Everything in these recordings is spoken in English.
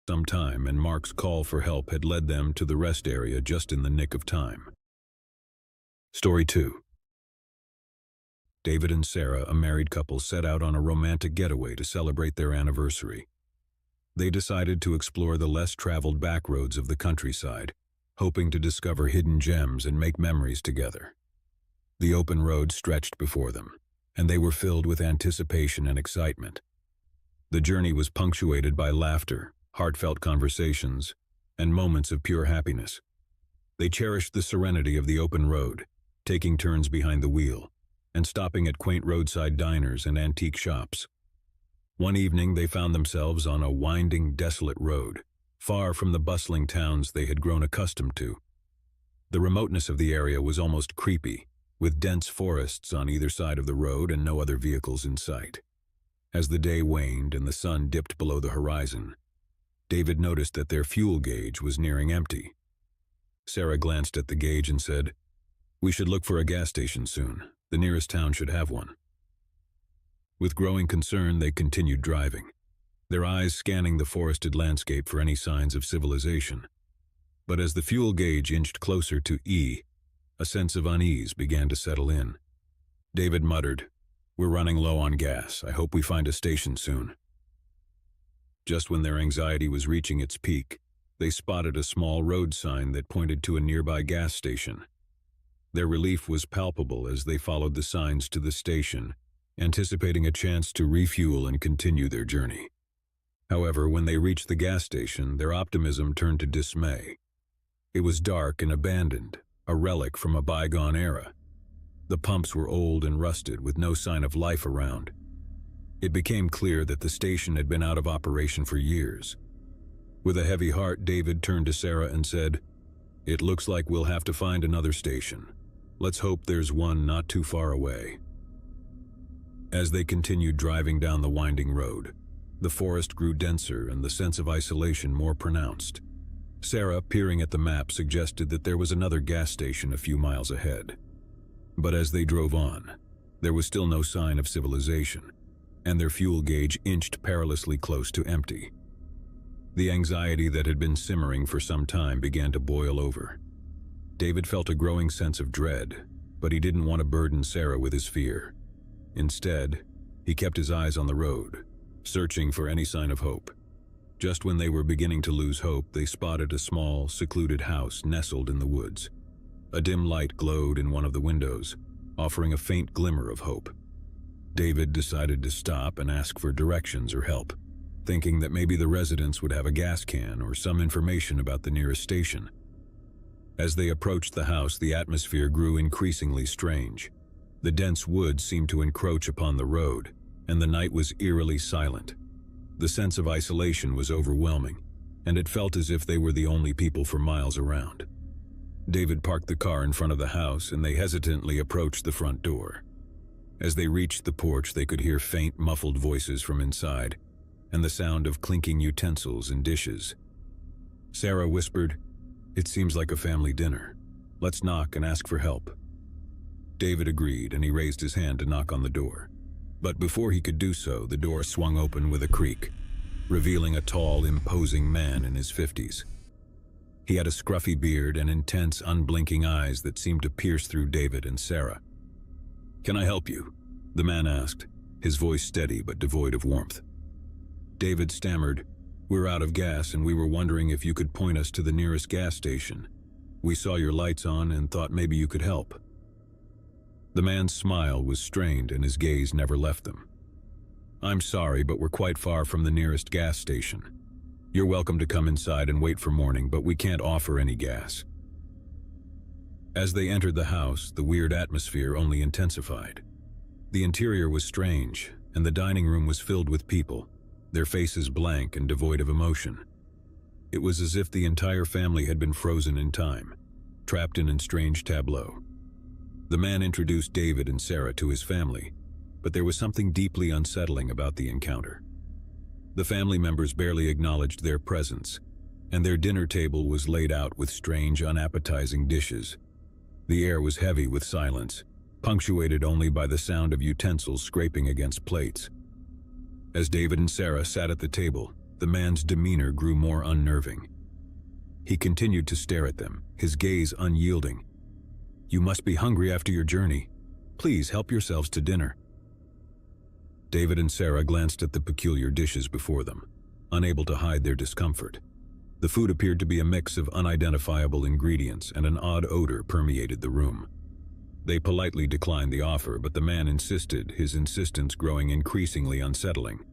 some time, and Mark's call for help had led them to the rest area just in the nick of time. Story 2. David and Sarah, a married couple, set out on a romantic getaway to celebrate their anniversary. They decided to explore the less traveled back roads of the countryside, hoping to discover hidden gems and make memories together. The open road stretched before them, and they were filled with anticipation and excitement. The journey was punctuated by laughter, heartfelt conversations, and moments of pure happiness. They cherished the serenity of the open road, taking turns behind the wheel, and stopping at quaint roadside diners and antique shops. One evening they found themselves on a winding, desolate road, far from the bustling towns they had grown accustomed to. The remoteness of the area was almost creepy, with dense forests on either side of the road and no other vehicles in sight. As the day waned and the sun dipped below the horizon, David noticed that their fuel gauge was nearing empty. Sarah glanced at the gauge and said, "We should look for a gas station soon. The nearest town should have one." With growing concern, they continued driving, their eyes scanning the forested landscape for any signs of civilization. But as the fuel gauge inched closer to E, a sense of unease began to settle in. David muttered, "We're running low on gas. I hope we find a station soon." Just when their anxiety was reaching its peak, they spotted a small road sign that pointed to a nearby gas station. Their relief was palpable as they followed the signs to the station, anticipating a chance to refuel and continue their journey. However, when they reached the gas station, their optimism turned to dismay. It was dark and abandoned, a relic from a bygone era. The pumps were old and rusted, with no sign of life around. It became clear that the station had been out of operation for years. With a heavy heart, David turned to Sarah and said, "It looks like we'll have to find another station. Let's hope there's one not too far away." As they continued driving down the winding road, the forest grew denser and the sense of isolation more pronounced. Sarah, peering at the map, suggested that there was another gas station a few miles ahead. But as they drove on, there was still no sign of civilization, and their fuel gauge inched perilously close to empty. The anxiety that had been simmering for some time began to boil over. David felt a growing sense of dread, but he didn't want to burden Sarah with his fear. Instead, he kept his eyes on the road, searching for any sign of hope. Just when they were beginning to lose hope, they spotted a small, secluded house nestled in the woods. A dim light glowed in one of the windows, offering a faint glimmer of hope. David decided to stop and ask for directions or help, thinking that maybe the residents would have a gas can or some information about the nearest station. As they approached the house, the atmosphere grew increasingly strange. The dense woods seemed to encroach upon the road, and the night was eerily silent. The sense of isolation was overwhelming, and it felt as if they were the only people for miles around. David parked the car in front of the house, and they hesitantly approached the front door. As they reached the porch, they could hear faint, muffled voices from inside, and the sound of clinking utensils and dishes. Sarah whispered, "It seems like a family dinner. Let's knock and ask for help." David agreed, and he raised his hand to knock on the door. But before he could do so, the door swung open with a creak, revealing a tall, imposing man in his 50s. He had a scruffy beard and intense, unblinking eyes that seemed to pierce through David and Sarah. "Can I help you?" the man asked, his voice steady but devoid of warmth. David stammered, "We're out of gas and we were wondering if you could point us to the nearest gas station. We saw your lights on and thought maybe you could help." The man's smile was strained and his gaze never left them. "I'm sorry, but we're quite far from the nearest gas station. You're welcome to come inside and wait for morning, but we can't offer any gas." As they entered the house, the weird atmosphere only intensified. The interior was strange, and the dining room was filled with people, their faces blank and devoid of emotion. It was as if the entire family had been frozen in time, trapped in a strange tableau. The man introduced David and Sarah to his family, but there was something deeply unsettling about the encounter. The family members barely acknowledged their presence, and their dinner table was laid out with strange, unappetizing dishes. The air was heavy with silence, punctuated only by the sound of utensils scraping against plates. As David and Sarah sat at the table, The man's demeanor grew more unnerving. He continued to stare at them, his gaze unyielding. "You must be hungry after your journey. Please help yourselves to dinner." David and Sarah glanced at the peculiar dishes before them, unable to hide their discomfort. The food appeared to be a mix of unidentifiable ingredients, and an odd odor permeated the room. They politely declined the offer, but the man insisted, his insistence growing increasingly unsettling.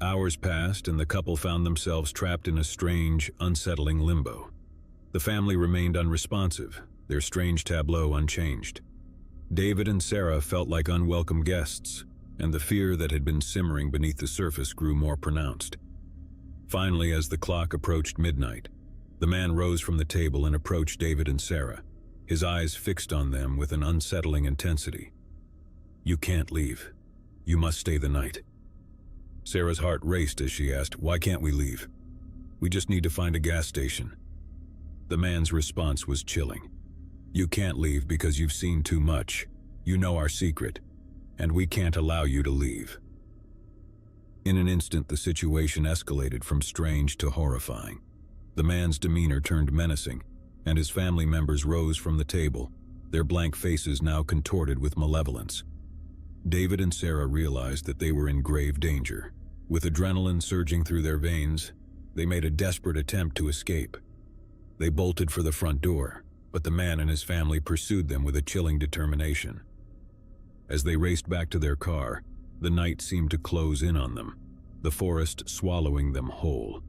Hours passed, and the couple found themselves trapped in a strange, unsettling limbo. The family remained unresponsive, their strange tableau unchanged. David and Sarah felt like unwelcome guests, and the fear that had been simmering beneath the surface grew more pronounced. Finally, as the clock approached midnight, the man rose from the table and approached David and Sarah, his eyes fixed on them with an unsettling intensity. "You can't leave. You must stay the night." Sarah's heart raced as she asked, "Why can't we leave?" "We just need to find a gas station." The man's response was chilling. "You can't leave because you've seen too much. You know our secret, and we can't allow you to leave." In an instant, the situation escalated from strange to horrifying. The man's demeanor turned menacing, and his family members rose from the table, their blank faces now contorted with malevolence. David and Sarah realized that they were in grave danger. With adrenaline surging through their veins, they made a desperate attempt to escape. They bolted for the front door, but the man and his family pursued them with a chilling determination. As they raced back to their car, the night seemed to close in on them, the forest swallowing them whole.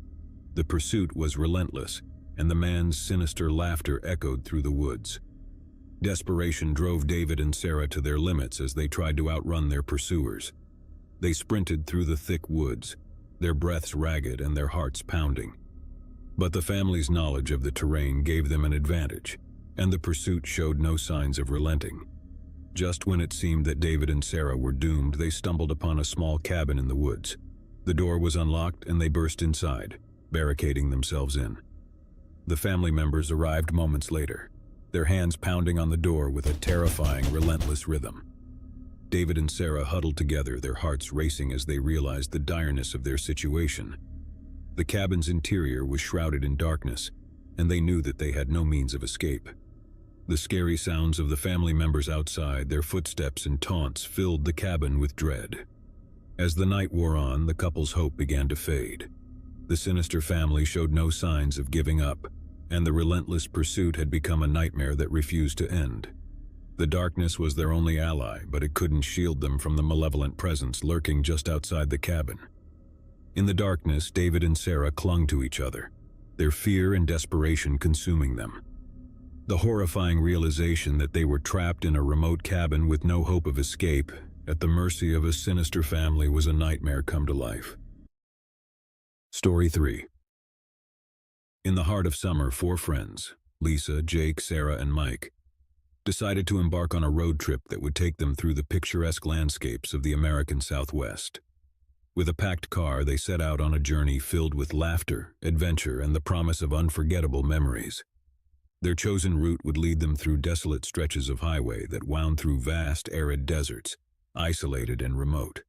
The pursuit was relentless, and the man's sinister laughter echoed through the woods. Desperation drove David and Sarah to their limits as they tried to outrun their pursuers. They sprinted through the thick woods, their breaths ragged and their hearts pounding. But the family's knowledge of the terrain gave them an advantage, and the pursuit showed no signs of relenting. Just when it seemed that David and Sarah were doomed, they stumbled upon a small cabin in the woods. The door was unlocked and they burst inside, barricading themselves in. The family members arrived moments later, their hands pounding on the door with a terrifying, relentless rhythm. David and Sarah huddled together, their hearts racing as they realized the direness of their situation. The cabin's interior was shrouded in darkness, and they knew that they had no means of escape. The scary sounds of the family members outside, their footsteps and taunts, filled the cabin with dread. As the night wore on, the couple's hope began to fade. The sinister family showed no signs of giving up, and the relentless pursuit had become a nightmare that refused to end. The darkness was their only ally, but it couldn't shield them from the malevolent presence lurking just outside the cabin. In the darkness, David and Sarah clung to each other, their fear and desperation consuming them. The horrifying realization that they were trapped in a remote cabin with no hope of escape, at the mercy of a sinister family, was a nightmare come to life. Story 3. In the heart of summer, 4 friends, Lisa, Jake, Sarah, and Mike, decided to embark on a road trip that would take them through the picturesque landscapes of the American Southwest. With a packed car, they set out on a journey filled with laughter, adventure, and the promise of unforgettable memories. Their chosen route would lead them through desolate stretches of highway that wound through vast, arid deserts, isolated and remote.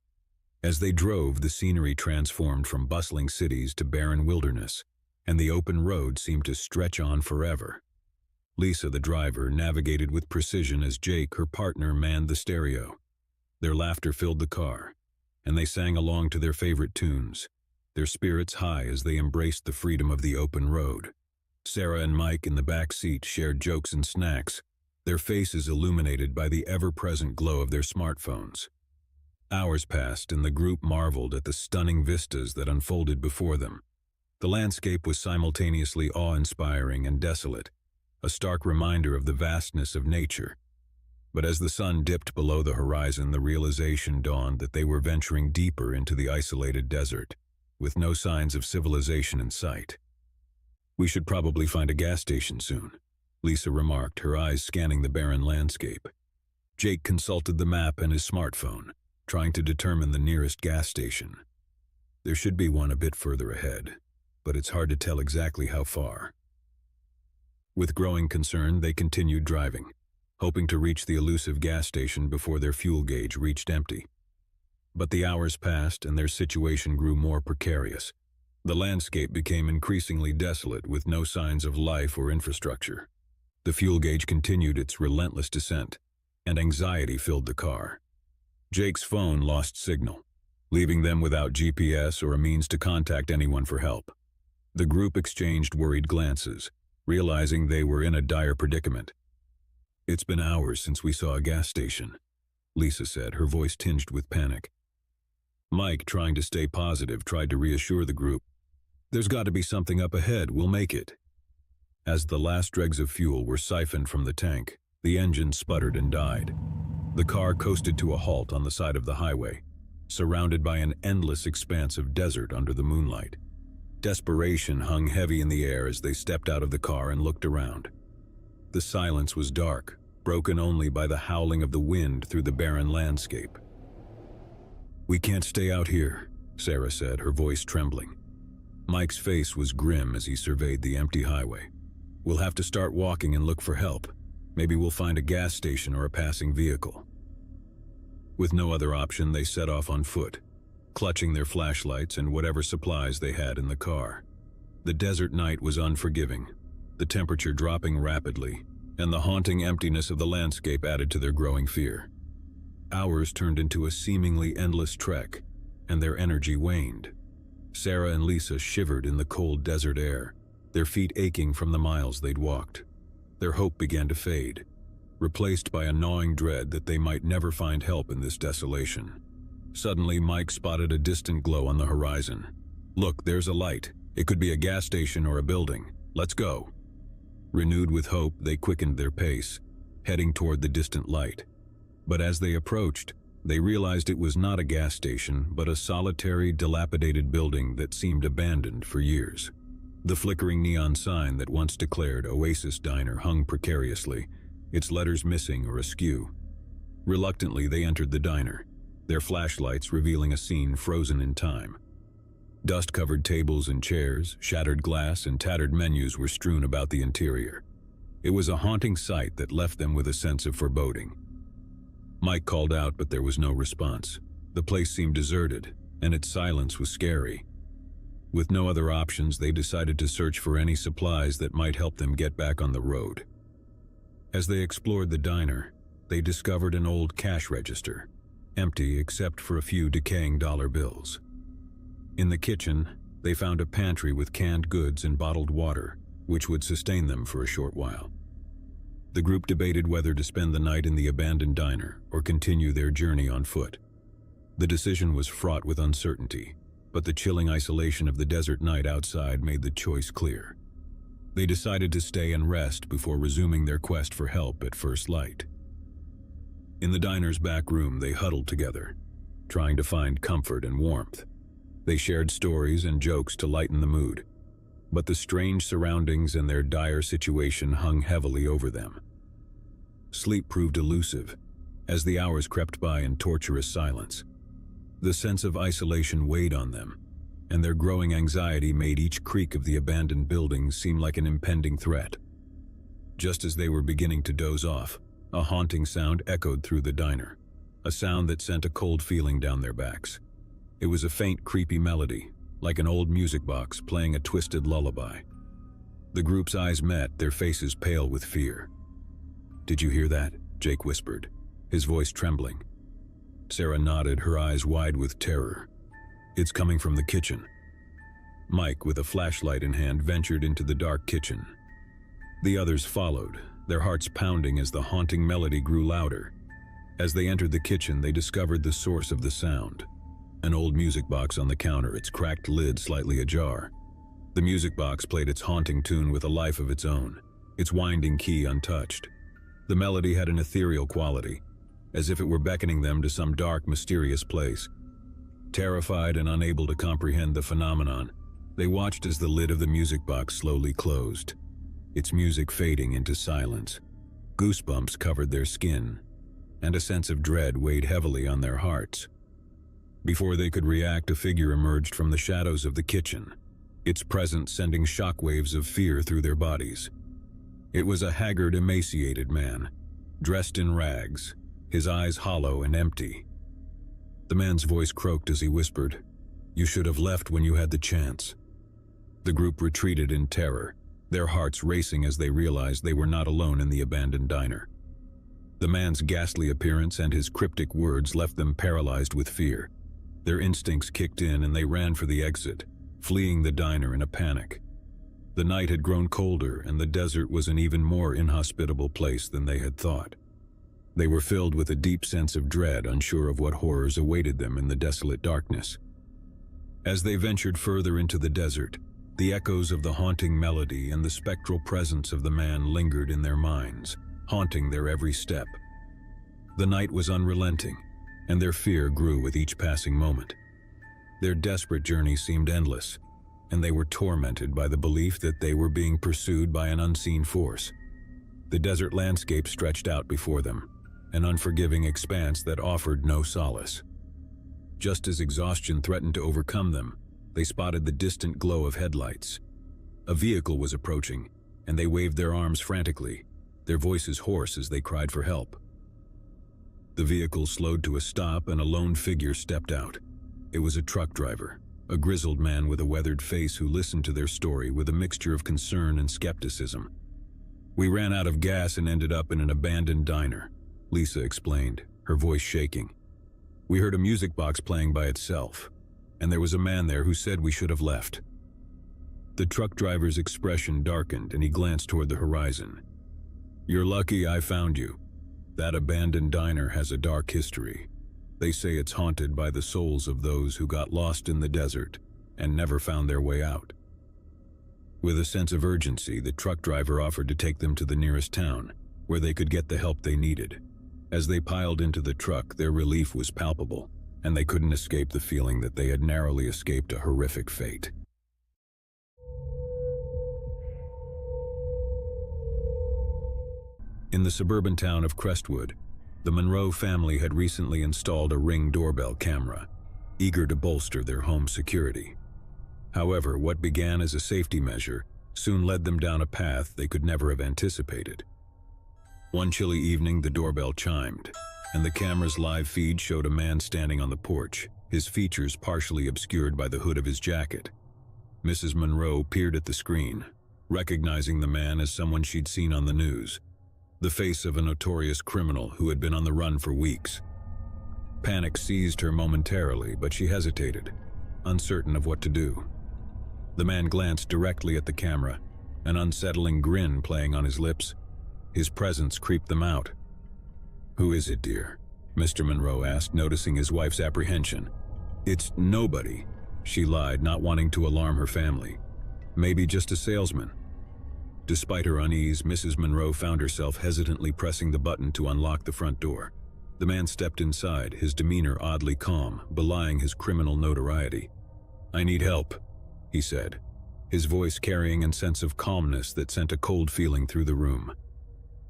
As they drove, the scenery transformed from bustling cities to barren wilderness, and the open road seemed to stretch on forever. Lisa, the driver, navigated with precision as Jake, her partner, manned the stereo. Their laughter filled the car, and they sang along to their favorite tunes, their spirits high as they embraced the freedom of the open road. Sarah and Mike in the back seat shared jokes and snacks, their faces illuminated by the ever-present glow of their smartphones. Hours passed, and the group marveled at the stunning vistas that unfolded before them. The landscape was simultaneously awe-inspiring and desolate, a stark reminder of the vastness of nature. But as the sun dipped below the horizon, the realization dawned that they were venturing deeper into the isolated desert, with no signs of civilization in sight. "We should probably find a gas station soon," Lisa remarked, her eyes scanning the barren landscape. Jake consulted the map and his smartphone, trying to determine the nearest gas station. There should be one a bit further ahead, but it's hard to tell exactly how far. With growing concern, they continued driving, hoping to reach the elusive gas station before their fuel gauge reached empty. But the hours passed and their situation grew more precarious. The landscape became increasingly desolate with no signs of life or infrastructure. The fuel gauge continued its relentless descent, and anxiety filled the car. Jake's phone lost signal, leaving them without GPS or a means to contact anyone for help. The group exchanged worried glances, realizing they were in a dire predicament. "It's been hours since we saw a gas station," Lisa said, her voice tinged with panic. Mike, trying to stay positive, tried to reassure the group. "There's got to be something up ahead, we'll make it." As the last dregs of fuel were siphoned from the tank, the engine sputtered and died. The car coasted to a halt on the side of the highway, surrounded by an endless expanse of desert under the moonlight. Desperation hung heavy in the air as they stepped out of the car and looked around. The silence was dark, broken only by the howling of the wind through the barren landscape. "We can't stay out here," Sarah said, her voice trembling. Mike's face was grim as he surveyed the empty highway. "We'll have to start walking and look for help. Maybe we'll find a gas station or a passing vehicle." With no other option, they set off on foot, clutching their flashlights and whatever supplies they had in the car. The desert night was unforgiving, the temperature dropping rapidly, and the haunting emptiness of the landscape added to their growing fear. Hours turned into a seemingly endless trek, and their energy waned. Sarah and Lisa shivered in the cold desert air, their feet aching from the miles they'd walked. Their hope began to fade, replaced by a gnawing dread that they might never find help in this desolation. Suddenly, Mike spotted a distant glow on the horizon. "Look, there's a light. It could be a gas station or a building. Let's go." Renewed with hope, they quickened their pace, heading toward the distant light. But as they approached, they realized it was not a gas station, but a solitary, dilapidated building that seemed abandoned for years. The flickering neon sign that once declared Oasis Diner hung precariously, its letters missing or askew. Reluctantly, they entered the diner, their flashlights revealing a scene frozen in time. Dust-covered tables and chairs, shattered glass, and tattered menus were strewn about the interior. It was a haunting sight that left them with a sense of foreboding. Mike called out, but there was no response. The place seemed deserted, and its silence was scary. With no other options, they decided to search for any supplies that might help them get back on the road. As they explored the diner, they discovered an old cash register, empty except for a few decaying dollar bills. In the kitchen, they found a pantry with canned goods and bottled water, which would sustain them for a short while. The group debated whether to spend the night in the abandoned diner or continue their journey on foot. The decision was fraught with uncertainty, but the chilling isolation of the desert night outside made the choice clear. They decided to stay and rest before resuming their quest for help at first light. In the diner's back room, they huddled together, trying to find comfort and warmth. They shared stories and jokes to lighten the mood, but the strange surroundings and their dire situation hung heavily over them. Sleep proved elusive, as the hours crept by in torturous silence. The sense of isolation weighed on them, and their growing anxiety made each creak of the abandoned building seem like an impending threat. Just as they were beginning to doze off, a haunting sound echoed through the diner, a sound that sent a cold feeling down their backs. It was a faint, creepy melody, like an old music box playing a twisted lullaby. The group's eyes met, their faces pale with fear. "Did you hear that?" Jake whispered, his voice trembling. Sarah nodded, her eyes wide with terror. "It's coming from the kitchen." Mike, with a flashlight in hand, ventured into the dark kitchen. The others followed, their hearts pounding as the haunting melody grew louder. As they entered the kitchen, they discovered the source of the sound. An old music box on the counter, its cracked lid slightly ajar. The music box played its haunting tune with a life of its own, its winding key untouched. The melody had an ethereal quality, as if it were beckoning them to some dark, mysterious place. Terrified and unable to comprehend the phenomenon, they watched as the lid of the music box slowly closed, its music fading into silence. Goosebumps covered their skin, and a sense of dread weighed heavily on their hearts. Before they could react, a figure emerged from the shadows of the kitchen, its presence sending shockwaves of fear through their bodies. It was a haggard, emaciated man, dressed in rags, his eyes hollow and empty. The man's voice croaked as he whispered, "You should have left when you had the chance. The group retreated in terror, their hearts racing as they realized they were not alone in the abandoned diner. The man's ghastly appearance and his cryptic words left them paralyzed with fear. Their instincts kicked in and they ran for the exit, fleeing the diner in a panic. The night had grown colder and the desert was an even more inhospitable place than they had thought. They were filled with a deep sense of dread, unsure of what horrors awaited them in the desolate darkness. As they ventured further into the desert, the echoes of the haunting melody and the spectral presence of the man lingered in their minds, haunting their every step. The night was unrelenting, and their fear grew with each passing moment. Their desperate journey seemed endless, and they were tormented by the belief that they were being pursued by an unseen force. The desert landscape stretched out before them, an unforgiving expanse that offered no solace. Just as exhaustion threatened to overcome them, they spotted the distant glow of headlights. A vehicle was approaching, and they waved their arms frantically, their voices hoarse as they cried for help. The vehicle slowed to a stop and a lone figure stepped out. It was a truck driver, a grizzled man with a weathered face who listened to their story with a mixture of concern and skepticism. "We ran out of gas and ended up in an abandoned diner," Lisa explained, her voice shaking. "We heard a music box playing by itself, and there was a man there who said we should have left." The truck driver's expression darkened and he glanced toward the horizon. "You're lucky I found you. That abandoned diner has a dark history. They say it's haunted by the souls of those who got lost in the desert and never found their way out." With a sense of urgency, the truck driver offered to take them to the nearest town, where they could get the help they needed. As they piled into the truck, their relief was palpable, and they couldn't escape the feeling that they had narrowly escaped a horrific fate. In the suburban town of Crestwood, the Monroe family had recently installed a Ring doorbell camera, eager to bolster their home security. However, what began as a safety measure soon led them down a path they could never have anticipated. One chilly evening, the doorbell chimed, and the camera's live feed showed a man standing on the porch, his features partially obscured by the hood of his jacket. Mrs. Monroe peered at the screen, recognizing the man as someone she'd seen on the news, the face of a notorious criminal who had been on the run for weeks. Panic seized her momentarily, but she hesitated, uncertain of what to do. The man glanced directly at the camera, an unsettling grin playing on his lips. His presence creeped them out. "Who is it, dear?" Mr. Monroe asked, noticing his wife's apprehension. "It's nobody," she lied, not wanting to alarm her family. "Maybe just a salesman." Despite her unease, Mrs. Monroe found herself hesitantly pressing the button to unlock the front door. The man stepped inside, his demeanor oddly calm, belying his criminal notoriety. "I need help," he said, his voice carrying a sense of calmness that sent a cold feeling through the room.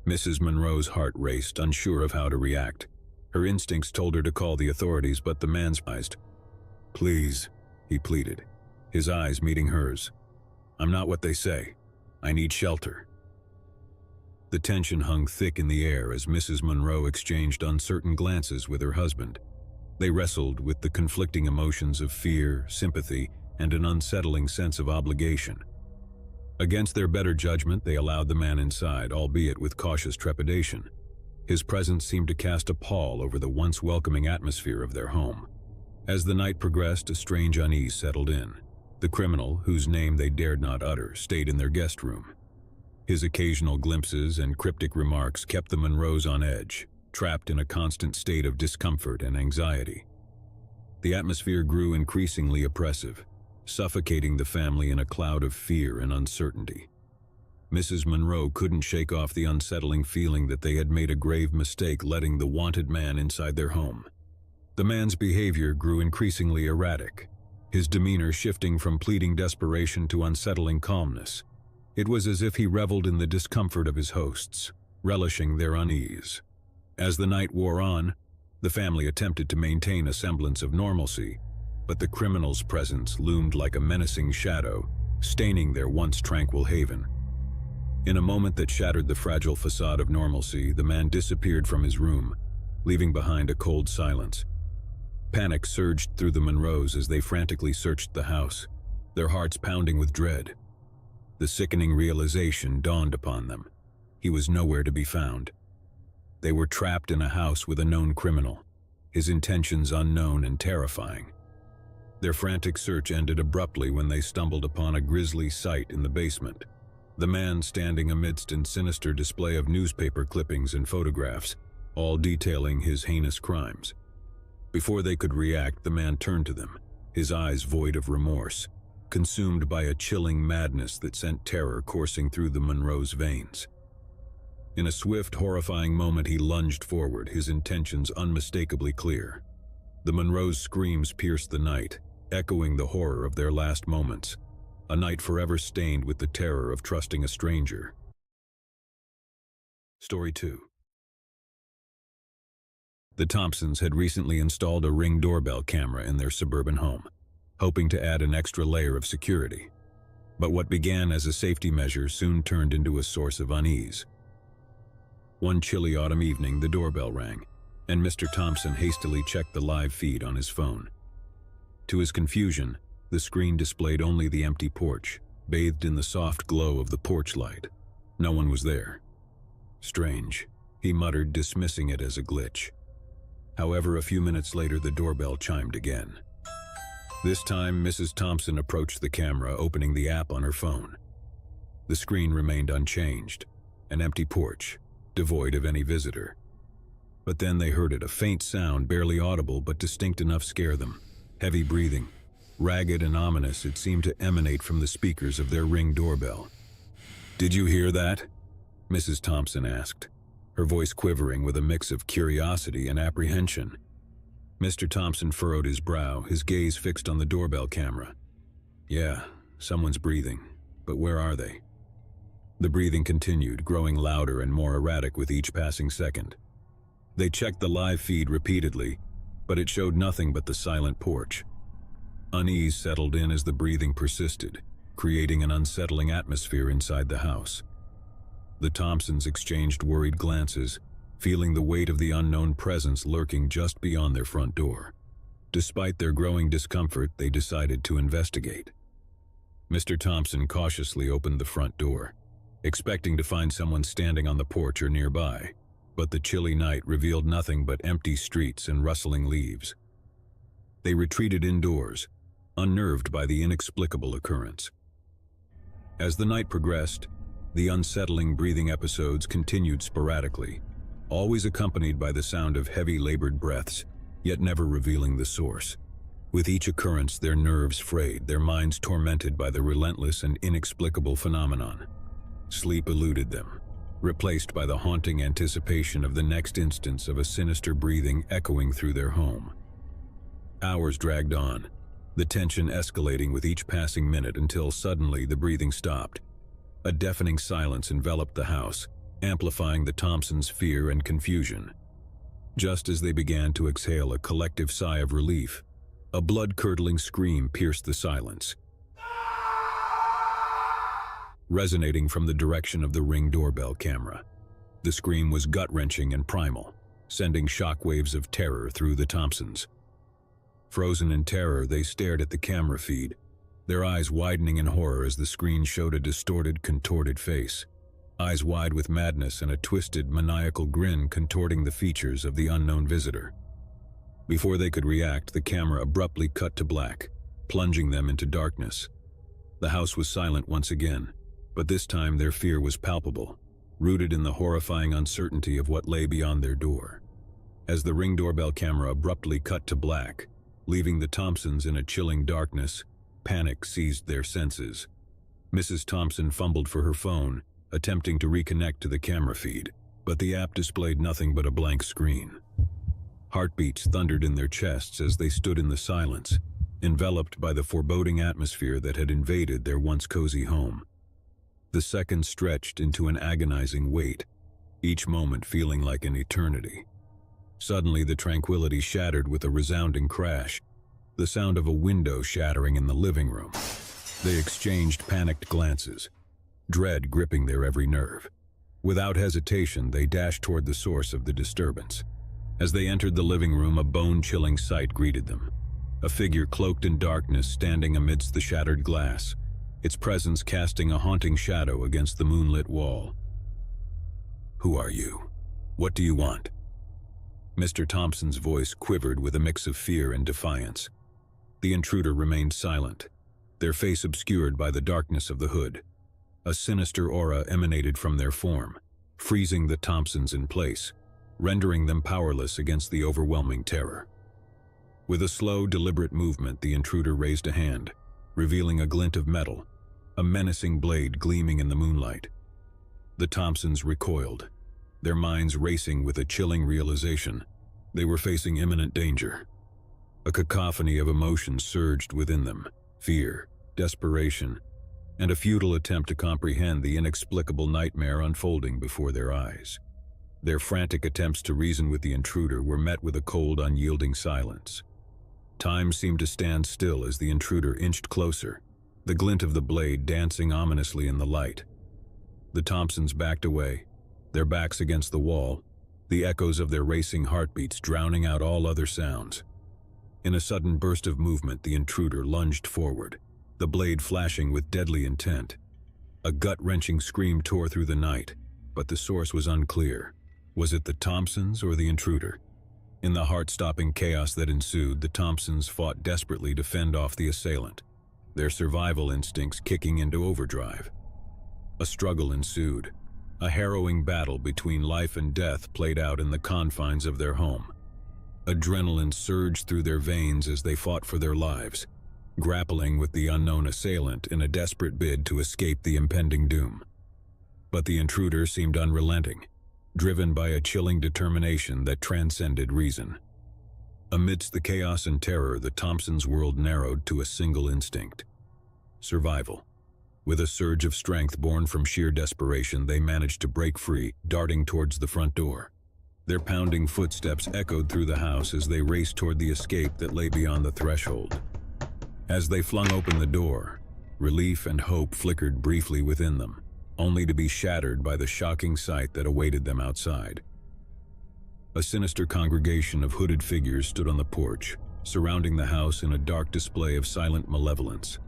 Mrs. Monroe's heart raced, unsure of how to react. Her instincts told her to call the authorities, but the man smiled. "Please," he pleaded, his eyes meeting hers. "I'm not what they say. I need shelter." The tension hung thick in the air as Mrs. Monroe exchanged uncertain glances with her husband. They wrestled with the conflicting emotions of fear, sympathy, and an unsettling sense of obligation. Against their better judgment, they allowed the man inside, albeit with cautious trepidation. His presence seemed to cast a pall over the once welcoming atmosphere of their home. As the night progressed, a strange unease settled in. The criminal, whose name they dared not utter, stayed in their guest room. His occasional glimpses and cryptic remarks kept the Monroes on edge, trapped in a constant state of discomfort and anxiety. The atmosphere grew increasingly oppressive, suffocating the family in a cloud of fear and uncertainty. Mrs. Monroe couldn't shake off the unsettling feeling that they had made a grave mistake letting the wanted man inside their home. The man's behavior grew increasingly erratic, his demeanor shifting from pleading desperation to unsettling calmness. It was as if he reveled in the discomfort of his hosts, relishing their unease. As the night wore on, the family attempted to maintain a semblance of normalcy, but the criminal's presence loomed like a menacing shadow, staining their once tranquil haven. In a moment that shattered the fragile facade of normalcy, the man disappeared from his room, leaving behind a cold silence. Panic surged through the Monroes as they frantically searched the house. their hearts pounding with dread. The sickening realization dawned upon them. He was nowhere to be found. They were trapped in a house with a known criminal, his intentions unknown and terrifying. Their frantic search ended abruptly when they stumbled upon a grisly sight in the basement. The man standing amidst a sinister display of newspaper clippings and photographs, all detailing his heinous crimes. Before they could react, the man turned to them, his eyes void of remorse, consumed by a chilling madness that sent terror coursing through the Monroe's veins. In a swift, horrifying moment, he lunged forward, his intentions unmistakably clear. The Monroe's screams pierced the night, echoing the horror of their last moments, a night forever stained with the terror of trusting a stranger. Story 2. The Thompsons had recently installed a Ring doorbell camera in their suburban home, hoping to add an extra layer of security. But what began as a safety measure soon turned into a source of unease. One chilly autumn evening, the doorbell rang, and Mr. Thompson hastily checked the live feed on his phone. To his confusion, the screen displayed only the empty porch, bathed in the soft glow of the porch light. No one was there. Strange, he muttered, dismissing it as a glitch. However, a few minutes later, the doorbell chimed again. This time, Mrs. Thompson approached the camera, opening the app on her phone. The screen remained unchanged, an empty porch, devoid of any visitor. But then they heard it, a faint sound, barely audible but distinct enough to scare them. Heavy breathing, ragged and ominous, it seemed to emanate from the speakers of their Ring doorbell. "Did you hear that?" Mrs. Thompson asked, her voice quivering with a mix of curiosity and apprehension. Mr. Thompson furrowed his brow, his gaze fixed on the doorbell camera. "Yeah, someone's breathing, but where are they?" The breathing continued, growing louder and more erratic with each passing second. They checked the live feed repeatedly, but it showed nothing but the silent porch. Unease settled in as the breathing persisted, creating an unsettling atmosphere inside the house. The Thompsons exchanged worried glances, feeling the weight of the unknown presence lurking just beyond their front door. Despite their growing discomfort, they decided to investigate. Mr. Thompson cautiously opened the front door, expecting to find someone standing on the porch or nearby, but the chilly night revealed nothing but empty streets and rustling leaves. They retreated indoors, unnerved by the inexplicable occurrence. As the night progressed, the unsettling breathing episodes continued sporadically, always accompanied by the sound of heavy, labored breaths, yet never revealing the source. With each occurrence, their nerves frayed, their minds tormented by the relentless and inexplicable phenomenon. Sleep eluded them, replaced by the haunting anticipation of the next instance of a sinister breathing echoing through their home. Hours dragged on, the tension escalating with each passing minute until suddenly the breathing stopped. A deafening silence enveloped the house, amplifying the Thompsons' fear and confusion. Just as they began to exhale a collective sigh of relief, a blood-curdling scream pierced the silence, resonating from the direction of the Ring doorbell camera. The scream was gut-wrenching and primal, sending shockwaves of terror through the Thompsons. Frozen in terror, they stared at the camera feed, their eyes widening in horror as the screen showed a distorted, contorted face, eyes wide with madness and a twisted, maniacal grin contorting the features of the unknown visitor. Before they could react, the camera abruptly cut to black, plunging them into darkness. The house was silent once again, but this time their fear was palpable, rooted in the horrifying uncertainty of what lay beyond their door. As the Ring doorbell camera abruptly cut to black, leaving the Thompsons in a chilling darkness, panic seized their senses. Mrs. Thompson fumbled for her phone, attempting to reconnect to the camera feed, but the app displayed nothing but a blank screen. Heartbeats thundered in their chests as they stood in the silence, enveloped by the foreboding atmosphere that had invaded their once cozy home. The seconds stretched into an agonizing wait, each moment feeling like an eternity. Suddenly, the tranquility shattered with a resounding crash, the sound of a window shattering in the living room. They exchanged panicked glances, dread gripping their every nerve. Without hesitation, they dashed toward the source of the disturbance. As they entered the living room, a bone-chilling sight greeted them. a figure cloaked in darkness standing amidst the shattered glass, its presence casting a haunting shadow against the moonlit wall. "Who are you? What do you want?" Mr. Thompson's voice quivered with a mix of fear and defiance. The intruder remained silent, their face obscured by the darkness of the hood. A sinister aura emanated from their form, freezing the Thompsons in place, rendering them powerless against the overwhelming terror. With a slow, deliberate movement, the intruder raised a hand, revealing a glint of metal, a menacing blade gleaming in the moonlight. The Thompsons recoiled, their minds racing with a chilling realization they were facing imminent danger. A cacophony of emotions surged within them: fear, desperation, and a futile attempt to comprehend the inexplicable nightmare unfolding before their eyes. Their frantic attempts to reason with the intruder were met with a cold, unyielding silence. Time seemed to stand still as the intruder inched closer, the glint of the blade dancing ominously in the light. The Thompsons backed away, their backs against the wall, the echoes of their racing heartbeats drowning out all other sounds. In a sudden burst of movement, the intruder lunged forward, the blade flashing with deadly intent. A gut-wrenching scream tore through the night, but the source was unclear. Was it the Thompsons or the intruder? In the heart-stopping chaos that ensued, the Thompsons fought desperately to fend off the assailant, their survival instincts kicking into overdrive. A struggle ensued, a harrowing battle between life and death played out in the confines of their home. Adrenaline surged through their veins as they fought for their lives, grappling with the unknown assailant in a desperate bid to escape the impending doom. But the intruder seemed unrelenting, driven by a chilling determination that transcended reason. Amidst the chaos and terror, the Thompsons' world narrowed to a single instinct: survival. With a surge of strength born from sheer desperation, they managed to break free, darting towards the front door. Their pounding footsteps echoed through the house as they raced toward the escape that lay beyond the threshold. As they flung open the door, relief and hope flickered briefly within them, only to be shattered by the shocking sight that awaited them outside. A sinister congregation of hooded figures stood on the porch, surrounding the house in a dark display of silent malevolence.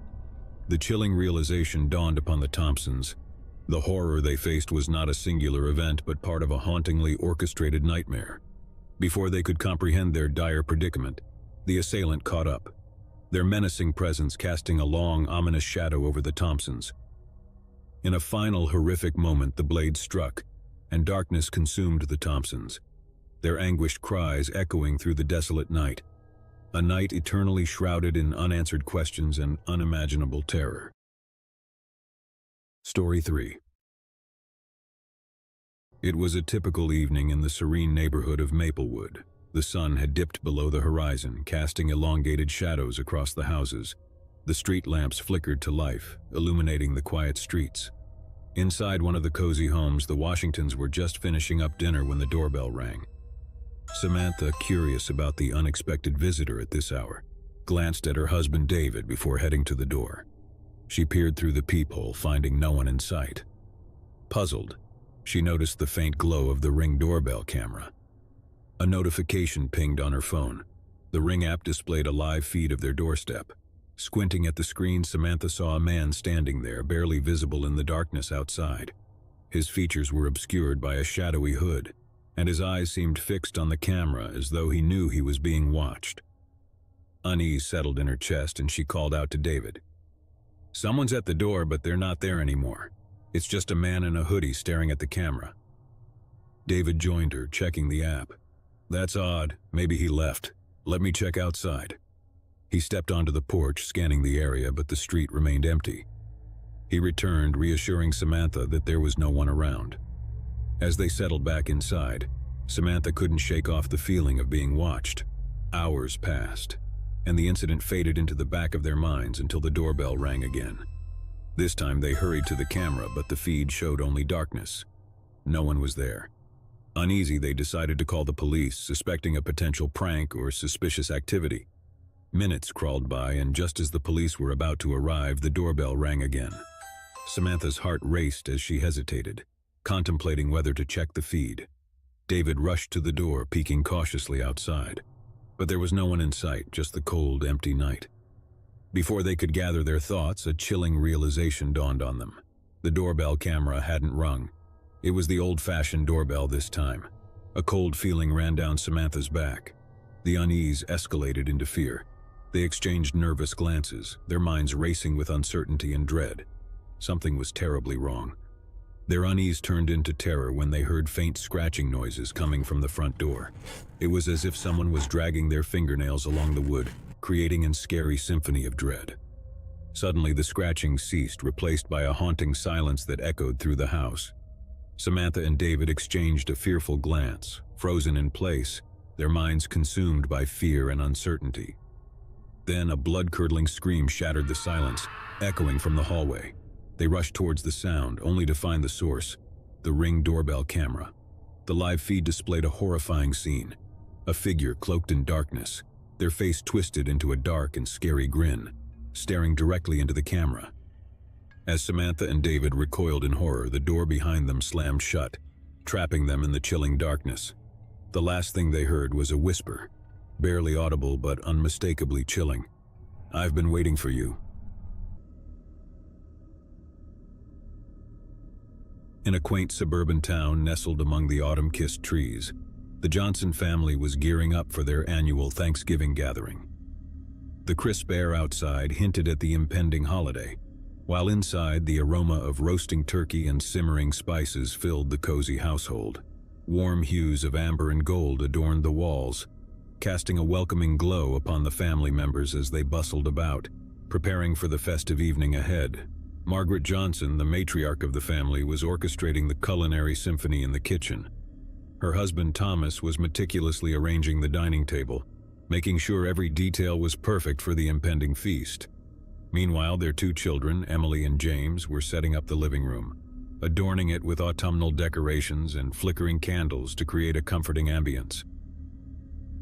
The chilling realization dawned upon the Thompsons. The horror they faced was not a singular event, but part of a hauntingly orchestrated nightmare. Before they could comprehend their dire predicament, the assailant caught up, their menacing presence casting a long, ominous shadow over the Thompsons. In a final horrific moment, the blade struck, and darkness consumed the Thompsons, their anguished cries echoing through the desolate night. A night eternally shrouded in unanswered questions and unimaginable terror. Story 3. It was a typical evening in the serene neighborhood of Maplewood. The sun had dipped below the horizon, casting elongated shadows across the houses. The street lamps flickered to life, illuminating the quiet streets. Inside one of the cozy homes, the Washingtons were just finishing up dinner when the doorbell rang. Samantha, curious about the unexpected visitor at this hour, glanced at her husband David before heading to the door. She peered through the peephole, finding no one in sight. Puzzled, she noticed the faint glow of the Ring doorbell camera. A notification pinged on her phone. The Ring app displayed a live feed of their doorstep. Squinting at the screen, Samantha saw a man standing there, barely visible in the darkness outside. His features were obscured by a shadowy hood, and his eyes seemed fixed on the camera as though he knew he was being watched. Unease settled in her chest, and she called out to David. "Someone's at the door, but they're not there anymore. It's just a man in a hoodie staring at the camera." David joined her, checking the app. "That's odd. Maybe he left. Let me check outside." He stepped onto the porch, scanning the area, but the street remained empty. He returned, reassuring Samantha that there was no one around. As they settled back inside, Samantha couldn't shake off the feeling of being watched. Hours passed, and the incident faded into the back of their minds until the doorbell rang again. This time they hurried to the camera, but the feed showed only darkness. No one was there. Uneasy, they decided to call the police, suspecting a potential prank or suspicious activity. Minutes crawled by, and just as the police were about to arrive, the doorbell rang again. Samantha's heart raced as she hesitated, contemplating whether to check the feed. David rushed to the door, peeking cautiously outside. But there was no one in sight, just the cold, empty night. Before they could gather their thoughts, a chilling realization dawned on them. The doorbell camera hadn't rung. It was the old-fashioned doorbell this time. A cold feeling ran down Samantha's back. The unease escalated into fear. They exchanged nervous glances, their minds racing with uncertainty and dread. Something was terribly wrong. Their unease turned into terror when they heard faint scratching noises coming from the front door. It was as if someone was dragging their fingernails along the wood, creating a scary symphony of dread. Suddenly, the scratching ceased, replaced by a haunting silence that echoed through the house. Samantha and David exchanged a fearful glance, frozen in place, their minds consumed by fear and uncertainty. Then a blood-curdling scream shattered the silence, echoing from the hallway. They rushed towards the sound, only to find the source, the Ring doorbell camera. The live feed displayed a horrifying scene. A figure cloaked in darkness, their face twisted into a dark and scary grin, staring directly into the camera. As Samantha and David recoiled in horror, the door behind them slammed shut, trapping them in the chilling darkness. The last thing they heard was a whisper, barely audible but unmistakably chilling. "I've been waiting for you." In a quaint suburban town nestled among the autumn-kissed trees, the Johnson family was gearing up for their annual Thanksgiving gathering. The crisp air outside hinted at the impending holiday, while inside the aroma of roasting turkey and simmering spices filled the cozy household. Warm hues of amber and gold adorned the walls, casting a welcoming glow upon the family members as they bustled about, preparing for the festive evening ahead. Margaret Johnson, the matriarch of the family, was orchestrating the culinary symphony in the kitchen. Her husband Thomas was meticulously arranging the dining table, making sure every detail was perfect for the impending feast. Meanwhile, their two children, Emily and James, were setting up the living room, adorning it with autumnal decorations and flickering candles to create a comforting ambience.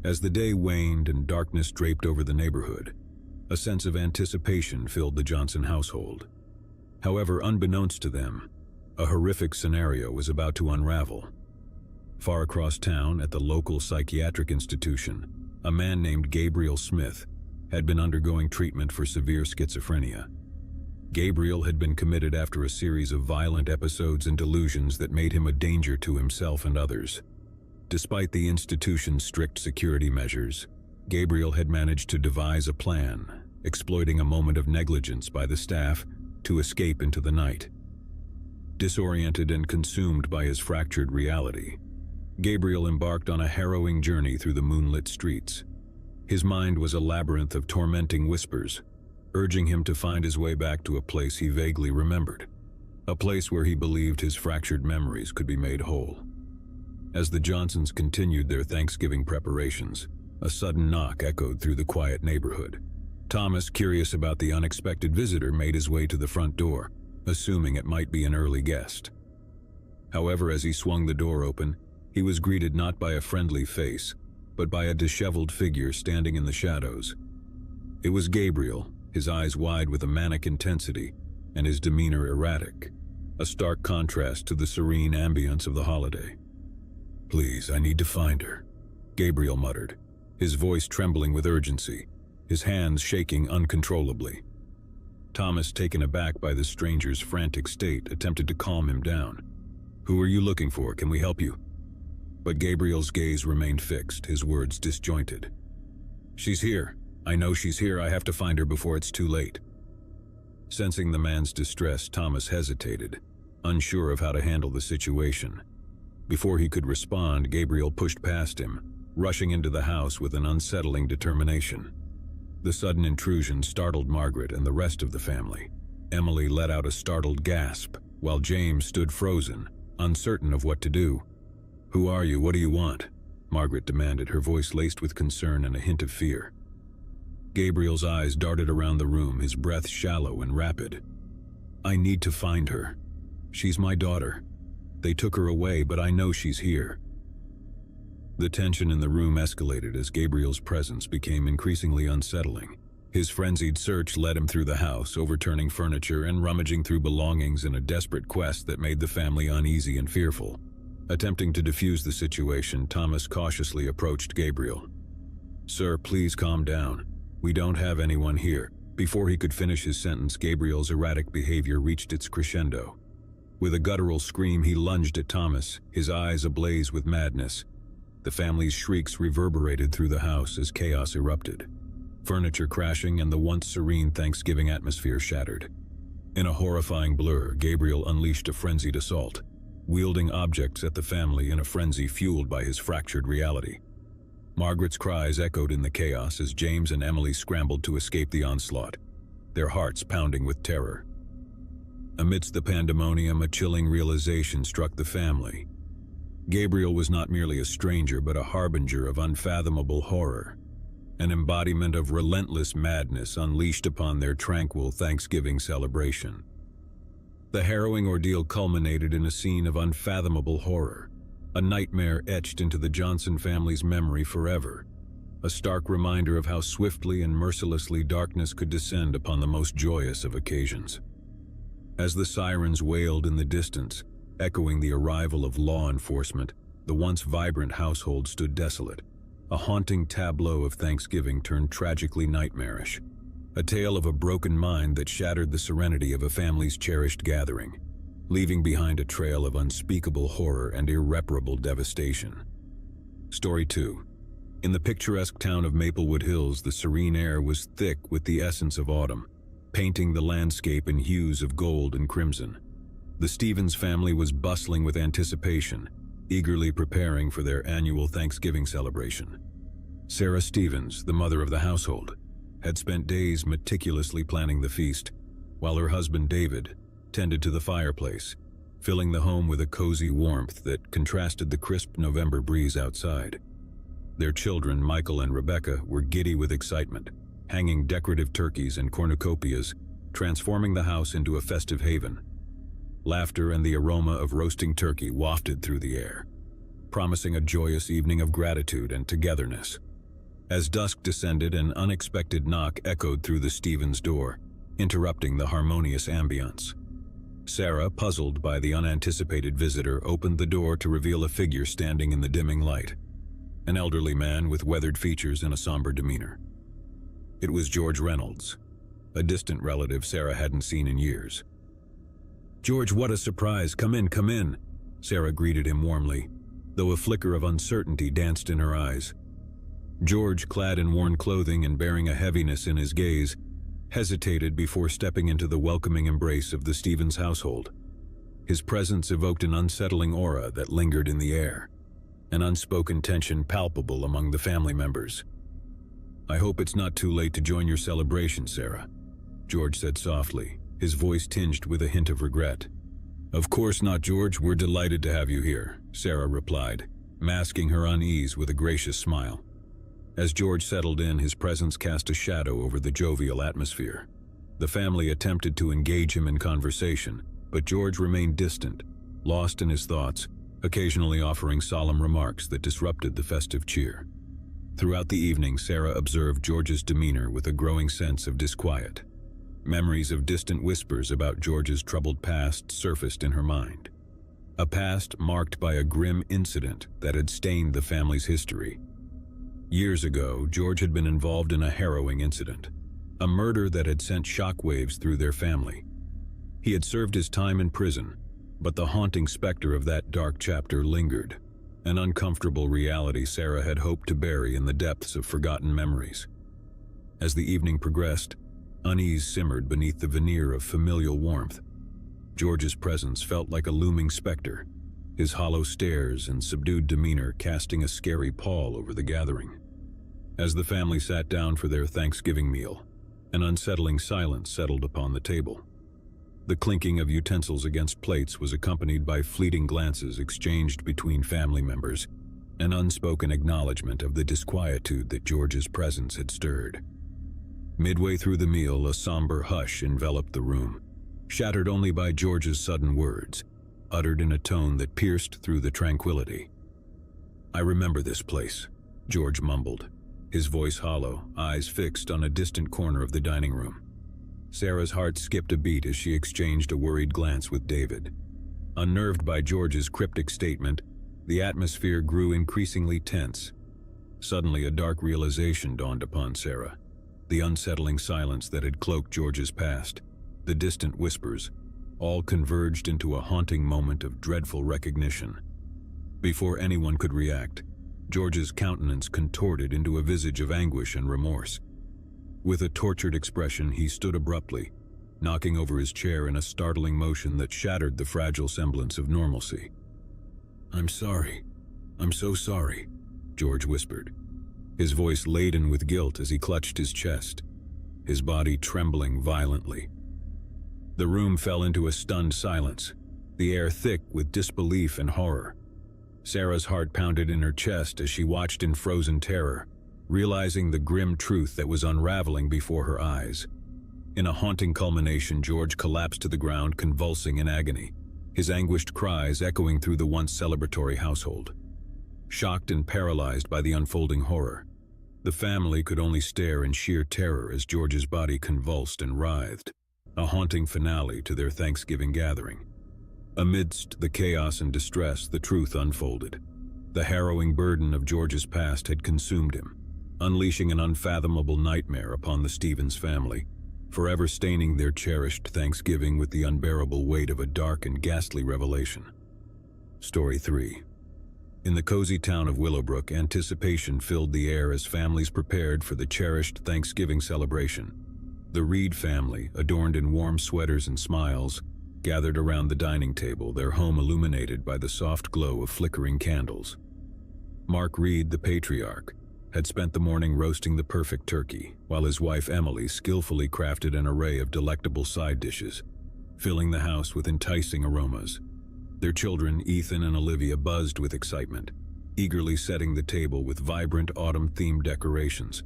As the day waned and darkness draped over the neighborhood, a sense of anticipation filled the Johnson household. However, unbeknownst to them, a horrific scenario was about to unravel. Far across town, at the local psychiatric institution, a man named Gabriel Smith had been undergoing treatment for severe schizophrenia. Gabriel had been committed after a series of violent episodes and delusions that made him a danger to himself and others. Despite the institution's strict security measures, Gabriel had managed to devise a plan, exploiting a moment of negligence by the staff to escape into the night. Disoriented and consumed by his fractured reality, Gabriel embarked on a harrowing journey through the moonlit streets. His mind was a labyrinth of tormenting whispers, urging him to find his way back to a place he vaguely remembered, a place where he believed his fractured memories could be made whole. As the Johnsons continued their Thanksgiving preparations, a sudden knock echoed through the quiet neighborhood. Thomas, curious about the unexpected visitor, made his way to the front door, assuming it might be an early guest. However, as he swung the door open, he was greeted not by a friendly face, but by a disheveled figure standing in the shadows. It was Gabriel, his eyes wide with a manic intensity, and his demeanor erratic, a stark contrast to the serene ambience of the holiday. "Please, I need to find her," Gabriel muttered, his voice trembling with urgency, his hands shaking uncontrollably. Thomas, taken aback by the stranger's frantic state, attempted to calm him down. "Who are you looking for? Can we help you?" But Gabriel's gaze remained fixed, his words disjointed. "She's here. I know she's here. I have to find her before it's too late." Sensing the man's distress, Thomas hesitated, unsure of how to handle the situation. Before he could respond, Gabriel pushed past him, rushing into the house with an unsettling determination. The sudden intrusion startled Margaret and the rest of the family. Emily let out a startled gasp, while James stood frozen, uncertain of what to do. "Who are you? What do you want?" Margaret demanded, her voice laced with concern and a hint of fear. Gabriel's eyes darted around the room, his breath shallow and rapid. "I need to find her. She's my daughter. They took her away, but I know she's here." The tension in the room escalated as Gabriel's presence became increasingly unsettling. His frenzied search led him through the house, overturning furniture and rummaging through belongings in a desperate quest that made the family uneasy and fearful. Attempting to defuse the situation, Thomas cautiously approached Gabriel. "Sir, please calm down. We don't have anyone here." Before he could finish his sentence, Gabriel's erratic behavior reached its crescendo. With a guttural scream, he lunged at Thomas, his eyes ablaze with madness. The family's shrieks reverberated through the house as chaos erupted. Furniture crashing and the once serene Thanksgiving atmosphere shattered. In a horrifying blur, Gabriel unleashed a frenzied assault, wielding objects at the family in a frenzy fueled by his fractured reality. Margaret's cries echoed in the chaos as James and Emily scrambled to escape the onslaught, their hearts pounding with terror. Amidst the pandemonium, a chilling realization struck the family. Gabriel was not merely a stranger, but a harbinger of unfathomable horror, an embodiment of relentless madness unleashed upon their tranquil Thanksgiving celebration. The harrowing ordeal culminated in a scene of unfathomable horror, a nightmare etched into the Johnson family's memory forever, a stark reminder of how swiftly and mercilessly darkness could descend upon the most joyous of occasions. As the sirens wailed in the distance, echoing the arrival of law enforcement, the once vibrant household stood desolate, a haunting tableau of Thanksgiving turned tragically nightmarish, a tale of a broken mind that shattered the serenity of a family's cherished gathering, leaving behind a trail of unspeakable horror and irreparable devastation. Story 2. In the picturesque town of Maplewood Hills, the serene air was thick with the essence of autumn, painting the landscape in hues of gold and crimson. The Stevens family was bustling with anticipation, eagerly preparing for their annual Thanksgiving celebration. Sarah Stevens, the mother of the household, had spent days meticulously planning the feast, while her husband David tended to the fireplace, filling the home with a cozy warmth that contrasted the crisp November breeze outside. Their children, Michael and Rebecca, were giddy with excitement, hanging decorative turkeys and cornucopias, transforming the house into a festive haven. Laughter and the aroma of roasting turkey wafted through the air, promising a joyous evening of gratitude and togetherness. As dusk descended, an unexpected knock echoed through the Stevens' door, interrupting the harmonious ambience. Sarah, puzzled by the unanticipated visitor, opened the door to reveal a figure standing in the dimming light, an elderly man with weathered features and a somber demeanor. It was George Reynolds, a distant relative Sarah hadn't seen in years. "George, what a surprise! Come in," Sarah greeted him warmly, though a flicker of uncertainty danced in her eyes. George, clad in worn clothing and bearing a heaviness in his gaze, hesitated before stepping into the welcoming embrace of the Stevens household. His presence evoked an unsettling aura that lingered in the air, an unspoken tension palpable among the family members. "I hope it's not too late to join your celebration, Sarah," George said softly, his voice tinged with a hint of regret. "Of course not, George. We're delighted to have you here," Sarah replied, masking her unease with a gracious smile. As George settled in, his presence cast a shadow over the jovial atmosphere. The family attempted to engage him in conversation, but George remained distant, lost in his thoughts, occasionally offering solemn remarks that disrupted the festive cheer. Throughout the evening, Sarah observed George's demeanor with a growing sense of disquiet. Memories of distant whispers about George's troubled past surfaced in her mind. A past marked by a grim incident that had stained the family's history. Years ago, George had been involved in a harrowing incident, a murder that had sent shockwaves through their family. He had served his time in prison, but the haunting specter of that dark chapter lingered, an uncomfortable reality Sarah had hoped to bury in the depths of forgotten memories. As the evening progressed, unease simmered beneath the veneer of familial warmth. George's presence felt like a looming specter, his hollow stares and subdued demeanor casting a scary pall over the gathering. As the family sat down for their Thanksgiving meal, an unsettling silence settled upon the table. The clinking of utensils against plates was accompanied by fleeting glances exchanged between family members, an unspoken acknowledgement of the disquietude that George's presence had stirred. Midway through the meal, a somber hush enveloped the room, shattered only by George's sudden words, uttered in a tone that pierced through the tranquility. "I remember this place," George mumbled, his voice hollow, eyes fixed on a distant corner of the dining room. Sarah's heart skipped a beat as she exchanged a worried glance with David. Unnerved by George's cryptic statement, the atmosphere grew increasingly tense. Suddenly, a dark realization dawned upon Sarah. The unsettling silence that had cloaked George's past, the distant whispers, all converged into a haunting moment of dreadful recognition. Before anyone could react, George's countenance contorted into a visage of anguish and remorse. With a tortured expression, he stood abruptly, knocking over his chair in a startling motion that shattered the fragile semblance of normalcy. "I'm sorry. I'm so sorry," George whispered, his voice laden with guilt as he clutched his chest, his body trembling violently. The room fell into a stunned silence, the air thick with disbelief and horror. Sarah's heart pounded in her chest as she watched in frozen terror, realizing the grim truth that was unraveling before her eyes. In a haunting culmination, George collapsed to the ground, convulsing in agony, his anguished cries echoing through the once celebratory household. Shocked and paralyzed by the unfolding horror, the family could only stare in sheer terror as George's body convulsed and writhed, a haunting finale to their Thanksgiving gathering. Amidst the chaos and distress, the truth unfolded. The harrowing burden of George's past had consumed him, unleashing an unfathomable nightmare upon the Stevens family, forever staining their cherished Thanksgiving with the unbearable weight of a dark and ghastly revelation. Story 3. In the cozy town of Willowbrook, anticipation filled the air as families prepared for the cherished Thanksgiving celebration. The Reed family, adorned in warm sweaters and smiles, gathered around the dining table, their home illuminated by the soft glow of flickering candles. Mark Reed, the patriarch, had spent the morning roasting the perfect turkey, while his wife Emily skillfully crafted an array of delectable side dishes, filling the house with enticing aromas. Their children, Ethan and Olivia, buzzed with excitement, eagerly setting the table with vibrant autumn-themed decorations.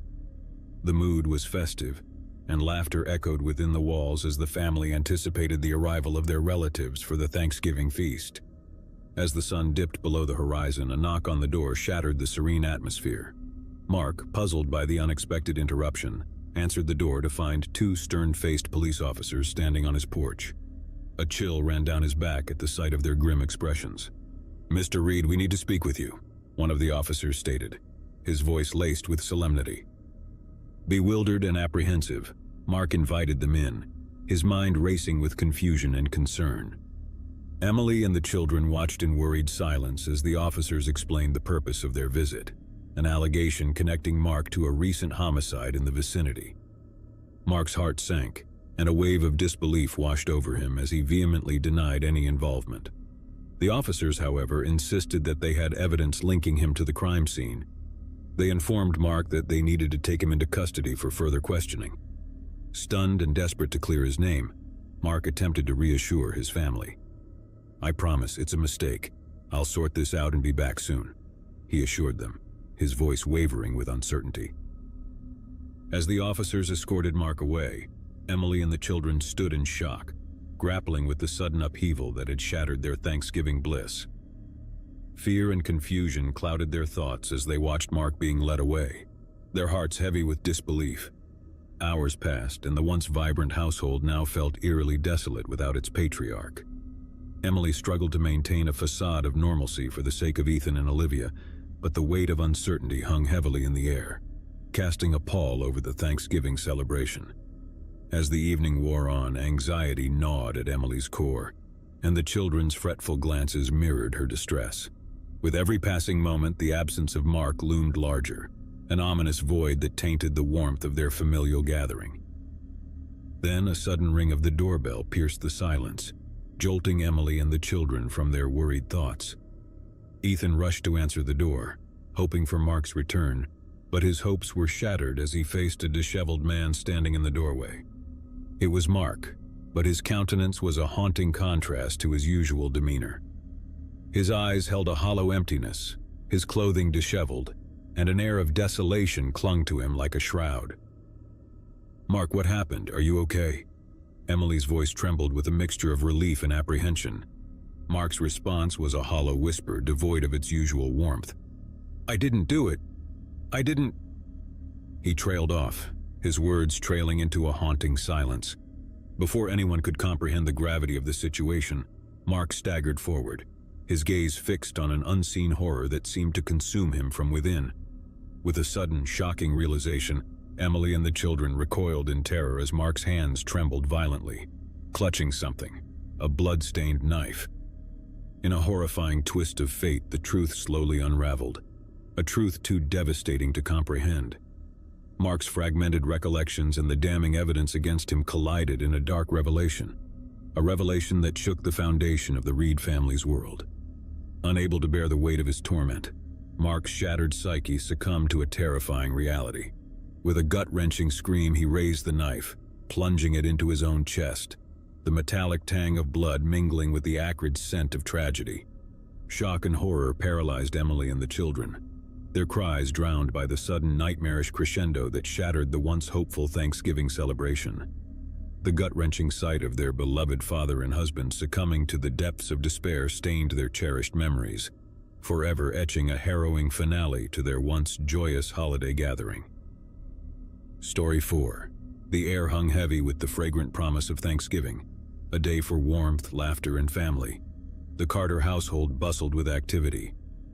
The mood was festive, and laughter echoed within the walls as the family anticipated the arrival of their relatives for the Thanksgiving feast. As the sun dipped below the horizon, a knock on the door shattered the serene atmosphere. Mark, puzzled by the unexpected interruption, answered the door to find two stern-faced police officers standing on his porch. A chill ran down his back at the sight of their grim expressions. "Mr. Reed, we need to speak with you," one of the officers stated, his voice laced with solemnity. Bewildered and apprehensive, Mark invited them in, his mind racing with confusion and concern. Emily and the children watched in worried silence as the officers explained the purpose of their visit, an allegation connecting Mark to a recent homicide in the vicinity. Mark's heart sank, and a wave of disbelief washed over him as he vehemently denied any involvement. The officers, however, insisted that they had evidence linking him to the crime scene. They informed Mark that they needed to take him into custody for further questioning. Stunned and desperate to clear his name, Mark attempted to reassure his family. "I promise, it's a mistake. I'll sort this out and be back soon," he assured them, his voice wavering with uncertainty. As the officers escorted Mark away, Emily and the children stood in shock, grappling with the sudden upheaval that had shattered their Thanksgiving bliss. Fear and confusion clouded their thoughts as they watched Mark being led away, their hearts heavy with disbelief. Hours passed, and the once vibrant household now felt eerily desolate without its patriarch. Emily struggled to maintain a facade of normalcy for the sake of Ethan and Olivia, but the weight of uncertainty hung heavily in the air, casting a pall over the Thanksgiving celebration. As the evening wore on, anxiety gnawed at Emily's core, and the children's fretful glances mirrored her distress. With every passing moment, the absence of Mark loomed larger, an ominous void that tainted the warmth of their familial gathering. Then a sudden ring of the doorbell pierced the silence, jolting Emily and the children from their worried thoughts. Ethan rushed to answer the door, hoping for Mark's return, but his hopes were shattered as he faced a disheveled man standing in the doorway. It was Mark, but his countenance was a haunting contrast to his usual demeanor. His eyes held a hollow emptiness, his clothing disheveled, and an air of desolation clung to him like a shroud. "Mark, what happened? Are you okay?" Emily's voice trembled with a mixture of relief and apprehension. Mark's response was a hollow whisper devoid of its usual warmth. "I didn't do it. I didn't—" He trailed off, his words trailing into a haunting silence. Before anyone could comprehend the gravity of the situation, Mark staggered forward, his gaze fixed on an unseen horror that seemed to consume him from within. With a sudden, shocking realization, Emily and the children recoiled in terror as Mark's hands trembled violently, clutching something, a blood-stained knife. In a horrifying twist of fate, the truth slowly unraveled, a truth too devastating to comprehend. Mark's fragmented recollections and the damning evidence against him collided in a dark revelation, a revelation that shook the foundation of the Reed family's world. Unable to bear the weight of his torment, Mark's shattered psyche succumbed to a terrifying reality. With a gut-wrenching scream, he raised the knife, plunging it into his own chest, the metallic tang of blood mingling with the acrid scent of tragedy. Shock and horror paralyzed Emily and the children, their cries drowned by the sudden nightmarish crescendo that shattered the once hopeful Thanksgiving celebration. The gut-wrenching sight of their beloved father and husband succumbing to the depths of despair stained their cherished memories, forever etching a harrowing finale to their once joyous holiday gathering. Story 4. The air hung heavy with the fragrant promise of Thanksgiving, a day for warmth, laughter, and family. The Carter household bustled with activity.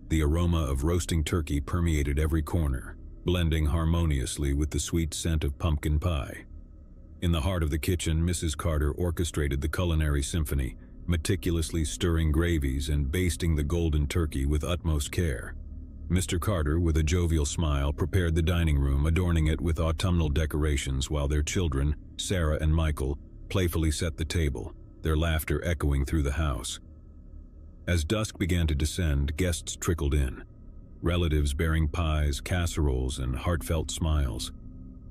The aroma of roasting turkey permeated every corner, blending harmoniously with the sweet scent of pumpkin pie. In the heart of the kitchen, Mrs. Carter orchestrated the culinary symphony, meticulously stirring gravies and basting the golden turkey with utmost care. Mr. Carter, with a jovial smile, prepared the dining room, adorning it with autumnal decorations, while their children, Sarah and Michael, playfully set the table, their laughter echoing through the house. As dusk began to descend, guests trickled in, relatives bearing pies, casseroles, and heartfelt smiles.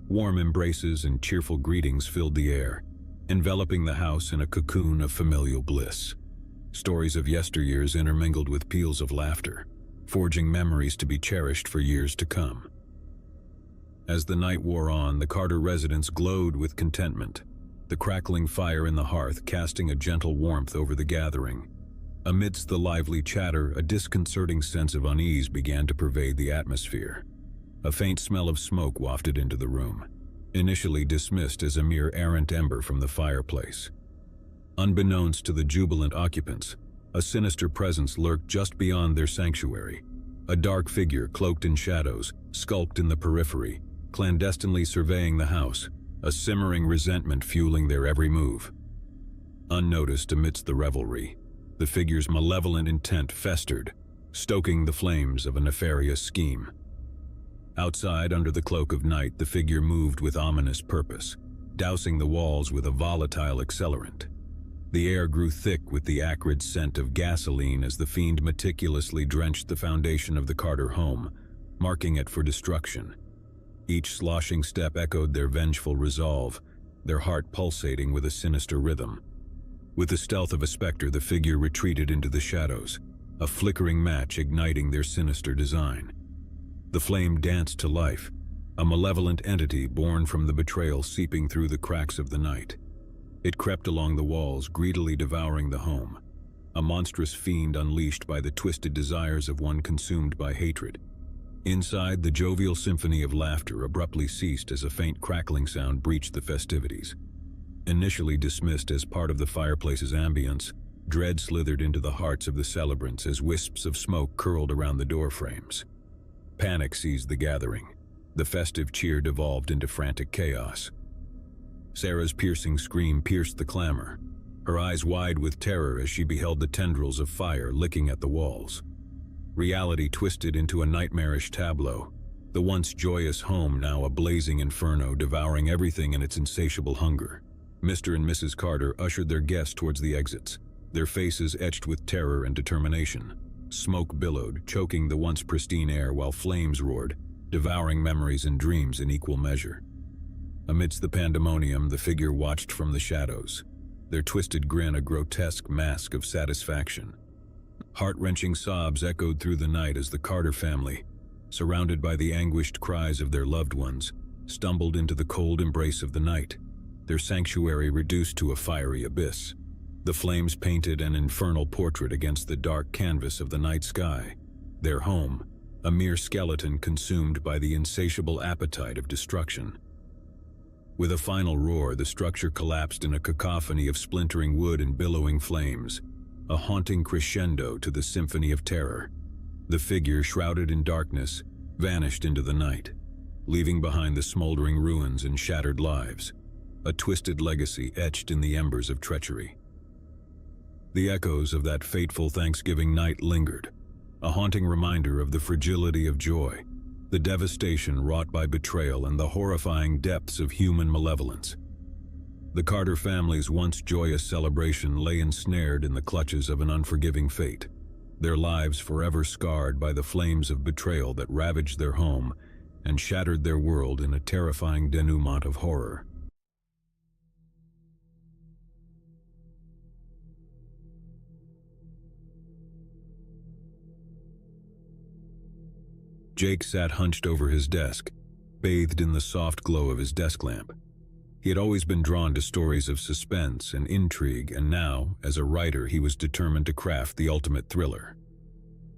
Warm embraces and cheerful greetings filled the air, enveloping the house in a cocoon of familial bliss. Stories of yesteryears intermingled with peals of laughter, forging memories to be cherished for years to come. As the night wore on, the Carter residence glowed with contentment, the crackling fire in the hearth casting a gentle warmth over the gathering. Amidst the lively chatter, a disconcerting sense of unease began to pervade the atmosphere. A faint smell of smoke wafted into the room, initially dismissed as a mere errant ember from the fireplace. Unbeknownst to the jubilant occupants, a sinister presence lurked just beyond their sanctuary. A dark figure, cloaked in shadows, skulked in the periphery, clandestinely surveying the house, a simmering resentment fueling their every move. Unnoticed amidst the revelry, the figure's malevolent intent festered, stoking the flames of a nefarious scheme. Outside, under the cloak of night, the figure moved with ominous purpose, dousing the walls with a volatile accelerant. The air grew thick with the acrid scent of gasoline as the fiend meticulously drenched the foundation of the Carter home, marking it for destruction. Each sloshing step echoed their vengeful resolve, their heart pulsating with a sinister rhythm. With the stealth of a specter, the figure retreated into the shadows, a flickering match igniting their sinister design. The flame danced to life, a malevolent entity born from the betrayal seeping through the cracks of the night. It crept along the walls, greedily devouring the home, a monstrous fiend unleashed by the twisted desires of one consumed by hatred. Inside, the jovial symphony of laughter abruptly ceased as a faint crackling sound breached the festivities. Initially dismissed as part of the fireplace's ambience, dread slithered into the hearts of the celebrants as wisps of smoke curled around the doorframes. Panic seized the gathering. The festive cheer devolved into frantic chaos. Sarah's piercing scream pierced the clamor, her eyes wide with terror as she beheld the tendrils of fire licking at the walls. Reality twisted into a nightmarish tableau, the once joyous home now a blazing inferno devouring everything in its insatiable hunger. Mr. and Mrs. Carter ushered their guests towards the exits, their faces etched with terror and determination. Smoke billowed, choking the once pristine air while flames roared, devouring memories and dreams in equal measure. Amidst the pandemonium, the figure watched from the shadows, their twisted grin a grotesque mask of satisfaction. Heart-wrenching sobs echoed through the night as the Carter family, surrounded by the anguished cries of their loved ones, stumbled into the cold embrace of the night, their sanctuary reduced to a fiery abyss. The flames painted an infernal portrait against the dark canvas of the night sky, their home, a mere skeleton consumed by the insatiable appetite of destruction. With a final roar, the structure collapsed in a cacophony of splintering wood and billowing flames, a haunting crescendo to the symphony of terror. The figure, shrouded in darkness, vanished into the night, leaving behind the smoldering ruins and shattered lives, a twisted legacy etched in the embers of treachery. The echoes of that fateful Thanksgiving night lingered, a haunting reminder of the fragility of joy, the devastation wrought by betrayal, and the horrifying depths of human malevolence. The Carter family's once joyous celebration lay ensnared in the clutches of an unforgiving fate, their lives forever scarred by the flames of betrayal that ravaged their home and shattered their world in a terrifying denouement of horror. Jake sat hunched over his desk, bathed in the soft glow of his desk lamp. He had always been drawn to stories of suspense and intrigue, and now, as a writer, he was determined to craft the ultimate thriller.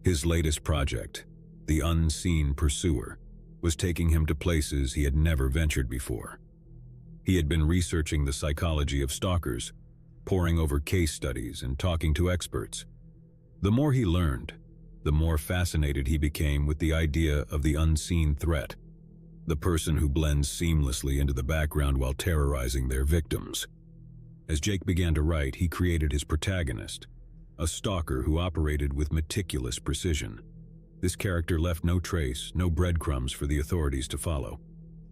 His latest project, The Unseen Pursuer, was taking him to places he had never ventured before. He had been researching the psychology of stalkers, poring over case studies and talking to experts. The more he learned, the more fascinated he became with the idea of the unseen threat, the person who blends seamlessly into the background while terrorizing their victims. As Jake began to write, he created his protagonist, a stalker who operated with meticulous precision. This character left no trace, no breadcrumbs for the authorities to follow.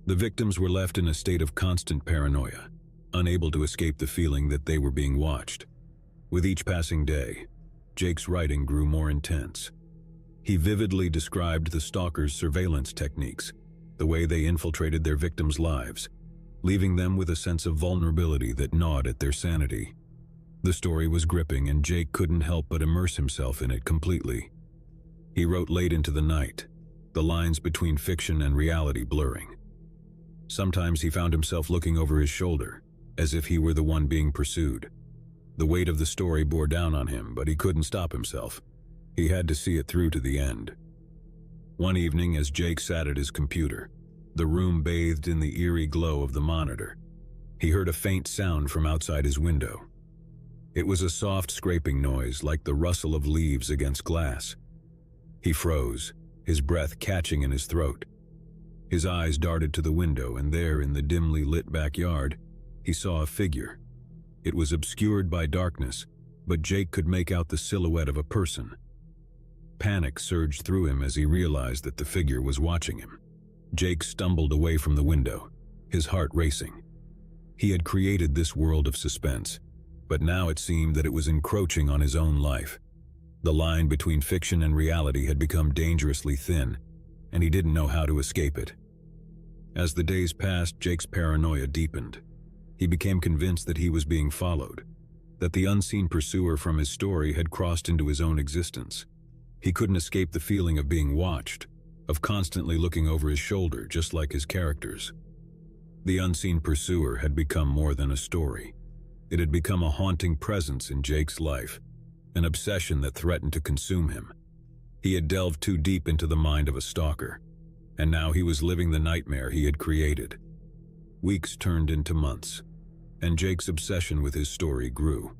The victims were left in a state of constant paranoia, unable to escape the feeling that they were being watched. With each passing day, Jake's writing grew more intense. He vividly described the stalkers' surveillance techniques, the way they infiltrated their victims' lives, leaving them with a sense of vulnerability that gnawed at their sanity. The story was gripping, and Jake couldn't help but immerse himself in it completely. He wrote late into the night, the lines between fiction and reality blurring. Sometimes he found himself looking over his shoulder, as if he were the one being pursued. The weight of the story bore down on him, but he couldn't stop himself. He had to see it through to the end. One evening, as Jake sat at his computer, the room bathed in the eerie glow of the monitor, he heard a faint sound from outside his window. It was a soft scraping noise, like the rustle of leaves against glass. He froze, his breath catching in his throat. His eyes darted to the window, and there, in the dimly lit backyard, he saw a figure. It was obscured by darkness, but Jake could make out the silhouette of a person. Panic surged through him as he realized that the figure was watching him. Jake stumbled away from the window, his heart racing. He had created this world of suspense, but now it seemed that it was encroaching on his own life. The line between fiction and reality had become dangerously thin, and he didn't know how to escape it. As the days passed, Jake's paranoia deepened. He became convinced that he was being followed, that the unseen pursuer from his story had crossed into his own existence. He couldn't escape the feeling of being watched, of constantly looking over his shoulder, just like his characters. The unseen pursuer had become more than a story. It had become a haunting presence in Jake's life, an obsession that threatened to consume him. He had delved too deep into the mind of a stalker, and now he was living the nightmare he had created. Weeks turned into months, and Jake's obsession with his story grew.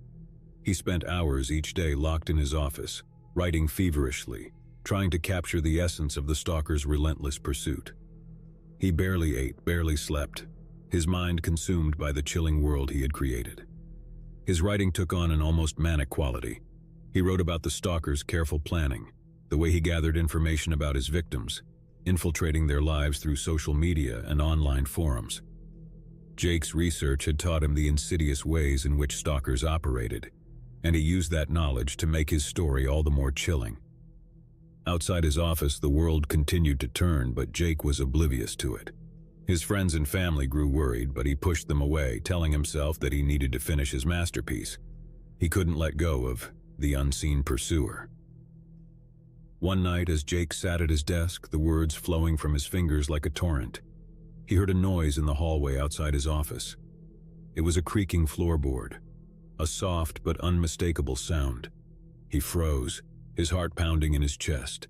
He spent hours each day locked in his office, writing feverishly, trying to capture the essence of the stalker's relentless pursuit. He barely ate, barely slept, his mind consumed by the chilling world he had created. His writing took on an almost manic quality. He wrote about the stalker's careful planning, the way he gathered information about his victims, infiltrating their lives through social media and online forums. Jake's research had taught him the insidious ways in which stalkers operated, and he used that knowledge to make his story all the more chilling. Outside his office, the world continued to turn, but Jake was oblivious to it. His friends and family grew worried, but he pushed them away, telling himself that he needed to finish his masterpiece. He couldn't let go of the unseen pursuer. One night, as Jake sat at his desk, the words flowing from his fingers like a torrent, he heard a noise in the hallway outside his office. It was a creaking floorboard, a soft but unmistakable sound. He froze, his heart pounding in his chest.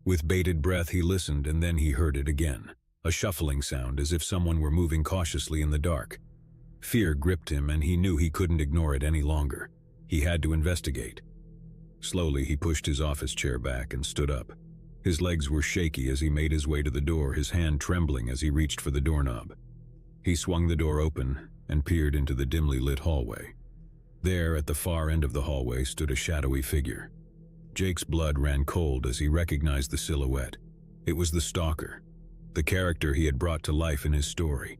With bated breath, he listened, and then he heard it again, a shuffling sound as if someone were moving cautiously in the dark. Fear gripped him, and he knew he couldn't ignore it any longer. He had to investigate. Slowly, he pushed his office chair back and stood up. His legs were shaky as he made his way to the door, his hand trembling as he reached for the doorknob. He swung the door open and peered into the dimly lit hallway. There, at the far end of the hallway, stood a shadowy figure. Jake's blood ran cold as he recognized the silhouette. It was the stalker, the character he had brought to life in his story.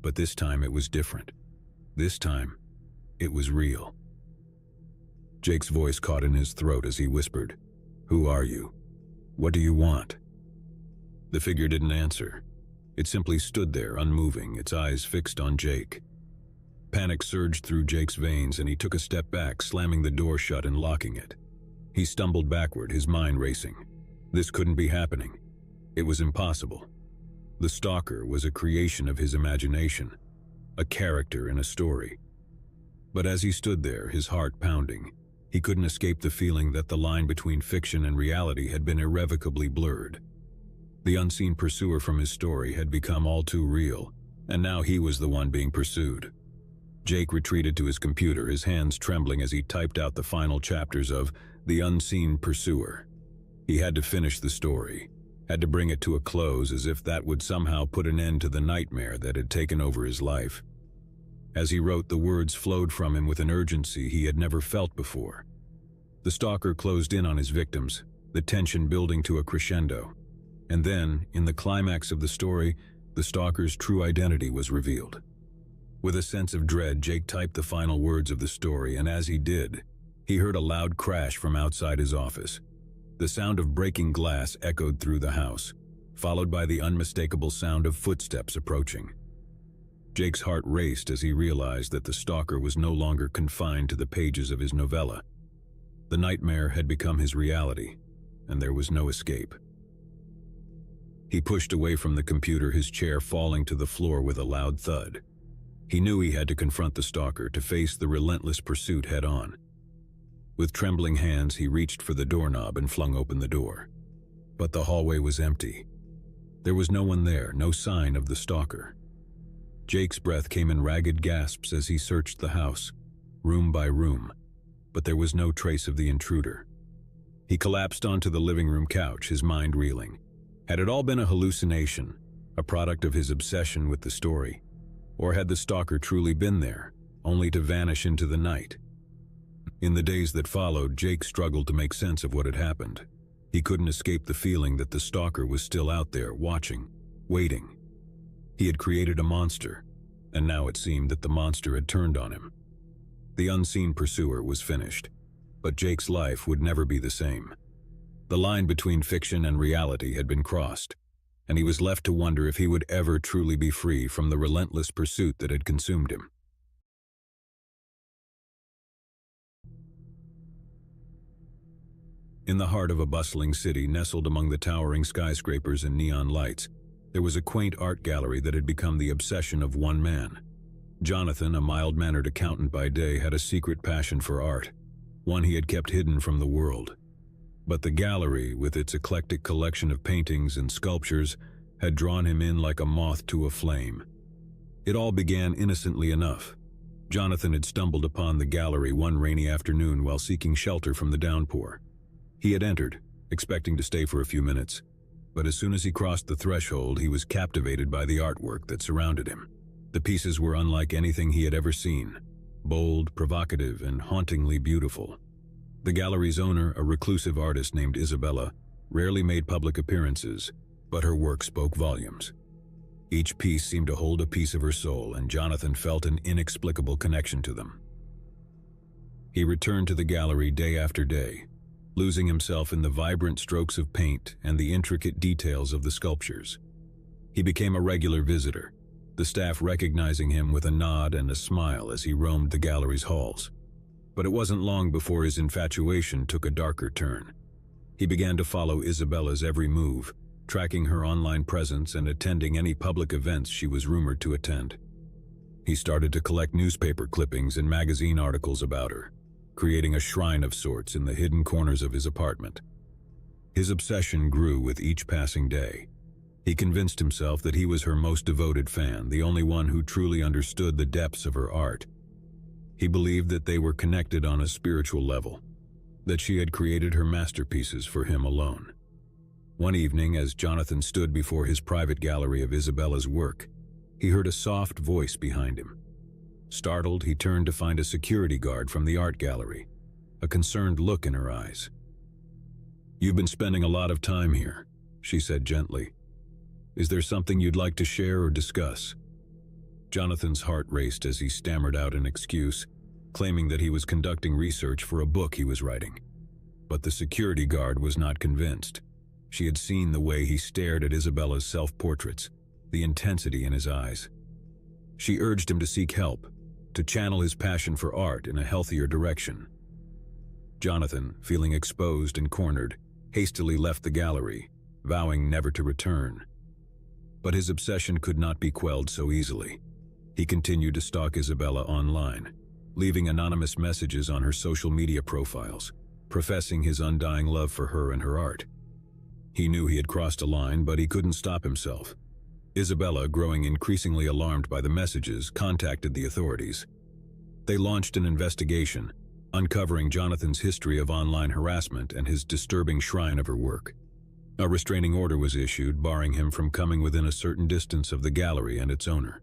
But this time it was different. This time, it was real. Jake's voice caught in his throat as he whispered, "Who are you? What do you want?" The figure didn't answer. It simply stood there, unmoving, its eyes fixed on Jake. Panic surged through Jake's veins, and he took a step back, slamming the door shut and locking it. He stumbled backward, his mind racing. This couldn't be happening. It was impossible. The stalker was a creation of his imagination, a character in a story. But as he stood there, his heart pounding, he couldn't escape the feeling that the line between fiction and reality had been irrevocably blurred. The unseen pursuer from his story had become all too real, and now he was the one being pursued. Jake retreated to his computer, his hands trembling as he typed out the final chapters of The Unseen Pursuer. He had to finish the story, had to bring it to a close, as if that would somehow put an end to the nightmare that had taken over his life. As he wrote, the words flowed from him with an urgency he had never felt before. The stalker closed in on his victims, the tension building to a crescendo. And then, in the climax of the story, the stalker's true identity was revealed. With a sense of dread, Jake typed the final words of the story, and as he did, he heard a loud crash from outside his office. The sound of breaking glass echoed through the house, followed by the unmistakable sound of footsteps approaching. Jake's heart raced as he realized that the stalker was no longer confined to the pages of his novella. The nightmare had become his reality, and there was no escape. He pushed away from the computer, his chair falling to the floor with a loud thud. He knew he had to confront the stalker, to face the relentless pursuit head-on. With trembling hands, he reached for the doorknob and flung open the door. But the hallway was empty. There was no one there, no sign of the stalker. Jake's breath came in ragged gasps as he searched the house, room by room, but there was no trace of the intruder. He collapsed onto the living room couch, his mind reeling. Had it all been a hallucination, a product of his obsession with the story? Or had the stalker truly been there, only to vanish into the night? In the days that followed, Jake struggled to make sense of what had happened. He couldn't escape the feeling that the stalker was still out there, watching, waiting. He had created a monster, and now it seemed that the monster had turned on him. The unseen pursuer was finished, but Jake's life would never be the same. The line between fiction and reality had been crossed, and he was left to wonder if he would ever truly be free from the relentless pursuit that had consumed him. In the heart of a bustling city, nestled among the towering skyscrapers and neon lights, there was a quaint art gallery that had become the obsession of one man. Jonathan, a mild-mannered accountant by day, had a secret passion for art, one he had kept hidden from the world. But the gallery, with its eclectic collection of paintings and sculptures, had drawn him in like a moth to a flame. It all began innocently enough. Jonathan had stumbled upon the gallery one rainy afternoon while seeking shelter from the downpour. He had entered, expecting to stay for a few minutes, but as soon as he crossed the threshold, he was captivated by the artwork that surrounded him. The pieces were unlike anything he had ever seen, bold, provocative, and hauntingly beautiful. The gallery's owner, a reclusive artist named Isabella, rarely made public appearances, but her work spoke volumes. Each piece seemed to hold a piece of her soul, and Jonathan felt an inexplicable connection to them. He returned to the gallery day after day, losing himself in the vibrant strokes of paint and the intricate details of the sculptures. He became a regular visitor, the staff recognizing him with a nod and a smile as he roamed the gallery's halls. But it wasn't long before his infatuation took a darker turn. He began to follow Isabella's every move, tracking her online presence and attending any public events she was rumored to attend. He started to collect newspaper clippings and magazine articles about her, creating a shrine of sorts in the hidden corners of his apartment. His obsession grew with each passing day. He convinced himself that he was her most devoted fan, the only one who truly understood the depths of her art. He believed that they were connected on a spiritual level, that she had created her masterpieces for him alone. One evening, as Jonathan stood before his private gallery of Isabella's work, he heard a soft voice behind him. Startled, he turned to find a security guard from the art gallery, a concerned look in her eyes. "You've been spending a lot of time here," she said gently. "Is there something you'd like to share or discuss?" Jonathan's heart raced as he stammered out an excuse, claiming that he was conducting research for a book he was writing. But the security guard was not convinced. She had seen the way he stared at Isabella's self-portraits, the intensity in his eyes. She urged him to seek help, to channel his passion for art in a healthier direction. Jonathan, feeling exposed and cornered, hastily left the gallery, vowing never to return. But his obsession could not be quelled so easily. He continued to stalk Isabella online, leaving anonymous messages on her social media profiles, professing his undying love for her and her art. He knew he had crossed a line, but he couldn't stop himself. Isabella, growing increasingly alarmed by the messages, contacted the authorities. They launched an investigation, uncovering Jonathan's history of online harassment and his disturbing shrine of her work. A restraining order was issued, barring him from coming within a certain distance of the gallery and its owner.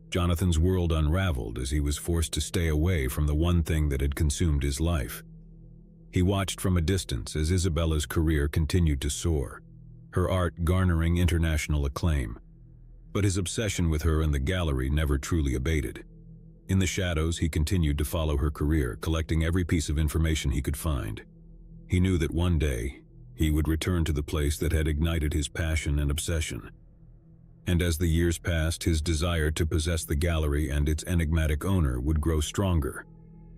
Jonathan's world unraveled as he was forced to stay away from the one thing that had consumed his life. He watched from a distance as Isabella's career continued to soar, her art garnering international acclaim. But his obsession with her and the gallery never truly abated. In the shadows, he continued to follow her career, collecting every piece of information he could find. He knew that one day, he would return to the place that had ignited his passion and obsession. And as the years passed, his desire to possess the gallery and its enigmatic owner would grow stronger,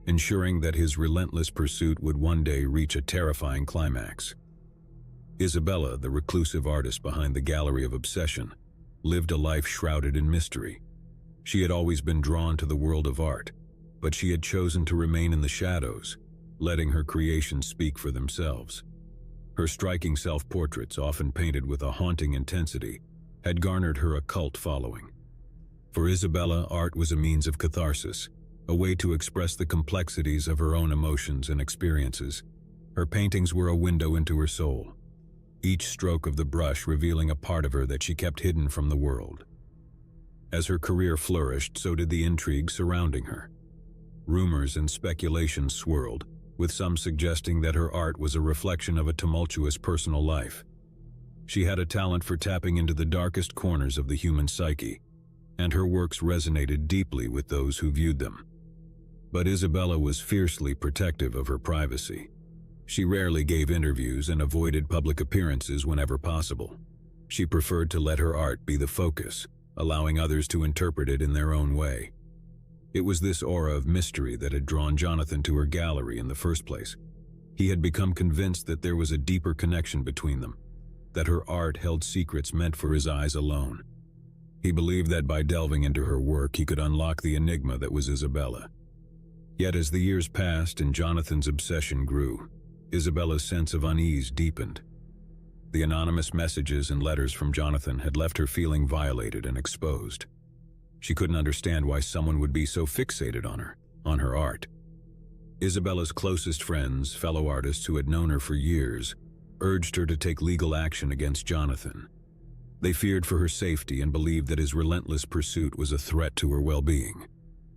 ensuring that his relentless pursuit would one day reach a terrifying climax. Isabella, the reclusive artist behind the Gallery of Obsession, lived a life shrouded in mystery. She had always been drawn to the world of art, but she had chosen to remain in the shadows, letting her creations speak for themselves. Her striking self-portraits, often painted with a haunting intensity, had garnered her a cult following. For Isabella, art was a means of catharsis, a way to express the complexities of her own emotions and experiences. Her paintings were a window into her soul, each stroke of the brush revealing a part of her that she kept hidden from the world. As her career flourished, so did the intrigue surrounding her. Rumors and speculations swirled, with some suggesting that her art was a reflection of a tumultuous personal life. She had a talent for tapping into the darkest corners of the human psyche, and her works resonated deeply with those who viewed them. But Isabella was fiercely protective of her privacy. She rarely gave interviews and avoided public appearances whenever possible. She preferred to let her art be the focus, allowing others to interpret it in their own way. It was this aura of mystery that had drawn Jonathan to her gallery in the first place. He had become convinced that there was a deeper connection between them, that her art held secrets meant for his eyes alone. He believed that by delving into her work, he could unlock the enigma that was Isabella. Yet as the years passed and Jonathan's obsession grew, Isabella's sense of unease deepened. The anonymous messages and letters from Jonathan had left her feeling violated and exposed. She couldn't understand why someone would be so fixated on her art. Isabella's closest friends, fellow artists who had known her for years, urged her to take legal action against Jonathan. They feared for her safety and believed that his relentless pursuit was a threat to her well-being.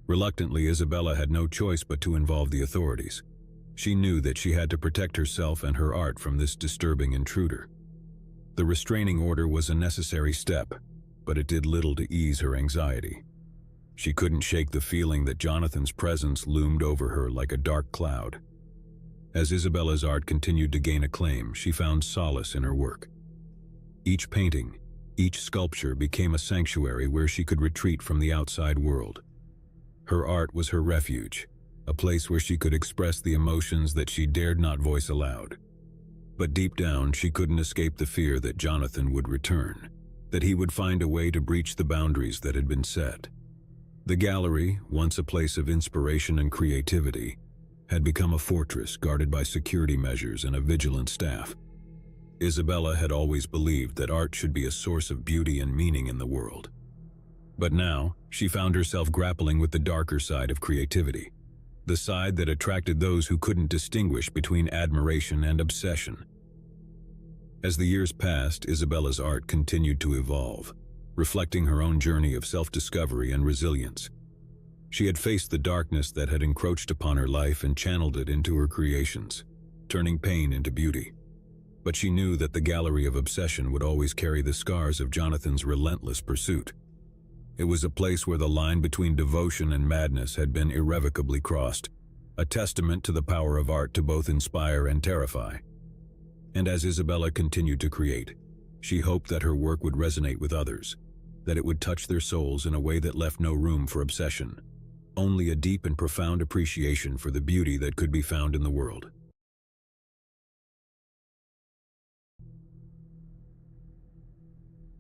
Reluctantly, Isabella had no choice but to involve the authorities. She knew that she had to protect herself and her art from this disturbing intruder. The restraining order was a necessary step, but it did little to ease her anxiety. She couldn't shake the feeling that Jonathan's presence loomed over her like a dark cloud. As Isabella's art continued to gain acclaim, she found solace in her work. Each painting, each sculpture became a sanctuary where she could retreat from the outside world. Her art was her refuge, a place where she could express the emotions that she dared not voice aloud. But deep down, she couldn't escape the fear that Jonathan would return, that he would find a way to breach the boundaries that had been set. The gallery, once a place of inspiration and creativity, had become a fortress guarded by security measures and a vigilant staff. Isabella had always believed that art should be a source of beauty and meaning in the world. But now, she found herself grappling with the darker side of creativity, the side that attracted those who couldn't distinguish between admiration and obsession. As the years passed, Isabella's art continued to evolve, reflecting her own journey of self-discovery and resilience. She had faced the darkness that had encroached upon her life and channeled it into her creations, turning pain into beauty. But she knew that the gallery of obsession would always carry the scars of Jonathan's relentless pursuit. It was a place where the line between devotion and madness had been irrevocably crossed, a testament to the power of art to both inspire and terrify. And as Isabella continued to create, she hoped that her work would resonate with others, that it would touch their souls in a way that left no room for obsession, only a deep and profound appreciation for the beauty that could be found in the world.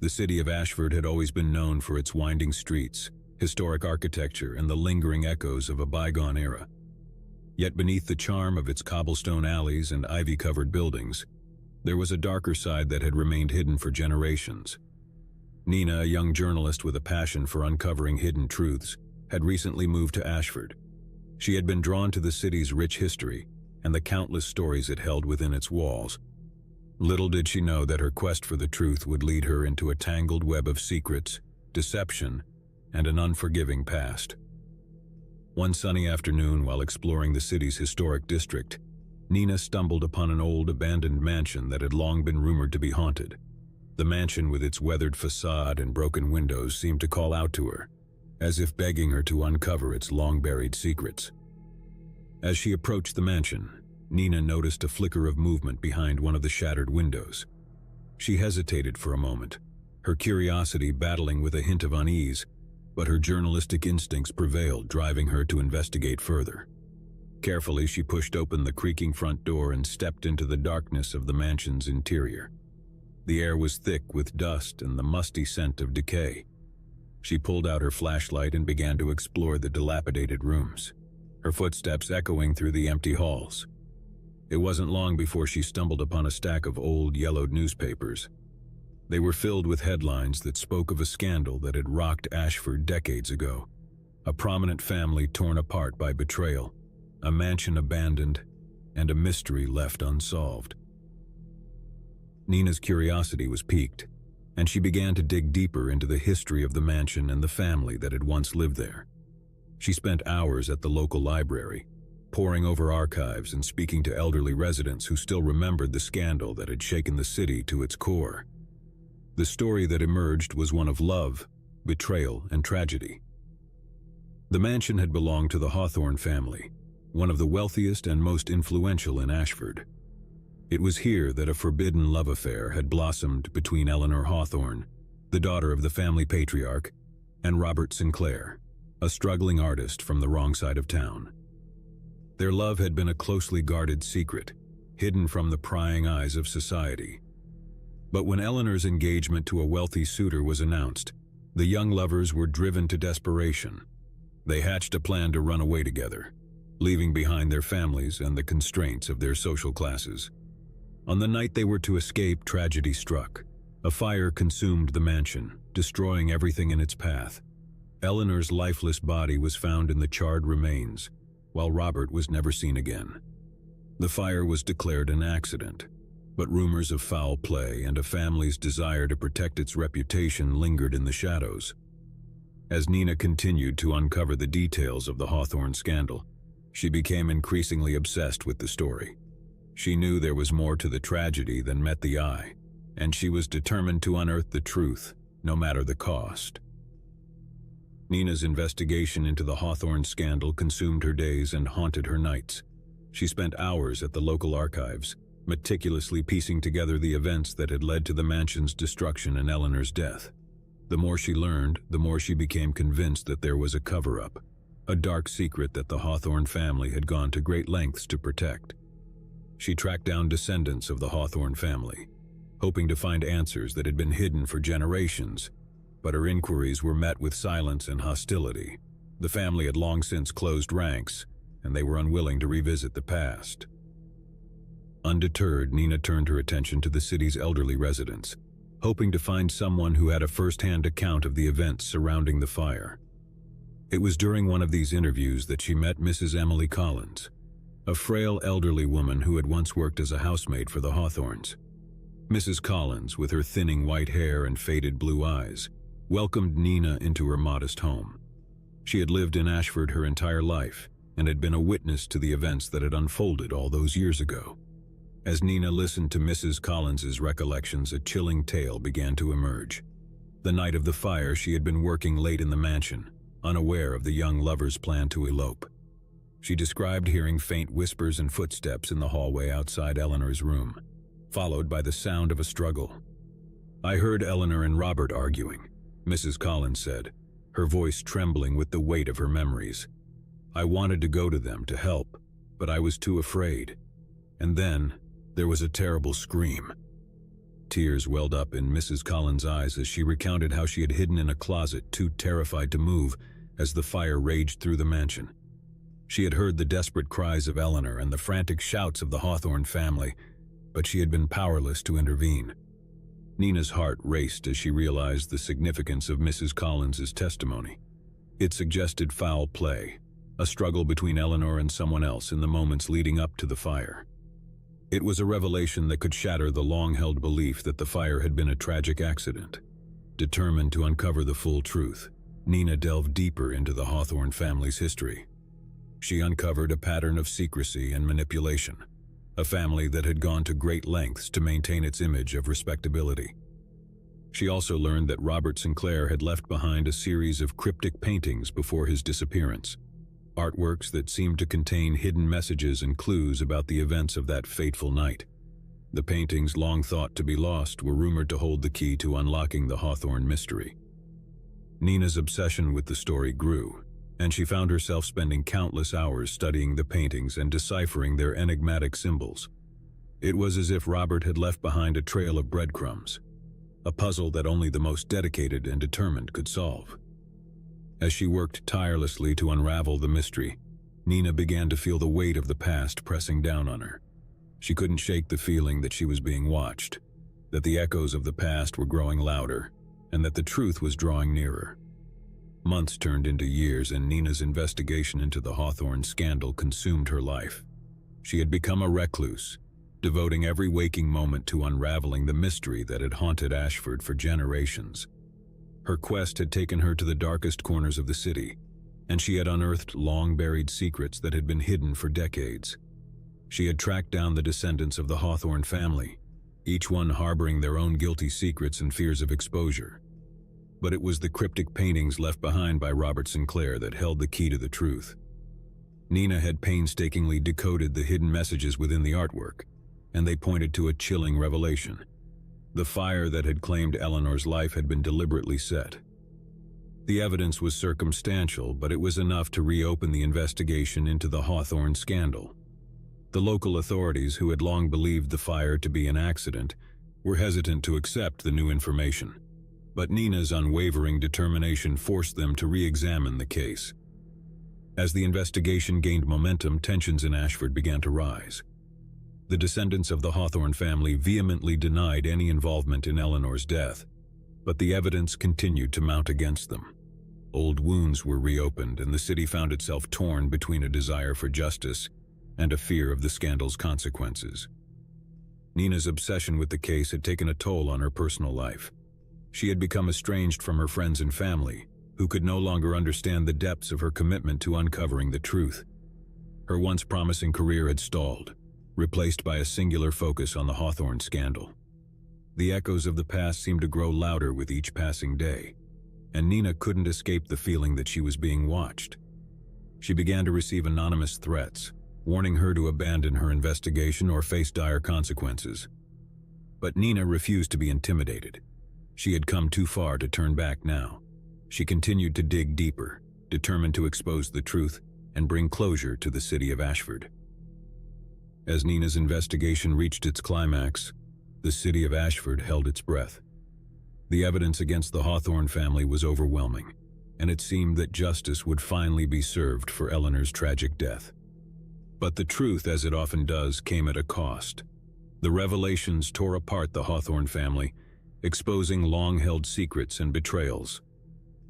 The city of Ashford had always been known for its winding streets, historic architecture, and the lingering echoes of a bygone era. Yet beneath the charm of its cobblestone alleys and ivy-covered buildings, there was a darker side that had remained hidden for generations. Nina, a young journalist with a passion for uncovering hidden truths, had recently moved to Ashford. She had been drawn to the city's rich history and the countless stories it held within its walls. Little did she know that her quest for the truth would lead her into a tangled web of secrets, deception, and an unforgiving past. One sunny afternoon, while exploring the city's historic district, Nina stumbled upon an old abandoned mansion that had long been rumored to be haunted. The mansion, with its weathered facade and broken windows, seemed to call out to her, as if begging her to uncover its long-buried secrets. As she approached the mansion, Nina noticed a flicker of movement behind one of the shattered windows. She hesitated for a moment, her curiosity battling with a hint of unease, but her journalistic instincts prevailed, driving her to investigate further. Carefully, she pushed open the creaking front door and stepped into the darkness of the mansion's interior. The air was thick with dust and the musty scent of decay. She pulled out her flashlight and began to explore the dilapidated rooms, her footsteps echoing through the empty halls. It wasn't long before she stumbled upon a stack of old, yellowed newspapers. They were filled with headlines that spoke of a scandal that had rocked Ashford decades ago. A prominent family torn apart by betrayal, a mansion abandoned, and a mystery left unsolved. Nina's curiosity was piqued, and she began to dig deeper into the history of the mansion and the family that had once lived there. She spent hours at the local library, poring over archives and speaking to elderly residents who still remembered the scandal that had shaken the city to its core. The story that emerged was one of love, betrayal, and tragedy. The mansion had belonged to the Hawthorne family, one of the wealthiest and most influential in Ashford. It was here that a forbidden love affair had blossomed between Eleanor Hawthorne, the daughter of the family patriarch, and Robert Sinclair, a struggling artist from the wrong side of town. Their love had been a closely guarded secret, hidden from the prying eyes of society. But when Eleanor's engagement to a wealthy suitor was announced, the young lovers were driven to desperation. They hatched a plan to run away together, leaving behind their families and the constraints of their social classes. On the night they were to escape, tragedy struck. A fire consumed the mansion, destroying everything in its path. Eleanor's lifeless body was found in the charred remains, while Robert was never seen again. The fire was declared an accident, but rumors of foul play and a family's desire to protect its reputation lingered in the shadows. As Nina continued to uncover the details of the Hawthorne scandal, she became increasingly obsessed with the story. She knew there was more to the tragedy than met the eye, and she was determined to unearth the truth, no matter the cost. Nina's investigation into the Hawthorne scandal consumed her days and haunted her nights. She spent hours at the local archives, meticulously piecing together the events that had led to the mansion's destruction and Eleanor's death. The more she learned, the more she became convinced that there was a cover-up, a dark secret that the Hawthorne family had gone to great lengths to protect. She tracked down descendants of the Hawthorne family, hoping to find answers that had been hidden for generations, but her inquiries were met with silence and hostility. The family had long since closed ranks, and they were unwilling to revisit the past. Undeterred, Nina turned her attention to the city's elderly residents, hoping to find someone who had a first-hand account of the events surrounding the fire. It was during one of these interviews that she met Mrs. Emily Collins, a frail elderly woman who had once worked as a housemaid for the Hawthornes. Mrs. Collins, with her thinning white hair and faded blue eyes, welcomed Nina into her modest home. She had lived in Ashford her entire life and had been a witness to the events that had unfolded all those years ago. As Nina listened to Mrs. Collins's recollections, a chilling tale began to emerge. The night of the fire, she had been working late in the mansion, unaware of the young lover's plan to elope. She described hearing faint whispers and footsteps in the hallway outside Eleanor's room, followed by the sound of a struggle. "I heard Eleanor and Robert arguing," Mrs. Collins said, her voice trembling with the weight of her memories. "I wanted to go to them to help, but I was too afraid. And then there was a terrible scream." Tears welled up in Mrs. Collins' eyes as she recounted how she had hidden in a closet, too terrified to move, as the fire raged through the mansion. She had heard the desperate cries of Eleanor and the frantic shouts of the Hawthorne family, but she had been powerless to intervene. Nina's heart raced as she realized the significance of Mrs. Collins's testimony. It suggested foul play, a struggle between Eleanor and someone else in the moments leading up to the fire. It was a revelation that could shatter the long-held belief that the fire had been a tragic accident. Determined to uncover the full truth, Nina delved deeper into the Hawthorne family's history. She uncovered a pattern of secrecy and manipulation, a family that had gone to great lengths to maintain its image of respectability. She also learned that Robert Sinclair had left behind a series of cryptic paintings before his disappearance, artworks that seemed to contain hidden messages and clues about the events of that fateful night. The paintings, long thought to be lost, were rumored to hold the key to unlocking the Hawthorne mystery. Nina's obsession with the story grew, and she found herself spending countless hours studying the paintings and deciphering their enigmatic symbols. It was as if Robert had left behind a trail of breadcrumbs, a puzzle that only the most dedicated and determined could solve. As she worked tirelessly to unravel the mystery, Nina began to feel the weight of the past pressing down on her. She couldn't shake the feeling that she was being watched, that the echoes of the past were growing louder, and that the truth was drawing nearer. Months turned into years, and Nina's investigation into the Hawthorne scandal consumed her life. She had become a recluse, devoting every waking moment to unraveling the mystery that had haunted Ashford for generations. Her quest had taken her to the darkest corners of the city, and she had unearthed long-buried secrets that had been hidden for decades. She had tracked down the descendants of the Hawthorne family, each one harboring their own guilty secrets and fears of exposure. But it was the cryptic paintings left behind by Robert Sinclair that held the key to the truth. Nina had painstakingly decoded the hidden messages within the artwork, and they pointed to a chilling revelation. The fire that had claimed Eleanor's life had been deliberately set. The evidence was circumstantial, but it was enough to reopen the investigation into the Hawthorne scandal. The local authorities, who had long believed the fire to be an accident, were hesitant to accept the new information. But Nina's unwavering determination forced them to re-examine the case. As the investigation gained momentum, tensions in Ashford began to rise. The descendants of the Hawthorne family vehemently denied any involvement in Eleanor's death, but the evidence continued to mount against them. Old wounds were reopened, and the city found itself torn between a desire for justice and a fear of the scandal's consequences. Nina's obsession with the case had taken a toll on her personal life. She had become estranged from her friends and family, who could no longer understand the depths of her commitment to uncovering the truth. Her once promising career had stalled, replaced by a singular focus on the Hawthorne scandal. The echoes of the past seemed to grow louder with each passing day, and Nina couldn't escape the feeling that she was being watched. She began to receive anonymous threats, warning her to abandon her investigation or face dire consequences. But Nina refused to be intimidated. She had come too far to turn back now. She continued to dig deeper, determined to expose the truth and bring closure to the city of Ashford. As Nina's investigation reached its climax, the city of Ashford held its breath. The evidence against the Hawthorne family was overwhelming, and it seemed that justice would finally be served for Eleanor's tragic death. But the truth, as it often does, came at a cost. The revelations tore apart the Hawthorne family, exposing long-held secrets and betrayals.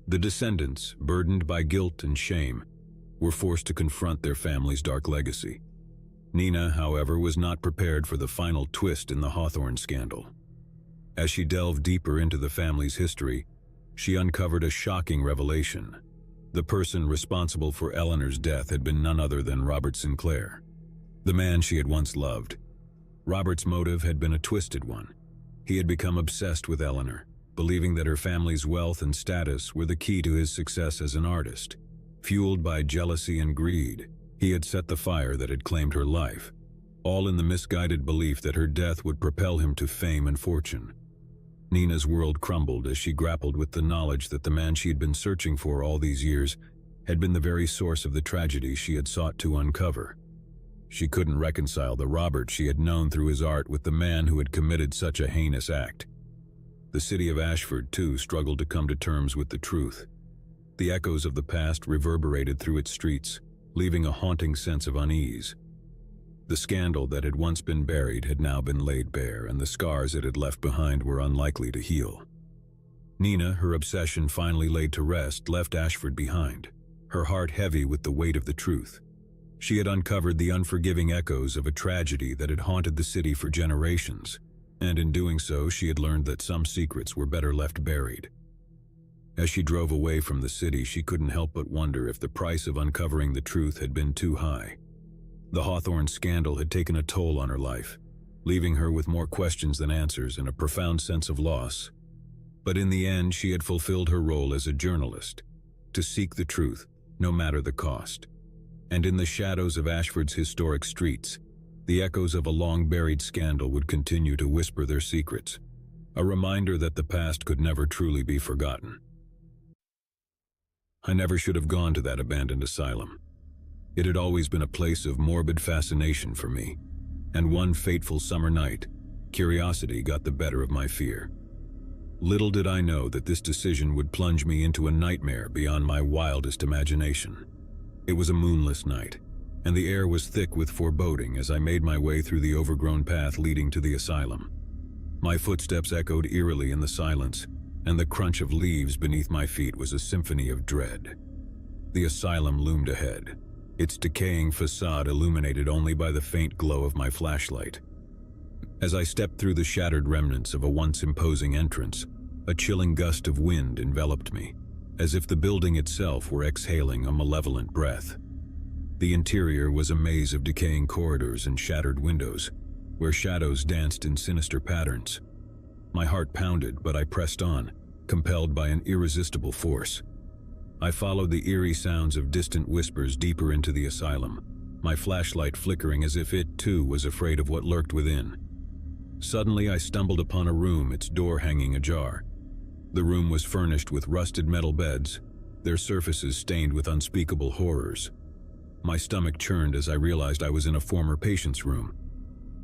The descendants, burdened by guilt and shame, were forced to confront their family's dark legacy. Nina, however, was not prepared for the final twist in the Hawthorne scandal. As she delved deeper into the family's history, she uncovered a shocking revelation. The person responsible for Eleanor's death had been none other than Robert Sinclair, the man she had once loved. Robert's motive had been a twisted one. He had become obsessed with Eleanor, believing that her family's wealth and status were the key to his success as an artist. Fueled by jealousy and greed, he had set the fire that had claimed her life, all in the misguided belief that her death would propel him to fame and fortune. Nina's world crumbled as she grappled with the knowledge that the man she had been searching for all these years had been the very source of the tragedy she had sought to uncover. She couldn't reconcile the Robert she had known through his art with the man who had committed such a heinous act. The city of Ashford, too, struggled to come to terms with the truth. The echoes of the past reverberated through its streets, leaving a haunting sense of unease. The scandal that had once been buried had now been laid bare, and the scars it had left behind were unlikely to heal. Nina, her obsession finally laid to rest, left Ashford behind, her heart heavy with the weight of the truth. She had uncovered the unforgiving echoes of a tragedy that had haunted the city for generations, and in doing so, she had learned that some secrets were better left buried. As she drove away from the city, she couldn't help but wonder if the price of uncovering the truth had been too high. The Hawthorne scandal had taken a toll on her life, leaving her with more questions than answers and a profound sense of loss. But in the end, she had fulfilled her role as a journalist, to seek the truth, no matter the cost. And in the shadows of Ashford's historic streets, the echoes of a long-buried scandal would continue to whisper their secrets, a reminder that the past could never truly be forgotten. I never should have gone to that abandoned asylum. It had always been a place of morbid fascination for me, and one fateful summer night, curiosity got the better of my fear. Little did I know that this decision would plunge me into a nightmare beyond my wildest imagination. It was a moonless night, and the air was thick with foreboding as I made my way through the overgrown path leading to the asylum. My footsteps echoed eerily in the silence, and the crunch of leaves beneath my feet was a symphony of dread. The asylum loomed ahead, its decaying facade illuminated only by the faint glow of my flashlight. As I stepped through the shattered remnants of a once imposing entrance, a chilling gust of wind enveloped me, as if the building itself were exhaling a malevolent breath. The interior was a maze of decaying corridors and shattered windows, where shadows danced in sinister patterns. My heart pounded, but I pressed on, compelled by an irresistible force. I followed the eerie sounds of distant whispers deeper into the asylum, my flashlight flickering as if it, too, was afraid of what lurked within. Suddenly I stumbled upon a room, its door hanging ajar. The room was furnished with rusted metal beds, their surfaces stained with unspeakable horrors. My stomach churned as I realized I was in a former patient's room.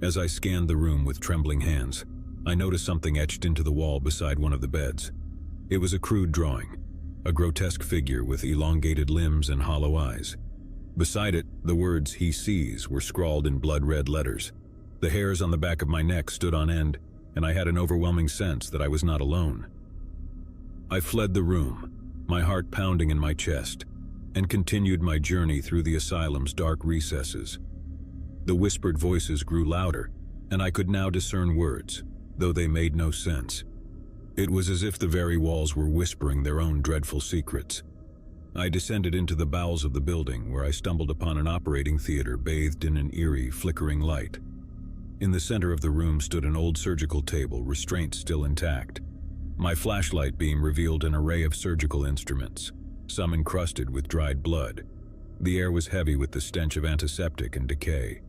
As I scanned the room with trembling hands, I noticed something etched into the wall beside one of the beds. It was a crude drawing, a grotesque figure with elongated limbs and hollow eyes. Beside it, the words "he sees" were scrawled in blood-red letters. The hairs on the back of my neck stood on end, and I had an overwhelming sense that I was not alone. I fled the room, my heart pounding in my chest, and continued my journey through the asylum's dark recesses. The whispered voices grew louder, and I could now discern words, though they made no sense. It was as if the very walls were whispering their own dreadful secrets. I descended into the bowels of the building, where I stumbled upon an operating theater bathed in an eerie, flickering light. In the center of the room stood an old surgical table, restraints still intact. My flashlight beam revealed an array of surgical instruments, some encrusted with dried blood. The air was heavy with the stench of antiseptic and decay.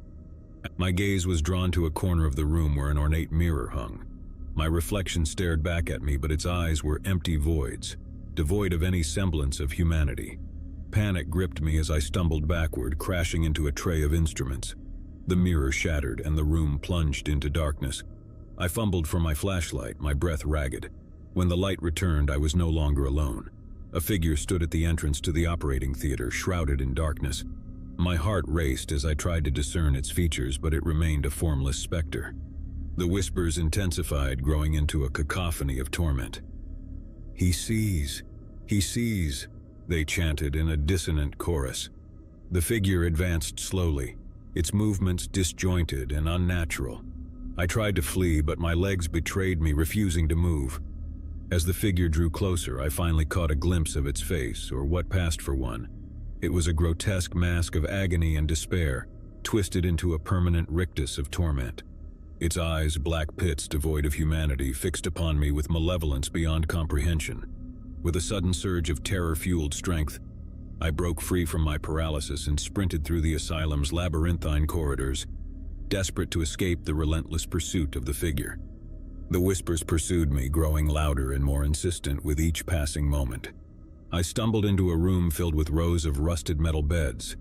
My gaze was drawn to a corner of the room where an ornate mirror hung. My reflection stared back at me, but its eyes were empty voids, devoid of any semblance of humanity. Panic gripped me as I stumbled backward, crashing into a tray of instruments. The mirror shattered and the room plunged into darkness. I fumbled for my flashlight, my breath ragged. When the light returned, I was no longer alone. A figure stood at the entrance to the operating theater, shrouded in darkness. My heart raced as I tried to discern its features, but it remained a formless specter. The whispers intensified, growing into a cacophony of torment. "He sees, he sees," they chanted in a dissonant chorus. The figure advanced slowly, its movements disjointed and unnatural. I tried to flee, but my legs betrayed me, refusing to move. As the figure drew closer, I finally caught a glimpse of its face, or what passed for one. It was a grotesque mask of agony and despair, twisted into a permanent rictus of torment. Its eyes, black pits devoid of humanity, fixed upon me with malevolence beyond comprehension. With a sudden surge of terror-fueled strength, I broke free from my paralysis and sprinted through the asylum's labyrinthine corridors, desperate to escape the relentless pursuit of the figure. The whispers pursued me, growing louder and more insistent with each passing moment. I stumbled into a room filled with rows of rusted metal beds,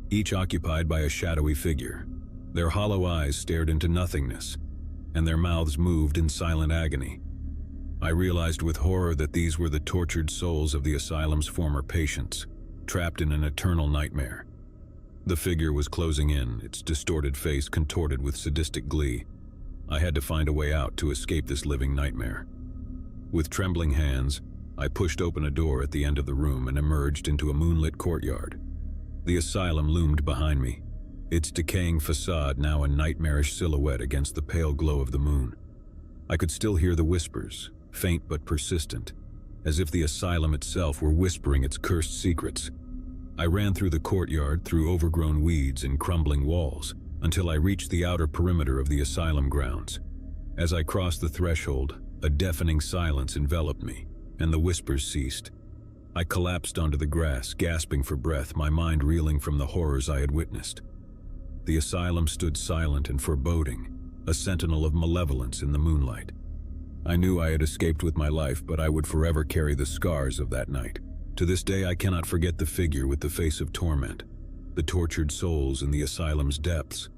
each occupied by a shadowy figure. Their hollow eyes stared into nothingness, and their mouths moved in silent agony. I realized with horror that these were the tortured souls of the asylum's former patients, trapped in an eternal nightmare. The figure was closing in, its distorted face contorted with sadistic glee. I had to find a way out to escape this living nightmare. With trembling hands, I pushed open a door at the end of the room and emerged into a moonlit courtyard. The asylum loomed behind me, its decaying facade now a nightmarish silhouette against the pale glow of the moon. I could still hear the whispers, faint but persistent, as if the asylum itself were whispering its cursed secrets. I ran through the courtyard, through overgrown weeds and crumbling walls, until I reached the outer perimeter of the asylum grounds. As I crossed the threshold, a deafening silence enveloped me, and the whispers ceased. I collapsed onto the grass, gasping for breath, my mind reeling from the horrors I had witnessed. The asylum stood silent and foreboding, a sentinel of malevolence in the moonlight. I knew I had escaped with my life, but I would forever carry the scars of that night. To this day, I cannot forget the figure with the face of torment, the tortured souls in the asylum's depths,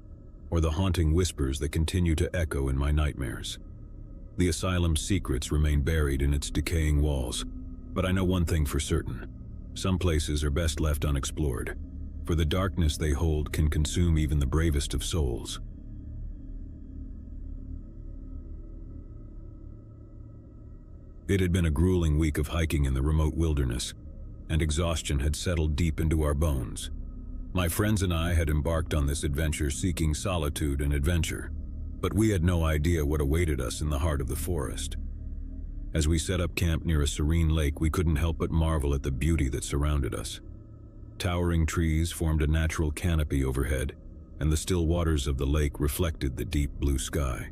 or the haunting whispers that continue to echo in my nightmares. The asylum's secrets remain buried in its decaying walls, but I know one thing for certain. Some places are best left unexplored, for the darkness they hold can consume even the bravest of souls. It had been a grueling week of hiking in the remote wilderness, and exhaustion had settled deep into our bones. My friends and I had embarked on this adventure seeking solitude and adventure, but we had no idea what awaited us in the heart of the forest. As we set up camp near a serene lake, we couldn't help but marvel at the beauty that surrounded us. Towering trees formed a natural canopy overhead, and the still waters of the lake reflected the deep blue sky.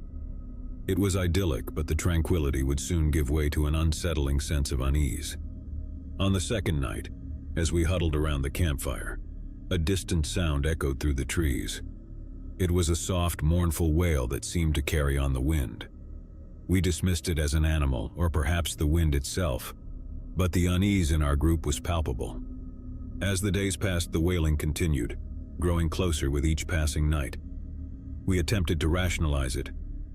It was idyllic, but the tranquility would soon give way to an unsettling sense of unease. On the second night, as we huddled around the campfire, a distant sound echoed through the trees. It was a soft, mournful wail that seemed to carry on the wind. We dismissed it as an animal, or perhaps the wind itself, but the unease in our group was palpable. As the days passed, the wailing continued, growing closer with each passing night. We attempted to rationalize it,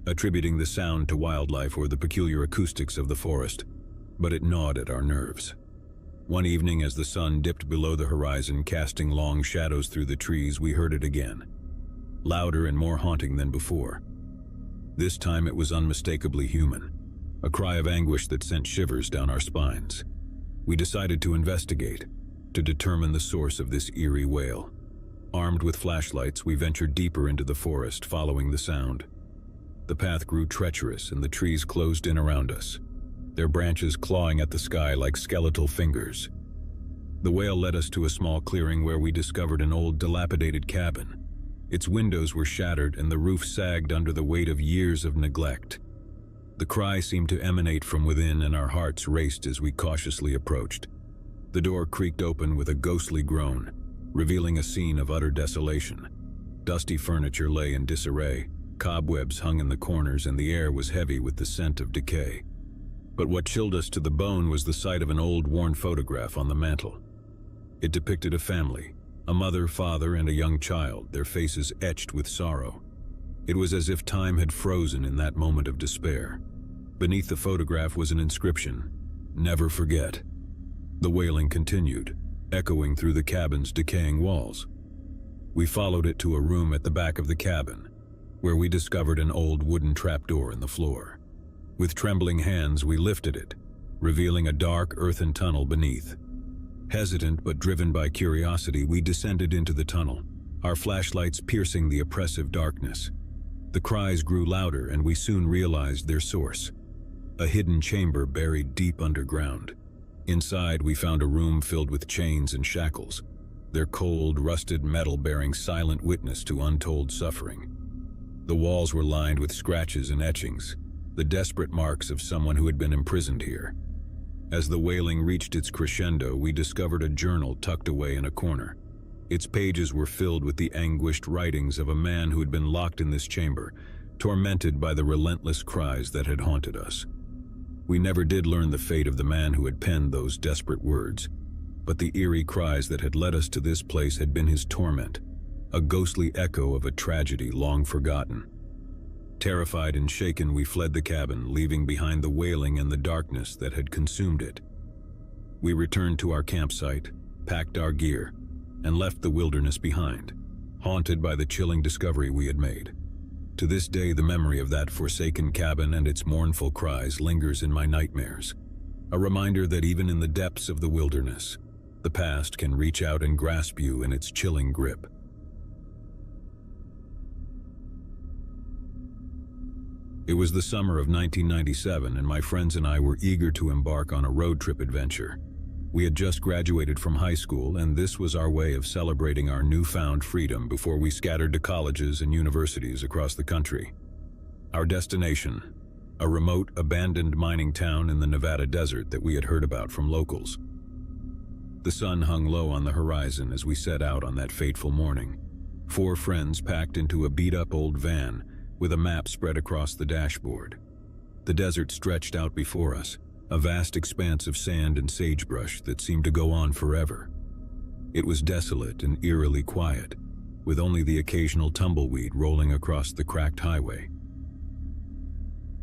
attributing the sound to wildlife or the peculiar acoustics of the forest, but it gnawed at our nerves. One evening, as the sun dipped below the horizon, casting long shadows through the trees, we heard it again, louder and more haunting than before. This time it was unmistakably human, a cry of anguish that sent shivers down our spines. We decided to investigate, to determine the source of this eerie wail. Armed with flashlights, we ventured deeper into the forest, following the sound. The path grew treacherous and the trees closed in around us, their branches clawing at the sky like skeletal fingers. The wail led us to a small clearing where we discovered an old, dilapidated cabin. Its windows were shattered and the roof sagged under the weight of years of neglect. The cry seemed to emanate from within, and our hearts raced as we cautiously approached. The door creaked open with a ghostly groan, revealing a scene of utter desolation. Dusty furniture lay in disarray, cobwebs hung in the corners, and the air was heavy with the scent of decay. But what chilled us to the bone was the sight of an old, worn photograph on the mantel. It depicted a family, a mother, father, and a young child, their faces etched with sorrow. It was as if time had frozen in that moment of despair. Beneath the photograph was an inscription, "Never forget." The wailing continued, echoing through the cabin's decaying walls. We followed it to a room at the back of the cabin, where we discovered an old wooden trapdoor in the floor. With trembling hands, we lifted it, revealing a dark earthen tunnel beneath. Hesitant but driven by curiosity, we descended into the tunnel, our flashlights piercing the oppressive darkness. The cries grew louder, and we soon realized their source. A hidden chamber buried deep underground. Inside, we found a room filled with chains and shackles, their cold, rusted metal bearing silent witness to untold suffering. The walls were lined with scratches and etchings, the desperate marks of someone who had been imprisoned here. As the wailing reached its crescendo, we discovered a journal tucked away in a corner. Its pages were filled with the anguished writings of a man who had been locked in this chamber, tormented by the relentless cries that had haunted us. We never did learn the fate of the man who had penned those desperate words, but the eerie cries that had led us to this place had been his torment, a ghostly echo of a tragedy long forgotten. Terrified and shaken, we fled the cabin, leaving behind the wailing and the darkness that had consumed it. We returned to our campsite, packed our gear, and left the wilderness behind, haunted by the chilling discovery we had made. To this day, the memory of that forsaken cabin and its mournful cries lingers in my nightmares, a reminder that even in the depths of the wilderness, the past can reach out and grasp you in its chilling grip. It was the summer of 1997, and my friends and I were eager to embark on a road trip adventure. We had just graduated from high school, and this was our way of celebrating our newfound freedom before we scattered to colleges and universities across the country. Our destination, a remote, abandoned mining town in the Nevada desert that we had heard about from locals. The sun hung low on the horizon as we set out on that fateful morning. 4 friends packed into a beat-up old van with a map spread across the dashboard. The desert stretched out before us, a vast expanse of sand and sagebrush that seemed to go on forever. It was desolate and eerily quiet, with only the occasional tumbleweed rolling across the cracked highway.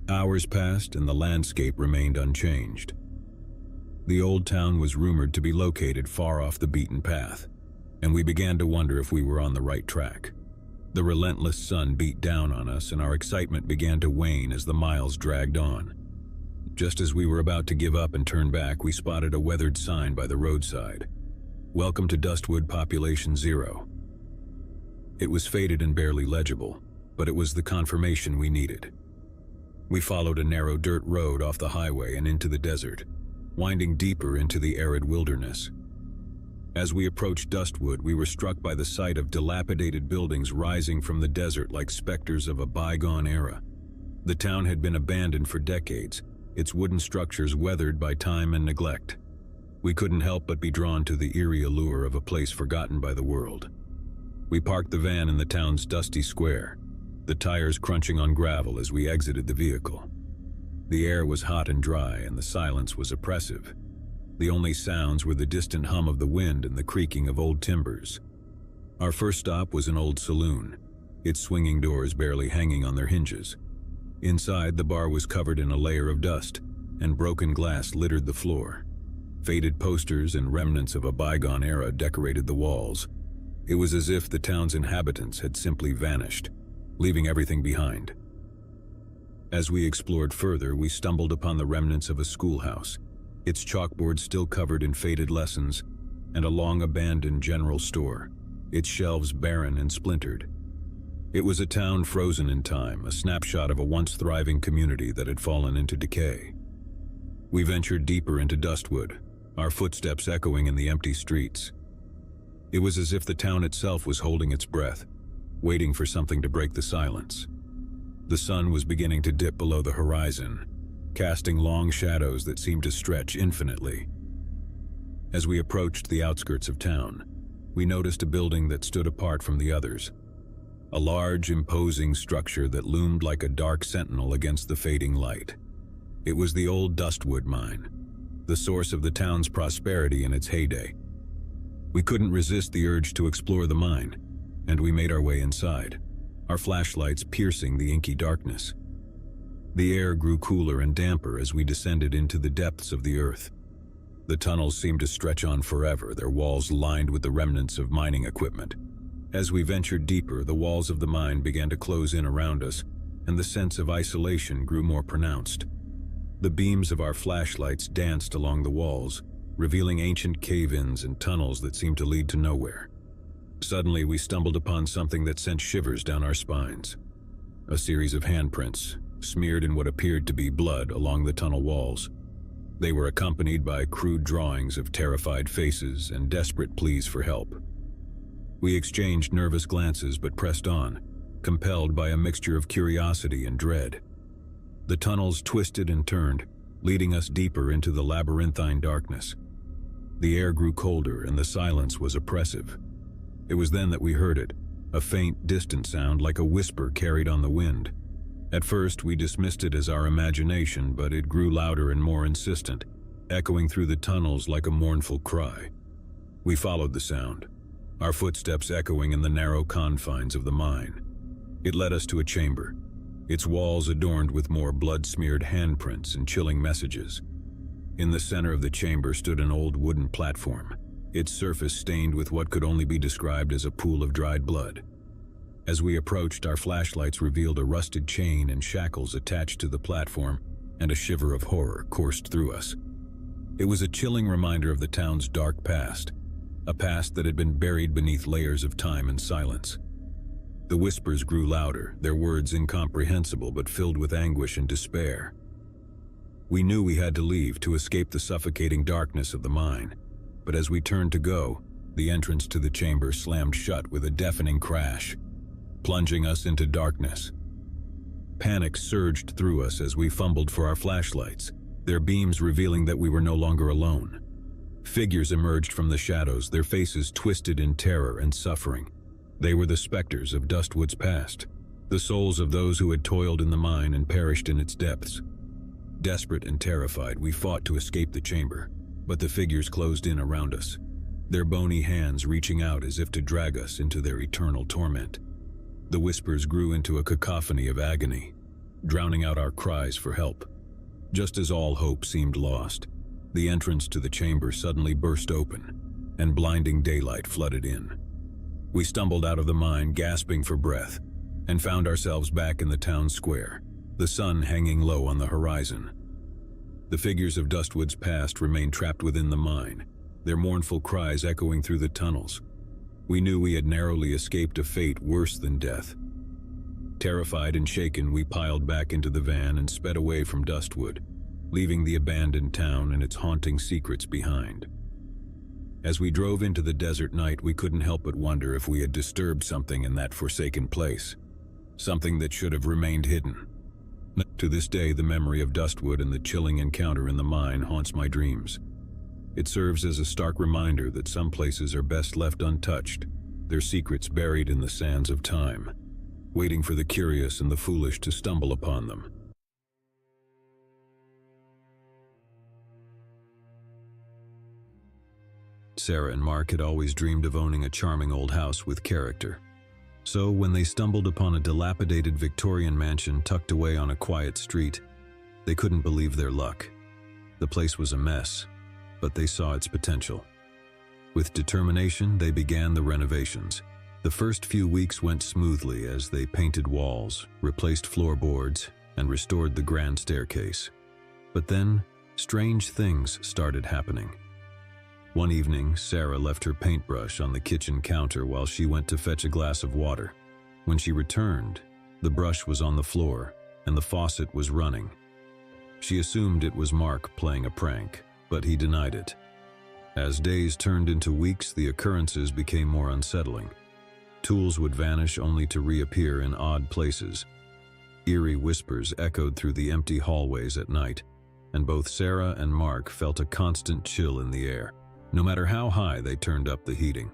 Hours passed and the landscape remained unchanged. The old town was rumored to be located far off the beaten path, and we began to wonder if we were on the right track. The relentless sun beat down on us, and our excitement began to wane as the miles dragged on. Just as we were about to give up and turn back, we spotted a weathered sign by the roadside. "Welcome to Dustwood Population Zero." It was faded and barely legible, but it was the confirmation we needed. We followed a narrow dirt road off the highway and into the desert, winding deeper into the arid wilderness. As we approached Dustwood, we were struck by the sight of dilapidated buildings rising from the desert like specters of a bygone era. The town had been abandoned for decades, its wooden structures weathered by time and neglect. We couldn't help but be drawn to the eerie allure of a place forgotten by the world. We parked the van in the town's dusty square, the tires crunching on gravel as we exited the vehicle. The air was hot and dry, and the silence was oppressive. The only sounds were the distant hum of the wind and the creaking of old timbers. Our first stop was an old saloon, its swinging doors barely hanging on their hinges. Inside, the bar was covered in a layer of dust, and broken glass littered the floor. Faded posters and remnants of a bygone era decorated the walls. It was as if the town's inhabitants had simply vanished, leaving everything behind. As we explored further, we stumbled upon the remnants of a schoolhouse, its chalkboard still covered in faded lessons, and a long-abandoned general store, its shelves barren and splintered. It was a town frozen in time, a snapshot of a once thriving community that had fallen into decay. We ventured deeper into Dustwood, our footsteps echoing in the empty streets. It was as if the town itself was holding its breath, waiting for something to break the silence. The sun was beginning to dip below the horizon, casting long shadows that seemed to stretch infinitely. As we approached the outskirts of town, we noticed a building that stood apart from the others. A large, imposing structure that loomed like a dark sentinel against the fading light. It was the old Dustwood mine, the source of the town's prosperity in its heyday. We couldn't resist the urge to explore the mine, and we made our way inside, our flashlights piercing the inky darkness. The air grew cooler and damper as we descended into the depths of the earth. The tunnels seemed to stretch on forever, their walls lined with the remnants of mining equipment. As we ventured deeper, the walls of the mine began to close in around us, and the sense of isolation grew more pronounced. The beams of our flashlights danced along the walls, revealing ancient cave-ins and tunnels that seemed to lead to nowhere. Suddenly, we stumbled upon something that sent shivers down our spines. a series of handprints, smeared in what appeared to be blood along the tunnel walls. They were accompanied by crude drawings of terrified faces and desperate pleas for help. We exchanged nervous glances but pressed on, compelled by a mixture of curiosity and dread. The tunnels twisted and turned, leading us deeper into the labyrinthine darkness. The air grew colder and the silence was oppressive. It was then that we heard it, a faint, distant sound like a whisper carried on the wind. At first, we dismissed it as our imagination, but it grew louder and more insistent, echoing through the tunnels like a mournful cry. We followed the sound, our footsteps echoing in the narrow confines of the mine. It led us to a chamber, its walls adorned with more blood-smeared handprints and chilling messages. In the center of the chamber stood an old wooden platform, its surface stained with what could only be described as a pool of dried blood. As we approached, our flashlights revealed a rusted chain and shackles attached to the platform, and a shiver of horror coursed through us. It was a chilling reminder of the town's dark past, a past that had been buried beneath layers of time and silence. The whispers grew louder, their words incomprehensible but filled with anguish and despair. We knew we had to leave to escape the suffocating darkness of the mine, but as we turned to go, the entrance to the chamber slammed shut with a deafening crash, plunging us into darkness. Panic surged through us as we fumbled for our flashlights, their beams revealing that we were no longer alone. Figures emerged from the shadows, their faces twisted in terror and suffering. They were the specters of Dustwood's past, the souls of those who had toiled in the mine and perished in its depths. Desperate and terrified, we fought to escape the chamber, but the figures closed in around us, their bony hands reaching out as if to drag us into their eternal torment. The whispers grew into a cacophony of agony, drowning out our cries for help. Just as all hope seemed lost, the entrance to the chamber suddenly burst open, and blinding daylight flooded in. We stumbled out of the mine, gasping for breath, and found ourselves back in the town square, the sun hanging low on the horizon. The figures of Dustwood's past remained trapped within the mine, their mournful cries echoing through the tunnels. We knew we had narrowly escaped a fate worse than death. Terrified and shaken, we piled back into the van and sped away from Dustwood, leaving the abandoned town and its haunting secrets behind. As we drove into the desert night, we couldn't help but wonder if we had disturbed something in that forsaken place, something that should have remained hidden. To this day, the memory of Dustwood and the chilling encounter in the mine haunts my dreams. It serves as a stark reminder that some places are best left untouched, their secrets buried in the sands of time, waiting for the curious and the foolish to stumble upon them. Sarah and Mark had always dreamed of owning a charming old house with character. So when they stumbled upon a dilapidated Victorian mansion tucked away on a quiet street, they couldn't believe their luck. The place was a mess, but they saw its potential. With determination, they began the renovations. The first few weeks went smoothly as they painted walls, replaced floorboards, and restored the grand staircase. But then, strange things started happening. One evening, Sarah left her paintbrush on the kitchen counter while she went to fetch a glass of water. When she returned, the brush was on the floor and the faucet was running. She assumed it was Mark playing a prank, but he denied it. As days turned into weeks, the occurrences became more unsettling. Tools would vanish only to reappear in odd places. Eerie whispers echoed through the empty hallways at night, and both Sarah and Mark felt a constant chill in the air, no matter how high they turned up the heating.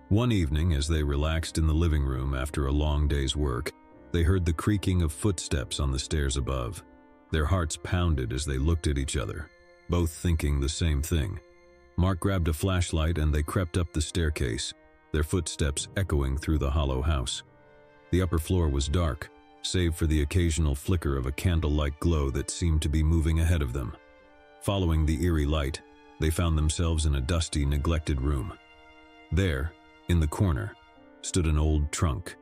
One evening, as they relaxed in the living room after a long day's work, they heard the creaking of footsteps on the stairs above. Their hearts pounded as they looked at each other, both thinking the same thing. Mark grabbed a flashlight and they crept up the staircase, their footsteps echoing through the hollow house. The upper floor was dark, save for the occasional flicker of a candle-like glow that seemed to be moving ahead of them. Following the eerie light, they found themselves in a dusty, neglected room. There, in the corner, stood an old trunk.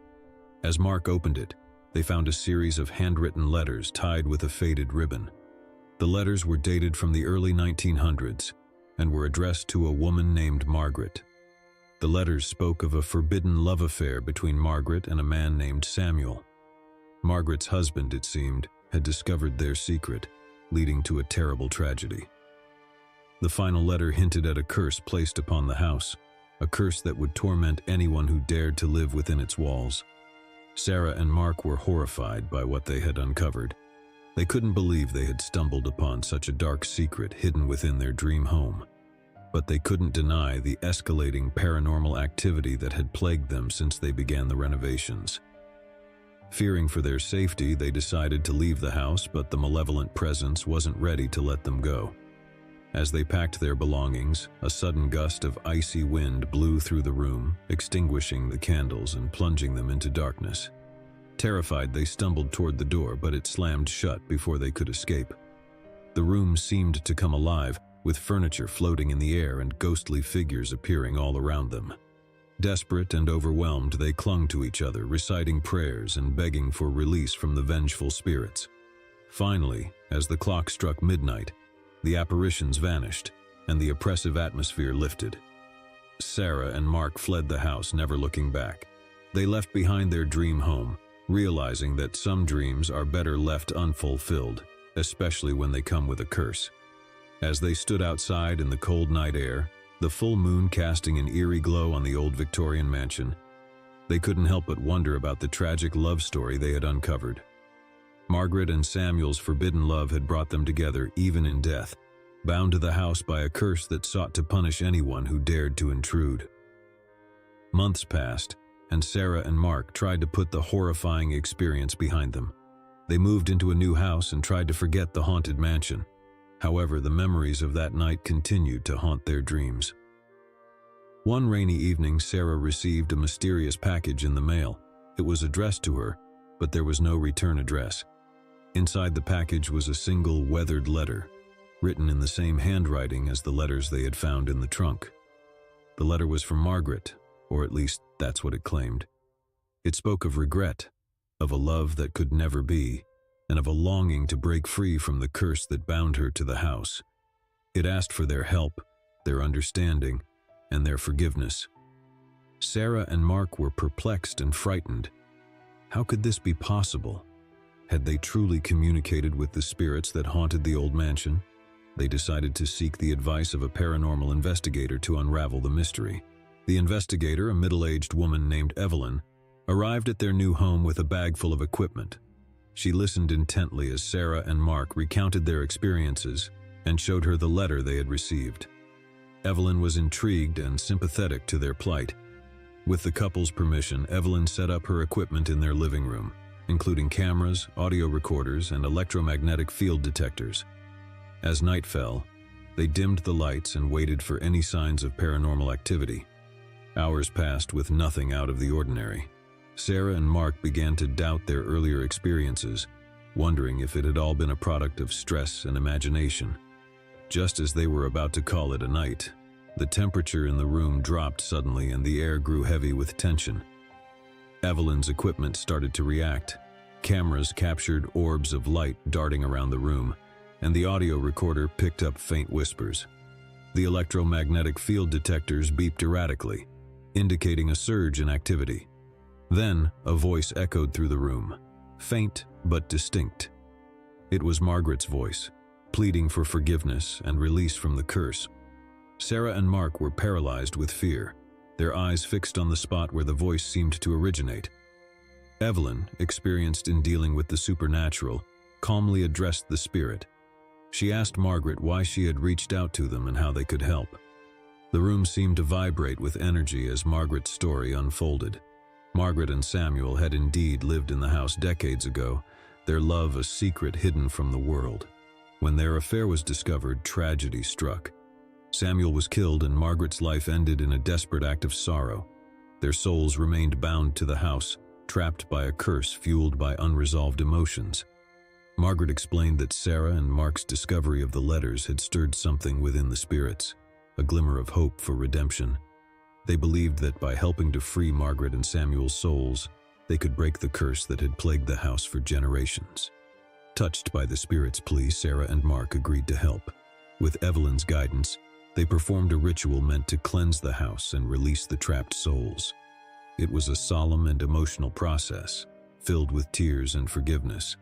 As Mark opened it, they found a series of handwritten letters tied with a faded ribbon. The letters were dated from the early 1900s and were addressed to a woman named Margaret. The letters spoke of a forbidden love affair between Margaret and a man named Samuel. Margaret's husband, it seemed, had discovered their secret, leading to a terrible tragedy. The final letter hinted at a curse placed upon the house, a curse that would torment anyone who dared to live within its walls. Sarah and Mark were horrified by what they had uncovered. They couldn't believe they had stumbled upon such a dark secret hidden within their dream home. But they couldn't deny the escalating paranormal activity that had plagued them since they began the renovations. Fearing for their safety, they decided to leave the house, but the malevolent presence wasn't ready to let them go. As they packed their belongings, a sudden gust of icy wind blew through the room, extinguishing the candles and plunging them into darkness. Terrified, they stumbled toward the door, but it slammed shut before they could escape. The room seemed to come alive, with furniture floating in the air and ghostly figures appearing all around them. Desperate and overwhelmed, they clung to each other, reciting prayers and begging for release from the vengeful spirits. Finally, as the clock struck midnight, the apparitions vanished, and the oppressive atmosphere lifted. Sarah and Mark fled the house, never looking back. They left behind their dream home, realizing that some dreams are better left unfulfilled, especially when they come with a curse. As they stood outside in the cold night air, the full moon casting an eerie glow on the old Victorian mansion, they couldn't help but wonder about the tragic love story they had uncovered. Margaret and Samuel's forbidden love had brought them together even in death, bound to the house by a curse that sought to punish anyone who dared to intrude. Months passed, and Sarah and Mark tried to put the horrifying experience behind them. They moved into a new house and tried to forget the haunted mansion. However, the memories of that night continued to haunt their dreams. One rainy evening, Sarah received a mysterious package in the mail. It was addressed to her, but there was no return address. Inside the package was a single weathered letter, written in the same handwriting as the letters they had found in the trunk. The letter was from Margaret, or at least that's what it claimed. It spoke of regret, of a love that could never be, and of a longing to break free from the curse that bound her to the house. It asked for their help, their understanding, and their forgiveness. Sarah and Mark were perplexed and frightened. How could this be possible? Had they truly communicated with the spirits that haunted the old mansion? They decided to seek the advice of a paranormal investigator to unravel the mystery. The investigator, a middle-aged woman named Evelyn, arrived at their new home with a bag full of equipment. She listened intently as Sarah and Mark recounted their experiences and showed her the letter they had received. Evelyn was intrigued and sympathetic to their plight. With the couple's permission, Evelyn set up her equipment in their living room, including cameras, audio recorders, and electromagnetic field detectors. As night fell, they dimmed the lights and waited for any signs of paranormal activity. Hours passed with nothing out of the ordinary. Sarah and Mark began to doubt their earlier experiences, wondering if it had all been a product of stress and imagination. Just as they were about to call it a night, the temperature in the room dropped suddenly and the air grew heavy with tension. Evelyn's equipment started to react. Cameras captured orbs of light darting around the room, and the audio recorder picked up faint whispers. The electromagnetic field detectors beeped erratically, indicating a surge in activity. Then, a voice echoed through the room, faint but distinct. It was Margaret's voice, pleading for forgiveness and release from the curse. Sarah and Mark were paralyzed with fear, their eyes fixed on the spot where the voice seemed to originate. Evelyn, experienced in dealing with the supernatural, calmly addressed the spirit. She asked Margaret why she had reached out to them and how they could help. The room seemed to vibrate with energy as Margaret's story unfolded. Margaret and Samuel had indeed lived in the house decades ago, their love a secret hidden from the world. When their affair was discovered, tragedy struck. Samuel was killed and Margaret's life ended in a desperate act of sorrow. Their souls remained bound to the house, trapped by a curse fueled by unresolved emotions. Margaret explained that Sarah and Mark's discovery of the letters had stirred something within the spirits, a glimmer of hope for redemption. They believed that by helping to free Margaret and Samuel's souls, they could break the curse that had plagued the house for generations. Touched by the spirit's plea, Sarah and Mark agreed to help. With Evelyn's guidance, they performed a ritual meant to cleanse the house and release the trapped souls. It was a solemn and emotional process, filled with tears and forgiveness.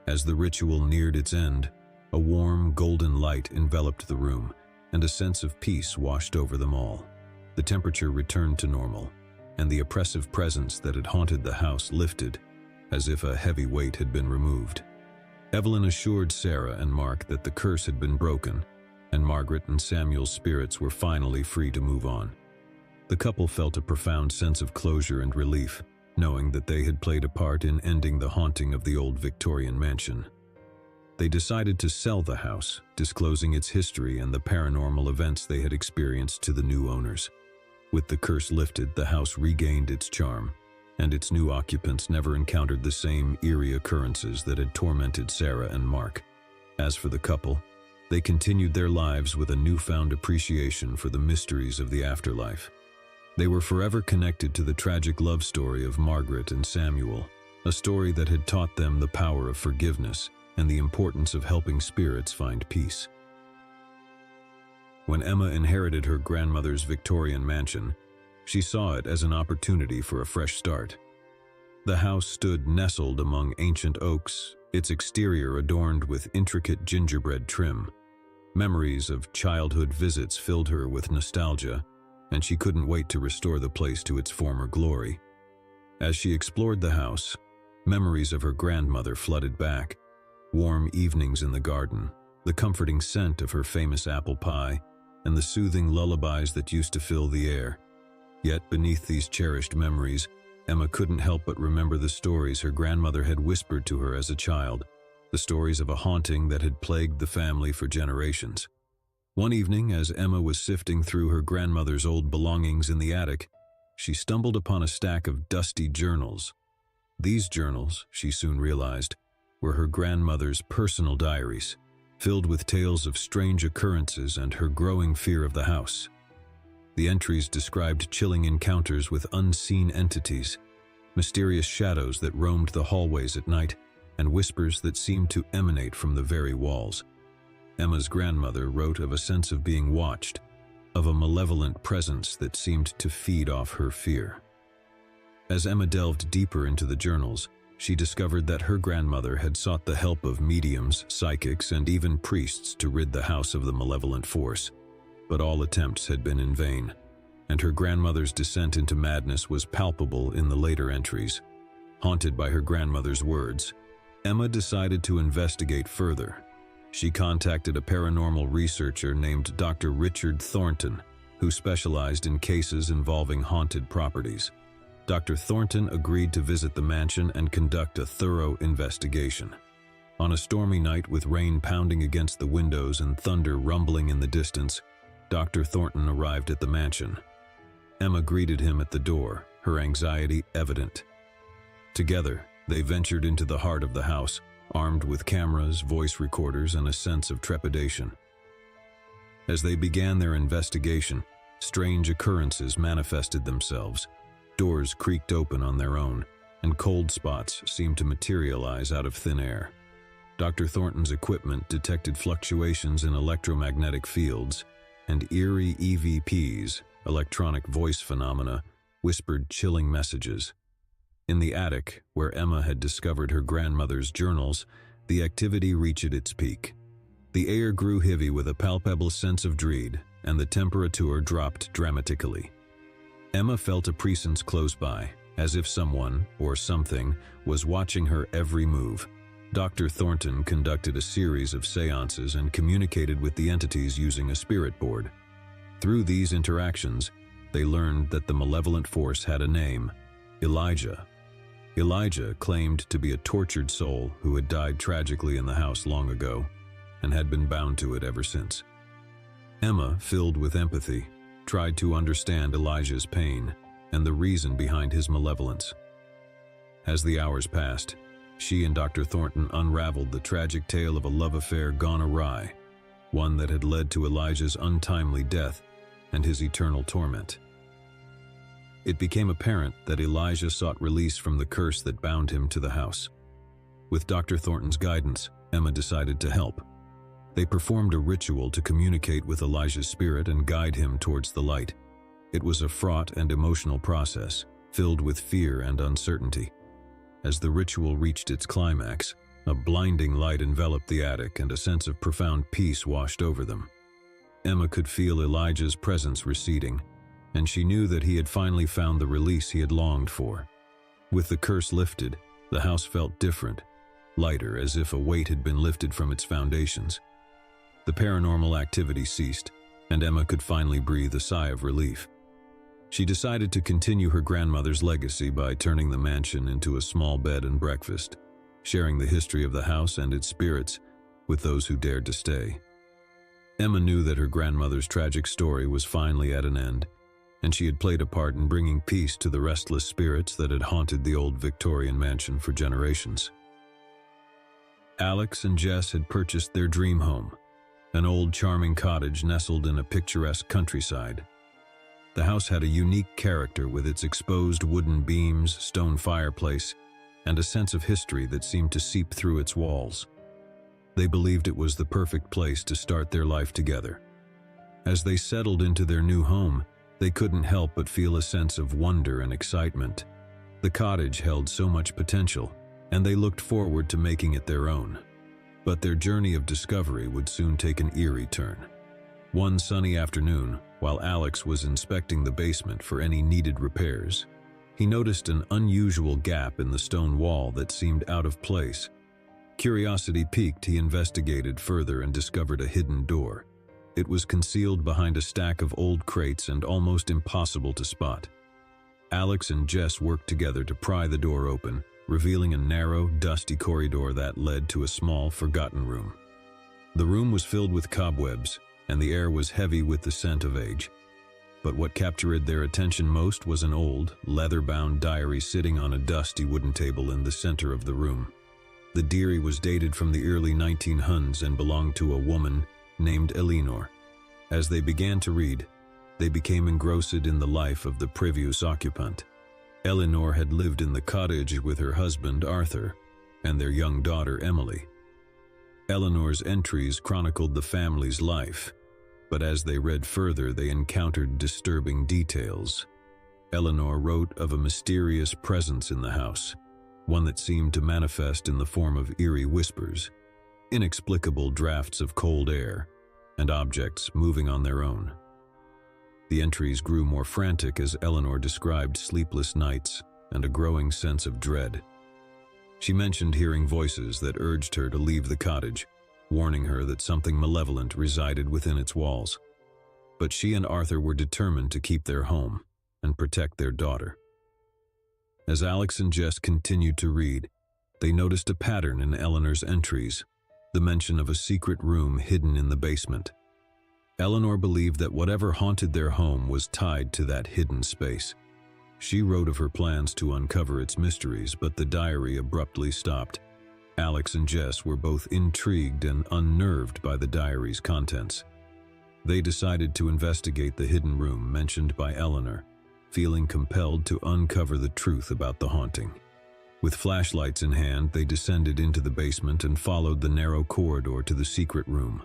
As the ritual neared its end, a warm, golden light enveloped the room, and a sense of peace washed over them all. The temperature returned to normal, and the oppressive presence that had haunted the house lifted, as if a heavy weight had been removed. Evelyn assured Sarah and Mark that the curse had been broken, and Margaret and Samuel's spirits were finally free to move on. The couple felt a profound sense of closure and relief, knowing that they had played a part in ending the haunting of the old Victorian mansion. They decided to sell the house, disclosing its history and the paranormal events they had experienced to the new owners. With the curse lifted, the house regained its charm, and its new occupants never encountered the same eerie occurrences that had tormented Sarah and Mark. As for the couple, they continued their lives with a newfound appreciation for the mysteries of the afterlife. They were forever connected to the tragic love story of Margaret and Samuel, a story that had taught them the power of forgiveness and the importance of helping spirits find peace. When Emma inherited her grandmother's Victorian mansion, she saw it as an opportunity for a fresh start. The house stood nestled among ancient oaks, its exterior adorned with intricate gingerbread trim. Memories of childhood visits filled her with nostalgia, and she couldn't wait to restore the place to its former glory. As she explored the house, memories of her grandmother flooded back. Warm evenings in the garden, the comforting scent of her famous apple pie, and the soothing lullabies that used to fill the air. Yet beneath these cherished memories, Emma couldn't help but remember the stories her grandmother had whispered to her as a child, the stories of a haunting that had plagued the family for generations. One evening, as Emma was sifting through her grandmother's old belongings in the attic, she stumbled upon a stack of dusty journals. These journals, she soon realized, were her grandmother's personal diaries, filled with tales of strange occurrences and her growing fear of the house. The entries described chilling encounters with unseen entities, mysterious shadows that roamed the hallways at night, and whispers that seemed to emanate from the very walls. Emma's grandmother wrote of a sense of being watched, of a malevolent presence that seemed to feed off her fear. As Emma delved deeper into the journals, she discovered that her grandmother had sought the help of mediums, psychics, and even priests to rid the house of the malevolent force. But all attempts had been in vain, and her grandmother's descent into madness was palpable in the later entries. Haunted by her grandmother's words, Emma decided to investigate further. She contacted a paranormal researcher named Dr. Richard Thornton, who specialized in cases involving haunted properties. Dr. Thornton agreed to visit the mansion and conduct a thorough investigation. On a stormy night with rain pounding against the windows and thunder rumbling in the distance, Dr. Thornton arrived at the mansion. Emma greeted him at the door, her anxiety evident. Together, they ventured into the heart of the house, armed with cameras, voice recorders, and a sense of trepidation. As they began their investigation, strange occurrences manifested themselves. Doors creaked open on their own, and cold spots seemed to materialize out of thin air. Dr. Thornton's equipment detected fluctuations in electromagnetic fields, and eerie EVPs, electronic voice phenomena, whispered chilling messages. In the attic, where Emma had discovered her grandmother's journals, the activity reached its peak. The air grew heavy with a palpable sense of dread, and the temperature dropped dramatically. Emma felt a presence close by, as if someone, or something, was watching her every move. Dr. Thornton conducted a series of seances and communicated with the entities using a spirit board. Through these interactions, they learned that the malevolent force had a name: Elijah. Elijah claimed to be a tortured soul who had died tragically in the house long ago, and had been bound to it ever since. Emma, filled with empathy, tried to understand Elijah's pain and the reason behind his malevolence. As the hours passed, she and Dr. Thornton unraveled the tragic tale of a love affair gone awry, one that had led to Elijah's untimely death and his eternal torment. It became apparent that Elijah sought release from the curse that bound him to the house. With Dr. Thornton's guidance, Emma decided to help. They performed a ritual to communicate with Elijah's spirit and guide him towards the light. It was a fraught and emotional process, filled with fear and uncertainty. As the ritual reached its climax, a blinding light enveloped the attic and a sense of profound peace washed over them. Emma could feel Elijah's presence receding, and she knew that he had finally found the release he had longed for. With the curse lifted, the house felt different, lighter, as if a weight had been lifted from its foundations. The paranormal activity ceased, and Emma could finally breathe a sigh of relief. She decided to continue her grandmother's legacy by turning the mansion into a small bed and breakfast, sharing the history of the house and its spirits with those who dared to stay. Emma knew that her grandmother's tragic story was finally at an end, and she had played a part in bringing peace to the restless spirits that had haunted the old Victorian mansion for generations. Alex and Jess had purchased their dream home, an old charming cottage nestled in a picturesque countryside. The house had a unique character with its exposed wooden beams, stone fireplace, and a sense of history that seemed to seep through its walls. They believed it was the perfect place to start their life together. As they settled into their new home, they couldn't help but feel a sense of wonder and excitement. The cottage held so much potential, and they looked forward to making it their own. But their journey of discovery would soon take an eerie turn. One sunny afternoon, while Alex was inspecting the basement for any needed repairs, he noticed an unusual gap in the stone wall that seemed out of place. Curiosity piqued, he investigated further and discovered a hidden door. It was concealed behind a stack of old crates and almost impossible to spot. Alex and Jess worked together to pry the door open, revealing a narrow, dusty corridor that led to a small, forgotten room. The room was filled with cobwebs, and the air was heavy with the scent of age. But what captured their attention most was an old, leather-bound diary sitting on a dusty wooden table in the center of the room. The diary was dated from the early 1900s and belonged to a woman named Eleanor. As they began to read, they became engrossed in the life of the previous occupant. Eleanor had lived in the cottage with her husband, Arthur, and their young daughter, Emily. Eleanor's entries chronicled the family's life, but as they read further, they encountered disturbing details. Eleanor wrote of a mysterious presence in the house, one that seemed to manifest in the form of eerie whispers, inexplicable drafts of cold air, and objects moving on their own. The entries grew more frantic as Eleanor described sleepless nights and a growing sense of dread. She mentioned hearing voices that urged her to leave the cottage, warning her that something malevolent resided within its walls. But she and Arthur were determined to keep their home and protect their daughter. As Alex and Jess continued to read, they noticed a pattern in Eleanor's entries, the mention of a secret room hidden in the basement. Eleanor believed that whatever haunted their home was tied to that hidden space. She wrote of her plans to uncover its mysteries, but the diary abruptly stopped. Alex and Jess were both intrigued and unnerved by the diary's contents. They decided to investigate the hidden room mentioned by Eleanor, feeling compelled to uncover the truth about the haunting. With flashlights in hand, they descended into the basement and followed the narrow corridor to the secret room.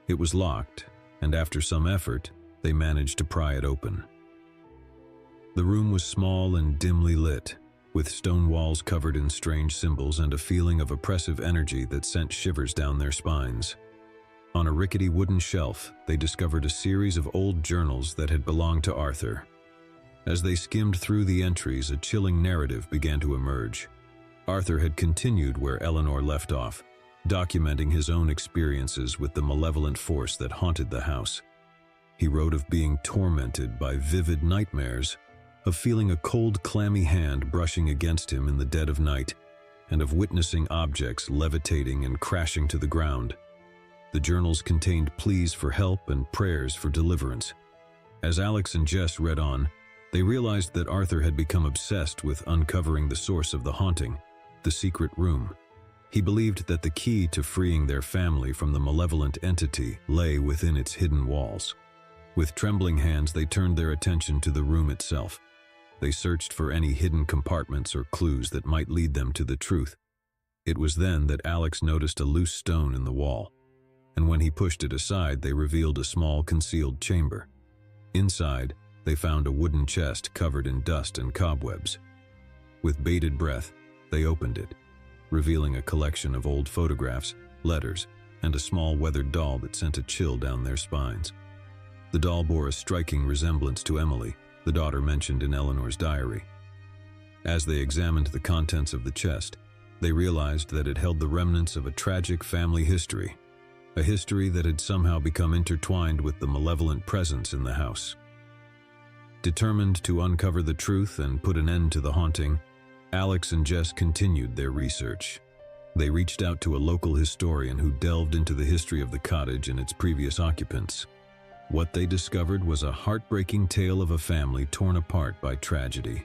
It was locked, and after some effort, they managed to pry it open. The room was small and dimly lit, with stone walls covered in strange symbols and a feeling of oppressive energy that sent shivers down their spines. On a rickety wooden shelf, they discovered a series of old journals that had belonged to Arthur. As they skimmed through the entries, a chilling narrative began to emerge. Arthur had continued where Eleanor left off, documenting his own experiences with the malevolent force that haunted the house. He wrote of being tormented by vivid nightmares, of feeling a cold, clammy hand brushing against him in the dead of night, and of witnessing objects levitating and crashing to the ground. The journals contained pleas for help and prayers for deliverance. As Alex and Jess read on, they realized that Arthur had become obsessed with uncovering the source of the haunting, the secret room. He believed that the key to freeing their family from the malevolent entity lay within its hidden walls. With trembling hands, they turned their attention to the room itself. They searched for any hidden compartments or clues that might lead them to the truth. It was then that Alex noticed a loose stone in the wall, and when he pushed it aside, they revealed a small concealed chamber. Inside, they found a wooden chest covered in dust and cobwebs. With bated breath, They opened it, revealing a collection of old photographs, letters, and a small weathered doll that sent a chill down their spines. The doll bore a striking resemblance to Emily, the daughter mentioned in Eleanor's diary. As they examined the contents of the chest, they realized that it held the remnants of a tragic family history, a history that had somehow become intertwined with the malevolent presence in the house. Determined to uncover the truth and put an end to the haunting, Alex and Jess continued their research. They reached out to a local historian who delved into the history of the cottage and its previous occupants. What they discovered was a heartbreaking tale of a family torn apart by tragedy.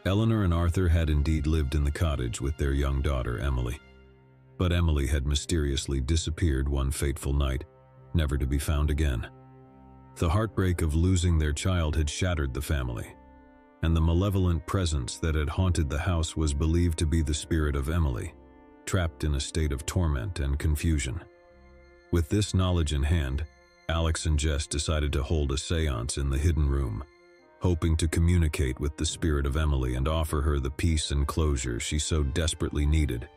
Eleanor and Arthur had indeed lived in the cottage with their young daughter, Emily. But Emily had mysteriously disappeared one fateful night, never to be found again. The heartbreak of losing their child had shattered the family, and the malevolent presence that had haunted the house was believed to be the spirit of Emily, trapped in a state of torment and confusion. With this knowledge in hand, Alex and Jess decided to hold a seance in the hidden room, hoping to communicate with the spirit of Emily and offer her the peace and closure she so desperately needed.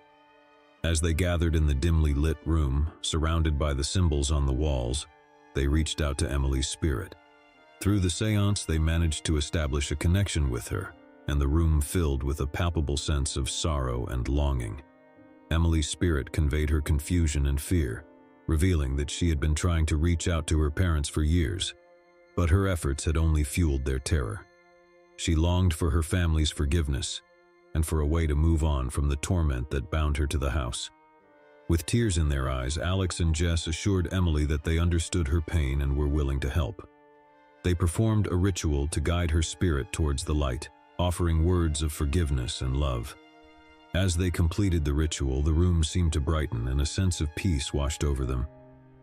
As they gathered in the dimly lit room, surrounded by the symbols on the walls, they reached out to Emily's spirit. Through the seance, they managed to establish a connection with her, and the room filled with a palpable sense of sorrow and longing. Emily's spirit conveyed her confusion and fear, revealing that she had been trying to reach out to her parents for years, but her efforts had only fueled their terror. She longed for her family's forgiveness, and for a way to move on from the torment that bound her to the house. With tears in their eyes, Alex and Jess assured Emily that they understood her pain and were willing to help. They performed a ritual to guide her spirit towards the light, offering words of forgiveness and love. As they completed the ritual, the room seemed to brighten and a sense of peace washed over them.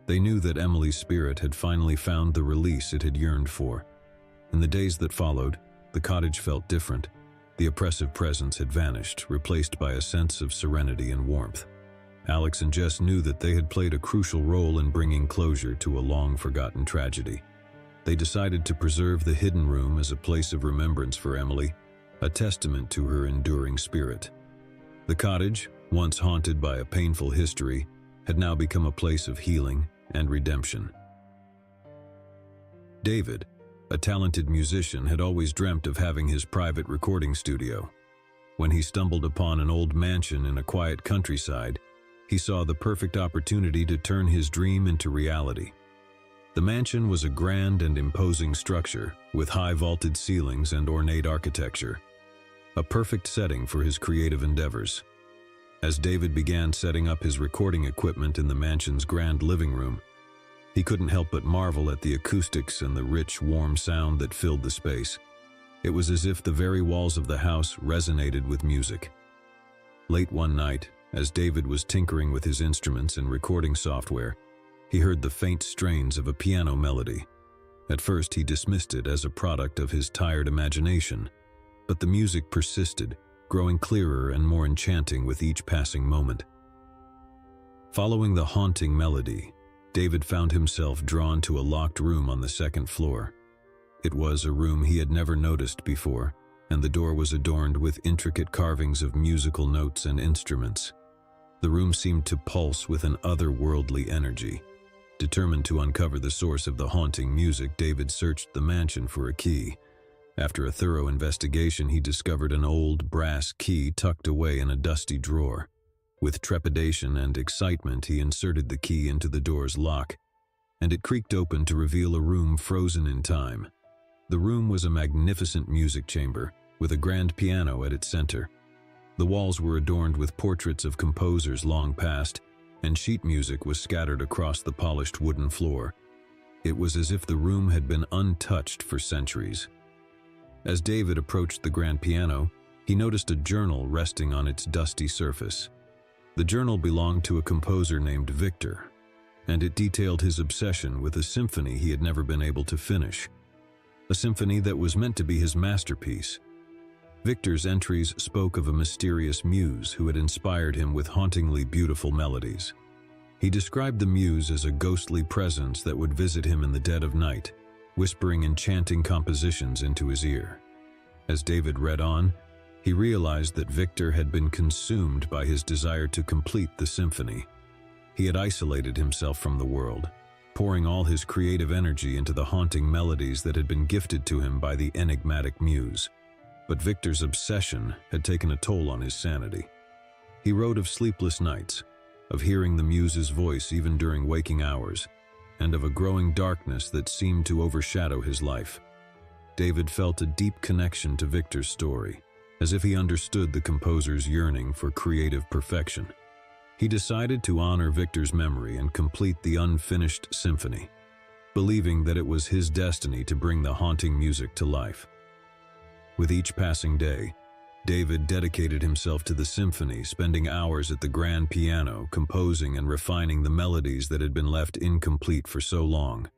They knew that Emily's spirit had finally found the release it had yearned for. In the days that followed, the cottage felt different. The oppressive presence had vanished, replaced by a sense of serenity and warmth. Alex and Jess knew that they had played a crucial role in bringing closure to a long-forgotten tragedy. They decided to preserve the hidden room as a place of remembrance for Emily, a testament to her enduring spirit. The cottage, once haunted by a painful history, had now become a place of healing and redemption. David, a talented musician, had always dreamt of having his private recording studio. When he stumbled upon an old mansion in a quiet countryside, he saw the perfect opportunity to turn his dream into reality. The mansion was a grand and imposing structure, with high vaulted ceilings and ornate architecture, a perfect setting for his creative endeavors. As David began setting up his recording equipment in the mansion's grand living room, he couldn't help but marvel at the acoustics and the rich, warm sound that filled the space. It was as if the very walls of the house resonated with music. Late one night, as David was tinkering with his instruments and recording software, he heard the faint strains of a piano melody. At first, he dismissed it as a product of his tired imagination, but the music persisted, growing clearer and more enchanting with each passing moment. Following the haunting melody, David found himself drawn to a locked room on the second floor. It was a room he had never noticed before, and the door was adorned with intricate carvings of musical notes and instruments. The room seemed to pulse with an otherworldly energy. Determined to uncover the source of the haunting music, David searched the mansion for a key. After a thorough investigation, he discovered an old brass key tucked away in a dusty drawer. With trepidation and excitement, he inserted the key into the door's lock, and it creaked open to reveal a room frozen in time. The room was a magnificent music chamber, with a grand piano at its center. The walls were adorned with portraits of composers long past, and sheet music was scattered across the polished wooden floor. It was as if the room had been untouched for centuries. As David approached the grand piano, he noticed a journal resting on its dusty surface. The journal belonged to a composer named Victor, and it detailed his obsession with a symphony he had never been able to finish. A symphony that was meant to be his masterpiece. Victor's entries spoke of a mysterious muse who had inspired him with hauntingly beautiful melodies. He described the muse as a ghostly presence that would visit him in the dead of night, whispering enchanting compositions into his ear. As David read on, He realized that Victor had been consumed by his desire to complete the symphony. He had isolated himself from the world, pouring all his creative energy into the haunting melodies that had been gifted to him by the enigmatic muse. But Victor's obsession had taken a toll on his sanity. He wrote of sleepless nights, of hearing the muse's voice even during waking hours, and of a growing darkness that seemed to overshadow his life. David felt a deep connection to Victor's story, as if he understood the composer's yearning for creative perfection. He decided to honor Victor's memory and complete the unfinished symphony, believing that it was his destiny to bring the haunting music to life. With each passing day, David dedicated himself to the symphony, spending hours at the grand piano, composing and refining the melodies that had been left incomplete for so long.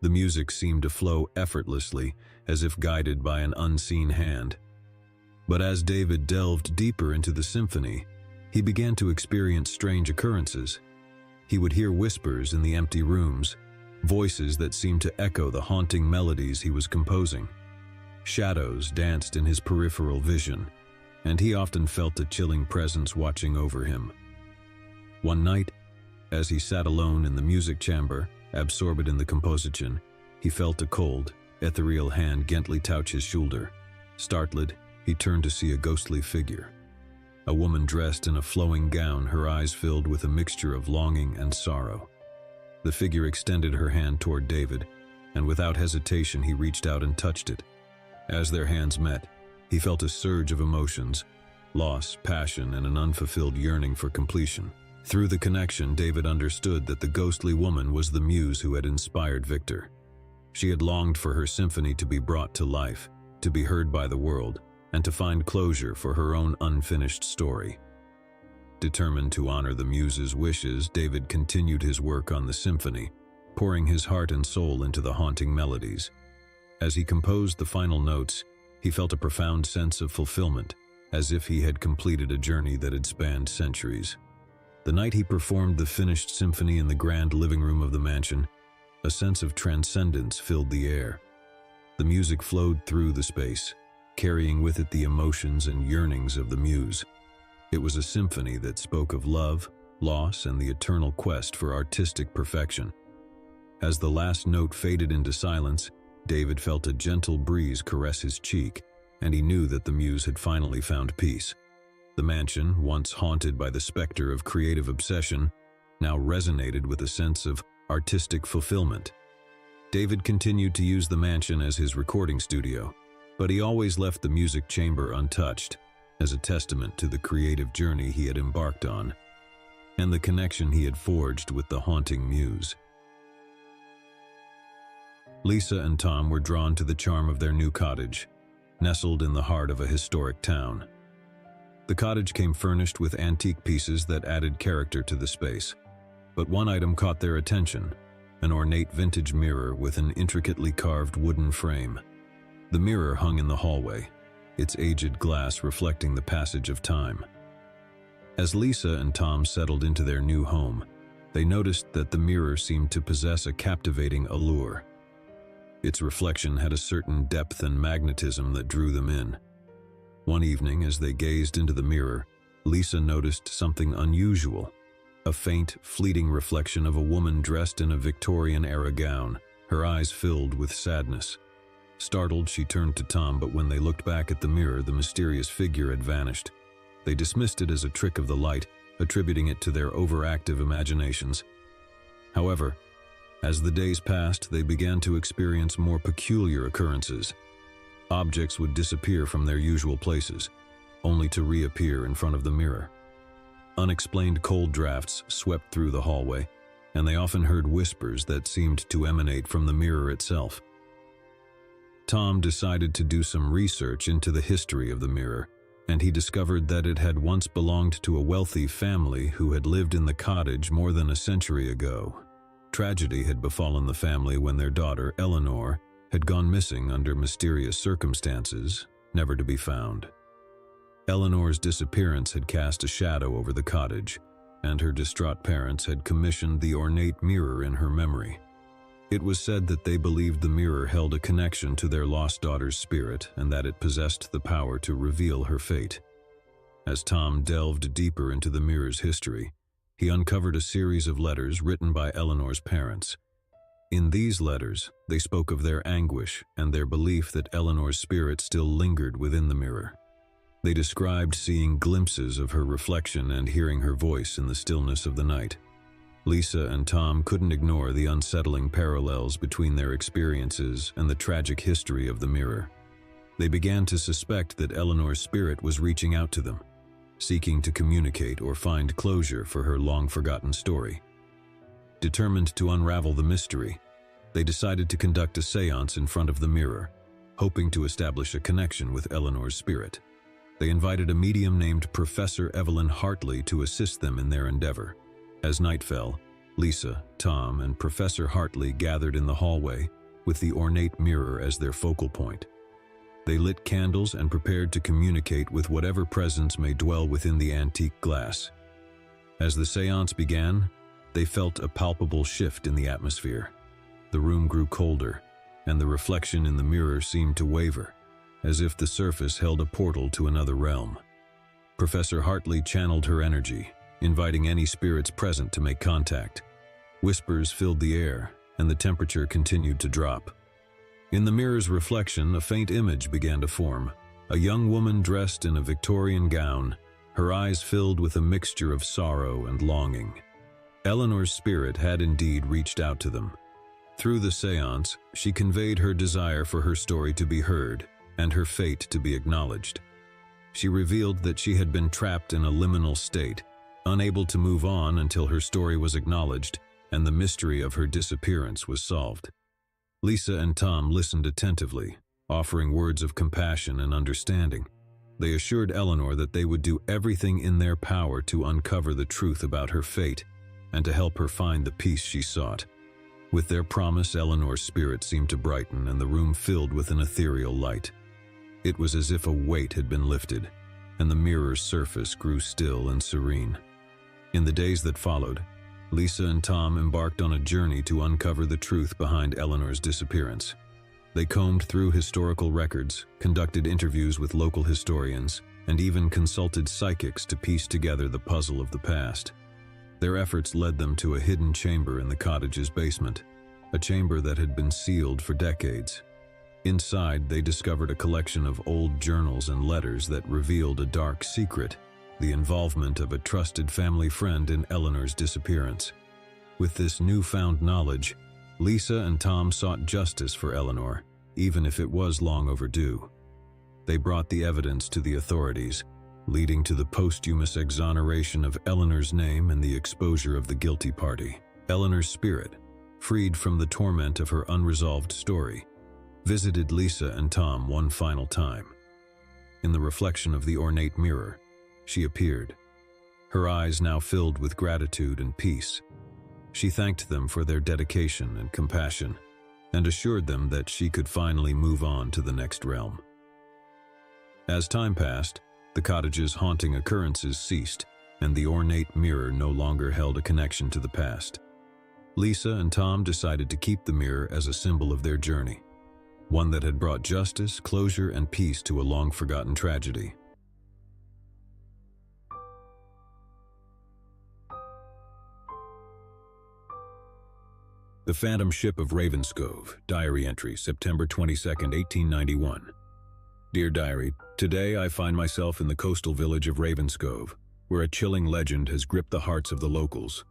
The music seemed to flow effortlessly, as if guided by an unseen hand. But as David delved deeper into the symphony, he began to experience strange occurrences. He would hear whispers in the empty rooms, voices that seemed to echo the haunting melodies he was composing. Shadows danced in his peripheral vision, and he often felt a chilling presence watching over him. One night, as he sat alone in the music chamber, absorbed in the composition, he felt a cold, ethereal hand gently touch his shoulder. Startled, he turned to see a ghostly figure. A woman dressed in a flowing gown, her eyes filled with a mixture of longing and sorrow. The figure extended her hand toward David, and without hesitation he reached out and touched it. As their hands met, he felt a surge of emotions, loss, passion, and an unfulfilled yearning for completion. Through the connection, David understood that the ghostly woman was the muse who had inspired Victor. She had longed for her symphony to be brought to life, to be heard by the world, and to find closure for her own unfinished story. Determined to honor the muse's wishes, David continued his work on the symphony, pouring his heart and soul into the haunting melodies. As he composed the final notes, he felt a profound sense of fulfillment, as if he had completed a journey that had spanned centuries. The night he performed the finished symphony in the grand living room of the mansion, a sense of transcendence filled the air. The music flowed through the space, carrying with it the emotions and yearnings of the muse. It was a symphony that spoke of love, loss, and the eternal quest for artistic perfection. As the last note faded into silence, David felt a gentle breeze caress his cheek, and he knew that the muse had finally found peace. The mansion, once haunted by the specter of creative obsession, now resonated with a sense of artistic fulfillment. David continued to use the mansion as his recording studio, but he always left the music chamber untouched, as a testament to the creative journey he had embarked on, and the connection he had forged with the haunting muse. Lisa and Tom were drawn to the charm of their new cottage, nestled in the heart of a historic town. The cottage came furnished with antique pieces that added character to the space, but one item caught their attention: an ornate vintage mirror with an intricately carved wooden frame. The mirror hung in the hallway, its aged glass reflecting the passage of time. As Lisa and Tom settled into their new home, they noticed that the mirror seemed to possess a captivating allure. Its reflection had a certain depth and magnetism that drew them in. One evening, as they gazed into the mirror, Lisa noticed something unusual: a faint, fleeting reflection of a woman dressed in a Victorian-era gown, her eyes filled with sadness. Startled, she turned to Tom, but when they looked back at the mirror, the mysterious figure had vanished. They dismissed it as a trick of the light, attributing it to their overactive imaginations. However, as the days passed, they began to experience more peculiar occurrences. Objects would disappear from their usual places, only to reappear in front of the mirror. Unexplained cold drafts swept through the hallway, and they often heard whispers that seemed to emanate from the mirror itself. Tom decided to do some research into the history of the mirror, and he discovered that it had once belonged to a wealthy family who had lived in the cottage more than a century ago. Tragedy had befallen the family when their daughter, Eleanor, had gone missing under mysterious circumstances, never to be found. Eleanor's disappearance had cast a shadow over the cottage, and her distraught parents had commissioned the ornate mirror in her memory. It was said that they believed the mirror held a connection to their lost daughter's spirit and that it possessed the power to reveal her fate. As Tom delved deeper into the mirror's history, he uncovered a series of letters written by Eleanor's parents. In these letters, they spoke of their anguish and their belief that Eleanor's spirit still lingered within the mirror. They described seeing glimpses of her reflection and hearing her voice in the stillness of the night. Lisa and Tom couldn't ignore the unsettling parallels between their experiences and the tragic history of the mirror. They began to suspect that Eleanor's spirit was reaching out to them, seeking to communicate or find closure for her long-forgotten story. Determined to unravel the mystery, they decided to conduct a séance in front of the mirror, hoping to establish a connection with Eleanor's spirit. They invited a medium named Professor Evelyn Hartley to assist them in their endeavor. As night fell, Lisa, Tom, and Professor Hartley gathered in the hallway, with the ornate mirror as their focal point. They lit candles and prepared to communicate with whatever presence may dwell within the antique glass. As the séance began, they felt a palpable shift in the atmosphere. The room grew colder, and the reflection in the mirror seemed to waver, as if the surface held a portal to another realm. Professor Hartley channeled her energy, inviting any spirits present to make contact. Whispers filled the air, and the temperature continued to drop. In the mirror's reflection, a faint image began to form. A young woman dressed in a Victorian gown, her eyes filled with a mixture of sorrow and longing. Eleanor's spirit had indeed reached out to them. Through the séance, she conveyed her desire for her story to be heard and her fate to be acknowledged. She revealed that she had been trapped in a liminal state, unable to move on until her story was acknowledged and the mystery of her disappearance was solved. Lisa and Tom listened attentively, offering words of compassion and understanding. They assured Eleanor that they would do everything in their power to uncover the truth about her fate and to help her find the peace she sought. With their promise, Eleanor's spirit seemed to brighten and the room filled with an ethereal light. It was as if a weight had been lifted, and the mirror's surface grew still and serene. In the days that followed, Lisa and Tom embarked on a journey to uncover the truth behind Eleanor's disappearance. They combed through historical records, conducted interviews with local historians, and even consulted psychics to piece together the puzzle of the past. Their efforts led them to a hidden chamber in the cottage's basement, a chamber that had been sealed for decades. Inside, they discovered a collection of old journals and letters that revealed a dark secret: the involvement of a trusted family friend in Eleanor's disappearance. With this newfound knowledge, Lisa and Tom sought justice for Eleanor, even if it was long overdue. They brought the evidence to the authorities, leading to the posthumous exoneration of Eleanor's name and the exposure of the guilty party. Eleanor's spirit, freed from the torment of her unresolved story, visited Lisa and Tom one final time. In the reflection of the ornate mirror, she appeared, her eyes now filled with gratitude and peace. She thanked them for their dedication and compassion, and assured them that she could finally move on to the next realm. As time passed, the cottage's haunting occurrences ceased, and the ornate mirror no longer held a connection to the past. Lisa and Tom decided to keep the mirror as a symbol of their journey, one that had brought justice, closure, and peace to a long-forgotten tragedy. The Phantom Ship of Ravenscove, Diary Entry, September 22, 1891. Dear Diary, today I find myself in the coastal village of Ravenscove, where a chilling legend has gripped the hearts of the locals.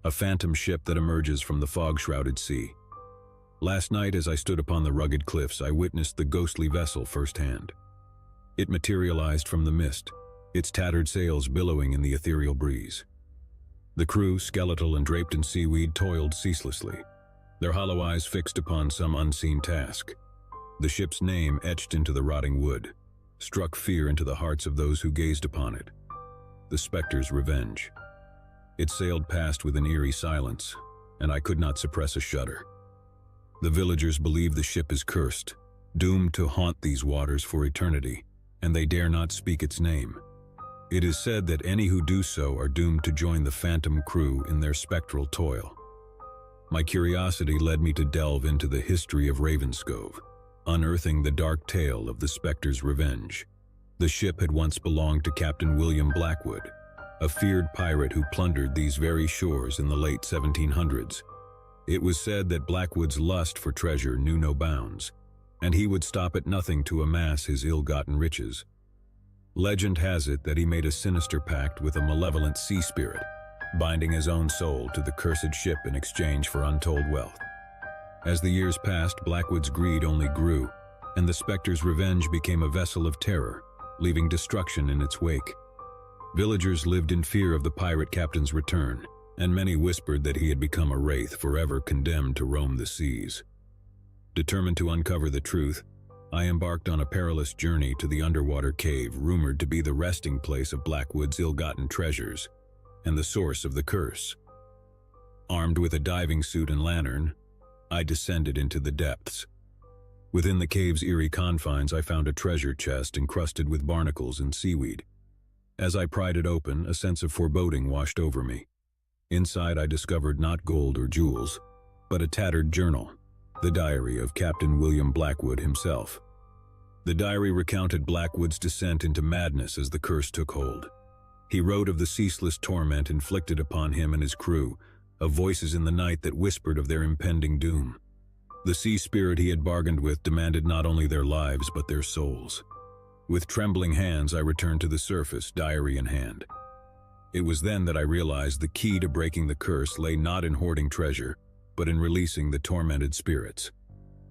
A phantom ship that emerges from the fog-shrouded sea. Last night, as I stood upon the rugged cliffs, I witnessed the ghostly vessel firsthand. It materialized from the mist, its tattered sails billowing in the ethereal breeze. The crew, skeletal and draped in seaweed, toiled ceaselessly, their hollow eyes fixed upon some unseen task. The ship's name, etched into the rotting wood, struck fear into the hearts of those who gazed upon it. The specter's revenge. It sailed past with an eerie silence, and I could not suppress a shudder. The villagers believe the ship is cursed, doomed to haunt these waters for eternity, and they dare not speak its name. It is said that any who do so are doomed to join the phantom crew in their spectral toil. My curiosity led me to delve into the history of Ravenscove, unearthing the dark tale of the Spectre's revenge. The ship had once belonged to Captain William Blackwood, a feared pirate who plundered these very shores in the late 1700s. It was said that Blackwood's lust for treasure knew no bounds, and he would stop at nothing to amass his ill-gotten riches. Legend has it that he made a sinister pact with a malevolent sea spirit, binding his own soul to the cursed ship in exchange for untold wealth. As the years passed, Blackwood's greed only grew, and the Spectre's revenge became a vessel of terror, leaving destruction in its wake. Villagers lived in fear of the pirate captain's return, and many whispered that he had become a wraith forever condemned to roam the seas. Determined to uncover the truth, I embarked on a perilous journey to the underwater cave rumored to be the resting place of Blackwood's ill-gotten treasures and the source of the curse. Armed with a diving suit and lantern, I descended into the depths. Within the cave's eerie confines, I found a treasure chest encrusted with barnacles and seaweed. As I pried it open, a sense of foreboding washed over me. Inside, I discovered not gold or jewels, but a tattered journal, the diary of Captain William Blackwood himself. The diary recounted Blackwood's descent into madness as the curse took hold. He wrote of the ceaseless torment inflicted upon him and his crew, of voices in the night that whispered of their impending doom. The sea spirit he had bargained with demanded not only their lives but their souls. With trembling hands, I returned to the surface, diary in hand. It was then that I realized the key to breaking the curse lay not in hoarding treasure, but in releasing the tormented spirits.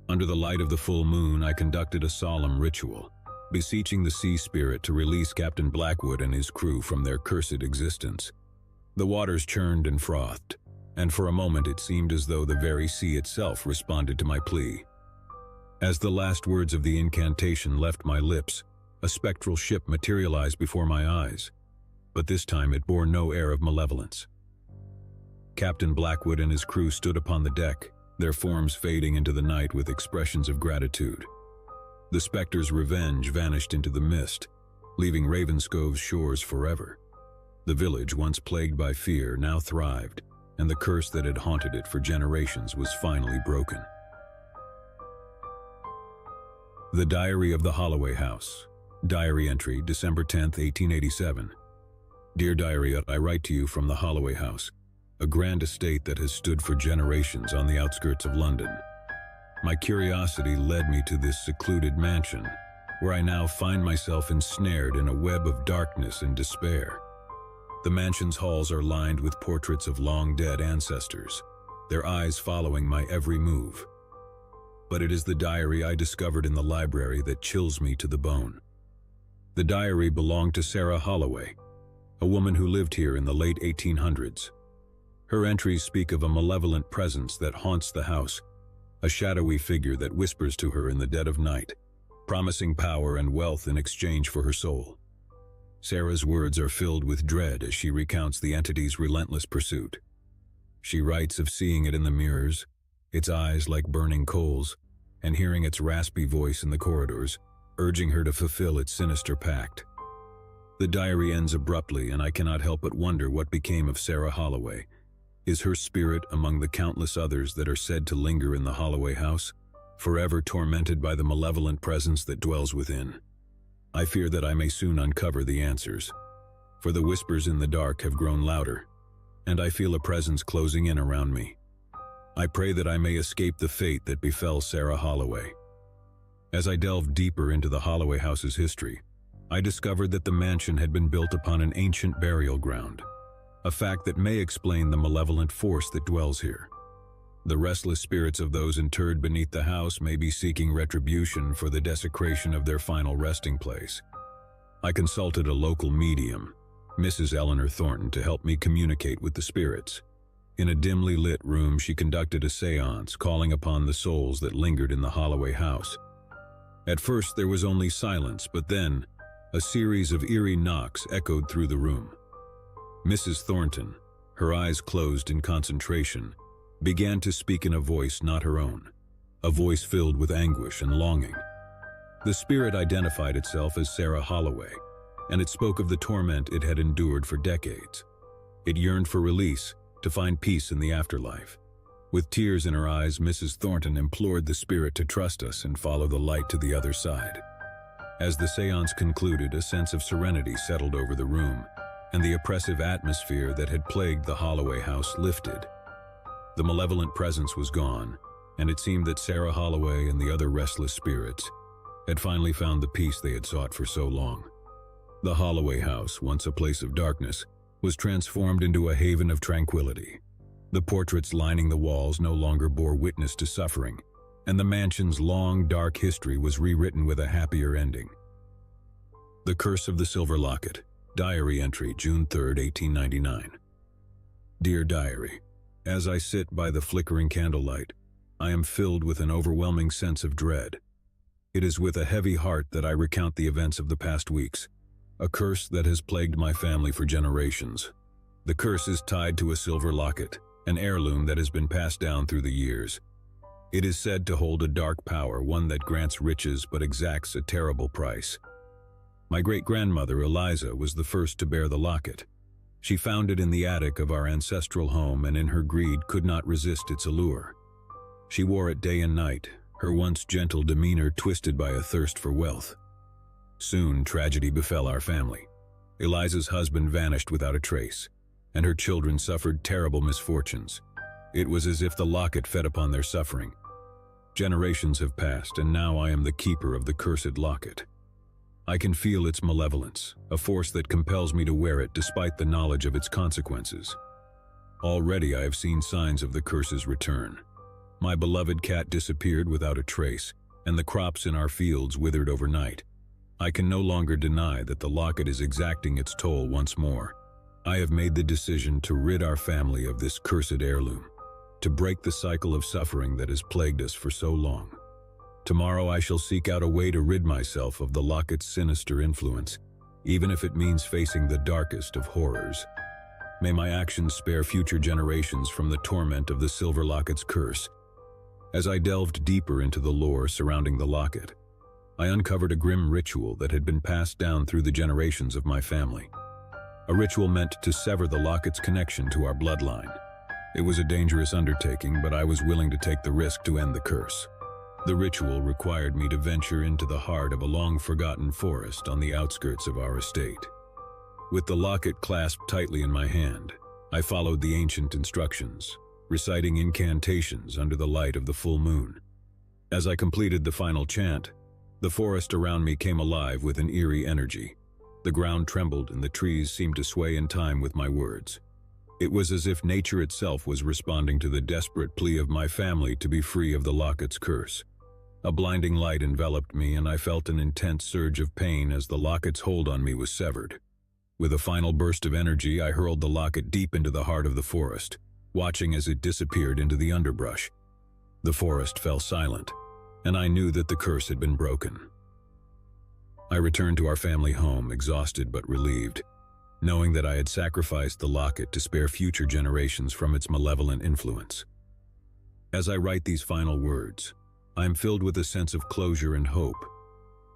Under the light of the full moon, I conducted a solemn ritual, beseeching the sea spirit to release Captain Blackwood and his crew from their cursed existence. The waters churned and frothed, and for a moment it seemed as though the very sea itself responded to my plea. As the last words of the incantation left my lips, a spectral ship materialized before my eyes, but this time it bore no air of malevolence. Captain Blackwood and his crew stood upon the deck, their forms fading into the night with expressions of gratitude. The Spectre's revenge vanished into the mist, leaving Ravenscove's shores forever. The village, once plagued by fear, now thrived, and the curse that had haunted it for generations was finally broken. The Diary of the Holloway House. Diary entry, December 10, 1887. Dear Diary, I write to you from the Holloway House, a grand estate that has stood for generations on the outskirts of London. My curiosity led me to this secluded mansion, where I now find myself ensnared in a web of darkness and despair. The mansion's halls are lined with portraits of long-dead ancestors, their eyes following my every move. But it is the diary I discovered in the library that chills me to the bone. The diary belonged to Sarah Holloway, a woman who lived here in the late 1800s. Her entries speak of a malevolent presence that haunts the house, a shadowy figure that whispers to her in the dead of night, promising power and wealth in exchange for her soul. Sarah's words are filled with dread as she recounts the entity's relentless pursuit. She writes of seeing it in the mirrors, its eyes like burning coals, and hearing its raspy voice in the corridors, urging her to fulfill its sinister pact. The diary ends abruptly, and I cannot help but wonder what became of Sarah Holloway. Is her spirit among the countless others that are said to linger in the Holloway house, forever tormented by the malevolent presence that dwells within? I fear that I may soon uncover the answers, for the whispers in the dark have grown louder, and I feel a presence closing in around me. I pray that I may escape the fate that befell Sarah Holloway. As I delved deeper into the Holloway house's history, I discovered that the mansion had been built upon an ancient burial ground, a fact that may explain the malevolent force that dwells here. The restless spirits of those interred beneath the house may be seeking retribution for the desecration of their final resting place. I consulted a local medium, Mrs. Eleanor Thornton, to help me communicate with the spirits. In a dimly lit room, she conducted a séance, calling upon the souls that lingered in the Holloway house. At first, there was only silence, but then, a series of eerie knocks echoed through the room. Mrs. Thornton, her eyes closed in concentration, began to speak in a voice not her own, a voice filled with anguish and longing. The spirit identified itself as Sarah Holloway, and it spoke of the torment it had endured for decades. It yearned for release, to find peace in the afterlife. With tears in her eyes, Mrs. Thornton implored the spirit to trust us and follow the light to the other side. As the seance concluded, a sense of serenity settled over the room, and the oppressive atmosphere that had plagued the Holloway house lifted. The malevolent presence was gone, and it seemed that Sarah Holloway and the other restless spirits had finally found the peace they had sought for so long. The Holloway house, once a place of darkness, was transformed into a haven of tranquility. The portraits lining the walls no longer bore witness to suffering, and the mansion's long, dark history was rewritten with a happier ending. The Curse of the Silver Locket. Diary entry, June 3, 1899. Dear Diary, as I sit by the flickering candlelight, I am filled with an overwhelming sense of dread. It is with a heavy heart that I recount the events of the past weeks, a curse that has plagued my family for generations. The curse is tied to a silver locket, an heirloom that has been passed down through the years. It is said to hold a dark power, one that grants riches but exacts a terrible price. My great-grandmother, Eliza, was the first to bear the locket. She found it in the attic of our ancestral home and in her greed could not resist its allure. She wore it day and night, her once gentle demeanor twisted by a thirst for wealth. Soon, tragedy befell our family. Eliza's husband vanished without a trace, and her children suffered terrible misfortunes. It was as if the locket fed upon their suffering. Generations have passed, and now I am the keeper of the cursed locket. I can feel its malevolence, a force that compels me to wear it despite the knowledge of its consequences. Already I have seen signs of the curse's return. My beloved cat disappeared without a trace, and the crops in our fields withered overnight. I can no longer deny that the locket is exacting its toll once more. I have made the decision to rid our family of this cursed heirloom, to break the cycle of suffering that has plagued us for so long. Tomorrow I shall seek out a way to rid myself of the locket's sinister influence, even if it means facing the darkest of horrors. May my actions spare future generations from the torment of the silver locket's curse. As I delved deeper into the lore surrounding the locket, I uncovered a grim ritual that had been passed down through the generations of my family. A ritual meant to sever the locket's connection to our bloodline. It was a dangerous undertaking, but I was willing to take the risk to end the curse. The ritual required me to venture into the heart of a long-forgotten forest on the outskirts of our estate. With the locket clasped tightly in my hand, I followed the ancient instructions, reciting incantations under the light of the full moon. As I completed the final chant, the forest around me came alive with an eerie energy. The ground trembled and the trees seemed to sway in time with my words. It was as if nature itself was responding to the desperate plea of my family to be free of the locket's curse. A blinding light enveloped me, and I felt an intense surge of pain as the locket's hold on me was severed. With a final burst of energy, I hurled the locket deep into the heart of the forest, watching as it disappeared into the underbrush. The forest fell silent, and I knew that the curse had been broken. I returned to our family home, exhausted but relieved, knowing that I had sacrificed the locket to spare future generations from its malevolent influence. As I write these final words, I am filled with a sense of closure and hope.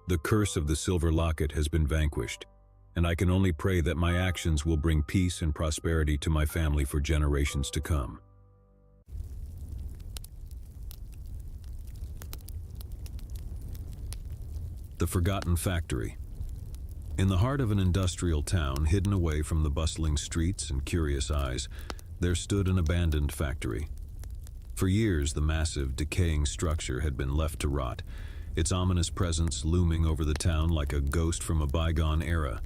The curse of the silver locket has been vanquished, and I can only pray that my actions will bring peace and prosperity to my family for generations to come. The Forgotten Factory. In the heart of an industrial town, hidden away from the bustling streets and curious eyes, there stood an abandoned factory. For years, the massive, decaying structure had been left to rot, its ominous presence looming over the town like a ghost from a bygone era.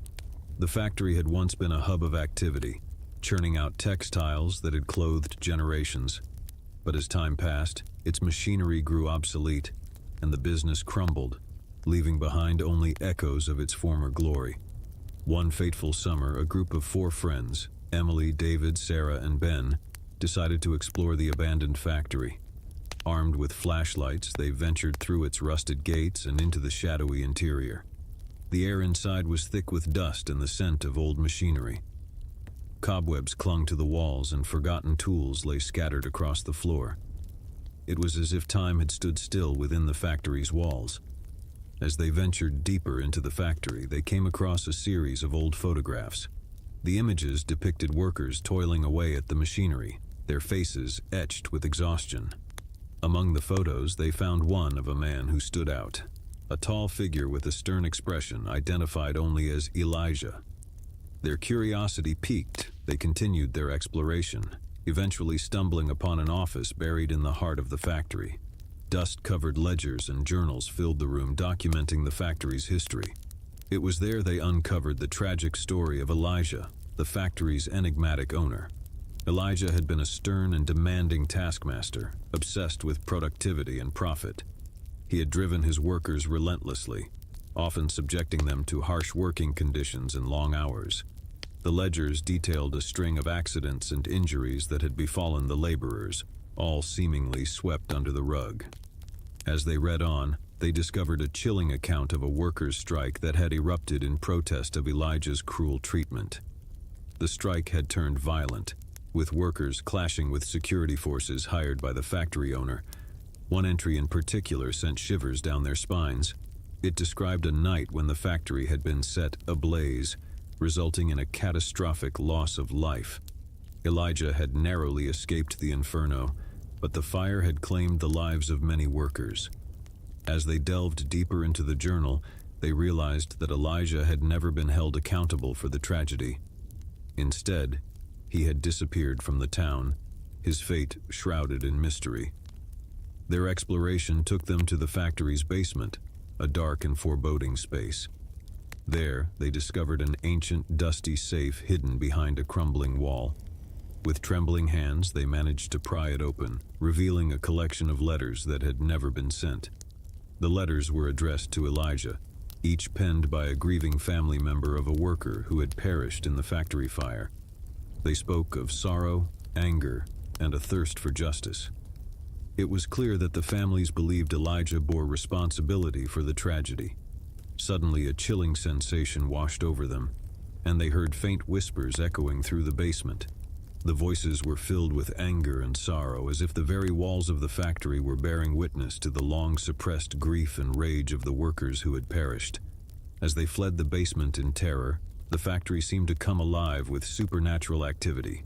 The factory had once been a hub of activity, churning out textiles that had clothed generations. But as time passed, its machinery grew obsolete, and the business crumbled, leaving behind only echoes of its former glory. One fateful summer, a group of 4 friends, Emily, David, Sarah, and Ben, decided to explore the abandoned factory. Armed with flashlights, they ventured through its rusted gates and into the shadowy interior. The air inside was thick with dust and the scent of old machinery. Cobwebs clung to the walls and forgotten tools lay scattered across the floor. It was as if time had stood still within the factory's walls. As they ventured deeper into the factory, they came across a series of old photographs. The images depicted workers toiling away at the machinery, their faces etched with exhaustion. Among the photos, they found one of a man who stood out, a tall figure with a stern expression identified only as Elijah. Their curiosity piqued, they continued their exploration, eventually stumbling upon an office buried in the heart of the factory. Dust-covered ledgers and journals filled the room, documenting the factory's history. It was there they uncovered the tragic story of Elijah, the factory's enigmatic owner. Elijah had been a stern and demanding taskmaster, obsessed with productivity and profit. He had driven his workers relentlessly, often subjecting them to harsh working conditions and long hours. The ledgers detailed a string of accidents and injuries that had befallen the laborers, all seemingly swept under the rug. As they read on, they discovered a chilling account of a workers' strike that had erupted in protest of Elijah's cruel treatment. The strike had turned violent, with workers clashing with security forces hired by the factory owner. One entry in particular sent shivers down their spines. It described a night when the factory had been set ablaze, resulting in a catastrophic loss of life. Elijah had narrowly escaped the inferno, but the fire had claimed the lives of many workers. As they delved deeper into the journal, they realized that Elijah had never been held accountable for the tragedy. Instead, he had disappeared from the town, his fate shrouded in mystery. Their exploration took them to the factory's basement, a dark and foreboding space. There, they discovered an ancient, dusty safe hidden behind a crumbling wall. With trembling hands, they managed to pry it open, revealing a collection of letters that had never been sent. The letters were addressed to Elijah, each penned by a grieving family member of a worker who had perished in the factory fire. They spoke of sorrow, anger, and a thirst for justice. It was clear that the families believed Elijah bore responsibility for the tragedy. Suddenly, a chilling sensation washed over them, and they heard faint whispers echoing through the basement. The voices were filled with anger and sorrow, as if the very walls of the factory were bearing witness to the long-suppressed grief and rage of the workers who had perished. As they fled the basement in terror, the factory seemed to come alive with supernatural activity.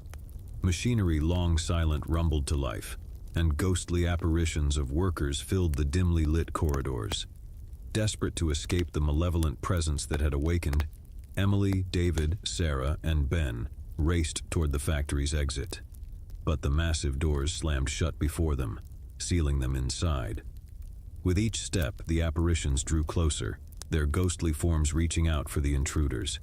Machinery long silent rumbled to life, and ghostly apparitions of workers filled the dimly lit corridors. Desperate to escape the malevolent presence that had awakened, Emily, David, Sarah, and Ben raced toward the factory's exit. But the massive doors slammed shut before them, sealing them inside. With each step, the apparitions drew closer, their ghostly forms reaching out for the intruders.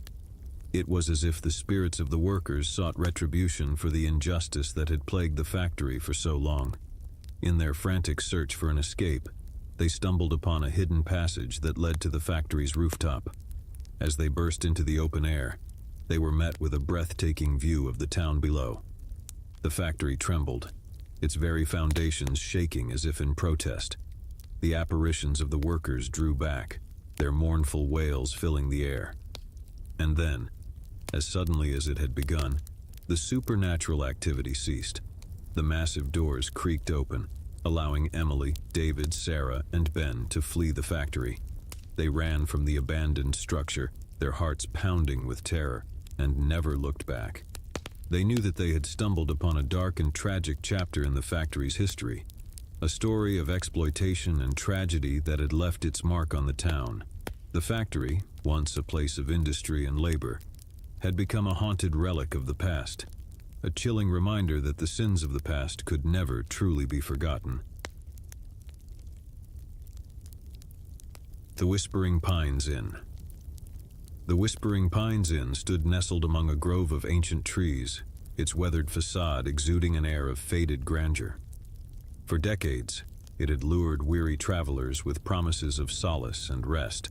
It was as if the spirits of the workers sought retribution for the injustice that had plagued the factory for so long. In their frantic search for an escape, they stumbled upon a hidden passage that led to the factory's rooftop. As they burst into the open air, they were met with a breathtaking view of the town below. The factory trembled, its very foundations shaking as if in protest. The apparitions of the workers drew back, their mournful wails filling the air. And then, as suddenly as it had begun, the supernatural activity ceased. The massive doors creaked open, allowing Emily, David, Sarah, and Ben to flee the factory. They ran from the abandoned structure, their hearts pounding with terror, and never looked back. They knew that they had stumbled upon a dark and tragic chapter in the factory's history, a story of exploitation and tragedy that had left its mark on the town. The factory, once a place of industry and labor, had become a haunted relic of the past, a chilling reminder that the sins of the past could never truly be forgotten. The Whispering Pines Inn. The Whispering Pines Inn stood nestled among a grove of ancient trees, its weathered facade exuding an air of faded grandeur. For decades, it had lured weary travelers with promises of solace and rest,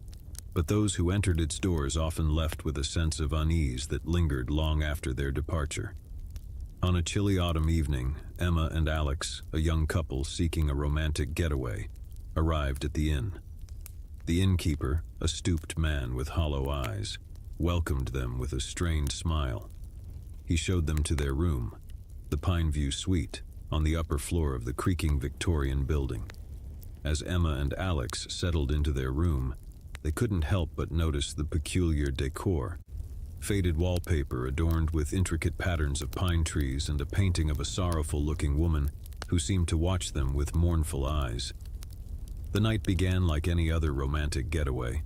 but those who entered its doors often left with a sense of unease that lingered long after their departure. On a chilly autumn evening, Emma and Alex, a young couple seeking a romantic getaway, arrived at the inn. The innkeeper, a stooped man with hollow eyes, welcomed them with a strained smile. He showed them to their room, the Pineview Suite, on the upper floor of the creaking Victorian building. As Emma and Alex settled into their room, they couldn't help but notice the peculiar decor. Faded wallpaper adorned with intricate patterns of pine trees and a painting of a sorrowful-looking woman who seemed to watch them with mournful eyes. The night began like any other romantic getaway.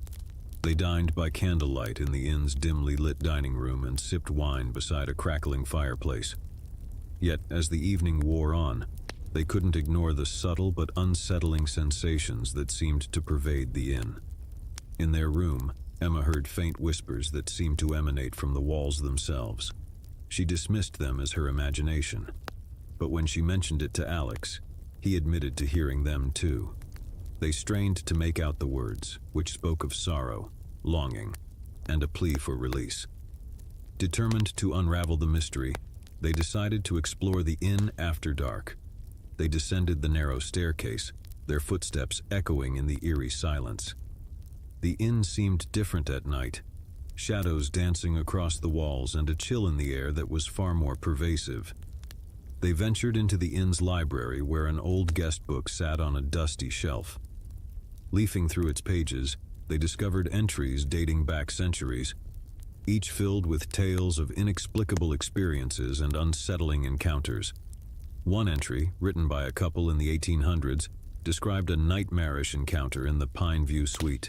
They dined by candlelight in the inn's dimly lit dining room and sipped wine beside a crackling fireplace. Yet, as the evening wore on, they couldn't ignore the subtle but unsettling sensations that seemed to pervade the inn. In their room, Emma heard faint whispers that seemed to emanate from the walls themselves. She dismissed them as her imagination, but when she mentioned it to Alex, he admitted to hearing them too. They strained to make out the words, which spoke of sorrow, longing, and a plea for release. Determined to unravel the mystery, they decided to explore the inn after dark. They descended the narrow staircase, their footsteps echoing in the eerie silence. The inn seemed different at night, shadows dancing across the walls and a chill in the air that was far more pervasive. They ventured into the inn's library where an old guest book sat on a dusty shelf. Leafing through its pages, they discovered entries dating back centuries, each filled with tales of inexplicable experiences and unsettling encounters. One entry, written by a couple in the 1800s, described a nightmarish encounter in the Pine View suite.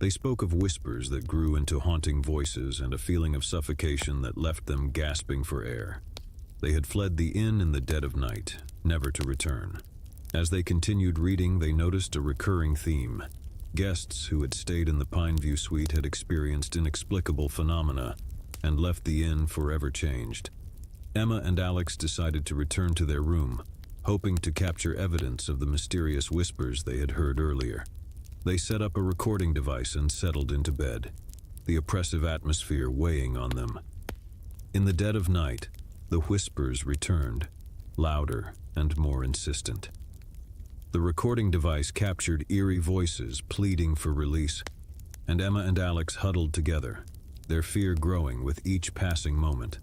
They spoke of whispers that grew into haunting voices and a feeling of suffocation that left them gasping for air. They had fled the inn in the dead of night, never to return. As they continued reading, they noticed a recurring theme. Guests who had stayed in the Pine View suite had experienced inexplicable phenomena and left the inn forever changed. Emma and Alex decided to return to their room, hoping to capture evidence of the mysterious whispers they had heard earlier. They set up a recording device and settled into bed, the oppressive atmosphere weighing on them. In the dead of night, the whispers returned, louder and more insistent. The recording device captured eerie voices pleading for release, and Emma and Alex huddled together, their fear growing with each passing moment.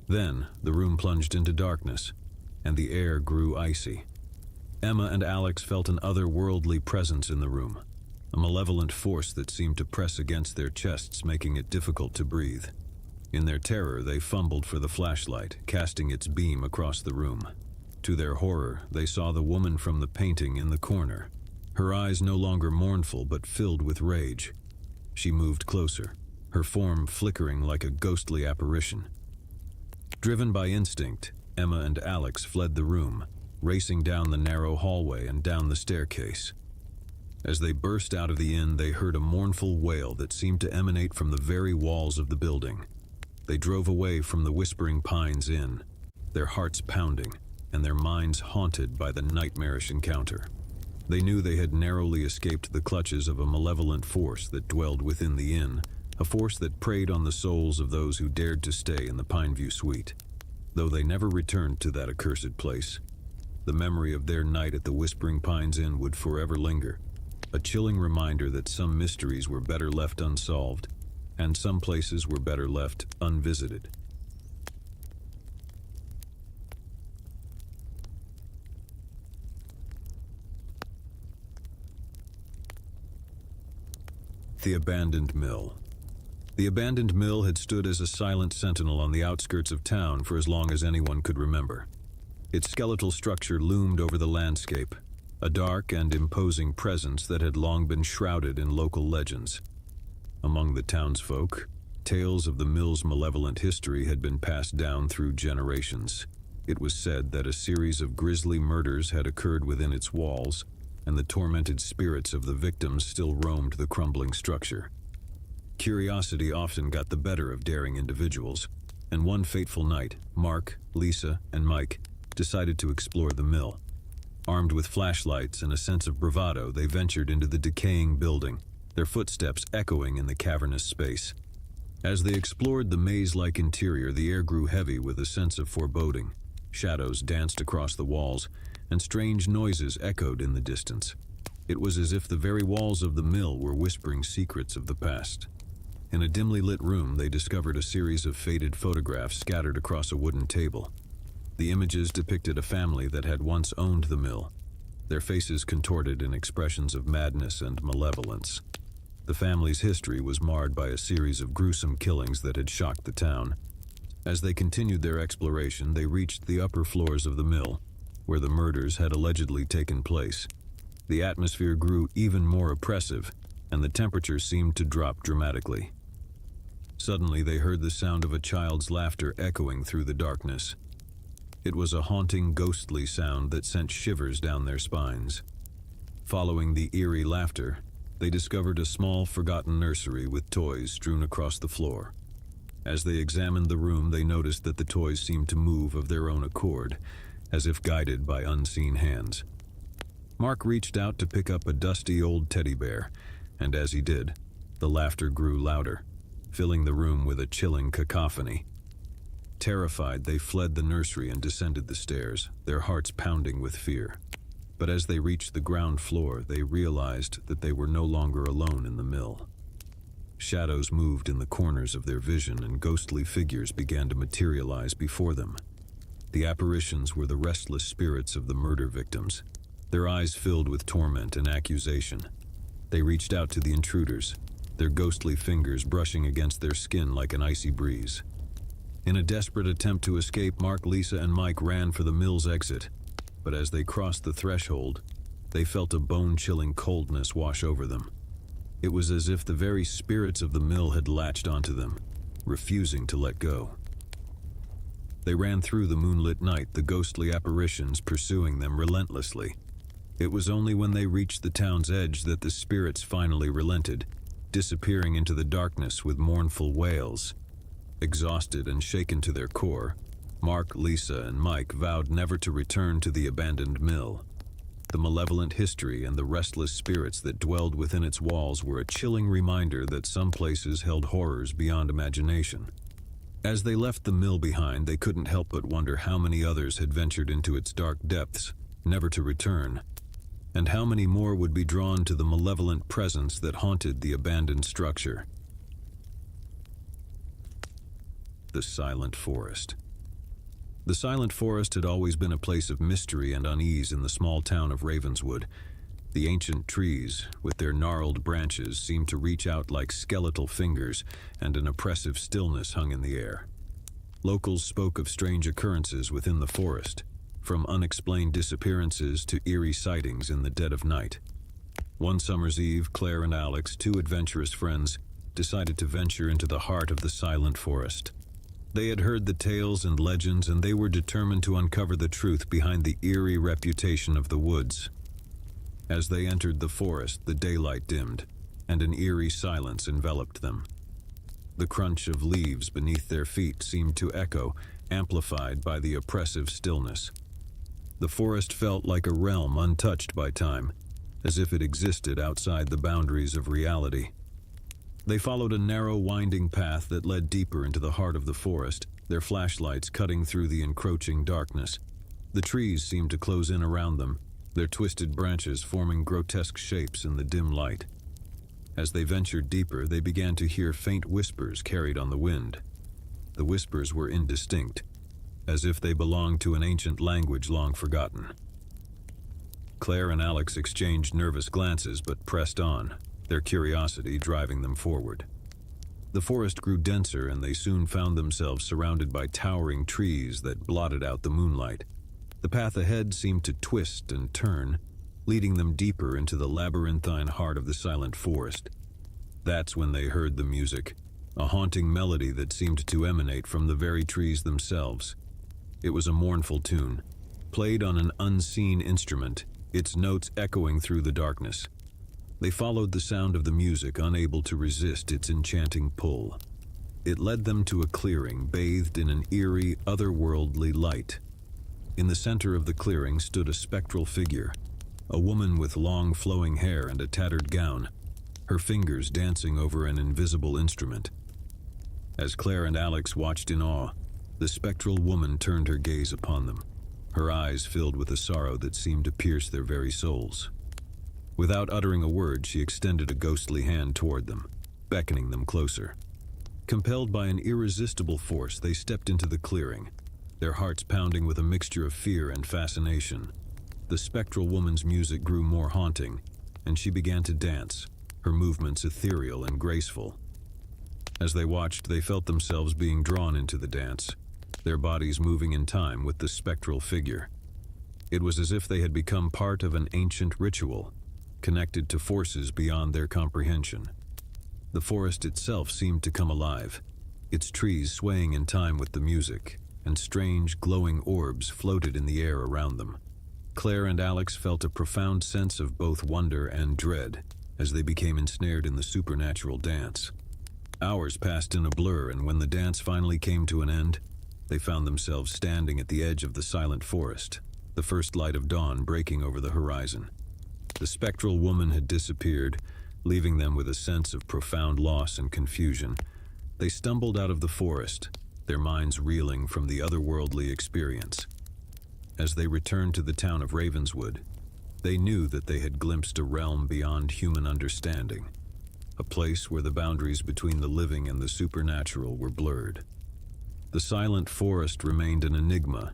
Then, the room plunged into darkness, and the air grew icy. Emma and Alex felt an otherworldly presence in the room, a malevolent force that seemed to press against their chests, making it difficult to breathe. In their terror, they fumbled for the flashlight, casting its beam across the room. To their horror, they saw the woman from the painting in the corner, her eyes no longer mournful but filled with rage. She moved closer, her form flickering like a ghostly apparition. Driven by instinct, Emma and Alex fled the room, racing down the narrow hallway and down the staircase. As they burst out of the inn, they heard a mournful wail that seemed to emanate from the very walls of the building. They drove away from the Whispering Pines Inn, their hearts pounding and their minds haunted by the nightmarish encounter. They knew they had narrowly escaped the clutches of a malevolent force that dwelled within the inn, a force that preyed on the souls of those who dared to stay in the Pineview suite. Though they never returned to that accursed place, the memory of their night at the Whispering Pines Inn would forever linger, a chilling reminder that some mysteries were better left unsolved, and some places were better left unvisited. The Abandoned Mill. The abandoned mill had stood as a silent sentinel on the outskirts of town for as long as anyone could remember. Its skeletal structure loomed over the landscape, a dark and imposing presence that had long been shrouded in local legends. Among the townsfolk, tales of the mill's malevolent history had been passed down through generations. It was said that a series of grisly murders had occurred within its walls, and the tormented spirits of the victims still roamed the crumbling structure. Curiosity often got the better of daring individuals, and one fateful night, Mark, Lisa, and Mike decided to explore the mill. Armed with flashlights and a sense of bravado, they ventured into the decaying building, their footsteps echoing in the cavernous space. As they explored the maze-like interior, the air grew heavy with a sense of foreboding. Shadows danced across the walls, and strange noises echoed in the distance. It was as if the very walls of the mill were whispering secrets of the past. In a dimly lit room, they discovered a series of faded photographs scattered across a wooden table. The images depicted a family that had once owned the mill, their faces contorted in expressions of madness and malevolence. The family's history was marred by a series of gruesome killings that had shocked the town. As they continued their exploration, they reached the upper floors of the mill, where the murders had allegedly taken place. The atmosphere grew even more oppressive, and the temperature seemed to drop dramatically. Suddenly, they heard the sound of a child's laughter echoing through the darkness. It was a haunting, ghostly sound that sent shivers down their spines. Following the eerie laughter, they discovered a small, forgotten nursery with toys strewn across the floor. As they examined the room, they noticed that the toys seemed to move of their own accord, as if guided by unseen hands. Mark reached out to pick up a dusty old teddy bear, and as he did, the laughter grew louder, filling the room with a chilling cacophony. Terrified, they fled the nursery and descended the stairs, their hearts pounding with fear. But as they reached the ground floor, they realized that they were no longer alone in the mill. Shadows moved in the corners of their vision, and ghostly figures began to materialize before them. The apparitions were the restless spirits of the murder victims, their eyes filled with torment and accusation. They reached out to the intruders, their ghostly fingers brushing against their skin like an icy breeze. In a desperate attempt to escape, Mark, Lisa, and Mike ran for the mill's exit. But as they crossed the threshold, they felt a bone-chilling coldness wash over them. It was as if the very spirits of the mill had latched onto them, refusing to let go. They ran through the moonlit night, the ghostly apparitions pursuing them relentlessly. It was only when they reached the town's edge that the spirits finally relented, disappearing into the darkness with mournful wails. Exhausted and shaken to their core, Mark, Lisa, and Mike vowed never to return to the abandoned mill. The malevolent history and the restless spirits that dwelled within its walls were a chilling reminder that some places held horrors beyond imagination. As they left the mill behind, they couldn't help but wonder how many others had ventured into its dark depths, never to return, and how many more would be drawn to the malevolent presence that haunted the abandoned structure. The Silent Forest. The Silent Forest had always been a place of mystery and unease in the small town of Ravenswood. The ancient trees, with their gnarled branches, seemed to reach out like skeletal fingers, and an oppressive stillness hung in the air. Locals spoke of strange occurrences within the forest, from unexplained disappearances to eerie sightings in the dead of night. One summer's eve, Claire and Alex, two adventurous friends, decided to venture into the heart of the Silent Forest. They had heard the tales and legends, and they were determined to uncover the truth behind the eerie reputation of the woods. As they entered the forest, the daylight dimmed, and an eerie silence enveloped them. The crunch of leaves beneath their feet seemed to echo, amplified by the oppressive stillness. The forest felt like a realm untouched by time, as if it existed outside the boundaries of reality. They followed a narrow, winding path that led deeper into the heart of the forest, their flashlights cutting through the encroaching darkness. The trees seemed to close in around them, their twisted branches forming grotesque shapes in the dim light. As they ventured deeper, they began to hear faint whispers carried on the wind. The whispers were indistinct, as if they belonged to an ancient language long forgotten. Claire and Alex exchanged nervous glances but pressed on, their curiosity driving them forward. The forest grew denser, and they soon found themselves surrounded by towering trees that blotted out the moonlight. The path ahead seemed to twist and turn, leading them deeper into the labyrinthine heart of the Silent Forest. That's when they heard the music, a haunting melody that seemed to emanate from the very trees themselves. It was a mournful tune, played on an unseen instrument, its notes echoing through the darkness. They followed the sound of the music, unable to resist its enchanting pull. It led them to a clearing bathed in an eerie, otherworldly light. In the center of the clearing stood a spectral figure, a woman with long flowing hair and a tattered gown, her fingers dancing over an invisible instrument. As Claire and Alex watched in awe, the spectral woman turned her gaze upon them, her eyes filled with a sorrow that seemed to pierce their very souls. Without uttering a word, she extended a ghostly hand toward them, beckoning them closer. Compelled by an irresistible force, they stepped into the clearing, their hearts pounding with a mixture of fear and fascination. The spectral woman's music grew more haunting, and she began to dance, her movements ethereal and graceful. As they watched, they felt themselves being drawn into the dance, their bodies moving in time with the spectral figure. It was as if they had become part of an ancient ritual, connected to forces beyond their comprehension. The forest itself seemed to come alive, its trees swaying in time with the music, and strange, glowing orbs floated in the air around them. Claire and Alex felt a profound sense of both wonder and dread as they became ensnared in the supernatural dance. Hours passed in a blur, and when the dance finally came to an end, they found themselves standing at the edge of the silent forest, the first light of dawn breaking over the horizon. The spectral woman had disappeared, leaving them with a sense of profound loss and confusion. They stumbled out of the forest, their minds reeling from the otherworldly experience. As they returned to the town of Ravenswood, they knew that they had glimpsed a realm beyond human understanding, a place where the boundaries between the living and the supernatural were blurred. The silent forest remained an enigma,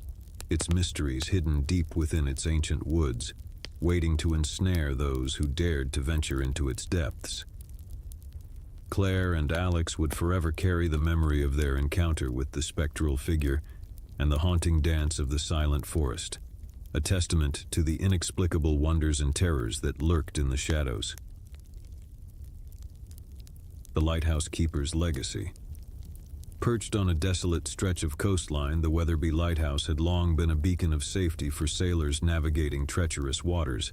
its mysteries hidden deep within its ancient woods, waiting to ensnare those who dared to venture into its depths. Claire and Alex would forever carry the memory of their encounter with the spectral figure and the haunting dance of the silent forest, a testament to the inexplicable wonders and terrors that lurked in the shadows. The lighthouse keeper's legacy. Perched on a desolate stretch of coastline, the Weatherby Lighthouse had long been a beacon of safety for sailors navigating treacherous waters.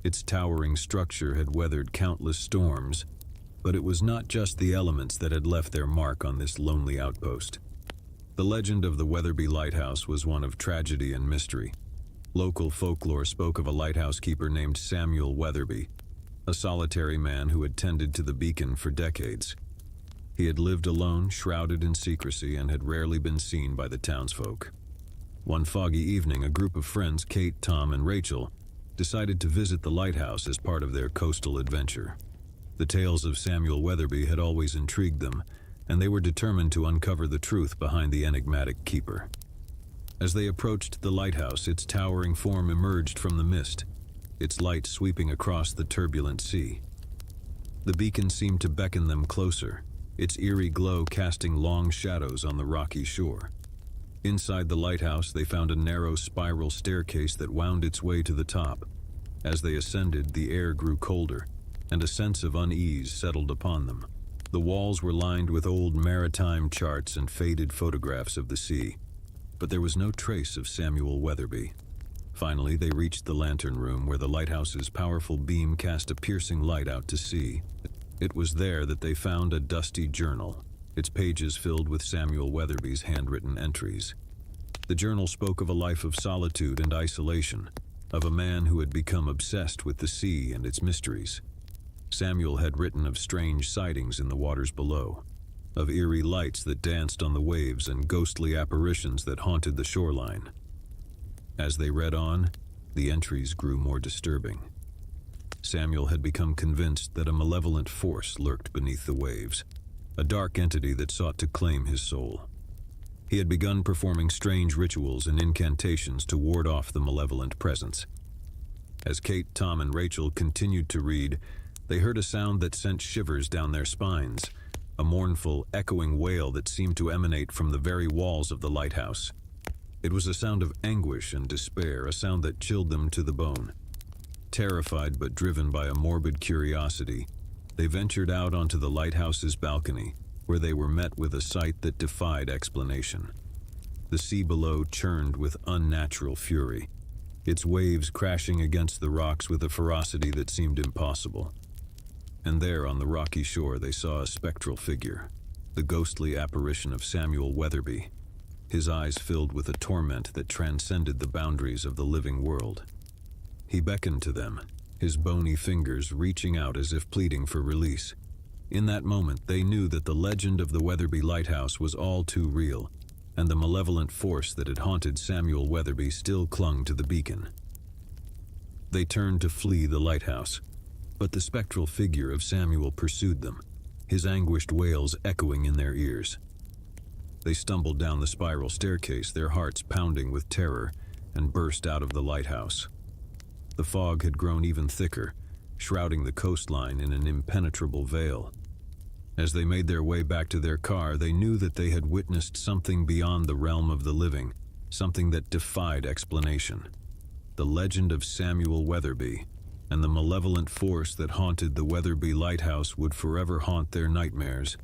Its towering structure had weathered countless storms, but it was not just the elements that had left their mark on this lonely outpost. The legend of the Weatherby Lighthouse was one of tragedy and mystery. Local folklore spoke of a lighthouse keeper named Samuel Weatherby, a solitary man who had tended to the beacon for decades. He had lived alone, shrouded in secrecy, and had rarely been seen by the townsfolk. One foggy evening, a group of friends, Kate, Tom, and Rachel, decided to visit the lighthouse as part of their coastal adventure. The tales of Samuel Weatherby had always intrigued them, and they were determined to uncover the truth behind the enigmatic keeper. As they approached the lighthouse, its towering form emerged from the mist, its light sweeping across the turbulent sea. The beacon seemed to beckon them closer, its eerie glow casting long shadows on the rocky shore. Inside the lighthouse, they found a narrow spiral staircase that wound its way to the top. As they ascended, the air grew colder, and a sense of unease settled upon them. The walls were lined with old maritime charts and faded photographs of the sea, but there was no trace of Samuel Weatherby. Finally, they reached the lantern room, where the lighthouse's powerful beam cast a piercing light out to sea. It was there that they found a dusty journal, its pages filled with Samuel Weatherby's handwritten entries. The journal spoke of a life of solitude and isolation, of a man who had become obsessed with the sea and its mysteries. Samuel had written of strange sightings in the waters below, of eerie lights that danced on the waves and ghostly apparitions that haunted the shoreline. As they read on, the entries grew more disturbing. Samuel had become convinced that a malevolent force lurked beneath the waves, a dark entity that sought to claim his soul. He had begun performing strange rituals and incantations to ward off the malevolent presence. As Kate, Tom, and Rachel continued to read, they heard a sound that sent shivers down their spines, a mournful, echoing wail that seemed to emanate from the very walls of the lighthouse. It was a sound of anguish and despair, a sound that chilled them to the bone. Terrified but driven by a morbid curiosity, they ventured out onto the lighthouse's balcony, where they were met with a sight that defied explanation. The sea below churned with unnatural fury, its waves crashing against the rocks with a ferocity that seemed impossible. And there on the rocky shore they saw a spectral figure, the ghostly apparition of Samuel Weatherby, his eyes filled with a torment that transcended the boundaries of the living world. He beckoned to them, his bony fingers reaching out as if pleading for release. In that moment, they knew that the legend of the Weatherby Lighthouse was all too real, and the malevolent force that had haunted Samuel Weatherby still clung to the beacon. They turned to flee the lighthouse, but the spectral figure of Samuel pursued them, his anguished wails echoing in their ears. They stumbled down the spiral staircase, their hearts pounding with terror, and burst out of the lighthouse. The fog had grown even thicker, shrouding the coastline in an impenetrable veil. As they made their way back to their car, they knew that they had witnessed something beyond the realm of the living, something that defied explanation. The legend of Samuel Weatherby and the malevolent force that haunted the Weatherby Lighthouse would forever haunt their nightmares,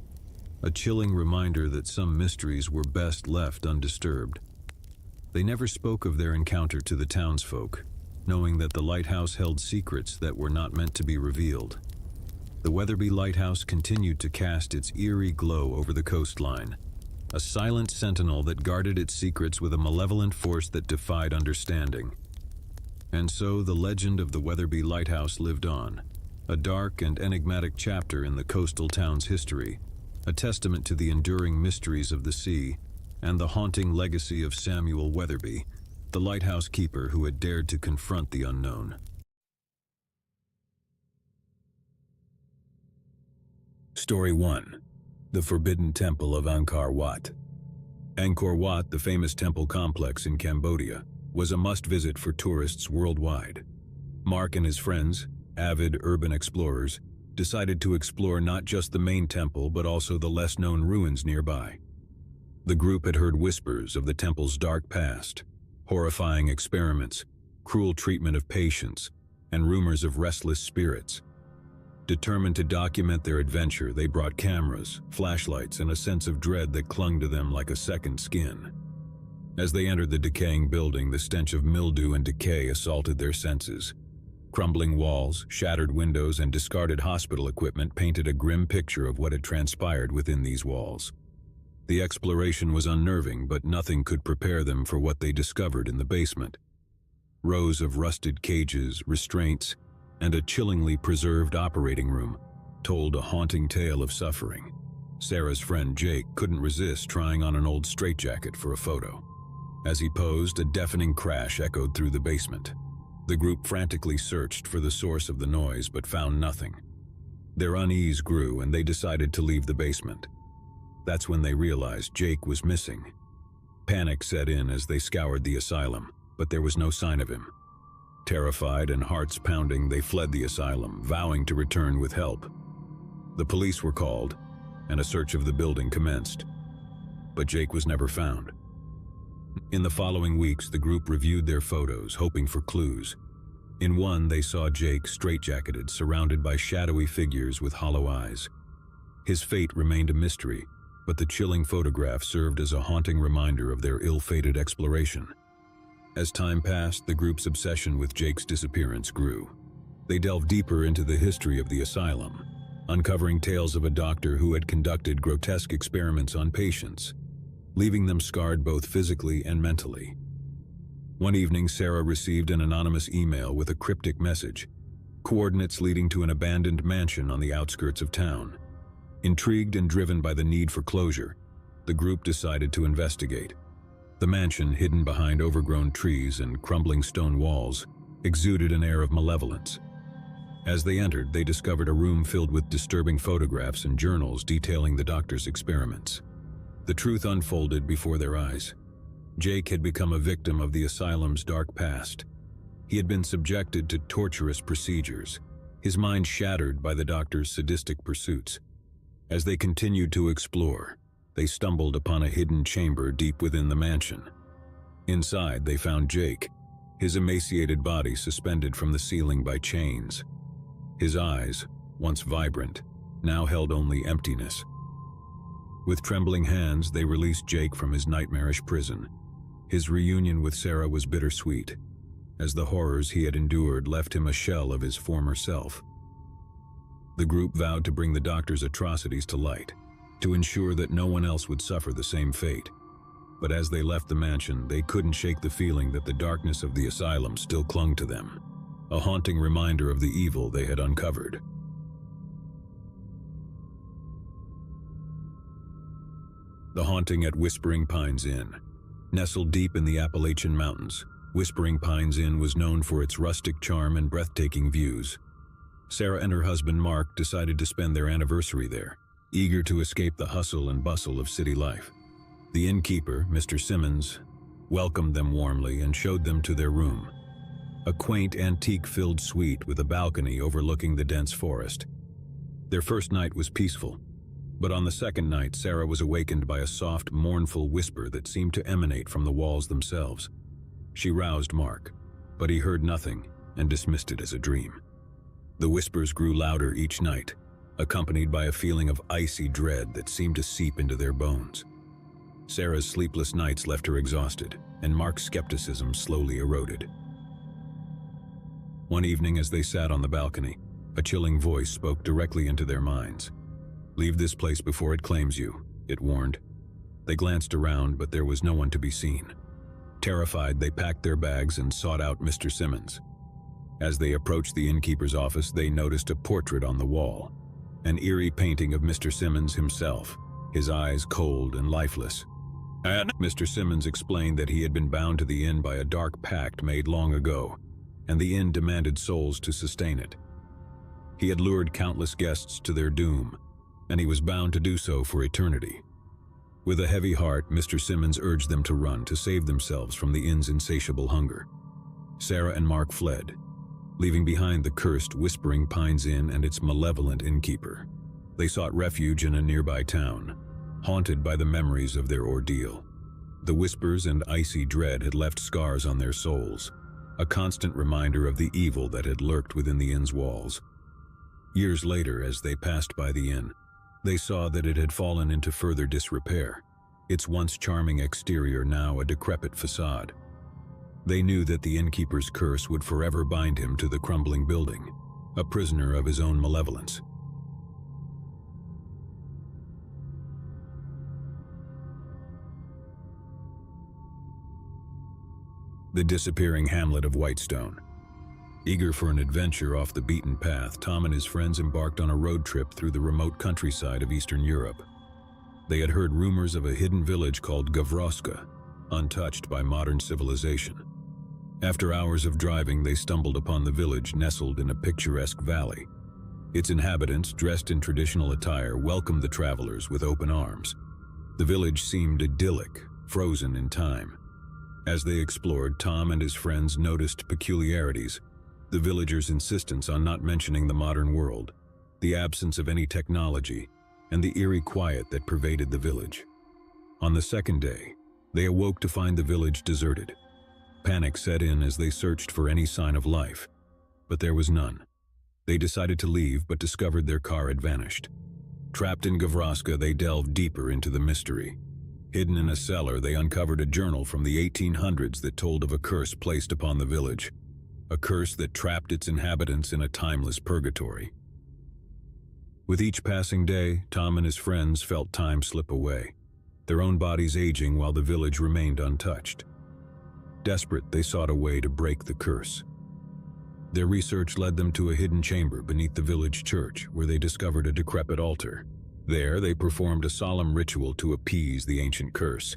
a chilling reminder that some mysteries were best left undisturbed. They never spoke of their encounter to the townsfolk, knowing that the lighthouse held secrets that were not meant to be revealed. The Weatherby Lighthouse continued to cast its eerie glow over the coastline, a silent sentinel that guarded its secrets with a malevolent force that defied understanding. And so the legend of the Weatherby Lighthouse lived on, a dark and enigmatic chapter in the coastal town's history, a testament to the enduring mysteries of the sea and the haunting legacy of Samuel Weatherby, the lighthouse keeper who had dared to confront the unknown. Story 1. The Forbidden Temple of Angkor Wat. Angkor Wat, the famous temple complex in Cambodia, was a must-visit for tourists worldwide. Mark and his friends, avid urban explorers, decided to explore not just the main temple but also the less-known ruins nearby. The group had heard whispers of the temple's dark past, horrifying experiments, cruel treatment of patients, and rumors of restless spirits. Determined to document their adventure, they brought cameras, flashlights, and a sense of dread that clung to them like a second skin. As they entered the decaying building, the stench of mildew and decay assaulted their senses. Crumbling walls, shattered windows, and discarded hospital equipment painted a grim picture of what had transpired within these walls. The exploration was unnerving, but nothing could prepare them for what they discovered in the basement. Rows of rusted cages, restraints, and a chillingly preserved operating room told a haunting tale of suffering. Sarah's friend Jake couldn't resist trying on an old straitjacket for a photo. As he posed, a deafening crash echoed through the basement. The group frantically searched for the source of the noise but found nothing. Their unease grew and they decided to leave the basement. That's when they realized Jake was missing. Panic set in as they scoured the asylum, but there was no sign of him. Terrified and hearts pounding, they fled the asylum, vowing to return with help. The police were called, and a search of the building commenced. But Jake was never found. In the following weeks, the group reviewed their photos, hoping for clues. In one, they saw Jake straitjacketed, surrounded by shadowy figures with hollow eyes. His fate remained a mystery, but the chilling photograph served as a haunting reminder of their ill-fated exploration. As time passed, the group's obsession with Jake's disappearance grew. They delved deeper into the history of the asylum, uncovering tales of a doctor who had conducted grotesque experiments on patients, leaving them scarred both physically and mentally. One evening, Sarah received an anonymous email with a cryptic message, coordinates leading to an abandoned mansion on the outskirts of town. Intrigued and driven by the need for closure, the group decided to investigate. The mansion, hidden behind overgrown trees and crumbling stone walls, exuded an air of malevolence. As they entered, they discovered a room filled with disturbing photographs and journals detailing the doctor's experiments. The truth unfolded before their eyes. Jake had become a victim of the asylum's dark past. He had been subjected to torturous procedures, his mind shattered by the doctor's sadistic pursuits. As they continued to explore, they stumbled upon a hidden chamber deep within the mansion. Inside, they found Jake, his emaciated body suspended from the ceiling by chains. His eyes, once vibrant, now held only emptiness. With trembling hands, they released Jake from his nightmarish prison. His reunion with Sarah was bittersweet, as the horrors he had endured left him a shell of his former self. The group vowed to bring the doctor's atrocities to light, to ensure that no one else would suffer the same fate. But as they left the mansion, they couldn't shake the feeling that the darkness of the asylum still clung to them, a haunting reminder of the evil they had uncovered. The Haunting at Whispering Pines Inn. Nestled deep in the Appalachian Mountains, Whispering Pines Inn was known for its rustic charm and breathtaking views. Sarah and her husband Mark decided to spend their anniversary there, eager to escape the hustle and bustle of city life. The innkeeper, Mr. Simmons, welcomed them warmly and showed them to their room. a quaint antique-filled suite with a balcony overlooking the dense forest. Their first night was peaceful, but on the second night Sarah was awakened by a soft, mournful whisper that seemed to emanate from the walls themselves. She roused Mark, but he heard nothing and dismissed it as a dream. The whispers grew louder each night, accompanied by a feeling of icy dread that seemed to seep into their bones. Sarah's sleepless nights left her exhausted, and Mark's skepticism slowly eroded. One evening, as they sat on the balcony, a chilling voice spoke directly into their minds. "Leave this place before it claims you," it warned. They glanced around, but there was no one to be seen. Terrified, they packed their bags and sought out Mr. Simmons. As they approached the innkeeper's office, they noticed a portrait on the wall, an eerie painting of Mr. Simmons himself, his eyes cold and lifeless. And Mr. Simmons explained that he had been bound to the inn by a dark pact made long ago, and the inn demanded souls to sustain it. He had lured countless guests to their doom, and he was bound to do so for eternity. With a heavy heart, Mr. Simmons urged them to run to save themselves from the inn's insatiable hunger. Sarah and Mark fled, leaving behind the cursed Whispering Pines Inn and its malevolent innkeeper. They sought refuge in a nearby town, haunted by the memories of their ordeal. The whispers and icy dread had left scars on their souls, a constant reminder of the evil that had lurked within the inn's walls. Years later, as they passed by the inn, they saw that it had fallen into further disrepair, its once charming exterior now a decrepit facade. They knew that the innkeeper's curse would forever bind him to the crumbling building, a prisoner of his own malevolence. The disappearing hamlet of Whitestone. Eager for an adventure off the beaten path, Tom and his friends embarked on a road trip through the remote countryside of Eastern Europe. They had heard rumors of a hidden village called Gavroska, untouched by modern civilization. After hours of driving, they stumbled upon the village nestled in a picturesque valley. Its inhabitants, dressed in traditional attire, welcomed the travelers with open arms. The village seemed idyllic, frozen in time. As they explored, Tom and his friends noticed peculiarities: the villagers' insistence on not mentioning the modern world, the absence of any technology, and the eerie quiet that pervaded the village. On the second day, they awoke to find the village deserted. Panic set in as they searched for any sign of life, but there was none. They decided to leave, but discovered their car had vanished. Trapped in Gavroska, they delved deeper into the mystery. Hidden in a cellar, they uncovered a journal from the 1800s that told of a curse placed upon the village, a curse that trapped its inhabitants in a timeless purgatory. With each passing day, Tom and his friends felt time slip away, their own bodies aging while the village remained untouched. Desperate, they sought a way to break the curse. Their research led them to a hidden chamber beneath the village church, where they discovered a decrepit altar. There, they performed a solemn ritual to appease the ancient curse,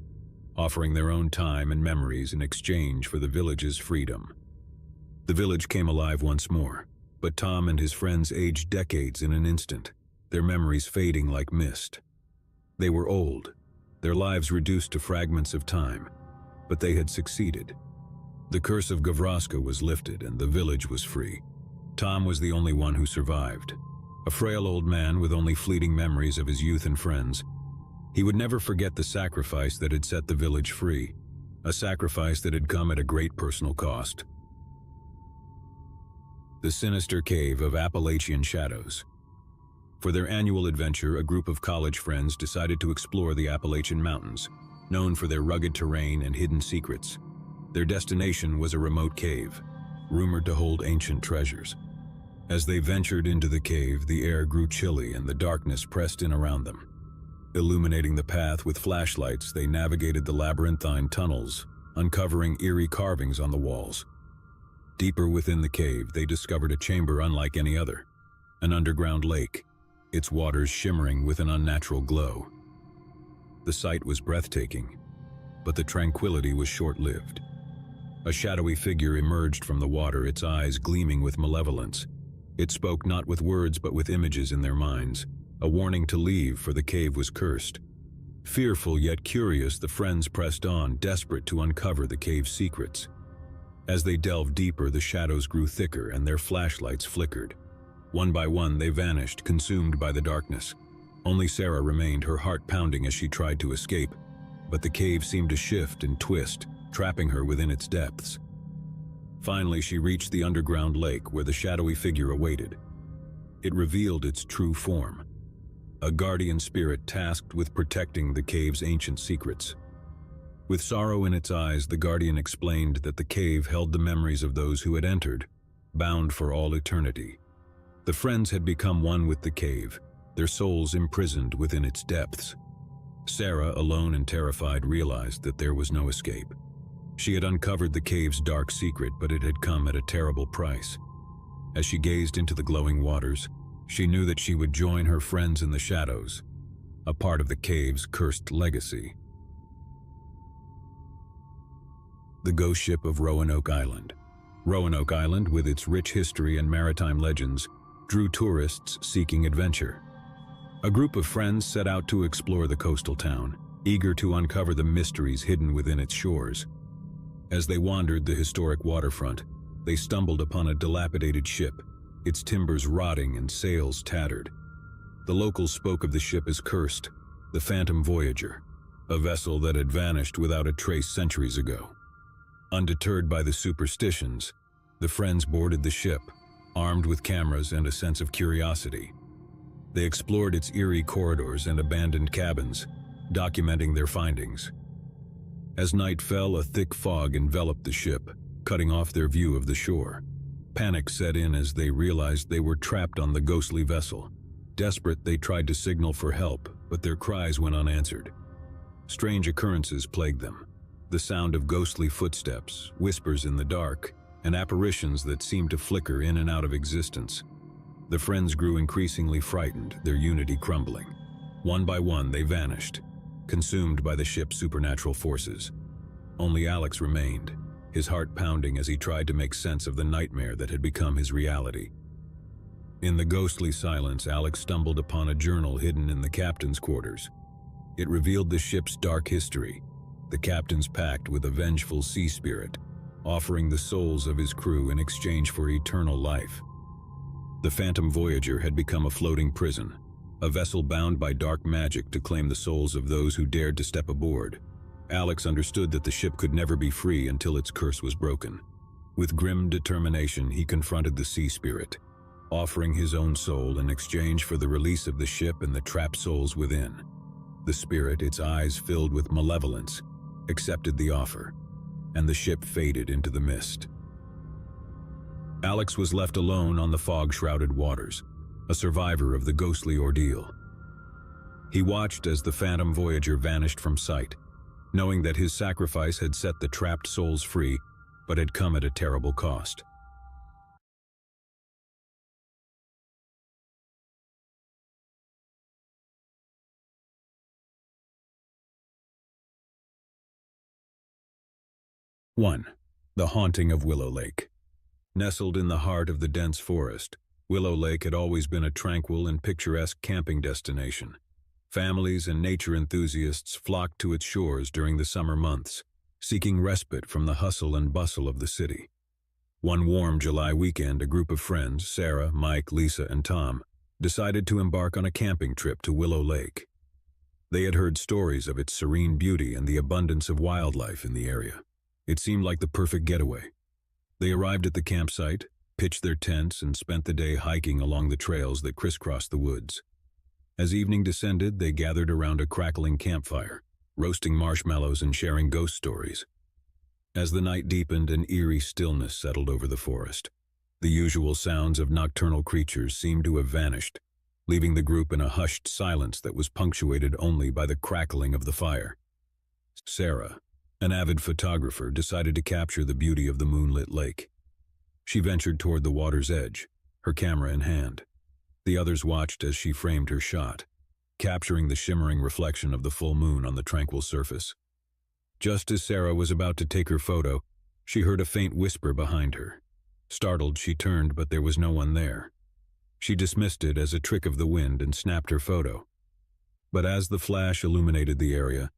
offering their own time and memories in exchange for the village's freedom. The village came alive once more, but Tom and his friends aged decades in an instant, their memories fading like mist. They were old, their lives reduced to fragments of time, but they had succeeded. The curse of Gavroska was lifted and the village was free. Tom was the only one who survived, a frail old man with only fleeting memories of his youth and friends. He would never forget the sacrifice that had set the village free, a sacrifice that had come at a great personal cost. The sinister cave of Appalachian Shadows. For their annual adventure, a group of college friends decided to explore the Appalachian Mountains, known for their rugged terrain and hidden secrets. Their destination was a remote cave, rumored to hold ancient treasures. As they ventured into the cave, the air grew chilly and the darkness pressed in around them. Illuminating the path with flashlights, they navigated the labyrinthine tunnels, uncovering eerie carvings on the walls. Deeper within the cave, they discovered a chamber unlike any other, an underground lake, its waters shimmering with an unnatural glow. The sight was breathtaking, but the tranquility was short-lived. A shadowy figure emerged from the water, its eyes gleaming with malevolence. It spoke not with words but with images in their minds, a warning to leave, for the cave was cursed. Fearful yet curious, the friends pressed on, desperate to uncover the cave's secrets. As they delved deeper, the shadows grew thicker and their flashlights flickered. One by one, they vanished, consumed by the darkness. Only Sarah remained, her heart pounding as she tried to escape, but the cave seemed to shift and twist, trapping her within its depths. Finally, she reached the underground lake where the shadowy figure awaited. It revealed its true form, a guardian spirit tasked with protecting the cave's ancient secrets. With sorrow in its eyes, the guardian explained that the cave held the memories of those who had entered, bound for all eternity. The friends had become one with the cave, their souls imprisoned within its depths. Sarah, alone and terrified, realized that there was no escape. She had uncovered the cave's dark secret, but it had come at a terrible price. As she gazed into the glowing waters, she knew that she would join her friends in the shadows, a part of the cave's cursed legacy. The ghost ship of Roanoke Island. Roanoke Island, with its rich history and maritime legends, drew tourists seeking adventure. A group of friends set out to explore the coastal town, eager to uncover the mysteries hidden within its shores. As they wandered the historic waterfront, they stumbled upon a dilapidated ship, its timbers rotting and sails tattered. The locals spoke of the ship as cursed, the Phantom Voyager, a vessel that had vanished without a trace centuries ago. Undeterred by the superstitions, the friends boarded the ship, armed with cameras and a sense of curiosity. They explored its eerie corridors and abandoned cabins, documenting their findings. As night fell, a thick fog enveloped the ship, cutting off their view of the shore. Panic set in as they realized they were trapped on the ghostly vessel. Desperate, they tried to signal for help, but their cries went unanswered. Strange occurrences plagued them. The sound of ghostly footsteps, whispers in the dark, and apparitions that seemed to flicker in and out of existence. The friends grew increasingly frightened, their unity crumbling. One by one, they vanished, consumed by the ship's supernatural forces. Only Alex remained, his heart pounding as he tried to make sense of the nightmare that had become his reality. In the ghostly silence, Alex stumbled upon a journal hidden in the captain's quarters. It revealed the ship's dark history, the captain's pact with a vengeful sea spirit, offering the souls of his crew in exchange for eternal life. The Phantom Voyager had become a floating prison, a vessel bound by dark magic to claim the souls of those who dared to step aboard. Alex understood that the ship could never be free until its curse was broken. With grim determination, he confronted the sea spirit, offering his own soul in exchange for the release of the ship and the trapped souls within. The spirit, its eyes filled with malevolence, accepted the offer, and the ship faded into the mist. Alex was left alone on the fog-shrouded waters, a survivor of the ghostly ordeal. He watched as the Phantom Voyager vanished from sight, knowing that his sacrifice had set the trapped souls free, but had come at a terrible cost. One, the haunting of Willow Lake. Nestled in the heart of the dense forest, Willow Lake had always been a tranquil and picturesque camping destination. Families and nature enthusiasts flocked to its shores during the summer months, seeking respite from the hustle and bustle of the city. One warm July weekend, a group of friends, Sarah, Mike, Lisa, and Tom, decided to embark on a camping trip to Willow Lake. They had heard stories of its serene beauty and the abundance of wildlife in the area. It seemed like the perfect getaway. They arrived at the campsite, pitched their tents, and spent the day hiking along the trails that crisscrossed the woods. As evening descended, they gathered around a crackling campfire, roasting marshmallows and sharing ghost stories. As the night deepened, an eerie stillness settled over the forest. The usual sounds of nocturnal creatures seemed to have vanished, leaving the group in a hushed silence that was punctuated only by the crackling of the fire. Sarah, an avid photographer, decided to capture the beauty of the moonlit lake. She ventured toward the water's edge, her camera in hand. The others watched as she framed her shot, capturing the shimmering reflection of the full moon on the tranquil surface. Just as Sarah was about to take her photo, she heard a faint whisper behind her. Startled, she turned, but there was no one there. She dismissed it as a trick of the wind and snapped her photo. But as the flash illuminated the area,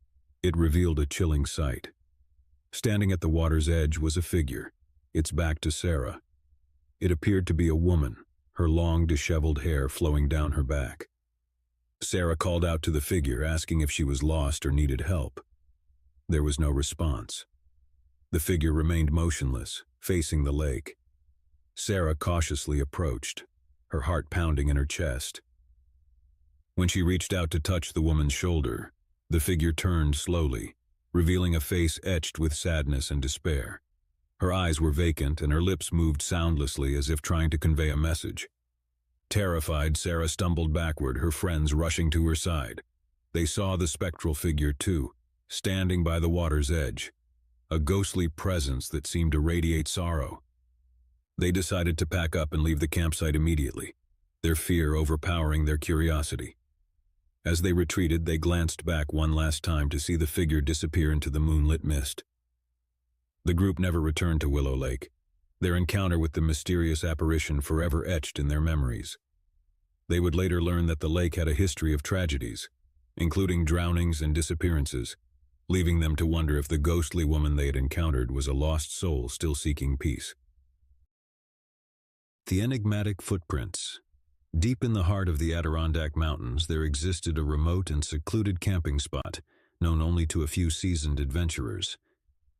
it revealed a chilling sight. Standing at the water's edge was a figure, its back to Sarah. It appeared to be a woman, her long, disheveled hair flowing down her back. Sarah called out to the figure, asking if she was lost or needed help. There was no response. The figure remained motionless, facing the lake. Sarah cautiously approached, her heart pounding in her chest. When she reached out to touch the woman's shoulder, the figure turned slowly, revealing a face etched with sadness and despair. Her eyes were vacant and her lips moved soundlessly as if trying to convey a message. Terrified, Sarah stumbled backward, her friends rushing to her side. They saw the spectral figure too, standing by the water's edge, a ghostly presence that seemed to radiate sorrow. They decided to pack up and leave the campsite immediately, their fear overpowering their curiosity. As they retreated, they glanced back one last time to see the figure disappear into the moonlit mist. The group never returned to Willow Lake, their encounter with the mysterious apparition forever etched in their memories. They would later learn that the lake had a history of tragedies, including drownings and disappearances, leaving them to wonder if the ghostly woman they had encountered was a lost soul still seeking peace. The enigmatic footprints. Deep in the heart of the Adirondack Mountains, there existed a remote and secluded camping spot, known only to a few seasoned adventurers.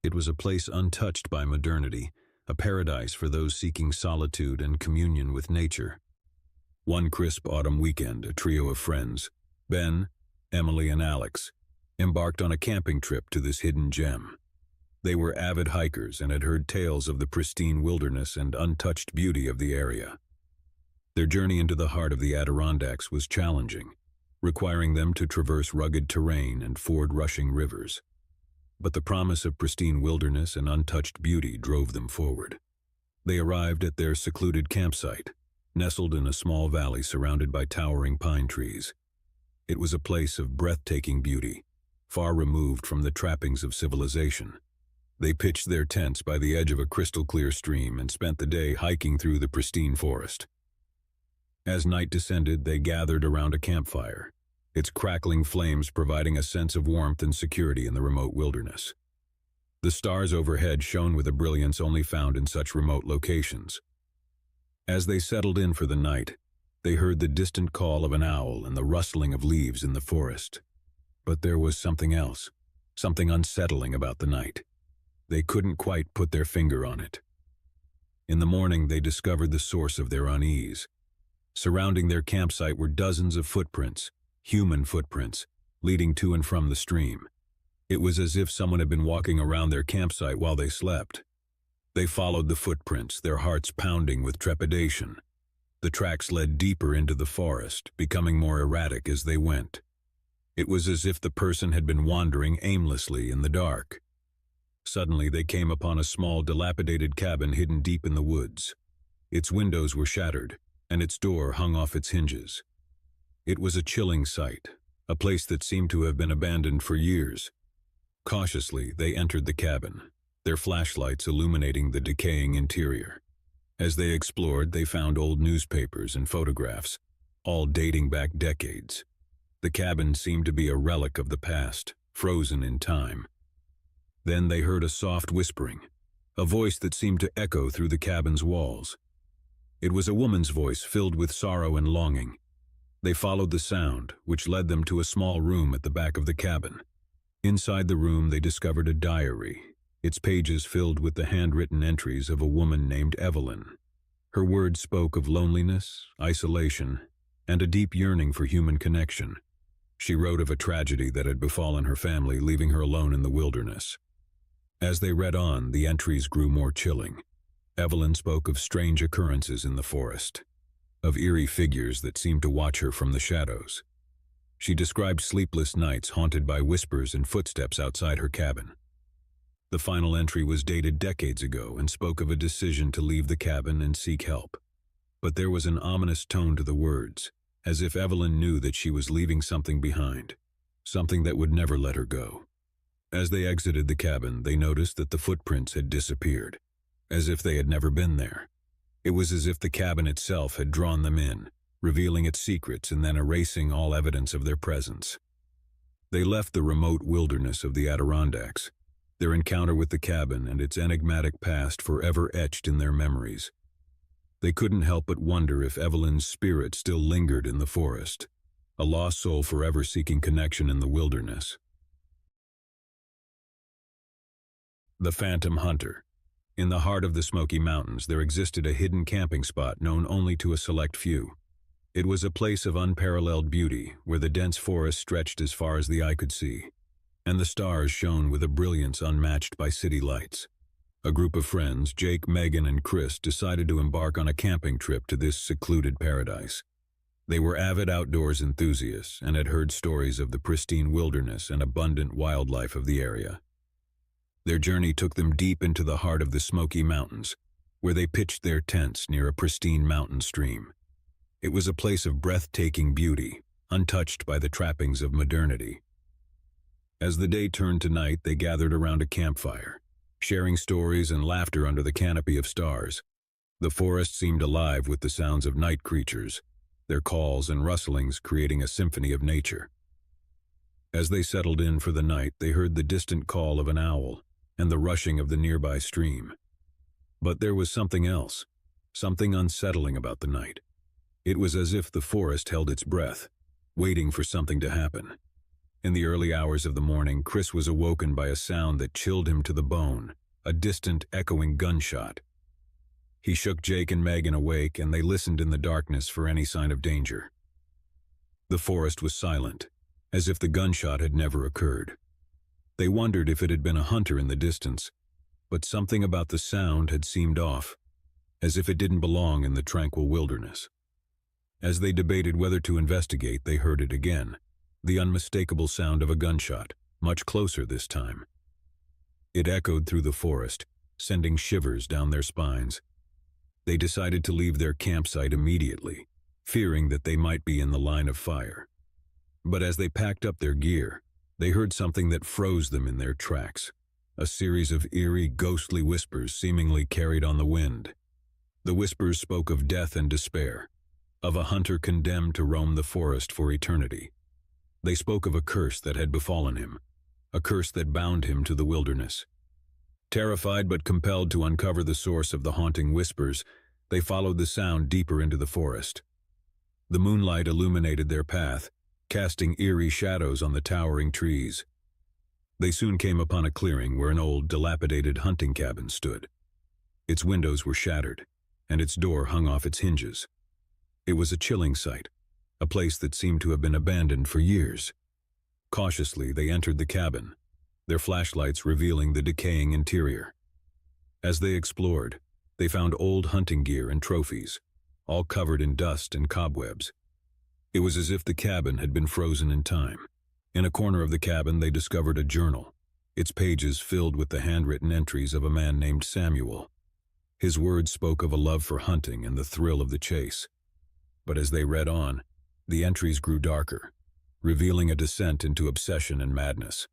It was a place untouched by modernity, a paradise for those seeking solitude and communion with nature. One crisp autumn weekend, a trio of friends, Ben, Emily, and Alex, embarked on a camping trip to this hidden gem. They were avid hikers and had heard tales of the pristine wilderness and untouched beauty of the area. Their journey into the heart of the Adirondacks was challenging, requiring them to traverse rugged terrain and ford rushing rivers. But the promise of pristine wilderness and untouched beauty drove them forward. They arrived at their secluded campsite, nestled in a small valley surrounded by towering pine trees. It was a place of breathtaking beauty, far removed from the trappings of civilization. They pitched their tents by the edge of a crystal-clear stream and spent the day hiking through the pristine forest. As night descended, they gathered around a campfire, its crackling flames providing a sense of warmth and security in the remote wilderness. The stars overhead shone with a brilliance only found in such remote locations. As they settled in for the night, they heard the distant call of an owl and the rustling of leaves in the forest. But there was something else, something unsettling about the night. They couldn't quite put their finger on it. In the morning, they discovered the source of their unease. Surrounding their campsite were dozens of footprints, human footprints, leading to and from the stream. It was as if someone had been walking around their campsite while they slept. They followed the footprints, their hearts pounding with trepidation. The tracks led deeper into the forest, becoming more erratic as they went. It was as if the person had been wandering aimlessly in the dark. Suddenly, they came upon a small, dilapidated cabin hidden deep in the woods. Its windows were shattered, and its door hung off its hinges. It was a chilling sight, a place that seemed to have been abandoned for years. Cautiously, they entered the cabin, their flashlights illuminating the decaying interior. As they explored, they found old newspapers and photographs, all dating back decades. The cabin seemed to be a relic of the past, frozen in time. Then they heard a soft whispering, a voice that seemed to echo through the cabin's walls. It was a woman's voice filled with sorrow and longing. They followed the sound, which led them to a small room at the back of the cabin. Inside the room, they discovered a diary, its pages filled with the handwritten entries of a woman named Evelyn. Her words spoke of loneliness, isolation, and a deep yearning for human connection. She wrote of a tragedy that had befallen her family, leaving her alone in the wilderness. As they read on, the entries grew more chilling. Evelyn spoke of strange occurrences in the forest, of eerie figures that seemed to watch her from the shadows. She described sleepless nights haunted by whispers and footsteps outside her cabin. The final entry was dated decades ago and spoke of a decision to leave the cabin and seek help. But there was an ominous tone to the words, as if Evelyn knew that she was leaving something behind, something that would never let her go. As they exited the cabin, they noticed that the footprints had disappeared, as if they had never been there. It was as if the cabin itself had drawn them in, revealing its secrets and then erasing all evidence of their presence. They left the remote wilderness of the Adirondacks, their encounter with the cabin and its enigmatic past forever etched in their memories. They couldn't help but wonder if Evelyn's spirit still lingered in the forest, a lost soul forever seeking connection in the wilderness. The Phantom Hunter. In the heart of the Smoky Mountains, there existed a hidden camping spot known only to a select few. It was a place of unparalleled beauty, where the dense forest stretched as far as the eye could see, and the stars shone with a brilliance unmatched by city lights. A group of friends, Jake, Megan, and Chris, decided to embark on a camping trip to this secluded paradise. They were avid outdoors enthusiasts and had heard stories of the pristine wilderness and abundant wildlife of the area. Their journey took them deep into the heart of the Smoky Mountains, where they pitched their tents near a pristine mountain stream. It was a place of breathtaking beauty, untouched by the trappings of modernity. As the day turned to night, they gathered around a campfire, sharing stories and laughter under the canopy of stars. The forest seemed alive with the sounds of night creatures, their calls and rustlings creating a symphony of nature. As they settled in for the night, they heard the distant call of an owl and the rushing of the nearby stream. But there was something else, something unsettling about the night. It was as if the forest held its breath, waiting for something to happen. In the early hours of the morning, Chris was awoken by a sound that chilled him to the bone, a distant, echoing gunshot. He shook Jake and Megan awake, and they listened in the darkness for any sign of danger. The forest was silent, as if the gunshot had never occurred. They wondered if it had been a hunter in the distance, but something about the sound had seemed off, as if it didn't belong in the tranquil wilderness. As they debated whether to investigate, they heard it again, the unmistakable sound of a gunshot, much closer this time. It echoed through the forest, sending shivers down their spines. They decided to leave their campsite immediately, fearing that they might be in the line of fire. But as they packed up their gear, they heard something that froze them in their tracks, a series of eerie, ghostly whispers seemingly carried on the wind. The whispers spoke of death and despair, of a hunter condemned to roam the forest for eternity. They spoke of a curse that had befallen him, a curse that bound him to the wilderness. Terrified but compelled to uncover the source of the haunting whispers, they followed the sound deeper into the forest. The moonlight illuminated their path, casting eerie shadows on the towering trees. They soon came upon a clearing where an old, dilapidated hunting cabin stood. Its windows were shattered, and its door hung off its hinges. It was a chilling sight, a place that seemed to have been abandoned for years. Cautiously, they entered the cabin, their flashlights revealing the decaying interior. As they explored, they found old hunting gear and trophies, all covered in dust and cobwebs. It was as if the cabin had been frozen in time. In a corner of the cabin, they discovered a journal, its pages filled with the handwritten entries of a man named Samuel. His words spoke of a love for hunting and the thrill of the chase. But as they read on, the entries grew darker, revealing a descent into obsession and madness.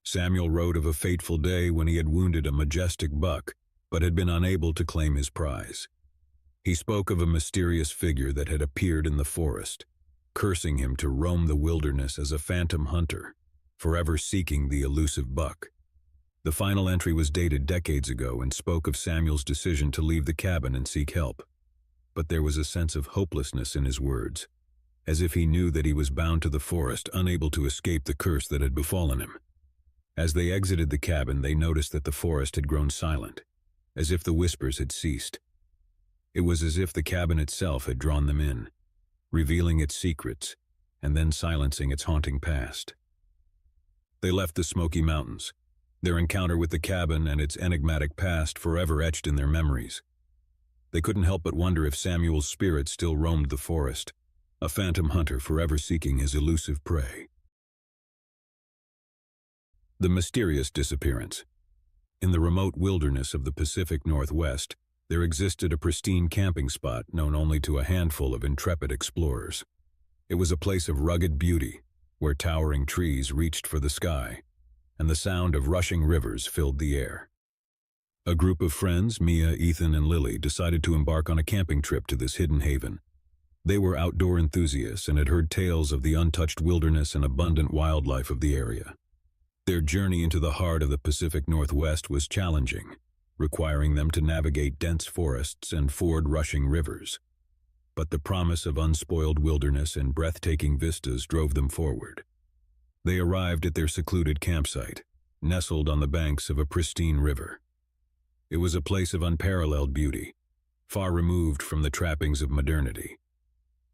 Samuel wrote of a fateful day when he had wounded a majestic buck, but had been unable to claim his prize. He spoke of a mysterious figure that had appeared in the forest, cursing him to roam the wilderness as a phantom hunter, forever seeking the elusive buck. The final entry was dated decades ago and spoke of Samuel's decision to leave the cabin and seek help. But there was a sense of hopelessness in his words, as if he knew that he was bound to the forest, unable to escape the curse that had befallen him. As they exited the cabin, they noticed that the forest had grown silent, as if the whispers had ceased. It was as if the cabin itself had drawn them in, revealing its secrets, and then silencing its haunting past. They left the Smoky Mountains, their encounter with the cabin and its enigmatic past forever etched in their memories. They couldn't help but wonder if Samuel's spirit still roamed the forest, a phantom hunter forever seeking his elusive prey. The mysterious disappearance. In the remote wilderness of the Pacific Northwest, there existed a pristine camping spot known only to a handful of intrepid explorers. It was a place of rugged beauty, where towering trees reached for the sky, and the sound of rushing rivers filled the air. A group of friends, Mia, Ethan, and Lily, decided to embark on a camping trip to this hidden haven. They were outdoor enthusiasts and had heard tales of the untouched wilderness and abundant wildlife of the area. Their journey into the heart of the Pacific Northwest was challenging, requiring them to navigate dense forests and ford rushing rivers. But the promise of unspoiled wilderness and breathtaking vistas drove them forward. They arrived at their secluded campsite, nestled on the banks of a pristine river. It was a place of unparalleled beauty, far removed from the trappings of modernity.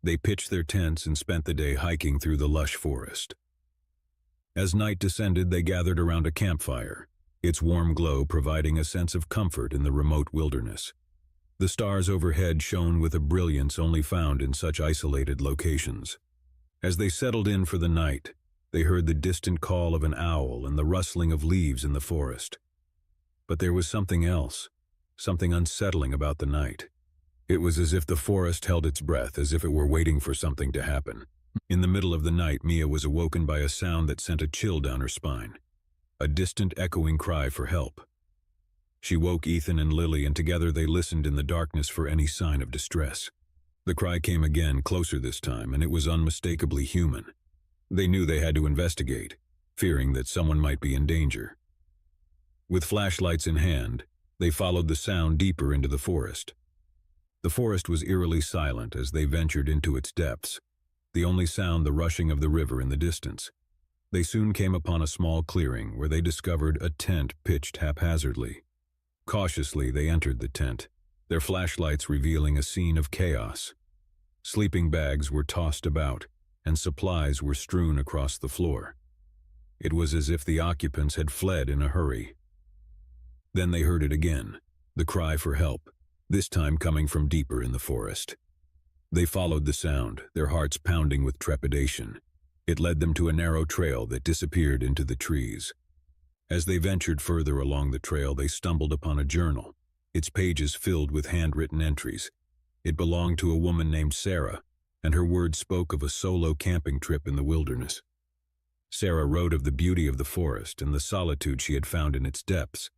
They pitched their tents and spent the day hiking through the lush forest. As night descended, they gathered around a campfire, its warm glow providing a sense of comfort in the remote wilderness. The stars overhead shone with a brilliance only found in such isolated locations. As they settled in for the night, they heard the distant call of an owl and the rustling of leaves in the forest. But there was something else, something unsettling about the night. It was as if the forest held its breath, as if it were waiting for something to happen. In the middle of the night, Mia was awoken by a sound that sent a chill down her spine. A distant echoing cry for help. She woke Ethan and Lily, and together they listened in the darkness for any sign of distress. The cry came again, closer this time, and it was unmistakably human. They knew they had to investigate, fearing that someone might be in danger. With flashlights in hand, they followed the sound deeper into the forest. The forest was eerily silent as they ventured into its depths, the only sound the rushing of the river in the distance. They soon came upon a small clearing where they discovered a tent pitched haphazardly. Cautiously, they entered the tent, their flashlights revealing a scene of chaos. Sleeping bags were tossed about, and supplies were strewn across the floor. It was as if the occupants had fled in a hurry. Then they heard it again, the cry for help, this time coming from deeper in the forest. They followed the sound, their hearts pounding with trepidation. It led them to a narrow trail that disappeared into the trees. As they ventured further along the trail, they stumbled upon a journal, its pages filled with handwritten entries. It belonged to a woman named Sarah, and her words spoke of a solo camping trip in the wilderness. Sarah wrote of the beauty of the forest and the solitude she had found in its depths.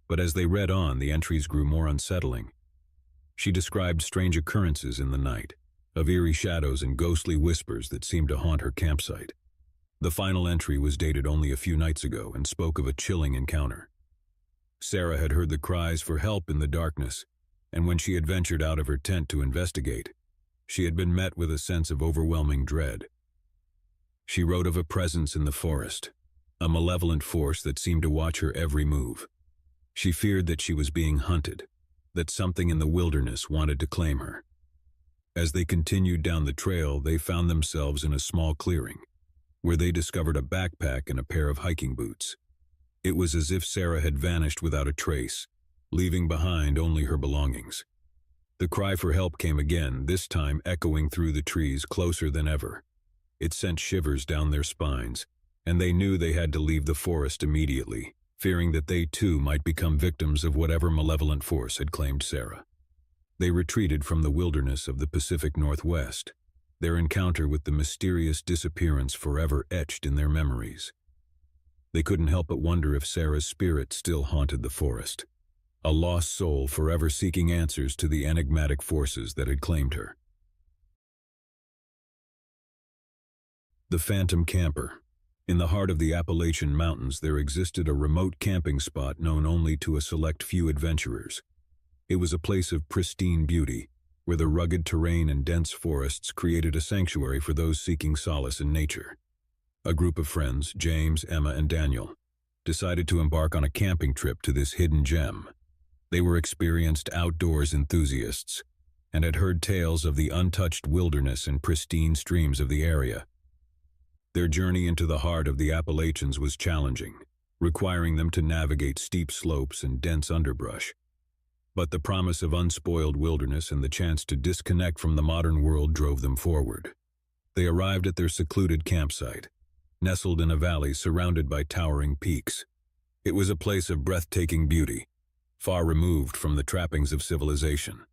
But as they read on, the entries grew more unsettling. She described strange occurrences in the night, of eerie shadows and ghostly whispers that seemed to haunt her campsite. The final entry was dated only a few nights ago and spoke of a chilling encounter. Sarah had heard the cries for help in the darkness, and when she had ventured out of her tent to investigate, she had been met with a sense of overwhelming dread. She wrote of a presence in the forest, a malevolent force that seemed to watch her every move. She feared that she was being hunted, that something in the wilderness wanted to claim her. As they continued down the trail, they found themselves in a small clearing, where they discovered a backpack and a pair of hiking boots. It was as if Sarah had vanished without a trace, leaving behind only her belongings. The cry for help came again, this time echoing through the trees closer than ever. It sent shivers down their spines, and they knew they had to leave the forest immediately, fearing that they too might become victims of whatever malevolent force had claimed Sarah. They retreated from the wilderness of the Pacific Northwest, their encounter with the mysterious disappearance forever etched in their memories. They couldn't help but wonder if Sarah's spirit still haunted the forest, a lost soul forever seeking answers to the enigmatic forces that had claimed her. The Phantom Camper. In the heart of the Appalachian Mountains, there existed a remote camping spot known only to a select few adventurers. It was a place of pristine beauty, where the rugged terrain and dense forests created a sanctuary for those seeking solace in nature. A group of friends, James, Emma, and Daniel, decided to embark on a camping trip to this hidden gem. They were experienced outdoors enthusiasts, and had heard tales of the untouched wilderness and pristine streams of the area. Their journey into the heart of the Appalachians was challenging, requiring them to navigate steep slopes and dense underbrush. But the promise of unspoiled wilderness and the chance to disconnect from the modern world drove them forward. They arrived at their secluded campsite, nestled in a valley surrounded by towering peaks. It was a place of breathtaking beauty, far removed from the trappings of civilization.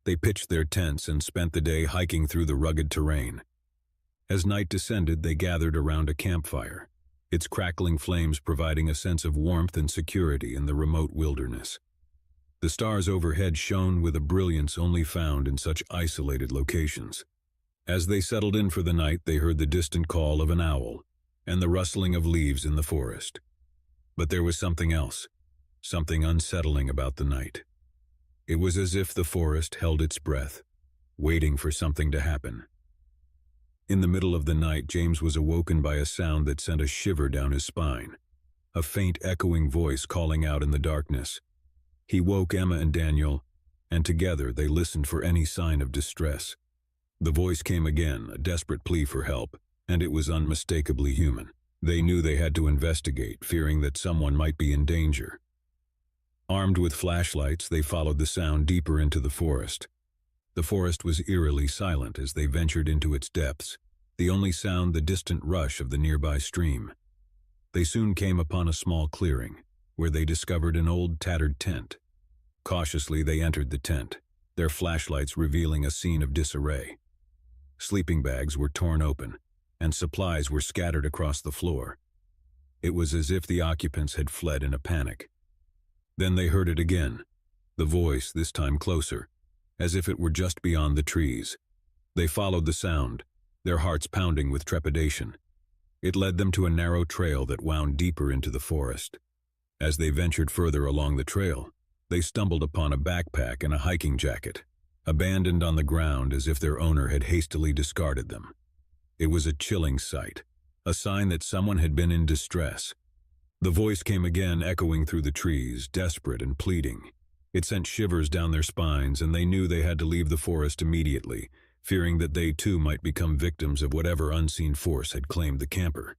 They pitched their tents and spent the day hiking through the rugged terrain. As night descended, they gathered around a campfire, its crackling flames providing a sense of warmth and security in the remote wilderness. The stars overhead shone with a brilliance only found in such isolated locations. As they settled in for the night, they heard the distant call of an owl, and the rustling of leaves in the forest. But there was something else, something unsettling about the night. It was as if the forest held its breath, waiting for something to happen. In the middle of the night, James was awoken by a sound that sent a shiver down his spine, a faint echoing voice calling out in the darkness. He woke Emma and Daniel, and together they listened for any sign of distress. The voice came again, a desperate plea for help, and it was unmistakably human. They knew they had to investigate, fearing that someone might be in danger. Armed with flashlights, they followed the sound deeper into the forest. The forest was eerily silent as they ventured into its depths, the only sound the distant rush of the nearby stream. They soon came upon a small clearing, where they discovered an old tattered tent. Cautiously they entered the tent, their flashlights revealing a scene of disarray. Sleeping bags were torn open, and supplies were scattered across the floor. It was as if the occupants had fled in a panic. Then they heard it again, the voice this time closer, as if it were just beyond the trees. They followed the sound, their hearts pounding with trepidation. It led them to a narrow trail that wound deeper into the forest. As they ventured further along the trail, they stumbled upon a backpack and a hiking jacket, abandoned on the ground as if their owner had hastily discarded them. It was a chilling sight, a sign that someone had been in distress. The voice came again, echoing through the trees, desperate and pleading. It sent shivers down their spines, and they knew they had to leave the forest immediately, fearing that they too might become victims of whatever unseen force had claimed the camper.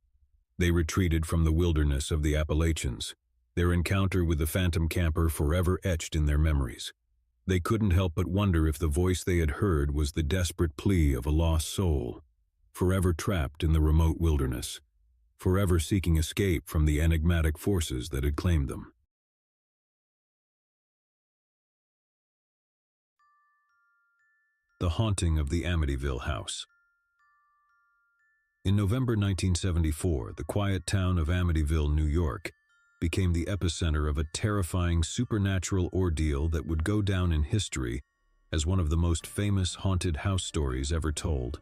They retreated from the wilderness of the Appalachians, their encounter with the phantom camper forever etched in their memories. They couldn't help but wonder if the voice they had heard was the desperate plea of a lost soul, forever trapped in the remote wilderness, forever seeking escape from the enigmatic forces that had claimed them. The Haunting of the Amityville House. In November 1974, the quiet town of Amityville, New York, became the epicenter of a terrifying supernatural ordeal that would go down in history as one of the most famous haunted house stories ever told.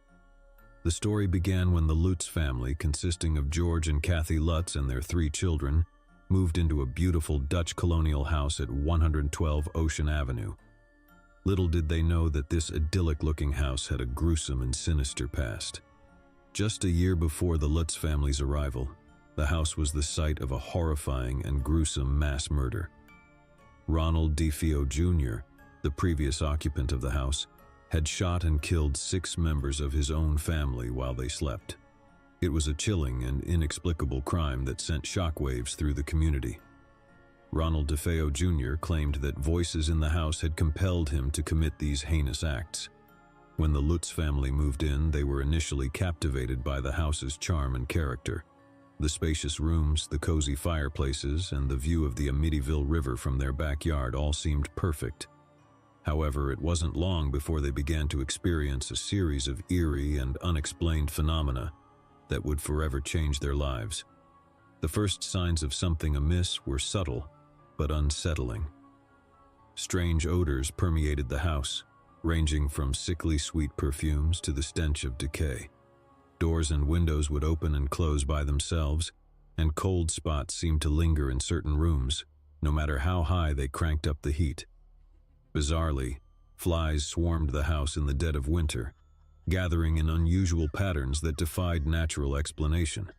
The story began when the Lutz family, consisting of George and Kathy Lutz and their 3 children, moved into a beautiful Dutch colonial house at 112 Ocean Avenue. Little did they know that this idyllic-looking house had a gruesome and sinister past. Just a year before the Lutz family's arrival, the house was the site of a horrifying and gruesome mass murder. Ronald DeFeo Jr., the previous occupant of the house, had shot and killed 6 members of his own family while they slept. It was a chilling and inexplicable crime that sent shockwaves through the community. Ronald DeFeo Jr. claimed that voices in the house had compelled him to commit these heinous acts. When the Lutz family moved in, they were initially captivated by the house's charm and character. The spacious rooms, the cozy fireplaces, and the view of the Amityville River from their backyard all seemed perfect. However, it wasn't long before they began to experience a series of eerie and unexplained phenomena that would forever change their lives. The first signs of something amiss were subtle, but unsettling. Strange odors permeated the house, ranging from sickly sweet perfumes to the stench of decay. Doors and windows would open and close by themselves, and cold spots seemed to linger in certain rooms, no matter how high they cranked up the heat. Bizarrely, flies swarmed the house in the dead of winter, gathering in unusual patterns that defied natural explanation.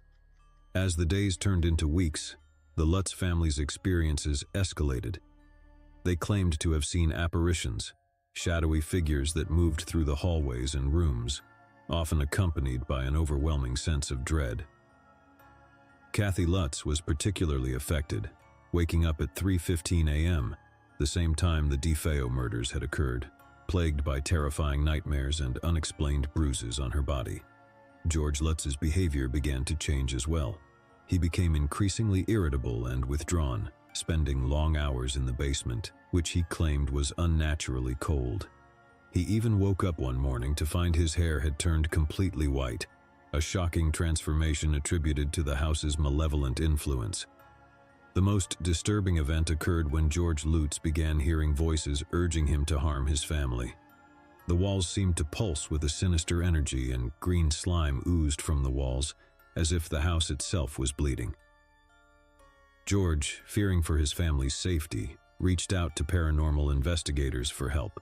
As the days turned into weeks, the Lutz family's experiences escalated. They claimed to have seen apparitions, shadowy figures that moved through the hallways and rooms, often accompanied by an overwhelming sense of dread. Kathy Lutz was particularly affected, waking up at 3:15 a.m., the same time the DeFeo murders had occurred, plagued by terrifying nightmares and unexplained bruises on her body. George Lutz's behavior began to change as well. He became increasingly irritable and withdrawn, spending long hours in the basement, which he claimed was unnaturally cold. He even woke up one morning to find his hair had turned completely white, a shocking transformation attributed to the house's malevolent influence. The most disturbing event occurred when George Lutz began hearing voices urging him to harm his family. The walls seemed to pulse with a sinister energy, and green slime oozed from the walls, as if the house itself was bleeding. George, fearing for his family's safety, reached out to paranormal investigators for help.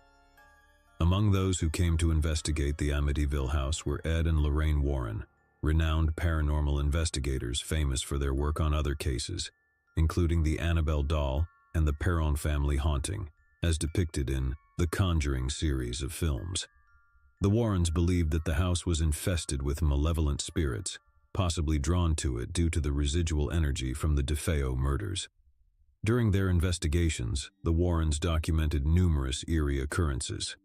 Among those who came to investigate the Amityville house were Ed and Lorraine Warren, renowned paranormal investigators famous for their work on other cases, including the Annabelle doll and the Perron family haunting, as depicted in the Conjuring series of films. The Warrens believed that the house was infested with malevolent spirits, possibly drawn to it due to the residual energy from the DeFeo murders. During their investigations, the Warrens documented numerous eerie occurrences.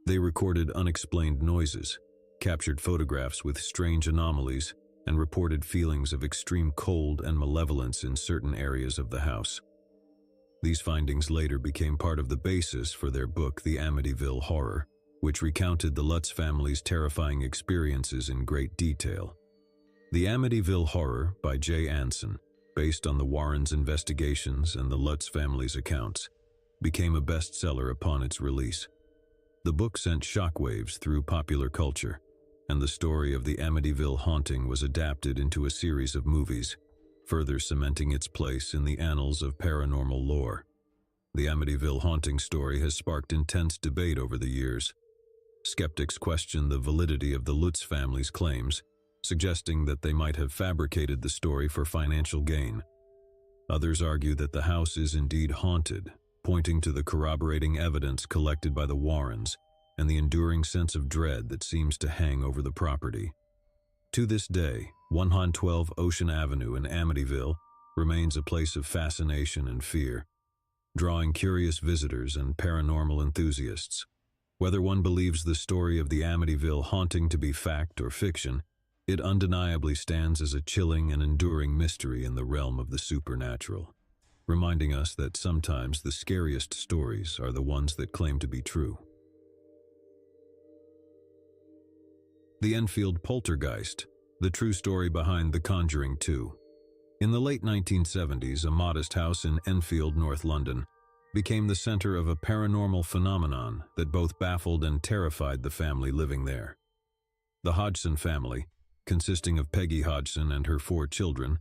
They recorded unexplained noises, captured photographs with strange anomalies, and reported feelings of extreme cold and malevolence in certain areas of the house. These findings later became part of the basis for their book, The Amityville Horror, which recounted the Lutz family's terrifying experiences in great detail. The Amityville Horror by Jay Anson, based on the Warrens' investigations and the Lutz family's accounts, became a bestseller upon its release. The book sent shockwaves through popular culture, and the story of the Amityville haunting was adapted into a series of movies, further cementing its place in the annals of paranormal lore. The Amityville haunting story has sparked intense debate over the years. Skeptics question the validity of the Lutz family's claims, suggesting that they might have fabricated the story for financial gain. Others argue that the house is indeed haunted, pointing to the corroborating evidence collected by the Warrens and the enduring sense of dread that seems to hang over the property. To this day, 112 Ocean Avenue in Amityville remains a place of fascination and fear, drawing curious visitors and paranormal enthusiasts. Whether one believes the story of the Amityville haunting to be fact or fiction, it undeniably stands as a chilling and enduring mystery in the realm of the supernatural, reminding us that sometimes the scariest stories are the ones that claim to be true. The Enfield Poltergeist, the true story behind The Conjuring 2. In the late 1970s, a modest house in Enfield, North London, became the center of a paranormal phenomenon that both baffled and terrified the family living there. The Hodgson family, consisting of Peggy Hodgson and her 4 children,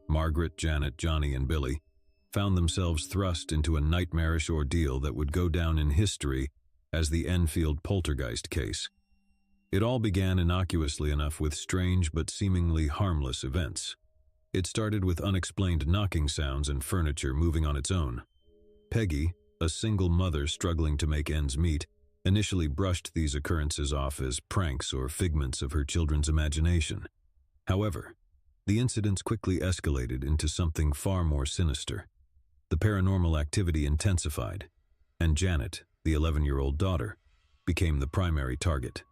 Margaret, Janet, Johnny, and Billy, found themselves thrust into a nightmarish ordeal that would go down in history as the Enfield Poltergeist case. It all began innocuously enough with strange but seemingly harmless events. It started with unexplained knocking sounds and furniture moving on its own. Peggy, a single mother struggling to make ends meet, initially brushed these occurrences off as pranks or figments of her children's imagination. However, the incidents quickly escalated into something far more sinister. The paranormal activity intensified, and Janet, the 11-year-old daughter, became the primary target.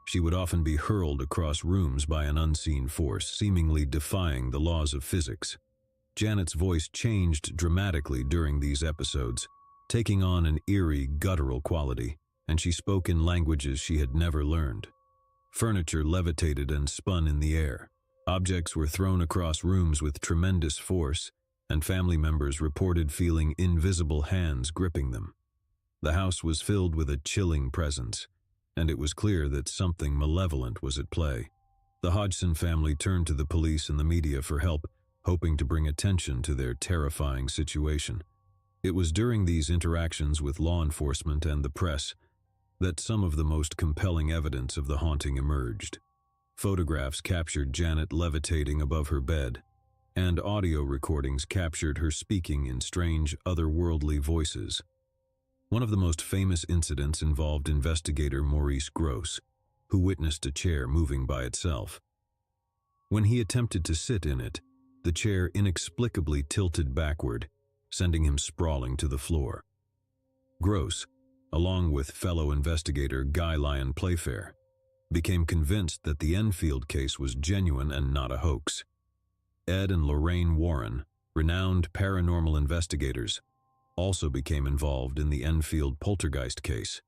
She would often be hurled across rooms by an unseen force, seemingly defying the laws of physics. Janet's voice changed dramatically during these episodes, taking on an eerie, guttural quality, and she spoke in languages she had never learned. Furniture levitated and spun in the air. Objects were thrown across rooms with tremendous force, and family members reported feeling invisible hands gripping them. The house was filled with a chilling presence, and it was clear that something malevolent was at play. The Hodgson family turned to the police and the media for help, hoping to bring attention to their terrifying situation. It was during these interactions with law enforcement and the press that some of the most compelling evidence of the haunting emerged. Photographs captured Janet levitating above her bed, and audio recordings captured her speaking in strange, otherworldly voices. One of the most famous incidents involved investigator Maurice Gross, who witnessed a chair moving by itself. When he attempted to sit in it, the chair inexplicably tilted backward, sending him sprawling to the floor. Gross, along with fellow investigator Guy Lyon Playfair, became convinced that the Enfield case was genuine and not a hoax. Ed and Lorraine Warren, renowned paranormal investigators, also became involved in the Enfield Poltergeist case.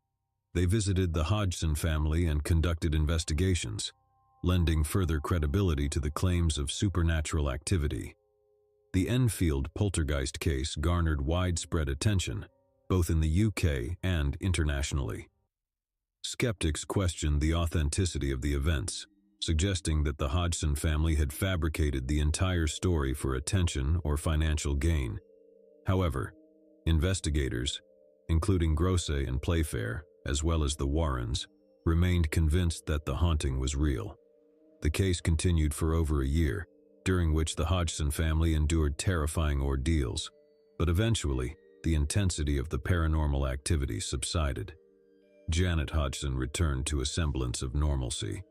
They visited the Hodgson family and conducted investigations, lending further credibility to the claims of supernatural activity. The Enfield Poltergeist case garnered widespread attention, both in the UK and internationally. Skeptics questioned the authenticity of the events, suggesting that the Hodgson family had fabricated the entire story for attention or financial gain. However, investigators, including Grosse and Playfair, as well as the Warrens, remained convinced that the haunting was real. The case continued for over a year, during which the Hodgson family endured terrifying ordeals, but eventually, the intensity of the paranormal activity subsided. Janet Hodgson returned to a semblance of normalcy,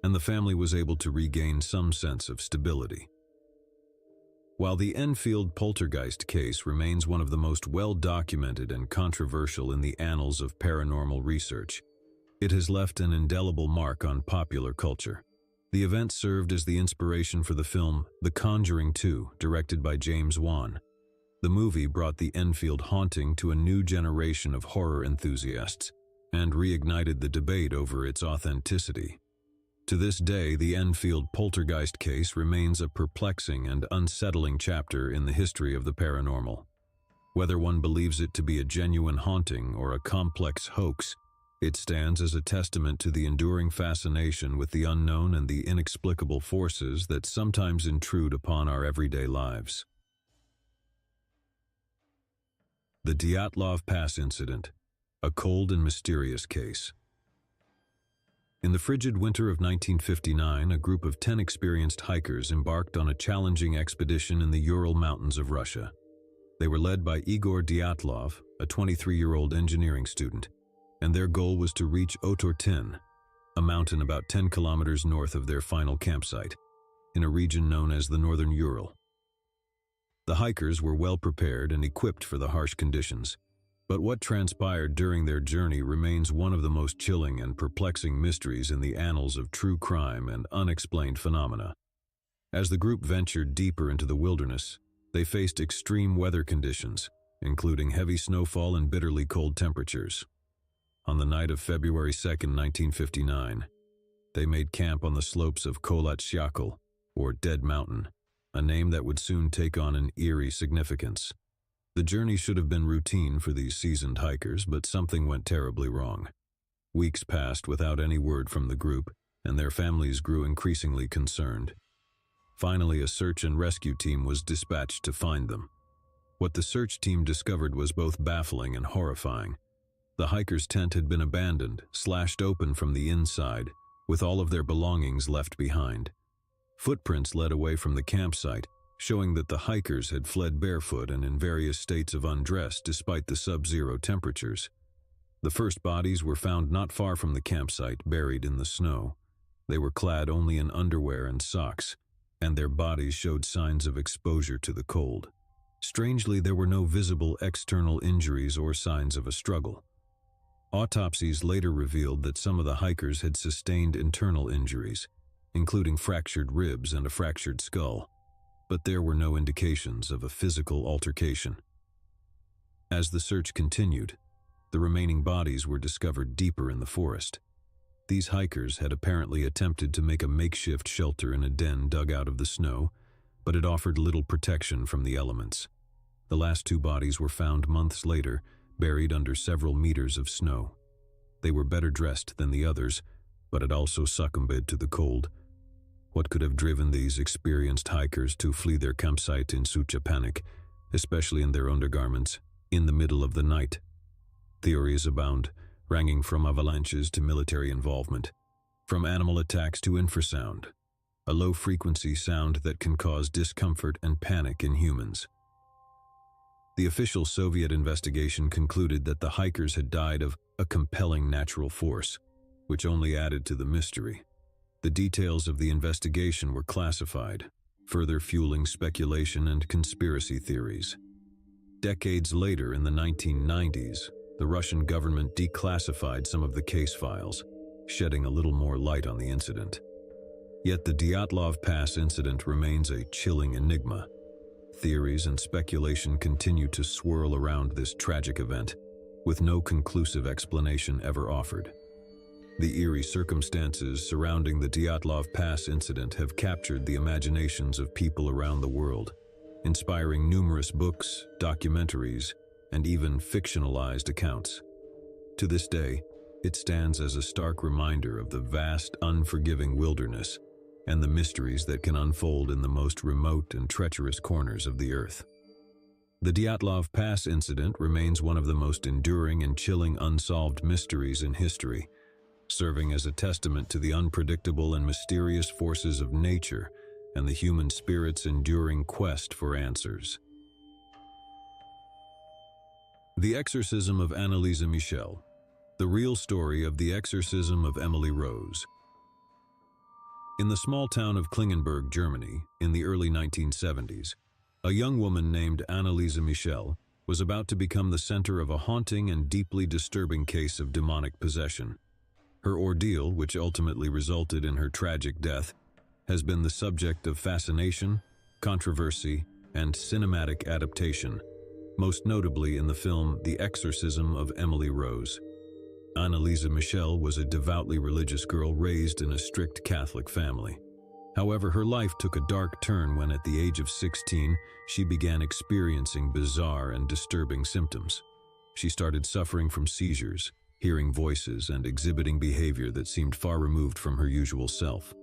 and the family was able to regain some sense of stability. While the Enfield poltergeist case remains one of the most well-documented and controversial in the annals of paranormal research, it has left an indelible mark on popular culture. The event served as the inspiration for the film The Conjuring 2, directed by James Wan. The movie brought the Enfield haunting to a new generation of horror enthusiasts and reignited the debate over its authenticity. To this day, the Enfield poltergeist case remains a perplexing and unsettling chapter in the history of the paranormal. Whether one believes it to be a genuine haunting or a complex hoax, it stands as a testament to the enduring fascination with the unknown and the inexplicable forces that sometimes intrude upon our everyday lives. The Dyatlov Pass Incident, a cold and mysterious case. In the frigid winter of 1959, a group of 10 experienced hikers embarked on a challenging expedition in the Ural Mountains of Russia. They were led by Igor Dyatlov, a 23-year-old engineering student, and their goal was to reach Otorten, a mountain about 10 kilometers north of their final campsite, in a region known as the Northern Ural. The hikers were well prepared and equipped for the harsh conditions, but what transpired during their journey remains one of the most chilling and perplexing mysteries in the annals of true crime and unexplained phenomena. As the group ventured deeper into the wilderness, they faced extreme weather conditions, including heavy snowfall and bitterly cold temperatures. On the night of February 2, 1959, they made camp on the slopes of Kolatsyakal, or Dead Mountain, a name that would soon take on an eerie significance. The journey should have been routine for these seasoned hikers, but something went terribly wrong. Weeks passed without any word from the group, and their families grew increasingly concerned. Finally, a search and rescue team was dispatched to find them. What the search team discovered was both baffling and horrifying. The hikers' tent had been abandoned, slashed open from the inside, with all of their belongings left behind. Footprints led away from the campsite, showing that the hikers had fled barefoot and in various states of undress despite the sub-zero temperatures. The first bodies were found not far from the campsite, buried in the snow. They were clad only in underwear and socks, and their bodies showed signs of exposure to the cold. Strangely, there were no visible external injuries or signs of a struggle. Autopsies later revealed that some of the hikers had sustained internal injuries, including fractured ribs and a fractured skull, but there were no indications of a physical altercation. As the search continued, the remaining bodies were discovered deeper in the forest. These hikers had apparently attempted to make a makeshift shelter in a den dug out of the snow, but it offered little protection from the elements. The last two bodies were found months later, buried under several meters of snow. They were better dressed than the others, but had also succumbed to the cold. What could have driven these experienced hikers to flee their campsite in such a panic, especially in their undergarments, in the middle of the night? Theories abound, ranging from avalanches to military involvement, from animal attacks to infrasound, a low-frequency sound that can cause discomfort and panic in humans. The official Soviet investigation concluded that the hikers had died of a compelling natural force, which only added to the mystery. The details of the investigation were classified, further fueling speculation and conspiracy theories. Decades later, in the 1990s, the Russian government declassified some of the case files, shedding a little more light on the incident. Yet the Dyatlov Pass incident remains a chilling enigma. Theories and speculation continue to swirl around this tragic event, with no conclusive explanation ever offered. The eerie circumstances surrounding the Dyatlov Pass incident have captured the imaginations of people around the world, inspiring numerous books, documentaries, and even fictionalized accounts. To this day, It stands as a stark reminder of the vast, unforgiving wilderness and the mysteries that can unfold in the most remote and treacherous corners of the earth. The Dyatlov Pass incident remains one of the most enduring and chilling unsolved mysteries in history, serving as a testament to the unpredictable and mysterious forces of nature and the human spirit's enduring quest for answers. The Exorcism of Anneliese Michel. The real story of the exorcism of Emily Rose. In the small town of Klingenberg, Germany, in the early 1970s, a young woman named Anneliese Michel was about to become the center of a haunting and deeply disturbing case of demonic possession. Her ordeal, which ultimately resulted in her tragic death, has been the subject of fascination, controversy, and cinematic adaptation, most notably in the film The Exorcism of Emily Rose. Anneliese Michel was a devoutly religious girl raised in a strict Catholic family. However, her life took a dark turn when at the age of 16, she began experiencing bizarre and disturbing symptoms. She started suffering from seizures, hearing voices, and exhibiting behavior that seemed far removed from her usual self.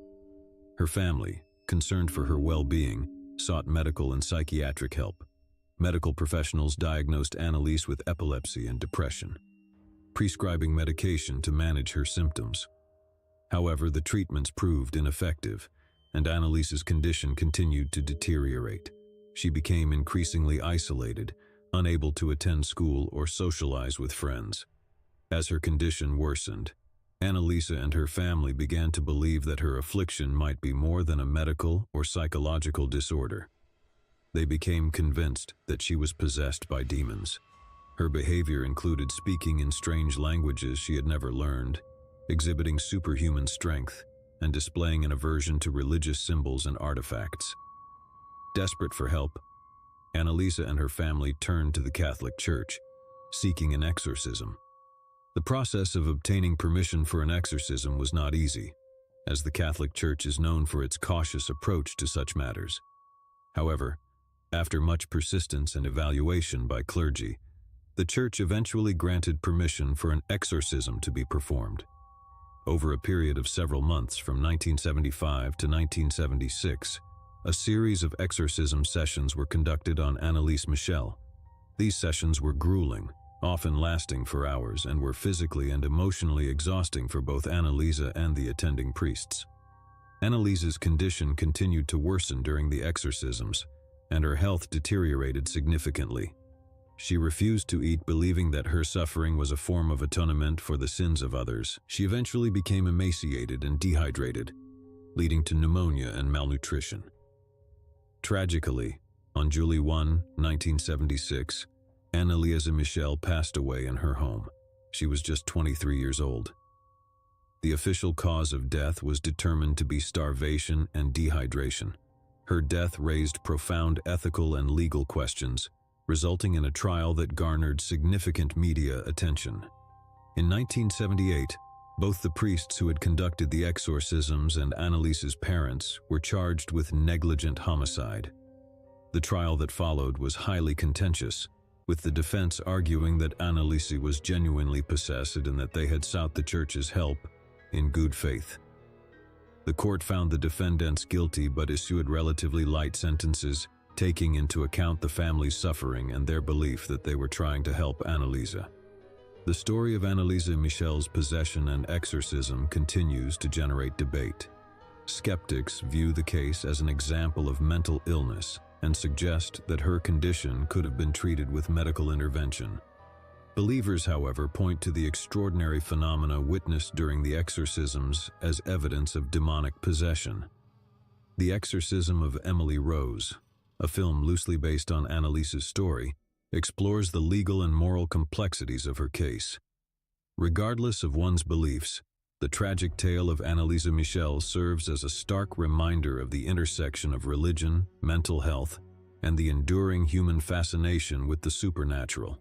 Her family, concerned for her well-being, sought medical and psychiatric help. Medical professionals diagnosed Anneliese with epilepsy and depression, prescribing medication to manage her symptoms. However, the treatments proved ineffective, and Anneliese's condition continued to deteriorate. She became increasingly isolated, unable to attend school or socialize with friends. As her condition worsened, Anneliese and her family began to believe that her affliction might be more than a medical or psychological disorder. They became convinced that she was possessed by demons. Her behavior included speaking in strange languages she had never learned, exhibiting superhuman strength, and displaying an aversion to religious symbols and artifacts. Desperate for help, Anneliese and her family turned to the Catholic Church, seeking an exorcism. The process of obtaining permission for an exorcism was not easy, as the Catholic Church is known for its cautious approach to such matters. However, after much persistence and evaluation by clergy, the Church eventually granted permission for an exorcism to be performed. Over a period of several months from 1975 to 1976, a series of exorcism sessions were conducted on Anneliese Michel. These sessions were grueling, often lasting for hours, and were physically and emotionally exhausting for both Anneliese and the attending priests. Anneliese's condition continued to worsen during the exorcisms, and her health deteriorated significantly. She refused to eat, believing that her suffering was a form of atonement for the sins of others. She eventually became emaciated and dehydrated, leading to pneumonia and malnutrition. Tragically, on July 1, 1976, Anneliese Michel passed away in her home. She was just 23 years old. The official cause of death was determined to be starvation and dehydration. Her death raised profound ethical and legal questions, resulting in a trial that garnered significant media attention. In 1978, both the priests who had conducted the exorcisms and Anneliese's parents were charged with negligent homicide. The trial that followed was highly contentious, with the defense arguing that Anneliese was genuinely possessed and that they had sought the Church's help in good faith. The court found the defendants guilty but issued relatively light sentences, taking into account the family's suffering and their belief that they were trying to help Anneliese. The story of Anneliese Michel's possession and exorcism continues to generate debate. Skeptics view the case as an example of mental illness and suggest that her condition could have been treated with medical intervention. Believers, however, point to the extraordinary phenomena witnessed during the exorcisms as evidence of demonic possession. The Exorcism of Emily Rose, a film loosely based on Anneliese's story, explores the legal and moral complexities of her case. Regardless of one's beliefs, the tragic tale of Anneliese Michel serves as a stark reminder of the intersection of religion, mental health, and the enduring human fascination with the supernatural.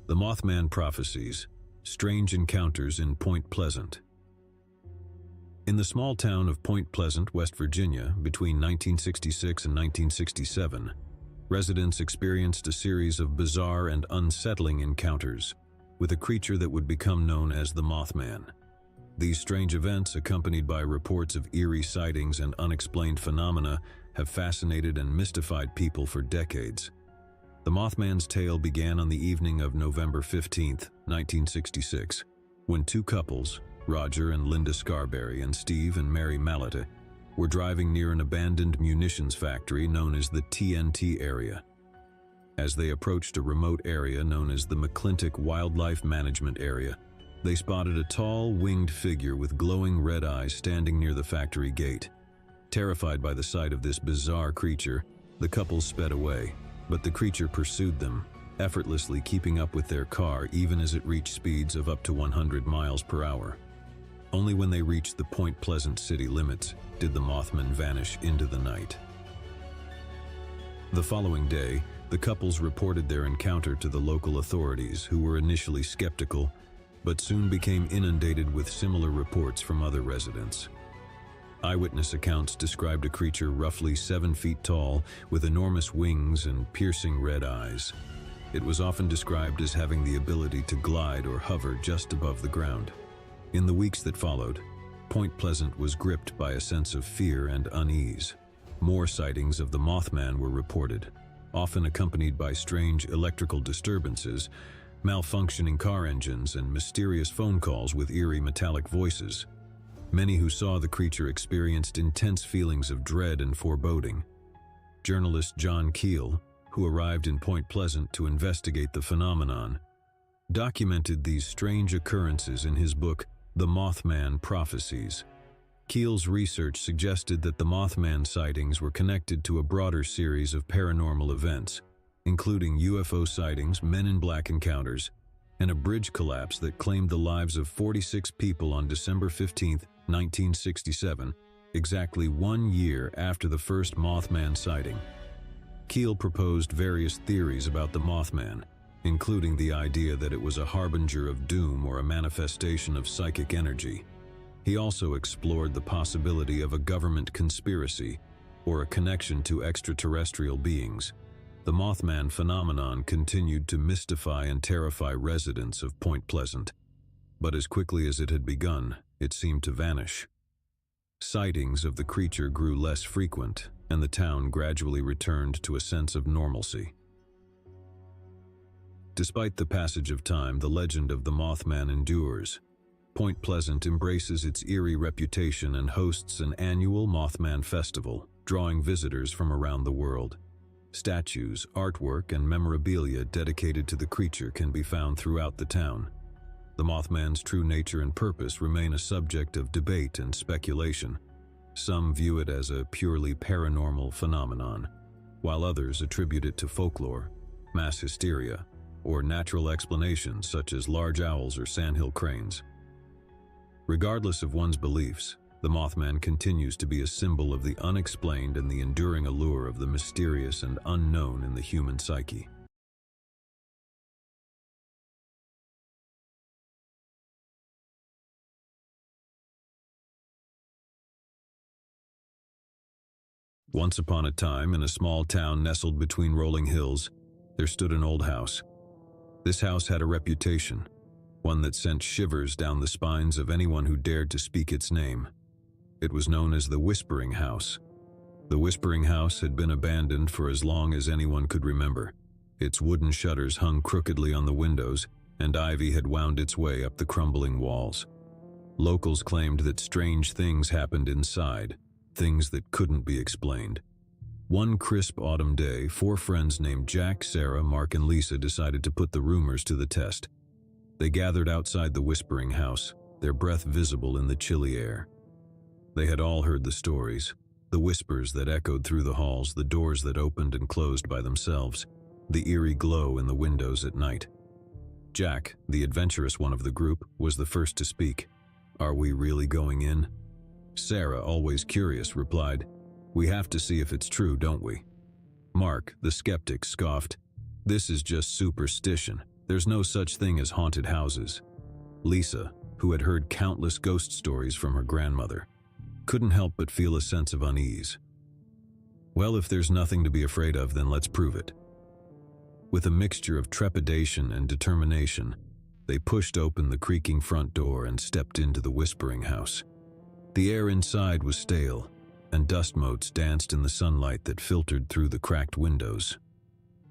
The Mothman Prophecies, Strange Encounters in Point Pleasant. In the small town of Point Pleasant, West Virginia, between 1966 and 1967, residents experienced a series of bizarre and unsettling encounters. with a creature that would become known as the Mothman. These strange events, accompanied by reports of eerie sightings and unexplained phenomena, have fascinated and mystified people for decades. The Mothman's tale began on the evening of November 15, 1966, when two couples, Roger and Linda Scarberry and Steve and Mary Malata, were driving near an abandoned munitions factory known as the TNT area. As they approached a remote area known as the McClintock Wildlife Management Area, they spotted a tall, winged figure with glowing red eyes standing near the factory gate. Terrified by the sight of this bizarre creature, the couple sped away, but the creature pursued them, effortlessly keeping up with their car even as it reached speeds of up to 100 miles per hour. Only when they reached the Point Pleasant city limits did the Mothman vanish into the night. The following day, the couples reported their encounter to the local authorities, who were initially skeptical, but soon became inundated with similar reports from other residents. Eyewitness accounts described a creature roughly 7 feet tall, with enormous wings and piercing red eyes. It was often described as having the ability to glide or hover just above the ground. In the weeks that followed, Point Pleasant was gripped by a sense of fear and unease. More sightings of the Mothman were reported, often accompanied by strange electrical disturbances, malfunctioning car engines, and mysterious phone calls with eerie metallic voices. Many who saw the creature experienced intense feelings of dread and foreboding. Journalist John Keel, who arrived in Point Pleasant to investigate the phenomenon, documented these strange occurrences in his book, The Mothman Prophecies. Keel's research suggested that the Mothman sightings were connected to a broader series of paranormal events, including UFO sightings, Men in Black encounters, and a bridge collapse that claimed the lives of 46 people on December 15, 1967, exactly 1 year after the first Mothman sighting. Keel proposed various theories about the Mothman, including the idea that it was a harbinger of doom or a manifestation of psychic energy. He also explored the possibility of a government conspiracy or a connection to extraterrestrial beings. The Mothman phenomenon continued to mystify and terrify residents of Point Pleasant, but as quickly as it had begun, it seemed to vanish. Sightings of the creature grew less frequent, and the town gradually returned to a sense of normalcy. Despite the passage of time, the legend of the Mothman endures. Point Pleasant embraces its eerie reputation and hosts an annual Mothman festival, drawing visitors from around the world. Statues, artwork, and memorabilia dedicated to the creature can be found throughout the town. The Mothman's true nature and purpose remain a subject of debate and speculation. Some view it as a purely paranormal phenomenon, while others attribute it to folklore, mass hysteria, or natural explanations such as large owls or sandhill cranes. Regardless of one's beliefs, the Mothman continues to be a symbol of the unexplained and the enduring allure of the mysterious and unknown in the human psyche. Once upon a time, in a small town nestled between rolling hills, there stood an old house. This house had a reputation, one that sent shivers down the spines of anyone who dared to speak its name. It was known as the Whispering House. The Whispering House had been abandoned for as long as anyone could remember. Its wooden shutters hung crookedly on the windows, and ivy had wound its way up the crumbling walls. Locals claimed that strange things happened inside, things that couldn't be explained. One crisp autumn day, 4 friends named Jack, Sarah, Mark, and Lisa decided to put the rumors to the test. They gathered outside the Whispering House, their breath visible in the chilly air. They had all heard the stories, the whispers that echoed through the halls, the doors that opened and closed by themselves, the eerie glow in the windows at night. Jack, the adventurous one of the group, was the first to speak. "Are we really going in?" Sarah, always curious, replied, "We have to see if it's true, don't we?" Mark, the skeptic, scoffed, "This is just superstition. There's no such thing as haunted houses." Lisa, who had heard countless ghost stories from her grandmother, couldn't help but feel a sense of unease. "Well, if there's nothing to be afraid of, then let's prove it." With a mixture of trepidation and determination, They pushed open the creaking front door and stepped into the whispering house. The air inside was stale, and dust motes danced in the sunlight that filtered through the cracked windows.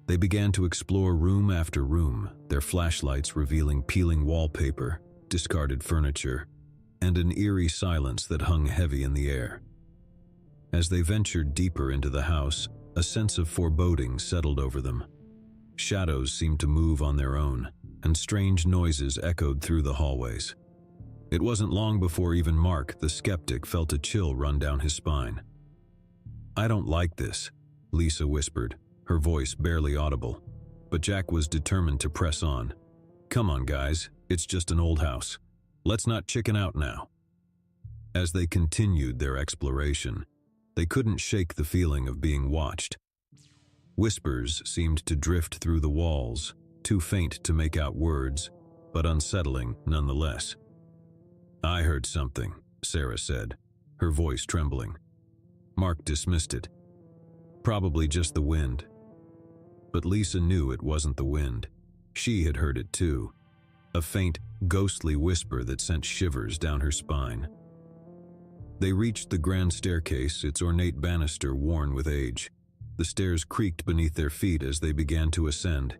They began to explore room after room, their flashlights revealing peeling wallpaper, discarded furniture, and an eerie silence that hung heavy in the air. As they ventured deeper into the house, a sense of foreboding settled over them. Shadows seemed to move on their own, and strange noises echoed through the hallways. It wasn't long before even Mark, the skeptic, felt a chill run down his spine. "I don't like this," Lisa whispered, her voice barely audible, but Jack was determined to press on. "Come on, guys, it's just an old house. Let's not chicken out now." As they continued their exploration, they couldn't shake the feeling of being watched. Whispers seemed to drift through the walls, too faint to make out words, but unsettling nonetheless. "I heard something," Sarah said, her voice trembling. Mark dismissed it. "Probably just the wind." But Lisa knew it wasn't the wind. She had heard it too. A faint, ghostly whisper that sent shivers down her spine. They reached the grand staircase, its ornate banister worn with age. The stairs creaked beneath their feet as they began to ascend.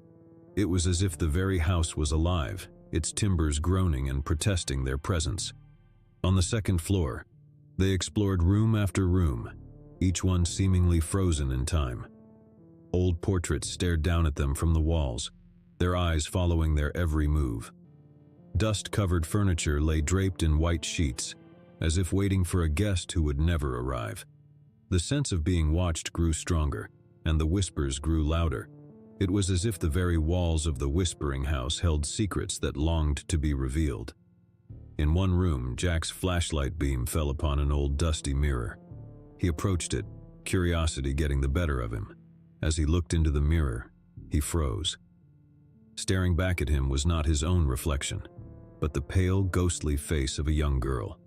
It was as if the very house was alive, its timbers groaning and protesting their presence. On the second floor, they explored room after room, each one seemingly frozen in time. Old portraits stared down at them from the walls, their eyes following their every move. Dust-covered furniture lay draped in white sheets, as if waiting for a guest who would never arrive. The sense of being watched grew stronger, and the whispers grew louder. It was as if the very walls of the whispering house held secrets that longed to be revealed. In one room, Jack's flashlight beam fell upon an old dusty mirror. He approached it, curiosity getting the better of him. As he looked into the mirror, he froze. Staring back at him was not his own reflection, but the pale, ghostly face of a young girl.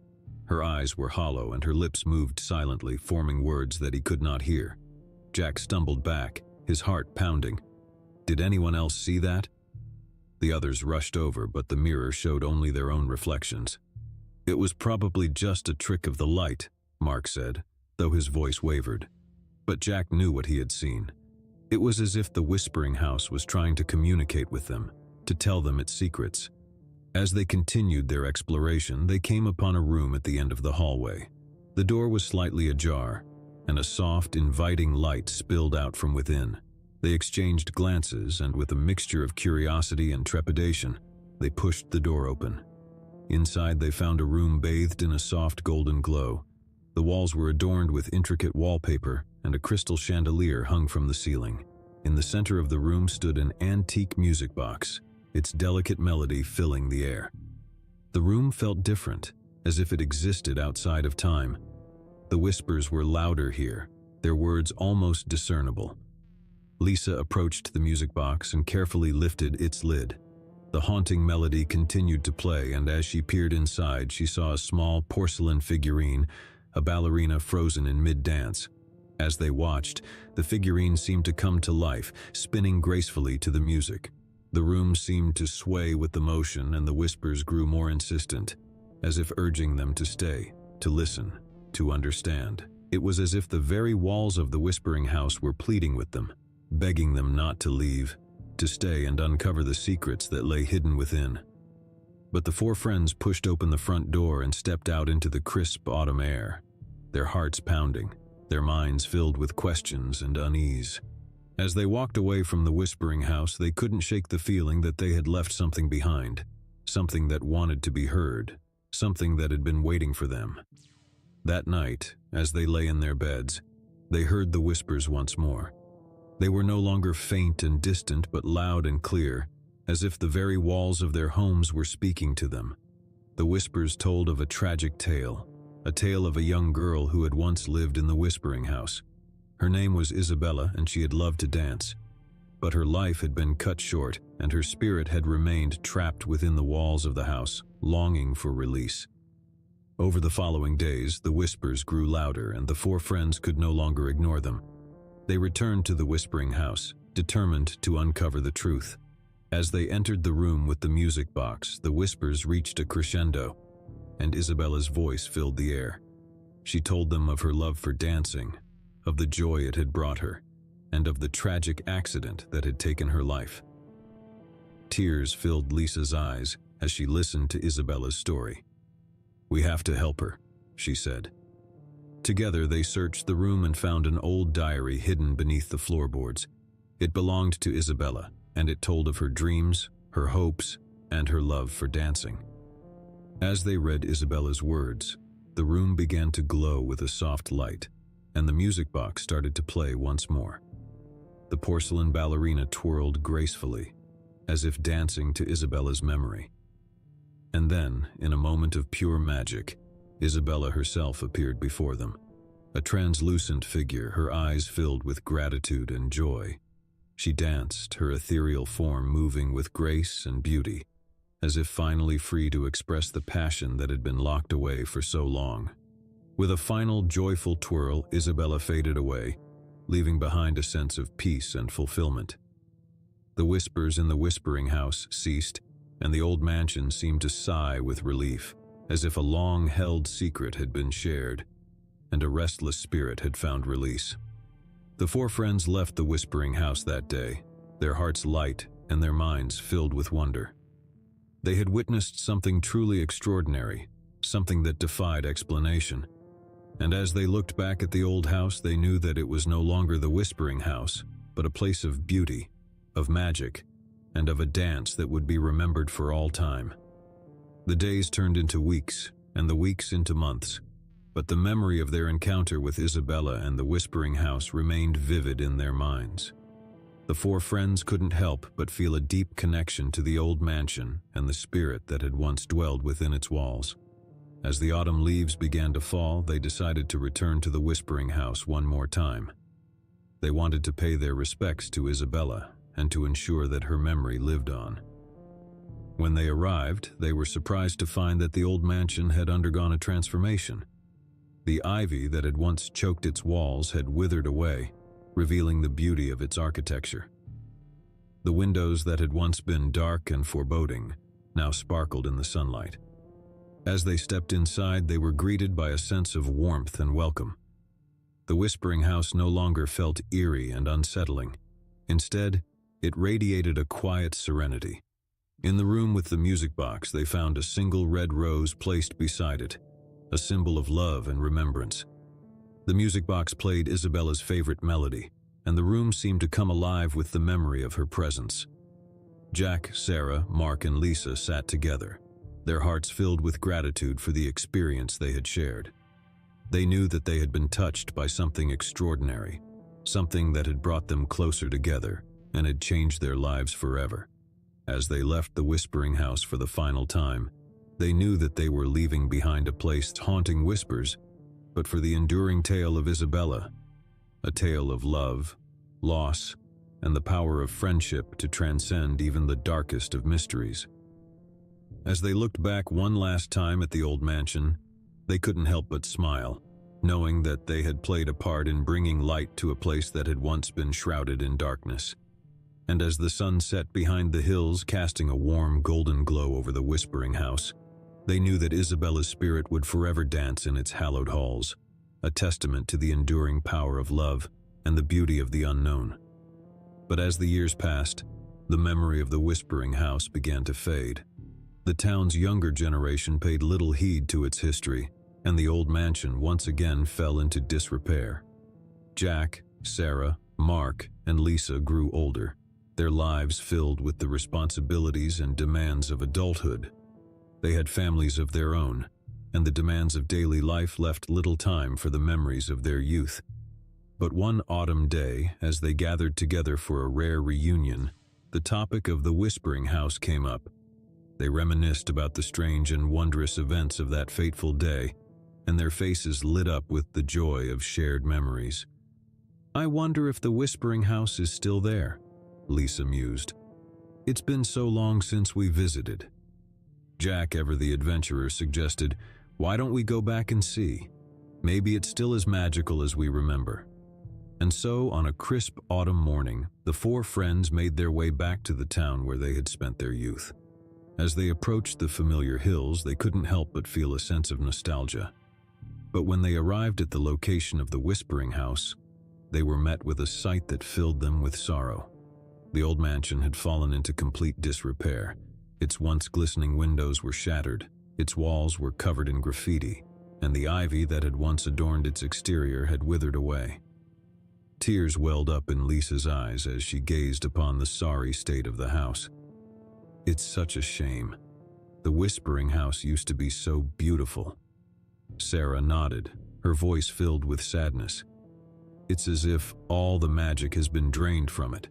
Her eyes were hollow and her lips moved silently, forming words that he could not hear. Jack stumbled back, his heart pounding. Did anyone else see that? The others rushed over, but the mirror showed only their own reflections. "It was probably just a trick of the light," Mark said, though his voice wavered. But Jack knew what he had seen. It was as if the whispering house was trying to communicate with them, to tell them its secrets. As they continued their exploration, they came upon a room at the end of the hallway. The door was slightly ajar, and a soft, inviting light spilled out from within. They exchanged glances, and with a mixture of curiosity and trepidation, they pushed the door open. Inside, they found a room bathed in a soft golden glow. The walls were adorned with intricate wallpaper, and a crystal chandelier hung from the ceiling. In the center of the room stood an antique music box, its delicate melody filling the air. The room felt different, as if it existed outside of time. The whispers were louder here, their words almost discernible. Lisa approached the music box and carefully lifted its lid. The haunting melody continued to play, and as she peered inside, she saw a small porcelain figurine, a ballerina frozen in mid-dance. As they watched, the figurine seemed to come to life, spinning gracefully to the music. The room seemed to sway with the motion, and the whispers grew more insistent, as if urging them to stay, to listen, to understand. It was as if the very walls of the whispering house were pleading with them, begging them not to leave, to stay and uncover the secrets that lay hidden within. But the four friends pushed open the front door and stepped out into the crisp autumn air, their hearts pounding, their minds filled with questions and unease. As they walked away from the whispering house, they couldn't shake the feeling that they had left something behind, something that wanted to be heard, something that had been waiting for them. That night, as they lay in their beds, they heard the whispers once more. They were no longer faint and distant, but loud and clear, as if the very walls of their homes were speaking to them. The whispers told of a tragic tale, a tale of a young girl who had once lived in the whispering house. Her name was Isabella, and she had loved to dance. But her life had been cut short, and her spirit had remained trapped within the walls of the house, longing for release. Over the following days, the whispers grew louder, and the four friends could no longer ignore them. They returned to the whispering house, determined to uncover the truth. As they entered the room with the music box, the whispers reached a crescendo, and Isabella's voice filled the air. She told them of her love for dancing, of the joy it had brought her, and of the tragic accident that had taken her life. Tears filled Lisa's eyes as she listened to Isabella's story. "We have to help her," she said. Together they searched the room and found an old diary hidden beneath the floorboards. It belonged to Isabella, and it told of her dreams, her hopes, and her love for dancing. As they read Isabella's words, the room began to glow with a soft light, and the music box started to play once more. The porcelain ballerina twirled gracefully, as if dancing to Isabella's memory. And then, in a moment of pure magic, Isabella herself appeared before them, a translucent figure, her eyes filled with gratitude and joy. She danced, her ethereal form moving with grace and beauty, as if finally free to express the passion that had been locked away for so long. With a final joyful twirl, Isabella faded away, leaving behind a sense of peace and fulfillment. The whispers in the whispering house ceased, and the old mansion seemed to sigh with relief, as if a long-held secret had been shared, and a restless spirit had found release. The four friends left the whispering house that day, their hearts light and their minds filled with wonder. They had witnessed something truly extraordinary, something that defied explanation. And as they looked back at the old house, they knew that it was no longer the whispering house, but a place of beauty, of magic, and of a dance that would be remembered for all time. The days turned into weeks, and the weeks into months, but the memory of their encounter with Isabella and the whispering house remained vivid in their minds. The four friends couldn't help but feel a deep connection to the old mansion and the spirit that had once dwelled within its walls. As the autumn leaves began to fall, they decided to return to the whispering house one more time. They wanted to pay their respects to Isabella and to ensure that her memory lived on. When they arrived, they were surprised to find that the old mansion had undergone a transformation. The ivy that had once choked its walls had withered away, revealing the beauty of its architecture. The windows that had once been dark and foreboding now sparkled in the sunlight. As they stepped inside, they were greeted by a sense of warmth and welcome. The whispering house no longer felt eerie and unsettling. Instead, it radiated a quiet serenity. In the room with the music box, they found a single red rose placed beside it, a symbol of love and remembrance. The music box played Isabella's favorite melody, and the room seemed to come alive with the memory of her presence. Jack, Sarah, Mark, and Lisa sat together, their hearts filled with gratitude for the experience they had shared. They knew that they had been touched by something extraordinary, something that had brought them closer together and had changed their lives forever. As they left the whispering house for the final time, they knew that they were leaving behind a place haunting whispers, but for the enduring tale of Isabella, a tale of love, loss, and the power of friendship to transcend even the darkest of mysteries. As they looked back one last time at the old mansion, they couldn't help but smile, knowing that they had played a part in bringing light to a place that had once been shrouded in darkness. And as the sun set behind the hills, casting a warm golden glow over the whispering house, they knew that Isabella's spirit would forever dance in its hallowed halls, a testament to the enduring power of love and the beauty of the unknown. But as the years passed, the memory of the whispering house began to fade. The town's younger generation paid little heed to its history, and the old mansion once again fell into disrepair. Jack, Sarah, Mark, and Lisa grew older, their lives filled with the responsibilities and demands of adulthood. They had families of their own, and the demands of daily life left little time for the memories of their youth. But one autumn day, as they gathered together for a rare reunion, the topic of the whispering house came up. They reminisced about the strange and wondrous events of that fateful day, and their faces lit up with the joy of shared memories. "I wonder if the whispering house is still there," Lisa mused. "It's been so long since we visited." Jack, ever the adventurer, suggested, "Why don't we go back and see? Maybe it's still as magical as we remember." And so, on a crisp autumn morning, the four friends made their way back to the town where they had spent their youth. As they approached the familiar hills, they couldn't help but feel a sense of nostalgia. But when they arrived at the location of the Whispering House, they were met with a sight that filled them with sorrow. The old mansion had fallen into complete disrepair. Its once glistening windows were shattered, its walls were covered in graffiti, and the ivy that had once adorned its exterior had withered away. Tears welled up in Lisa's eyes as she gazed upon the sorry state of the house. "It's such a shame. The Whispering House used to be so beautiful." Sarah nodded, her voice filled with sadness. "It's as if all the magic has been drained from it."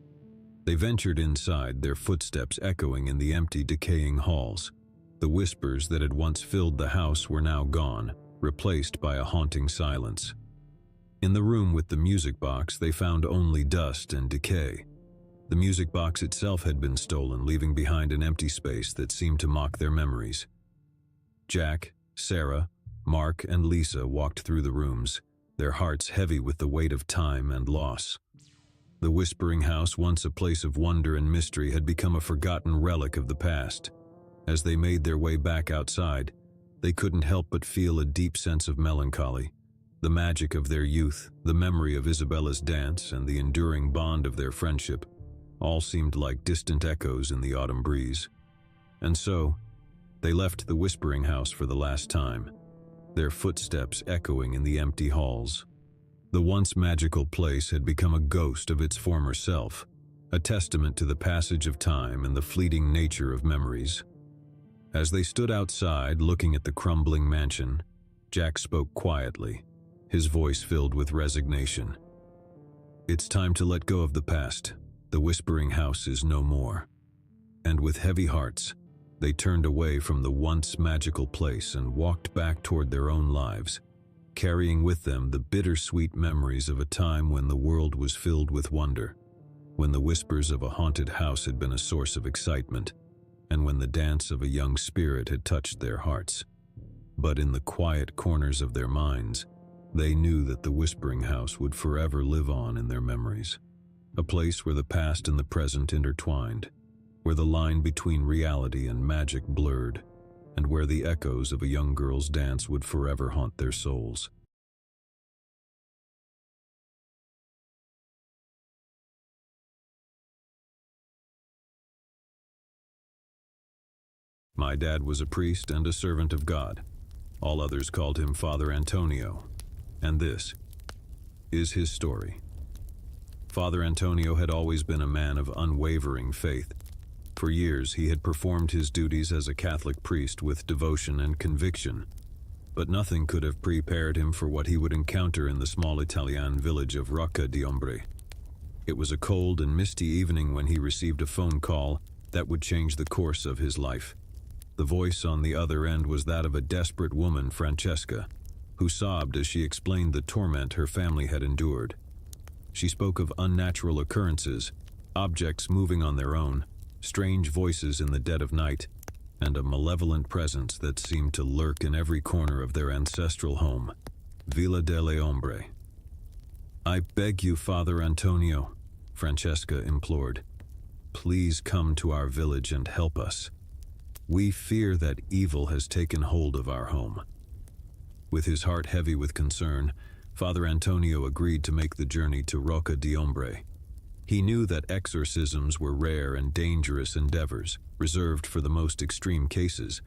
They ventured inside, their footsteps echoing in the empty, decaying halls. The whispers that had once filled the house were now gone, replaced by a haunting silence. In the room with the music box, they found only dust and decay. The music box itself had been stolen, leaving behind an empty space that seemed to mock their memories. Jack, Sarah, Mark, and Lisa walked through the rooms, their hearts heavy with the weight of time and loss. The Whispering House, once a place of wonder and mystery, had become a forgotten relic of the past. As they made their way back outside, they couldn't help but feel a deep sense of melancholy. The magic of their youth, the memory of Isabella's dance, and the enduring bond of their friendship all seemed like distant echoes in the autumn breeze. And so, they left the Whispering House for the last time, their footsteps echoing in the empty halls. The once magical place had become a ghost of its former self, a testament to the passage of time and the fleeting nature of memories. As they stood outside looking at the crumbling mansion, Jack spoke quietly, his voice filled with resignation. "It's time to let go of the past. The Whispering House is no more." And with heavy hearts, they turned away from the once magical place and walked back toward their own lives, carrying with them the bittersweet memories of a time when the world was filled with wonder, when the whispers of a haunted house had been a source of excitement, and when the dance of a young spirit had touched their hearts. But in the quiet corners of their minds, they knew that the Whispering House would forever live on in their memories, a place where the past and the present intertwined, where the line between reality and magic blurred, and where the echoes of a young girl's dance would forever haunt their souls. My dad was a priest and a servant of God. All others called him Father Antonio. And this is his story. Father Antonio had always been a man of unwavering faith. For years, he had performed his duties as a Catholic priest with devotion and conviction, but nothing could have prepared him for what he would encounter in the small Italian village of Rocca di Ombre. It was a cold and misty evening when he received a phone call that would change the course of his life. The voice on the other end was that of a desperate woman, Francesca, who sobbed as she explained the torment her family had endured. She spoke of unnatural occurrences, objects moving on their own, strange voices in the dead of night, and a malevolent presence that seemed to lurk in every corner of their ancestral home, Villa delle Ombre. "I beg you, Father Antonio," Francesca implored. "Please come to our village and help us. We fear that evil has taken hold of our home." With his heart heavy with concern, Father Antonio agreed to make the journey to Rocca di Ombre. He knew that exorcisms were rare and dangerous endeavors, reserved for the most extreme cases,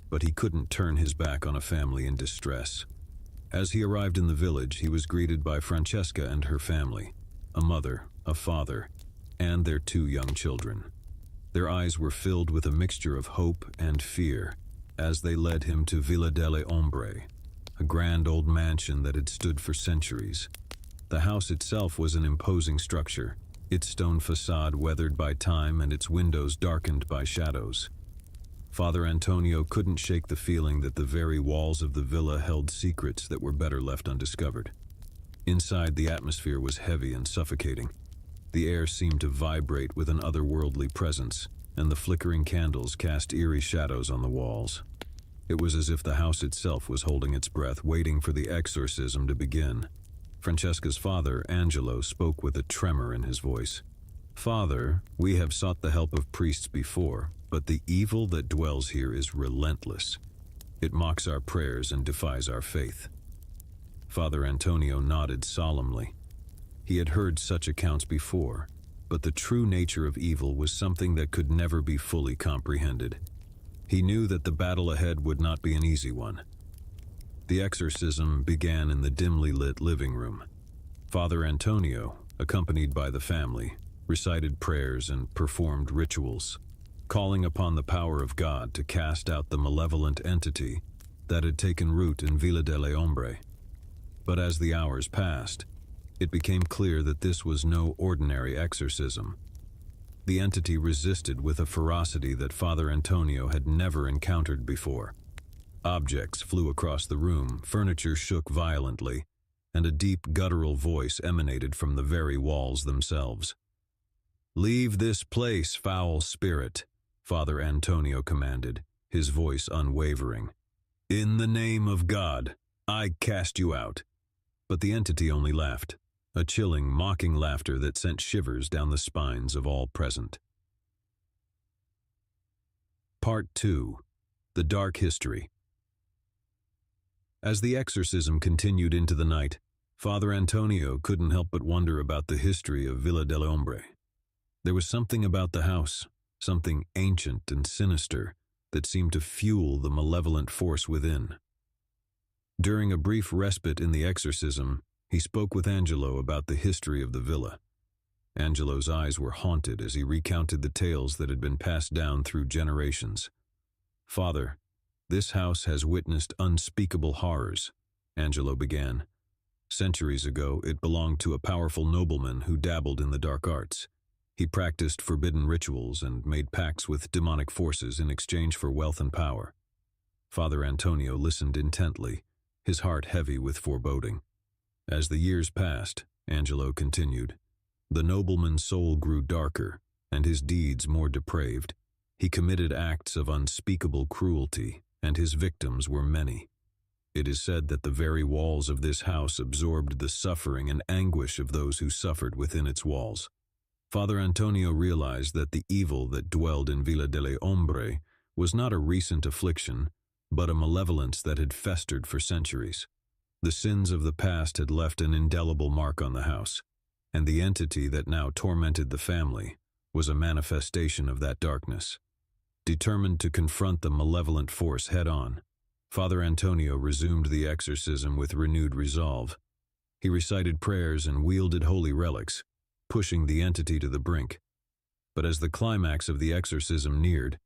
but he couldn't turn his back on a family in distress. As he arrived in the village, he was greeted by Francesca and her family, a mother, a father, and their 2 young children. Their eyes were filled with a mixture of hope and fear as they led him to Villa delle Ombre, a grand old mansion that had stood for centuries. The house itself was an imposing structure, its stone facade weathered by time and its windows darkened by shadows. Father Antonio couldn't shake the feeling that the very walls of the villa held secrets that were better left undiscovered. Inside, the atmosphere was heavy and suffocating. The air seemed to vibrate with an otherworldly presence, and the flickering candles cast eerie shadows on the walls. It was as if the house itself was holding its breath, waiting for the exorcism to begin. Francesca's father, Angelo, spoke with a tremor in his voice. "Father, we have sought the help of priests before, but the evil that dwells here is relentless. It mocks our prayers and defies our faith." Father Antonio nodded solemnly. He had heard such accounts before, but the true nature of evil was something that could never be fully comprehended. He knew that the battle ahead would not be an easy one. The exorcism began in the dimly lit living room. Father Antonio, accompanied by the family, recited prayers and performed rituals, calling upon the power of God to cast out the malevolent entity that had taken root in Villa delle Ombre. But as the hours passed, it became clear that this was no ordinary exorcism. The entity resisted with a ferocity that Father Antonio had never encountered before. Objects flew across the room, furniture shook violently, and a deep guttural voice emanated from the very walls themselves. "Leave this place, foul spirit," Father Antonio commanded, his voice unwavering. "In the name of God, I cast you out." But the entity only laughed, a chilling, mocking laughter that sent shivers down the spines of all present. Part 2. The Dark History. As the exorcism continued into the night, Father Antonio couldn't help but wonder about the history of Villa delle Ombre. There was something about the house, something ancient and sinister, that seemed to fuel the malevolent force within. During a brief respite in the exorcism, he spoke with Angelo about the history of the villa. Angelo's eyes were haunted as he recounted the tales that had been passed down through generations. "Father, this house has witnessed unspeakable horrors," Angelo began. "Centuries ago, it belonged to a powerful nobleman who dabbled in the dark arts. He practiced forbidden rituals and made pacts with demonic forces in exchange for wealth and power." Father Antonio listened intently, his heart heavy with foreboding. As the years passed, Angelo continued, the nobleman's soul grew darker and his deeds more depraved. He committed acts of unspeakable cruelty, and his victims were many. It is said that the very walls of this house absorbed the suffering and anguish of those who suffered within its walls. Father Antonio realized that the evil that dwelled in Villa delle Ombre was not a recent affliction, but a malevolence that had festered for centuries. The sins of the past had left an indelible mark on the house, and the entity that now tormented the family was a manifestation of that darkness. Determined to confront the malevolent force head-on, Father Antonio resumed the exorcism with renewed resolve. He recited prayers and wielded holy relics, pushing the entity to the brink. But as the climax of the exorcism neared,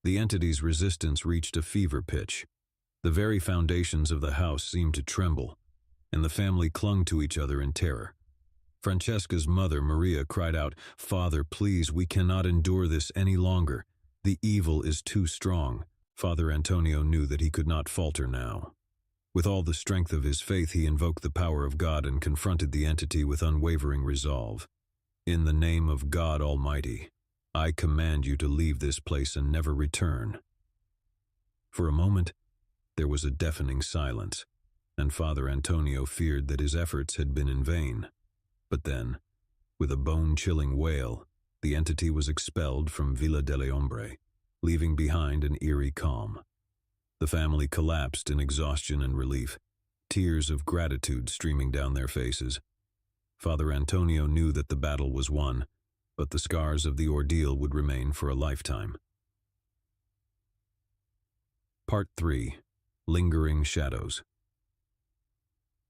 the entity's resistance reached a fever pitch. The very foundations of the house seemed to tremble, and the family clung to each other in terror. Francesca's mother, Maria, cried out, "Father, please, we cannot endure this any longer. The evil is too strong." Father Antonio knew that he could not falter now. With all the strength of his faith, he invoked the power of God and confronted the entity with unwavering resolve. "In the name of God Almighty, I command you to leave this place and never return." For a moment, there was a deafening silence, and Father Antonio feared that his efforts had been in vain. But then, with a bone-chilling wail, the entity was expelled from Villa delle Ombre, leaving behind an eerie calm. The family collapsed in exhaustion and relief, tears of gratitude streaming down their faces. Father Antonio knew that the battle was won, but the scars of the ordeal would remain for a lifetime. Part 3. Lingering Shadows.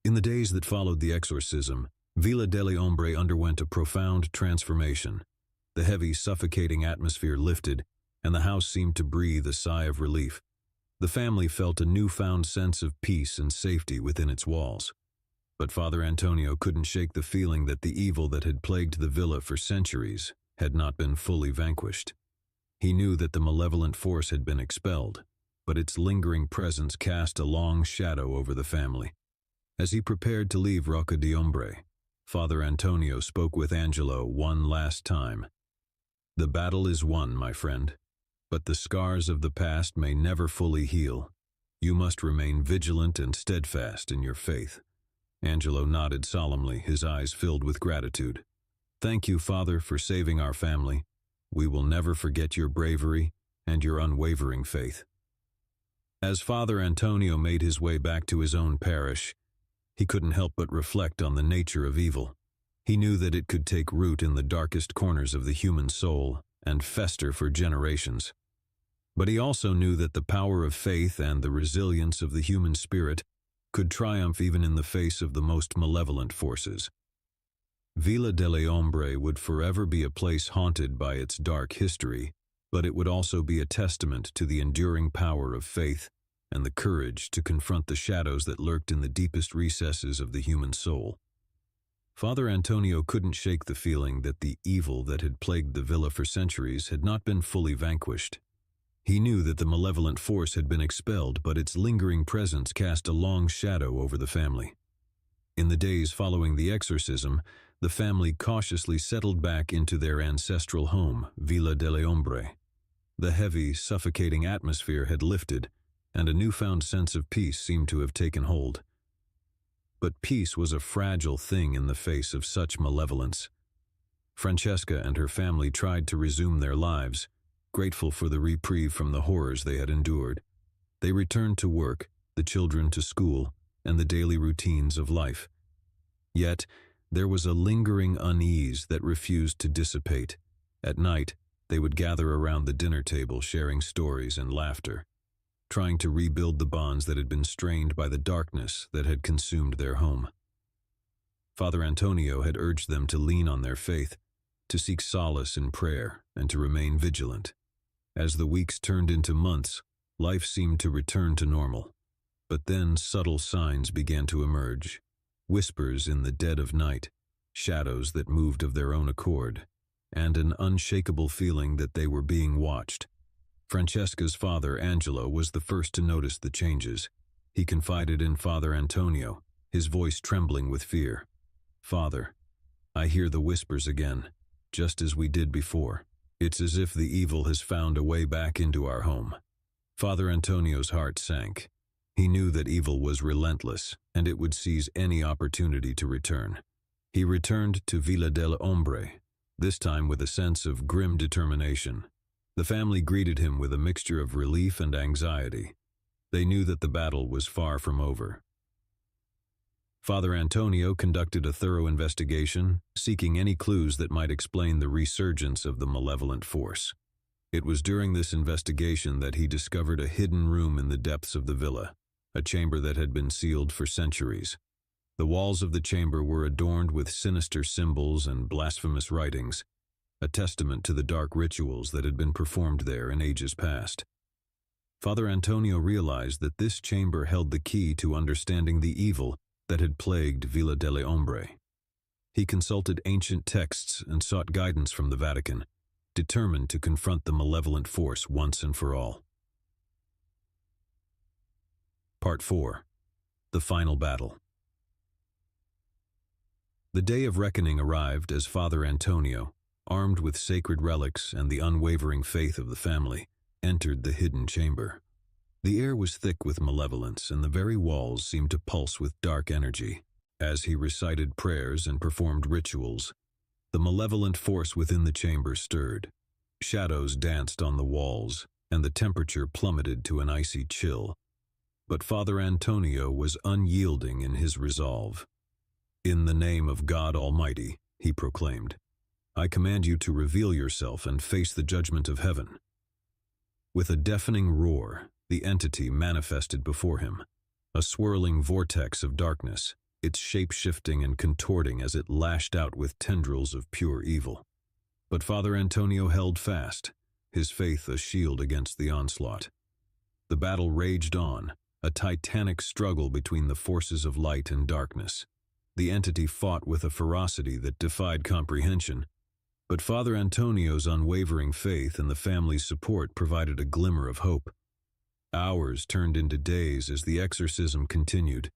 In the days that followed the exorcism, Villa delle Ombre underwent a profound transformation. The heavy, suffocating atmosphere lifted, and the house seemed to breathe a sigh of relief. The family felt a newfound sense of peace and safety within its walls. But Father Antonio couldn't shake the feeling that the evil that had plagued the villa for centuries had not been fully vanquished. He knew that the malevolent force had been expelled, but its lingering presence cast a long shadow over the family. As he prepared to leave Rocca di Ombre, Father Antonio spoke with Angelo one last time. "The battle is won, my friend, but the scars of the past may never fully heal. You must remain vigilant and steadfast in your faith. Angelo nodded solemnly, his eyes filled with gratitude. "Thank you, Father, for saving our family. We will never forget your bravery and your unwavering faith." As Father Antonio made his way back to his own parish, he couldn't help but reflect on the nature of evil. He knew that it could take root in the darkest corners of the human soul and fester for generations. But he also knew that the power of faith and the resilience of the human spirit could triumph even in the face of the most malevolent forces. Villa delle Ombre would forever be a place haunted by its dark history, but it would also be a testament to the enduring power of faith and the courage to confront the shadows that lurked in the deepest recesses of the human soul. Father Antonio couldn't shake the feeling that the evil that had plagued the villa for centuries had not been fully vanquished. He knew that the malevolent force had been expelled, but its lingering presence cast a long shadow over the family. In the days following the exorcism, the family cautiously settled back into their ancestral home, Villa delle Ombre. The heavy, suffocating atmosphere had lifted, and a newfound sense of peace seemed to have taken hold. But peace was a fragile thing in the face of such malevolence. Francesca and her family tried to resume their lives, grateful for the reprieve from the horrors they had endured. They returned to work, the children to school, and the daily routines of life. Yet, there was a lingering unease that refused to dissipate. At night, they would gather around the dinner table sharing stories and laughter, trying to rebuild the bonds that had been strained by the darkness that had consumed their home. Father Antonio had urged them to lean on their faith, to seek solace in prayer, and to remain vigilant. As the weeks turned into months, life seemed to return to normal. But then subtle signs began to emerge, whispers in the dead of night, shadows that moved of their own accord, and an unshakable feeling that they were being watched. Francesca's father, Angelo, was the first to notice the changes. He confided in Father Antonio, his voice trembling with fear. "Father, I hear the whispers again, just as we did before. It's as if the evil has found a way back into our home." Father Antonio's heart sank. He knew that evil was relentless, and it would seize any opportunity to return. He returned to Villa delle Ombre, this time with a sense of grim determination. The family greeted him with a mixture of relief and anxiety. They knew that the battle was far from over. Father Antonio conducted a thorough investigation, seeking any clues that might explain the resurgence of the malevolent force. It was during this investigation that he discovered a hidden room in the depths of the villa, a chamber that had been sealed for centuries. The walls of the chamber were adorned with sinister symbols and blasphemous writings, a testament to the dark rituals that had been performed there in ages past. Father Antonio realized that this chamber held the key to understanding the evil that had plagued Villa delle Ombre. He consulted ancient texts and sought guidance from the Vatican, determined to confront the malevolent force once and for all. Part 4. The Final Battle. The day of reckoning arrived as Father Antonio, armed with sacred relics and the unwavering faith of the family, entered the hidden chamber. The air was thick with malevolence, and the very walls seemed to pulse with dark energy. As he recited prayers and performed rituals, the malevolent force within the chamber stirred. Shadows danced on the walls, and the temperature plummeted to an icy chill. But Father Antonio was unyielding in his resolve. "In the name of God Almighty," he proclaimed, "I command you to reveal yourself and face the judgment of heaven." With a deafening roar, the entity manifested before him, a swirling vortex of darkness, its shape shifting and contorting as it lashed out with tendrils of pure evil. But Father Antonio held fast, his faith a shield against the onslaught. The battle raged on, a titanic struggle between the forces of light and darkness. The entity fought with a ferocity that defied comprehension, but Father Antonio's unwavering faith and the family's support provided a glimmer of hope. Hours turned into days as the exorcism continued.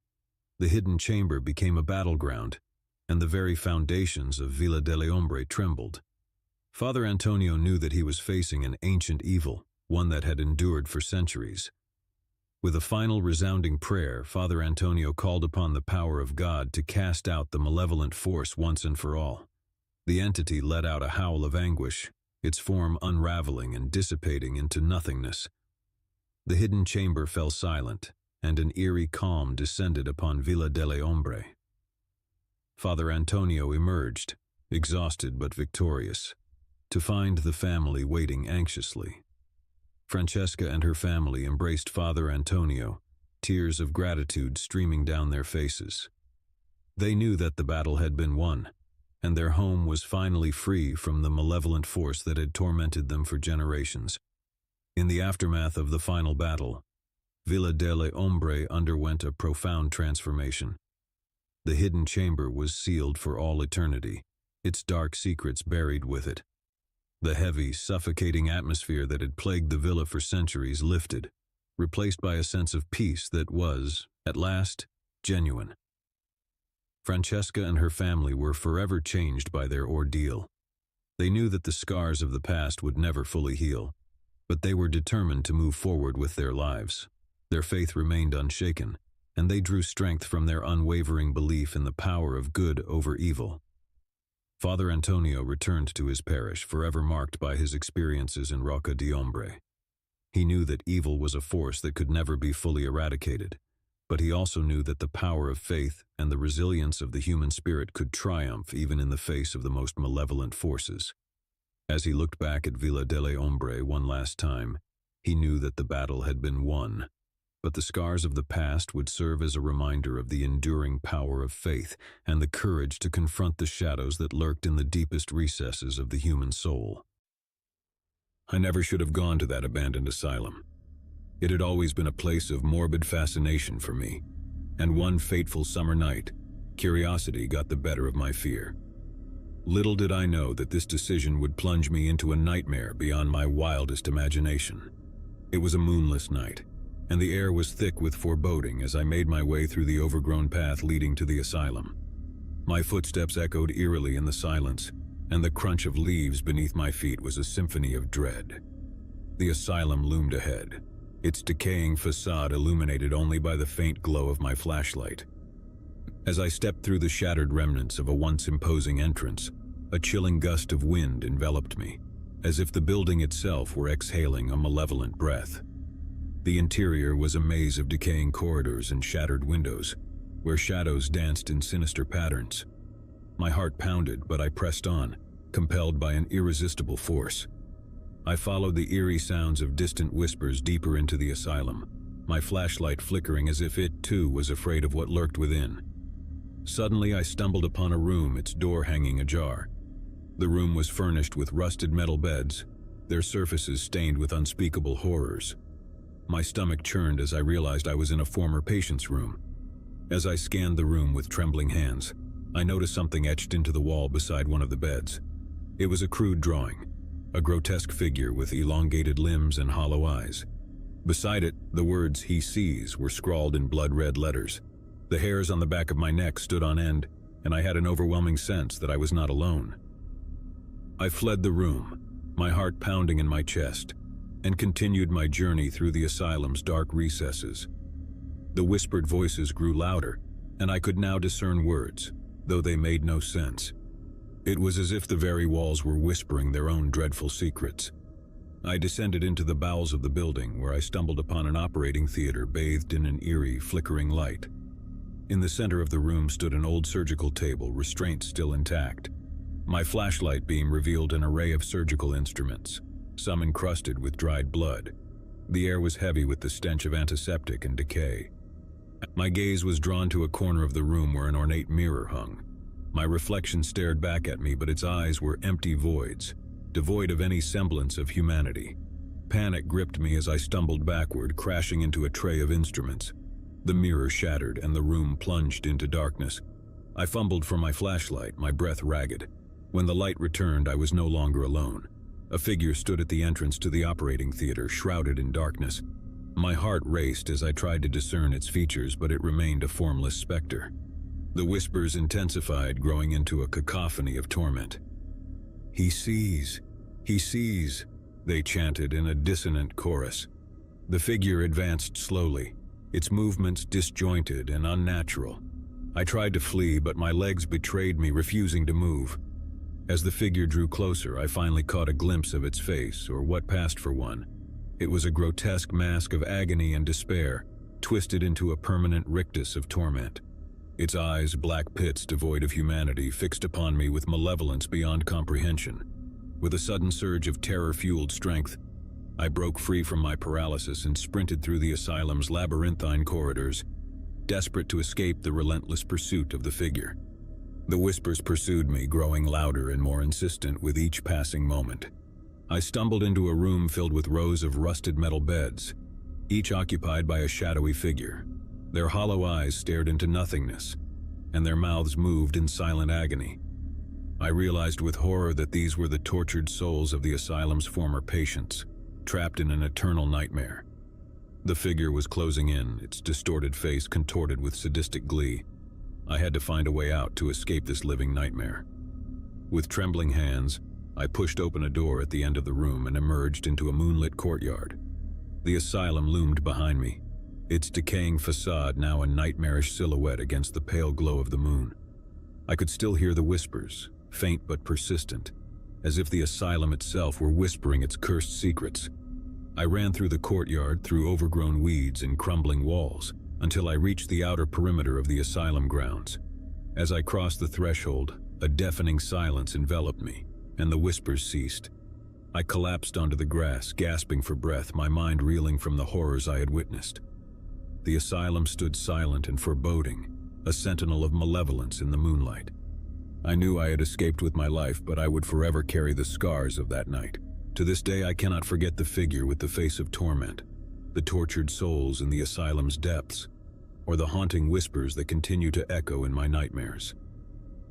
The hidden chamber became a battleground, and the very foundations of Villa delle Ombre trembled. Father Antonio knew that he was facing an ancient evil, one that had endured for centuries. With a final resounding prayer, Father Antonio called upon the power of God to cast out the malevolent force once and for all. The entity let out a howl of anguish, its form unraveling and dissipating into nothingness. The hidden chamber fell silent, and an eerie calm descended upon Villa delle Ombre. Father Antonio emerged, exhausted but victorious, to find the family waiting anxiously. Francesca and her family embraced Father Antonio, tears of gratitude streaming down their faces. They knew that the battle had been won, and their home was finally free from the malevolent force that had tormented them for generations. In the aftermath of the final battle, Villa delle Ombre underwent a profound transformation. The hidden chamber was sealed for all eternity, its dark secrets buried with it. The heavy, suffocating atmosphere that had plagued the villa for centuries lifted, replaced by a sense of peace that was, at last, genuine. Francesca and her family were forever changed by their ordeal. They knew that the scars of the past would never fully heal, but they were determined to move forward with their lives. Their faith remained unshaken, and they drew strength from their unwavering belief in the power of good over evil. Father Antonio returned to his parish, forever marked by his experiences in Rocca di Ombre. He knew that evil was a force that could never be fully eradicated, but he also knew that the power of faith and the resilience of the human spirit could triumph even in the face of the most malevolent forces. As he looked back at Villa delle Ombre one last time, he knew that the battle had been won, but the scars of the past would serve as a reminder of the enduring power of faith and the courage to confront the shadows that lurked in the deepest recesses of the human soul. I never should have gone to that abandoned asylum. It had always been a place of morbid fascination for me, and one fateful summer night, curiosity got the better of my fear. Little did I know that this decision would plunge me into a nightmare beyond my wildest imagination. It was a moonless night, and the air was thick with foreboding as I made my way through the overgrown path leading to the asylum. My footsteps echoed eerily in the silence, and the crunch of leaves beneath my feet was a symphony of dread. The asylum loomed ahead, its decaying facade illuminated only by the faint glow of my flashlight. As I stepped through the shattered remnants of a once imposing entrance, a chilling gust of wind enveloped me, as if the building itself were exhaling a malevolent breath. The interior was a maze of decaying corridors and shattered windows, where shadows danced in sinister patterns. My heart pounded, but I pressed on, compelled by an irresistible force. I followed the eerie sounds of distant whispers deeper into the asylum, my flashlight flickering as if it, too, was afraid of what lurked within. Suddenly I stumbled upon a room, its door hanging ajar. The room was furnished with rusted metal beds, their surfaces stained with unspeakable horrors. My stomach churned as I realized I was in a former patient's room. As I scanned the room with trembling hands, I noticed something etched into the wall beside one of the beds. It was a crude drawing, a grotesque figure with elongated limbs and hollow eyes. Beside it, the words "He sees" were scrawled in blood-red letters. The hairs on the back of my neck stood on end, and I had an overwhelming sense that I was not alone. I fled the room, my heart pounding in my chest, and continued my journey through the asylum's dark recesses. The whispered voices grew louder, and I could now discern words, though they made no sense. It was as if the very walls were whispering their own dreadful secrets. I descended into the bowels of the building, where I stumbled upon an operating theater bathed in an eerie, flickering light. In the center of the room stood an old surgical table, restraints still intact. My flashlight beam revealed an array of surgical instruments, some encrusted with dried blood. The air was heavy with the stench of antiseptic and decay. My gaze was drawn to a corner of the room where an ornate mirror hung. My reflection stared back at me, but its eyes were empty voids, devoid of any semblance of humanity. Panic gripped me as I stumbled backward, crashing into a tray of instruments. The mirror shattered and the room plunged into darkness. I fumbled for my flashlight, my breath ragged. When the light returned, I was no longer alone. A figure stood at the entrance to the operating theater, shrouded in darkness. My heart raced as I tried to discern its features, but it remained a formless specter. The whispers intensified, growing into a cacophony of torment. "He sees! He sees!" they chanted in a dissonant chorus. The figure advanced slowly, its movements disjointed and unnatural. I tried to flee, but my legs betrayed me, refusing to move. As the figure drew closer, I finally caught a glimpse of its face, or what passed for one. It was a grotesque mask of agony and despair, twisted into a permanent rictus of torment. Its eyes, black pits devoid of humanity, fixed upon me with malevolence beyond comprehension. With a sudden surge of terror-fueled strength, I broke free from my paralysis and sprinted through the asylum's labyrinthine corridors, desperate to escape the relentless pursuit of the figure. The whispers pursued me, growing louder and more insistent with each passing moment. I stumbled into a room filled with rows of rusted metal beds, each occupied by a shadowy figure. Their hollow eyes stared into nothingness, and their mouths moved in silent agony. I realized with horror that these were the tortured souls of the asylum's former patients, trapped in an eternal nightmare. The figure was closing in, its distorted face contorted with sadistic glee. I had to find a way out to escape this living nightmare. With trembling hands, I pushed open a door at the end of the room and emerged into a moonlit courtyard. The asylum loomed behind me, its decaying facade now a nightmarish silhouette against the pale glow of the moon. I could still hear the whispers, faint but persistent, as if the asylum itself were whispering its cursed secrets. I ran through the courtyard, through overgrown weeds and crumbling walls, until I reached the outer perimeter of the asylum grounds. As I crossed the threshold, a deafening silence enveloped me, and the whispers ceased. I collapsed onto the grass, gasping for breath, my mind reeling from the horrors I had witnessed. The asylum stood silent and foreboding, a sentinel of malevolence in the moonlight. I knew I had escaped with my life, but I would forever carry the scars of that night. To this day, I cannot forget the figure with the face of torment, the tortured souls in the asylum's depths, or the haunting whispers that continue to echo in my nightmares.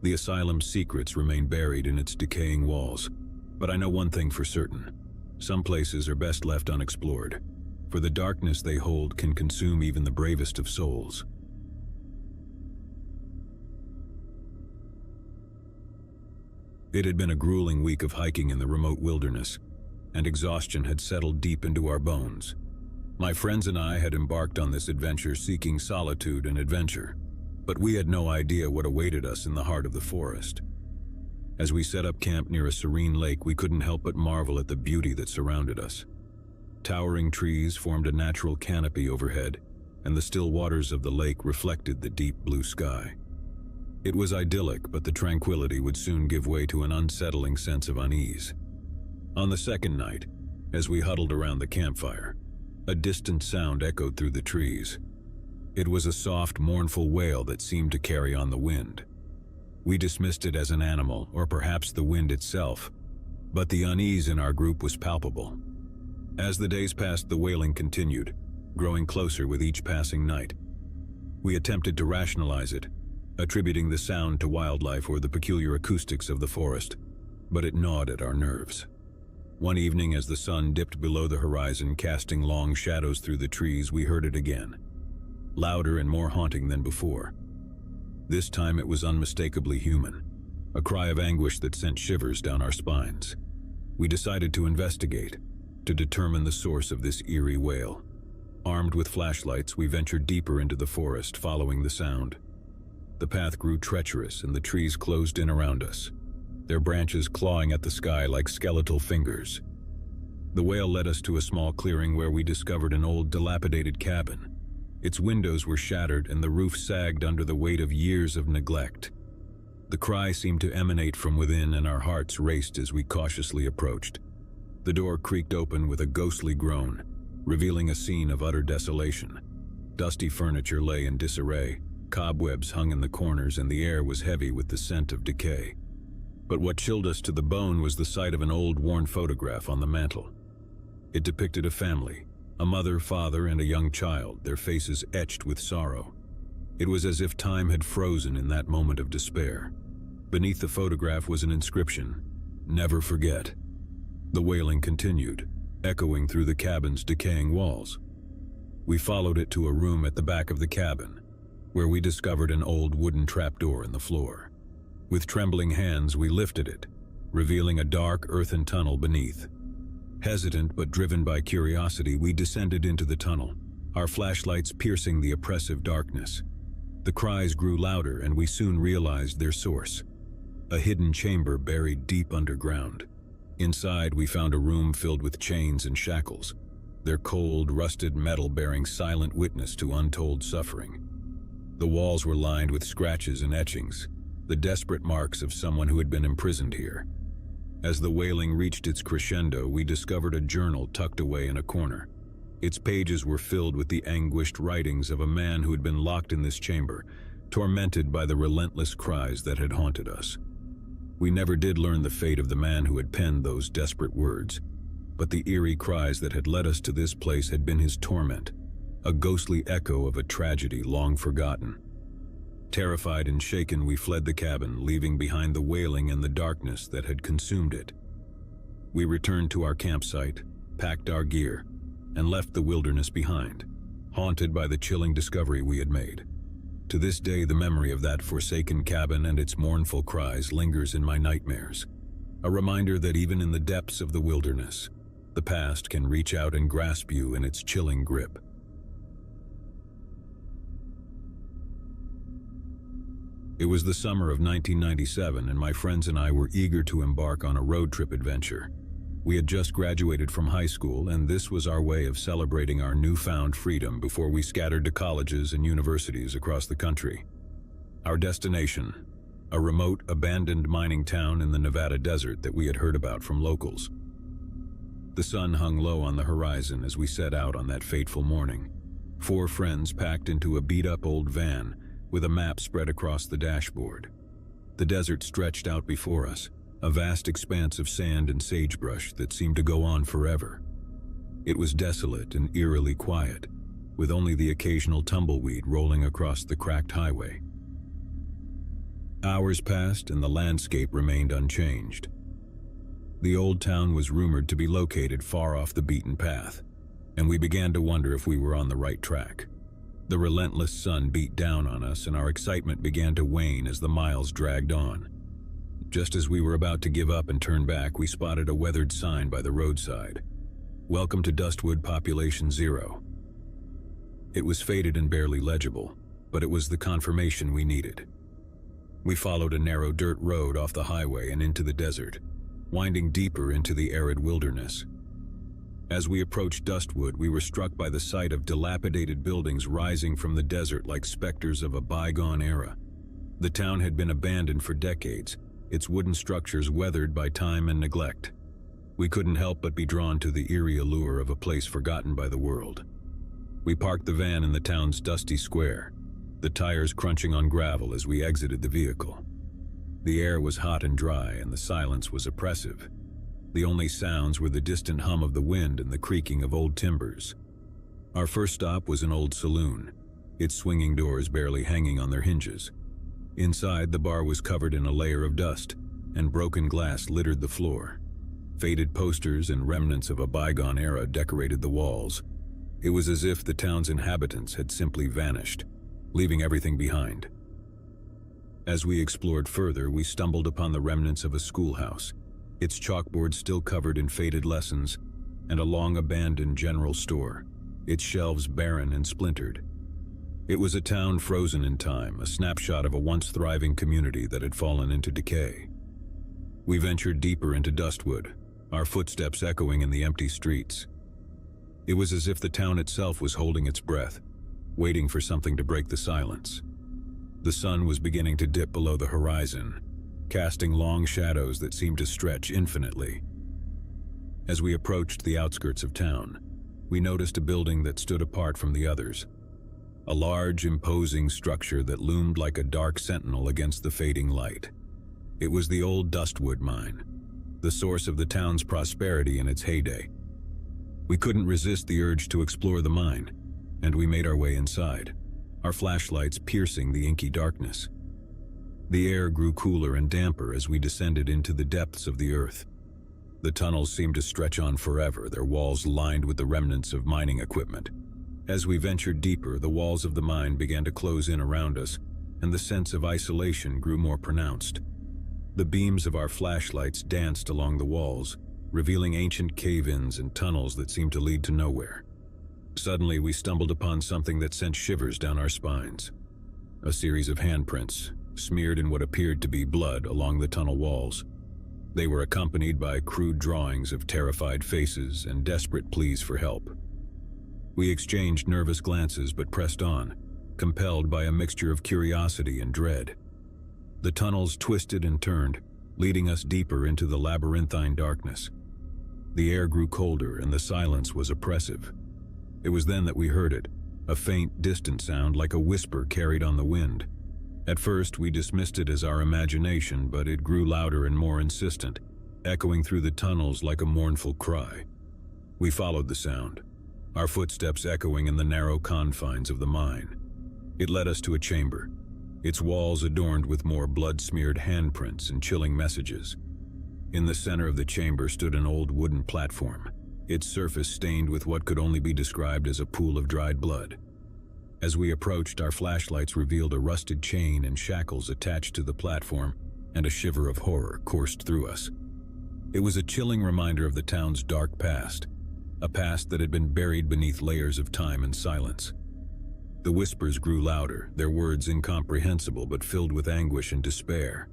The asylum's secrets remain buried in its decaying walls, but I know one thing for certain. Some places are best left unexplored, for the darkness they hold can consume even the bravest of souls. It had been a grueling week of hiking in the remote wilderness, and exhaustion had settled deep into our bones. My friends and I had embarked on this adventure seeking solitude and adventure, but we had no idea what awaited us in the heart of the forest. As we set up camp near a serene lake, we couldn't help but marvel at the beauty that surrounded us. Towering trees formed a natural canopy overhead, and the still waters of the lake reflected the deep blue sky. It was idyllic, but the tranquility would soon give way to an unsettling sense of unease. On the second night, as we huddled around the campfire, a distant sound echoed through the trees. It was a soft, mournful wail that seemed to carry on the wind. We dismissed it as an animal, or perhaps the wind itself, but the unease in our group was palpable. As the days passed, the wailing continued, growing closer with each passing night. We attempted to rationalize it, attributing the sound to wildlife or the peculiar acoustics of the forest, but it gnawed at our nerves. One evening, as the sun dipped below the horizon, casting long shadows through the trees, we heard it again, louder and more haunting than before. This time it was unmistakably human, a cry of anguish that sent shivers down our spines. We decided to investigate, to determine the source of this eerie wail. Armed with flashlights, we ventured deeper into the forest, following the sound. The path grew treacherous and the trees closed in around us, their branches clawing at the sky like skeletal fingers. The wail led us to a small clearing where we discovered an old, dilapidated cabin. Its windows were shattered and the roof sagged under the weight of years of neglect. The cry seemed to emanate from within, and our hearts raced as we cautiously approached. The door creaked open with a ghostly groan, revealing a scene of utter desolation. Dusty furniture lay in disarray, cobwebs hung in the corners, and the air was heavy with the scent of decay. But what chilled us to the bone was the sight of an old, worn photograph on the mantel. It depicted a family, a mother, father, and a young child, their faces etched with sorrow. It was as if time had frozen in that moment of despair. Beneath the photograph was an inscription, "Never forget." The wailing continued, echoing through the cabin's decaying walls. We followed it to a room at the back of the cabin, where we discovered an old wooden trapdoor in the floor. With trembling hands, we lifted it, revealing a dark earthen tunnel beneath. Hesitant but driven by curiosity, we descended into the tunnel, our flashlights piercing the oppressive darkness. The cries grew louder, and we soon realized their source. A hidden chamber buried deep underground. Inside, we found a room filled with chains and shackles, their cold, rusted metal bearing silent witness to untold suffering. The walls were lined with scratches and etchings, the desperate marks of someone who had been imprisoned here. As the wailing reached its crescendo, we discovered a journal tucked away in a corner. Its pages were filled with the anguished writings of a man who had been locked in this chamber, tormented by the relentless cries that had haunted us. We never did learn the fate of the man who had penned those desperate words, but the eerie cries that had led us to this place had been his torment, a ghostly echo of a tragedy long forgotten. Terrified and shaken, we fled the cabin, leaving behind the wailing and the darkness that had consumed it. We returned to our campsite, packed our gear, and left the wilderness behind, haunted by the chilling discovery we had made. To this day, the memory of that forsaken cabin and its mournful cries lingers in my nightmares, a reminder that even in the depths of the wilderness, the past can reach out and grasp you in its chilling grip. It was the summer of 1997, and my friends and I were eager to embark on a road trip adventure. We had just graduated from high school, and this was our way of celebrating our newfound freedom before we scattered to colleges and universities across the country. Our destination, a remote, abandoned mining town in the Nevada desert that we had heard about from locals. The sun hung low on the horizon as we set out on that fateful morning. 4 friends packed into a beat-up old van with a map spread across the dashboard. The desert stretched out before us, a vast expanse of sand and sagebrush that seemed to go on forever. It was desolate and eerily quiet, with only the occasional tumbleweed rolling across the cracked highway. Hours passed and the landscape remained unchanged. The old town was rumored to be located far off the beaten path, and we began to wonder if we were on the right track. The relentless sun beat down on us, and our excitement began to wane as the miles dragged on. Just as we were about to give up and turn back, we spotted a weathered sign by the roadside. "Welcome to Dustwood Population Zero." It was faded and barely legible, but it was the confirmation we needed. We followed a narrow dirt road off the highway and into the desert, winding deeper into the arid wilderness. As we approached Dustwood, we were struck by the sight of dilapidated buildings rising from the desert like specters of a bygone era. The town had been abandoned for decades, its wooden structures weathered by time and neglect. We couldn't help but be drawn to the eerie allure of a place forgotten by the world. We parked the van in the town's dusty square, the tires crunching on gravel as we exited the vehicle. The air was hot and dry, and the silence was oppressive. The only sounds were the distant hum of the wind and the creaking of old timbers. Our first stop was an old saloon, its swinging doors barely hanging on their hinges. Inside, the bar was covered in a layer of dust, and broken glass littered the floor. Faded posters and remnants of a bygone era decorated the walls. It was as if the town's inhabitants had simply vanished, leaving everything behind. As we explored further, we stumbled upon the remnants of a schoolhouse, its chalkboard still covered in faded lessons, and a long-abandoned general store, its shelves barren and splintered. It was a town frozen in time, a snapshot of a once thriving community that had fallen into decay. We ventured deeper into Dustwood, our footsteps echoing in the empty streets. It was as if the town itself was holding its breath, waiting for something to break the silence. The sun was beginning to dip below the horizon, casting long shadows that seemed to stretch infinitely. As we approached the outskirts of town, we noticed a building that stood apart from the others. A large, imposing structure that loomed like a dark sentinel against the fading light. It was the old Dustwood mine, the source of the town's prosperity in its heyday. We couldn't resist the urge to explore the mine, and we made our way inside, our flashlights piercing the inky darkness. The air grew cooler and damper as we descended into the depths of the earth. The tunnels seemed to stretch on forever, their walls lined with the remnants of mining equipment. As we ventured deeper, the walls of the mine began to close in around us, and the sense of isolation grew more pronounced. The beams of our flashlights danced along the walls, revealing ancient cave-ins and tunnels that seemed to lead to nowhere. Suddenly, we stumbled upon something that sent shivers down our spines. A series of handprints, smeared in what appeared to be blood along the tunnel walls. They were accompanied by crude drawings of terrified faces and desperate pleas for help. We exchanged nervous glances but pressed on, compelled by a mixture of curiosity and dread. The tunnels twisted and turned, leading us deeper into the labyrinthine darkness. The air grew colder and the silence was oppressive. It was then that we heard it, a faint, distant sound like a whisper carried on the wind. At first, we dismissed it as our imagination, but it grew louder and more insistent, echoing through the tunnels like a mournful cry. We followed the sound, our footsteps echoing in the narrow confines of the mine. It led us to a chamber, its walls adorned with more blood-smeared handprints and chilling messages. In the center of the chamber stood an old wooden platform, its surface stained with what could only be described as a pool of dried blood. As we approached, our flashlights revealed a rusted chain and shackles attached to the platform, and a shiver of horror coursed through us. It was a chilling reminder of the town's dark past, a past that had been buried beneath layers of time and silence. The whispers grew louder, their words incomprehensible but filled with anguish and despair.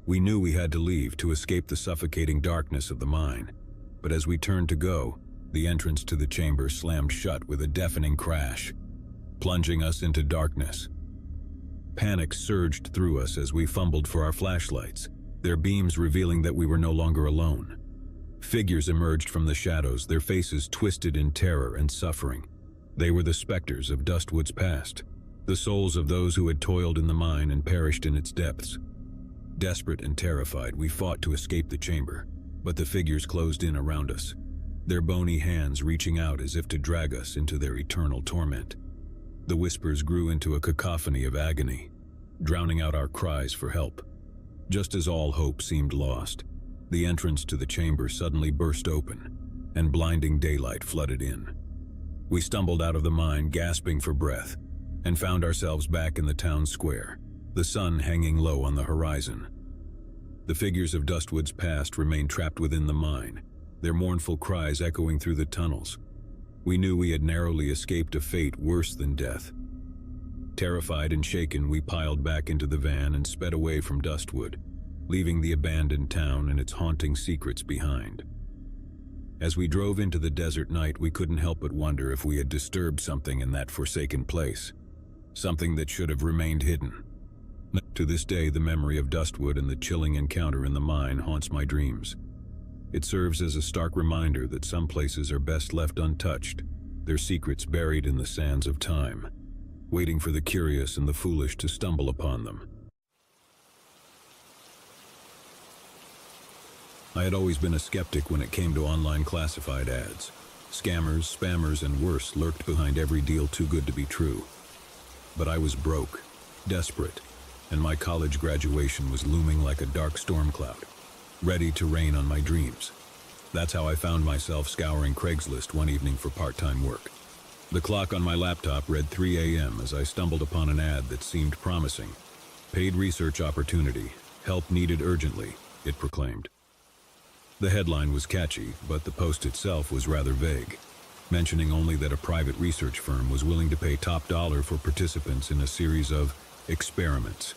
We knew we had to leave to escape the suffocating darkness of the mine, but as we turned to go, the entrance to the chamber slammed shut with a deafening crash, plunging us into darkness. Panic surged through us as we fumbled for our flashlights, their beams revealing that we were no longer alone. Figures emerged from the shadows, their faces twisted in terror and suffering. They were the specters of Dustwood's past, the souls of those who had toiled in the mine and perished in its depths. Desperate and terrified, we fought to escape the chamber, but the figures closed in around us, their bony hands reaching out as if to drag us into their eternal torment. The whispers grew into a cacophony of agony, drowning out our cries for help. Just as all hope seemed lost, the entrance to the chamber suddenly burst open, and blinding daylight flooded in. We stumbled out of the mine, gasping for breath, and found ourselves back in the town square, the sun hanging low on the horizon. The figures of Dustwood's past remained trapped within the mine, their mournful cries echoing through the tunnels. We knew we had narrowly escaped a fate worse than death. Terrified and shaken, we piled back into the van and sped away from Dustwood, leaving the abandoned town and its haunting secrets behind. As we drove into the desert night, we couldn't help but wonder if we had disturbed something in that forsaken place, something that should have remained hidden. To this day, the memory of Dustwood and the chilling encounter in the mine haunts my dreams. It serves as a stark reminder that some places are best left untouched, their secrets buried in the sands of time, waiting for the curious and the foolish to stumble upon them. I had always been a skeptic when it came to online classified ads. Scammers, spammers, and worse lurked behind every deal too good to be true. But I was broke, desperate, and my college graduation was looming like a dark storm cloud, ready to rain on my dreams. That's how I found myself scouring Craigslist one evening for part-time work. The clock on my laptop read 3 a.m. as I stumbled upon an ad that seemed promising. Paid research opportunity, help needed urgently, it proclaimed. The headline was catchy, but the post itself was rather vague, mentioning only that a private research firm was willing to pay top dollar for participants in a series of experiments.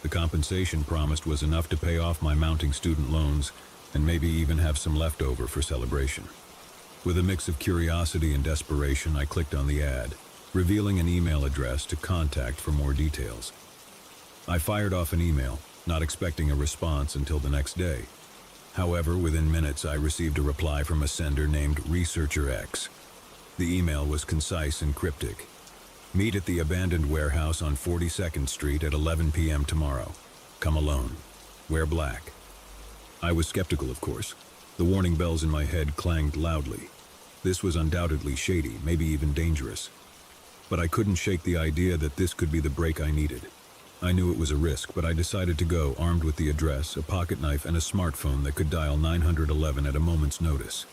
The compensation promised was enough to pay off my mounting student loans and maybe even have some left over for celebration. With a mix of curiosity and desperation, I clicked on the ad, revealing an email address to contact for more details. I fired off an email, not expecting a response until the next day. However, within minutes, I received a reply from a sender named Researcher X. The email was concise and cryptic. Meet at the abandoned warehouse on 42nd Street at 11 p.m. tomorrow. Come alone. Wear black. I was skeptical, of course. The warning bells in my head clanged loudly. This was undoubtedly shady, maybe even dangerous. But I couldn't shake the idea that this could be the break I needed. I knew it was a risk, but I decided to go armed with the address, a pocket knife, and a smartphone that could dial 911 at a moment's notice.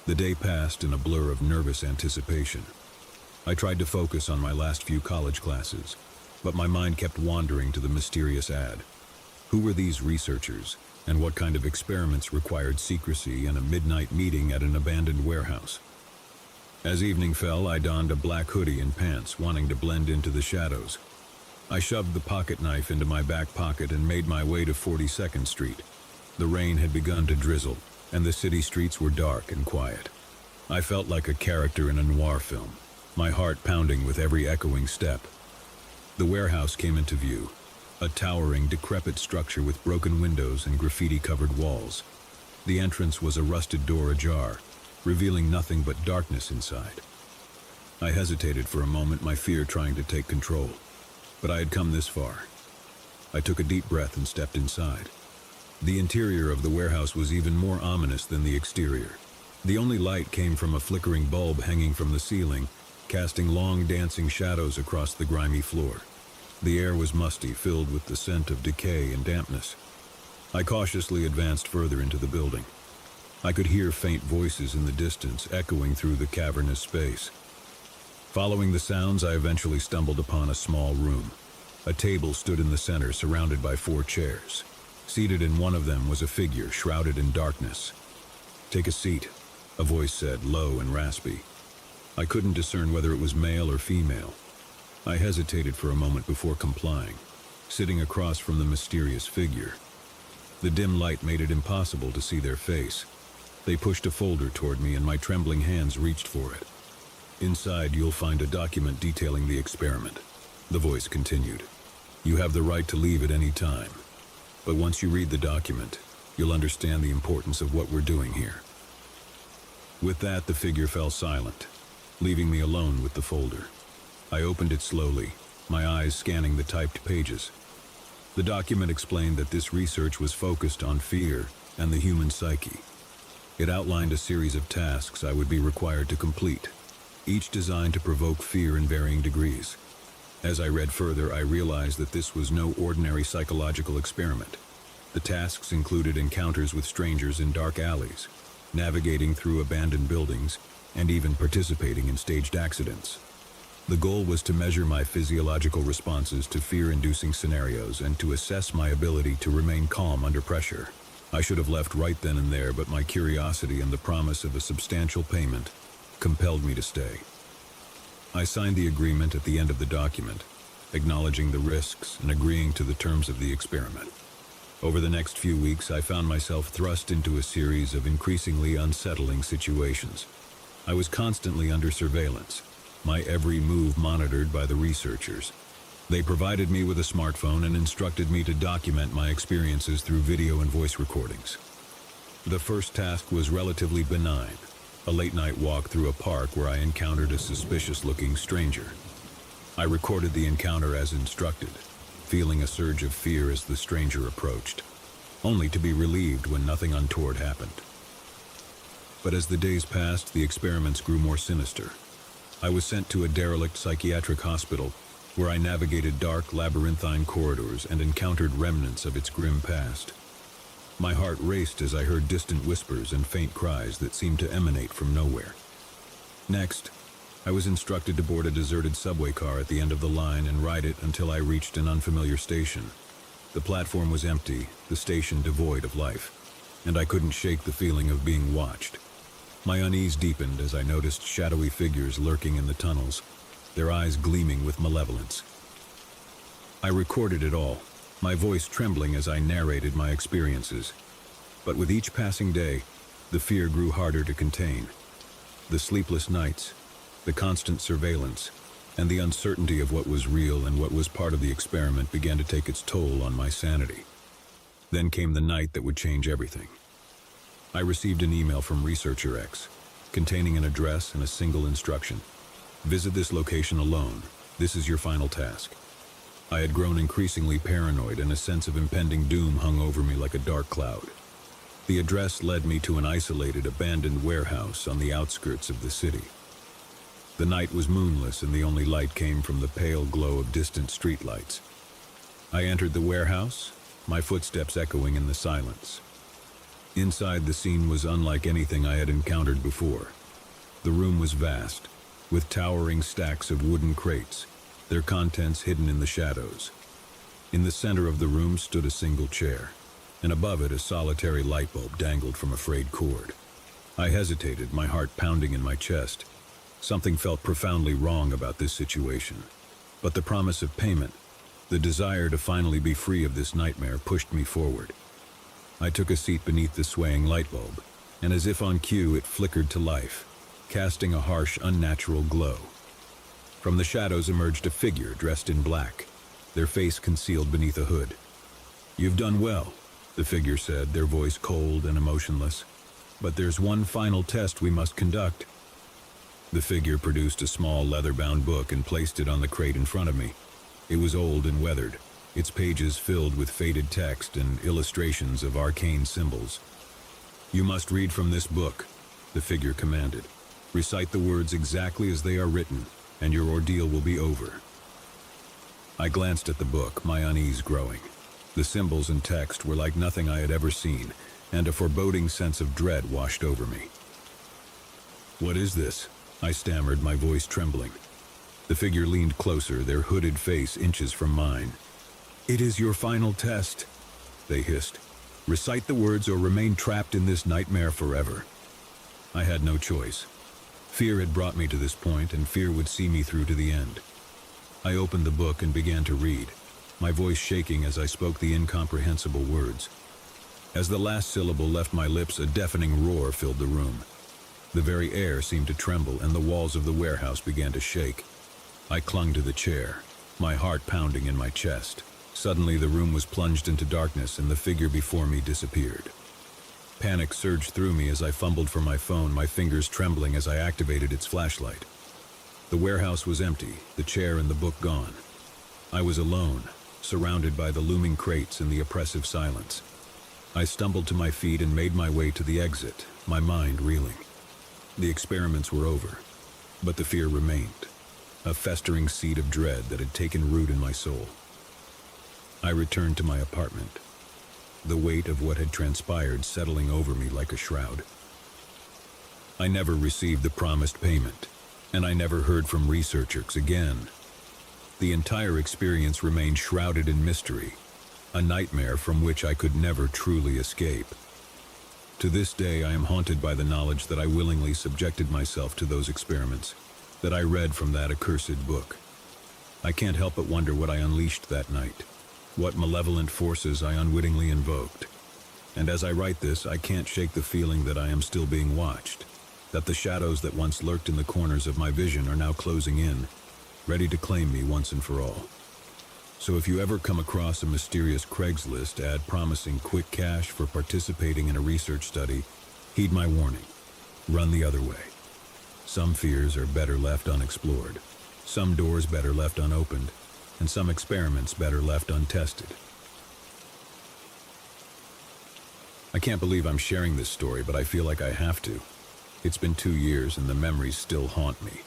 The day passed in a blur of nervous anticipation. I tried to focus on my last few college classes, but my mind kept wandering to the mysterious ad. Who were these researchers? and what kind of experiments required secrecy and a midnight meeting at an abandoned warehouse. As evening fell, I donned a black hoodie and pants, wanting to blend into the shadows. I shoved the pocket knife into my back pocket and made my way to 42nd Street. The rain had begun to drizzle, and the city streets were dark and quiet. I felt like a character in a noir film, my heart pounding with every echoing step. The warehouse came into view, a towering, decrepit structure with broken windows and graffiti-covered walls. The entrance was a rusted door ajar, revealing nothing but darkness inside. I hesitated for a moment, my fear trying to take control. But I had come this far. I took a deep breath and stepped inside. The interior of the warehouse was even more ominous than the exterior. The only light came from a flickering bulb hanging from the ceiling, casting long dancing shadows across the grimy floor. The air was musty, filled with the scent of decay and dampness. I cautiously advanced further into the building. I could hear faint voices in the distance, echoing through the cavernous space. Following the sounds, I eventually stumbled upon a small room. A table stood in the center, surrounded by 4 chairs. Seated in one of them was a figure shrouded in darkness. "Take a seat," a voice said, low and raspy. I couldn't discern whether it was male or female. I hesitated for a moment before complying, sitting across from the mysterious figure. The dim light made it impossible to see their face. They pushed a folder toward me, and my trembling hands reached for it. "Inside, you'll find a document detailing the experiment," the voice continued. "You have the right to leave at any time. But once you read the document, you'll understand the importance of what we're doing here." With that, the figure fell silent, leaving me alone with the folder. I opened it slowly, my eyes scanning the typed pages. The document explained that this research was focused on fear and the human psyche. It outlined a series of tasks I would be required to complete, each designed to provoke fear in varying degrees. As I read further, I realized that this was no ordinary psychological experiment. The tasks included encounters with strangers in dark alleys, navigating through abandoned buildings, and even participating in staged accidents. The goal was to measure my physiological responses to fear-inducing scenarios and to assess my ability to remain calm under pressure. I should have left right then and there, but my curiosity and the promise of a substantial payment compelled me to stay. I signed the agreement at the end of the document, acknowledging the risks and agreeing to the terms of the experiment. Over the next few weeks, I found myself thrust into a series of increasingly unsettling situations. I was constantly under surveillance, my every move monitored by the researchers. They provided me with a smartphone and instructed me to document my experiences through video and voice recordings. The first task was relatively benign, a late-night walk through a park where I encountered a suspicious-looking stranger. I recorded the encounter as instructed, feeling a surge of fear as the stranger approached, only to be relieved when nothing untoward happened. But as the days passed, the experiments grew more sinister. I was sent to a derelict psychiatric hospital where I navigated dark, labyrinthine corridors and encountered remnants of its grim past. My heart raced as I heard distant whispers and faint cries that seemed to emanate from nowhere. Next, I was instructed to board a deserted subway car at the end of the line and ride it until I reached an unfamiliar station. The platform was empty, the station devoid of life, and I couldn't shake the feeling of being watched. My unease deepened as I noticed shadowy figures lurking in the tunnels, their eyes gleaming with malevolence. I recorded it all, my voice trembling as I narrated my experiences. But with each passing day, the fear grew harder to contain. The sleepless nights, the constant surveillance, and the uncertainty of what was real and what was part of the experiment began to take its toll on my sanity. Then came the night that would change everything. I received an email from Researcher X, containing an address and a single instruction. "Visit this location alone. This is your final task." I had grown increasingly paranoid, and a sense of impending doom hung over me like a dark cloud. The address led me to an isolated, abandoned warehouse on the outskirts of the city. The night was moonless, and the only light came from the pale glow of distant streetlights. I entered the warehouse, my footsteps echoing in the silence. Inside, the scene was unlike anything I had encountered before. The room was vast, with towering stacks of wooden crates, their contents hidden in the shadows. In the center of the room stood a single chair, and above it a solitary light bulb dangled from a frayed cord. I hesitated, my heart pounding in my chest. Something felt profoundly wrong about this situation. But the promise of payment, the desire to finally be free of this nightmare, pushed me forward. I took a seat beneath the swaying light bulb, and as if on cue it flickered to life, casting a harsh, unnatural glow. From the shadows emerged a figure dressed in black, their face concealed beneath a hood. "You've done well," the figure said, their voice cold and emotionless. "But there's one final test we must conduct." The figure produced a small leather-bound book and placed it on the crate in front of me. It was old and weathered, its pages filled with faded text and illustrations of arcane symbols. "You must read from this book," the figure commanded. "Recite the words exactly as they are written, and your ordeal will be over." I glanced at the book, my unease growing. The symbols and text were like nothing I had ever seen, and a foreboding sense of dread washed over me. "What is this?" I stammered, my voice trembling. The figure leaned closer, their hooded face inches from mine. "It is your final test," they hissed. "Recite the words or remain trapped in this nightmare forever." I had no choice. Fear had brought me to this point, and fear would see me through to the end. I opened the book and began to read, my voice shaking as I spoke the incomprehensible words. As the last syllable left my lips, a deafening roar filled the room. The very air seemed to tremble, and the walls of the warehouse began to shake. I clung to the chair, my heart pounding in my chest. Suddenly, the room was plunged into darkness, and the figure before me disappeared. Panic surged through me as I fumbled for my phone, my fingers trembling as I activated its flashlight. The warehouse was empty, the chair and the book gone. I was alone, surrounded by the looming crates and the oppressive silence. I stumbled to my feet and made my way to the exit, my mind reeling. The experiments were over, but the fear remained, a festering seed of dread that had taken root in my soul. I returned to my apartment, the weight of what had transpired settling over me like a shroud. I never received the promised payment, and I never heard from researchers again. The entire experience remained shrouded in mystery, a nightmare from which I could never truly escape. To this day, I am haunted by the knowledge that I willingly subjected myself to those experiments, that I read from that accursed book. I can't help but wonder what I unleashed that night, what malevolent forces I unwittingly invoked. And as I write this, I can't shake the feeling that I am still being watched, that the shadows that once lurked in the corners of my vision are now closing in, ready to claim me once and for all. So if you ever come across a mysterious Craigslist ad promising quick cash for participating in a research study, heed my warning. Run the other way. Some fears are better left unexplored, some doors better left unopened, and some experiments better left untested. I can't believe I'm sharing this story, but I feel like I have to. It's been 2 years and the memories still haunt me.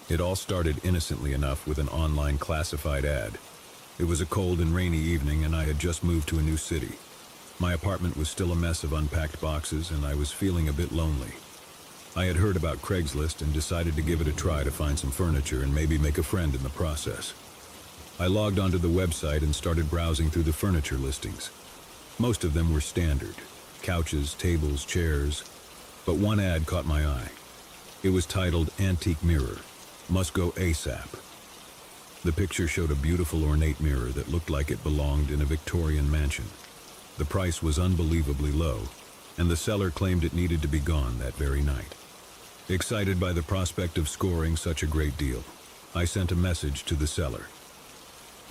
It all started innocently enough with an online classified ad. It was a cold and rainy evening, and I had just moved to a new city. My apartment was still a mess of unpacked boxes, and I was feeling a bit lonely. I had heard about Craigslist and decided to give it a try to find some furniture and maybe make a friend in the process. I logged onto the website and started browsing through the furniture listings. Most of them were standard: couches, tables, chairs. But one ad caught my eye. It was titled "Antique Mirror. Must go ASAP." The picture showed a beautiful ornate mirror that looked like it belonged in a Victorian mansion. The price was unbelievably low, and the seller claimed it needed to be gone that very night. Excited by the prospect of scoring such a great deal, I sent a message to the seller.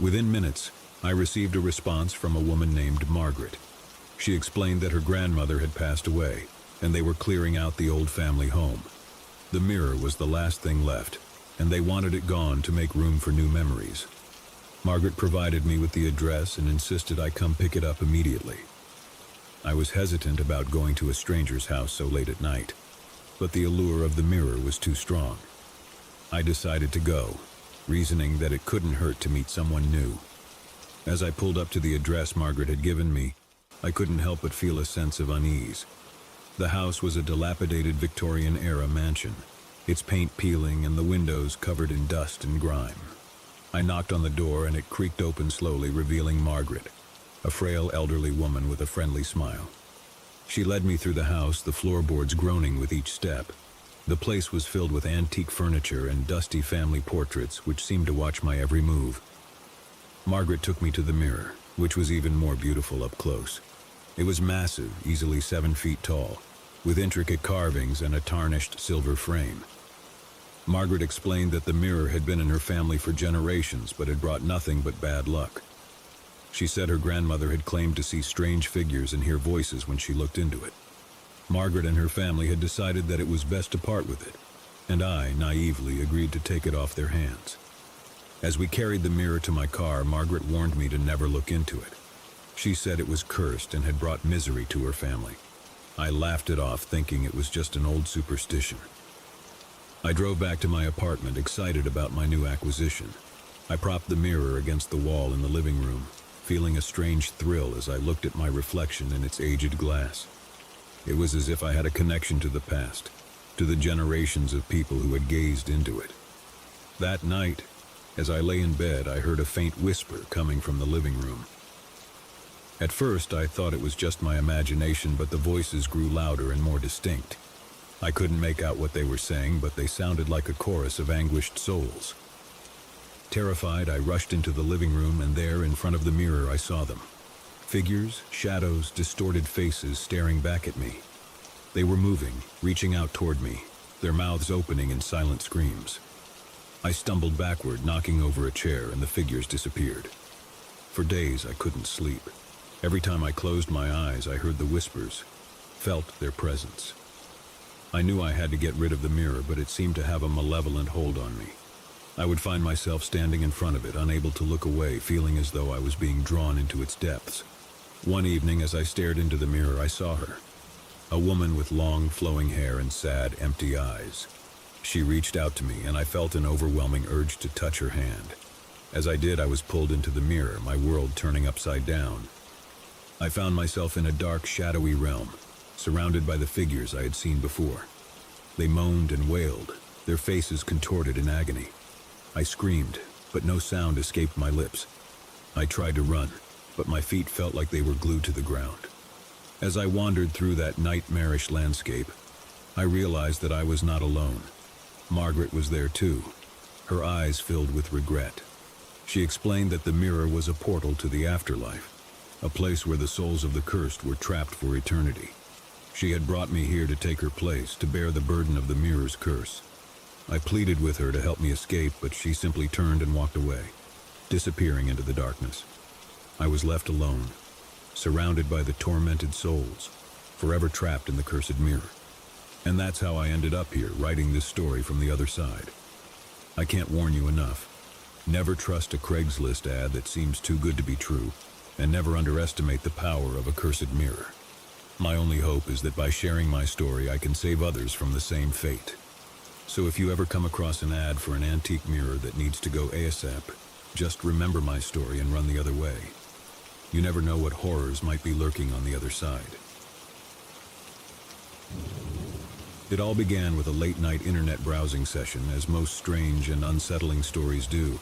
Within minutes, I received a response from a woman named Margaret. She explained that her grandmother had passed away, and they were clearing out the old family home. The mirror was the last thing left, and they wanted it gone to make room for new memories. Margaret provided me with the address and insisted I come pick it up immediately. I was hesitant about going to a stranger's house so late at night, but the allure of the mirror was too strong. I decided to go, reasoning that it couldn't hurt to meet someone new. As I pulled up to the address Margaret had given me, I couldn't help but feel a sense of unease. The house was a dilapidated Victorian-era mansion, its paint peeling and the windows covered in dust and grime. I knocked on the door and it creaked open slowly, revealing Margaret. a frail elderly woman with a friendly smile. She led me through the house, the floorboards groaning with each step. The place was filled with antique furniture and dusty family portraits which seemed to watch my every move. Margaret took me to the mirror, which was even more beautiful up close. It was massive, easily 7 feet tall, with intricate carvings and a tarnished silver frame. Margaret explained that the mirror had been in her family for generations but had brought nothing but bad luck. She said her grandmother had claimed to see strange figures and hear voices when she looked into it. Margaret and her family had decided that it was best to part with it, and I, naively, agreed to take it off their hands. As we carried the mirror to my car, Margaret warned me to never look into it. She said it was cursed and had brought misery to her family. I laughed it off, thinking it was just an old superstition. I drove back to my apartment, excited about my new acquisition. I propped the mirror against the wall in the living room, feeling a strange thrill as I looked at my reflection in its aged glass. It was as if I had a connection to the past, to the generations of people who had gazed into it. That night, as I lay in bed, I heard a faint whisper coming from the living room. At first, I thought it was just my imagination, but the voices grew louder and more distinct. I couldn't make out what they were saying, but they sounded like a chorus of anguished souls. Terrified, I rushed into the living room, and there, in front of the mirror, I saw them. Figures, shadows, distorted faces staring back at me. They were moving, reaching out toward me, their mouths opening in silent screams. I stumbled backward, knocking over a chair, and the figures disappeared. For days, I couldn't sleep. Every time I closed my eyes, I heard the whispers, felt their presence. I knew I had to get rid of the mirror, but it seemed to have a malevolent hold on me. I would find myself standing in front of it, unable to look away, feeling as though I was being drawn into its depths. One evening, as I stared into the mirror, I saw her. A woman with long, flowing hair and sad, empty eyes. She reached out to me, and I felt an overwhelming urge to touch her hand. As I did, I was pulled into the mirror, my world turning upside down. I found myself in a dark, shadowy realm, surrounded by the figures I had seen before. They moaned and wailed, their faces contorted in agony. I screamed, but no sound escaped my lips. I tried to run, but my feet felt like they were glued to the ground. As I wandered through that nightmarish landscape, I realized that I was not alone. Margaret was there too, her eyes filled with regret. She explained that the mirror was a portal to the afterlife, a place where the souls of the cursed were trapped for eternity. She had brought me here to take her place, to bear the burden of the mirror's curse. I pleaded with her to help me escape, but she simply turned and walked away, disappearing into the darkness. I was left alone, surrounded by the tormented souls, forever trapped in the cursed mirror. And that's how I ended up here, writing this story from the other side. I can't warn you enough. Never trust a Craigslist ad that seems too good to be true, and never underestimate the power of a cursed mirror. My only hope is that by sharing my story, I can save others from the same fate. So if you ever come across an ad for an antique mirror that needs to go ASAP, just remember my story and run the other way. You never know what horrors might be lurking on the other side. It all began with a late-night internet browsing session, as most strange and unsettling stories do.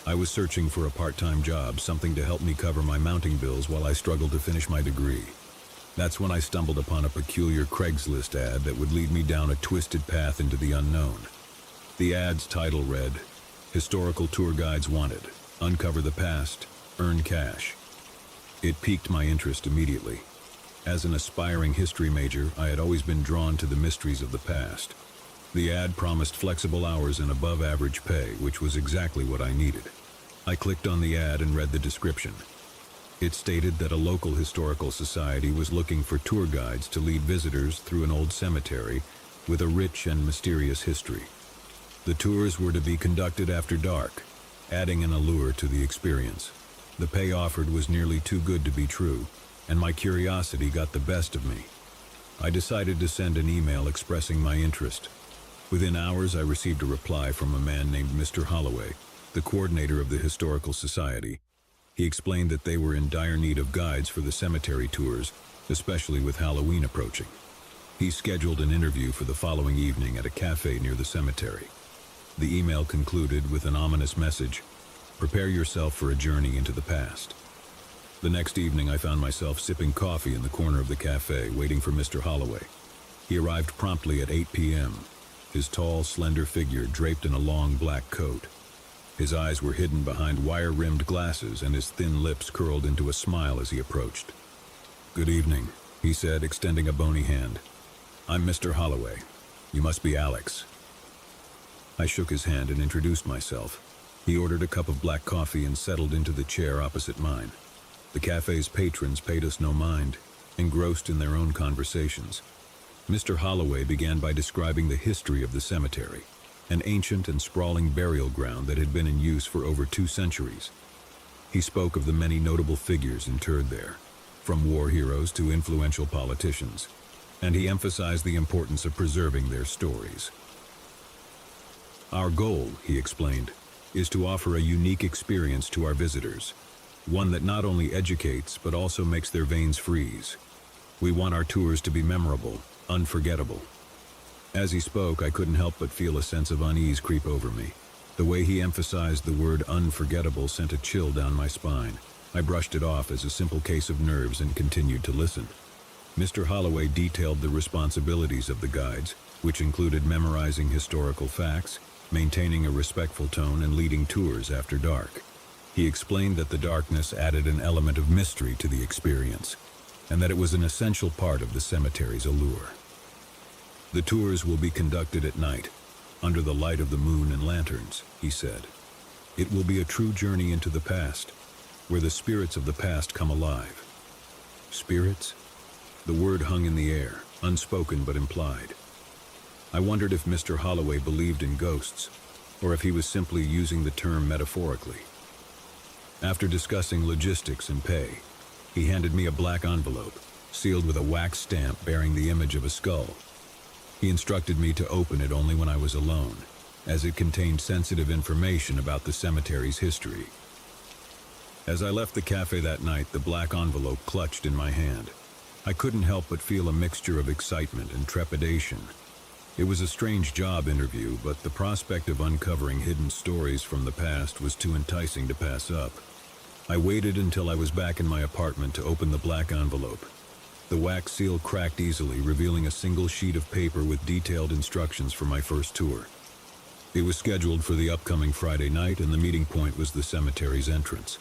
I was searching for a part-time job, something to help me cover my mounting bills while I struggled to finish my degree. That's when I stumbled upon a peculiar Craigslist ad that would lead me down a twisted path into the unknown. The ad's title read, "Historical Tour Guides Wanted. Uncover the Past, Earn Cash." It piqued my interest immediately. As an aspiring history major, I had always been drawn to the mysteries of the past. The ad promised flexible hours and above-average pay, which was exactly what I needed. I clicked on the ad and read the description. It stated that a local historical society was looking for tour guides to lead visitors through an old cemetery with a rich and mysterious history. The tours were to be conducted after dark, adding an allure to the experience. The pay offered was nearly too good to be true, and my curiosity got the best of me. I decided to send an email expressing my interest. Within hours, I received a reply from a man named Mr. Holloway, the coordinator of the Historical Society. He explained that they were in dire need of guides for the cemetery tours, especially with Halloween approaching. He scheduled an interview for the following evening at a cafe near the cemetery. The email concluded with an ominous message, "Prepare yourself for a journey into the past." The next evening, I found myself sipping coffee in the corner of the cafe, waiting for Mr. Holloway. He arrived promptly at 8 p.m., his tall, slender figure draped in a long black coat. His eyes were hidden behind wire-rimmed glasses, and his thin lips curled into a smile as he approached. "Good evening," he said, extending a bony hand. "I'm Mr. Holloway. You must be Alex." I shook his hand and introduced myself. He ordered a cup of black coffee and settled into the chair opposite mine. The cafe's patrons paid us no mind, engrossed in their own conversations. Mr. Holloway began by describing the history of the cemetery, an ancient and sprawling burial ground that had been in use for over 2 centuries. He spoke of the many notable figures interred there, from war heroes to influential politicians, and he emphasized the importance of preserving their stories. "Our goal," he explained, "is to offer a unique experience to our visitors, one that not only educates but also makes their veins freeze. We want our tours to be memorable, unforgettable." As he spoke, I couldn't help but feel a sense of unease creep over me. The way he emphasized the word unforgettable sent a chill down my spine. I brushed it off as a simple case of nerves and continued to listen. Mr. Holloway detailed the responsibilities of the guides, which included memorizing historical facts, maintaining a respectful tone, and leading tours after dark. He explained that the darkness added an element of mystery to the experience, and that it was an essential part of the cemetery's allure. "The tours will be conducted at night, under the light of the moon and lanterns," he said. "It will be a true journey into the past, where the spirits of the past come alive." Spirits? The word hung in the air, unspoken but implied. I wondered if Mr. Holloway believed in ghosts, or if he was simply using the term metaphorically. After discussing logistics and pay, he handed me a black envelope, sealed with a wax stamp bearing the image of a skull. He instructed me to open it only when I was alone, as it contained sensitive information about the cemetery's history. As I left the cafe that night, the black envelope clutched in my hand. I couldn't help but feel a mixture of excitement and trepidation. It was a strange job interview, but the prospect of uncovering hidden stories from the past was too enticing to pass up. I waited until I was back in my apartment to open the black envelope. The wax seal cracked easily, revealing a single sheet of paper with detailed instructions for my first tour. It was scheduled for the upcoming Friday night, and the meeting point was the cemetery's entrance.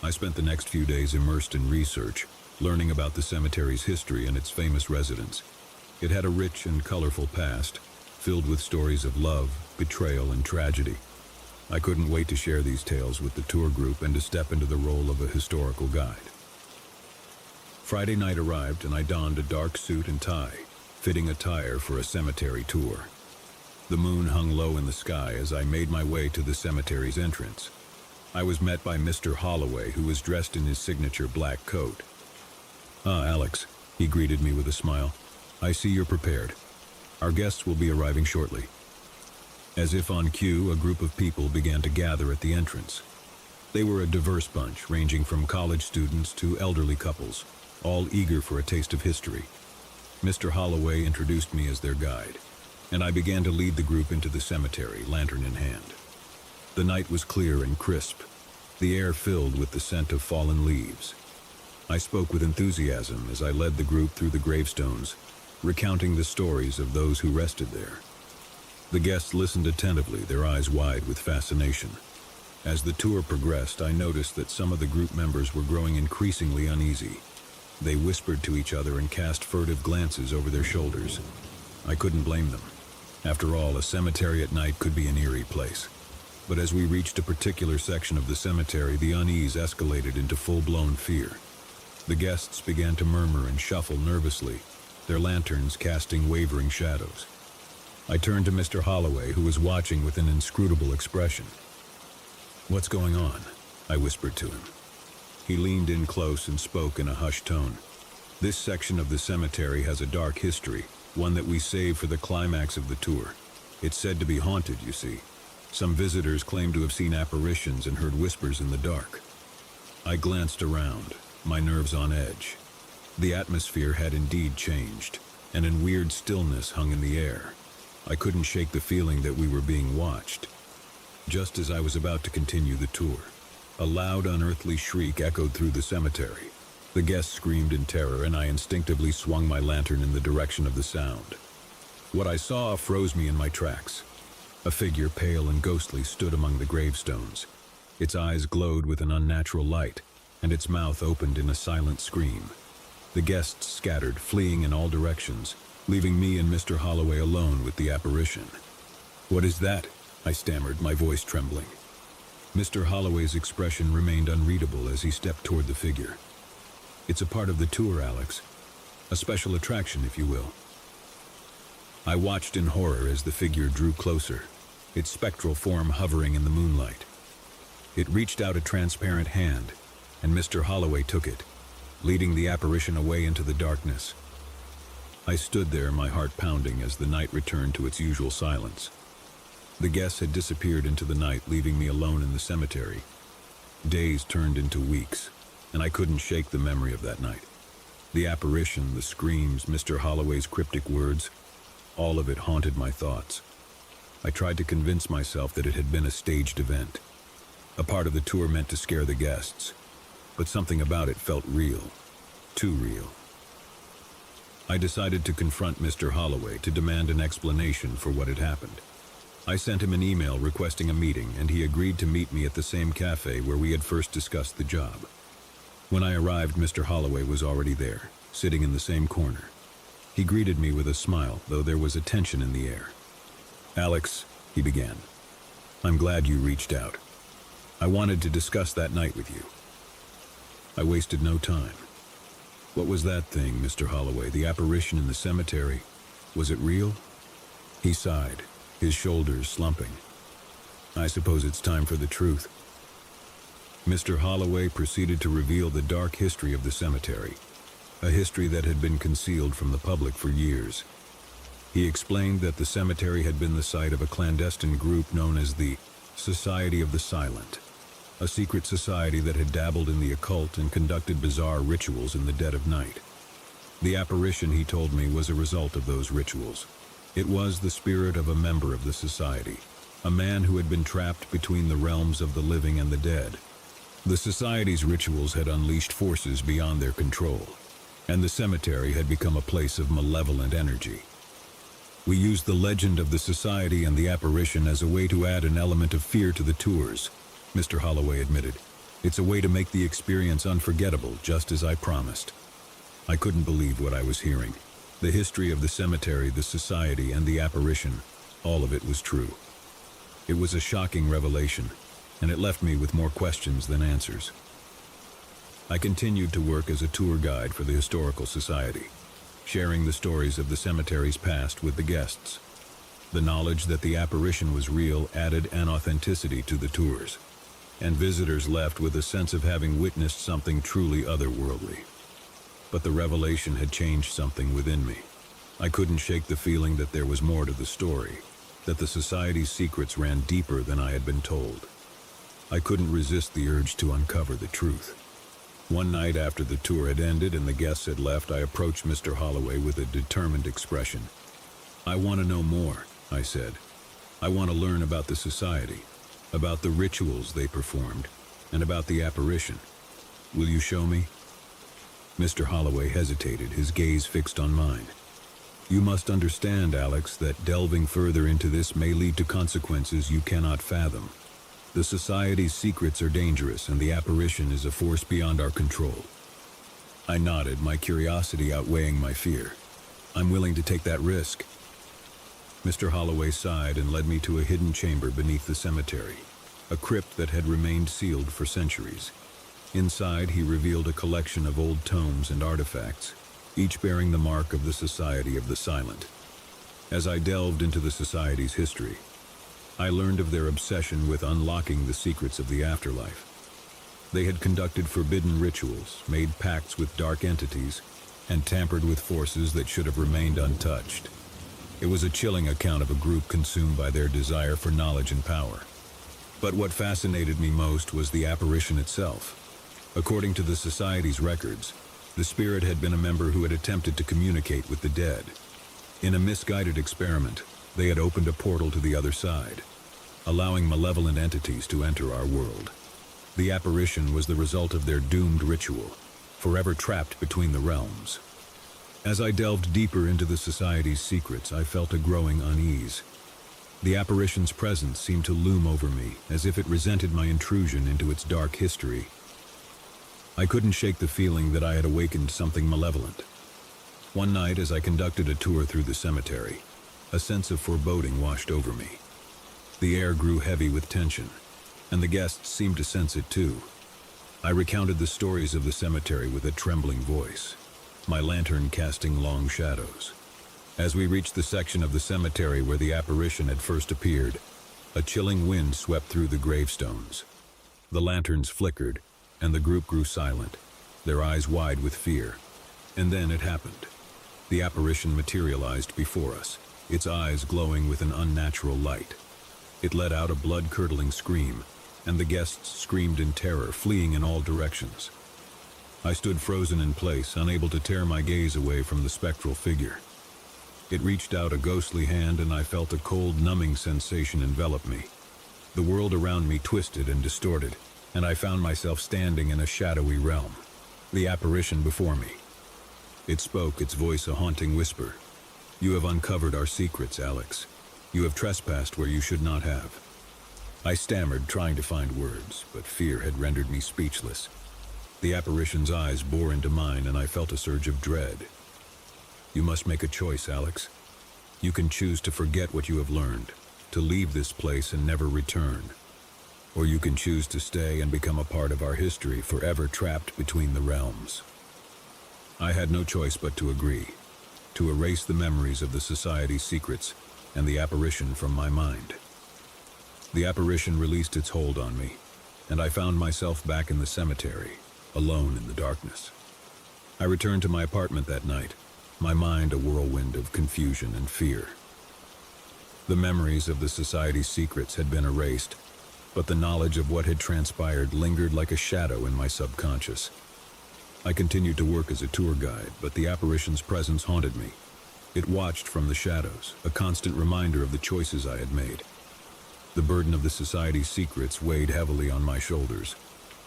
I spent the next few days immersed in research, learning about the cemetery's history and its famous residents. It had a rich and colorful past, filled with stories of love, betrayal, and tragedy. I couldn't wait to share these tales with the tour group and to step into the role of a historical guide. Friday night arrived, and I donned a dark suit and tie, fitting attire for a cemetery tour. The moon hung low in the sky as I made my way to the cemetery's entrance. I was met by Mr. Holloway, who was dressed in his signature black coat. "Ah, Alex," he greeted me with a smile. "I see you're prepared. Our guests will be arriving shortly." As if on cue, a group of people began to gather at the entrance. They were a diverse bunch, ranging from college students to elderly couples, all eager for a taste of history. Mr. Holloway introduced me as their guide, and I began to lead the group into the cemetery, lantern in hand. The night was clear and crisp, the air filled with the scent of fallen leaves. I spoke with enthusiasm as I led the group through the gravestones, recounting the stories of those who rested there. The guests listened attentively, their eyes wide with fascination. As the tour progressed, I noticed that some of the group members were growing increasingly uneasy. They whispered to each other and cast furtive glances over their shoulders. I couldn't blame them. After all, a cemetery at night could be an eerie place. But as we reached a particular section of the cemetery, the unease escalated into full-blown fear. The guests began to murmur and shuffle nervously, their lanterns casting wavering shadows. I turned to Mr. Holloway, who was watching with an inscrutable expression. "What's going on?" I whispered to him. He leaned in close and spoke in a hushed tone. "This section of the cemetery has a dark history, one that we save for the climax of the tour. It's said to be haunted, you see. Some visitors claim to have seen apparitions and heard whispers in the dark." I glanced around, my nerves on edge. The atmosphere had indeed changed, and a weird stillness hung in the air. I couldn't shake the feeling that we were being watched. Just as I was about to continue the tour, A loud, unearthly shriek echoed through the cemetery. The guests screamed in terror, and I instinctively swung my lantern in the direction of the sound. What I saw froze me in my tracks. A figure, pale and ghostly, stood among the gravestones. Its eyes glowed with an unnatural light, and its mouth opened in a silent scream. The guests scattered, fleeing in all directions, leaving me and Mr. Holloway alone with the apparition. "What is that?" I stammered, my voice trembling. Mr. Holloway's expression remained unreadable as he stepped toward the figure. "It's a part of the tour, Alex. A special attraction, if you will." I watched in horror as the figure drew closer, its spectral form hovering in the moonlight. It reached out a transparent hand, and Mr. Holloway took it, leading the apparition away into the darkness. I stood there, my heart pounding, as the night returned to its usual silence. The guests had disappeared into the night, leaving me alone in the cemetery. Days turned into weeks, and I couldn't shake the memory of that night. The apparition, the screams, Mr. Holloway's cryptic words, all of it haunted my thoughts. I tried to convince myself that it had been a staged event, a part of the tour meant to scare the guests, but something about it felt real, too real. I decided to confront Mr. Holloway to demand an explanation for what had happened. I sent him an email requesting a meeting, and he agreed to meet me at the same cafe where we had first discussed the job. When I arrived, Mr. Holloway was already there, sitting in the same corner. He greeted me with a smile, though there was a tension in the air. "Alex," he began, "I'm glad you reached out. I wanted to discuss that night with you." I wasted no time. "What was that thing, Mr. Holloway, the apparition in the cemetery? Was it real?" He sighed, his shoulders slumping. "I suppose it's time for the truth." Mr. Holloway proceeded to reveal the dark history of the cemetery, a history that had been concealed from the public for years. He explained that the cemetery had been the site of a clandestine group known as the Society of the Silent, a secret society that had dabbled in the occult and conducted bizarre rituals in the dead of night. The apparition, he told me, was a result of those rituals. It was the spirit of a member of the society, a man who had been trapped between the realms of the living and the dead. The society's rituals had unleashed forces beyond their control, and the cemetery had become a place of malevolent energy. "We used the legend of the society and the apparition as a way to add an element of fear to the tours," Mr. Holloway admitted. "It's a way to make the experience unforgettable, just as I promised." I couldn't believe what I was hearing. The history of the cemetery, the society, and the apparition, all of it was true. It was a shocking revelation, and it left me with more questions than answers. I continued to work as a tour guide for the Historical Society, sharing the stories of the cemetery's past with the guests. The knowledge that the apparition was real added an authenticity to the tours, and visitors left with a sense of having witnessed something truly otherworldly. But the revelation had changed something within me. I couldn't shake the feeling that there was more to the story, that the society's secrets ran deeper than I had been told. I couldn't resist the urge to uncover the truth. One night after the tour had ended and the guests had left, I approached Mr. Holloway with a determined expression. "I want to know more," I said. "I want to learn about the society, about the rituals they performed, and about the apparition. Will you show me?" Mr. Holloway hesitated, his gaze fixed on mine. "You must understand, Alex, that delving further into this may lead to consequences you cannot fathom. The society's secrets are dangerous, and the apparition is a force beyond our control." I nodded, my curiosity outweighing my fear. "I'm willing to take that risk." Mr. Holloway sighed and led me to a hidden chamber beneath the cemetery, a crypt that had remained sealed for centuries. Inside, he revealed a collection of old tomes and artifacts, each bearing the mark of the Society of the Silent. As I delved into the society's history, I learned of their obsession with unlocking the secrets of the afterlife. They had conducted forbidden rituals, made pacts with dark entities, and tampered with forces that should have remained untouched. It was a chilling account of a group consumed by their desire for knowledge and power. But what fascinated me most was the apparition itself. According to the society's records, the spirit had been a member who had attempted to communicate with the dead. In a misguided experiment, they had opened a portal to the other side, allowing malevolent entities to enter our world. The apparition was the result of their doomed ritual, forever trapped between the realms. As I delved deeper into the society's secrets, I felt a growing unease. The apparition's presence seemed to loom over me, as if it resented my intrusion into its dark history. I couldn't shake the feeling that I had awakened something malevolent. One night, as I conducted a tour through the cemetery, a sense of foreboding washed over me. The air grew heavy with tension, and the guests seemed to sense it too. I recounted the stories of the cemetery with a trembling voice, my lantern casting long shadows. As we reached the section of the cemetery where the apparition had first appeared, a chilling wind swept through the gravestones. The lanterns flickered, and the group grew silent, their eyes wide with fear. And then it happened. The apparition materialized before us, its eyes glowing with an unnatural light. It let out a blood-curdling scream, and the guests screamed in terror, fleeing in all directions. I stood frozen in place, unable to tear my gaze away from the spectral figure. It reached out a ghostly hand, and I felt a cold, numbing sensation envelop me. The world around me twisted and distorted, and I found myself standing in a shadowy realm. The apparition before me. It spoke, its voice a haunting whisper. "You have uncovered our secrets, Alex. You have trespassed where you should not have." I stammered, trying to find words, but fear had rendered me speechless. The apparition's eyes bore into mine, and I felt a surge of dread. "You must make a choice, Alex. You can choose to forget what you have learned, to leave this place and never return. Or you can choose to stay and become a part of our history, forever trapped between the realms." I had no choice but to agree, to erase the memories of the society's secrets and the apparition from my mind. The apparition released its hold on me, and I found myself back in the cemetery, alone in the darkness. I returned to my apartment that night, my mind a whirlwind of confusion and fear. The memories of the society's secrets had been erased, but the knowledge of what had transpired lingered like a shadow in my subconscious. I continued to work as a tour guide, but the apparition's presence haunted me. It watched from the shadows, a constant reminder of the choices I had made. The burden of the society's secrets weighed heavily on my shoulders,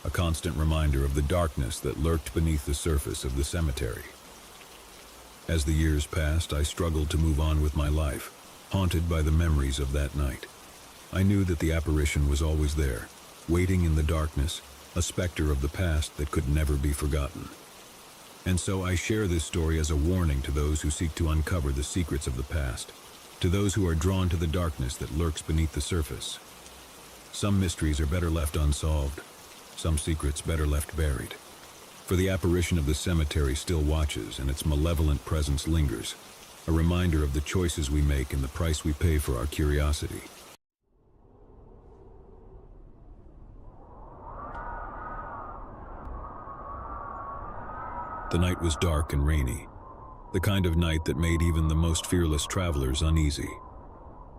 a constant reminder of the darkness that lurked beneath the surface of the cemetery. As the years passed, I struggled to move on with my life, haunted by the memories of that night. I knew that the apparition was always there, waiting in the darkness, a specter of the past that could never be forgotten. And so I share this story as a warning to those who seek to uncover the secrets of the past, to those who are drawn to the darkness that lurks beneath the surface. Some mysteries are better left unsolved, some secrets better left buried. For the apparition of the cemetery still watches, and its malevolent presence lingers, a reminder of the choices we make and the price we pay for our curiosity. The night was dark and rainy, the kind of night that made even the most fearless travelers uneasy.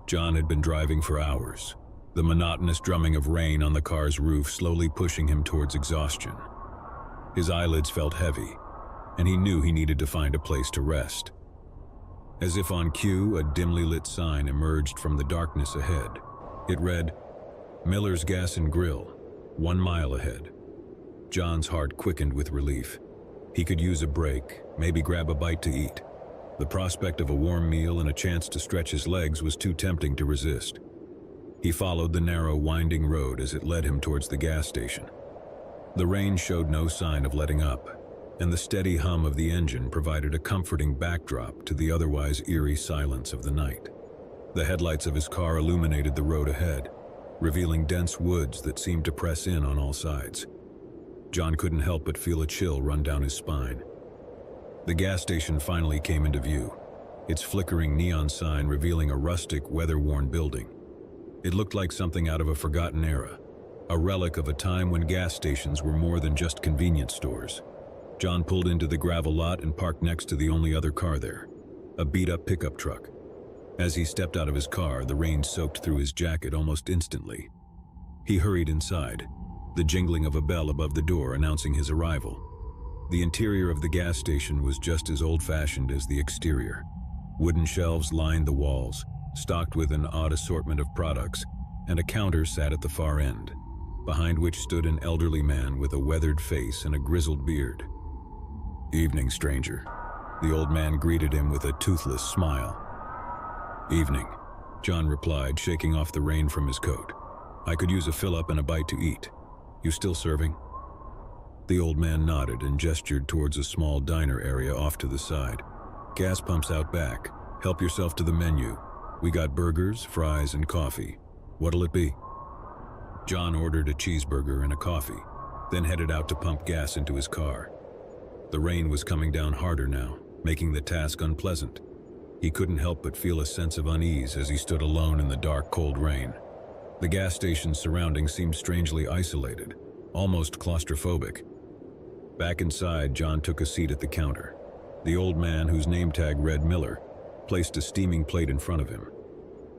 John had been driving for hours, the monotonous drumming of rain on the car's roof slowly pushing him towards exhaustion. His eyelids felt heavy, and he knew he needed to find a place to rest. As if on cue, a dimly lit sign emerged from the darkness ahead. It read, "Miller's Gas and Grill, 1 mile ahead." John's heart quickened with relief. He could use a break, maybe grab a bite to eat. The prospect of a warm meal and a chance to stretch his legs was too tempting to resist. He followed the narrow, winding road as it led him towards the gas station. The rain showed no sign of letting up, and the steady hum of the engine provided a comforting backdrop to the otherwise eerie silence of the night. The headlights of his car illuminated the road ahead, revealing dense woods that seemed to press in on all sides. John couldn't help but feel a chill run down his spine. The gas station finally came into view, its flickering neon sign revealing a rustic, weather-worn building. It looked like something out of a forgotten era, a relic of a time when gas stations were more than just convenience stores. John pulled into the gravel lot and parked next to the only other car there, a beat-up pickup truck. As he stepped out of his car, the rain soaked through his jacket almost instantly. He hurried inside, the jingling of a bell above the door announcing his arrival. The interior of the gas station was just as old-fashioned as the exterior. Wooden shelves lined the walls, stocked with an odd assortment of products, and a counter sat at the far end. behind which stood an elderly man with a weathered face and a grizzled beard. "Evening, stranger." The old man greeted him with a toothless smile. "Evening," John replied, shaking off the rain from his coat. "I could use a fill-up and a bite to eat. You still serving?" The old man nodded and gestured towards a small diner area off to the side. "Gas pumps out back. Help yourself to the menu. We got burgers, fries, and coffee. What'll it be?" John ordered a cheeseburger and a coffee, then headed out to pump gas into his car. The rain was coming down harder now, making the task unpleasant. He couldn't help but feel a sense of unease as he stood alone in the dark, cold rain. The gas station's surroundings seemed strangely isolated, almost claustrophobic. Back inside, John took a seat at the counter. The old man, whose name tag read Miller, placed a steaming plate in front of him.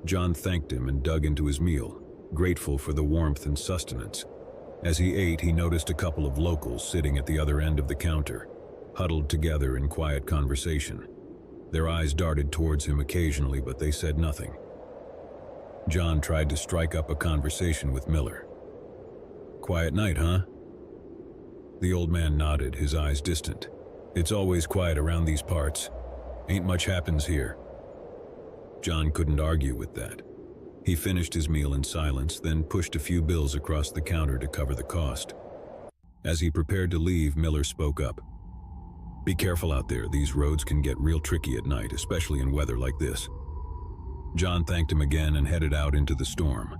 John thanked him and dug into his meal, grateful for the warmth and sustenance. As he ate, he noticed a couple of locals sitting at the other end of the counter, huddled together in quiet conversation. Their eyes darted towards him occasionally, but they said nothing. John tried to strike up a conversation with Miller. "Quiet night, huh?" The old man nodded, his eyes distant. "It's always quiet around these parts. Ain't much happens here." John couldn't argue with that. He finished his meal in silence, then pushed a few bills across the counter to cover the cost. As he prepared to leave, Miller spoke up. "Be careful out there. These roads can get real tricky at night, especially in weather like this." John thanked him again and headed out into the storm.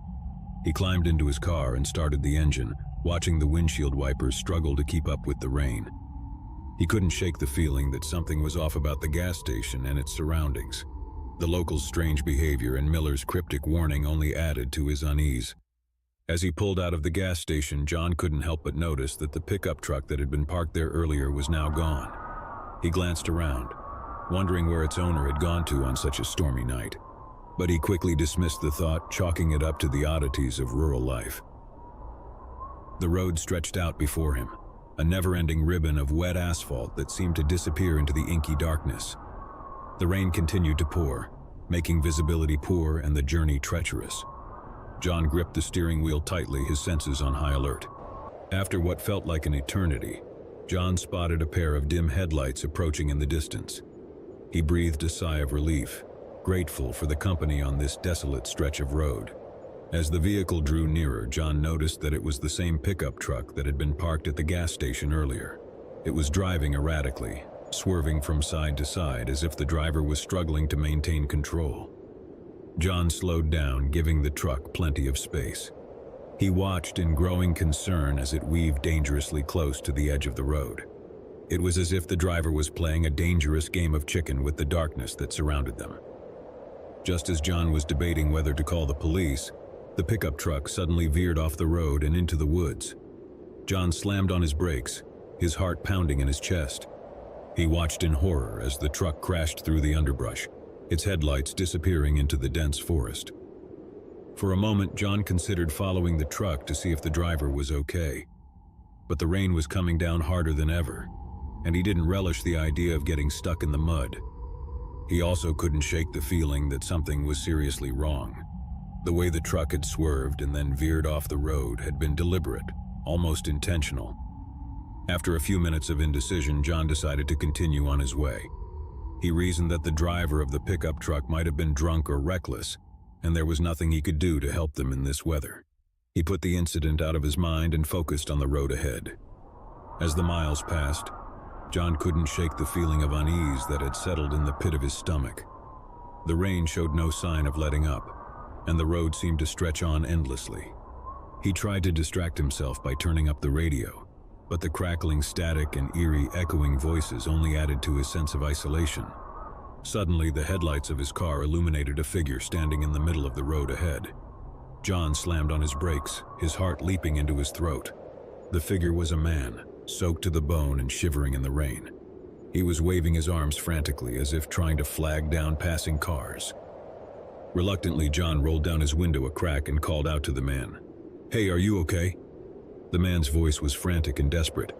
He climbed into his car and started the engine, watching the windshield wipers struggle to keep up with the rain. He couldn't shake the feeling that something was off about the gas station and its surroundings. The locals' strange behavior and Miller's cryptic warning only added to his unease. As he pulled out of the gas station, John couldn't help but notice that the pickup truck that had been parked there earlier was now gone. He glanced around, wondering where its owner had gone to on such a stormy night. But he quickly dismissed the thought, chalking it up to the oddities of rural life. The road stretched out before him, a never-ending ribbon of wet asphalt that seemed to disappear into the inky darkness. The rain continued to pour, making visibility poor and the journey treacherous. John gripped the steering wheel tightly, his senses on high alert. After what felt like an eternity, John spotted a pair of dim headlights approaching in the distance. He breathed a sigh of relief, grateful for the company on this desolate stretch of road. As the vehicle drew nearer, John noticed that it was the same pickup truck that had been parked at the gas station earlier. It was driving erratically, swerving from side to side as if the driver was struggling to maintain control. John slowed down, giving the truck plenty of space. He watched in growing concern as it weaved dangerously close to the edge of the road. It was as if the driver was playing a dangerous game of chicken with the darkness that surrounded them. Just as John was debating whether to call the police, the pickup truck suddenly veered off the road and into the woods. John slammed on his brakes, his heart pounding in his chest. He watched in horror as the truck crashed through the underbrush, its headlights disappearing into the dense forest. For a moment, John considered following the truck to see if the driver was okay. But the rain was coming down harder than ever, and he didn't relish the idea of getting stuck in the mud. He also couldn't shake the feeling that something was seriously wrong. The way the truck had swerved and then veered off the road had been deliberate, almost intentional. After a few minutes of indecision, John decided to continue on his way. He reasoned that the driver of the pickup truck might have been drunk or reckless, and there was nothing he could do to help them in this weather. He put the incident out of his mind and focused on the road ahead. As the miles passed, John couldn't shake the feeling of unease that had settled in the pit of his stomach. The rain showed no sign of letting up, and the road seemed to stretch on endlessly. He tried to distract himself by turning up the radio, but the crackling static and eerie echoing voices only added to his sense of isolation. Suddenly, the headlights of his car illuminated a figure standing in the middle of the road ahead. John slammed on his brakes, his heart leaping into his throat. The figure was a man, soaked to the bone and shivering in the rain. He was waving his arms frantically as if trying to flag down passing cars. Reluctantly, John rolled down his window a crack and called out to the man. "Hey, are you okay?" The man's voice was frantic and desperate.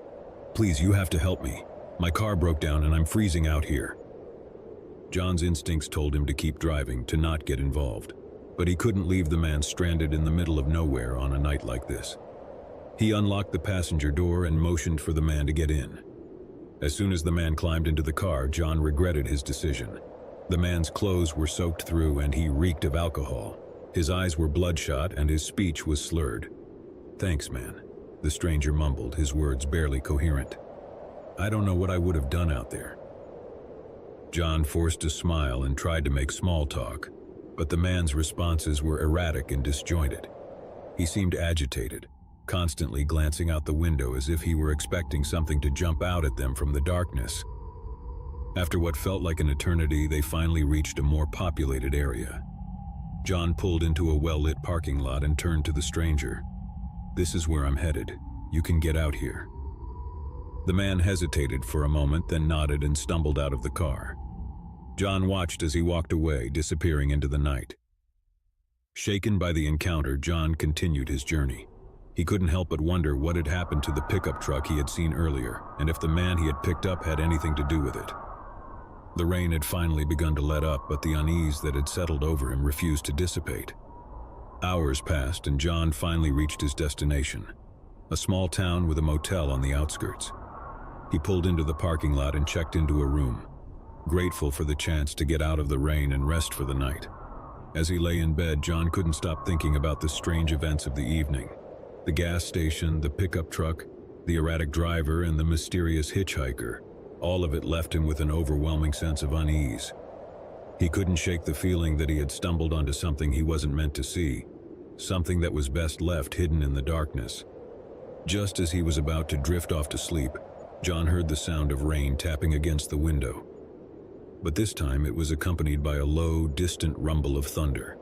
"Please, you have to help me. My car broke down and I'm freezing out here." John's instincts told him to keep driving, to not get involved. But he couldn't leave the man stranded in the middle of nowhere on a night like this. He unlocked the passenger door and motioned for the man to get in. As soon as the man climbed into the car, John regretted his decision. The man's clothes were soaked through and he reeked of alcohol. His eyes were bloodshot and his speech was slurred. "Thanks, man," the stranger mumbled, his words barely coherent. "I don't know what I would have done out there." John forced a smile and tried to make small talk, but the man's responses were erratic and disjointed. He seemed agitated, constantly glancing out the window as if he were expecting something to jump out at them from the darkness. After what felt like an eternity, they finally reached a more populated area. John pulled into a well-lit parking lot and turned to the stranger. "This is where I'm headed. You can get out here." The man hesitated for a moment, then nodded and stumbled out of the car. John watched as he walked away, disappearing into the night. Shaken by the encounter, John continued his journey. He couldn't help but wonder what had happened to the pickup truck he had seen earlier, and if the man he had picked up had anything to do with it. The rain had finally begun to let up, but the unease that had settled over him refused to dissipate. Hours passed, and John finally reached his destination, a small town with a motel on the outskirts. He pulled into the parking lot and checked into a room, grateful for the chance to get out of the rain and rest for the night. As he lay in bed, John couldn't stop thinking about the strange events of the evening. The gas station, the pickup truck, the erratic driver, and the mysterious hitchhiker. All of it left him with an overwhelming sense of unease. He couldn't shake the feeling that he had stumbled onto something he wasn't meant to see, something that was best left hidden in the darkness. Just as he was about to drift off to sleep, John heard the sound of rain tapping against the window. But this time it was accompanied by a low, distant rumble of thunder.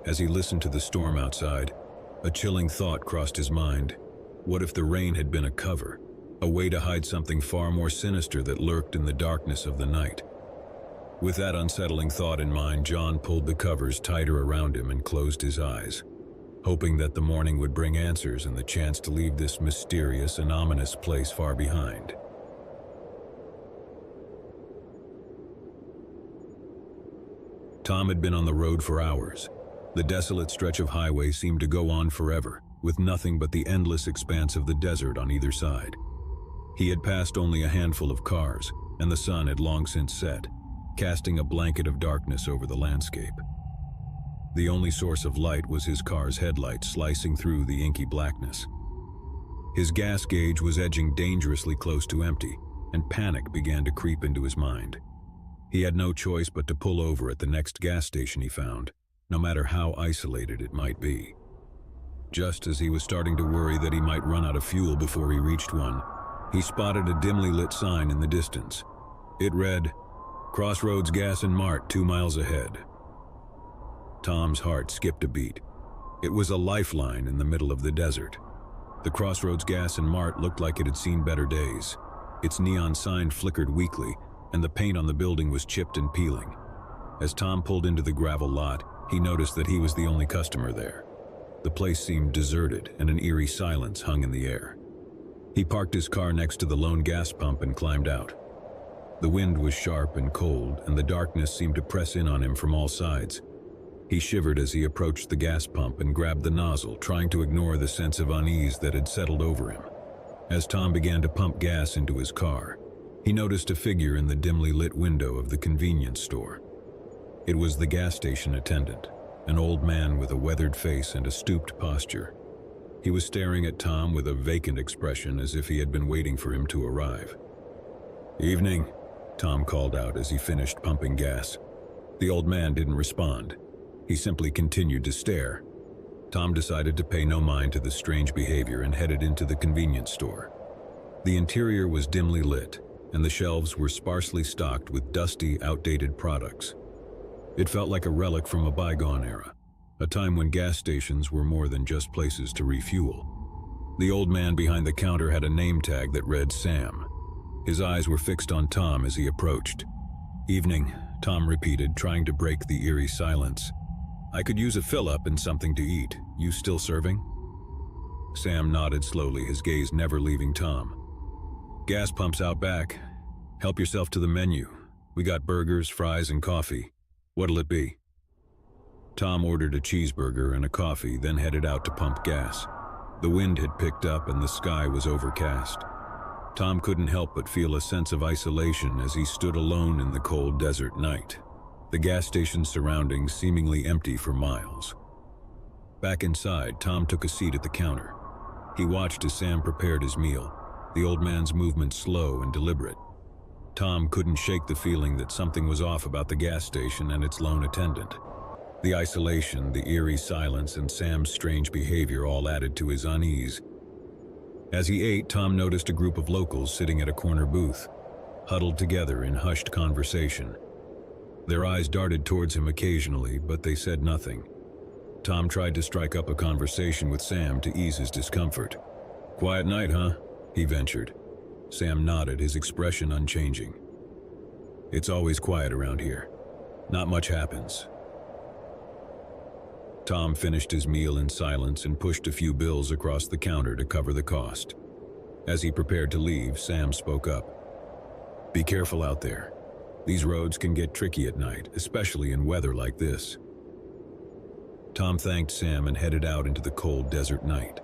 As he listened to the storm outside, a chilling thought crossed his mind. What if the rain had been a cover, a way to hide something far more sinister that lurked in the darkness of the night? With that unsettling thought in mind, John pulled the covers tighter around him and closed his eyes, hoping that the morning would bring answers and the chance to leave this mysterious and ominous place far behind. Tom had been on the road for hours. The desolate stretch of highway seemed to go on forever, with nothing but the endless expanse of the desert on either side. He had passed only a handful of cars, and the sun had long since set, casting a blanket of darkness over the landscape. The only source of light was his car's headlights slicing through the inky blackness. His gas gauge was edging dangerously close to empty, and panic began to creep into his mind. He had no choice but to pull over at the next gas station he found, no matter how isolated it might be. Just as he was starting to worry that he might run out of fuel before he reached one, he spotted a dimly lit sign in the distance. It read, "Crossroads Gas and Mart, 2 miles ahead." Tom's heart skipped a beat. It was a lifeline in the middle of the desert. The Crossroads Gas and Mart looked like it had seen better days. Its neon sign flickered weakly, and the paint on the building was chipped and peeling. As Tom pulled into the gravel lot, he noticed that he was the only customer there. The place seemed deserted, and an eerie silence hung in the air. He parked his car next to the lone gas pump and climbed out. The wind was sharp and cold, and the darkness seemed to press in on him from all sides. He shivered as he approached the gas pump and grabbed the nozzle, trying to ignore the sense of unease that had settled over him. As Tom began to pump gas into his car, he noticed a figure in the dimly lit window of the convenience store. It was the gas station attendant, an old man with a weathered face and a stooped posture. He was staring at Tom with a vacant expression, as if he had been waiting for him to arrive. "Evening," Tom called out as he finished pumping gas. The old man didn't respond. He simply continued to stare. Tom decided to pay no mind to the strange behavior and headed into the convenience store. The interior was dimly lit, and the shelves were sparsely stocked with dusty, outdated products. It felt like a relic from a bygone era, a time when gas stations were more than just places to refuel. The old man behind the counter had a name tag that read Sam. His eyes were fixed on Tom as he approached. "Evening," Tom repeated, trying to break the eerie silence. "I could use a fill-up and something to eat. You still serving?" Sam nodded slowly, his gaze never leaving Tom. "Gas pump's out back. Help yourself to the menu. We got burgers, fries, and coffee. What'll it be?" Tom ordered a cheeseburger and a coffee, then headed out to pump gas. The wind had picked up and the sky was overcast. Tom couldn't help but feel a sense of isolation as he stood alone in the cold desert night, the gas station's surroundings seemingly empty for miles. Back inside, Tom took a seat at the counter. He watched as Sam prepared his meal, the old man's movements slow and deliberate. Tom couldn't shake the feeling that something was off about the gas station and its lone attendant. The isolation, the eerie silence, and Sam's strange behavior all added to his unease. As he ate, Tom noticed a group of locals sitting at a corner booth, huddled together in hushed conversation. Their eyes darted towards him occasionally, but they said nothing. Tom tried to strike up a conversation with Sam to ease his discomfort. "Quiet night, huh?" he ventured. Sam nodded, his expression unchanging. "It's always quiet around here. Not much happens." Tom finished his meal in silence and pushed a few bills across the counter to cover the cost. As he prepared to leave, Sam spoke up. "Be careful out there. These roads can get tricky at night, especially in weather like this." Tom thanked Sam and headed out into the cold desert night.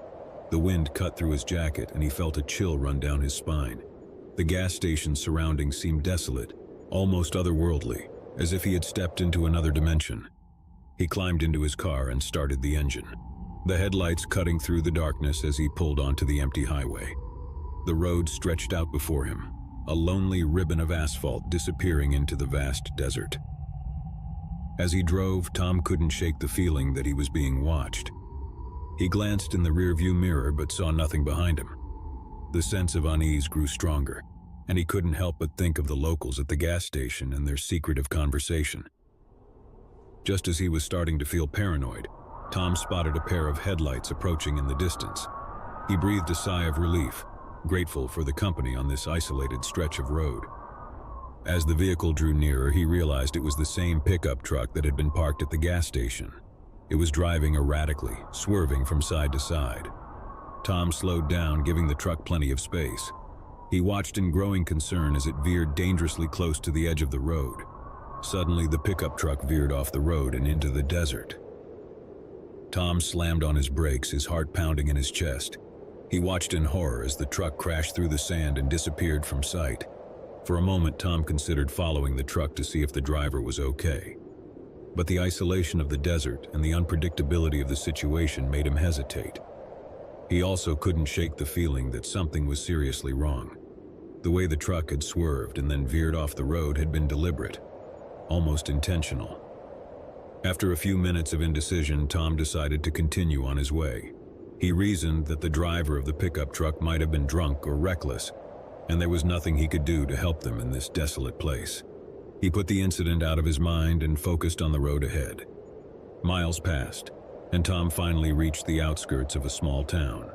The wind cut through his jacket and he felt a chill run down his spine. The gas station's surroundings seemed desolate, almost otherworldly, as if he had stepped into another dimension. He climbed into his car and started the engine, the headlights cutting through the darkness as he pulled onto the empty highway. The road stretched out before him, a lonely ribbon of asphalt disappearing into the vast desert. As he drove, Tom couldn't shake the feeling that he was being watched. He glanced in the rearview mirror but saw nothing behind him. The sense of unease grew stronger, and he couldn't help but think of the locals at the gas station and their secretive conversation. Just as he was starting to feel paranoid, Tom spotted a pair of headlights approaching in the distance. He breathed a sigh of relief, grateful for the company on this isolated stretch of road. As the vehicle drew nearer, he realized it was the same pickup truck that had been parked at the gas station. It was driving erratically, swerving from side to side. Tom slowed down, giving the truck plenty of space. He watched in growing concern as it veered dangerously close to the edge of the road. Suddenly, the pickup truck veered off the road and into the desert. Tom slammed on his brakes, his heart pounding in his chest. He watched in horror as the truck crashed through the sand and disappeared from sight. For a moment, Tom considered following the truck to see if the driver was okay. But the isolation of the desert and the unpredictability of the situation made him hesitate. He also couldn't shake the feeling that something was seriously wrong. The way the truck had swerved and then veered off the road had been deliberate, almost intentional. After a few minutes of indecision, Tom decided to continue on his way. He reasoned that the driver of the pickup truck might have been drunk or reckless, and there was nothing he could do to help them in this desolate place. He put the incident out of his mind and focused on the road ahead. Miles passed, and Tom finally reached the outskirts of a small town.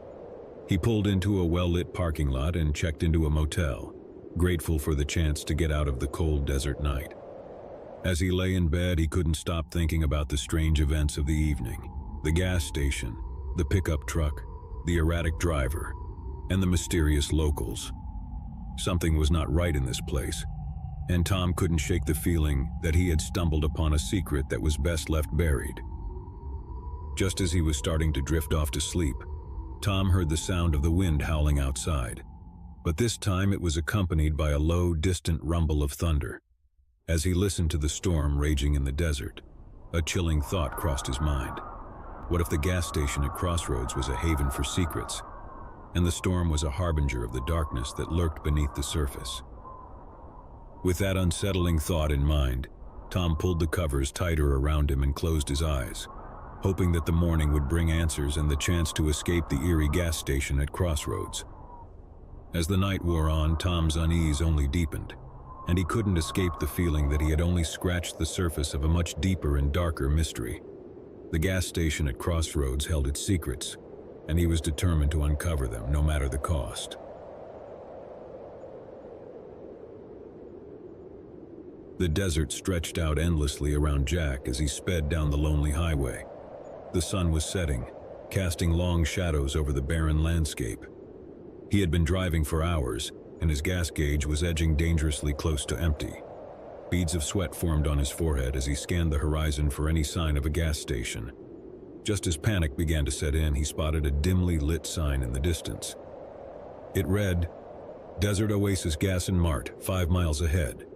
He pulled into a well-lit parking lot and checked into a motel, grateful for the chance to get out of the cold desert night. As he lay in bed, he couldn't stop thinking about the strange events of the evening: the gas station, the pickup truck, the erratic driver, and the mysterious locals. Something was not right in this place, and Tom couldn't shake the feeling that he had stumbled upon a secret that was best left buried. Just as he was starting to drift off to sleep, Tom heard the sound of the wind howling outside, but this time it was accompanied by a low, distant rumble of thunder. As he listened to the storm raging in the desert, a chilling thought crossed his mind. What if the gas station at Crossroads was a haven for secrets, and the storm was a harbinger of the darkness that lurked beneath the surface? With that unsettling thought in mind, Tom pulled the covers tighter around him and closed his eyes, hoping that the morning would bring answers and the chance to escape the eerie gas station at Crossroads. As the night wore on, Tom's unease only deepened, and he couldn't escape the feeling that he had only scratched the surface of a much deeper and darker mystery. The gas station at Crossroads held its secrets, and he was determined to uncover them, no matter the cost. The desert stretched out endlessly around Jack as he sped down the lonely highway. The sun was setting, casting long shadows over the barren landscape. He had been driving for hours, and his gas gauge was edging dangerously close to empty. Beads of sweat formed on his forehead as he scanned the horizon for any sign of a gas station. Just as panic began to set in, he spotted a dimly lit sign in the distance. It read, "Desert Oasis Gas and Mart, 5 miles ahead."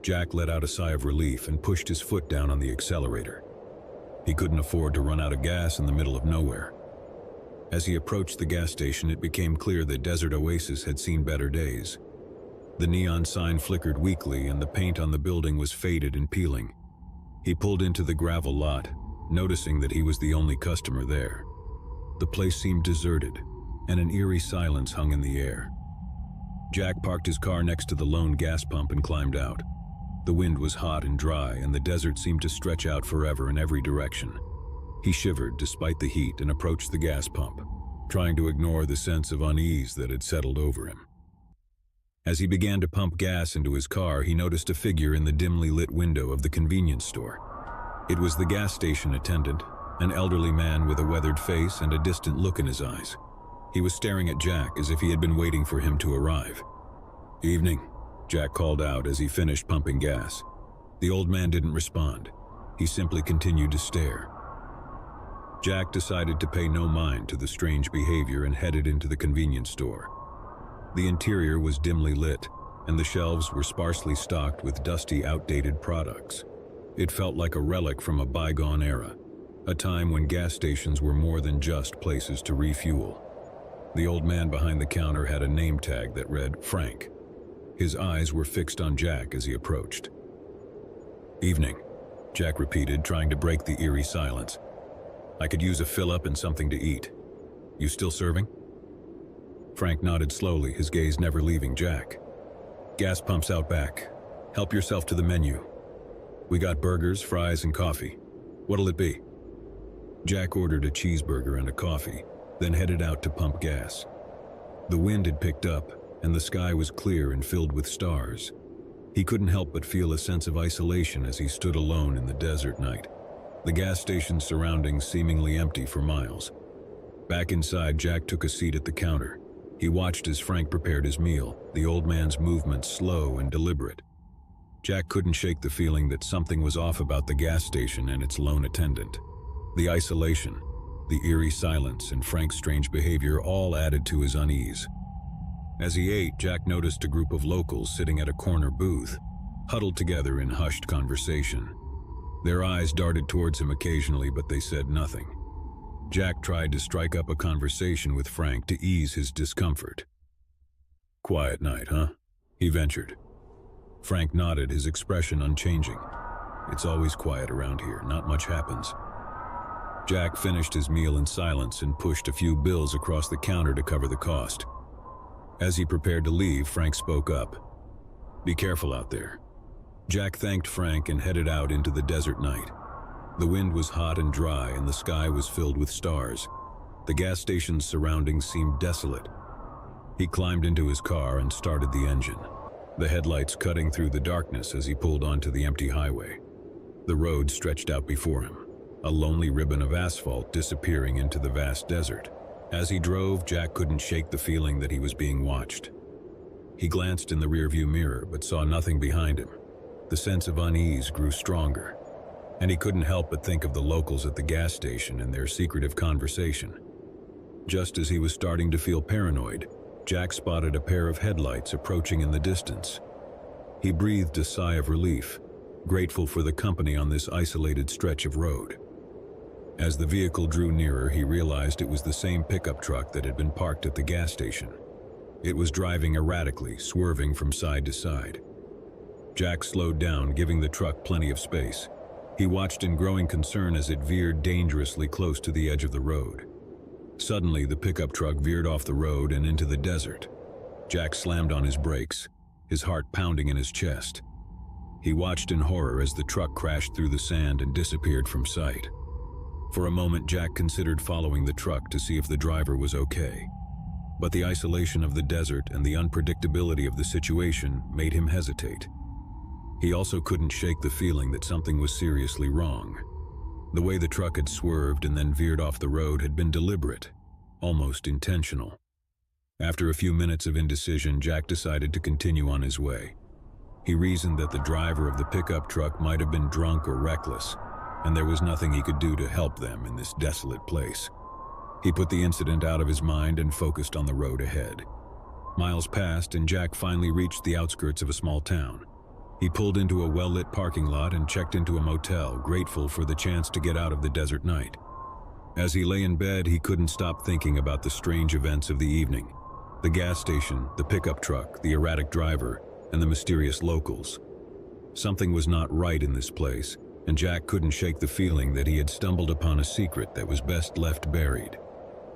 Jack let out a sigh of relief and pushed his foot down on the accelerator. He couldn't afford to run out of gas in the middle of nowhere. As he approached the gas station, it became clear that Desert Oasis had seen better days. The neon sign flickered weakly and the paint on the building was faded and peeling. He pulled into the gravel lot, noticing that he was the only customer there. The place seemed deserted, and an eerie silence hung in the air. Jack parked his car next to the lone gas pump and climbed out. The wind was hot and dry, and the desert seemed to stretch out forever in every direction. He shivered despite the heat and approached the gas pump, trying to ignore the sense of unease that had settled over him. As he began to pump gas into his car, he noticed a figure in the dimly lit window of the convenience store. It was the gas station attendant, an elderly man with a weathered face and a distant look in his eyes. He was staring at Jack as if he had been waiting for him to arrive. "Evening," Jack called out as he finished pumping gas. The old man didn't respond. He simply continued to stare. Jack decided to pay no mind to the strange behavior and headed into the convenience store. The interior was dimly lit, and the shelves were sparsely stocked with dusty, outdated products. It felt like a relic from a bygone era, a time when gas stations were more than just places to refuel. The old man behind the counter had a name tag that read Frank. His eyes were fixed on Jack as he approached. "Evening," Jack repeated, trying to break the eerie silence. "I could use a fill-up and something to eat. You still serving?" Frank nodded slowly, his gaze never leaving Jack. "Gas pumps out back. Help yourself to the menu. We got burgers, fries, and coffee. What'll it be?" Jack ordered a cheeseburger and a coffee, then headed out to pump gas. The wind had picked up, and the sky was clear and filled with stars. He couldn't help but feel a sense of isolation as he stood alone in the desert night, the gas station's surroundings seemingly empty for miles. Back inside, Jack took a seat at the counter. He watched as Frank prepared his meal, the old man's movements slow and deliberate. Jack couldn't shake the feeling that something was off about the gas station and its lone attendant. The isolation, the eerie silence, and Frank's strange behavior all added to his unease. As he ate, Jack noticed a group of locals sitting at a corner booth, huddled together in hushed conversation. Their eyes darted towards him occasionally, but they said nothing. Jack tried to strike up a conversation with Frank to ease his discomfort. "Quiet night, huh?" he ventured. Frank nodded, his expression unchanging. "It's always quiet around here, not much happens." Jack finished his meal in silence and pushed a few bills across the counter to cover the cost. As he prepared to leave, Frank spoke up. "Be careful out there." Jack thanked Frank and headed out into the desert night. The wind was hot and dry and the sky was filled with stars. The gas station's surroundings seemed desolate. He climbed into his car and started the engine, the headlights cutting through the darkness as he pulled onto the empty highway. The road stretched out before him, a lonely ribbon of asphalt disappearing into the vast desert. As he drove, Jack couldn't shake the feeling that he was being watched. He glanced in the rearview mirror but saw nothing behind him. The sense of unease grew stronger, and he couldn't help but think of the locals at the gas station and their secretive conversation. Just as he was starting to feel paranoid, Jack spotted a pair of headlights approaching in the distance. He breathed a sigh of relief, grateful for the company on this isolated stretch of road. As the vehicle drew nearer, he realized it was the same pickup truck that had been parked at the gas station. It was driving erratically, swerving from side to side. Jack slowed down, giving the truck plenty of space. He watched in growing concern as it veered dangerously close to the edge of the road. Suddenly, the pickup truck veered off the road and into the desert. Jack slammed on his brakes, his heart pounding in his chest. He watched in horror as the truck crashed through the sand and disappeared from sight. For a moment, Jack considered following the truck to see if the driver was okay. But the isolation of the desert and the unpredictability of the situation made him hesitate. He also couldn't shake the feeling that something was seriously wrong. The way the truck had swerved and then veered off the road had been deliberate, almost intentional. After a few minutes of indecision, Jack decided to continue on his way. He reasoned that the driver of the pickup truck might have been drunk or reckless. and there was nothing he could do to help them in this desolate place. He put the incident out of his mind and focused on the road ahead. Miles passed, and Jack finally reached the outskirts of a small town. He pulled into a well-lit parking lot and checked into a motel, grateful for the chance to get out of the desert night. As he lay in bed, he couldn't stop thinking about the strange events of the evening. The gas station, the pickup truck, the erratic driver, and the mysterious locals. Something was not right in this place, and Jack couldn't shake the feeling that he had stumbled upon a secret that was best left buried.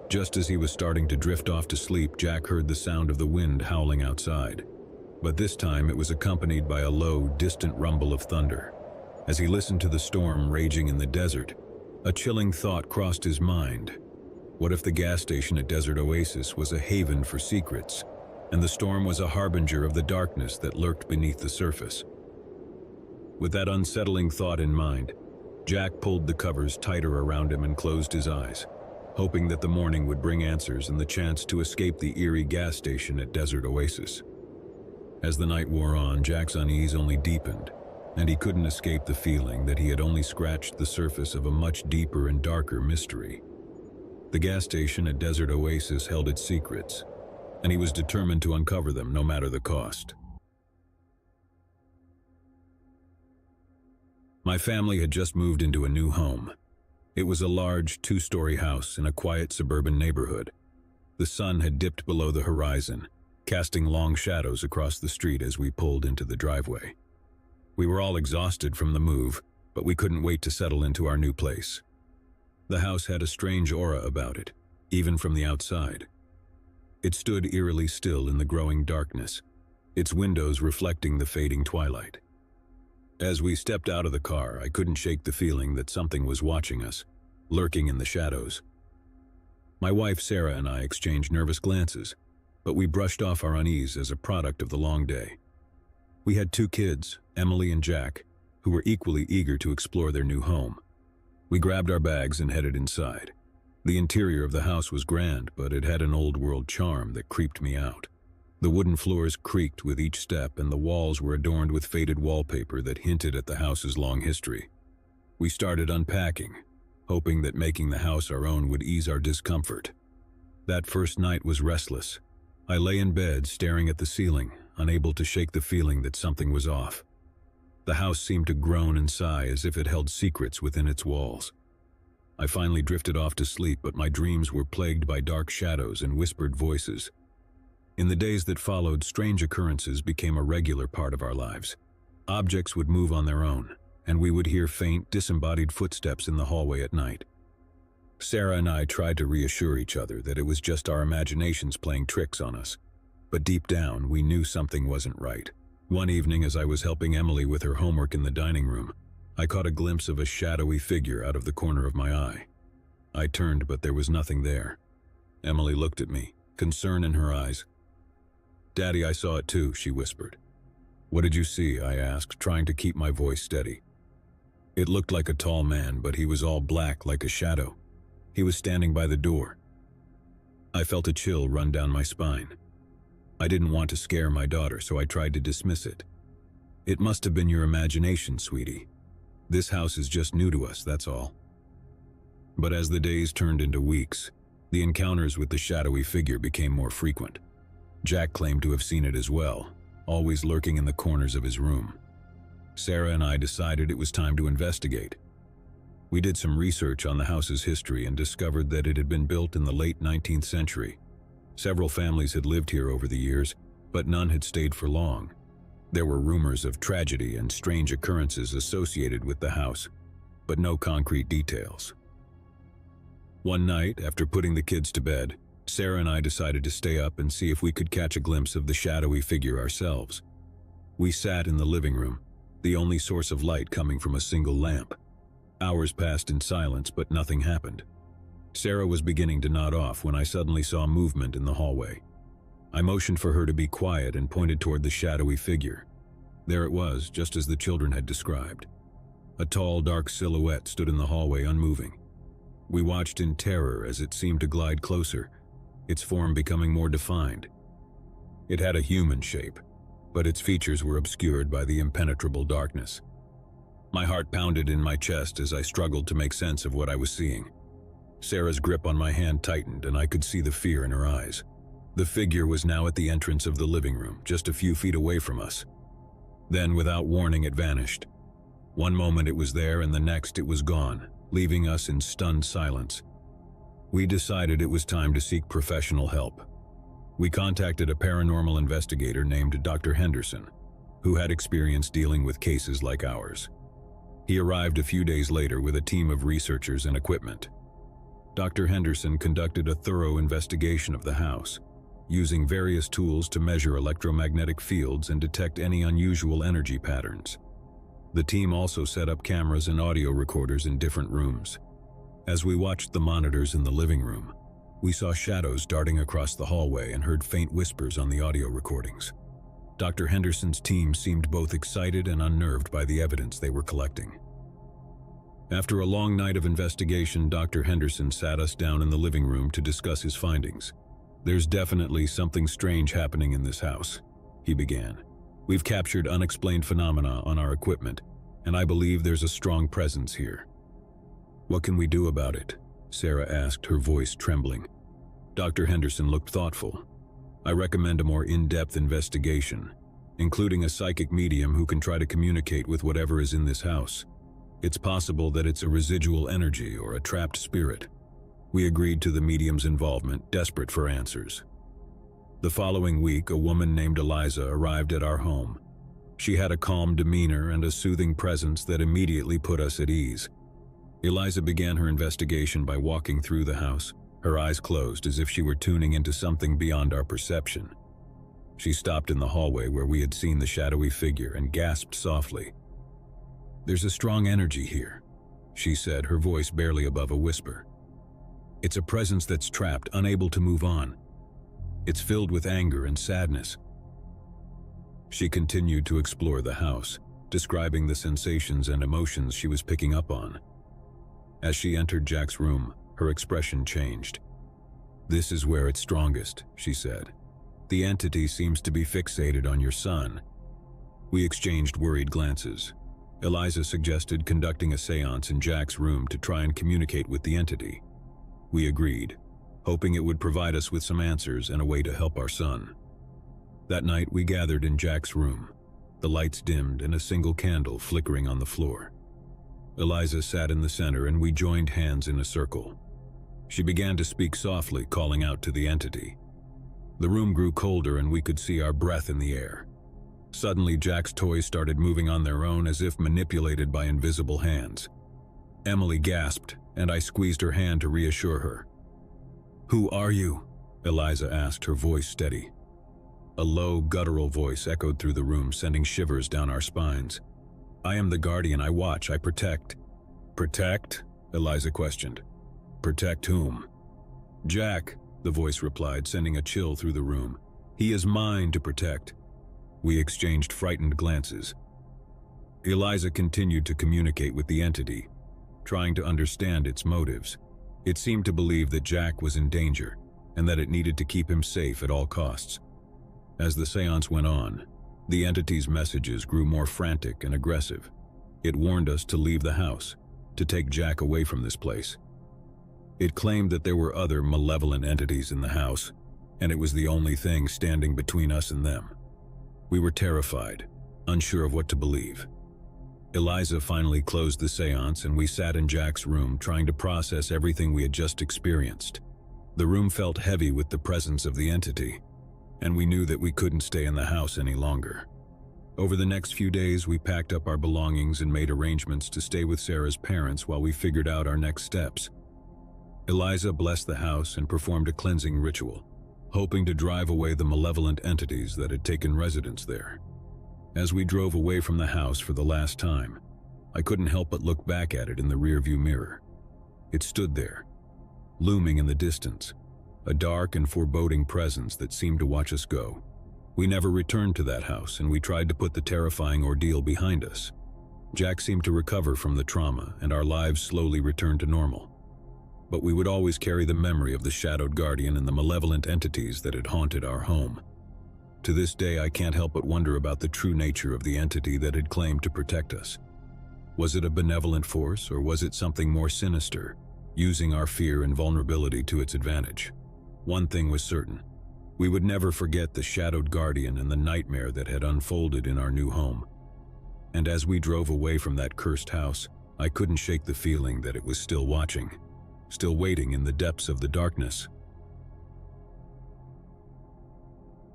Just as he was starting to drift off to sleep, Jack heard the sound of the wind howling outside. But this time it was accompanied by a low, distant rumble of thunder. As he listened to the storm raging in the desert, a chilling thought crossed his mind. What if the gas station at Desert Oasis was a haven for secrets, and the storm was a harbinger of the darkness that lurked beneath the surface? With that unsettling thought in mind, Jack pulled the covers tighter around him and closed his eyes, hoping that the morning would bring answers and the chance to escape the eerie gas station at Desert Oasis. As the night wore on, Jack's unease only deepened, and he couldn't escape the feeling that he had only scratched the surface of a much deeper and darker mystery. The gas station at Desert Oasis held its secrets, and he was determined to uncover them no matter the cost. My family had just moved into a new home. It was a large, two-story house in a quiet suburban neighborhood. The sun had dipped below the horizon, casting long shadows across the street as we pulled into the driveway. We were all exhausted from the move, but we couldn't wait to settle into our new place. The house had a strange aura about it, even from the outside. It stood eerily still in the growing darkness, its windows reflecting the fading twilight. As we stepped out of the car, I couldn't shake the feeling that something was watching us, lurking in the shadows. My wife Sarah and I exchanged nervous glances, but we brushed off our unease as a product of the long day. We had 2 kids, Emily and Jack, who were equally eager to explore their new home. We grabbed our bags and headed inside. The interior of the house was grand, but it had an old-world charm that creeped me out. The wooden floors creaked with each step, and the walls were adorned with faded wallpaper that hinted at the house's long history. We started unpacking, hoping that making the house our own would ease our discomfort. That first night was restless. I lay in bed, staring at the ceiling, unable to shake the feeling that something was off. The house seemed to groan and sigh as if it held secrets within its walls. I finally drifted off to sleep, but my dreams were plagued by dark shadows and whispered voices. In the days that followed, strange occurrences became a regular part of our lives. Objects would move on their own, and we would hear faint, disembodied footsteps in the hallway at night. Sarah and I tried to reassure each other that it was just our imaginations playing tricks on us, but deep down we knew something wasn't right. One evening, as I was helping Emily with her homework in the dining room, I caught a glimpse of a shadowy figure out of the corner of my eye. I turned, but there was nothing there. Emily looked at me, concern in her eyes. "Daddy, I saw it too," she whispered. "What did you see?" I asked, trying to keep my voice steady. It looked like a tall man, but he was all black like a shadow. He was standing by the door. I felt a chill run down my spine. I didn't want to scare my daughter, so I tried to dismiss it. "It must have been your imagination, sweetie. This house is just new to us, that's all." But as the days turned into weeks, the encounters with the shadowy figure became more frequent. Jack claimed to have seen it as well, always lurking in the corners of his room. Sarah and I decided it was time to investigate. We did some research on the house's history and discovered that it had been built in the late 19th century. Several families had lived here over the years, but none had stayed for long. There were rumors of tragedy and strange occurrences associated with the house, but no concrete details. One night, after putting the kids to bed, Sarah and I decided to stay up and see if we could catch a glimpse of the shadowy figure ourselves. We sat in the living room, the only source of light coming from a single lamp. Hours passed in silence, but nothing happened. Sarah was beginning to nod off when I suddenly saw movement in the hallway. I motioned for her to be quiet and pointed toward the shadowy figure. There it was, just as the children had described. A tall, dark silhouette stood in the hallway, unmoving. We watched in terror as it seemed to glide closer, its form becoming more defined. It had a human shape, but its features were obscured by the impenetrable darkness. My heart pounded in my chest as I struggled to make sense of what I was seeing. Sarah's grip on my hand tightened, and I could see the fear in her eyes. The figure was now at the entrance of the living room, just a few feet away from us. Then, without warning, it vanished. One moment it was there, and the next it was gone, leaving us in stunned silence. We decided it was time to seek professional help. We contacted a paranormal investigator named Dr. Henderson, who had experience dealing with cases like ours. He arrived a few days later with a team of researchers and equipment. Dr. Henderson conducted a thorough investigation of the house, using various tools to measure electromagnetic fields and detect any unusual energy patterns. The team also set up cameras and audio recorders in different rooms. As we watched the monitors in the living room, we saw shadows darting across the hallway and heard faint whispers on the audio recordings. Dr. Henderson's team seemed both excited and unnerved by the evidence they were collecting. After a long night of investigation, Dr. Henderson sat us down in the living room to discuss his findings. "There's definitely something strange happening in this house," he began. "We've captured unexplained phenomena on our equipment, and I believe there's a strong presence here." "What can we do about it?" Sarah asked, her voice trembling. Dr. Henderson looked thoughtful. "I recommend a more in-depth investigation, including a psychic medium who can try to communicate with whatever is in this house. It's possible that it's a residual energy or a trapped spirit." We agreed to the medium's involvement, desperate for answers. The following week, a woman named Eliza arrived at our home. She had a calm demeanor and a soothing presence that immediately put us at ease. Eliza began her investigation by walking through the house, her eyes closed as if she were tuning into something beyond our perception. She stopped in the hallway where we had seen the shadowy figure and gasped softly. "There's a strong energy here," she said, her voice barely above a whisper. "It's a presence that's trapped, unable to move on. It's filled with anger and sadness." She continued to explore the house, describing the sensations and emotions she was picking up on. As she entered Jack's room, her expression changed. "This is where it's strongest," she said. "The entity seems to be fixated on your son." We exchanged worried glances. Eliza suggested conducting a seance in Jack's room to try and communicate with the entity. We agreed, hoping it would provide us with some answers and a way to help our son. That night we gathered in Jack's room, the lights dimmed and a single candle flickering on the floor. Eliza sat in the center and we joined hands in a circle. She began to speak softly, calling out to the entity. The room grew colder and we could see our breath in the air. Suddenly Jack's toys started moving on their own as if manipulated by invisible hands. Emily gasped, and I squeezed her hand to reassure her. "Who are you?" Eliza asked, her voice steady. A low, guttural voice echoed through the room, sending shivers down our spines. "I am the guardian. I watch. I protect." "Protect?" Eliza questioned. "Protect whom?" "Jack," the voice replied, sending a chill through the room. "He is mine to protect." We exchanged frightened glances. Eliza continued to communicate with the entity, trying to understand its motives. It seemed to believe that Jack was in danger, and that it needed to keep him safe at all costs. As the seance went on, the entity's messages grew more frantic and aggressive. It warned us to leave the house, to take Jack away from this place. It claimed that there were other malevolent entities in the house, and it was the only thing standing between us and them. We were terrified, unsure of what to believe. Eliza finally closed the seance and we sat in Jack's room trying to process everything we had just experienced. The room felt heavy with the presence of the entity, and we knew that we couldn't stay in the house any longer. Over the next few days, we packed up our belongings and made arrangements to stay with Sarah's parents while we figured out our next steps. Eliza blessed the house and performed a cleansing ritual, hoping to drive away the malevolent entities that had taken residence there. As we drove away from the house for the last time, I couldn't help but look back at it in the rearview mirror. It stood there, looming in the distance, a dark and foreboding presence that seemed to watch us go. We never returned to that house, and we tried to put the terrifying ordeal behind us. Jack seemed to recover from the trauma, and our lives slowly returned to normal. But we would always carry the memory of the shadowed guardian and the malevolent entities that had haunted our home. To this day, I can't help but wonder about the true nature of the entity that had claimed to protect us. Was it a benevolent force, or was it something more sinister, using our fear and vulnerability to its advantage? One thing was certain. We would never forget the shadowed guardian and the nightmare that had unfolded in our new home. And as we drove away from that cursed house, I couldn't shake the feeling that it was still watching, still waiting in the depths of the darkness.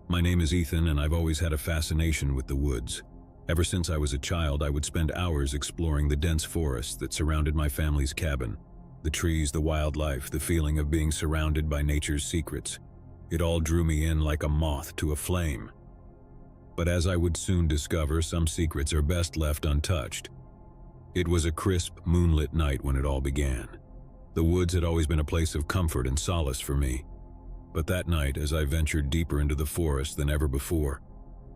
My name is Ethan, and I've always had a fascination with the woods. Ever since I was a child, I would spend hours exploring the dense forests that surrounded my family's cabin. The trees, the wildlife, the feeling of being surrounded by nature's secrets. It all drew me in like a moth to a flame. But as I would soon discover, some secrets are best left untouched. It was a crisp, moonlit night when it all began. The woods had always been a place of comfort and solace for me. But that night, as I ventured deeper into the forest than ever before,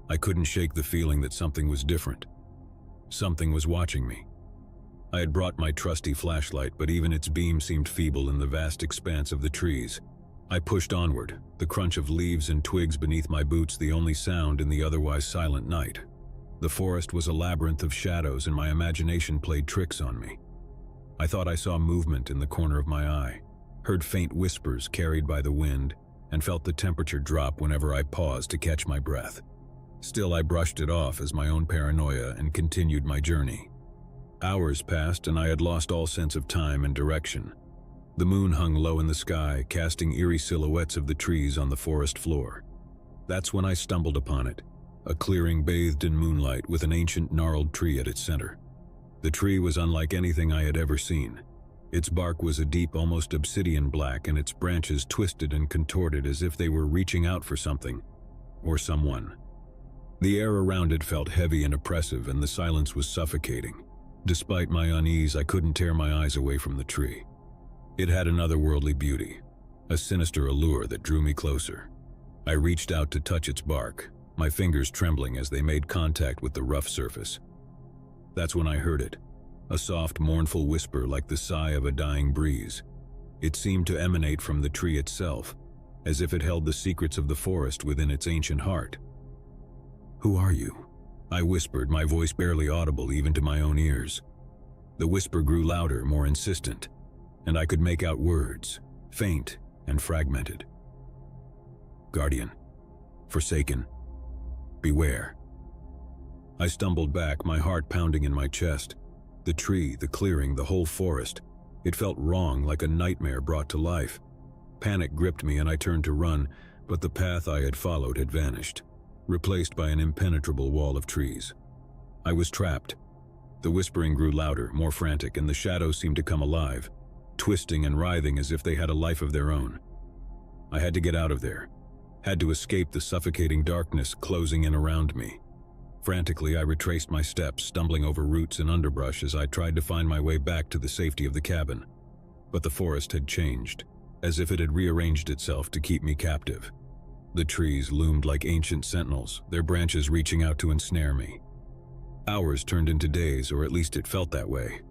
I couldn't shake the feeling that something was different. Something was watching me. I had brought my trusty flashlight, but even its beam seemed feeble in the vast expanse of the trees. I pushed onward, the crunch of leaves and twigs beneath my boots the only sound in the otherwise silent night. The forest was a labyrinth of shadows, and my imagination played tricks on me. I thought I saw movement in the corner of my eye, heard faint whispers carried by the wind, and felt the temperature drop whenever I paused to catch my breath. Still, I brushed it off as my own paranoia and continued my journey. Hours passed, and I had lost all sense of time and direction. The moon hung low in the sky, casting eerie silhouettes of the trees on the forest floor. That's when I stumbled upon it, a clearing bathed in moonlight with an ancient gnarled tree at its center. The tree was unlike anything I had ever seen. Its bark was a deep, almost obsidian black, and its branches twisted and contorted as if they were reaching out for something, or someone. The air around it felt heavy and oppressive, and the silence was suffocating. Despite my unease, I couldn't tear my eyes away from the tree. It had an otherworldly beauty, a sinister allure that drew me closer. I reached out to touch its bark, my fingers trembling as they made contact with the rough surface. That's when I heard it, a soft, mournful whisper like the sigh of a dying breeze. It seemed to emanate from the tree itself, as if it held the secrets of the forest within its ancient heart. "Who are you?" I whispered, my voice barely audible even to my own ears. The whisper grew louder, more insistent, and I could make out words, faint and fragmented. "Guardian. Forsaken. Beware." I stumbled back, my heart pounding in my chest. The tree, the clearing, the whole forest. It felt wrong, like a nightmare brought to life. Panic gripped me and I turned to run, but the path I had followed had vanished, replaced by an impenetrable wall of trees. I was trapped. The whispering grew louder, more frantic, and the shadows seemed to come alive, twisting and writhing as if they had a life of their own. I had to get out of there, had to escape the suffocating darkness closing in around me. Frantically, I retraced my steps, stumbling over roots and underbrush as I tried to find my way back to the safety of the cabin. But the forest had changed, as if it had rearranged itself to keep me captive. The trees loomed like ancient sentinels, their branches reaching out to ensnare me. Hours turned into days, or at least it felt that way.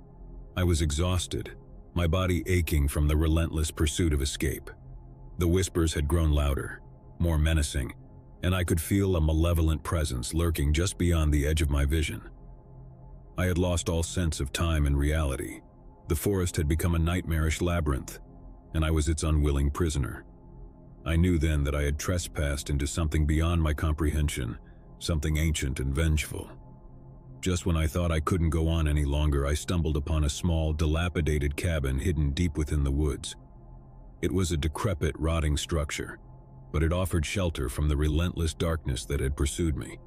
I was exhausted, my body aching from the relentless pursuit of escape. The whispers had grown louder, more menacing, and I could feel a malevolent presence lurking just beyond the edge of my vision. I had lost all sense of time and reality. The forest had become a nightmarish labyrinth, and I was its unwilling prisoner. I knew then that I had trespassed into something beyond my comprehension, something ancient and vengeful. Just when I thought I couldn't go on any longer, I stumbled upon a small, dilapidated cabin hidden deep within the woods. It was a decrepit, rotting structure, but it offered shelter from the relentless darkness that had pursued me.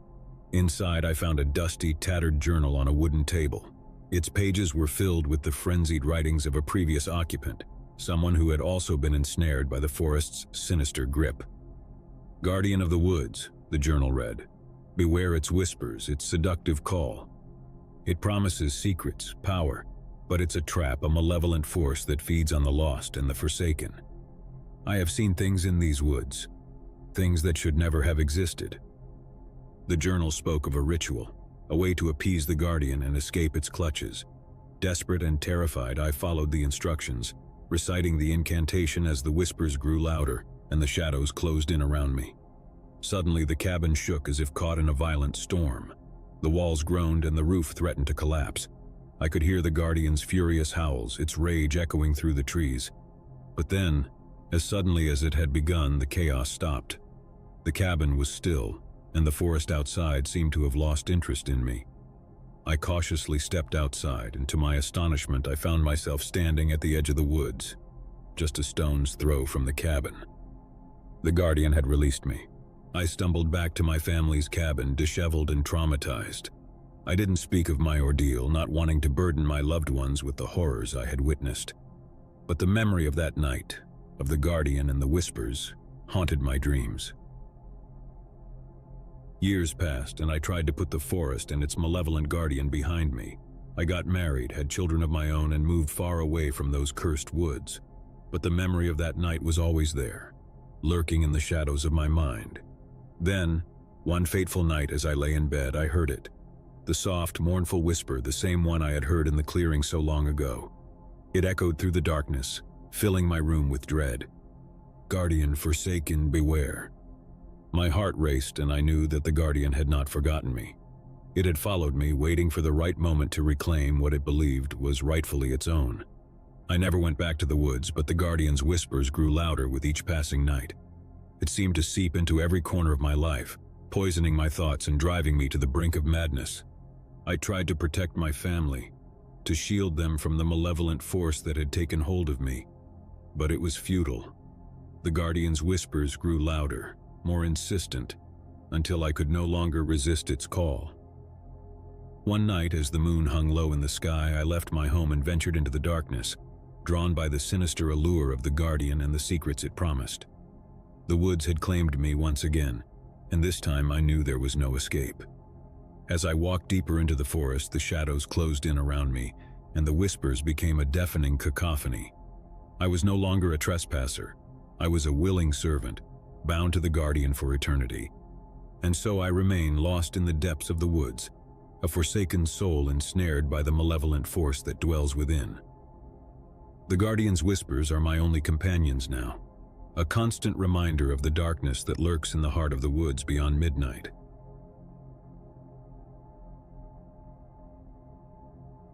Inside, I found a dusty, tattered journal on a wooden table. Its pages were filled with the frenzied writings of a previous occupant, someone who had also been ensnared by the forest's sinister grip. "Guardian of the woods," the journal read. "Beware its whispers, its seductive call. It promises secrets, power, but it's a trap, a malevolent force that feeds on the lost and the forsaken. I have seen things in these woods, things that should never have existed." The journal spoke of a ritual, a way to appease the guardian and escape its clutches. Desperate and terrified, I followed the instructions, reciting the incantation as the whispers grew louder and the shadows closed in around me. Suddenly, the cabin shook as if caught in a violent storm. The walls groaned and the roof threatened to collapse. I could hear the Guardian's furious howls, its rage echoing through the trees. But then, as suddenly as it had begun, the chaos stopped. The cabin was still, and the forest outside seemed to have lost interest in me. I cautiously stepped outside, and to my astonishment I found myself standing at the edge of the woods, just a stone's throw from the cabin. The Guardian had released me. I stumbled back to my family's cabin, disheveled and traumatized. I didn't speak of my ordeal, not wanting to burden my loved ones with the horrors I had witnessed. But the memory of that night, of the Guardian and the whispers, haunted my dreams. Years passed, and I tried to put the forest and its malevolent guardian behind me. I got married, had children of my own, and moved far away from those cursed woods. But the memory of that night was always there, lurking in the shadows of my mind. Then, one fateful night as I lay in bed, I heard it. The soft, mournful whisper, the same one I had heard in the clearing so long ago. It echoed through the darkness, filling my room with dread. "Guardian forsaken, beware." My heart raced, and I knew that the Guardian had not forgotten me. It had followed me, waiting for the right moment to reclaim what it believed was rightfully its own. I never went back to the woods, but the Guardian's whispers grew louder with each passing night. It seemed to seep into every corner of my life, poisoning my thoughts and driving me to the brink of madness. I tried to protect my family, to shield them from the malevolent force that had taken hold of me, but it was futile. The Guardian's whispers grew louder, more insistent, until I could no longer resist its call. One night, as the moon hung low in the sky, I left my home and ventured into the darkness, drawn by the sinister allure of the Guardian and the secrets it promised. The woods had claimed me once again, and this time I knew there was no escape. As I walked deeper into the forest, the shadows closed in around me, and the whispers became a deafening cacophony. I was no longer a trespasser. I was a willing servant, bound to the Guardian for eternity. And so I remain lost in the depths of the woods, a forsaken soul ensnared by the malevolent force that dwells within. The Guardian's whispers are my only companions now, a constant reminder of the darkness that lurks in the heart of the woods beyond midnight.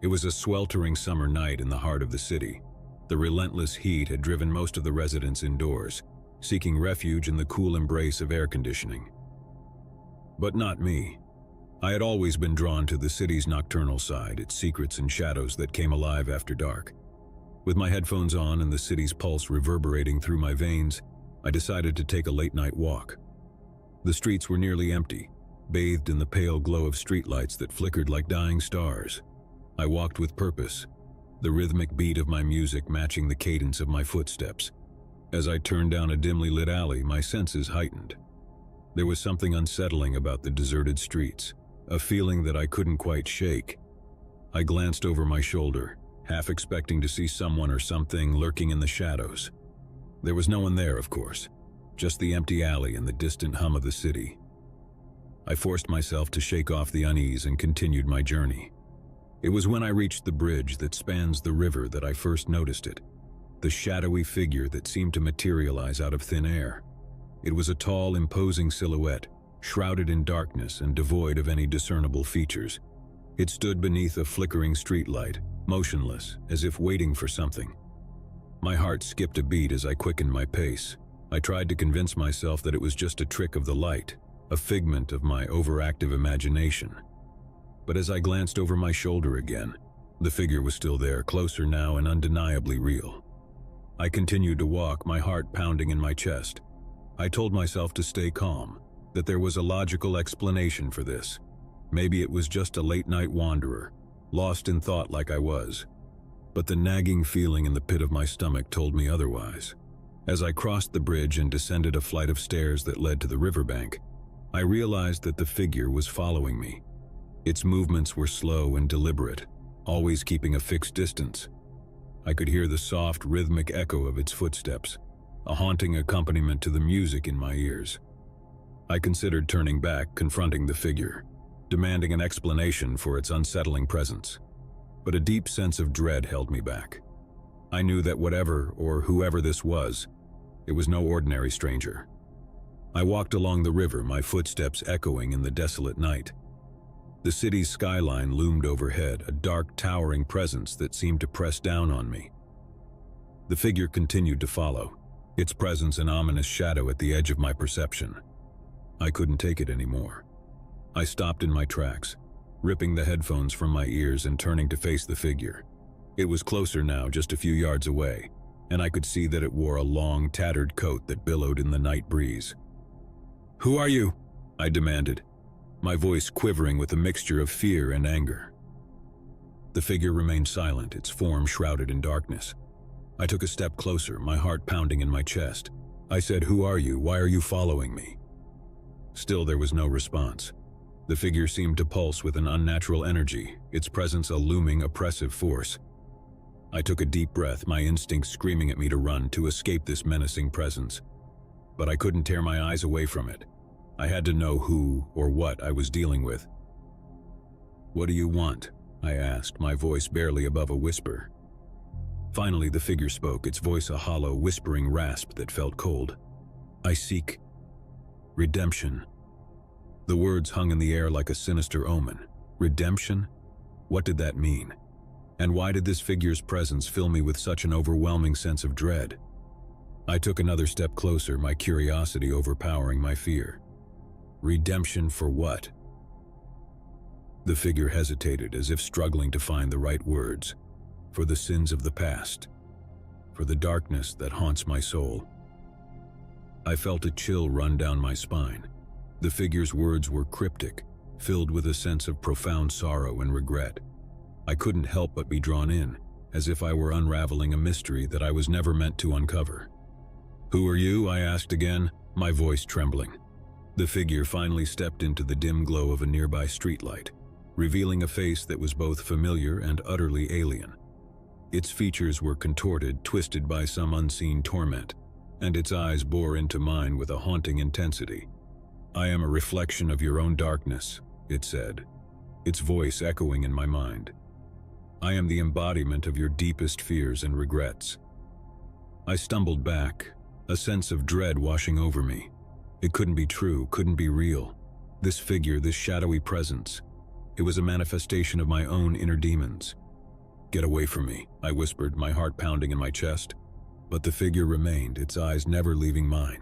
It was a sweltering summer night in the heart of the city. The relentless heat had driven most of the residents indoors, seeking refuge in the cool embrace of air conditioning. But not me. I had always been drawn to the city's nocturnal side, its secrets and shadows that came alive after dark. With my headphones on and the city's pulse reverberating through my veins, I decided to take a late-night walk. The streets were nearly empty, bathed in the pale glow of streetlights that flickered like dying stars. I walked with purpose, the rhythmic beat of my music matching the cadence of my footsteps. As I turned down a dimly lit alley, my senses heightened. There was something unsettling about the deserted streets, a feeling that I couldn't quite shake. I glanced over my shoulder, half expecting to see someone or something lurking in the shadows. There was no one there, of course, just the empty alley and the distant hum of the city. I forced myself to shake off the unease and continued my journey. It was when I reached the bridge that spans the river that I first noticed it, the shadowy figure that seemed to materialize out of thin air. It was a tall, imposing silhouette, shrouded in darkness and devoid of any discernible features. It stood beneath a flickering streetlight, motionless, as if waiting for something. My heart skipped a beat as I quickened my pace. I tried to convince myself that it was just a trick of the light, a figment of my overactive imagination. But as I glanced over my shoulder again, the figure was still there, closer now and undeniably real. I continued to walk, my heart pounding in my chest. I told myself to stay calm, that there was a logical explanation for this. Maybe it was just a late-night wanderer, lost in thought like I was. But the nagging feeling in the pit of my stomach told me otherwise. As I crossed the bridge and descended a flight of stairs that led to the riverbank, I realized that the figure was following me. Its movements were slow and deliberate, always keeping a fixed distance. I could hear the soft, rhythmic echo of its footsteps, a haunting accompaniment to the music in my ears. I considered turning back, confronting the figure, demanding an explanation for its unsettling presence. But a deep sense of dread held me back. I knew that whatever or whoever this was, it was no ordinary stranger. I walked along the river, my footsteps echoing in the desolate night. The city's skyline loomed overhead, a dark, towering presence that seemed to press down on me. The figure continued to follow, its presence an ominous shadow at the edge of my perception. I couldn't take it anymore. I stopped in my tracks, ripping the headphones from my ears and turning to face the figure. It was closer now, just a few yards away, and I could see that it wore a long, tattered coat that billowed in the night breeze. "Who are you?" I demanded, my voice quivering with a mixture of fear and anger. The figure remained silent, its form shrouded in darkness. I took a step closer, my heart pounding in my chest. I said, "Who are you? Why are you following me?" Still there was no response. The figure seemed to pulse with an unnatural energy, its presence a looming, oppressive force. I took a deep breath, my instincts screaming at me to run, to escape this menacing presence. But I couldn't tear my eyes away from it. I had to know who or what I was dealing with. "What do you want?" I asked, my voice barely above a whisper. Finally the figure spoke, its voice a hollow, whispering rasp that felt cold. "I seek redemption." The words hung in the air like a sinister omen. Redemption? What did that mean? And why did this figure's presence fill me with such an overwhelming sense of dread? I took another step closer, my curiosity overpowering my fear. Redemption for what? The figure hesitated, as if struggling to find the right words. For the sins of the past. For the darkness that haunts my soul. I felt a chill run down my spine. The figure's words were cryptic, filled with a sense of profound sorrow and regret. I couldn't help but be drawn in, as if I were unraveling a mystery that I was never meant to uncover. "Who are you?" I asked again, my voice trembling. The figure finally stepped into the dim glow of a nearby streetlight, revealing a face that was both familiar and utterly alien. Its features were contorted, twisted by some unseen torment, and its eyes bore into mine with a haunting intensity. "I am a reflection of your own darkness," it said, its voice echoing in my mind. "I am the embodiment of your deepest fears and regrets." I stumbled back, a sense of dread washing over me. It couldn't be true, couldn't be real. This figure, this shadowy presence, it was a manifestation of my own inner demons. "Get away from me," I whispered, my heart pounding in my chest. But the figure remained, its eyes never leaving mine.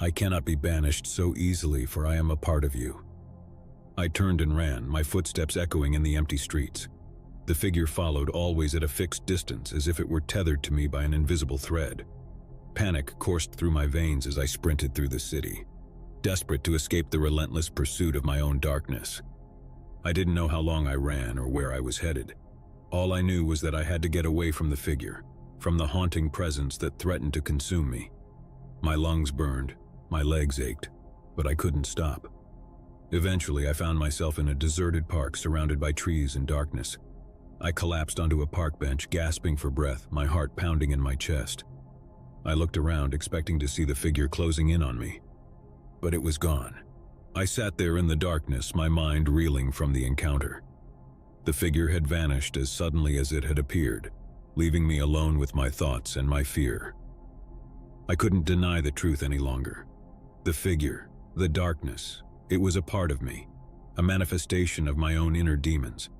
"I cannot be banished so easily, for I am a part of you." I turned and ran, my footsteps echoing in the empty streets. The figure followed, always at a fixed distance, as if it were tethered to me by an invisible thread. Panic coursed through my veins as I sprinted through the city, desperate to escape the relentless pursuit of my own darkness. I didn't know how long I ran or where I was headed. All I knew was that I had to get away from the figure, from the haunting presence that threatened to consume me. My lungs burned, my legs ached, but I couldn't stop. Eventually, I found myself in a deserted park surrounded by trees and darkness. I collapsed onto a park bench, gasping for breath, my heart pounding in my chest. I looked around, expecting to see the figure closing in on me. But it was gone. I sat there in the darkness, my mind reeling from the encounter. The figure had vanished as suddenly as it had appeared, leaving me alone with my thoughts and my fear. I couldn't deny the truth any longer. The figure, the darkness, it was a part of me, a manifestation of my own inner demons.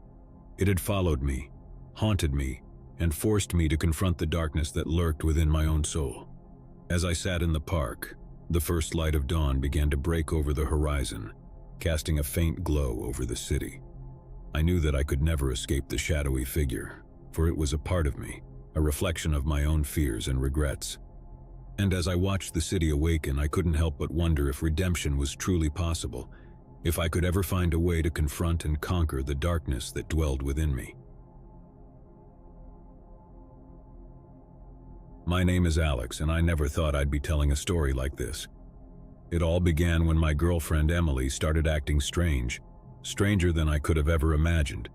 It had followed me, haunted me, and forced me to confront the darkness that lurked within my own soul. As I sat in the park, the first light of dawn began to break over the horizon, casting a faint glow over the city. I knew that I could never escape the shadowy figure, for it was a part of me, a reflection of my own fears and regrets. And as I watched the city awaken, I couldn't help but wonder if redemption was truly possible, if I could ever find a way to confront and conquer the darkness that dwelled within me. My name is Alex, and I never thought I'd be telling a story like this. It all began when my girlfriend Emily started acting strange, stranger than I could have ever imagined.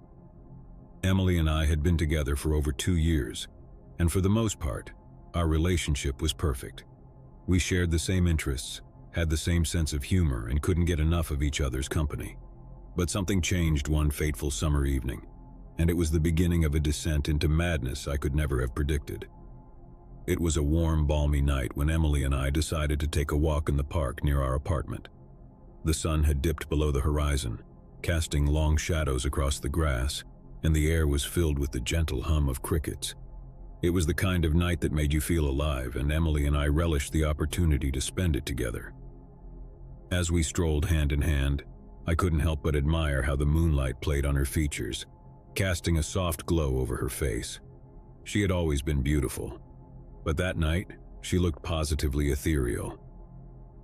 Emily and I had been together for over 2 years, and for the most part, our relationship was perfect. We shared the same interests, had the same sense of humor, and couldn't get enough of each other's company. But something changed one fateful summer evening, and it was the beginning of a descent into madness I could never have predicted. It was a warm, balmy night when Emily and I decided to take a walk in the park near our apartment. The sun had dipped below the horizon, casting long shadows across the grass, and the air was filled with the gentle hum of crickets. It was the kind of night that made you feel alive, and Emily and I relished the opportunity to spend it together. As we strolled hand in hand, I couldn't help but admire how the moonlight played on her features, casting a soft glow over her face. She had always been beautiful, but that night, she looked positively ethereal.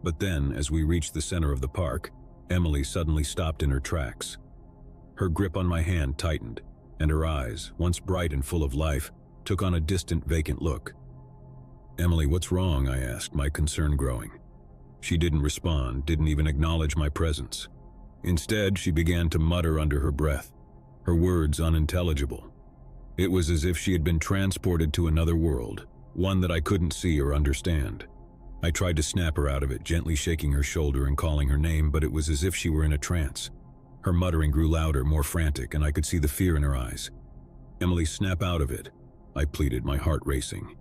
But then, as we reached the center of the park, Emily suddenly stopped in her tracks. Her grip on my hand tightened, and her eyes, once bright and full of life, took on a distant, vacant look. "Emily, what's wrong?" I asked, my concern growing. She didn't respond, didn't even acknowledge my presence. Instead, she began to mutter under her breath, her words unintelligible. It was as if she had been transported to another world, one that I couldn't see or understand. I tried to snap her out of it, gently shaking her shoulder and calling her name, but it was as if she were in a trance. Her muttering grew louder, more frantic, and I could see the fear in her eyes. "Emily, snap out of it," I pleaded, my heart racing.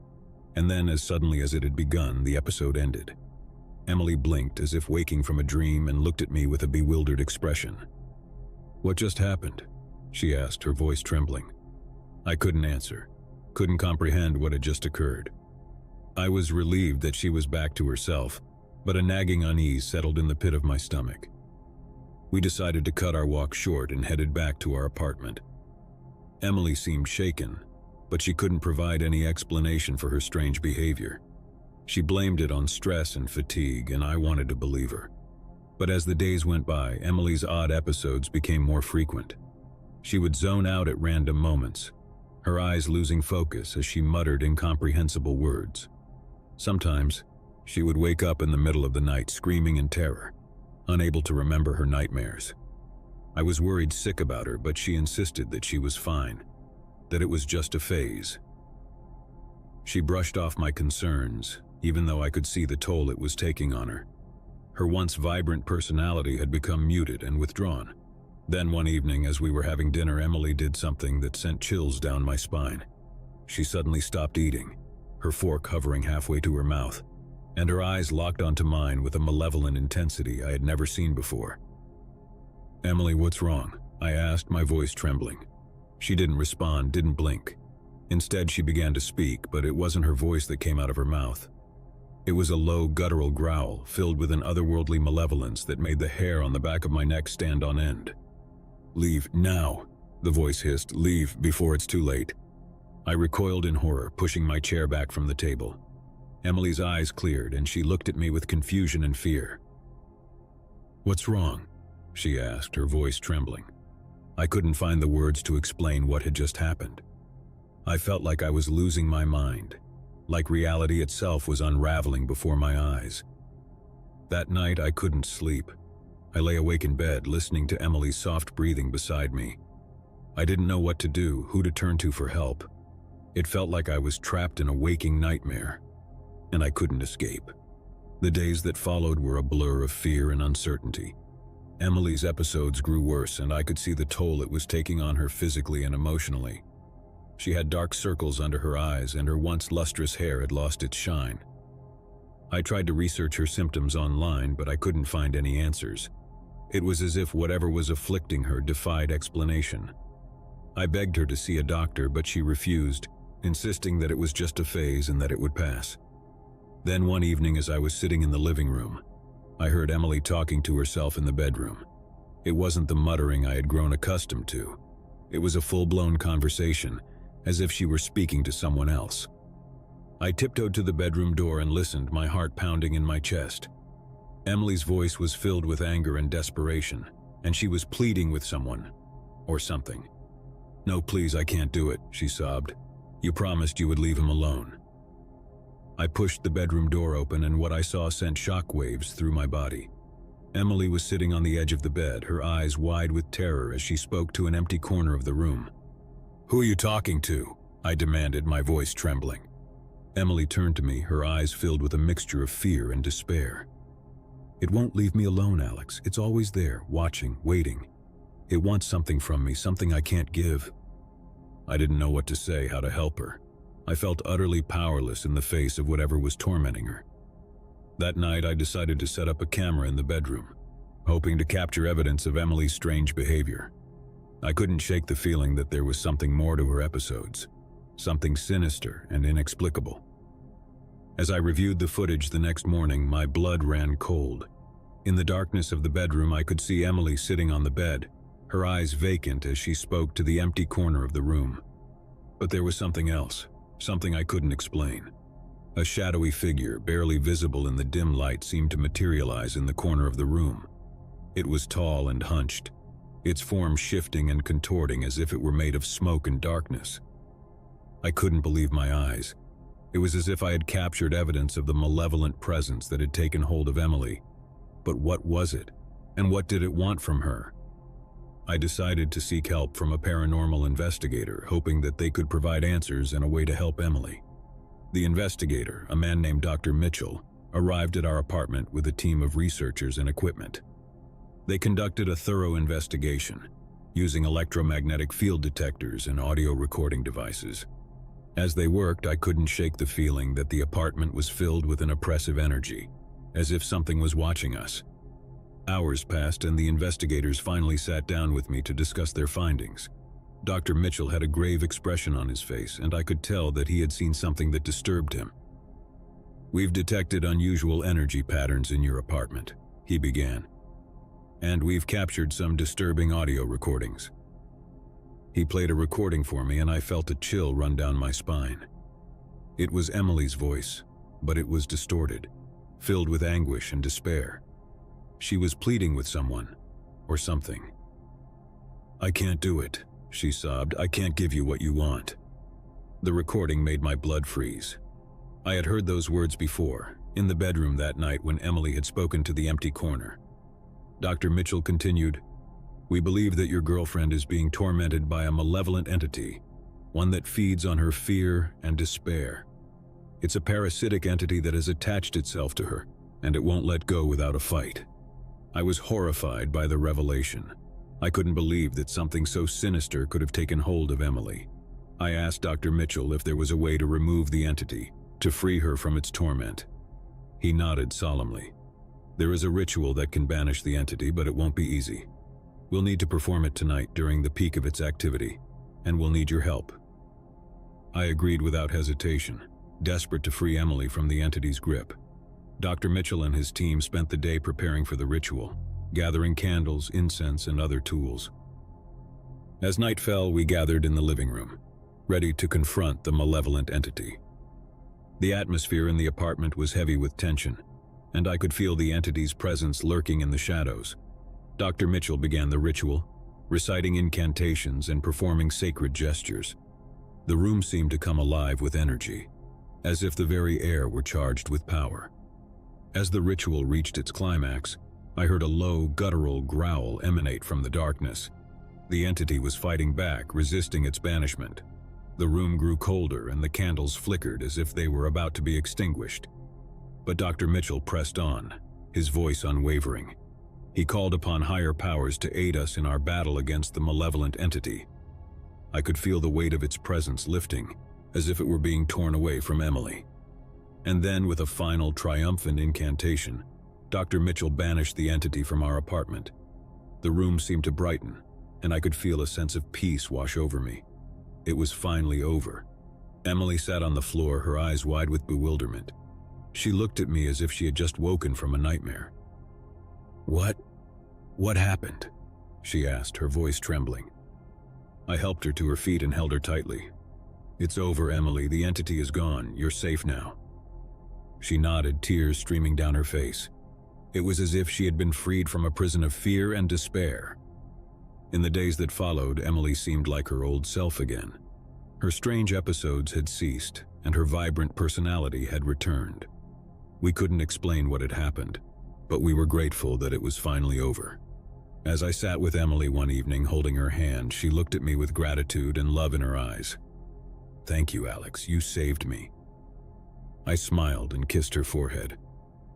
And then, as suddenly as it had begun, the episode ended. Emily blinked as if waking from a dream and looked at me with a bewildered expression. "What just happened?" she asked, her voice trembling. I couldn't answer, couldn't comprehend what had just occurred. I was relieved that she was back to herself, but a nagging unease settled in the pit of my stomach. We decided to cut our walk short and headed back to our apartment. Emily seemed shaken, but she couldn't provide any explanation for her strange behavior. She blamed it on stress and fatigue, and I wanted to believe her. But as the days went by, Emily's odd episodes became more frequent. She would zone out at random moments, her eyes losing focus as she muttered incomprehensible words. Sometimes, she would wake up in the middle of the night screaming in terror, unable to remember her nightmares. I was worried sick about her, but she insisted that she was fine, that it was just a phase. She brushed off my concerns, even though I could see the toll it was taking on her. Her once vibrant personality had become muted and withdrawn. Then one evening, as we were having dinner, Emily did something that sent chills down my spine. She suddenly stopped eating, her fork hovering halfway to her mouth, and her eyes locked onto mine with a malevolent intensity I had never seen before. "Emily, what's wrong?" I asked, my voice trembling. She didn't respond, didn't blink. Instead, she began to speak, but it wasn't her voice that came out of her mouth. It was a low, guttural growl filled with an otherworldly malevolence that made the hair on the back of my neck stand on end. "Leave now," the voice hissed. "Leave before it's too late." I recoiled in horror, pushing my chair back from the table. Emily's eyes cleared, and she looked at me with confusion and fear. "What's wrong?" she asked, her voice trembling. I couldn't find the words to explain what had just happened. I felt like I was losing my mind, like reality itself was unraveling before my eyes. That night, I couldn't sleep. I lay awake in bed, listening to Emily's soft breathing beside me. I didn't know what to do, who to turn to for help. It felt like I was trapped in a waking nightmare, and I couldn't escape. The days that followed were a blur of fear and uncertainty. Emily's episodes grew worse, and I could see the toll it was taking on her physically and emotionally. She had dark circles under her eyes, and her once lustrous hair had lost its shine. I tried to research her symptoms online, but I couldn't find any answers. It was as if whatever was afflicting her defied explanation. I begged her to see a doctor, but she refused, insisting that it was just a phase and that it would pass. Then one evening, as I was sitting in the living room, I heard Emily talking to herself in the bedroom. It wasn't the muttering I had grown accustomed to. It was a full-blown conversation, as if she were speaking to someone else. I tiptoed to the bedroom door and listened, my heart pounding in my chest. Emily's voice was filled with anger and desperation, and she was pleading with someone, or something. "No, please, I can't do it," she sobbed. "You promised you would leave him alone." I pushed the bedroom door open, and what I saw sent shockwaves through my body. Emily was sitting on the edge of the bed, her eyes wide with terror as she spoke to an empty corner of the room. "Who are you talking to?" I demanded, my voice trembling. Emily turned to me, her eyes filled with a mixture of fear and despair. "It won't leave me alone, Alex. It's always there, watching, waiting. It wants something from me, something I can't give." I didn't know what to say, how to help her. I felt utterly powerless in the face of whatever was tormenting her. That night, I decided to set up a camera in the bedroom. hoping to capture evidence of Emily's strange behavior. I couldn't shake the feeling that there was something more to her episodes, something sinister and inexplicable. As I reviewed the footage the next morning, my blood ran cold. In the darkness of the bedroom, I could see Emily sitting on the bed, her eyes vacant as she spoke to the empty corner of the room. But there was something else, something I couldn't explain. A shadowy figure, barely visible in the dim light, seemed to materialize in the corner of the room. It was tall and hunched, its form shifting and contorting as if it were made of smoke and darkness. I couldn't believe my eyes. It was as if I had captured evidence of the malevolent presence that had taken hold of Emily. But what was it? And what did it want from her? I decided to seek help from a paranormal investigator, hoping that they could provide answers and a way to help Emily. The investigator, a man named Dr. Mitchell, arrived at our apartment with a team of researchers and equipment. They conducted a thorough investigation, using electromagnetic field detectors and audio recording devices. As they worked, I couldn't shake the feeling that the apartment was filled with an oppressive energy, as if something was watching us. Hours passed and the investigators finally sat down with me to discuss their findings. Dr. Mitchell had a grave expression on his face, and I could tell that he had seen something that disturbed him. "We've detected unusual energy patterns in your apartment," he began. "And we've captured some disturbing audio recordings." He played a recording for me and I felt a chill run down my spine. It was Emily's voice, but it was distorted, filled with anguish and despair. She was pleading with someone, or something. "I can't do it," she sobbed. "I can't give you what you want." The recording made my blood freeze. I had heard those words before, in the bedroom that night when Emily had spoken to the empty corner. Dr. Mitchell continued, "We believe that your girlfriend is being tormented by a malevolent entity, one that feeds on her fear and despair. It's a parasitic entity that has attached itself to her, and it won't let go without a fight." I was horrified by the revelation. I couldn't believe that something so sinister could have taken hold of Emily. I asked Dr. Mitchell if there was a way to remove the entity, to free her from its torment. He nodded solemnly. "There is a ritual that can banish the entity, but it won't be easy. We'll need to perform it tonight during the peak of its activity, and we'll need your help." I agreed without hesitation, desperate to free Emily from the entity's grip. Dr. Mitchell and his team spent the day preparing for the ritual, gathering candles, incense, and other tools. As night fell, we gathered in the living room, ready to confront the malevolent entity. The atmosphere in the apartment was heavy with tension, and I could feel the entity's presence lurking in the shadows. Dr. Mitchell began the ritual, reciting incantations and performing sacred gestures. The room seemed to come alive with energy, as if the very air were charged with power. As the ritual reached its climax, I heard a low, guttural growl emanate from the darkness. The entity was fighting back, resisting its banishment. The room grew colder and the candles flickered as if they were about to be extinguished. But Dr. Mitchell pressed on, his voice unwavering. He called upon higher powers to aid us in our battle against the malevolent entity. I could feel the weight of its presence lifting, as if it were being torn away from Emily. And then, with a final triumphant incantation, Dr. Mitchell banished the entity from our apartment. The room seemed to brighten, and I could feel a sense of peace wash over me. It was finally over. Emily sat on the floor, her eyes wide with bewilderment. She looked at me as if she had just woken from a nightmare. What happened?" she asked, her voice trembling. I helped her to her feet and held her tightly. "It's over, Emily. The entity is gone. You're safe now." She nodded, tears streaming down her face. It was as if she had been freed from a prison of fear and despair. In the days that followed, Emily seemed like her old self again. Her strange episodes had ceased, and her vibrant personality had returned. We couldn't explain what had happened, but we were grateful that it was finally over. As I sat with Emily one evening holding her hand, she looked at me with gratitude and love in her eyes. "Thank you, Alex. You saved me." I smiled and kissed her forehead.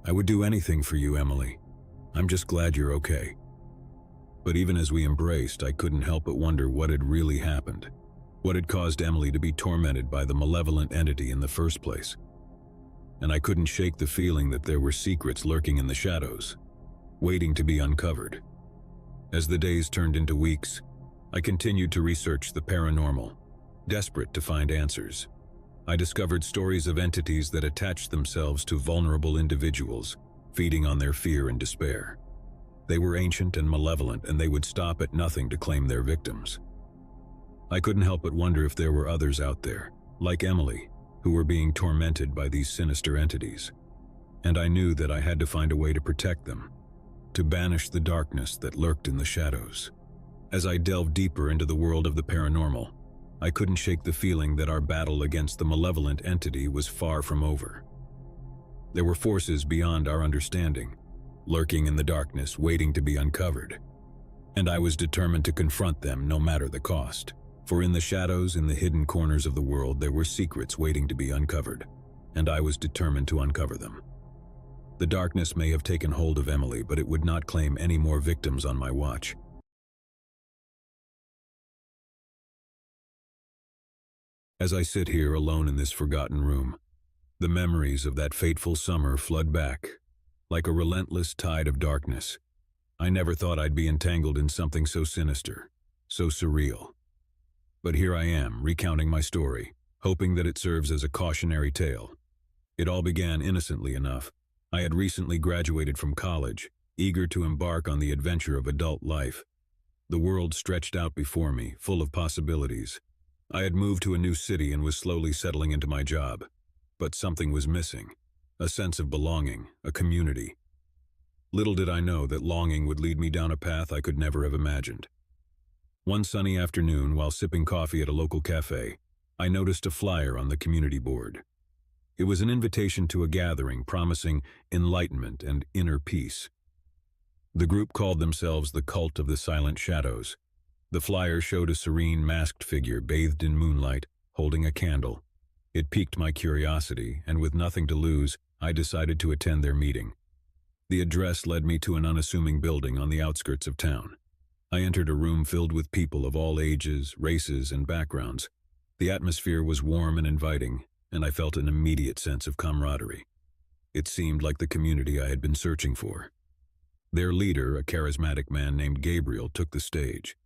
"I would do anything for you, Emily. I'm just glad you're okay." But even as we embraced, I couldn't help but wonder what had really happened. What had caused Emily to be tormented by the malevolent entity in the first place? And I couldn't shake the feeling that there were secrets lurking in the shadows. waiting to be uncovered. As the days turned into weeks, I continued to research the paranormal, desperate to find answers. I discovered stories of entities that attached themselves to vulnerable individuals, feeding on their fear and despair. They were ancient and malevolent, and they would stop at nothing to claim their victims. I couldn't help but wonder if there were others out there, like Emily, who were being tormented by these sinister entities. And I knew that I had to find a way to protect them, to banish the darkness that lurked in the shadows. As I delved deeper into the world of the paranormal, I couldn't shake the feeling that our battle against the malevolent entity was far from over. There were forces beyond our understanding, lurking in the darkness, waiting to be uncovered. And I was determined to confront them no matter the cost. For in the shadows, in the hidden corners of the world, there were secrets waiting to be uncovered, and I was determined to uncover them. The darkness may have taken hold of Emily, but it would not claim any more victims on my watch. As I sit here alone in this forgotten room, the memories of that fateful summer flood back, like a relentless tide of darkness. I never thought I'd be entangled in something so sinister, so surreal. But here I am, recounting my story, hoping that it serves as a cautionary tale. It all began innocently enough. I had recently graduated from college, eager to embark on the adventure of adult life. The world stretched out before me, full of possibilities. I had moved to a new city and was slowly settling into my job. But something was missing, a sense of belonging, a community. Little did I know that longing would lead me down a path I could never have imagined. One sunny afternoon, while sipping coffee at a local cafe, I noticed a flyer on the community board. It was an invitation to a gathering promising enlightenment and inner peace. The group called themselves the Cult of the Silent Shadows. The flyer showed a serene, masked figure bathed in moonlight, holding a candle. It piqued my curiosity, and with nothing to lose, I decided to attend their meeting. The address led me to an unassuming building on the outskirts of town. I entered a room filled with people of all ages, races, and backgrounds. The atmosphere was warm and inviting, and I felt an immediate sense of camaraderie. It seemed like the community I had been searching for. Their leader, a charismatic man named Gabriel, took the stage.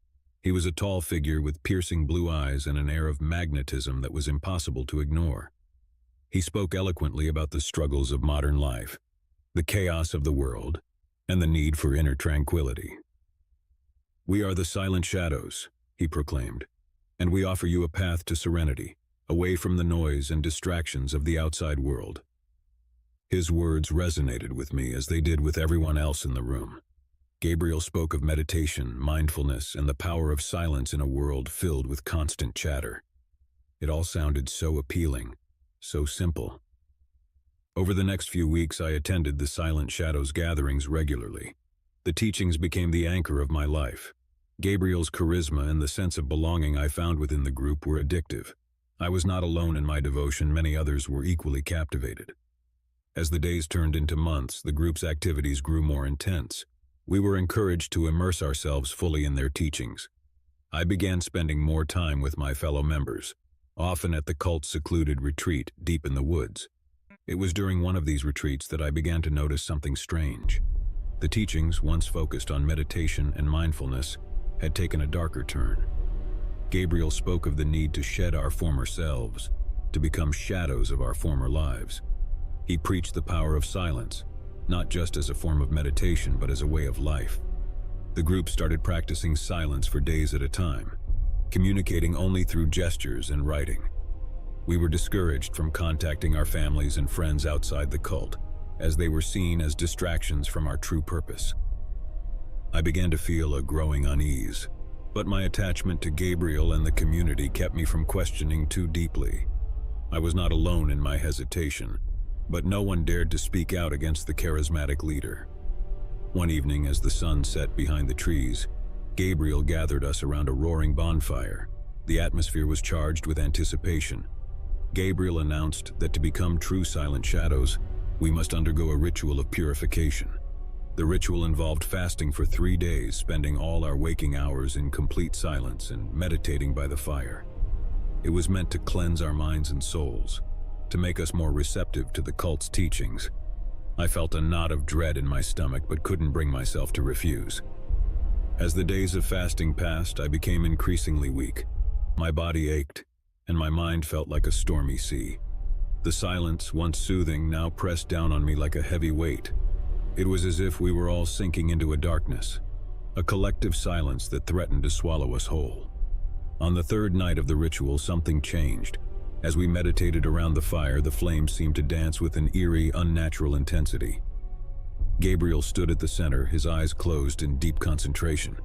He was a tall figure with piercing blue eyes and an air of magnetism that was impossible to ignore. He spoke eloquently about the struggles of modern life, the chaos of the world, and the need for inner tranquility. "We are the Silent Shadows," he proclaimed, "and we offer you a path to serenity, away from the noise and distractions of the outside world." His words resonated with me as they did with everyone else in the room. Gabriel spoke of meditation, mindfulness, and the power of silence in a world filled with constant chatter. It all sounded so appealing, so simple. Over the next few weeks, I attended the Silent Shadows gatherings regularly. The teachings became the anchor of my life. Gabriel's charisma and the sense of belonging I found within the group were addictive. I was not alone in my devotion, many others were equally captivated. As the days turned into months, the group's activities grew more intense. We were encouraged to immerse ourselves fully in their teachings. I began spending more time with my fellow members, often at the cult's secluded retreat deep in the woods. It was during one of these retreats that I began to notice something strange. The teachings, once focused on meditation and mindfulness, had taken a darker turn. Gabriel spoke of the need to shed our former selves, to become shadows of our former lives. He preached the power of silence, not just as a form of meditation, but as a way of life. The group started practicing silence for days at a time, communicating only through gestures and writing. We were discouraged from contacting our families and friends outside the cult, as they were seen as distractions from our true purpose. I began to feel a growing unease, but my attachment to Gabriel and the community kept me from questioning too deeply. I was not alone in my hesitation, but no one dared to speak out against the charismatic leader. One evening, as the sun set behind the trees, Gabriel gathered us around a roaring bonfire. The atmosphere was charged with anticipation. Gabriel announced that to become true Silent Shadows, we must undergo a ritual of purification. The ritual involved fasting for 3 days, spending all our waking hours in complete silence and meditating by the fire. It was meant to cleanse our minds and souls, to make us more receptive to the cult's teachings. I felt a knot of dread in my stomach but couldn't bring myself to refuse. As the days of fasting passed, I became increasingly weak. My body ached, and my mind felt like a stormy sea. The silence, once soothing, now pressed down on me like a heavy weight. It was as if we were all sinking into a darkness, a collective silence that threatened to swallow us whole. On the third night of the ritual, something changed. As we meditated around the fire, the flames seemed to dance with an eerie, unnatural intensity. Gabriel stood at the center, his eyes closed in deep concentration.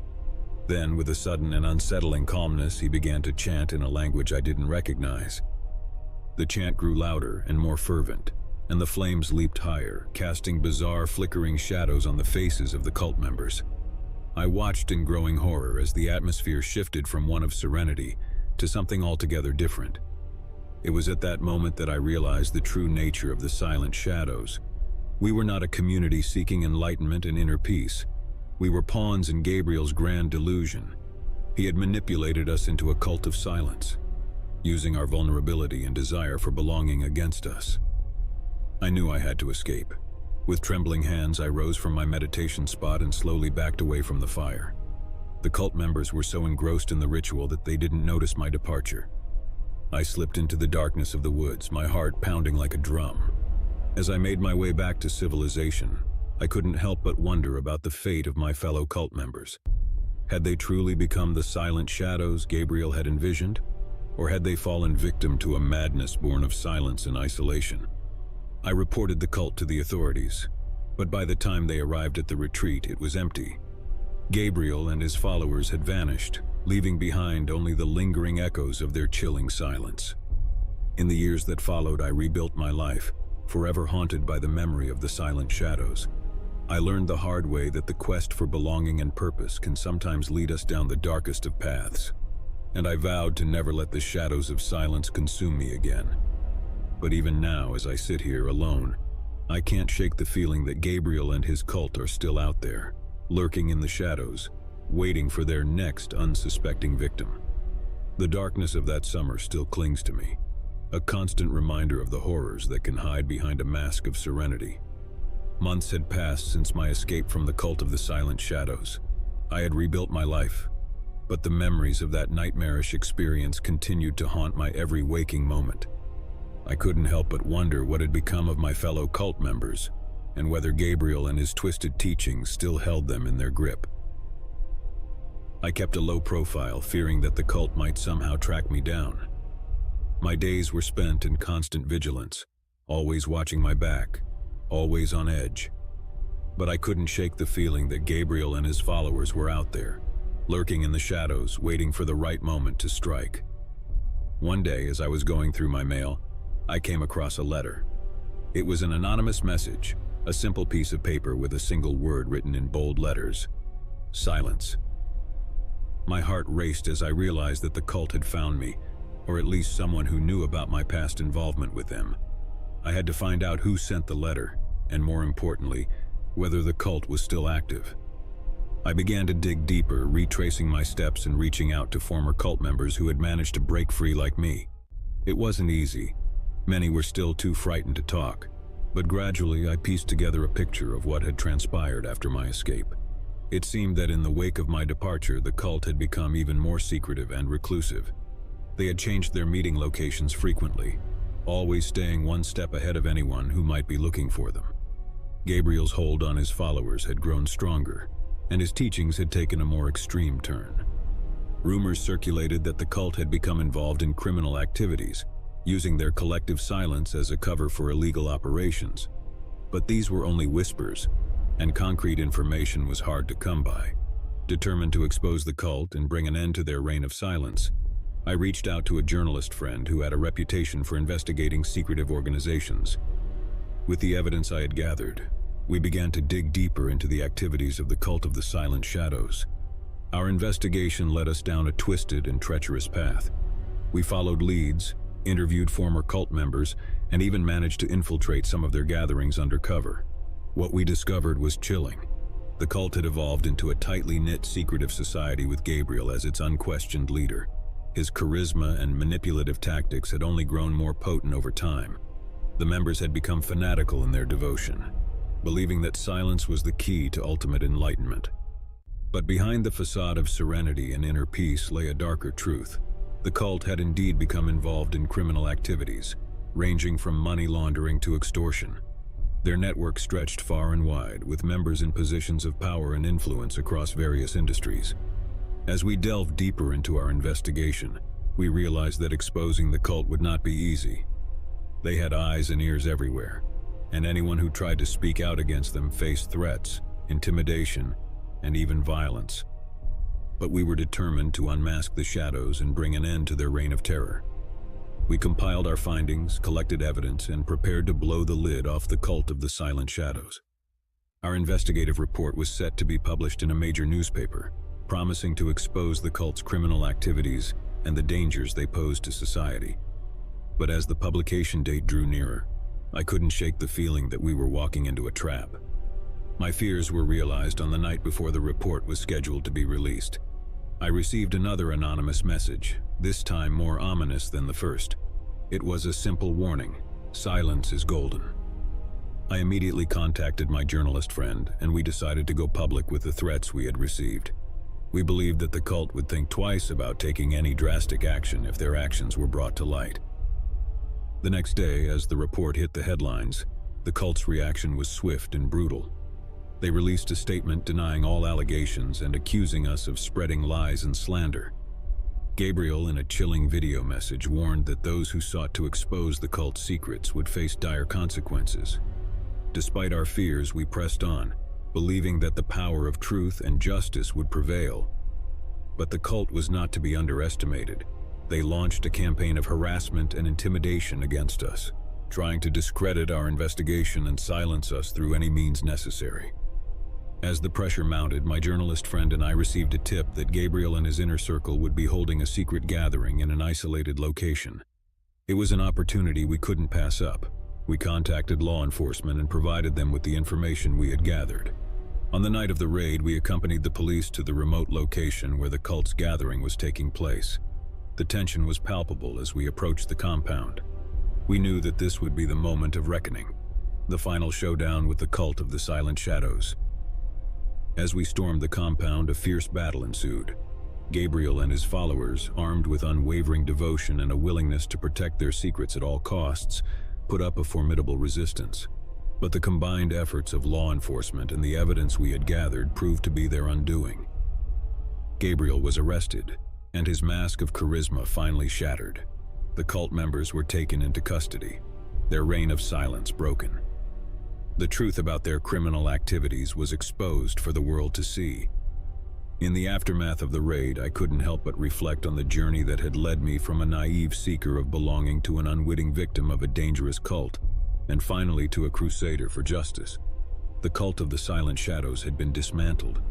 Then, with a sudden and unsettling calmness, he began to chant in a language I didn't recognize. The chant grew louder and more fervent, and the flames leaped higher, casting bizarre, flickering shadows on the faces of the cult members. I watched in growing horror as the atmosphere shifted from one of serenity to something altogether different. It was at that moment that I realized the true nature of the silent shadows. We were not a community seeking enlightenment and inner peace. We were pawns in Gabriel's grand delusion. He had manipulated us into a cult of silence, using our vulnerability and desire for belonging against us. I knew I had to escape. With trembling hands, I rose from my meditation spot and slowly backed away from the fire. The cult members were so engrossed in the ritual that they didn't notice my departure. I slipped into the darkness of the woods, my heart pounding like a drum. As I made my way back to civilization, I couldn't help but wonder about the fate of my fellow cult members. Had they truly become the silent shadows Gabriel had envisioned, or had they fallen victim to a madness born of silence and isolation? I reported the cult to the authorities, but by the time they arrived at the retreat, it was empty. Gabriel and his followers had vanished, leaving behind only the lingering echoes of their chilling silence. In the years that followed, I rebuilt my life, forever haunted by the memory of the silent shadows. I learned the hard way that the quest for belonging and purpose can sometimes lead us down the darkest of paths, and I vowed to never let the shadows of silence consume me again. But even now, as I sit here alone, I can't shake the feeling that Gabriel and his cult are still out there, lurking in the shadows, waiting for their next unsuspecting victim. The darkness of that summer still clings to me, a constant reminder of the horrors that can hide behind a mask of serenity. Months had passed since my escape from the cult of the silent shadows. I had rebuilt my life, but the memories of that nightmarish experience continued to haunt my every waking moment. I couldn't help but wonder what had become of my fellow cult members, and whether Gabriel and his twisted teachings still held them in their grip. I kept a low profile, fearing that the cult might somehow track me down. My days were spent in constant vigilance, always watching my back, always on edge. But I couldn't shake the feeling that Gabriel and his followers were out there, lurking in the shadows, waiting for the right moment to strike. One day, as I was going through my mail, I came across a letter. It was an anonymous message, a simple piece of paper with a single word written in bold letters: silence. My heart raced as I realized that the cult had found me, or at least someone who knew about my past involvement with them. I had to find out who sent the letter, and more importantly, whether the cult was still active. I began to dig deeper, retracing my steps and reaching out to former cult members who had managed to break free like me. It wasn't easy. Many were still too frightened to talk, but gradually I pieced together a picture of what had transpired after my escape. It seemed that in the wake of my departure, the cult had become even more secretive and reclusive. They had changed their meeting locations frequently, always staying one step ahead of anyone who might be looking for them. Gabriel's hold on his followers had grown stronger, and his teachings had taken a more extreme turn. Rumors circulated that the cult had become involved in criminal activities, using their collective silence as a cover for illegal operations. But these were only whispers, and concrete information was hard to come by. Determined to expose the cult and bring an end to their reign of silence, I reached out to a journalist friend who had a reputation for investigating secretive organizations. With the evidence I had gathered, we began to dig deeper into the activities of the cult of the silent shadows. Our investigation led us down a twisted and treacherous path. We followed leads, interviewed former cult members, and even managed to infiltrate some of their gatherings undercover. What we discovered was chilling. The cult had evolved into a tightly knit, secretive society with Gabriel as its unquestioned leader. His charisma and manipulative tactics had only grown more potent over time. The members had become fanatical in their devotion, believing that silence was the key to ultimate enlightenment. But behind the facade of serenity and inner peace lay a darker truth. The cult had indeed become involved in criminal activities, ranging from money laundering to extortion. Their network stretched far and wide, with members in positions of power and influence across various industries. As we delved deeper into our investigation, we realized that exposing the cult would not be easy. They had eyes and ears everywhere, and anyone who tried to speak out against them faced threats, intimidation, and even violence. But we were determined to unmask the shadows and bring an end to their reign of terror. We compiled our findings, collected evidence, and prepared to blow the lid off the cult of the Silent Shadows. Our investigative report was set to be published in a major newspaper, promising to expose the cult's criminal activities and the dangers they posed to society. But as the publication date drew nearer, I couldn't shake the feeling that we were walking into a trap. My fears were realized on the night before the report was scheduled to be released. I received another anonymous message, this time more ominous than the first. It was a simple warning: silence is golden. I immediately contacted my journalist friend, and we decided to go public with the threats we had received. We believed that the cult would think twice about taking any drastic action if their actions were brought to light. The next day, as the report hit the headlines, the cult's reaction was swift and brutal. They released a statement denying all allegations and accusing us of spreading lies and slander. Gabriel, in a chilling video message, warned that those who sought to expose the cult's secrets would face dire consequences. Despite our fears, we pressed on, believing that the power of truth and justice would prevail. But the cult was not to be underestimated. They launched a campaign of harassment and intimidation against us, trying to discredit our investigation and silence us through any means necessary. As the pressure mounted, my journalist friend and I received a tip that Gabriel and his inner circle would be holding a secret gathering in an isolated location. It was an opportunity we couldn't pass up. We contacted law enforcement and provided them with the information we had gathered. On the night of the raid, we accompanied the police to the remote location where the cult's gathering was taking place. The tension was palpable as we approached the compound. We knew that this would be the moment of reckoning, the final showdown with the cult of the Silent Shadows. As we stormed the compound, a fierce battle ensued. Gabriel and his followers, armed with unwavering devotion and a willingness to protect their secrets at all costs, put up a formidable resistance. But the combined efforts of law enforcement and the evidence we had gathered proved to be their undoing. Gabriel was arrested, and his mask of charisma finally shattered. The cult members were taken into custody, their reign of silence broken. The truth about their criminal activities was exposed for the world to see. In the aftermath of the raid, I couldn't help but reflect on the journey that had led me from a naive seeker of belonging to an unwitting victim of a dangerous cult, and finally to a crusader for justice. The cult of the Silent Shadows had been dismantled,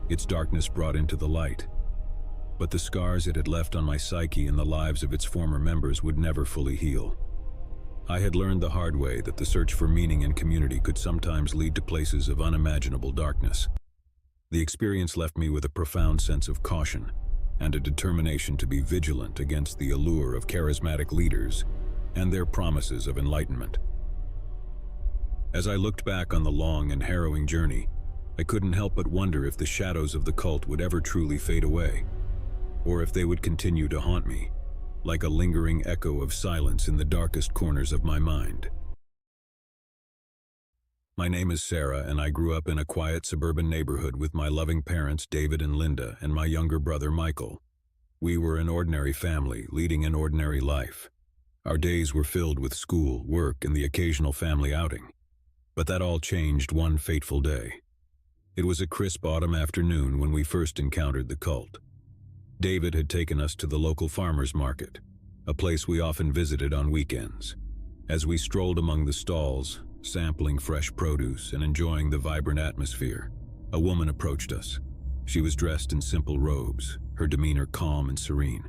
its darkness brought into the light. But the scars it had left on my psyche and the lives of its former members would never fully heal. I had learned the hard way that the search for meaning and community could sometimes lead to places of unimaginable darkness. The experience left me with a profound sense of caution and a determination to be vigilant against the allure of charismatic leaders and their promises of enlightenment. As I looked back on the long and harrowing journey, I couldn't help but wonder if the shadows of the cult would ever truly fade away, or if they would continue to haunt me, like a lingering echo of silence in the darkest corners of my mind. My name is Sarah, and I grew up in a quiet suburban neighborhood with my loving parents, David and Linda, and my younger brother, Michael. We were an ordinary family, leading an ordinary life. Our days were filled with school, work, and the occasional family outing. But that all changed one fateful day. It was a crisp autumn afternoon when we first encountered the cult. David had taken us to the local farmers market, a place we often visited on weekends. As we strolled among the stalls, sampling fresh produce and enjoying the vibrant atmosphere, a woman approached us. She was dressed in simple robes, her demeanor calm and serene.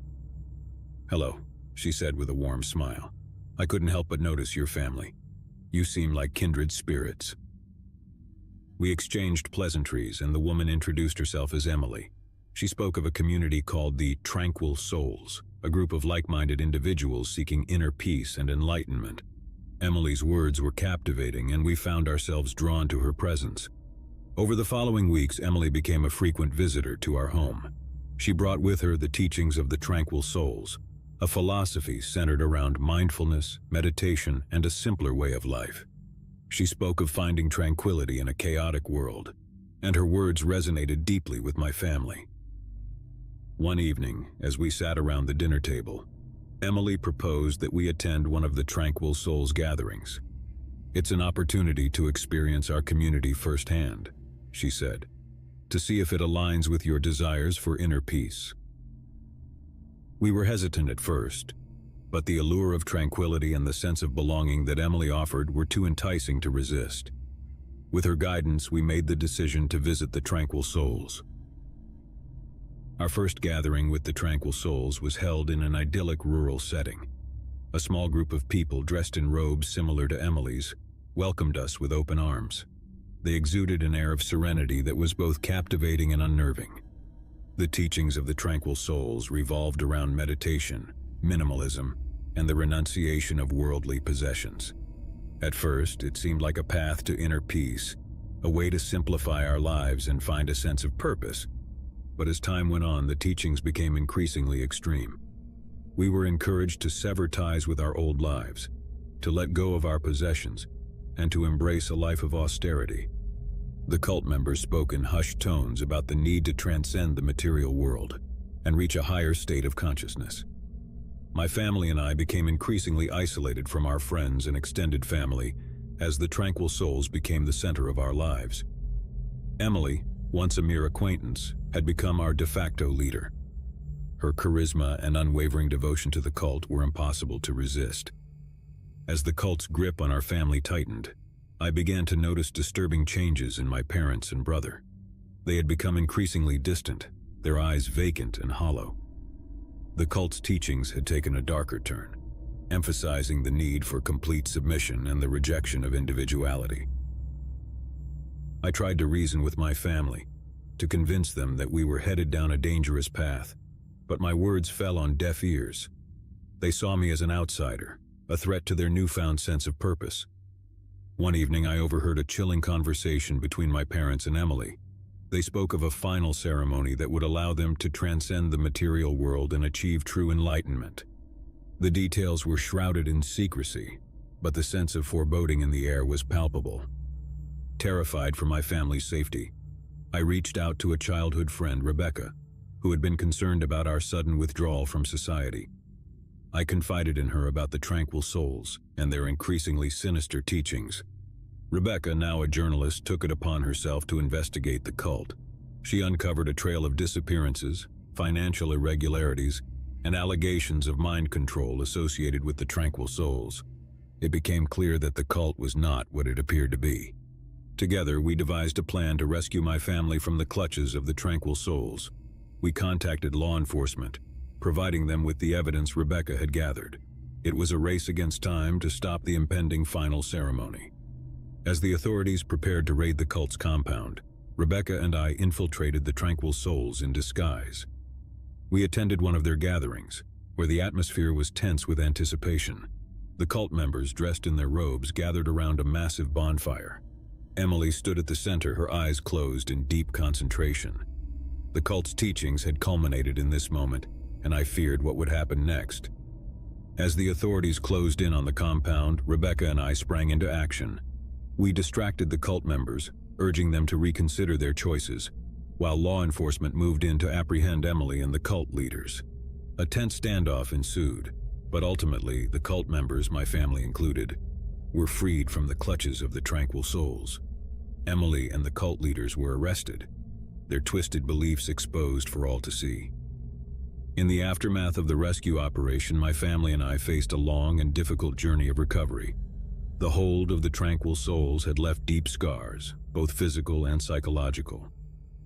"Hello," she said with a warm smile. "I couldn't help but notice your family. You seem like kindred spirits." We exchanged pleasantries, and the woman introduced herself as Emily. She spoke of a community called the Tranquil Souls, a group of like-minded individuals seeking inner peace and enlightenment. Emily's words were captivating, and we found ourselves drawn to her presence. Over the following weeks, Emily became a frequent visitor to our home. She brought with her the teachings of the Tranquil Souls, a philosophy centered around mindfulness, meditation, and a simpler way of life. She spoke of finding tranquility in a chaotic world, and her words resonated deeply with my family. One evening, as we sat around the dinner table, Emily proposed that we attend one of the Tranquil Souls gatherings. "It's an opportunity to experience our community firsthand," she said, "to see if it aligns with your desires for inner peace." We were hesitant at first, but the allure of tranquility and the sense of belonging that Emily offered were too enticing to resist. With her guidance, we made the decision to visit the Tranquil Souls. Our first gathering with the Tranquil Souls was held in an idyllic rural setting. A small group of people dressed in robes similar to Emily's welcomed us with open arms. They exuded an air of serenity that was both captivating and unnerving. The teachings of the Tranquil Souls revolved around meditation, minimalism, and the renunciation of worldly possessions. At first, it seemed like a path to inner peace, a way to simplify our lives and find a sense of purpose. But as time went on, the teachings became increasingly extreme. We were encouraged to sever ties with our old lives, to let go of our possessions, and to embrace a life of austerity. The cult members spoke in hushed tones about the need to transcend the material world and reach a higher state of consciousness. My family and I became increasingly isolated from our friends and extended family as the Tranquil Souls became the center of our lives. Emily, once a mere acquaintance, had become our de facto leader. Her charisma and unwavering devotion to the cult were impossible to resist. As the cult's grip on our family tightened, I began to notice disturbing changes in my parents and brother. They had become increasingly distant, their eyes vacant and hollow. The cult's teachings had taken a darker turn, emphasizing the need for complete submission and the rejection of individuality. I tried to reason with my family, to convince them that we were headed down a dangerous path, but my words fell on deaf ears. They saw me as an outsider, a threat to their newfound sense of purpose. One evening, I overheard a chilling conversation between my parents and Emily. They spoke of a final ceremony that would allow them to transcend the material world and achieve true enlightenment. The details were shrouded in secrecy, but the sense of foreboding in the air was palpable. Terrified for my family's safety, I reached out to a childhood friend, Rebecca, who had been concerned about our sudden withdrawal from society. I confided in her about the Tranquil Souls and their increasingly sinister teachings. Rebecca, now a journalist, took it upon herself to investigate the cult. She uncovered a trail of disappearances, financial irregularities, and allegations of mind control associated with the Tranquil Souls. It became clear that the cult was not what it appeared to be. Together, we devised a plan to rescue my family from the clutches of the Tranquil Souls. We contacted law enforcement, providing them with the evidence Rebecca had gathered. It was a race against time to stop the impending final ceremony. As the authorities prepared to raid the cult's compound, Rebecca and I infiltrated the Tranquil Souls in disguise. We attended one of their gatherings, where the atmosphere was tense with anticipation. The cult members, dressed in their robes, gathered around a massive bonfire. Emily stood at the center, her eyes closed in deep concentration. The cult's teachings had culminated in this moment, and I feared what would happen next. As the authorities closed in on the compound, Rebecca and I sprang into action. We distracted the cult members, urging them to reconsider their choices, while law enforcement moved in to apprehend Emily and the cult leaders. A tense standoff ensued, but ultimately the cult members, my family included, were freed from the clutches of the Tranquil Souls. Emily and the cult leaders were arrested, their twisted beliefs exposed for all to see. In the aftermath of the rescue operation, my family and I faced a long and difficult journey of recovery. The hold of the Tranquil Souls had left deep scars, both physical and psychological.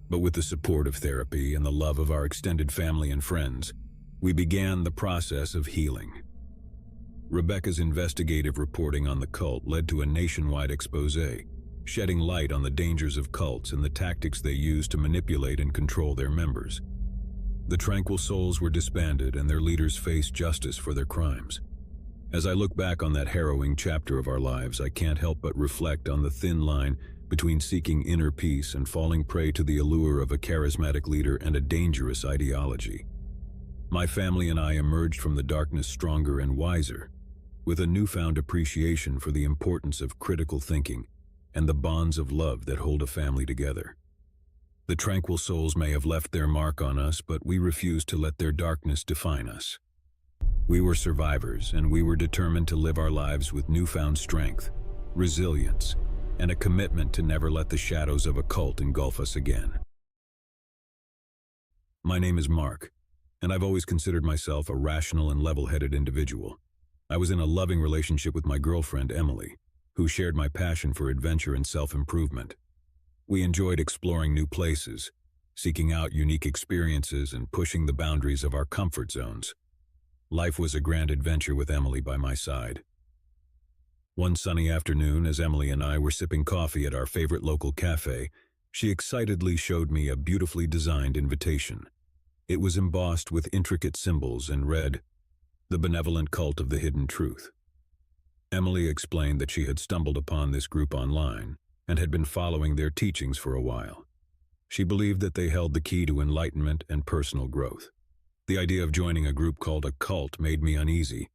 But with the support of therapy and the love of our extended family and friends, we began the process of healing. Rebecca's investigative reporting on the cult led to a nationwide expose, shedding light on the dangers of cults and the tactics they use to manipulate and control their members. The Tranquil Souls were disbanded and their leaders faced justice for their crimes. As I look back on that harrowing chapter of our lives, I can't help but reflect on the thin line between seeking inner peace and falling prey to the allure of a charismatic leader and a dangerous ideology. My family and I emerged from the darkness stronger and wiser, with a newfound appreciation for the importance of critical thinking and the bonds of love that hold a family together. The tranquil souls may have left their mark on us, but we refused to let their darkness define us. We were survivors, and we were determined to live our lives with newfound strength, resilience, and a commitment to never let the shadows of a cult engulf us again. My name is Mark, and I've always considered myself a rational and level-headed individual. I was in a loving relationship with my girlfriend, Emily, who shared my passion for adventure and self-improvement. We enjoyed exploring new places, seeking out unique experiences, and pushing the boundaries of our comfort zones. Life was a grand adventure with Emily by my side. One sunny afternoon, as Emily and I were sipping coffee at our favorite local cafe, she excitedly showed me a beautifully designed invitation. It was embossed with intricate symbols and read, "The Benevolent Cult of the Hidden Truth." Emily explained that she had stumbled upon this group online and had been following their teachings for a while. She believed that they held the key to enlightenment and personal growth. The idea of joining a group called a cult made me uneasy,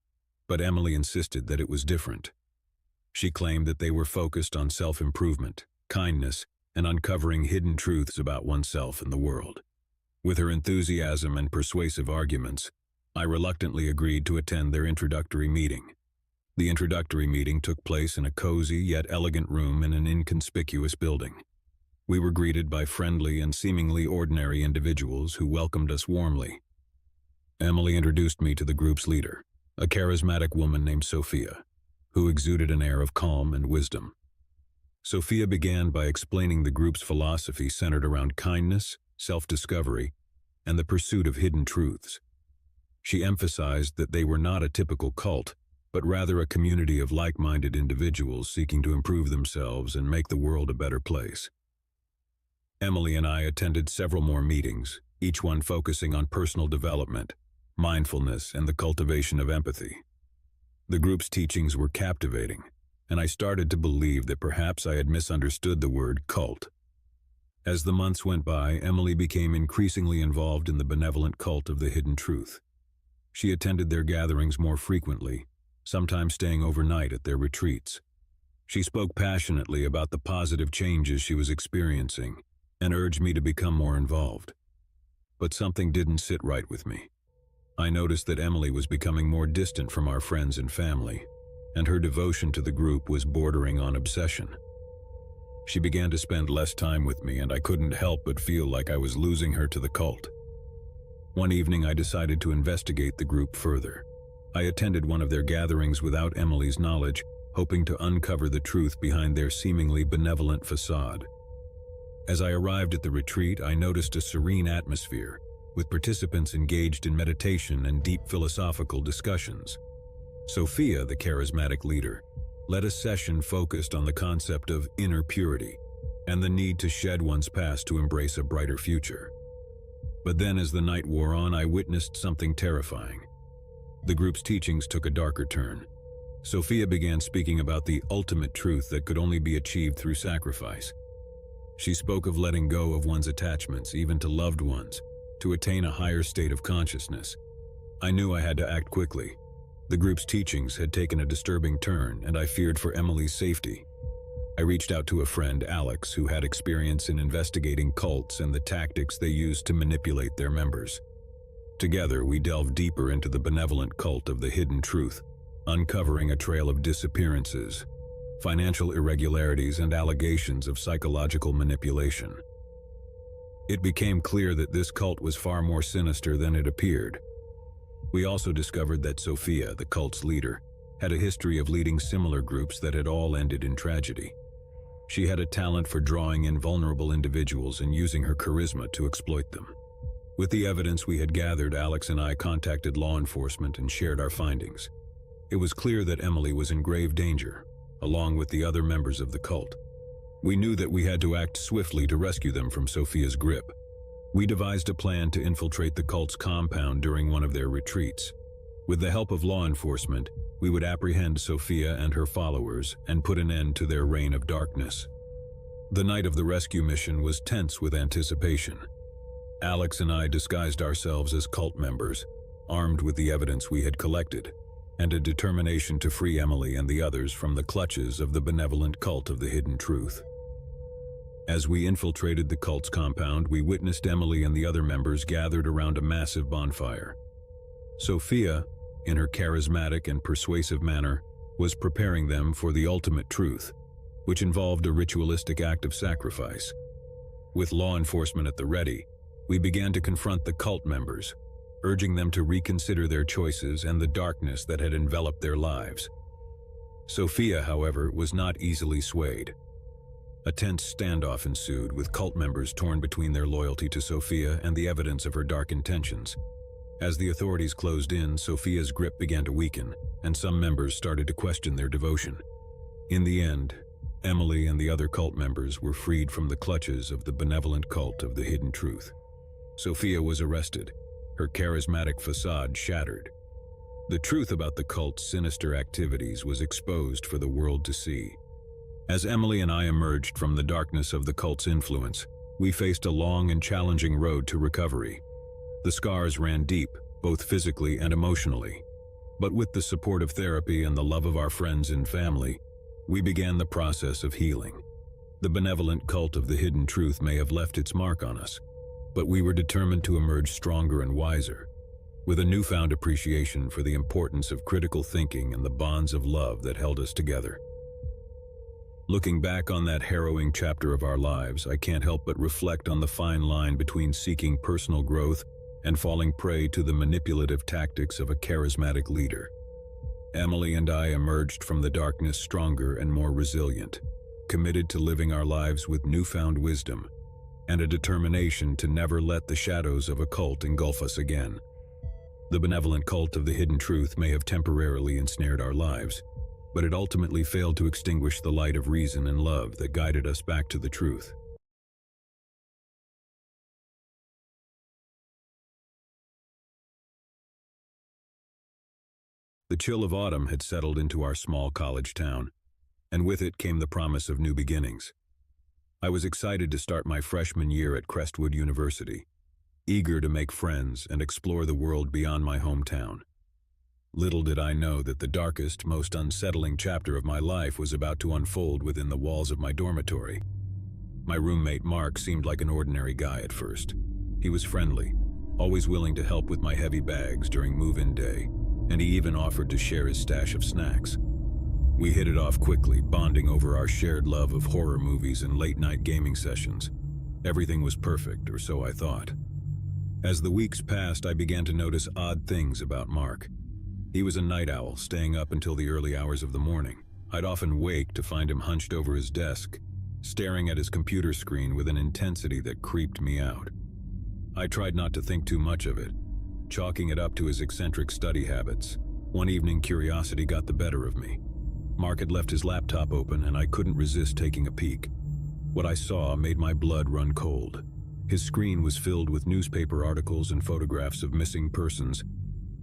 but Emily insisted that it was different. She claimed that they were focused on self-improvement, kindness, and uncovering hidden truths about oneself and the world. With her enthusiasm and persuasive arguments, I reluctantly agreed to attend their introductory meeting. The introductory meeting took place in a cozy yet elegant room in an inconspicuous building. We were greeted by friendly and seemingly ordinary individuals who welcomed us warmly. Emily introduced me to the group's leader, a charismatic woman named Sophia, who exuded an air of calm and wisdom. Sophia began by explaining the group's philosophy centered around kindness, self-discovery, and the pursuit of hidden truths. She emphasized that they were not a typical cult, but rather a community of like-minded individuals seeking to improve themselves and make the world a better place. Emily and I attended several more meetings, each one focusing on personal development, mindfulness, and the cultivation of empathy. The group's teachings were captivating, and I started to believe that perhaps I had misunderstood the word cult. As the months went by, Emily became increasingly involved in the benevolent cult of the hidden truth. She attended their gatherings more frequently, sometimes staying overnight at their retreats. She spoke passionately about the positive changes she was experiencing and urged me to become more involved. But something didn't sit right with me. I noticed that Emily was becoming more distant from our friends and family, and her devotion to the group was bordering on obsession. She began to spend less time with me, and I couldn't help but feel like I was losing her to the cult. One evening, I decided to investigate the group further. I attended one of their gatherings without Emily's knowledge, hoping to uncover the truth behind their seemingly benevolent facade. As I arrived at the retreat, I noticed a serene atmosphere, with participants engaged in meditation and deep philosophical discussions. Sophia, the charismatic leader, led a session focused on the concept of inner purity and the need to shed one's past to embrace a brighter future. But then, as the night wore on, I witnessed something terrifying. The group's teachings took a darker turn. Sophia began speaking about the ultimate truth that could only be achieved through sacrifice. She spoke of letting go of one's attachments, even to loved ones, to attain a higher state of consciousness. I knew I had to act quickly. The group's teachings had taken a disturbing turn, and I feared for Emily's safety. I reached out to a friend, Alex, who had experience in investigating cults and the tactics they used to manipulate their members. Together, we delved deeper into the benevolent cult of the hidden truth, uncovering a trail of disappearances, financial irregularities, and allegations of psychological manipulation. It became clear that this cult was far more sinister than it appeared. We also discovered that Sophia, the cult's leader, had a history of leading similar groups that had all ended in tragedy. She had a talent for drawing in vulnerable individuals and using her charisma to exploit them. With the evidence we had gathered, Alex and I contacted law enforcement and shared our findings. It was clear that Emily was in grave danger, along with the other members of the cult. We knew that we had to act swiftly to rescue them from Sophia's grip. We devised a plan to infiltrate the cult's compound during one of their retreats. With the help of law enforcement, we would apprehend Sophia and her followers and put an end to their reign of darkness. The night of the rescue mission was tense with anticipation. Alex and I disguised ourselves as cult members, armed with the evidence we had collected, and a determination to free Emily and the others from the clutches of the benevolent cult of the hidden truth. As we infiltrated the cult's compound, we witnessed Emily and the other members gathered around a massive bonfire. Sophia, in her charismatic and persuasive manner, was preparing them for the ultimate truth, which involved a ritualistic act of sacrifice. With law enforcement at the ready, we began to confront the cult members, urging them to reconsider their choices and the darkness that had enveloped their lives. Sophia, however, was not easily swayed. A tense standoff ensued, with cult members torn between their loyalty to Sophia and the evidence of her dark intentions. As the authorities closed in, Sophia's grip began to weaken, and some members started to question their devotion. In the end, Emily and the other cult members were freed from the clutches of the benevolent cult of the hidden truth. Sophia was arrested, her charismatic facade shattered. The truth about the cult's sinister activities was exposed for the world to see. As Emily and I emerged from the darkness of the cult's influence, we faced a long and challenging road to recovery. The scars ran deep, both physically and emotionally. But with the support of therapy and the love of our friends and family, we began the process of healing. The benevolent cult of the hidden truth may have left its mark on us, but we were determined to emerge stronger and wiser, with a newfound appreciation for the importance of critical thinking and the bonds of love that held us together. Looking back on that harrowing chapter of our lives, I can't help but reflect on the fine line between seeking personal growth and falling prey to the manipulative tactics of a charismatic leader. Emily and I emerged from the darkness stronger and more resilient, committed to living our lives with newfound wisdom and a determination to never let the shadows of a cult engulf us again. The benevolent cult of the hidden truth may have temporarily ensnared our lives, but it ultimately failed to extinguish the light of reason and love that guided us back to the truth. The chill of autumn had settled into our small college town, and with it came the promise of new beginnings. I was excited to start my freshman year at Crestwood University, eager to make friends and explore the world beyond my hometown. Little did I know that the darkest, most unsettling chapter of my life was about to unfold within the walls of my dormitory. My roommate Mark seemed like an ordinary guy at first. He was friendly, always willing to help with my heavy bags during move-in day, and he even offered to share his stash of snacks. We hit it off quickly, bonding over our shared love of horror movies and late-night gaming sessions. Everything was perfect, or so I thought. As the weeks passed, I began to notice odd things about Mark. He was a night owl, staying up until the early hours of the morning. I'd often wake to find him hunched over his desk, staring at his computer screen with an intensity that creeped me out. I tried not to think too much of it, chalking it up to his eccentric study habits. One evening, curiosity got the better of me. Mark had left his laptop open, and I couldn't resist taking a peek. What I saw made my blood run cold. His screen was filled with newspaper articles and photographs of missing persons,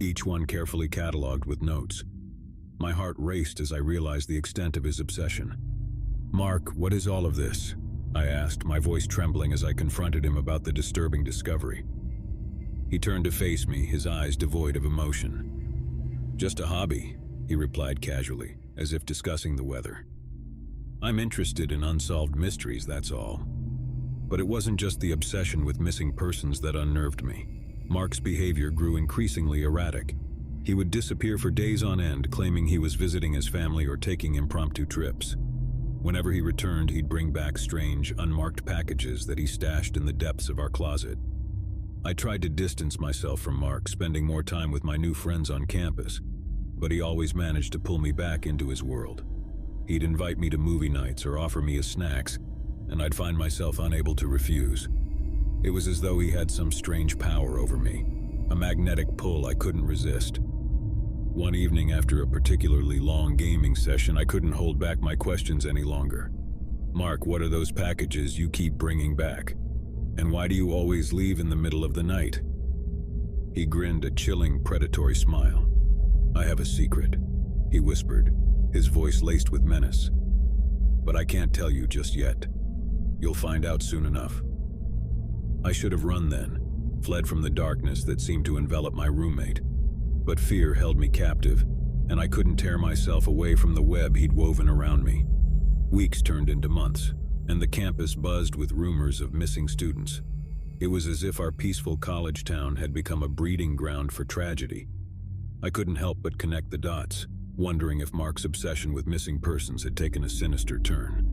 each one carefully cataloged with notes. My heart raced as I realized the extent of his obsession. "Mark, what is all of this?" I asked, my voice trembling as I confronted him about the disturbing discovery. He turned to face me, his eyes devoid of emotion. "Just a hobby," he replied casually, as if discussing the weather. "I'm interested in unsolved mysteries, that's all." But it wasn't just the obsession with missing persons that unnerved me. Mark's behavior grew increasingly erratic. He would disappear for days on end, claiming he was visiting his family or taking impromptu trips. Whenever he returned, he'd bring back strange, unmarked packages that he stashed in the depths of our closet. I tried to distance myself from Mark, spending more time with my new friends on campus, but he always managed to pull me back into his world. He'd invite me to movie nights or offer me his snacks, and I'd find myself unable to refuse. It was as though he had some strange power over me, a magnetic pull I couldn't resist. One evening after a particularly long gaming session, I couldn't hold back my questions any longer. "Mark, what are those packages you keep bringing back? And why do you always leave in the middle of the night?" He grinned a chilling, predatory smile. "I have a secret," he whispered, his voice laced with menace. "But I can't tell you just yet. You'll find out soon enough." I should have run then, fled from the darkness that seemed to envelop my roommate. But fear held me captive, and I couldn't tear myself away from the web he'd woven around me. Weeks turned into months, and the campus buzzed with rumors of missing students. It was as if our peaceful college town had become a breeding ground for tragedy. I couldn't help but connect the dots, wondering if Mark's obsession with missing persons had taken a sinister turn.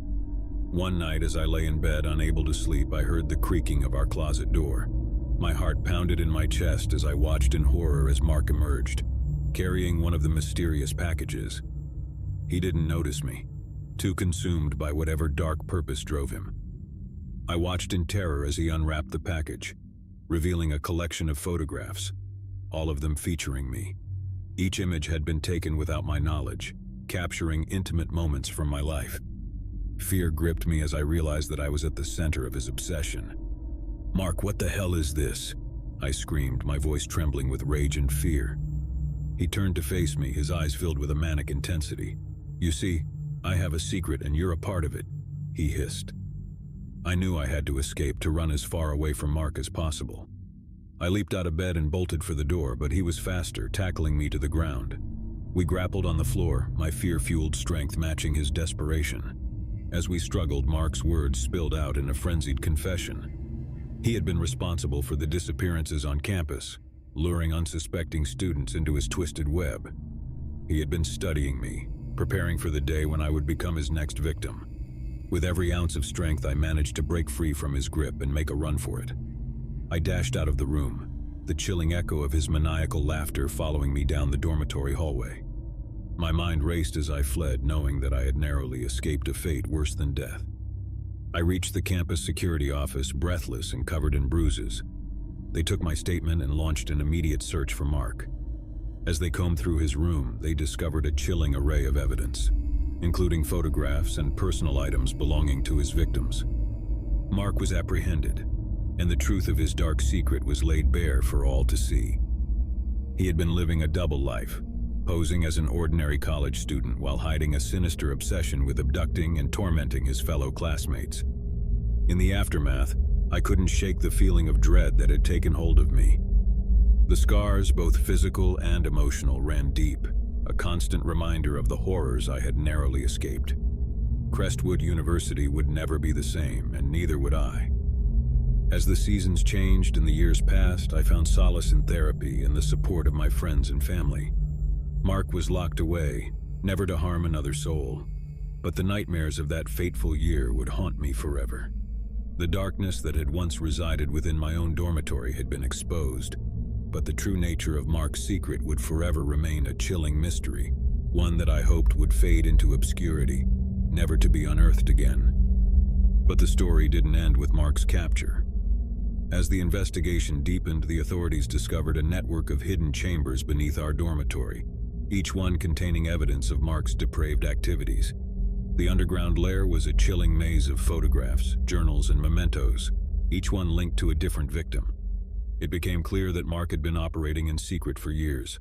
One night, as I lay in bed unable to sleep, I heard the creaking of our closet door. My heart pounded in my chest as I watched in horror as Mark emerged, carrying one of the mysterious packages. He didn't notice me, too consumed by whatever dark purpose drove him. I watched in terror as he unwrapped the package, revealing a collection of photographs, all of them featuring me. Each image had been taken without my knowledge, capturing intimate moments from my life. Fear gripped me as I realized that I was at the center of his obsession. "Mark, what the hell is this?" I screamed, my voice trembling with rage and fear. He turned to face me, his eyes filled with a manic intensity. "You see, I have a secret and you're a part of it," he hissed. I knew I had to escape, to run as far away from Mark as possible. I leaped out of bed and bolted for the door, but he was faster, tackling me to the ground. We grappled on the floor, my fear-fueled strength matching his desperation. As we struggled, Mark's words spilled out in a frenzied confession. He had been responsible for the disappearances on campus, luring unsuspecting students into his twisted web. He had been studying me, preparing for the day when I would become his next victim. With every ounce of strength, I managed to break free from his grip and make a run for it. I dashed out of the room, the chilling echo of his maniacal laughter following me down the dormitory hallway. My mind raced as I fled, knowing that I had narrowly escaped a fate worse than death. I reached the campus security office, breathless and covered in bruises. They took my statement and launched an immediate search for Mark. As they combed through his room, they discovered a chilling array of evidence, including photographs and personal items belonging to his victims. Mark was apprehended, and the truth of his dark secret was laid bare for all to see. He had been living a double life, posing as an ordinary college student while hiding a sinister obsession with abducting and tormenting his fellow classmates. In the aftermath, I couldn't shake the feeling of dread that had taken hold of me. The scars, both physical and emotional, ran deep, a constant reminder of the horrors I had narrowly escaped. Crestwood University would never be the same, and neither would I. As the seasons changed and the years passed, I found solace in therapy and the support of my friends and family. Mark was locked away, never to harm another soul, but the nightmares of that fateful year would haunt me forever. The darkness that had once resided within my own dormitory had been exposed, but the true nature of Mark's secret would forever remain a chilling mystery, one that I hoped would fade into obscurity, never to be unearthed again. But the story didn't end with Mark's capture. As the investigation deepened, the authorities discovered a network of hidden chambers beneath our dormitory, each one containing evidence of Mark's depraved activities. The underground lair was a chilling maze of photographs, journals, and mementos, each one linked to a different victim. It became clear that Mark had been operating in secret for years,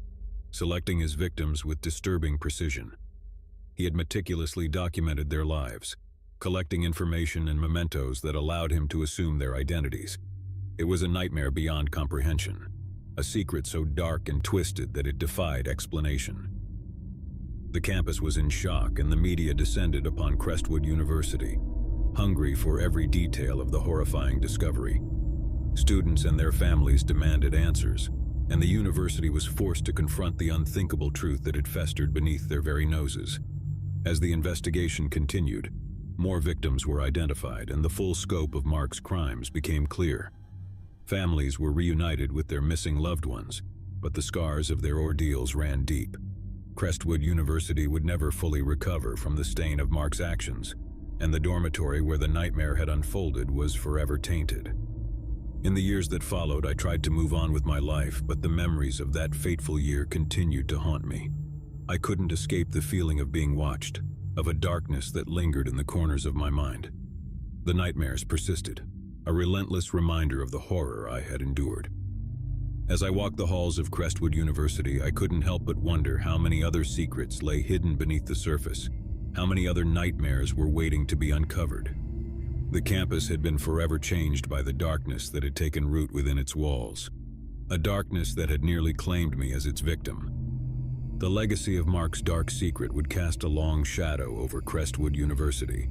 selecting his victims with disturbing precision. He had meticulously documented their lives, collecting information and mementos that allowed him to assume their identities. It was a nightmare beyond comprehension, a secret so dark and twisted that it defied explanation. The campus was in shock, and the media descended upon Crestwood University, hungry for every detail of the horrifying discovery. Students and their families demanded answers, and the university was forced to confront the unthinkable truth that had festered beneath their very noses. As the investigation continued, more victims were identified, and the full scope of Mark's crimes became clear. Families were reunited with their missing loved ones, but the scars of their ordeals ran deep. Crestwood University would never fully recover from the stain of Mark's actions, and the dormitory where the nightmare had unfolded was forever tainted. In the years that followed, I tried to move on with my life, but the memories of that fateful year continued to haunt me. I couldn't escape the feeling of being watched, of a darkness that lingered in the corners of my mind. The nightmares persisted, a relentless reminder of the horror I had endured. As I walked the halls of Crestwood University, I couldn't help but wonder how many other secrets lay hidden beneath the surface, how many other nightmares were waiting to be uncovered. The campus had been forever changed by the darkness that had taken root within its walls, a darkness that had nearly claimed me as its victim. The legacy of Mark's dark secret would cast a long shadow over Crestwood University,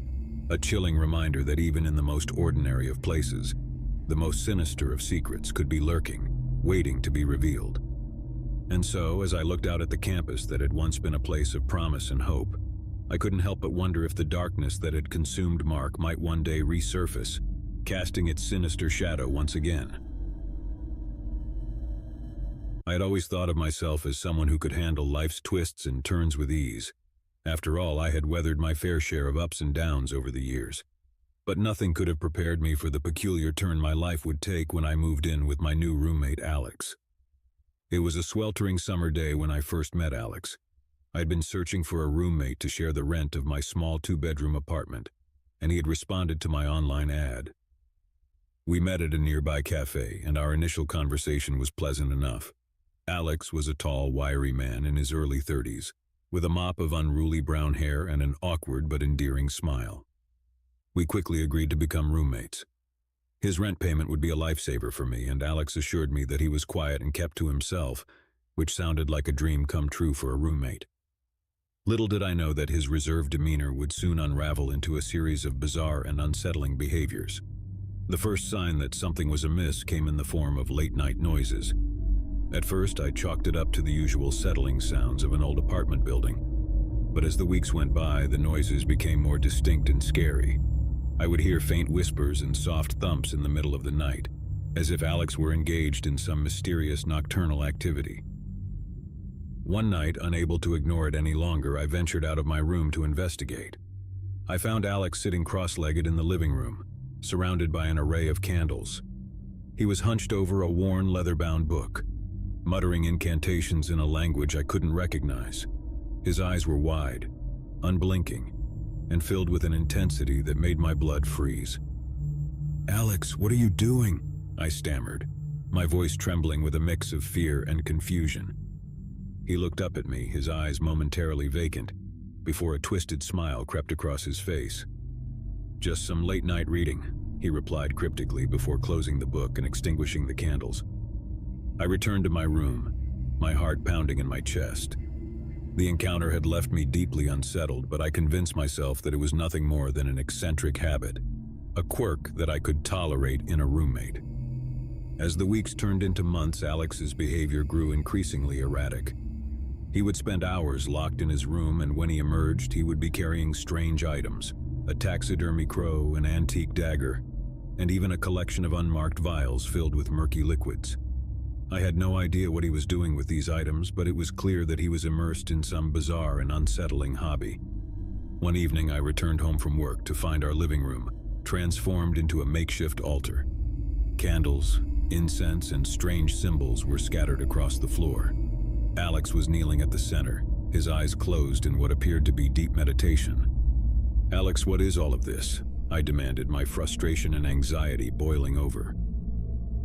a chilling reminder that even in the most ordinary of places, the most sinister of secrets could be lurking, waiting to be revealed. And so, as I looked out at the campus that had once been a place of promise and hope, I couldn't help but wonder if the darkness that had consumed Mark might one day resurface, casting its sinister shadow once again. I had always thought of myself as someone who could handle life's twists and turns with ease. After all, I had weathered my fair share of ups and downs over the years. But nothing could have prepared me for the peculiar turn my life would take when I moved in with my new roommate, Alex. It was a sweltering summer day when I first met Alex. I'd been searching for a roommate to share the rent of my small 2-bedroom apartment, and he had responded to my online ad. We met at a nearby cafe, and our initial conversation was pleasant enough. Alex was a tall, wiry man in his early 30s, with a mop of unruly brown hair and an awkward but endearing smile. We quickly agreed to become roommates. His rent payment would be a lifesaver for me, and Alex assured me that he was quiet and kept to himself, which sounded like a dream come true for a roommate. Little did I know that his reserved demeanor would soon unravel into a series of bizarre and unsettling behaviors. The first sign that something was amiss came in the form of late-night noises. At first, I chalked it up to the usual settling sounds of an old apartment building. But as the weeks went by, the noises became more distinct and scary. I would hear faint whispers and soft thumps in the middle of the night, as if Alex were engaged in some mysterious nocturnal activity. One night, unable to ignore it any longer, I ventured out of my room to investigate. I found Alex sitting cross-legged in the living room, surrounded by an array of candles. He was hunched over a worn, leather-bound book, muttering incantations in a language I couldn't recognize. His eyes were wide, unblinking, and filled with an intensity that made my blood freeze. "Alex, what are you doing?" I stammered, my voice trembling with a mix of fear and confusion. He looked up at me, his eyes momentarily vacant, before a twisted smile crept across his face. "Just some late-night reading," he replied cryptically before closing the book and extinguishing the candles. I returned to my room, my heart pounding in my chest. The encounter had left me deeply unsettled, but I convinced myself that it was nothing more than an eccentric habit, a quirk that I could tolerate in a roommate. As the weeks turned into months, Alex's behavior grew increasingly erratic. He would spend hours locked in his room, and when he emerged, he would be carrying strange items, a taxidermy crow, an antique dagger, and even a collection of unmarked vials filled with murky liquids. I had no idea what he was doing with these items, but it was clear that he was immersed in some bizarre and unsettling hobby. One evening, I returned home from work to find our living room transformed into a makeshift altar. Candles, incense, and strange symbols were scattered across the floor. Alex was kneeling at the center, his eyes closed in what appeared to be deep meditation. "Alex, what is all of this?" I demanded, my frustration and anxiety boiling over.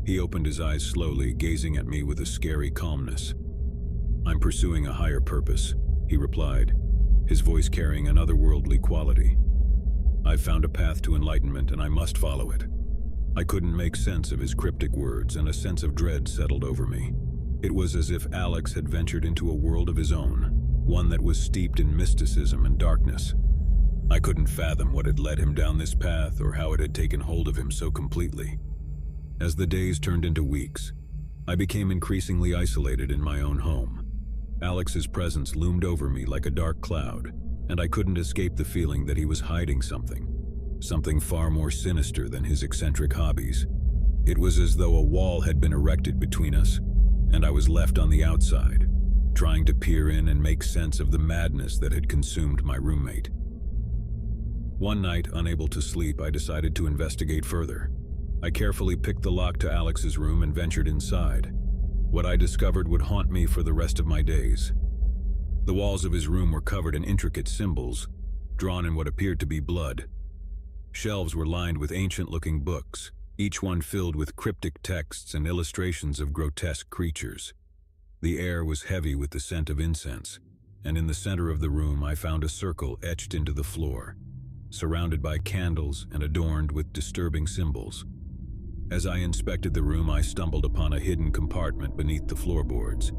He opened his eyes slowly, gazing at me with a scary calmness. "I'm pursuing a higher purpose," he replied, his voice carrying an otherworldly quality. "I've found a path to enlightenment, and I must follow it." I couldn't make sense of his cryptic words, and a sense of dread settled over me. It was as if Alex had ventured into a world of his own, one that was steeped in mysticism and darkness. I couldn't fathom what had led him down this path or how it had taken hold of him so completely. As the days turned into weeks, I became increasingly isolated in my own home. Alex's presence loomed over me like a dark cloud, and I couldn't escape the feeling that he was hiding something far more sinister than his eccentric hobbies. It was as though a wall had been erected between us, and I was left on the outside, trying to peer in and make sense of the madness that had consumed my roommate. One night, unable to sleep, I decided to investigate further. I carefully picked the lock to Alex's room and ventured inside. What I discovered would haunt me for the rest of my days. The walls of his room were covered in intricate symbols, drawn in what appeared to be blood. Shelves were lined with ancient-looking books, each one filled with cryptic texts and illustrations of grotesque creatures. The air was heavy with the scent of incense, and in the center of the room I found a circle etched into the floor, surrounded by candles and adorned with disturbing symbols. As I inspected the room, I stumbled upon a hidden compartment beneath the floorboards.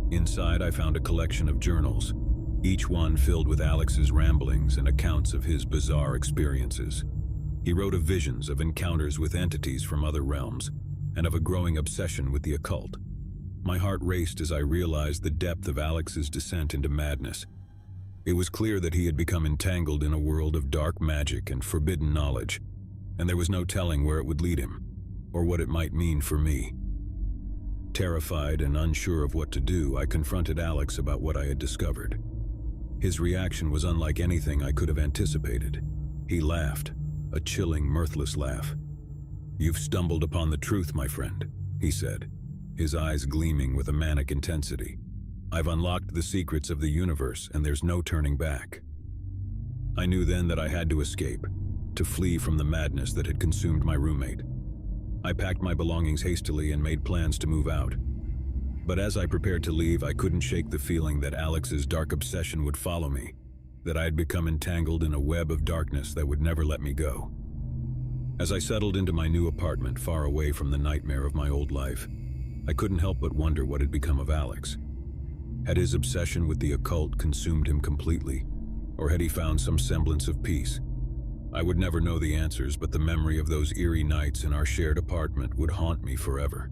Inside, I found a collection of journals, each one filled with Alex's ramblings and accounts of his bizarre experiences. He wrote of visions of encounters with entities from other realms, and of a growing obsession with the occult. My heart raced as I realized the depth of Alex's descent into madness. It was clear that he had become entangled in a world of dark magic and forbidden knowledge, and there was no telling where it would lead him, or what it might mean for me. Terrified and unsure of what to do, I confronted Alex about what I had discovered. His reaction was unlike anything I could have anticipated. He laughed, a chilling, mirthless laugh. "You've stumbled upon the truth, my friend," he said, his eyes gleaming with a manic intensity. "I've unlocked the secrets of the universe, and there's no turning back." I knew then that I had to escape, to flee from the madness that had consumed my roommate. I packed my belongings hastily and made plans to move out. But as I prepared to leave, I couldn't shake the feeling that Alex's dark obsession would follow me, that I had become entangled in a web of darkness that would never let me go. As I settled into my new apartment, far away from the nightmare of my old life, I couldn't help but wonder what had become of Alex. Had his obsession with the occult consumed him completely, or had he found some semblance of peace? I would never know the answers, but the memory of those eerie nights in our shared apartment would haunt me forever.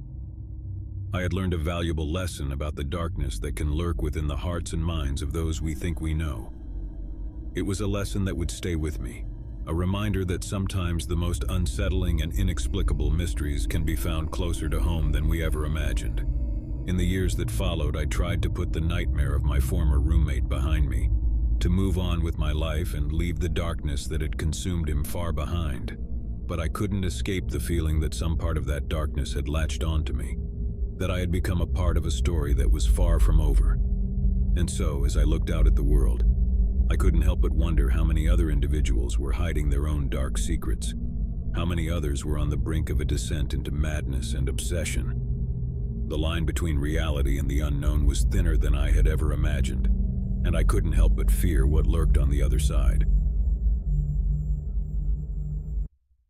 I had learned a valuable lesson about the darkness that can lurk within the hearts and minds of those we think we know. It was a lesson that would stay with me, a reminder that sometimes the most unsettling and inexplicable mysteries can be found closer to home than we ever imagined. In the years that followed, I tried to put the nightmare of my former roommate behind me, to move on with my life and leave the darkness that had consumed him far behind. But I couldn't escape the feeling that some part of that darkness had latched onto me, that I had become a part of a story that was far from over. And so, as I looked out at the world, I couldn't help but wonder how many other individuals were hiding their own dark secrets, how many others were on the brink of a descent into madness and obsession. The line between reality and the unknown was thinner than I had ever imagined, and I couldn't help but fear what lurked on the other side.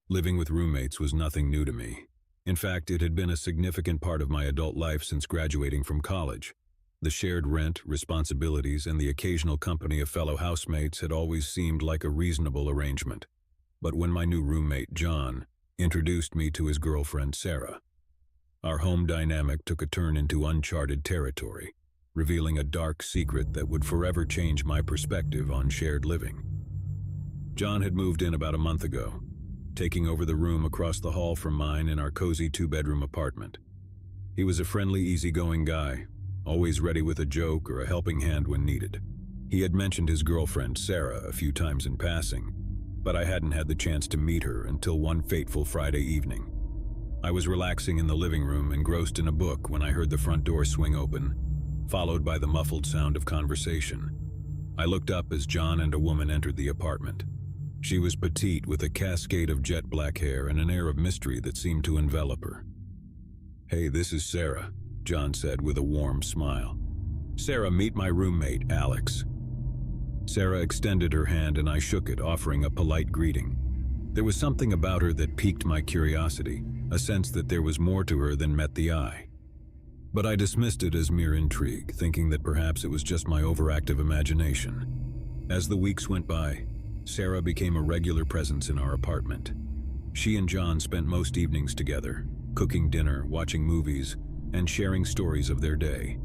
Living with roommates was nothing new to me. In fact, it had been a significant part of my adult life since graduating from college. The shared rent, responsibilities, and the occasional company of fellow housemates had always seemed like a reasonable arrangement. But when my new roommate, John, introduced me to his girlfriend, Sarah, our home dynamic took a turn into uncharted territory, revealing a dark secret that would forever change my perspective on shared living. John had moved in about a month ago, taking over the room across the hall from mine in our cozy two-bedroom apartment. He was a friendly, easygoing guy, always ready with a joke or a helping hand when needed. He had mentioned his girlfriend, Sarah, a few times in passing, but I hadn't had the chance to meet her until one fateful Friday evening. I was relaxing in the living room, engrossed in a book, when I heard the front door swing open, followed by the muffled sound of conversation. I looked up as John and a woman entered the apartment. She was petite, with a cascade of jet black hair and an air of mystery that seemed to envelop her. "Hey, this is Sarah," John said with a warm smile. "Sarah, meet my roommate, Alex." Sarah extended her hand and I shook it, offering a polite greeting. There was something about her that piqued my curiosity, a sense that there was more to her than met the eye. But I dismissed it as mere intrigue, thinking that perhaps it was just my overactive imagination. As the weeks went by, Sarah became a regular presence in our apartment. She and John spent most evenings together, cooking dinner, watching movies, and sharing stories of their day.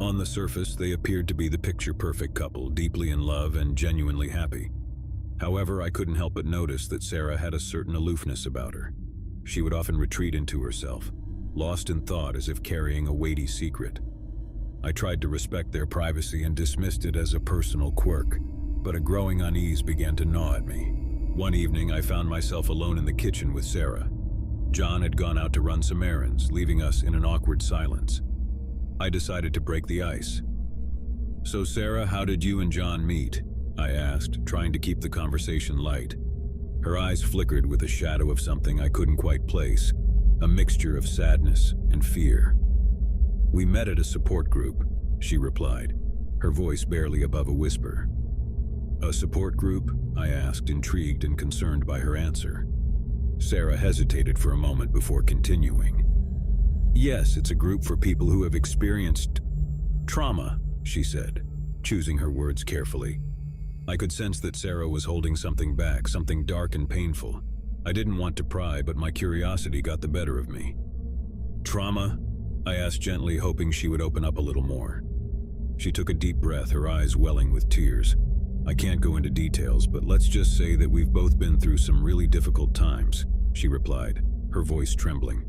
On the surface, they appeared to be the picture-perfect couple, deeply in love and genuinely happy. However, I couldn't help but notice that Sarah had a certain aloofness about her. She would often retreat into herself, lost in thought as if carrying a weighty secret. I tried to respect their privacy and dismissed it as a personal quirk, but a growing unease began to gnaw at me. One evening, I found myself alone in the kitchen with Sarah. John had gone out to run some errands, leaving us in an awkward silence. I decided to break the ice. "So Sarah, how did you and John meet?" I asked, trying to keep the conversation light. Her eyes flickered with a shadow of something I couldn't quite place, a mixture of sadness and fear. "We met at a support group," she replied, her voice barely above a whisper. "A support group?" I asked, intrigued and concerned by her answer. Sarah hesitated for a moment before continuing. "Yes, it's a group for people who have experienced trauma," she said, choosing her words carefully. I could sense that Sarah was holding something back, something dark and painful. I didn't want to pry, but my curiosity got the better of me. "Trauma?" I asked gently, hoping she would open up a little more. She took a deep breath, her eyes welling with tears. "I can't go into details, but let's just say that we've both been through some really difficult times," she replied, her voice trembling.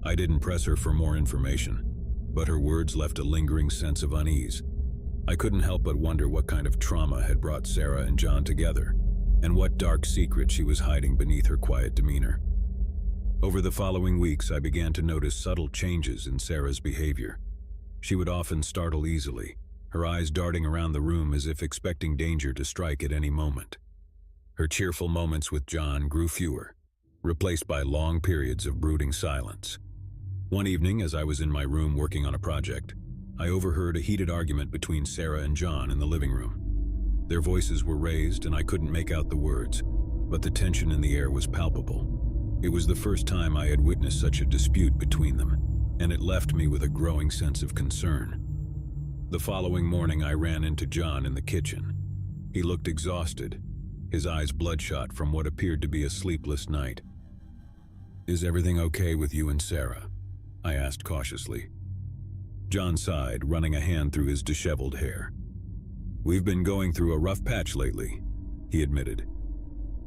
I didn't press her for more information, but her words left a lingering sense of unease. I couldn't help but wonder what kind of trauma had brought Sarah and John together, and what dark secret she was hiding beneath her quiet demeanor. Over the following weeks, I began to notice subtle changes in Sarah's behavior. She would often startle easily, her eyes darting around the room as if expecting danger to strike at any moment. Her cheerful moments with John grew fewer, replaced by long periods of brooding silence. One evening, as I was in my room working on a project, I overheard a heated argument between Sarah and John in the living room. Their voices were raised and I couldn't make out the words, but the tension in the air was palpable. It was the first time I had witnessed such a dispute between them, and it left me with a growing sense of concern. The following morning, I ran into John in the kitchen. He looked exhausted, his eyes bloodshot from what appeared to be a sleepless night. "Is everything okay with you and Sarah?" I asked cautiously. John sighed, running a hand through his disheveled hair. "We've been going through a rough patch lately," he admitted.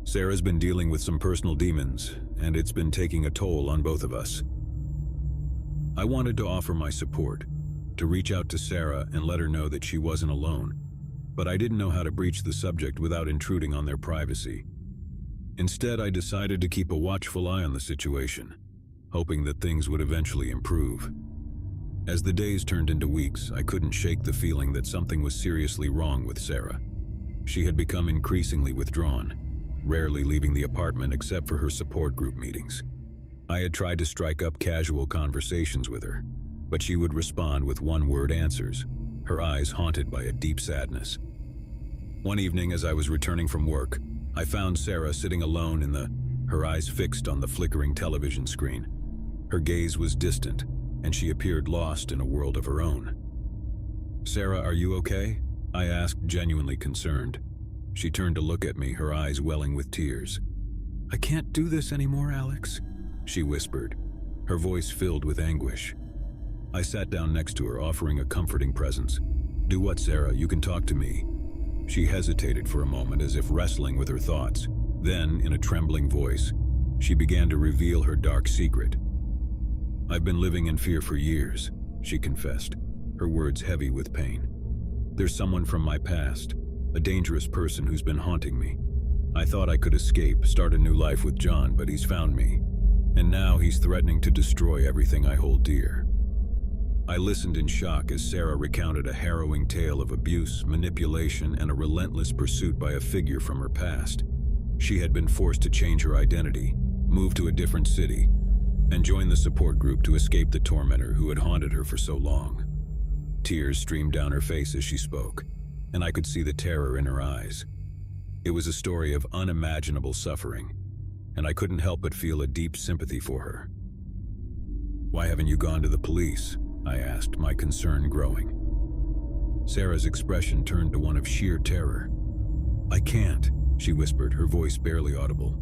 "Sarah's been dealing with some personal demons, and it's been taking a toll on both of us." I wanted to offer my support, to reach out to Sarah and let her know that she wasn't alone, but I didn't know how to breach the subject without intruding on their privacy. Instead, I decided to keep a watchful eye on the situation, hoping that things would eventually improve. As the days turned into weeks, I couldn't shake the feeling that something was seriously wrong with Sarah. She had become increasingly withdrawn, rarely leaving the apartment except for her support group meetings. I had tried to strike up casual conversations with her, but she would respond with one-word answers, her eyes haunted by a deep sadness. One evening, as I was returning from work, I found Sarah sitting alone her eyes fixed on the flickering television screen. Her gaze was distant, and she appeared lost in a world of her own. "Sarah, are you okay?" I asked, genuinely concerned. She turned to look at me, her eyes welling with tears. "I can't do this anymore, Alex," she whispered, her voice filled with anguish. I sat down next to her, offering a comforting presence. "Do what, Sarah? You can talk to me." She hesitated for a moment, as if wrestling with her thoughts. Then, in a trembling voice, she began to reveal her dark secret. "I've been living in fear for years," she confessed, her words heavy with pain. "There's someone from my past, a dangerous person who's been haunting me. I thought I could escape, start a new life with John, but he's found me. And now he's threatening to destroy everything I hold dear." I listened in shock as Sarah recounted a harrowing tale of abuse, manipulation, and a relentless pursuit by a figure from her past. She had been forced to change her identity, move to a different city, and join the support group to escape the tormentor who had haunted her for so long. Tears streamed down her face as she spoke, and I could see the terror in her eyes. It was a story of unimaginable suffering, and I couldn't help but feel a deep sympathy for her. "Why haven't you gone to the police?" I asked, my concern growing. Sarah's expression turned to one of sheer terror. "I can't," she whispered, her voice barely audible.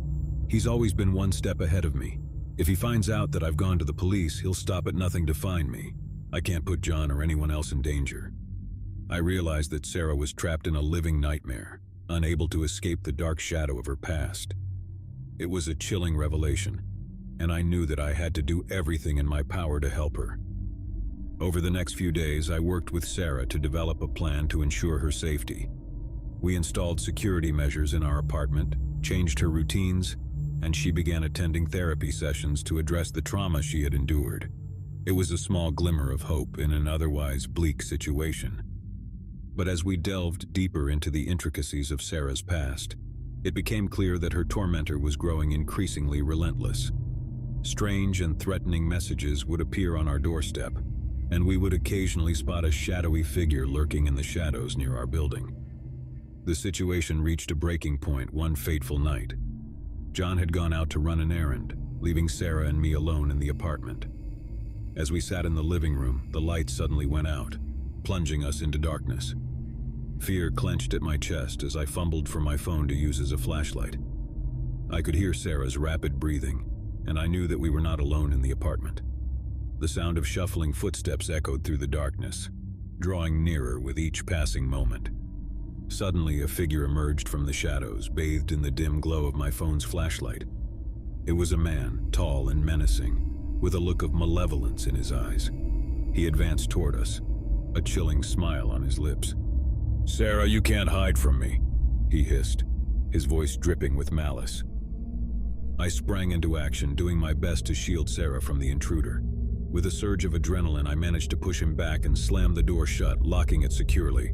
"He's always been one step ahead of me. If he finds out that I've gone to the police, he'll stop at nothing to find me. I can't put John or anyone else in danger." I realized that Sarah was trapped in a living nightmare, unable to escape the dark shadow of her past. It was a chilling revelation, and I knew that I had to do everything in my power to help her. Over the next few days, I worked with Sarah to develop a plan to ensure her safety. We installed security measures in our apartment, changed her routines, and she began attending therapy sessions to address the trauma she had endured. It was a small glimmer of hope in an otherwise bleak situation. But as we delved deeper into the intricacies of Sarah's past, It became clear that her tormentor was growing increasingly relentless. Strange and threatening messages would appear on our doorstep, and we would occasionally spot a shadowy figure lurking in the shadows near our building. The situation reached a breaking point one fateful night. John had gone out to run an errand, leaving Sarah and me alone in the apartment. As we sat in the living room, the light suddenly went out, plunging us into darkness. Fear clenched at my chest as I fumbled for my phone to use as a flashlight. I could hear Sarah's rapid breathing, and I knew that we were not alone in the apartment. The sound of shuffling footsteps echoed through the darkness, drawing nearer with each passing moment. Suddenly, a figure emerged from the shadows, bathed in the dim glow of my phone's flashlight. It was a man, tall and menacing, with a look of malevolence in his eyes. He advanced toward us, a chilling smile on his lips. "Sarah, you can't hide from me," he hissed, his voice dripping with malice. I sprang into action, doing my best to shield Sarah from the intruder. With a surge of adrenaline, I managed to push him back and slam the door shut, locking it securely.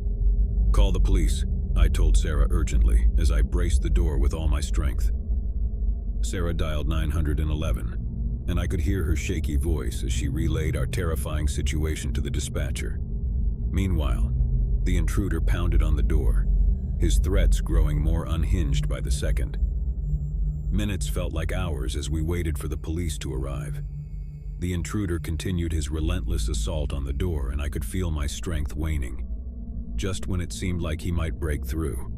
"Call the police," I told Sarah urgently, as I braced the door with all my strength. Sarah dialed 911, and I could hear her shaky voice as she relayed our terrifying situation to the dispatcher. Meanwhile, the intruder pounded on the door, his threats growing more unhinged by the second. Minutes felt like hours as we waited for the police to arrive. The intruder continued his relentless assault on the door, and I could feel my strength waning. Just when it seemed like he might break through,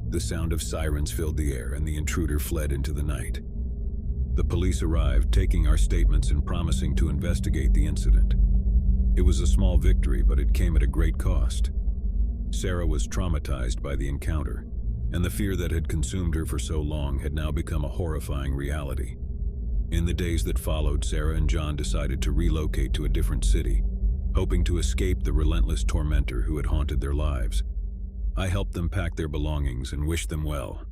the sound of sirens filled the air and the intruder fled into the night. The police arrived, taking our statements and promising to investigate the incident. It was a small victory, but it came at a great cost. Sarah was traumatized by the encounter, and the fear that had consumed her for so long had now become a horrifying reality. In the days that followed, Sarah and John decided to relocate to a different city, hoping to escape the relentless tormentor who had haunted their lives. I helped them pack their belongings and wished them well,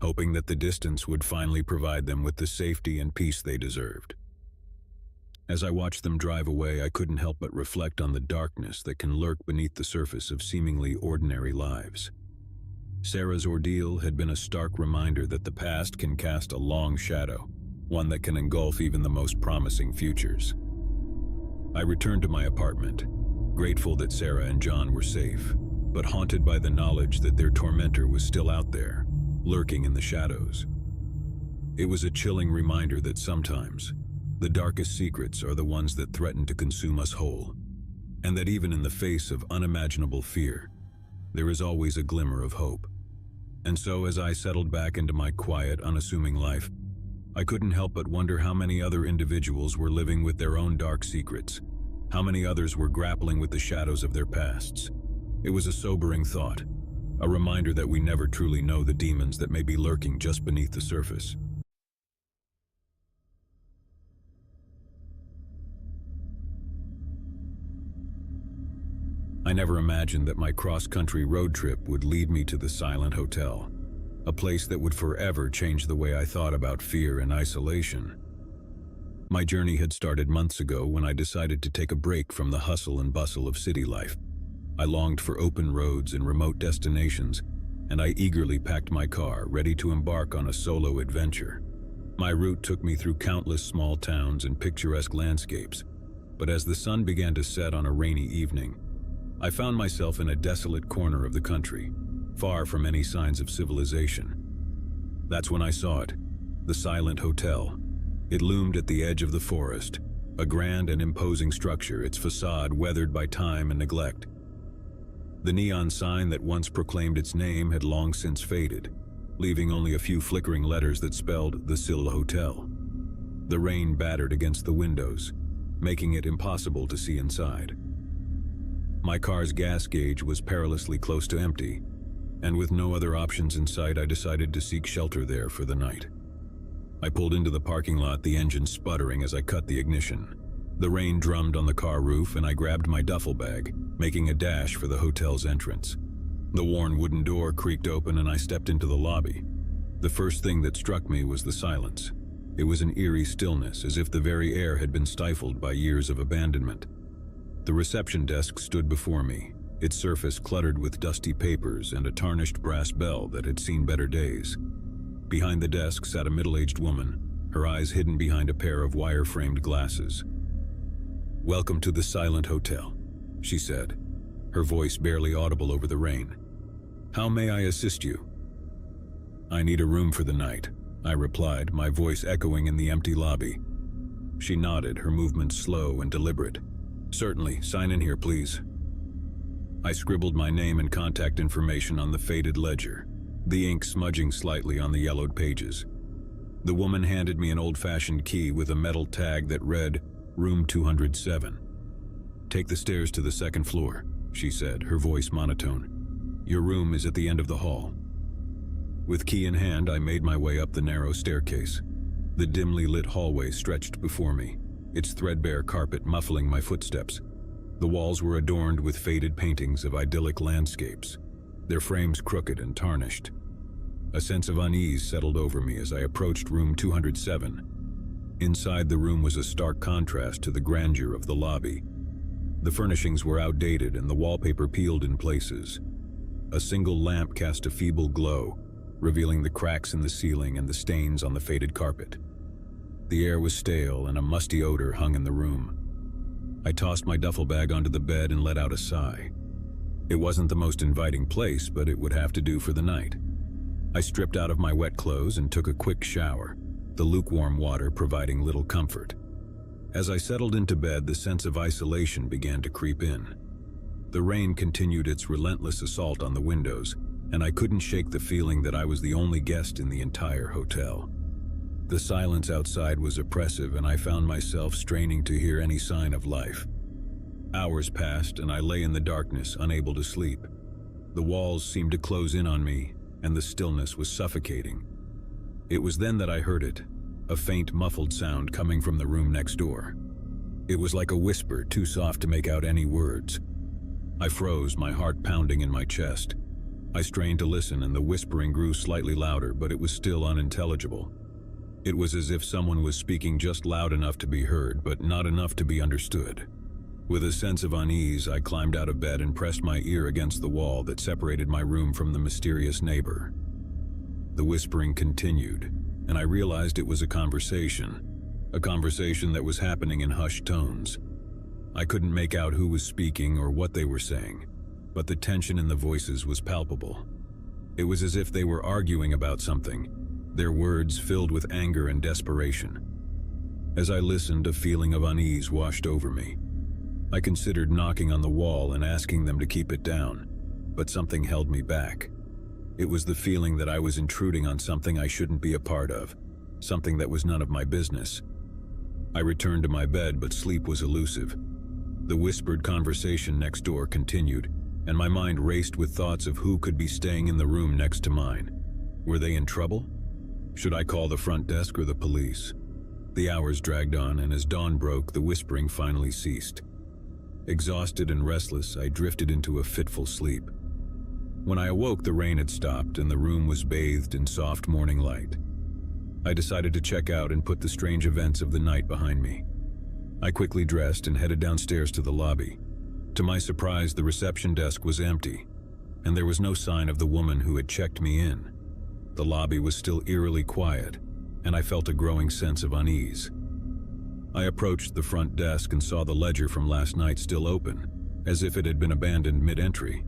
hoping that the distance would finally provide them with the safety and peace they deserved. As I watched them drive away, I couldn't help but reflect on the darkness that can lurk beneath the surface of seemingly ordinary lives. Sarah's ordeal had been a stark reminder that the past can cast a long shadow, one that can engulf even the most promising futures. I returned to my apartment, grateful that Sarah and John were safe, but haunted by the knowledge that their tormentor was still out there, lurking in the shadows. It was a chilling reminder that sometimes, the darkest secrets are the ones that threaten to consume us whole, and that even in the face of unimaginable fear, there is always a glimmer of hope. And so as I settled back into my quiet, unassuming life, I couldn't help but wonder how many other individuals were living with their own dark secrets, how many others were grappling with the shadows of their pasts. It was a sobering thought, a reminder that we never truly know the demons that may be lurking just beneath the surface. I never imagined that my cross-country road trip would lead me to the Silent Hotel, a place that would forever change the way I thought about fear and isolation. My journey had started months ago when I decided to take a break from the hustle and bustle of city life. I longed for open roads and remote destinations, and I eagerly packed my car, ready to embark on a solo adventure. My route took me through countless small towns and picturesque landscapes, but as the sun began to set on a rainy evening, I found myself in a desolate corner of the country, far from any signs of civilization. That's when I saw it, the Silent Hotel. It loomed at the edge of the forest, a grand and imposing structure, its facade weathered by time and neglect. The neon sign that once proclaimed its name had long since faded, leaving only a few flickering letters that spelled the Sill Hotel. The rain battered against the windows, making it impossible to see inside. My car's gas gauge was perilously close to empty, and with no other options in sight, I decided to seek shelter there for the night. I pulled into the parking lot, the engine sputtering as I cut the ignition. The rain drummed on the car roof, and I grabbed my duffel bag, making a dash for the hotel's entrance. The worn wooden door creaked open, and I stepped into the lobby. The first thing that struck me was the silence. It was an eerie stillness, as if the very air had been stifled by years of abandonment. The reception desk stood before me, its surface cluttered with dusty papers and a tarnished brass bell that had seen better days. Behind the desk sat a middle-aged woman, her eyes hidden behind a pair of wire-framed glasses. "Welcome to the Silent Hotel," she said, her voice barely audible over the rain. "How may I assist you?" "I need a room for the night," I replied, my voice echoing in the empty lobby. She nodded, her movements slow and deliberate. "Certainly, sign in here, please." I scribbled my name and contact information on the faded ledger, the ink smudging slightly on the yellowed pages. The woman handed me an old-fashioned key with a metal tag that read, "Room 207. "Take the stairs to the second floor," she said, her voice monotone. "Your room is at the end of the hall." With key in hand, I made my way up the narrow staircase. The dimly lit hallway stretched before me, its threadbare carpet muffling my footsteps. The walls were adorned with faded paintings of idyllic landscapes, their frames crooked and tarnished. A sense of unease settled over me as I approached room 207. Inside the room was a stark contrast to the grandeur of the lobby. The furnishings were outdated and the wallpaper peeled in places. A single lamp cast a feeble glow, revealing the cracks in the ceiling and the stains on the faded carpet. The air was stale and a musty odor hung in the room. I tossed my duffel bag onto the bed and let out a sigh. It wasn't the most inviting place, but it would have to do for the night. I stripped out of my wet clothes and took a quick shower, the lukewarm water providing little comfort. As I settled into bed, the sense of isolation began to creep in. The rain continued its relentless assault on the windows, and I couldn't shake the feeling that I was the only guest in the entire hotel. The silence outside was oppressive, and I found myself straining to hear any sign of life. Hours passed, and I lay in the darkness, unable to sleep. The walls seemed to close in on me, and the stillness was suffocating. It was then that I heard it, a faint, muffled sound coming from the room next door. It was like a whisper, too soft to make out any words. I froze, my heart pounding in my chest. I strained to listen, and the whispering grew slightly louder, but it was still unintelligible. It was as if someone was speaking just loud enough to be heard, but not enough to be understood. With a sense of unease, I climbed out of bed and pressed my ear against the wall that separated my room from the mysterious neighbor. The whispering continued, and I realized it was a conversation that was happening in hushed tones. I couldn't make out who was speaking or what they were saying, but the tension in the voices was palpable. It was as if they were arguing about something, their words filled with anger and desperation. As I listened, a feeling of unease washed over me. I considered knocking on the wall and asking them to keep it down, but something held me back. It was the feeling that I was intruding on something I shouldn't be a part of, something that was none of my business. I returned to my bed, but sleep was elusive. The whispered conversation next door continued, and my mind raced with thoughts of who could be staying in the room next to mine. Were they in trouble? Should I call the front desk or the police? The hours dragged on, and as dawn broke, the whispering finally ceased. Exhausted and restless, I drifted into a fitful sleep. When I awoke, the rain had stopped, and the room was bathed in soft morning light. I decided to check out and put the strange events of the night behind me. I quickly dressed and headed downstairs to the lobby. To my surprise, the reception desk was empty, and there was no sign of the woman who had checked me in. The lobby was still eerily quiet, and I felt a growing sense of unease. I approached the front desk and saw the ledger from last night still open, as if it had been abandoned mid-entry.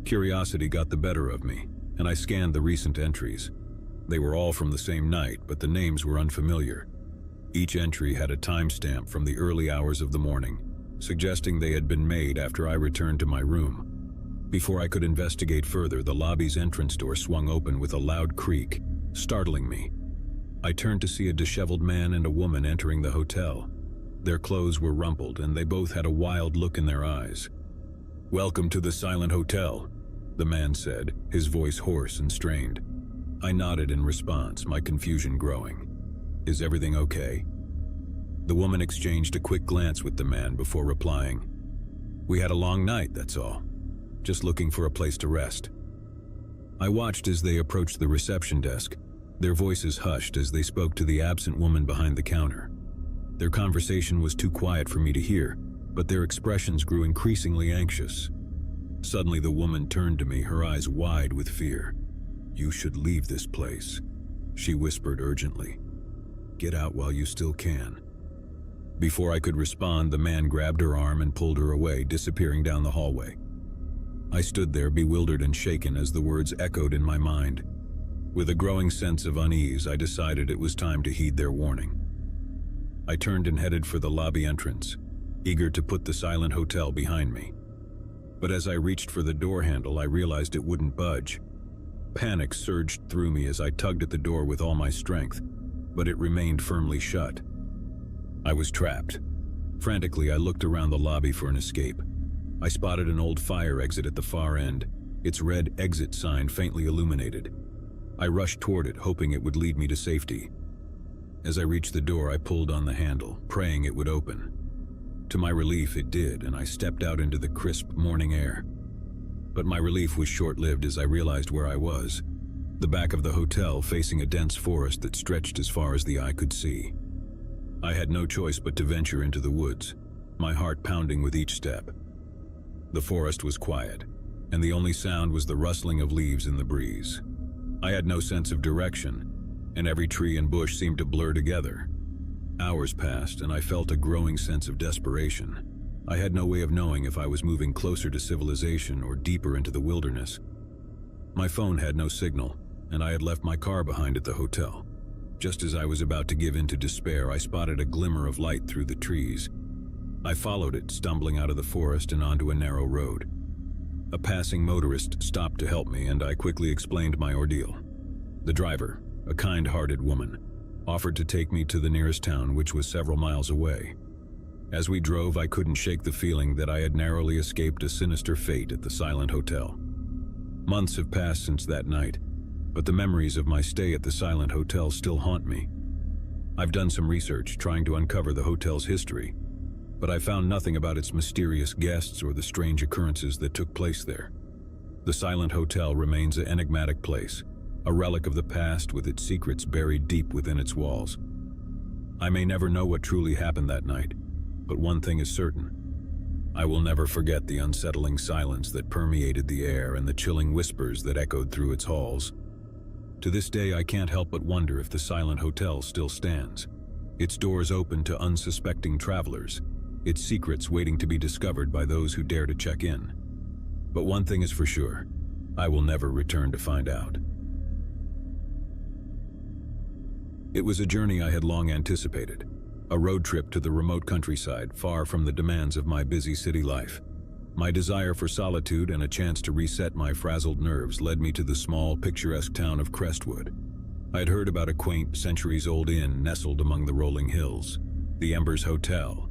Curiosity got the better of me, and I scanned the recent entries. They were all from the same night, but the names were unfamiliar. Each entry had a timestamp from the early hours of the morning, suggesting they had been made after I returned to my room. Before I could investigate further, the lobby's entrance door swung open with a loud creak, startling me. I turned to see a disheveled man and a woman entering the hotel. Their clothes were rumpled, and they both had a wild look in their eyes. "Welcome to the Silent Hotel," the man said, his voice hoarse and strained. I nodded in response, my confusion growing. "Is everything okay?" The woman exchanged a quick glance with the man before replying, "We had a long night, that's all. Just looking for a place to rest." I watched as they approached the reception desk, their voices hushed as they spoke to the absent woman behind the counter. Their conversation was too quiet for me to hear, but their expressions grew increasingly anxious. Suddenly the woman turned to me, her eyes wide with fear. "You should leave this place," she whispered urgently. "Get out while you still can." Before I could respond, the man grabbed her arm and pulled her away, disappearing down the hallway. I stood there, bewildered and shaken, as the words echoed in my mind. With a growing sense of unease, I decided it was time to heed their warning. I turned and headed for the lobby entrance, eager to put the silent hotel behind me. But as I reached for the door handle, I realized it wouldn't budge. Panic surged through me as I tugged at the door with all my strength, but it remained firmly shut. I was trapped. Frantically, I looked around the lobby for an escape. I spotted an old fire exit at the far end, its red exit sign faintly illuminated. I rushed toward it, hoping it would lead me to safety. As I reached the door, I pulled on the handle, praying it would open. To my relief, it did, and I stepped out into the crisp morning air. But my relief was short-lived as I realized where I was. The back of the hotel, facing a dense forest that stretched as far as the eye could see. I had no choice but to venture into the woods, my heart pounding with each step. The forest was quiet, and the only sound was the rustling of leaves in the breeze. I had no sense of direction, and every tree and bush seemed to blur together. Hours passed, and I felt a growing sense of desperation. I had no way of knowing if I was moving closer to civilization or deeper into the wilderness. My phone had no signal, and I had left my car behind at the hotel. Just as I was about to give in to despair, I spotted a glimmer of light through the trees. I followed it, stumbling out of the forest and onto a narrow road. A passing motorist stopped to help me, and I quickly explained my ordeal. The driver, a kind-hearted woman, offered to take me to the nearest town, which was several miles away. As we drove, I couldn't shake the feeling that I had narrowly escaped a sinister fate at the Silent Hotel. Months have passed since that night, but the memories of my stay at the Silent Hotel still haunt me. I've done some research trying to uncover the hotel's history, but I found nothing about its mysterious guests or the strange occurrences that took place there. The Silent Hotel remains an enigmatic place, a relic of the past with its secrets buried deep within its walls. I may never know what truly happened that night, but one thing is certain. I will never forget the unsettling silence that permeated the air and the chilling whispers that echoed through its halls. To this day, I can't help but wonder if the Silent Hotel still stands, its doors open to unsuspecting travelers, its secrets waiting to be discovered by those who dare to check in. But one thing is for sure, I will never return to find out. It was a journey I had long anticipated, a road trip to the remote countryside, far from the demands of my busy city life. My desire for solitude and a chance to reset my frazzled nerves led me to the small, picturesque town of Crestwood. I had heard about a quaint, centuries-old inn nestled among the rolling hills, the Embers Hotel.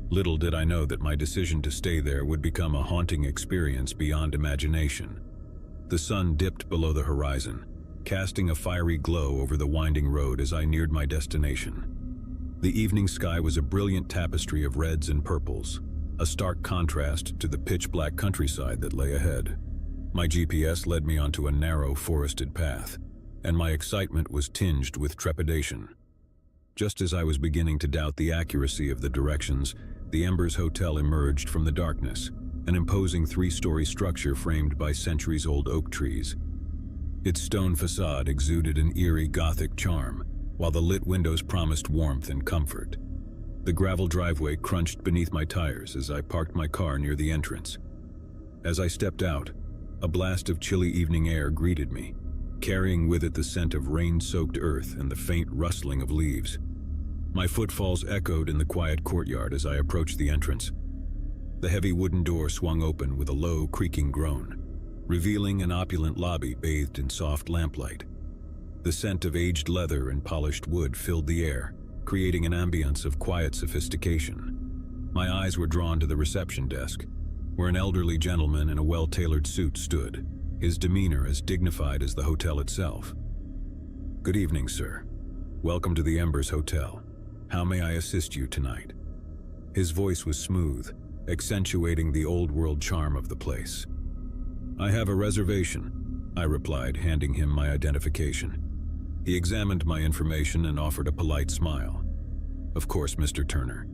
Little did I know that my decision to stay there would become a haunting experience beyond imagination. The sun dipped below the horizon, casting a fiery glow over the winding road as I neared my destination. The evening sky was a brilliant tapestry of reds and purples, a stark contrast to the pitch-black countryside that lay ahead. My GPS led me onto a narrow, forested path, and my excitement was tinged with trepidation. Just as I was beginning to doubt the accuracy of the directions, the Embers Hotel emerged from the darkness, an imposing three-story structure framed by centuries-old oak trees. Its stone facade exuded an eerie Gothic charm, while the lit windows promised warmth and comfort. The gravel driveway crunched beneath my tires as I parked my car near the entrance. As I stepped out, a blast of chilly evening air greeted me, carrying with it the scent of rain-soaked earth and the faint rustling of leaves. My footfalls echoed in the quiet courtyard as I approached the entrance. The heavy wooden door swung open with a low, creaking groan, revealing an opulent lobby bathed in soft lamplight. The scent of aged leather and polished wood filled the air, creating an ambience of quiet sophistication. My eyes were drawn to the reception desk, where an elderly gentleman in a well-tailored suit stood, his demeanor as dignified as the hotel itself. "Good evening, sir. Welcome to the Embers Hotel. How may I assist you tonight?" His voice was smooth, accentuating the old-world charm of the place. "I have a reservation," I replied, handing him my identification. He examined my information and offered a polite smile. "Of course, Mr. Turner.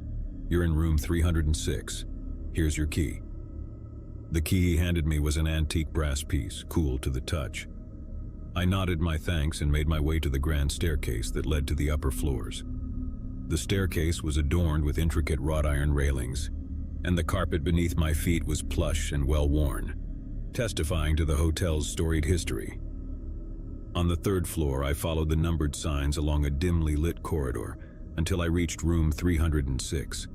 You're in room 306. Here's your key." The key he handed me was an antique brass piece, cool to the touch. I nodded my thanks and made my way to the grand staircase that led to the upper floors. The staircase was adorned with intricate wrought iron railings, and the carpet beneath my feet was plush and well-worn, testifying to the hotel's storied history. On the third floor, I followed the numbered signs along a dimly lit corridor until I reached room 306.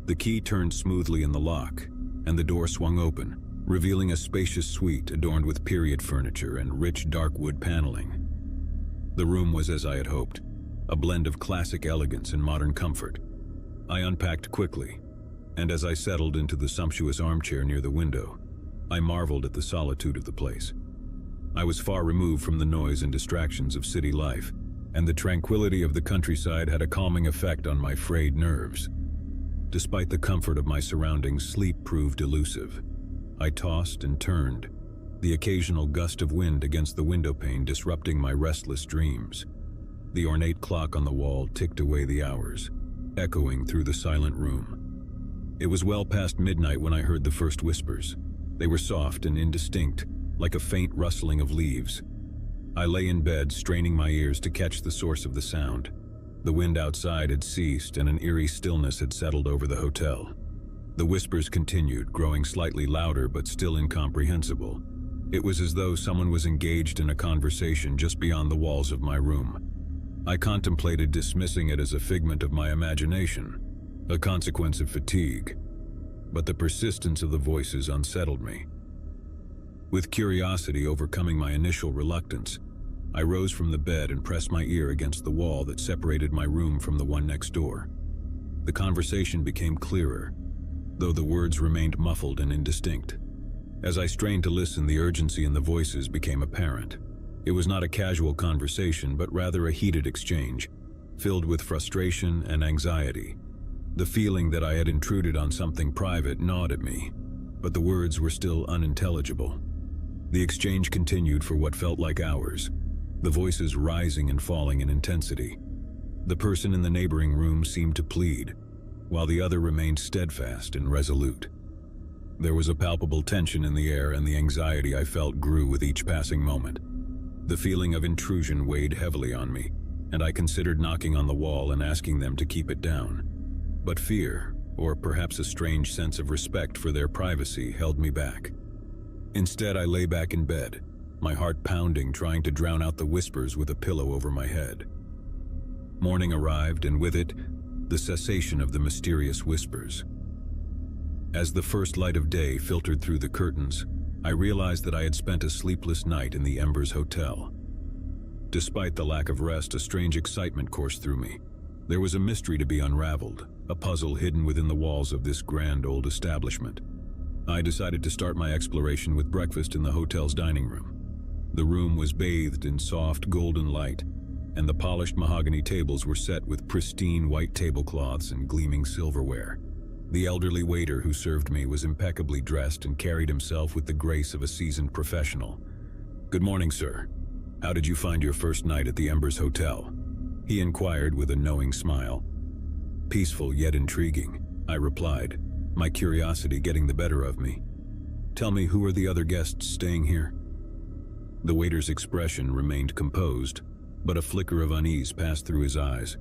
The key turned smoothly in the lock, and the door swung open, revealing a spacious suite adorned with period furniture and rich dark wood paneling. The room was as I had hoped, a blend of classic elegance and modern comfort. I unpacked quickly, and as I settled into the sumptuous armchair near the window, I marveled at the solitude of the place. I was far removed from the noise and distractions of city life, and the tranquility of the countryside had a calming effect on my frayed nerves. Despite the comfort of my surroundings, sleep proved elusive. I tossed and turned, the occasional gust of wind against the windowpane disrupting my restless dreams. The ornate clock on the wall ticked away the hours, echoing through the silent room. It was well past midnight when I heard the first whispers. They were soft and indistinct, like a faint rustling of leaves. I lay in bed, straining my ears to catch the source of the sound. The wind outside had ceased, and an eerie stillness had settled over the hotel. The whispers continued, growing slightly louder but still incomprehensible. It was as though someone was engaged in a conversation just beyond the walls of my room. I contemplated dismissing it as a figment of my imagination, a consequence of fatigue, but the persistence of the voices unsettled me. With curiosity overcoming my initial reluctance, I rose from the bed and pressed my ear against the wall that separated my room from the one next door. The conversation became clearer, though the words remained muffled and indistinct. As I strained to listen, the urgency in the voices became apparent. It was not a casual conversation, but rather a heated exchange, filled with frustration and anxiety. The feeling that I had intruded on something private gnawed at me, but the words were still unintelligible. The exchange continued for what felt like hours, the voices rising and falling in intensity. The person in the neighboring room seemed to plead, while the other remained steadfast and resolute. There was a palpable tension in the air, and the anxiety I felt grew with each passing moment. The feeling of intrusion weighed heavily on me, and I considered knocking on the wall and asking them to keep it down. But fear, or perhaps a strange sense of respect for their privacy, held me back. Instead, I lay back in bed, my heart pounding, trying to drown out the whispers with a pillow over my head. Morning arrived, and with it, the cessation of the mysterious whispers. As the first light of day filtered through the curtains, I realized that I had spent a sleepless night in the Embers Hotel. Despite the lack of rest, a strange excitement coursed through me. There was a mystery to be unraveled, a puzzle hidden within the walls of this grand old establishment. I decided to start my exploration with breakfast in the hotel's dining room. The room was bathed in soft golden light, and the polished mahogany tables were set with pristine white tablecloths and gleaming silverware. The elderly waiter who served me was impeccably dressed and carried himself with the grace of a seasoned professional. "Good morning, sir. How did you find your first night at the Embers Hotel?" he inquired with a knowing smile. "Peaceful yet intriguing," I replied, my curiosity getting the better of me. "Tell me, who are the other guests staying here?" The waiter's expression remained composed, but a flicker of unease passed through his eyes.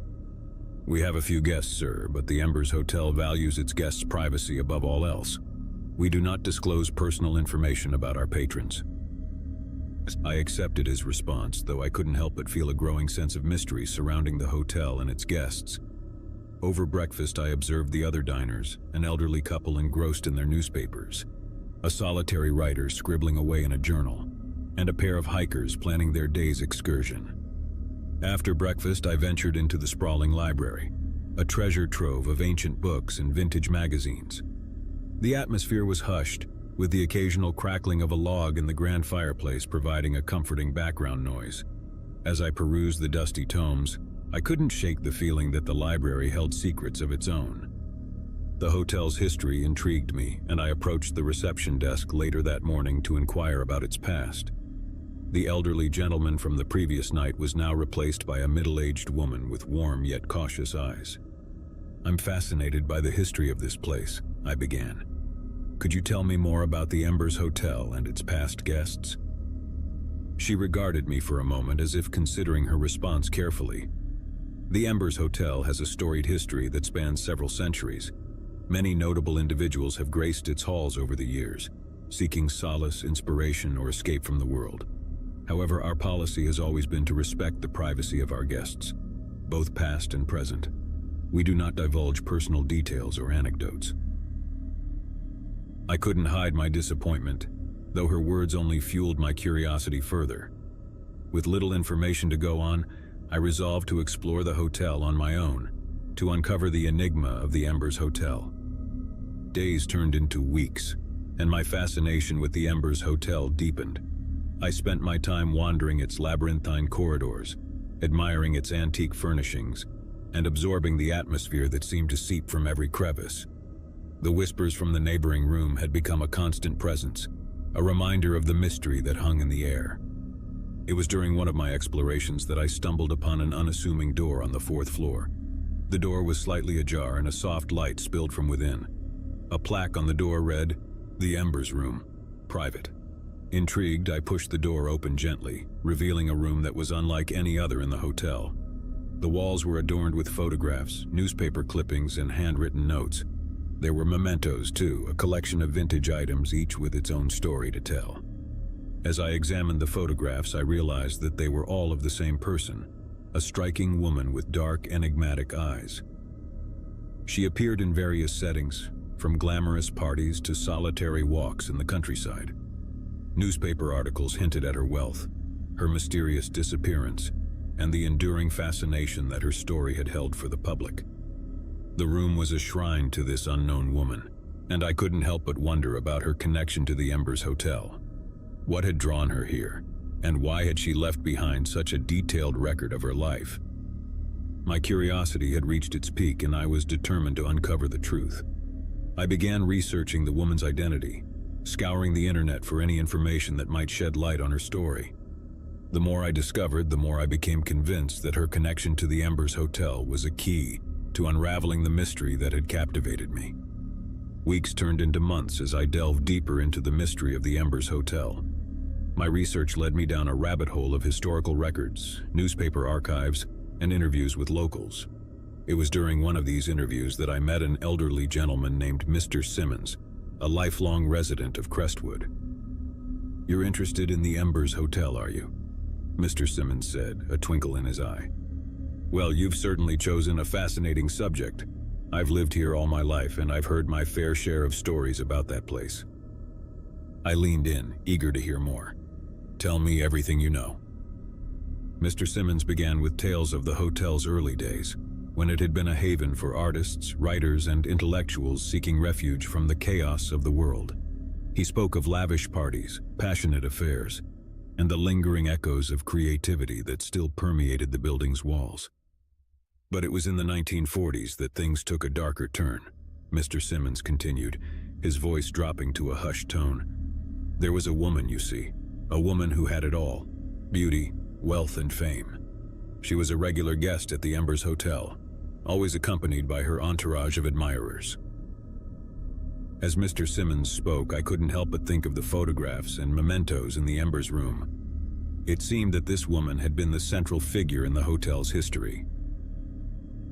"We have a few guests, sir, but the Embers Hotel values its guests' privacy above all else. We do not disclose personal information about our patrons." I accepted his response, though I couldn't help but feel a growing sense of mystery surrounding the hotel and its guests. Over breakfast, I observed the other diners, an elderly couple engrossed in their newspapers, a solitary writer scribbling away in a journal, and a pair of hikers planning their day's excursion. After breakfast, I ventured into the sprawling library, a treasure trove of ancient books and vintage magazines. The atmosphere was hushed, with the occasional crackling of a log in the grand fireplace providing a comforting background noise. As I perused the dusty tomes, I couldn't shake the feeling that the library held secrets of its own. The hotel's history intrigued me, and I approached the reception desk later that morning to inquire about its past. The elderly gentleman from the previous night was now replaced by a middle-aged woman with warm yet cautious eyes. "I'm fascinated by the history of this place," I began. "Could you tell me more about the Embers Hotel and its past guests?" She regarded me for a moment as if considering her response carefully. The Embers Hotel has a storied history that spans several centuries. Many notable individuals have graced its halls over the years, seeking solace, inspiration, or escape from the world. However, our policy has always been to respect the privacy of our guests, both past and present. We do not divulge personal details or anecdotes. I couldn't hide my disappointment, though her words only fueled my curiosity further. With little information to go on, I resolved to explore the hotel on my own, to uncover the enigma of the Embers Hotel. Days turned into weeks, and my fascination with the Embers Hotel deepened. I spent my time wandering its labyrinthine corridors, admiring its antique furnishings, and absorbing the atmosphere that seemed to seep from every crevice. The whispers from the neighboring room had become a constant presence, a reminder of the mystery that hung in the air. It was during one of my explorations that I stumbled upon an unassuming door on the 4th floor. The door was slightly ajar and a soft light spilled from within. A plaque on the door read, "The Embers Room, Private." Intrigued, I pushed the door open gently, revealing a room that was unlike any other in the hotel. The walls were adorned with photographs, newspaper clippings, and handwritten notes. There were mementos, too, a collection of vintage items, each with its own story to tell. As I examined the photographs, I realized that they were all of the same person, a striking woman with dark, enigmatic eyes. She appeared in various settings, from glamorous parties to solitary walks in the countryside. Newspaper articles hinted at her wealth, her mysterious disappearance, and the enduring fascination that her story had held for the public. The room was a shrine to this unknown woman, and I couldn't help but wonder about her connection to the Embers Hotel. What had drawn her here, and why had she left behind such a detailed record of her life? My curiosity had reached its peak, and I was determined to uncover the truth. I began researching the woman's identity, scouring the internet for any information that might shed light on her story. The more I discovered, the more I became convinced that her connection to the Embers Hotel was a key to unraveling the mystery that had captivated me. Weeks turned into months as I delved deeper into the mystery of the Embers Hotel. My research led me down a rabbit hole of historical records, newspaper archives, and interviews with locals. It was during one of these interviews that I met an elderly gentleman named Mr. Simmons, a lifelong resident of Crestwood. "You're interested in the Embers Hotel, are you?" Mr. Simmons said, a twinkle in his eye. "Well, you've certainly chosen a fascinating subject. I've lived here all my life, and I've heard my fair share of stories about that place." I leaned in, eager to hear more. "Tell me everything you know." Mr. Simmons began with tales of the hotel's early days, when it had been a haven for artists, writers, and intellectuals seeking refuge from the chaos of the world. He spoke of lavish parties, passionate affairs, and the lingering echoes of creativity that still permeated the building's walls. But it was in the 1940s that things took a darker turn, Mr. Simmons continued, his voice dropping to a hushed tone. "There was a woman, you see, a woman who had it all: beauty, wealth, and fame. She was a regular guest at the Embers Hotel, always accompanied by her entourage of admirers." As Mr. Simmons spoke, I couldn't help but think of the photographs and mementos in the Embers room. It seemed that this woman had been the central figure in the hotel's history.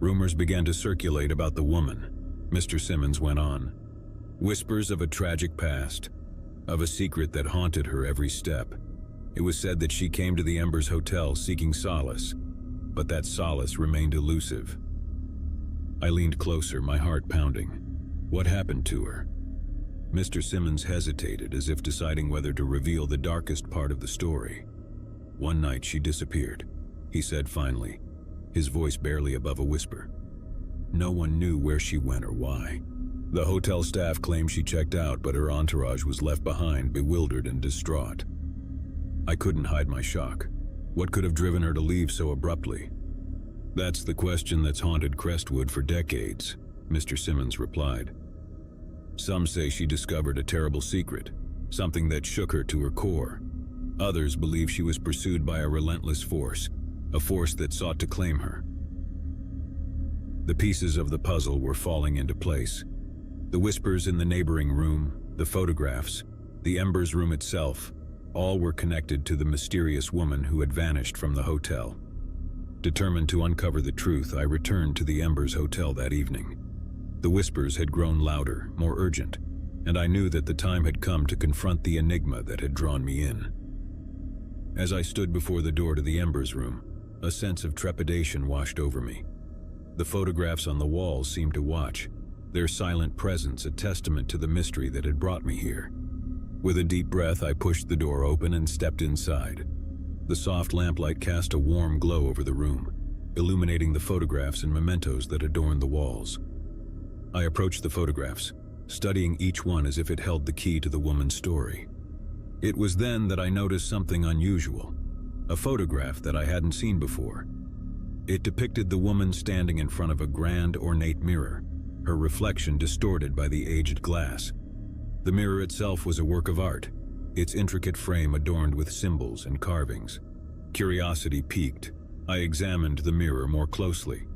Rumors began to circulate about the woman, Mr. Simmons went on. Whispers of a tragic past, of a secret that haunted her every step. It was said that she came to the Embers Hotel seeking solace, but that solace remained elusive. I leaned closer, my heart pounding. What happened to her? Mr. Simmons hesitated, as if deciding whether to reveal the darkest part of the story. "One night she disappeared," he said finally, his voice barely above a whisper. "No one knew where she went or why. The hotel staff claimed she checked out, but her entourage was left behind, bewildered and distraught." I couldn't hide my shock. What could have driven her to leave so abruptly? "That's the question that's haunted Crestwood for decades," Mr. Simmons replied. "Some say she discovered a terrible secret, something that shook her to her core. Others believe she was pursued by a relentless force, a force that sought to claim her." The pieces of the puzzle were falling into place. The whispers in the neighboring room, the photographs, the Embers room itself, all were connected to the mysterious woman who had vanished from the hotel. Determined to uncover the truth, I returned to the Embers Hotel that evening. The whispers had grown louder, more urgent, and I knew that the time had come to confront the enigma that had drawn me in. As I stood before the door to the Embers room, a sense of trepidation washed over me. The photographs on the walls seemed to watch, their silent presence a testament to the mystery that had brought me here. With a deep breath, I pushed the door open and stepped inside. The soft lamplight cast a warm glow over the room, illuminating the photographs and mementos that adorned the walls. I approached the photographs, studying each one as if it held the key to the woman's story. It was then that I noticed something unusual, a photograph that I hadn't seen before. It depicted the woman standing in front of a grand, ornate mirror, her reflection distorted by the aged glass. The mirror itself was a work of art, its intricate frame adorned with symbols and carvings. Curiosity piqued. I examined the mirror more closely.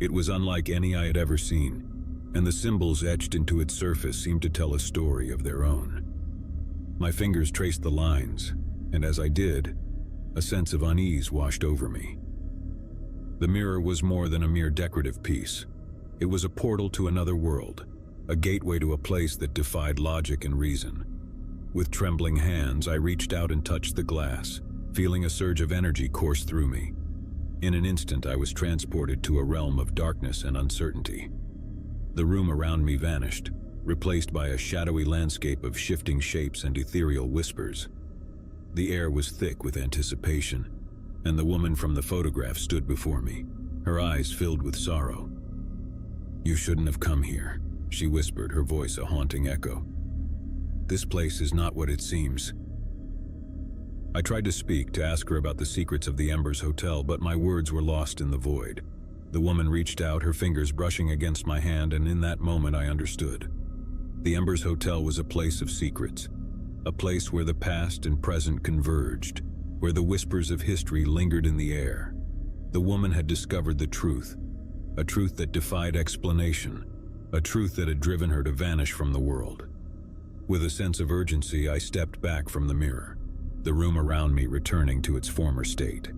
It was unlike any I had ever seen, and the symbols etched into its surface seemed to tell a story of their own. My fingers traced the lines, and as I did, a sense of unease washed over me. The mirror was more than a mere decorative piece. It was a portal to another world, a gateway to a place that defied logic and reason. With trembling hands, I reached out and touched the glass, feeling a surge of energy course through me. In an instant, I was transported to a realm of darkness and uncertainty. The room around me vanished, replaced by a shadowy landscape of shifting shapes and ethereal whispers. The air was thick with anticipation, and the woman from the photograph stood before me, her eyes filled with sorrow. "You shouldn't have come here," she whispered, her voice a haunting echo. "This place is not what it seems." I tried to speak, to ask her about the secrets of the Embers Hotel, but my words were lost in the void. The woman reached out, her fingers brushing against my hand, and in that moment I understood. The Embers Hotel was a place of secrets, a place where the past and present converged, where the whispers of history lingered in the air. The woman had discovered the truth, a truth that defied explanation, a truth that had driven her to vanish from the world. With a sense of urgency, I stepped back from the mirror, the room around me returning to its former state.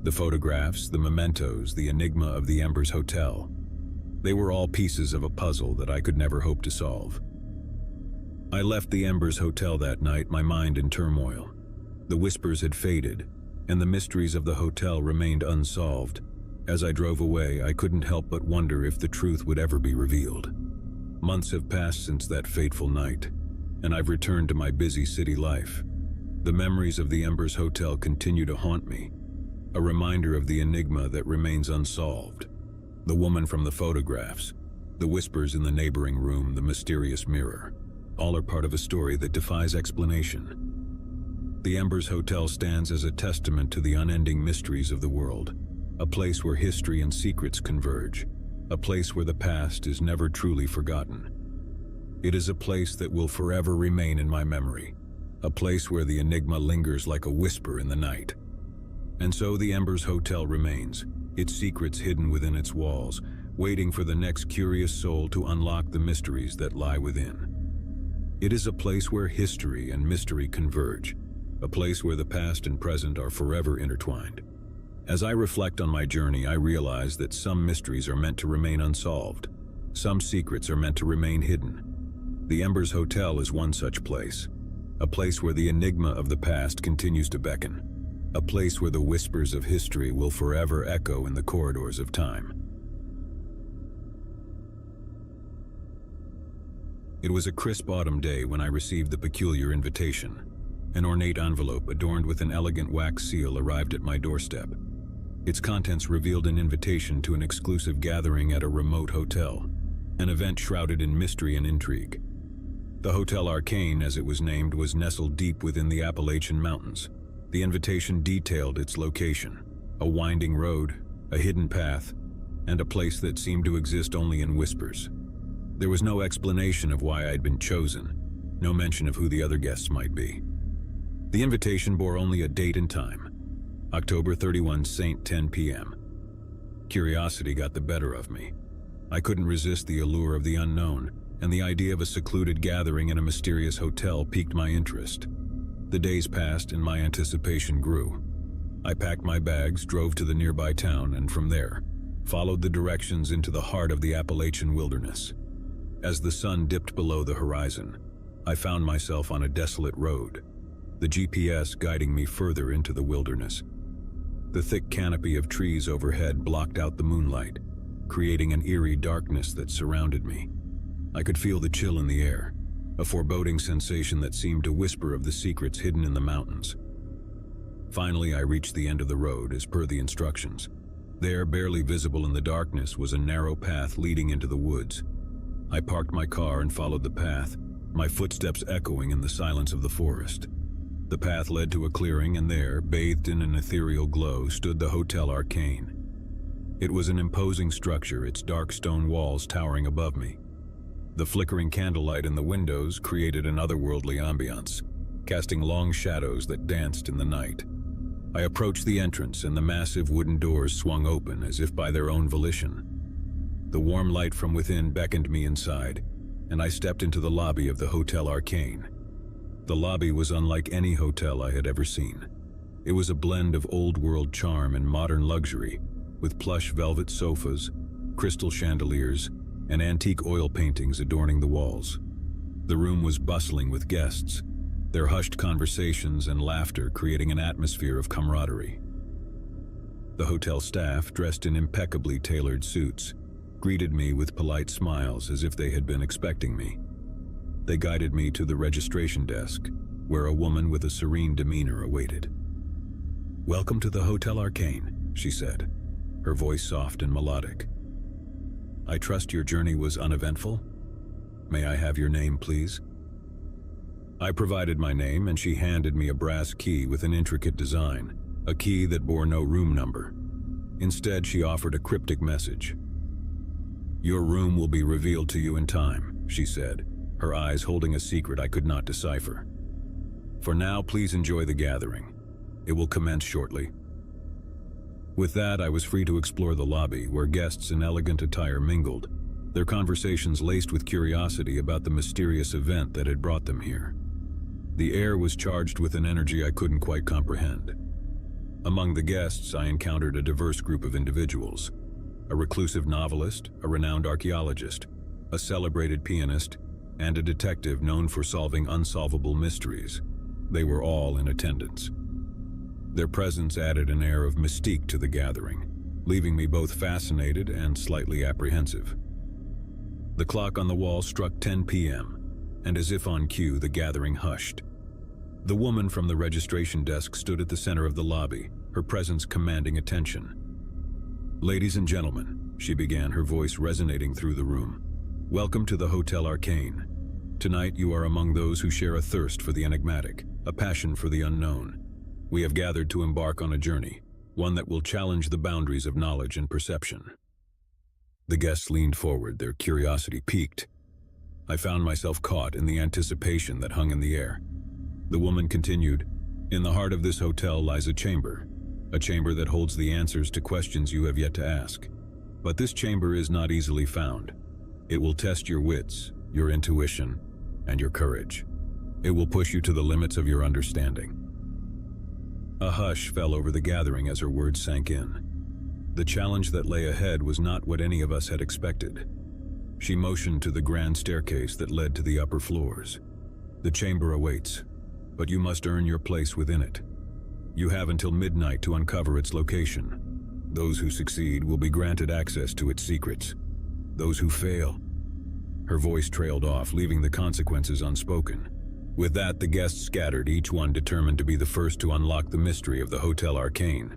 The photographs, the mementos, the enigma of the Embers Hotel. They were all pieces of a puzzle that I could never hope to solve. I left the Embers Hotel that night, my mind in turmoil. The whispers had faded, and the mysteries of the hotel remained unsolved. As I drove away, I couldn't help but wonder if the truth would ever be revealed. Months have passed since that fateful night, and I've returned to my busy city life. The memories of the Embers Hotel continue to haunt me, a reminder of the enigma that remains unsolved. The woman from the photographs, the whispers in the neighboring room, the mysterious mirror, all are part of a story that defies explanation. The Embers Hotel stands as a testament to the unending mysteries of the world, a place where history and secrets converge, a place where the past is never truly forgotten. It is a place that will forever remain in my memory, a place where the enigma lingers like a whisper in the night. And so the Embers Hotel remains, its secrets hidden within its walls, waiting for the next curious soul to unlock the mysteries that lie within. It is a place where history and mystery converge, a place where the past and present are forever intertwined. As I reflect on my journey, I realize that some mysteries are meant to remain unsolved. Some secrets are meant to remain hidden. The Embers Hotel is one such place, a place where the enigma of the past continues to beckon, a place where the whispers of history will forever echo in the corridors of time. It was a crisp autumn day when I received the peculiar invitation. An ornate envelope adorned with an elegant wax seal arrived at my doorstep. Its contents revealed an invitation to an exclusive gathering at a remote hotel, an event shrouded in mystery and intrigue. The Hotel Arcane, as it was named, was nestled deep within the Appalachian Mountains. The invitation detailed its location, a winding road, a hidden path, and a place that seemed to exist only in whispers. There was no explanation of why I'd been chosen, no mention of who the other guests might be. The invitation bore only a date and time, October 31, St. 10 p.m. Curiosity got the better of me. I couldn't resist the allure of the unknown, and the idea of a secluded gathering in a mysterious hotel piqued my interest. The days passed and my anticipation grew. I packed my bags, drove to the nearby town, and from there, followed the directions into the heart of the Appalachian wilderness. As the sun dipped below the horizon, I found myself on a desolate road, the GPS guiding me further into the wilderness. The thick canopy of trees overhead blocked out the moonlight, creating an eerie darkness that surrounded me. I could feel the chill in the air, a foreboding sensation that seemed to whisper of the secrets hidden in the mountains. Finally, I reached the end of the road as per the instructions. There, barely visible in the darkness, was a narrow path leading into the woods. I parked my car and followed the path, my footsteps echoing in the silence of the forest. The path led to a clearing, and there, bathed in an ethereal glow, stood the Hotel Arcane. It was an imposing structure, its dark stone walls towering above me. The flickering candlelight in the windows created an otherworldly ambiance, casting long shadows that danced in the night. I approached the entrance, and the massive wooden doors swung open as if by their own volition. The warm light from within beckoned me inside, and I stepped into the lobby of the Hotel Arcane. The lobby was unlike any hotel I had ever seen. It was a blend of old-world charm and modern luxury, with plush velvet sofas, crystal chandeliers, and antique oil paintings adorning the walls. The room was bustling with guests, their hushed conversations and laughter creating an atmosphere of camaraderie. The hotel staff, dressed in impeccably tailored suits, greeted me with polite smiles as if they had been expecting me. They guided me to the registration desk, where a woman with a serene demeanor awaited. "Welcome to the Hotel Arcane," she said, her voice soft and melodic. "I trust your journey was uneventful? May I have your name, please?" I provided my name, and she handed me a brass key with an intricate design, a key that bore no room number. Instead, she offered a cryptic message. "Your room will be revealed to you in time," she said, her eyes holding a secret I could not decipher. "For now, please enjoy the gathering. It will commence shortly." With that, I was free to explore the lobby, where guests in elegant attire mingled, their conversations laced with curiosity about the mysterious event that had brought them here. The air was charged with an energy I couldn't quite comprehend. Among the guests, I encountered a diverse group of individuals: a reclusive novelist, a renowned archaeologist, a celebrated pianist, and a detective known for solving unsolvable mysteries. They were all in attendance. Their presence added an air of mystique to the gathering, leaving me both fascinated and slightly apprehensive. The clock on the wall struck 10 p.m., and as if on cue, the gathering hushed. The woman from the registration desk stood at the center of the lobby, her presence commanding attention. "Ladies and gentlemen," she began, her voice resonating through the room, "welcome to the Hotel Arcane. Tonight you are among those who share a thirst for the enigmatic, a passion for the unknown. We have gathered to embark on a journey, one that will challenge the boundaries of knowledge and perception." The guests leaned forward, their curiosity piqued. I found myself caught in the anticipation that hung in the air. The woman continued, "In the heart of this hotel lies a chamber that holds the answers to questions you have yet to ask. But this chamber is not easily found. It will test your wits, your intuition, and your courage. It will push you to the limits of your understanding." A hush fell over the gathering as her words sank in. The challenge that lay ahead was not what any of us had expected. She motioned to the grand staircase that led to the upper floors. "The chamber awaits, but you must earn your place within it. You have until midnight to uncover its location. Those who succeed will be granted access to its secrets. Those who fail..." Her voice trailed off, leaving the consequences unspoken. With that, the guests scattered, each one determined to be the first to unlock the mystery of the Hotel Arcane.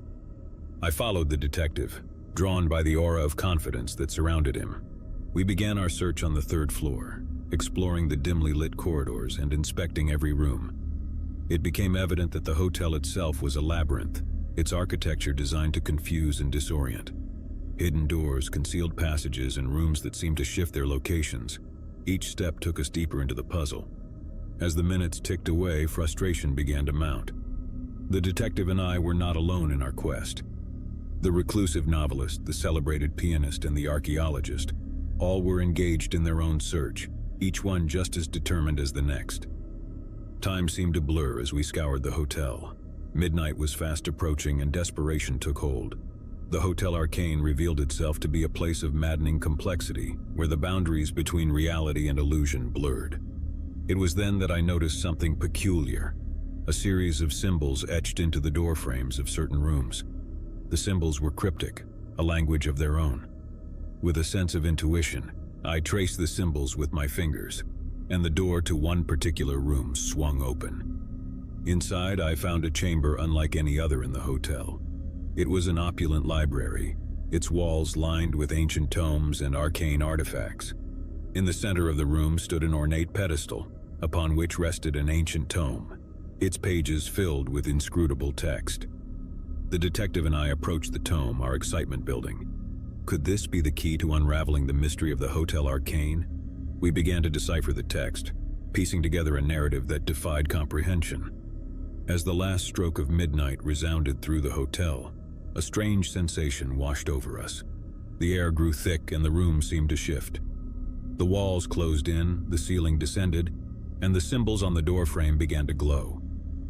I followed the detective, drawn by the aura of confidence that surrounded him. We began our search on the 3rd floor, exploring the dimly lit corridors and inspecting every room. It became evident that the hotel itself was a labyrinth, its architecture designed to confuse and disorient. Hidden doors, concealed passages, and rooms that seemed to shift their locations. Each step took us deeper into the puzzle. As the minutes ticked away, frustration began to mount. The detective and I were not alone in our quest. The reclusive novelist, the celebrated pianist, and the archaeologist all were engaged in their own search, each one just as determined as the next. Time seemed to blur as we scoured the hotel. Midnight was fast approaching and desperation took hold. The Hotel Arcane revealed itself to be a place of maddening complexity, where the boundaries between reality and illusion blurred. It was then that I noticed something peculiar, a series of symbols etched into the door frames of certain rooms. The symbols were cryptic, a language of their own. With a sense of intuition, I traced the symbols with my fingers, and the door to one particular room swung open. Inside, I found a chamber unlike any other in the hotel. It was an opulent library, its walls lined with ancient tomes and arcane artifacts. In the center of the room stood an ornate pedestal, upon which rested an ancient tome, its pages filled with inscrutable text. The detective and I approached the tome, our excitement building. Could this be the key to unraveling the mystery of the Hotel Arcane? We began to decipher the text, piecing together a narrative that defied comprehension. As the last stroke of midnight resounded through the hotel, a strange sensation washed over us. The air grew thick and the room seemed to shift. The walls closed in, the ceiling descended, and the symbols on the doorframe began to glow.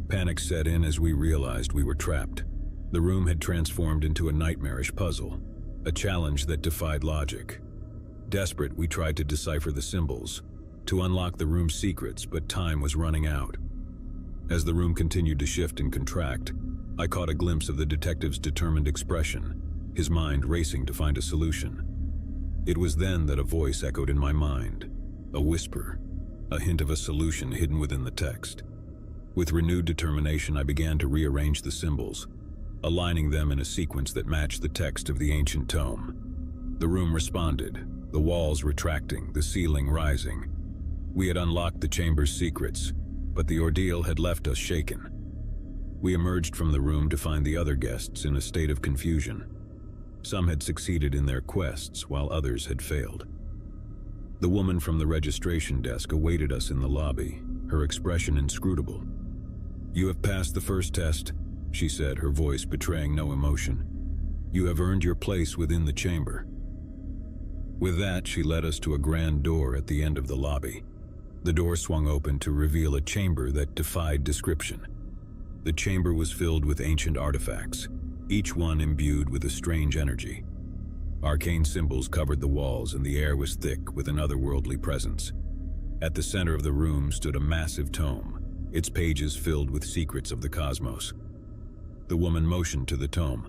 Panic set in as we realized we were trapped. The room had transformed into a nightmarish puzzle, a challenge that defied logic. Desperate, we tried to decipher the symbols, to unlock the room's secrets, but time was running out. As the room continued to shift and contract, I caught a glimpse of the detective's determined expression, his mind racing to find a solution. It was then that a voice echoed in my mind, a whisper, a hint of a solution hidden within the text. With renewed determination, I began to rearrange the symbols, aligning them in a sequence that matched the text of the ancient tome. The room responded, the walls retracting, the ceiling rising. We had unlocked the chamber's secrets, but the ordeal had left us shaken. We emerged from the room to find the other guests in a state of confusion. Some had succeeded in their quests, while others had failed. The woman from the registration desk awaited us in the lobby, her expression inscrutable. "You have passed the first test," she said, her voice betraying no emotion. "You have earned your place within the chamber." With that, she led us to a grand door at the end of the lobby. The door swung open to reveal a chamber that defied description. The chamber was filled with ancient artifacts, each one imbued with a strange energy. Arcane symbols covered the walls and the air was thick with an otherworldly presence. At the center of the room stood a massive tome, its pages filled with secrets of the cosmos. The woman motioned to the tome.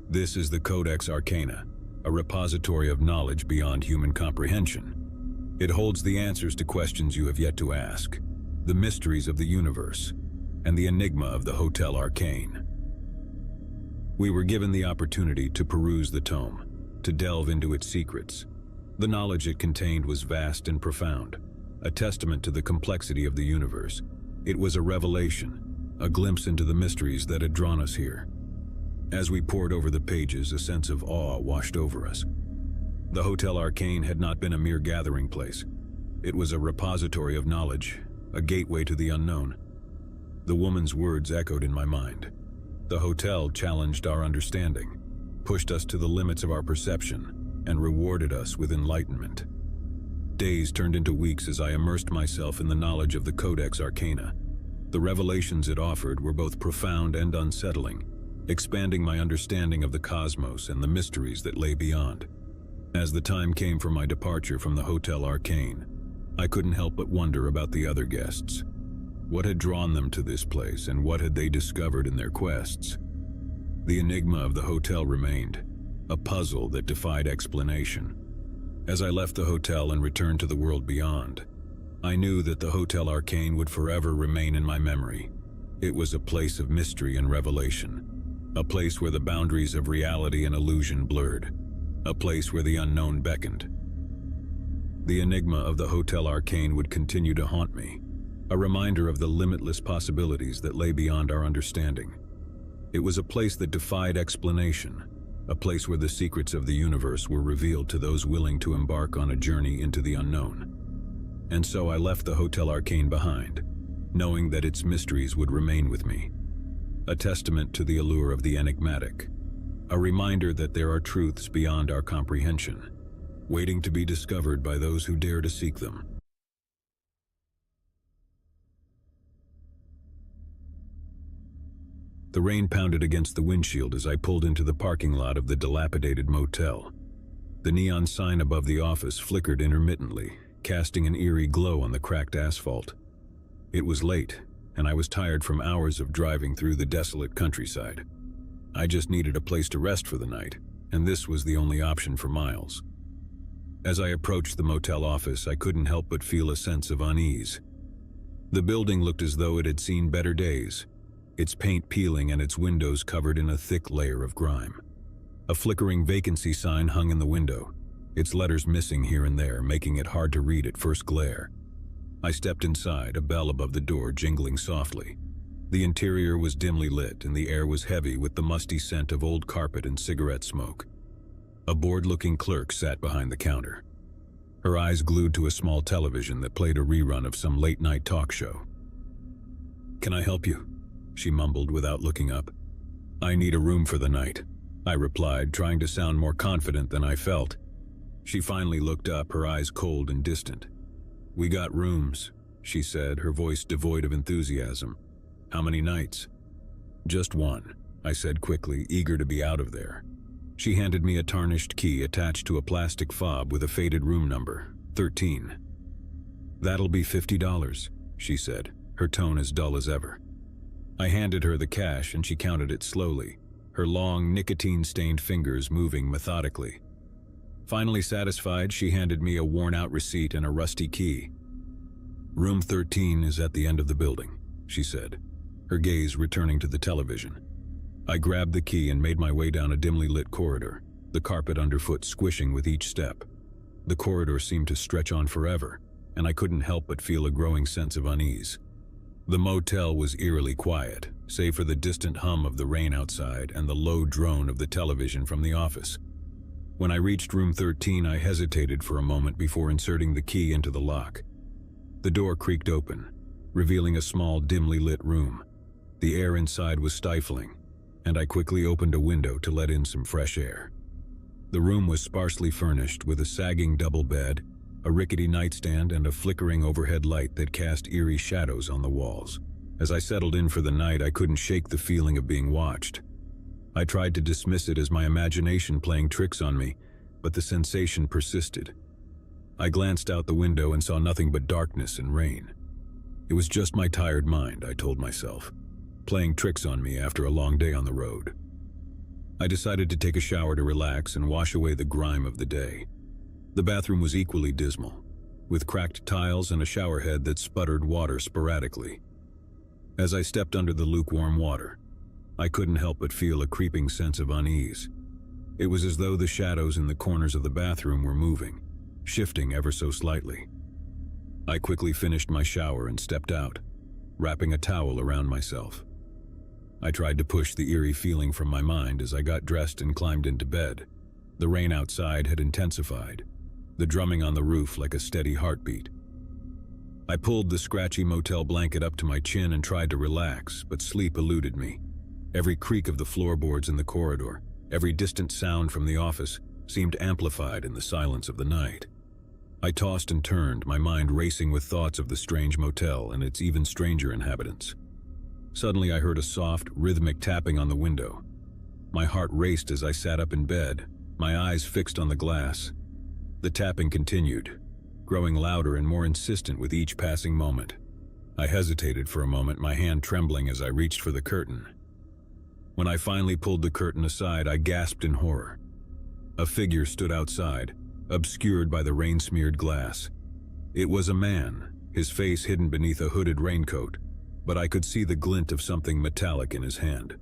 "This is the Codex Arcana, a repository of knowledge beyond human comprehension. It holds the answers to questions you have yet to ask, the mysteries of the universe, and the enigma of the Hotel Arcane." We were given the opportunity to peruse the tome, to delve into its secrets. The knowledge it contained was vast and profound, a testament to the complexity of the universe. It was a revelation, a glimpse into the mysteries that had drawn us here. As we pored over the pages, a sense of awe washed over us. The Hotel Arcane had not been a mere gathering place. It was a repository of knowledge, a gateway to the unknown. The woman's words echoed in my mind. The hotel challenged our understanding, pushed us to the limits of our perception, and rewarded us with enlightenment. Days turned into weeks as I immersed myself in the knowledge of the Codex Arcana. The revelations it offered were both profound and unsettling, expanding my understanding of the cosmos and the mysteries that lay beyond. As the time came for my departure from the Hotel Arcane, I couldn't help but wonder about the other guests. What had drawn them to this place, and what had they discovered in their quests? The enigma of the hotel remained, a puzzle that defied explanation. As I left the hotel and returned to the world beyond, I knew that the Hotel Arcane would forever remain in my memory. It was a place of mystery and revelation, a place where the boundaries of reality and illusion blurred, a place where the unknown beckoned. The enigma of the Hotel Arcane would continue to haunt me, a reminder of the limitless possibilities that lay beyond our understanding. It was a place that defied explanation, a place where the secrets of the universe were revealed to those willing to embark on a journey into the unknown. And so I left the Hotel Arcane behind, knowing that its mysteries would remain with me. A testament to the allure of the enigmatic, a reminder that there are truths beyond our comprehension, waiting to be discovered by those who dare to seek them. The rain pounded against the windshield as I pulled into the parking lot of the dilapidated motel. The neon sign above the office flickered intermittently, casting an eerie glow on the cracked asphalt. It was late, and I was tired from hours of driving through the desolate countryside. I just needed a place to rest for the night, and this was the only option for miles. As I approached the motel office, I couldn't help but feel a sense of unease. The building looked as though it had seen better days, its paint peeling and its windows covered in a thick layer of grime. A flickering vacancy sign hung in the window, its letters missing here and there, making it hard to read at first glare. I stepped inside, a bell above the door jingling softly. The interior was dimly lit, and the air was heavy with the musty scent of old carpet and cigarette smoke. A bored-looking clerk sat behind the counter, her eyes glued to a small television that played a rerun of some late-night talk show. "Can I help you?" she mumbled without looking up. "I need a room for the night," I replied, trying to sound more confident than I felt. She finally looked up, her eyes cold and distant. "We got rooms," she said, her voice devoid of enthusiasm. "How many nights?" "Just one," I said quickly, eager to be out of there. She handed me a tarnished key attached to a plastic fob with a faded room number, 13. "That'll be $50, she said, her tone as dull as ever. I handed her the cash and she counted it slowly, her long, nicotine-stained fingers moving methodically. Finally satisfied, she handed me a worn-out receipt and a rusty key. "Room 13 is at the end of the building," she said, her gaze returning to the television. I grabbed the key and made my way down a dimly lit corridor, the carpet underfoot squishing with each step. The corridor seemed to stretch on forever, and I couldn't help but feel a growing sense of unease. The motel was eerily quiet, save for the distant hum of the rain outside and the low drone of the television from the office. When I reached room 13, I hesitated for a moment before inserting the key into the lock. The door creaked open, revealing a small, dimly lit room. The air inside was stifling, and I quickly opened a window to let in some fresh air. The room was sparsely furnished with a sagging double bed, a rickety nightstand, and a flickering overhead light that cast eerie shadows on the walls. As I settled in for the night, I couldn't shake the feeling of being watched. I tried to dismiss it as my imagination playing tricks on me, but the sensation persisted. I glanced out the window and saw nothing but darkness and rain. It was just my tired mind, I told myself, playing tricks on me after a long day on the road. I decided to take a shower to relax and wash away the grime of the day. The bathroom was equally dismal, with cracked tiles and a shower head that sputtered water sporadically. As I stepped under the lukewarm water, I couldn't help but feel a creeping sense of unease. It was as though the shadows in the corners of the bathroom were moving, shifting ever so slightly. I quickly finished my shower and stepped out, wrapping a towel around myself. I tried to push the eerie feeling from my mind as I got dressed and climbed into bed. The rain outside had intensified, the drumming on the roof like a steady heartbeat. I pulled the scratchy motel blanket up to my chin and tried to relax, but sleep eluded me. Every creak of the floorboards in the corridor, every distant sound from the office, seemed amplified in the silence of the night. I tossed and turned, my mind racing with thoughts of the strange motel and its even stranger inhabitants. Suddenly I heard a soft, rhythmic tapping on the window. My heart raced as I sat up in bed, my eyes fixed on the glass. The tapping continued, growing louder and more insistent with each passing moment. I hesitated for a moment, my hand trembling as I reached for the curtain. When I finally pulled the curtain aside, I gasped in horror. A figure stood outside, obscured by the rain-smeared glass. It was a man, his face hidden beneath a hooded raincoat, but I could see the glint of something metallic in his hand.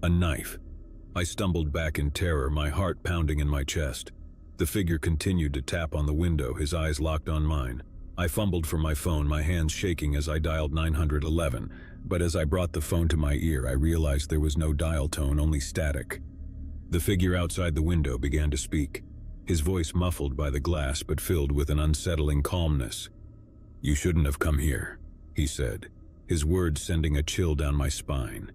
A knife. I stumbled back in terror, my heart pounding in my chest. The figure continued to tap on the window, his eyes locked on mine. I fumbled for my phone, my hands shaking as I dialed 911, but as I brought the phone to my ear, I realized there was no dial tone, only static. The figure outside the window began to speak, his voice muffled by the glass but filled with an unsettling calmness. "You shouldn't have come here," he said, his words sending a chill down my spine.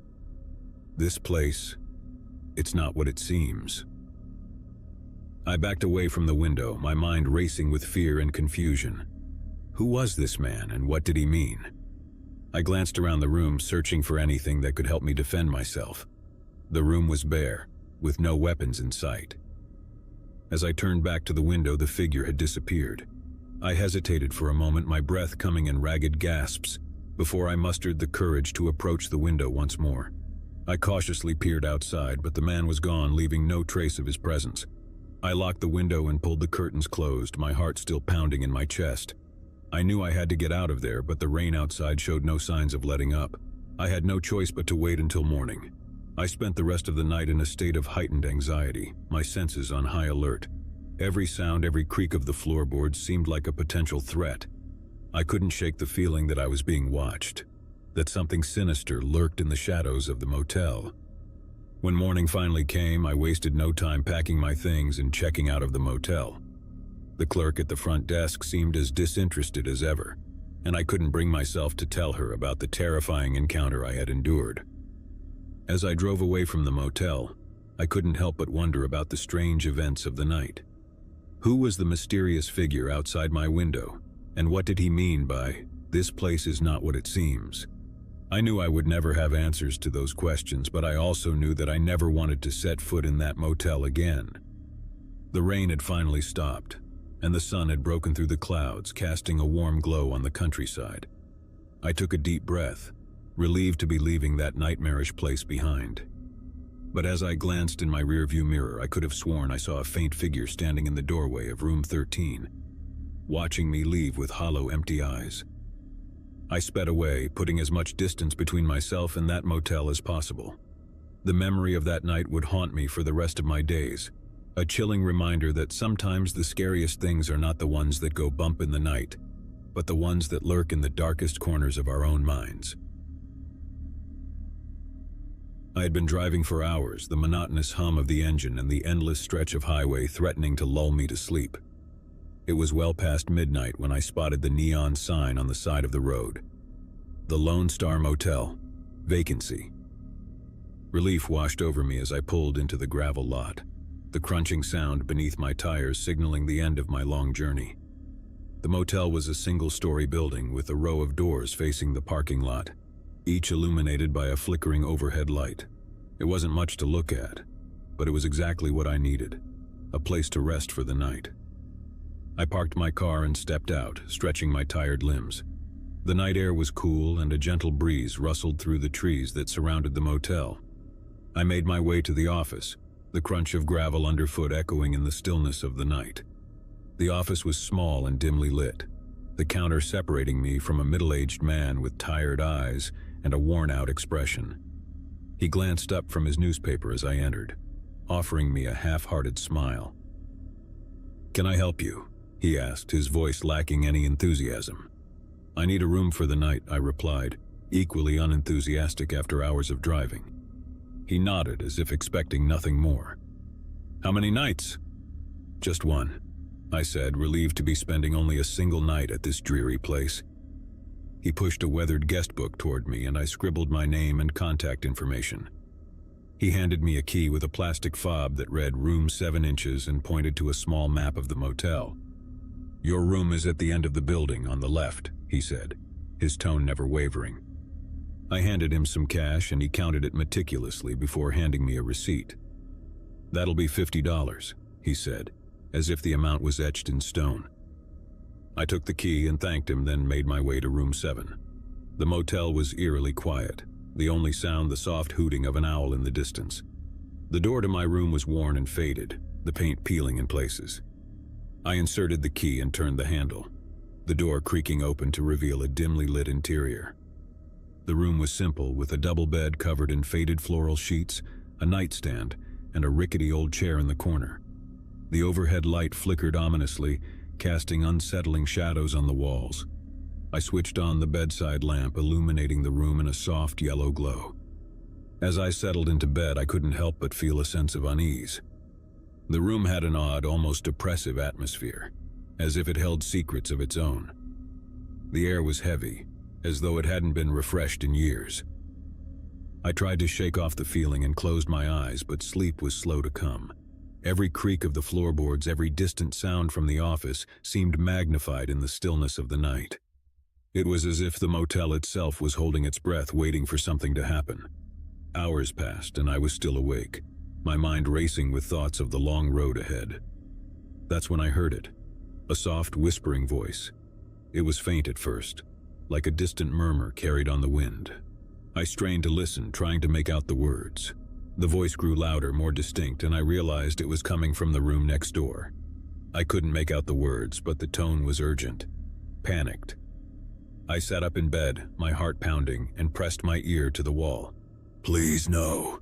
"This place, it's not what it seems." I backed away from the window, my mind racing with fear and confusion. Who was this man, and what did he mean? I glanced around the room, searching for anything that could help me defend myself. The room was bare, with no weapons in sight. As I turned back to the window, the figure had disappeared. I hesitated for a moment, my breath coming in ragged gasps, before I mustered the courage to approach the window once more. I cautiously peered outside, but the man was gone, leaving no trace of his presence. I locked the window and pulled the curtains closed, my heart still pounding in my chest. I knew I had to get out of there, but the rain outside showed no signs of letting up. I had no choice but to wait until morning. I spent the rest of the night in a state of heightened anxiety, my senses on high alert. Every sound, every creak of the floorboards seemed like a potential threat. I couldn't shake the feeling that I was being watched, that something sinister lurked in the shadows of the motel. When morning finally came, I wasted no time packing my things and checking out of the motel. The clerk at the front desk seemed as disinterested as ever, and I couldn't bring myself to tell her about the terrifying encounter I had endured. As I drove away from the motel, I couldn't help but wonder about the strange events of the night. Who was the mysterious figure outside my window, and what did he mean by, "This place is not what it seems"? I knew I would never have answers to those questions, but I also knew that I never wanted to set foot in that motel again. The rain had finally stopped, and the sun had broken through the clouds, casting a warm glow on the countryside. I took a deep breath, relieved to be leaving that nightmarish place behind. But as I glanced in my rearview mirror, I could have sworn I saw a faint figure standing in the doorway of room 13, watching me leave with hollow, empty eyes. I sped away, putting as much distance between myself and that motel as possible. The memory of that night would haunt me for the rest of my days, a chilling reminder that sometimes the scariest things are not the ones that go bump in the night, but the ones that lurk in the darkest corners of our own minds. I had been driving for hours, the monotonous hum of the engine and the endless stretch of highway threatening to lull me to sleep. It was well past midnight when I spotted the neon sign on the side of the road. The Lone Star Motel, vacancy. Relief washed over me as I pulled into the gravel lot, the crunching sound beneath my tires signaling the end of my long journey. The motel was a single-story building with a row of doors facing the parking lot, each illuminated by a flickering overhead light. It wasn't much to look at, but it was exactly what I needed, a place to rest for the night. I parked my car and stepped out, stretching my tired limbs. The night air was cool and a gentle breeze rustled through the trees that surrounded the motel. I made my way to the office, the crunch of gravel underfoot echoing in the stillness of the night. The office was small and dimly lit, the counter separating me from a middle-aged man with tired eyes and a worn-out expression. He glanced up from his newspaper as I entered, offering me a half-hearted smile. "Can I help you?" he asked, his voice lacking any enthusiasm. "I need a room for the night," I replied, equally unenthusiastic after hours of driving. He nodded as if expecting nothing more. "How many nights?" "Just one," I said, relieved to be spending only a single night at this dreary place. He pushed a weathered guest book toward me, and I scribbled my name and contact information. He handed me a key with a plastic fob that read room 7 inches and pointed to a small map of the motel. "Your room is at the end of the building, on the left," he said, his tone never wavering. I handed him some cash and he counted it meticulously before handing me a receipt. "That'll be $50, he said, as if the amount was etched in stone. I took the key and thanked him, then made my way to room 7. The motel was eerily quiet, the only sound the soft hooting of an owl in the distance. The door to my room was worn and faded, the paint peeling in places. I inserted the key and turned the handle, the door creaking open to reveal a dimly lit interior. The room was simple, with a double bed covered in faded floral sheets, a nightstand, and a rickety old chair in the corner. The overhead light flickered ominously, casting unsettling shadows on the walls. I switched on the bedside lamp, illuminating the room in a soft yellow glow. As I settled into bed, I couldn't help but feel a sense of unease. The room had an odd, almost oppressive atmosphere, as if it held secrets of its own. The air was heavy, as though it hadn't been refreshed in years. I tried to shake off the feeling and closed my eyes, but sleep was slow to come. Every creak of the floorboards, every distant sound from the office seemed magnified in the stillness of the night. It was as if the motel itself was holding its breath, waiting for something to happen. Hours passed, and I was still awake, my mind racing with thoughts of the long road ahead. That's when I heard it, a soft, whispering voice. It was faint at first, like a distant murmur carried on the wind. I strained to listen, trying to make out the words. The voice grew louder, more distinct, and I realized it was coming from the room next door. I couldn't make out the words, but the tone was urgent, panicked. I sat up in bed, my heart pounding, and pressed my ear to the wall. "Please, no,"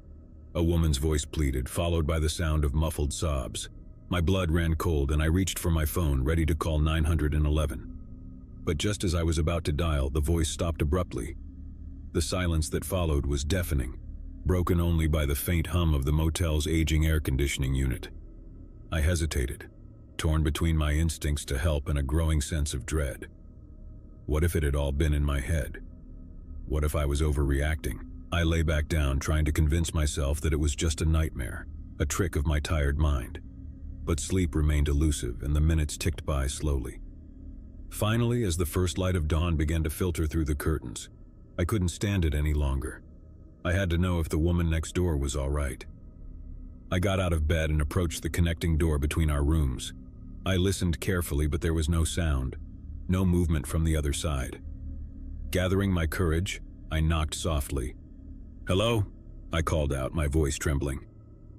a woman's voice pleaded, followed by the sound of muffled sobs. My blood ran cold, and I reached for my phone, ready to call 911. But just as I was about to dial, the voice stopped abruptly. The silence that followed was deafening, broken only by the faint hum of the motel's aging air conditioning unit. I hesitated, torn between my instincts to help and a growing sense of dread. What if it had all been in my head? What if I was overreacting? I lay back down, trying to convince myself that it was just a nightmare, a trick of my tired mind. But sleep remained elusive, and the minutes ticked by slowly. Finally, as the first light of dawn began to filter through the curtains, I couldn't stand it any longer. I had to know if the woman next door was all right. I got out of bed and approached the connecting door between our rooms. I listened carefully, but there was no sound, no movement from the other side. Gathering my courage, I knocked softly. "Hello?" I called out, my voice trembling.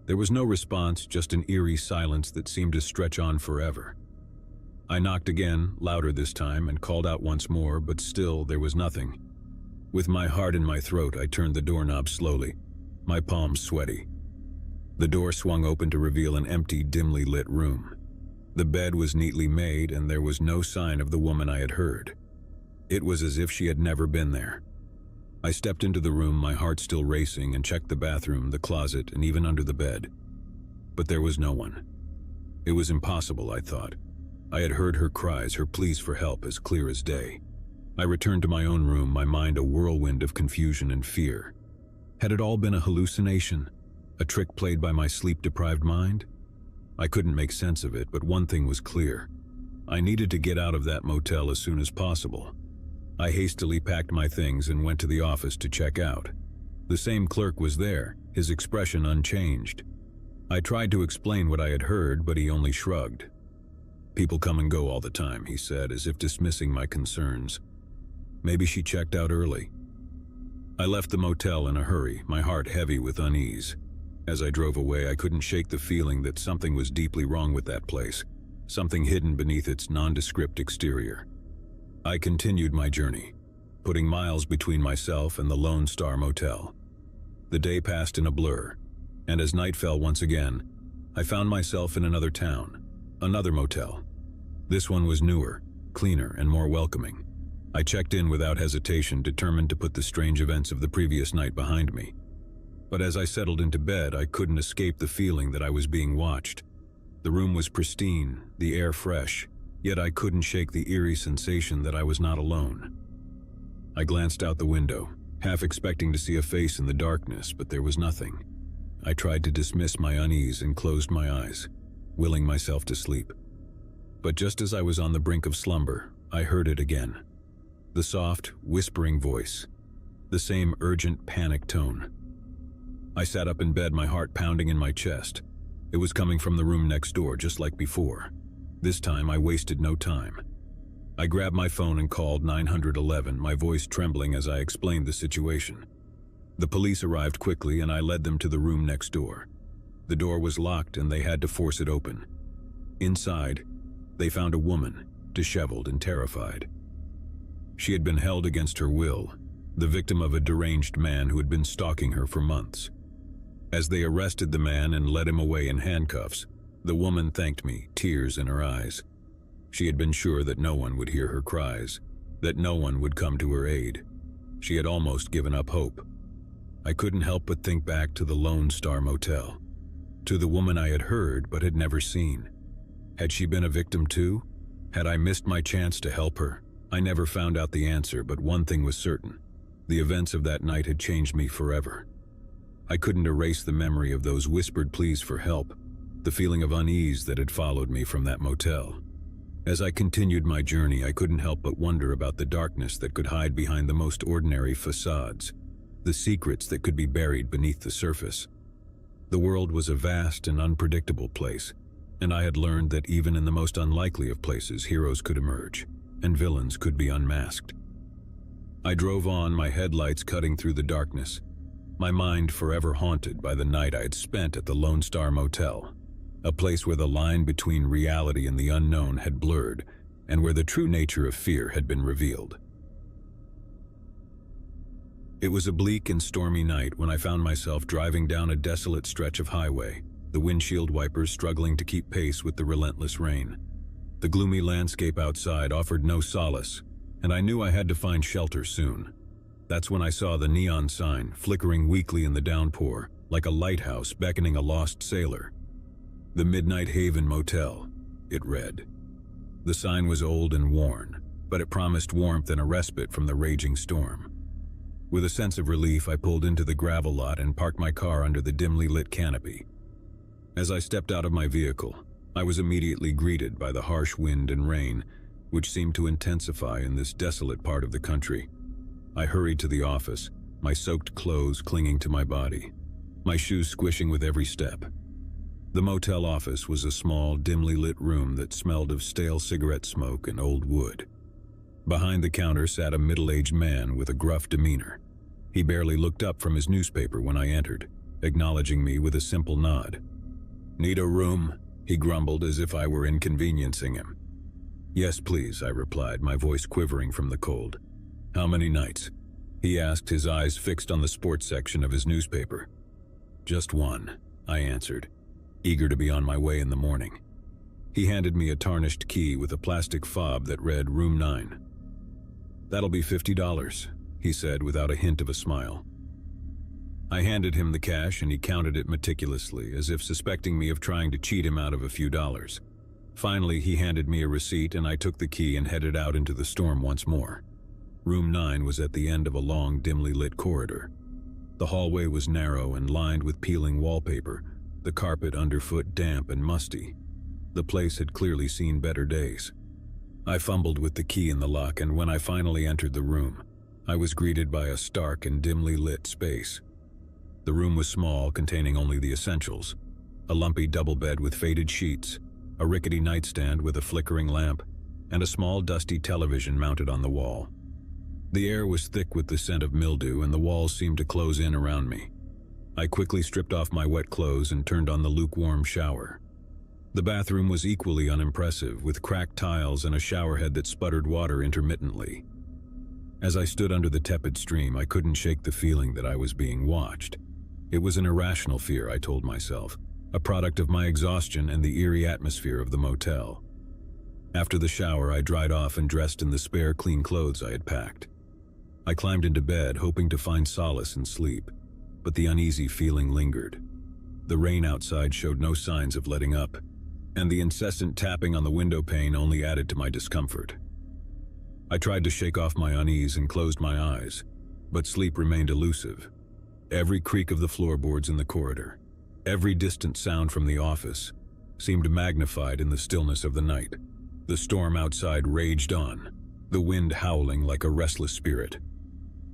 There was no response, just an eerie silence that seemed to stretch on forever. I knocked again, louder this time, and called out once more, but still there was nothing. With my heart in my throat, I turned the doorknob slowly, my palms sweaty. The door swung open to reveal an empty, dimly lit room. The bed was neatly made, and there was no sign of the woman I had heard. It was as if she had never been there. I stepped into the room, my heart still racing, and checked the bathroom, the closet, and even under the bed. But there was no one. It was impossible, I thought. I had heard her cries, her pleas for help, as clear as day. I returned to my own room, my mind a whirlwind of confusion and fear. Had it all been a hallucination? A trick played by my sleep-deprived mind? I couldn't make sense of it, but one thing was clear. I needed to get out of that motel as soon as possible. I hastily packed my things and went to the office to check out. The same clerk was there, his expression unchanged. I tried to explain what I had heard, but he only shrugged. "People come and go all the time," he said, as if dismissing my concerns. Maybe she checked out early. I left the motel in a hurry, my heart heavy with unease. As I drove away, I couldn't shake the feeling that something was deeply wrong with that place, something hidden beneath its nondescript exterior. I continued my journey, putting miles between myself and the Lone Star Motel. The day passed in a blur, and as night fell once again, I found myself in another town, another motel. This one was newer, cleaner, and more welcoming. I checked in without hesitation, determined to put the strange events of the previous night behind me. But as I settled into bed, I couldn't escape the feeling that I was being watched. The room was pristine, the air fresh, yet I couldn't shake the eerie sensation that I was not alone. I glanced out the window, half expecting to see a face in the darkness, but there was nothing. I tried to dismiss my unease and closed my eyes, willing myself to sleep. But just as I was on the brink of slumber, I heard it again. The soft, whispering voice, the same urgent, panic tone. I sat up in bed, my heart pounding in my chest. It was coming from the room next door, just like before. This time, I wasted no time. I grabbed my phone and called 911, my voice trembling as I explained the situation. The police arrived quickly, and I led them to the room next door. The door was locked, and they had to force it open. Inside, they found a woman, disheveled and terrified. She had been held against her will, the victim of a deranged man who had been stalking her for months. As they arrested the man and led him away in handcuffs, the woman thanked me, tears in her eyes. She had been sure that no one would hear her cries, that no one would come to her aid. She had almost given up hope. I couldn't help but think back to the Lone Star Motel, to the woman I had heard but had never seen. Had she been a victim too? Had I missed my chance to help her? I never found out the answer, but one thing was certain. The events of that night had changed me forever. I couldn't erase the memory of those whispered pleas for help, the feeling of unease that had followed me from that motel. As I continued my journey, I couldn't help but wonder about the darkness that could hide behind the most ordinary facades, the secrets that could be buried beneath the surface. The world was a vast and unpredictable place, and I had learned that even in the most unlikely of places, heroes could emerge, and villains could be unmasked. I drove on, my headlights cutting through the darkness, my mind forever haunted by the night I had spent at the Lone Star Motel, a place where the line between reality and the unknown had blurred, and where the true nature of fear had been revealed. It was a bleak and stormy night when I found myself driving down a desolate stretch of highway, the windshield wipers struggling to keep pace with the relentless rain. The gloomy landscape outside offered no solace, and I knew I had to find shelter soon. That's when I saw the neon sign flickering weakly in the downpour, like a lighthouse beckoning a lost sailor. The Midnight Haven Motel, it read. The sign was old and worn, but it promised warmth and a respite from the raging storm. With a sense of relief, I pulled into the gravel lot and parked my car under the dimly lit canopy. As I stepped out of my vehicle, I was immediately greeted by the harsh wind and rain, which seemed to intensify in this desolate part of the country. I hurried to the office, my soaked clothes clinging to my body, my shoes squishing with every step. The motel office was a small, dimly lit room that smelled of stale cigarette smoke and old wood. Behind the counter sat a middle-aged man with a gruff demeanor. He barely looked up from his newspaper when I entered, acknowledging me with a simple nod. "Need a room?" he grumbled as if I were inconveniencing him. "Yes, please," I replied, my voice quivering from the cold. "How many nights?" he asked, his eyes fixed on the sports section of his newspaper. "Just one," I answered, eager to be on my way in the morning. He handed me a tarnished key with a plastic fob that read Room 9. "That'll be $50, he said without a hint of a smile. I handed him the cash and he counted it meticulously, as if suspecting me of trying to cheat him out of a few dollars. Finally, he handed me a receipt and I took the key and headed out into the storm once more. Room 9 was at the end of a long, dimly lit corridor. The hallway was narrow and lined with peeling wallpaper, the carpet underfoot damp and musty. The place had clearly seen better days. I fumbled with the key in the lock, and when I finally entered the room, I was greeted by a stark and dimly lit space. The room was small, containing only the essentials: a lumpy double bed with faded sheets, a rickety nightstand with a flickering lamp, and a small dusty television mounted on the wall. The air was thick with the scent of mildew, and the walls seemed to close in around me. I quickly stripped off my wet clothes and turned on the lukewarm shower. The bathroom was equally unimpressive, with cracked tiles and a showerhead that sputtered water intermittently. As I stood under the tepid stream, I couldn't shake the feeling that I was being watched. It was an irrational fear, I told myself, a product of my exhaustion and the eerie atmosphere of the motel. After the shower, I dried off and dressed in the spare clean clothes I had packed. I climbed into bed, hoping to find solace in sleep, but the uneasy feeling lingered. The rain outside showed no signs of letting up, and the incessant tapping on the window pane only added to my discomfort. I tried to shake off my unease and closed my eyes, but sleep remained elusive. Every creak of the floorboards in the corridor, every distant sound from the office, seemed magnified in the stillness of the night. The storm outside raged on, the wind howling like a restless spirit.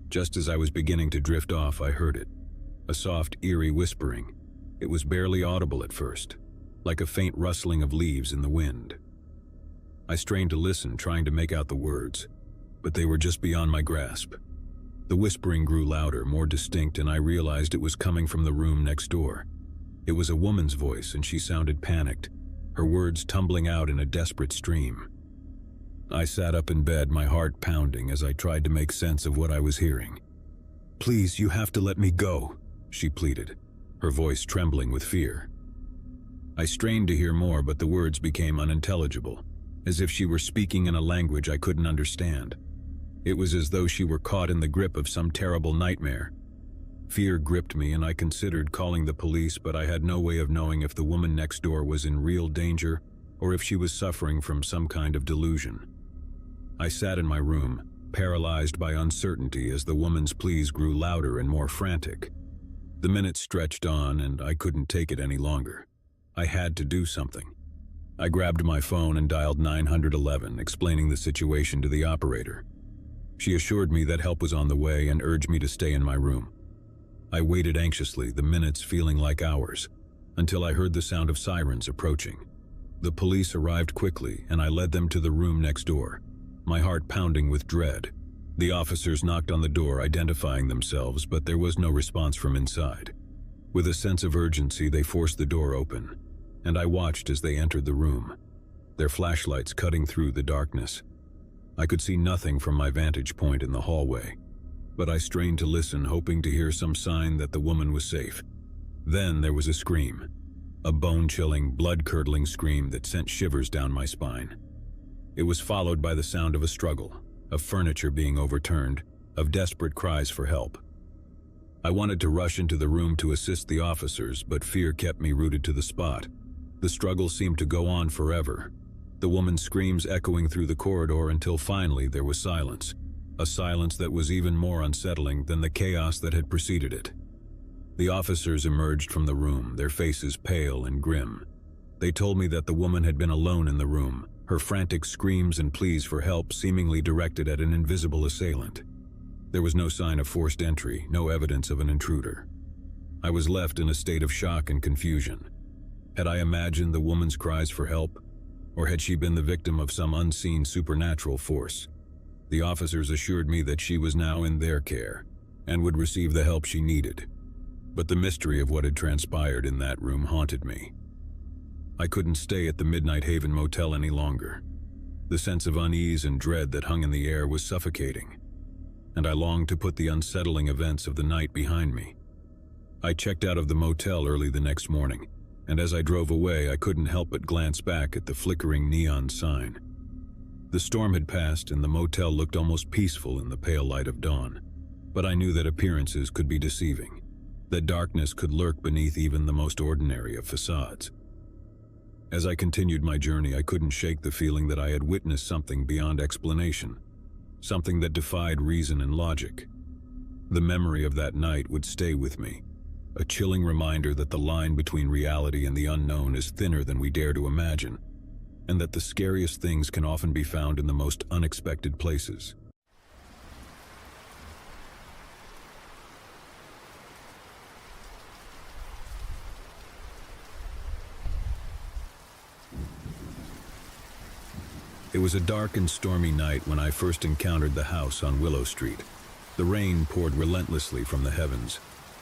Just as I was beginning to drift off, I heard it. A soft, eerie whispering. It was barely audible at first, like a faint rustling of leaves in the wind. I strained to listen, trying to make out the words, but they were just beyond my grasp. The whispering grew louder, more distinct, and I realized it was coming from the room next door. It was a woman's voice, and she sounded panicked, her words tumbling out in a desperate stream. I sat up in bed, my heart pounding as I tried to make sense of what I was hearing. "Please, you have to let me go," she pleaded, her voice trembling with fear. I strained to hear more, but the words became unintelligible, as if she were speaking in a language I couldn't understand. It was as though she were caught in the grip of some terrible nightmare. Fear gripped me, and I considered calling the police, but I had no way of knowing if the woman next door was in real danger or if she was suffering from some kind of delusion. I sat in my room, paralyzed by uncertainty as the woman's pleas grew louder and more frantic. The minutes stretched on, and I couldn't take it any longer. I had to do something. I grabbed my phone and dialed 911, explaining the situation to the operator. She assured me that help was on the way and urged me to stay in my room. I waited anxiously, the minutes feeling like hours, until I heard the sound of sirens approaching. The police arrived quickly, and I led them to the room next door, my heart pounding with dread. The officers knocked on the door, identifying themselves, but there was no response from inside. With a sense of urgency, they forced the door open, and I watched as they entered the room, their flashlights cutting through the darkness. I could see nothing from my vantage point in the hallway, but I strained to listen, hoping to hear some sign that the woman was safe. Then there was a scream, a bone-chilling, blood-curdling scream that sent shivers down my spine. It was followed by the sound of a struggle, of furniture being overturned, of desperate cries for help. I wanted to rush into the room to assist the officers, but fear kept me rooted to the spot. The struggle seemed to go on forever, the woman's screams echoing through the corridor until finally there was silence, a silence that was even more unsettling than the chaos that had preceded it. The officers emerged from the room, their faces pale and grim. They told me that the woman had been alone in the room, her frantic screams and pleas for help seemingly directed at an invisible assailant. There was no sign of forced entry, no evidence of an intruder. I was left in a state of shock and confusion. Had I imagined the woman's cries for help, or had she been the victim of some unseen supernatural force? The officers assured me that she was now in their care and would receive the help she needed. But the mystery of what had transpired in that room haunted me. I couldn't stay at the Midnight Haven Motel any longer. The sense of unease and dread that hung in the air was suffocating, and I longed to put the unsettling events of the night behind me. I checked out of the motel early the next morning, and as I drove away, I couldn't help but glance back at the flickering neon sign. The storm had passed, and the motel looked almost peaceful in the pale light of dawn, but I knew that appearances could be deceiving, that darkness could lurk beneath even the most ordinary of facades. As I continued my journey, I couldn't shake the feeling that I had witnessed something beyond explanation, something that defied reason and logic. The memory of that night would stay with me, a chilling reminder that the line between reality and the unknown is thinner than we dare to imagine, and that the scariest things can often be found in the most unexpected places. It was a dark and stormy night when I first encountered the house on Willow Street. The rain poured relentlessly from the heavens,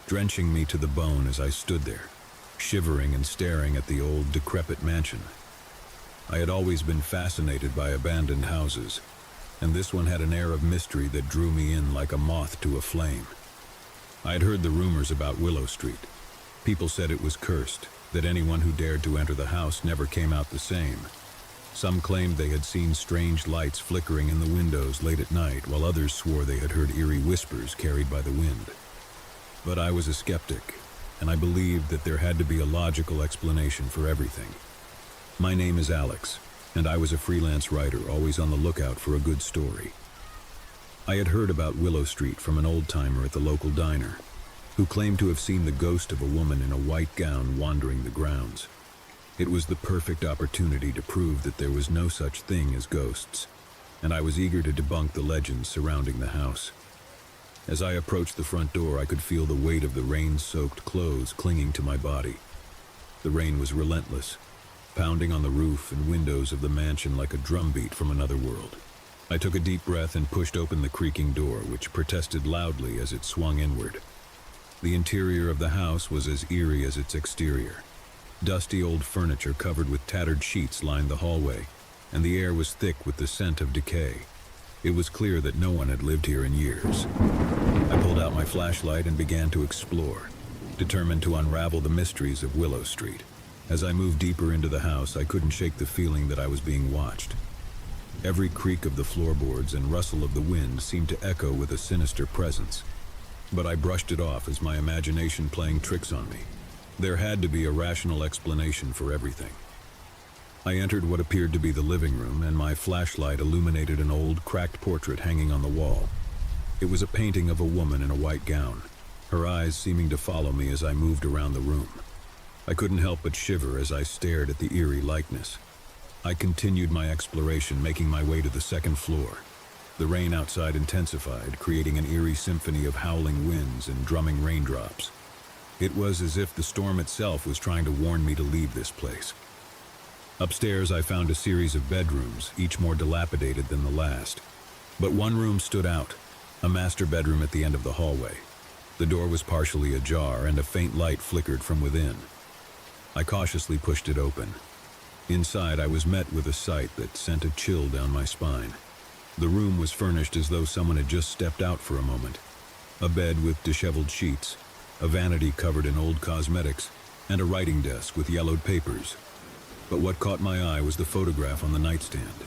drenching me to the bone as I stood there, shivering and staring at the old, decrepit mansion. I had always been fascinated by abandoned houses, and this one had an air of mystery that drew me in like a moth to a flame. I had heard the rumors about Willow Street. People said it was cursed, that anyone who dared to enter the house never came out the same. Some claimed they had seen strange lights flickering in the windows late at night, while others swore they had heard eerie whispers carried by the wind. But I was a skeptic, and I believed that there had to be a logical explanation for everything. My name is Alex, and I was a freelance writer, always on the lookout for a good story. I had heard about Willow Street from an old-timer at the local diner, who claimed to have seen the ghost of a woman in a white gown wandering the grounds. It was the perfect opportunity to prove that there was no such thing as ghosts, and I was eager to debunk the legends surrounding the house. As I approached the front door, I could feel the weight of the rain-soaked clothes clinging to my body. The rain was relentless, pounding on the roof and windows of the mansion like a drumbeat from another world. I took a deep breath and pushed open the creaking door, which protested loudly as it swung inward. The interior of the house was as eerie as its exterior. Dusty old furniture covered with tattered sheets lined the hallway, and the air was thick with the scent of decay. It was clear that no one had lived here in years. I pulled out my flashlight and began to explore, determined to unravel the mysteries of Willow Street. As I moved deeper into the house, I couldn't shake the feeling that I was being watched. Every creak of the floorboards and rustle of the wind seemed to echo with a sinister presence, but I brushed it off as my imagination playing tricks on me. There had to be a rational explanation for everything. I entered what appeared to be the living room, and my flashlight illuminated an old, cracked portrait hanging on the wall. It was a painting of a woman in a white gown, her eyes seeming to follow me as I moved around the room. I couldn't help but shiver as I stared at the eerie likeness. I continued my exploration, making my way to the second floor. The rain outside intensified, creating an eerie symphony of howling winds and drumming raindrops. It was as if the storm itself was trying to warn me to leave this place. Upstairs, I found a series of bedrooms, each more dilapidated than the last. But one room stood out, a master bedroom at the end of the hallway. The door was partially ajar, and a faint light flickered from within. I cautiously pushed it open. Inside, I was met with a sight that sent a chill down my spine. The room was furnished as though someone had just stepped out for a moment. A bed with disheveled sheets, a vanity covered in old cosmetics, and a writing desk with yellowed papers. But what caught my eye was the photograph on the nightstand.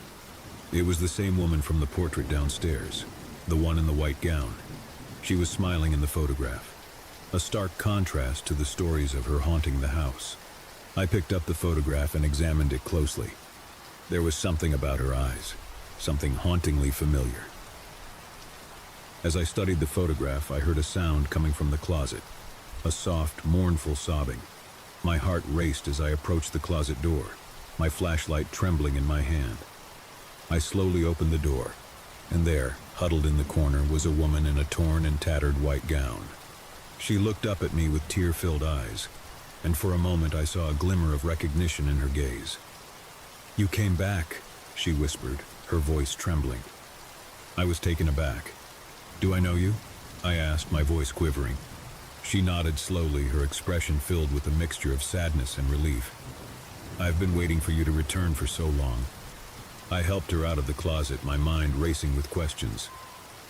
It was the same woman from the portrait downstairs, the one in the white gown. She was smiling in the photograph, a stark contrast to the stories of her haunting the house. I picked up the photograph and examined it closely. There was something about her eyes, something hauntingly familiar. As I studied the photograph, I heard a sound coming from the closet, a soft, mournful sobbing. My heart raced as I approached the closet door, my flashlight trembling in my hand. I slowly opened the door, and there, huddled in the corner, was a woman in a torn and tattered white gown. She looked up at me with tear-filled eyes, and for a moment I saw a glimmer of recognition in her gaze. "You came back," she whispered, her voice trembling. I was taken aback. "Do I know you?" I asked, my voice quivering. She nodded slowly, her expression filled with a mixture of sadness and relief. "I've been waiting for you to return for so long." I helped her out of the closet, my mind racing with questions.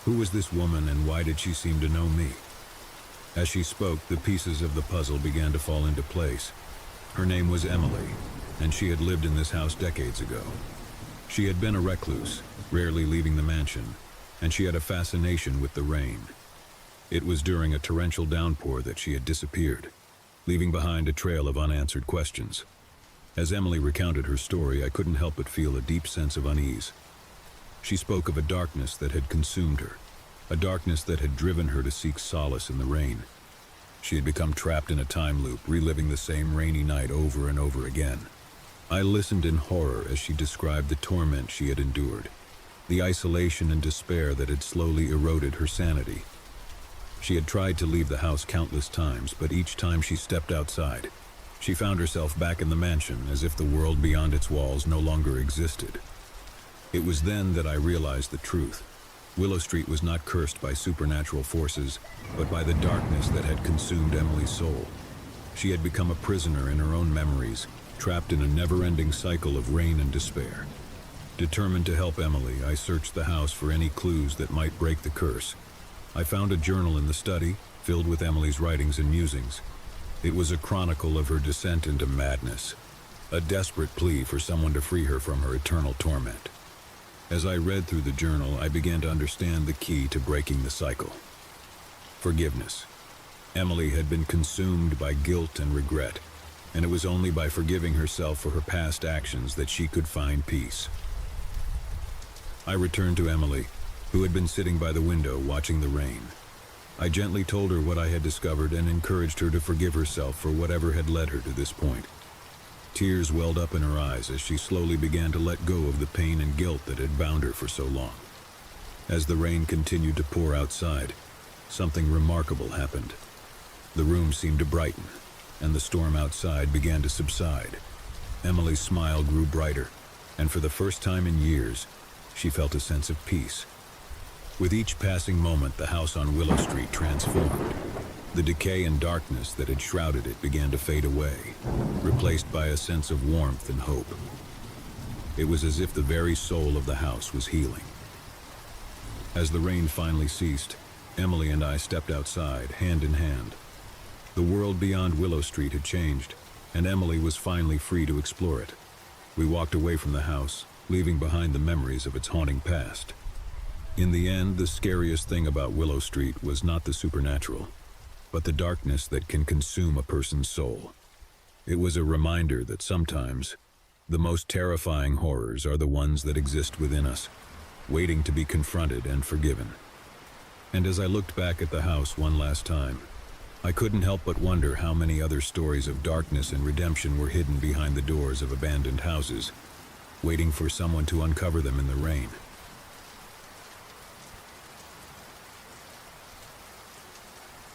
Who was this woman, and why did she seem to know me? As she spoke, the pieces of the puzzle began to fall into place. Her name was Emily, and she had lived in this house decades ago. She had been a recluse, rarely leaving the mansion, and she had a fascination with the rain. It was during a torrential downpour that she had disappeared, leaving behind a trail of unanswered questions. As Emily recounted her story, I couldn't help but feel a deep sense of unease. She spoke of a darkness that had consumed her, a darkness that had driven her to seek solace in the rain. She had become trapped in a time loop, reliving the same rainy night over and over again. I listened in horror as she described the torment she had endured, the isolation and despair that had slowly eroded her sanity. She had tried to leave the house countless times, but each time she stepped outside, she found herself back in the mansion, as if the world beyond its walls no longer existed. It was then that I realized the truth. Willow Street was not cursed by supernatural forces, but by the darkness that had consumed Emily's soul. She had become a prisoner in her own memories, trapped in a never-ending cycle of rain and despair. Determined to help Emily, I searched the house for any clues that might break the curse. I found a journal in the study, filled with Emily's writings and musings. It was a chronicle of her descent into madness, a desperate plea for someone to free her from her eternal torment. As I read through the journal, I began to understand the key to breaking the cycle. Forgiveness. Emily had been consumed by guilt and regret, and it was only by forgiving herself for her past actions that she could find peace. I returned to Emily, who had been sitting by the window watching the rain. I gently told her what I had discovered and encouraged her to forgive herself for whatever had led her to this point. Tears welled up in her eyes as she slowly began to let go of the pain and guilt that had bound her for so long. As the rain continued to pour outside, something remarkable happened. The room seemed to brighten, and the storm outside began to subside. Emily's smile grew brighter, and for the first time in years, she felt a sense of peace. With each passing moment, the house on Willow Street transformed. The decay and darkness that had shrouded it began to fade away, replaced by a sense of warmth and hope. It was as if the very soul of the house was healing. As the rain finally ceased, Emily and I stepped outside, hand in hand. The world beyond Willow Street had changed, and Emily was finally free to explore it. We walked away from the house, leaving behind the memories of its haunting past. In the end, the scariest thing about Willow Street was not the supernatural, but the darkness that can consume a person's soul. It was a reminder that sometimes, the most terrifying horrors are the ones that exist within us, waiting to be confronted and forgiven. And as I looked back at the house one last time, I couldn't help but wonder how many other stories of darkness and redemption were hidden behind the doors of abandoned houses. waiting for someone to uncover them in the rain.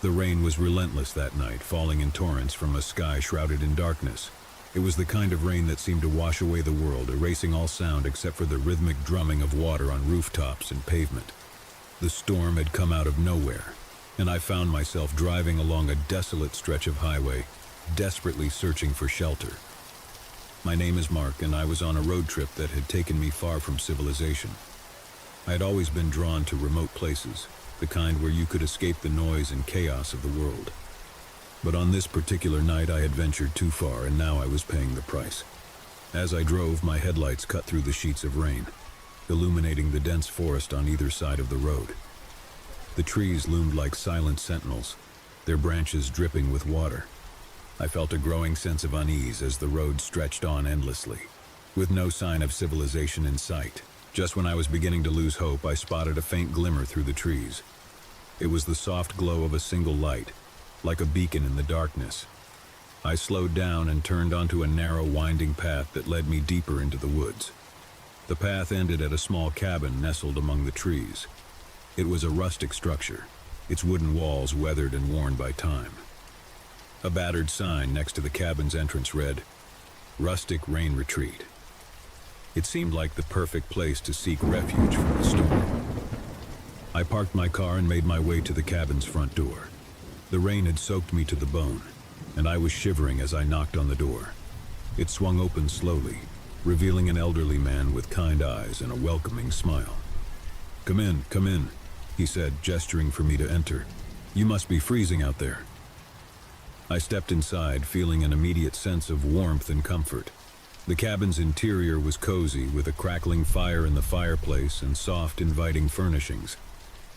The rain was relentless that night, falling in torrents from a sky shrouded in darkness. It was the kind of rain that seemed to wash away the world, erasing all sound except for the rhythmic drumming of water on rooftops and pavement. The storm had come out of nowhere, and I found myself driving along a desolate stretch of highway, desperately searching for shelter. My name is Mark, and I was on a road trip that had taken me far from civilization. I had always been drawn to remote places, the kind where you could escape the noise and chaos of the world. But on this particular night I had ventured too far, and now I was paying the price. As I drove, my headlights cut through the sheets of rain, illuminating the dense forest on either side of the road. The trees loomed like silent sentinels, their branches dripping with water. I felt a growing sense of unease as the road stretched on endlessly, with no sign of civilization in sight. Just when I was beginning to lose hope, I spotted a faint glimmer through the trees. It was the soft glow of a single light, like a beacon in the darkness. I slowed down and turned onto a narrow, winding path that led me deeper into the woods. The path ended at a small cabin nestled among the trees. It was a rustic structure, its wooden walls weathered and worn by time. A battered sign next to the cabin's entrance read, "Rustic Rain Retreat." It seemed like the perfect place to seek refuge from the storm. I parked my car and made my way to the cabin's front door. The rain had soaked me to the bone, and I was shivering as I knocked on the door. It swung open slowly, revealing an elderly man with kind eyes and a welcoming smile. Come in," he said, gesturing for me to enter. "You must be freezing out there." I stepped inside, feeling an immediate sense of warmth and comfort. The cabin's interior was cozy, with a crackling fire in the fireplace and soft, inviting furnishings.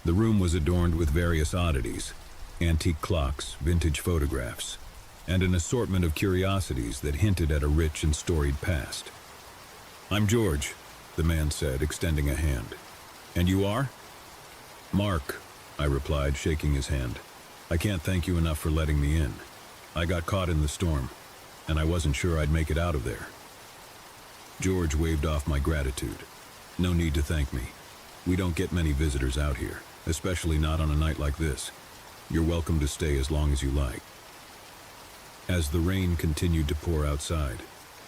The room was adorned with various oddities, antique clocks, vintage photographs, and an assortment of curiosities that hinted at a rich and storied past. "I'm George," the man said, extending a hand. "And you are?" "Mark," I replied, shaking his hand. "I can't thank you enough for letting me in. I got caught in the storm, and I wasn't sure I'd make it out of there." George waved off my gratitude. "No need to thank me. We don't get many visitors out here, especially not on a night like this. You're welcome to stay as long as you like." As the rain continued to pour outside,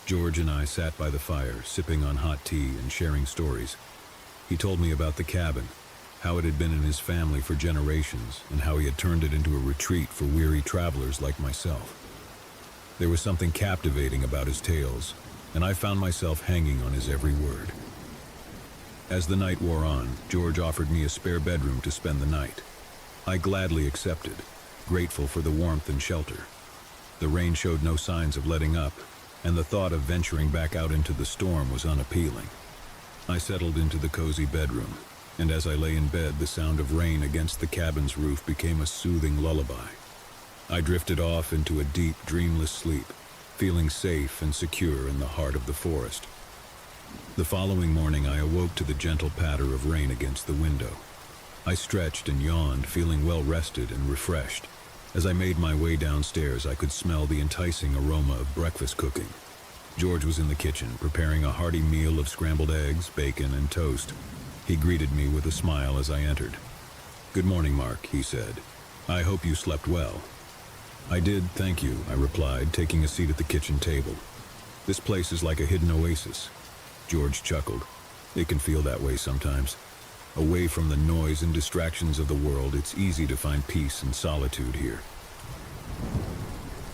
George and I sat by the fire, sipping on hot tea and sharing stories. He told me about the cabin, how it had been in his family for generations, and how he had turned it into a retreat for weary travelers like myself. There was something captivating about his tales, and I found myself hanging on his every word. As the night wore on, George offered me a spare bedroom to spend the night. I gladly accepted, grateful for the warmth and shelter. The rain showed no signs of letting up, and the thought of venturing back out into the storm was unappealing. I settled into the cozy bedroom, and as I lay in bed, the sound of rain against the cabin's roof became a soothing lullaby. I drifted off into a deep, dreamless sleep, feeling safe and secure in the heart of the forest. The following morning, I awoke to the gentle patter of rain against the window. I stretched and yawned, feeling well rested and refreshed. As I made my way downstairs, I could smell the enticing aroma of breakfast cooking. George was in the kitchen, preparing a hearty meal of scrambled eggs, bacon, and toast. He greeted me with a smile as I entered. "Good morning, Mark," he said. "I hope you slept well." "I did, thank you," I replied, taking a seat at the kitchen table. "This place is like a hidden oasis." George chuckled. "It can feel that way sometimes. Away from the noise and distractions of the world, it's easy to find peace and solitude here."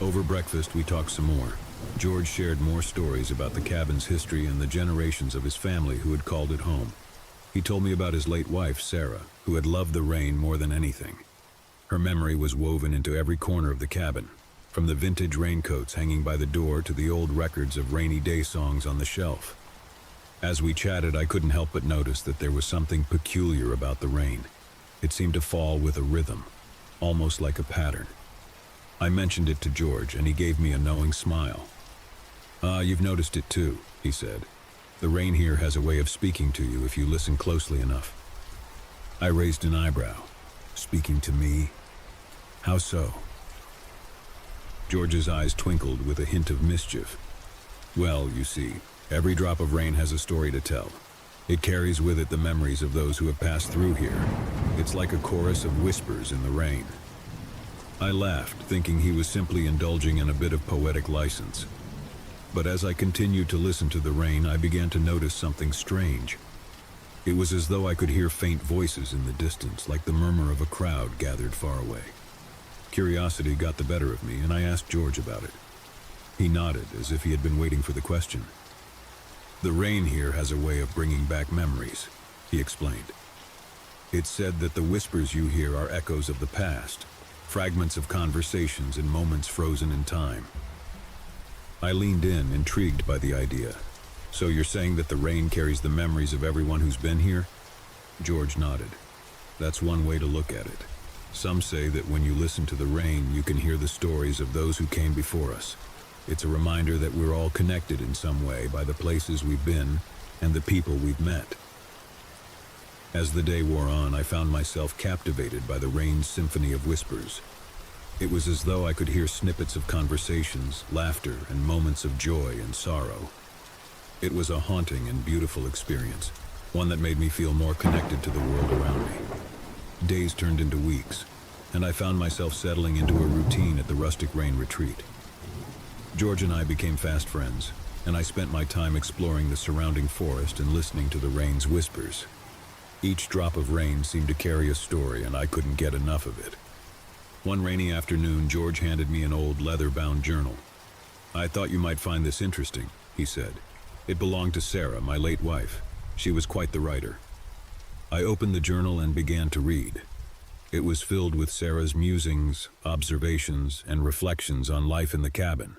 Over breakfast, we talked some more. George shared more stories about the cabin's history and the generations of his family who had called it home. He told me about his late wife, Sarah, who had loved the rain more than anything. Her memory was woven into every corner of the cabin, from the vintage raincoats hanging by the door to the old records of rainy day songs on the shelf. As we chatted, I couldn't help but notice that there was something peculiar about the rain. It seemed to fall with a rhythm, almost like a pattern. I mentioned it to George, and he gave me a knowing smile. "Ah, you've noticed it too," he said. "The rain here has a way of speaking to you if you listen closely enough." I raised an eyebrow. "Speaking to me? How so?" George's eyes twinkled with a hint of mischief. "Well, you see, Every drop of rain has a story to tell. It carries with it the memories of those who have passed through here. It's like a chorus of whispers in the rain. I laughed, thinking he was simply indulging in a bit of poetic license. But as I continued to listen to the rain, I began to notice something strange. It was as though I could hear faint voices in the distance, like the murmur of a crowd gathered far away. Curiosity got the better of me, and I asked George about it. He nodded, as if he had been waiting for the question. "The rain here has a way of bringing back memories," he explained. "It's said that the whispers you hear are echoes of the past, fragments of conversations and moments frozen in time." I leaned in, intrigued by the idea. "So you're saying that the rain carries the memories of everyone who's been here?" George nodded. "That's one way to look at it. Some say that when you listen to the rain, you can hear the stories of those who came before us. It's a reminder that we're all connected in some way by the places we've been and the people we've met." As the day wore on, I found myself captivated by the rain's symphony of whispers. It was as though I could hear snippets of conversations, laughter, and moments of joy and sorrow. It was a haunting and beautiful experience, one that made me feel more connected to the world around me. Days turned into weeks, and I found myself settling into a routine at the Rustic Rain Retreat. George and I became fast friends, and I spent my time exploring the surrounding forest and listening to the rain's whispers. Each drop of rain seemed to carry a story, and I couldn't get enough of it. One rainy afternoon, George handed me an old leather-bound journal. "I thought you might find this interesting," he said. "It belonged to Sarah, my late wife. She was quite the writer." I opened the journal and began to read. It was filled with Sarah's musings, observations, and reflections on life in the cabin.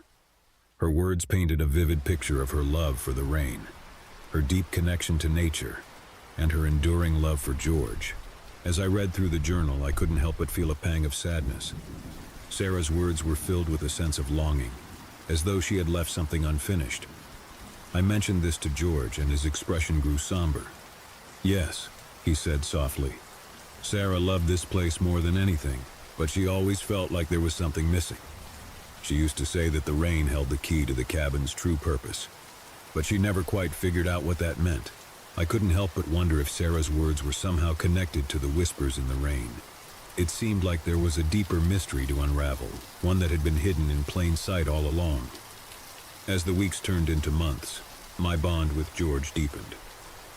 Her words painted a vivid picture of her love for the rain, her deep connection to nature, and her enduring love for George. As I read through the journal, I couldn't help but feel a pang of sadness. Sarah's words were filled with a sense of longing, as though she had left something unfinished. I mentioned this to George, and his expression grew somber. "Yes," he said softly. "Sarah loved this place more than anything, but she always felt like there was something missing. She used to say that the rain held the key to the cabin's true purpose, but she never quite figured out what that meant." I couldn't help but wonder if Sarah's words were somehow connected to the whispers in the rain. It seemed like there was a deeper mystery to unravel, one that had been hidden in plain sight all along. As the weeks turned into months, my bond with George deepened,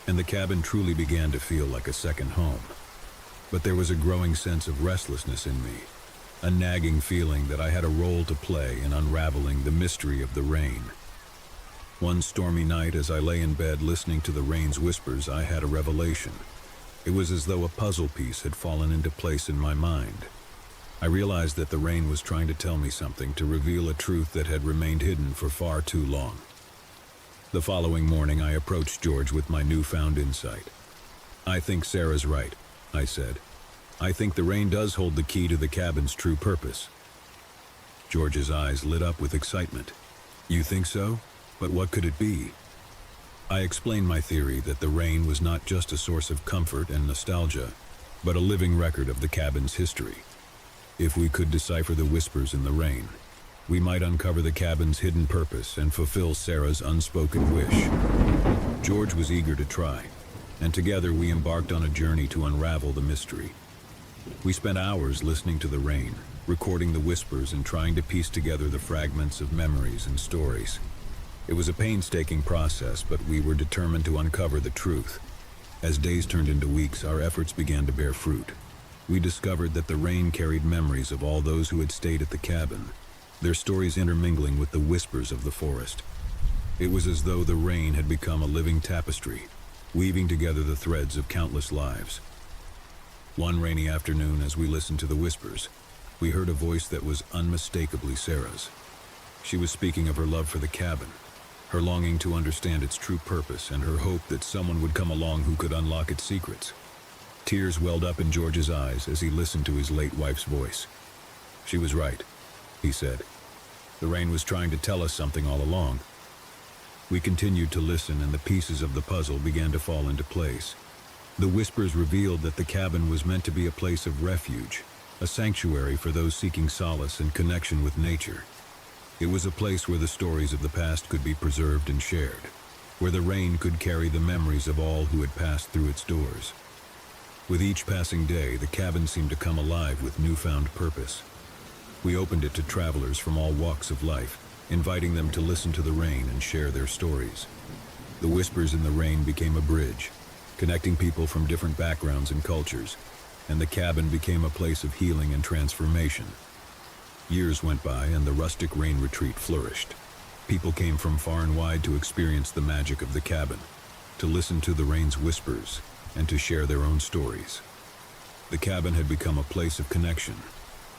and the cabin truly began to feel like a second home. But there was a growing sense of restlessness in me, a nagging feeling that I had a role to play in unraveling the mystery of the rain. One stormy night, as I lay in bed listening to the rain's whispers, I had a revelation. It was as though a puzzle piece had fallen into place in my mind. I realized that the rain was trying to tell me something, to reveal a truth that had remained hidden for far too long. The following morning, I approached George with my newfound insight. "I think Sarah's right," I said. "I think the rain does hold the key to the cabin's true purpose." George's eyes lit up with excitement. "You think so? But what could it be?" I explained my theory that the rain was not just a source of comfort and nostalgia, but a living record of the cabin's history. If we could decipher the whispers in the rain, we might uncover the cabin's hidden purpose and fulfill Sarah's unspoken wish. George was eager to try, and together we embarked on a journey to unravel the mystery. We spent hours listening to the rain, recording the whispers and trying to piece together the fragments of memories and stories. It was a painstaking process, but we were determined to uncover the truth. As days turned into weeks, our efforts began to bear fruit. We discovered that the rain carried memories of all those who had stayed at the cabin, their stories intermingling with the whispers of the forest. It was as though the rain had become a living tapestry, weaving together the threads of countless lives. One rainy afternoon, as we listened to the whispers, we heard a voice that was unmistakably Sarah's. She was speaking of her love for the cabin, her longing to understand its true purpose, and her hope that someone would come along who could unlock its secrets. Tears welled up in George's eyes as he listened to his late wife's voice. "She was right," he said. "The rain was trying to tell us something all along." We continued to listen, and the pieces of the puzzle began to fall into place. The whispers revealed that the cabin was meant to be a place of refuge, a sanctuary for those seeking solace and connection with nature. It was a place where the stories of the past could be preserved and shared. where the rain could carry the memories of all who had passed through its doors. With each passing day, the cabin seemed to come alive with newfound purpose. We opened it to travelers from all walks of life, inviting them to listen to the rain and share their stories. The whispers in the rain became a bridge, connecting people from different backgrounds and cultures, and the cabin became a place of healing and transformation. Years went by and the rustic rain retreat flourished. People came from far and wide to experience the magic of the cabin, to listen to the rain's whispers, and to share their own stories. The cabin had become a place of connection,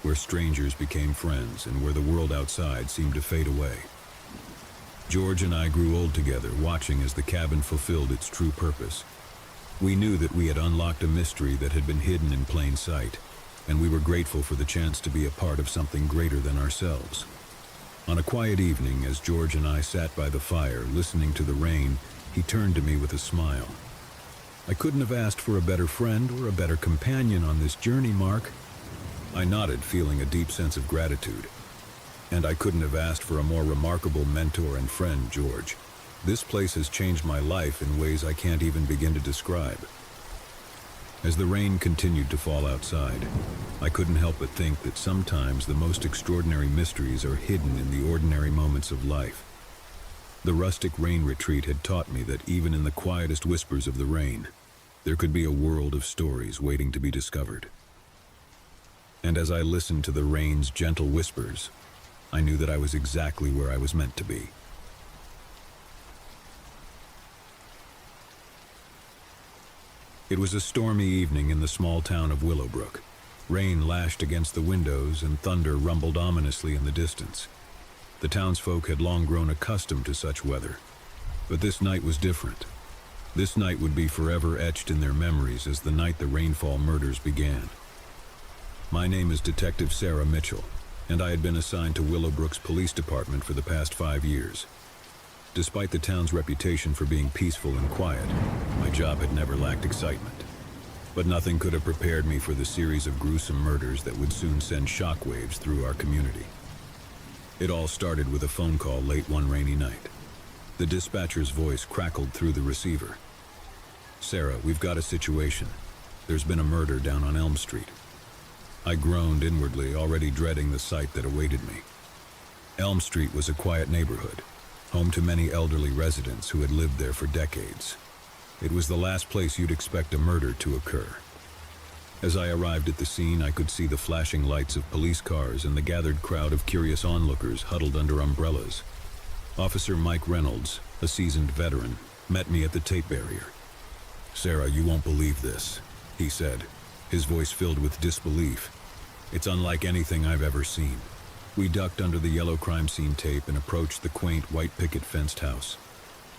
where strangers became friends and where the world outside seemed to fade away. George and I grew old together, watching as the cabin fulfilled its true purpose. We knew that we had unlocked a mystery that had been hidden in plain sight, and we were grateful for the chance to be a part of something greater than ourselves. On a quiet evening, as George and I sat by the fire, listening to the rain, he turned to me with a smile. "I couldn't have asked for a better friend or a better companion on this journey, Mark." I nodded, feeling a deep sense of gratitude. "And I couldn't have asked for a more remarkable mentor and friend, George. This place has changed my life in ways I can't even begin to describe." As the rain continued to fall outside, I couldn't help but think that sometimes the most extraordinary mysteries are hidden in the ordinary moments of life. The rustic rain retreat had taught me that even in the quietest whispers of the rain, there could be a world of stories waiting to be discovered. And as I listened to the rain's gentle whispers, I knew that I was exactly where I was meant to be. It was a stormy evening in the small town of Willowbrook. Rain lashed against the windows and thunder rumbled ominously in the distance. The townsfolk had long grown accustomed to such weather, but this night was different. This night would be forever etched in their memories as the night the rainfall murders began. My name is Detective Sarah Mitchell, and I had been assigned to Willowbrook's police department for the past 5 years. Despite the town's reputation for being peaceful and quiet, my job had never lacked excitement. But nothing could have prepared me for the series of gruesome murders that would soon send shockwaves through our community. It all started with a phone call late one rainy night. The dispatcher's voice crackled through the receiver. "Sarah, we've got a situation. There's been a murder down on Elm Street." I groaned inwardly, already dreading the sight that awaited me. Elm Street was a quiet neighborhood, home to many elderly residents who had lived there for decades. It was the last place you'd expect a murder to occur. As I arrived at the scene, I could see the flashing lights of police cars and the gathered crowd of curious onlookers huddled under umbrellas. Officer Mike Reynolds, a seasoned veteran, met me at the tape barrier. "Sarah, you won't believe this," he said, his voice filled with disbelief. "It's unlike anything I've ever seen." We ducked under the yellow crime scene tape and approached the quaint white picket fenced house.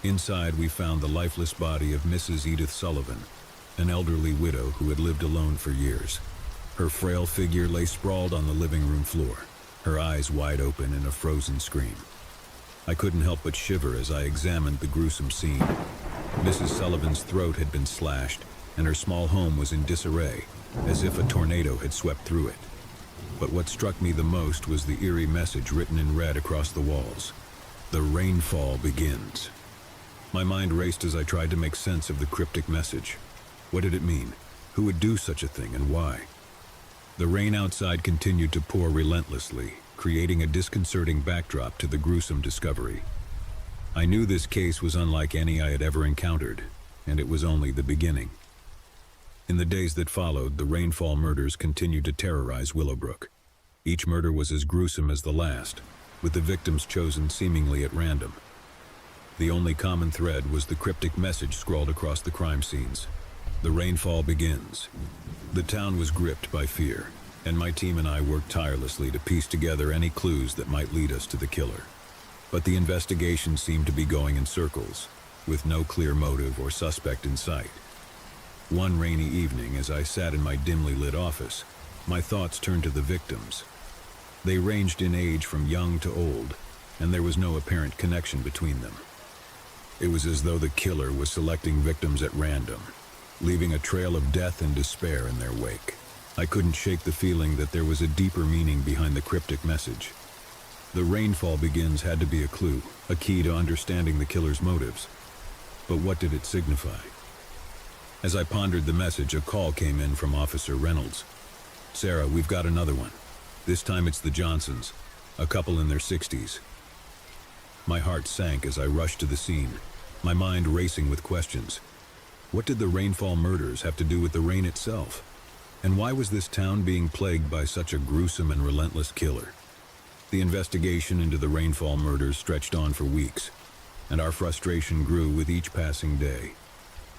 Inside, we found the lifeless body of Mrs. Edith Sullivan, an elderly widow who had lived alone for years. Her frail figure lay sprawled on the living room floor, her eyes wide open in a frozen scream. I couldn't help but shiver as I examined the gruesome scene. Mrs. Sullivan's throat had been slashed, and her small home was in disarray, as if a tornado had swept through it. But what struck me the most was the eerie message written in red across the walls. "The rainfall begins." My mind raced as I tried to make sense of the cryptic message. What did it mean? Who would do such a thing, and why? The rain outside continued to pour relentlessly, creating a disconcerting backdrop to the gruesome discovery. I knew this case was unlike any I had ever encountered, and it was only the beginning. In the days that followed, the rainfall murders continued to terrorize Willowbrook. Each murder was as gruesome as the last, with the victims chosen seemingly at random. The only common thread was the cryptic message scrawled across the crime scenes. "The rainfall begins." The town was gripped by fear, and my team and I worked tirelessly to piece together any clues that might lead us to the killer. But the investigation seemed to be going in circles, with no clear motive or suspect in sight. One rainy evening, as I sat in my dimly lit office, my thoughts turned to the victims. They ranged in age from young to old, and there was no apparent connection between them. It was as though the killer was selecting victims at random, leaving a trail of death and despair in their wake. I couldn't shake the feeling that there was a deeper meaning behind the cryptic message. "The rainfall begins" had to be a clue, a key to understanding the killer's motives. But what did it signify? As I pondered the message, a call came in from Officer Reynolds. "Sarah, we've got another one. This time it's the Johnsons, a couple in their 60s. My heart sank as I rushed to the scene, my mind racing with questions. What did the Rainfall murders have to do with the rain itself? And why was this town being plagued by such a gruesome and relentless killer? The investigation into the Rainfall murders stretched on for weeks, and our frustration grew with each passing day.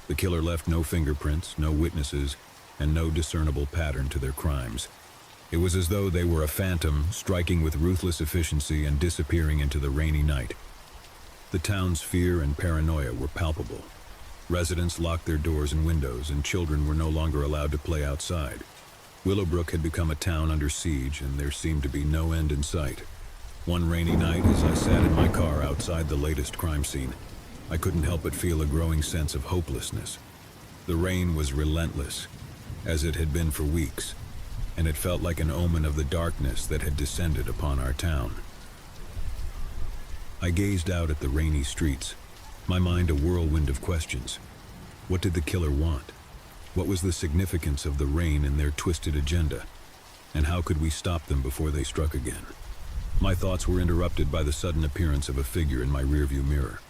The killer left no fingerprints, no witnesses, and no discernible pattern to their crimes. It was as though they were a phantom, striking with ruthless efficiency and disappearing into the rainy night. The town's fear and paranoia were palpable. Residents locked their doors and windows, and children were no longer allowed to play outside. Willowbrook had become a town under siege, and there seemed to be no end in sight. One rainy night, as I sat in my car outside the latest crime scene, I couldn't help but feel a growing sense of hopelessness. The rain was relentless, as it had been for weeks, and it felt like an omen of the darkness that had descended upon our town. I gazed out at the rainy streets, my mind a whirlwind of questions. What did the killer want? What was the significance of the rain and their twisted agenda? And how could we stop them before they struck again? My thoughts were interrupted by the sudden appearance of a figure in my rearview mirror.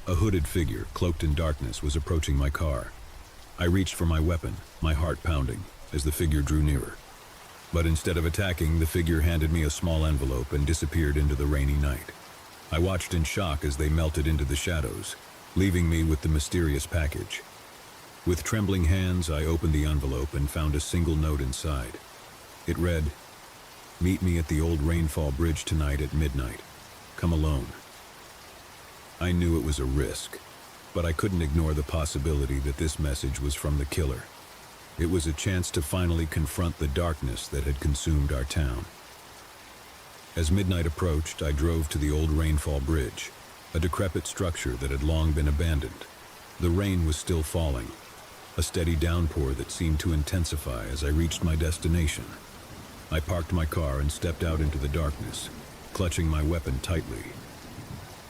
A hooded figure, cloaked in darkness, was approaching my car. I reached for my weapon, my heart pounding, as the figure drew nearer. But instead of attacking, the figure handed me a small envelope and disappeared into the rainy night. I watched in shock as they melted into the shadows, leaving me with the mysterious package. With trembling hands, I opened the envelope and found a single note inside. It read, "Meet me at the old Rainfall Bridge tonight at midnight. Come alone." I knew it was a risk, but I couldn't ignore the possibility that this message was from the killer. It was a chance to finally confront the darkness that had consumed our town. As midnight approached, I drove to the old Rainfall Bridge, a decrepit structure that had long been abandoned. The rain was still falling, a steady downpour that seemed to intensify as I reached my destination. I parked my car and stepped out into the darkness, clutching my weapon tightly.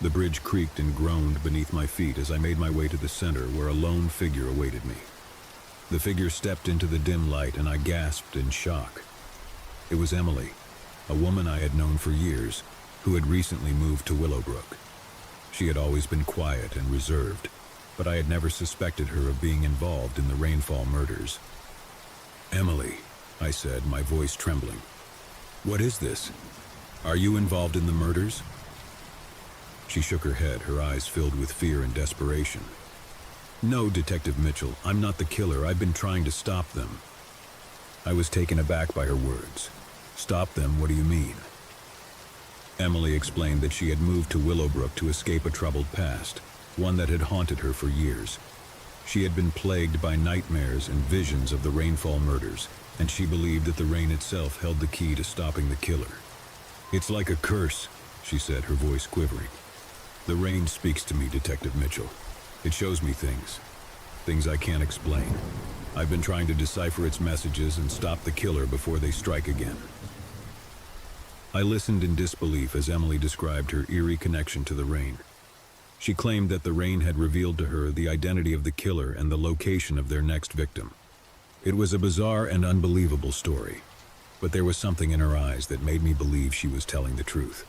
The bridge creaked and groaned beneath my feet as I made my way to the center, where a lone figure awaited me. The figure stepped into the dim light and I gasped in shock. It was Emily, a woman I had known for years, who had recently moved to Willowbrook. She had always been quiet and reserved, but I had never suspected her of being involved in the Rainfall murders. "Emily," I said, my voice trembling. "What is this? Are you involved in the murders?" She shook her head, her eyes filled with fear and desperation. "No, Detective Mitchell, I'm not the killer. I've been trying to stop them." I was taken aback by her words. "Stop them? What do you mean?" Emily explained that she had moved to Willowbrook to escape a troubled past, one that had haunted her for years. She had been plagued by nightmares and visions of the Rainfall murders, and she believed that the rain itself held the key to stopping the killer. "It's like a curse," she said, her voice quivering. "The rain speaks to me, Detective Mitchell. It shows me things I can't explain. I've been trying to decipher its messages and stop the killer before they strike again." I listened in disbelief as Emily described her eerie connection to the rain. She claimed that the rain had revealed to her the identity of the killer and the location of their next victim. It was a bizarre and unbelievable story, but there was something in her eyes that made me believe she was telling the truth.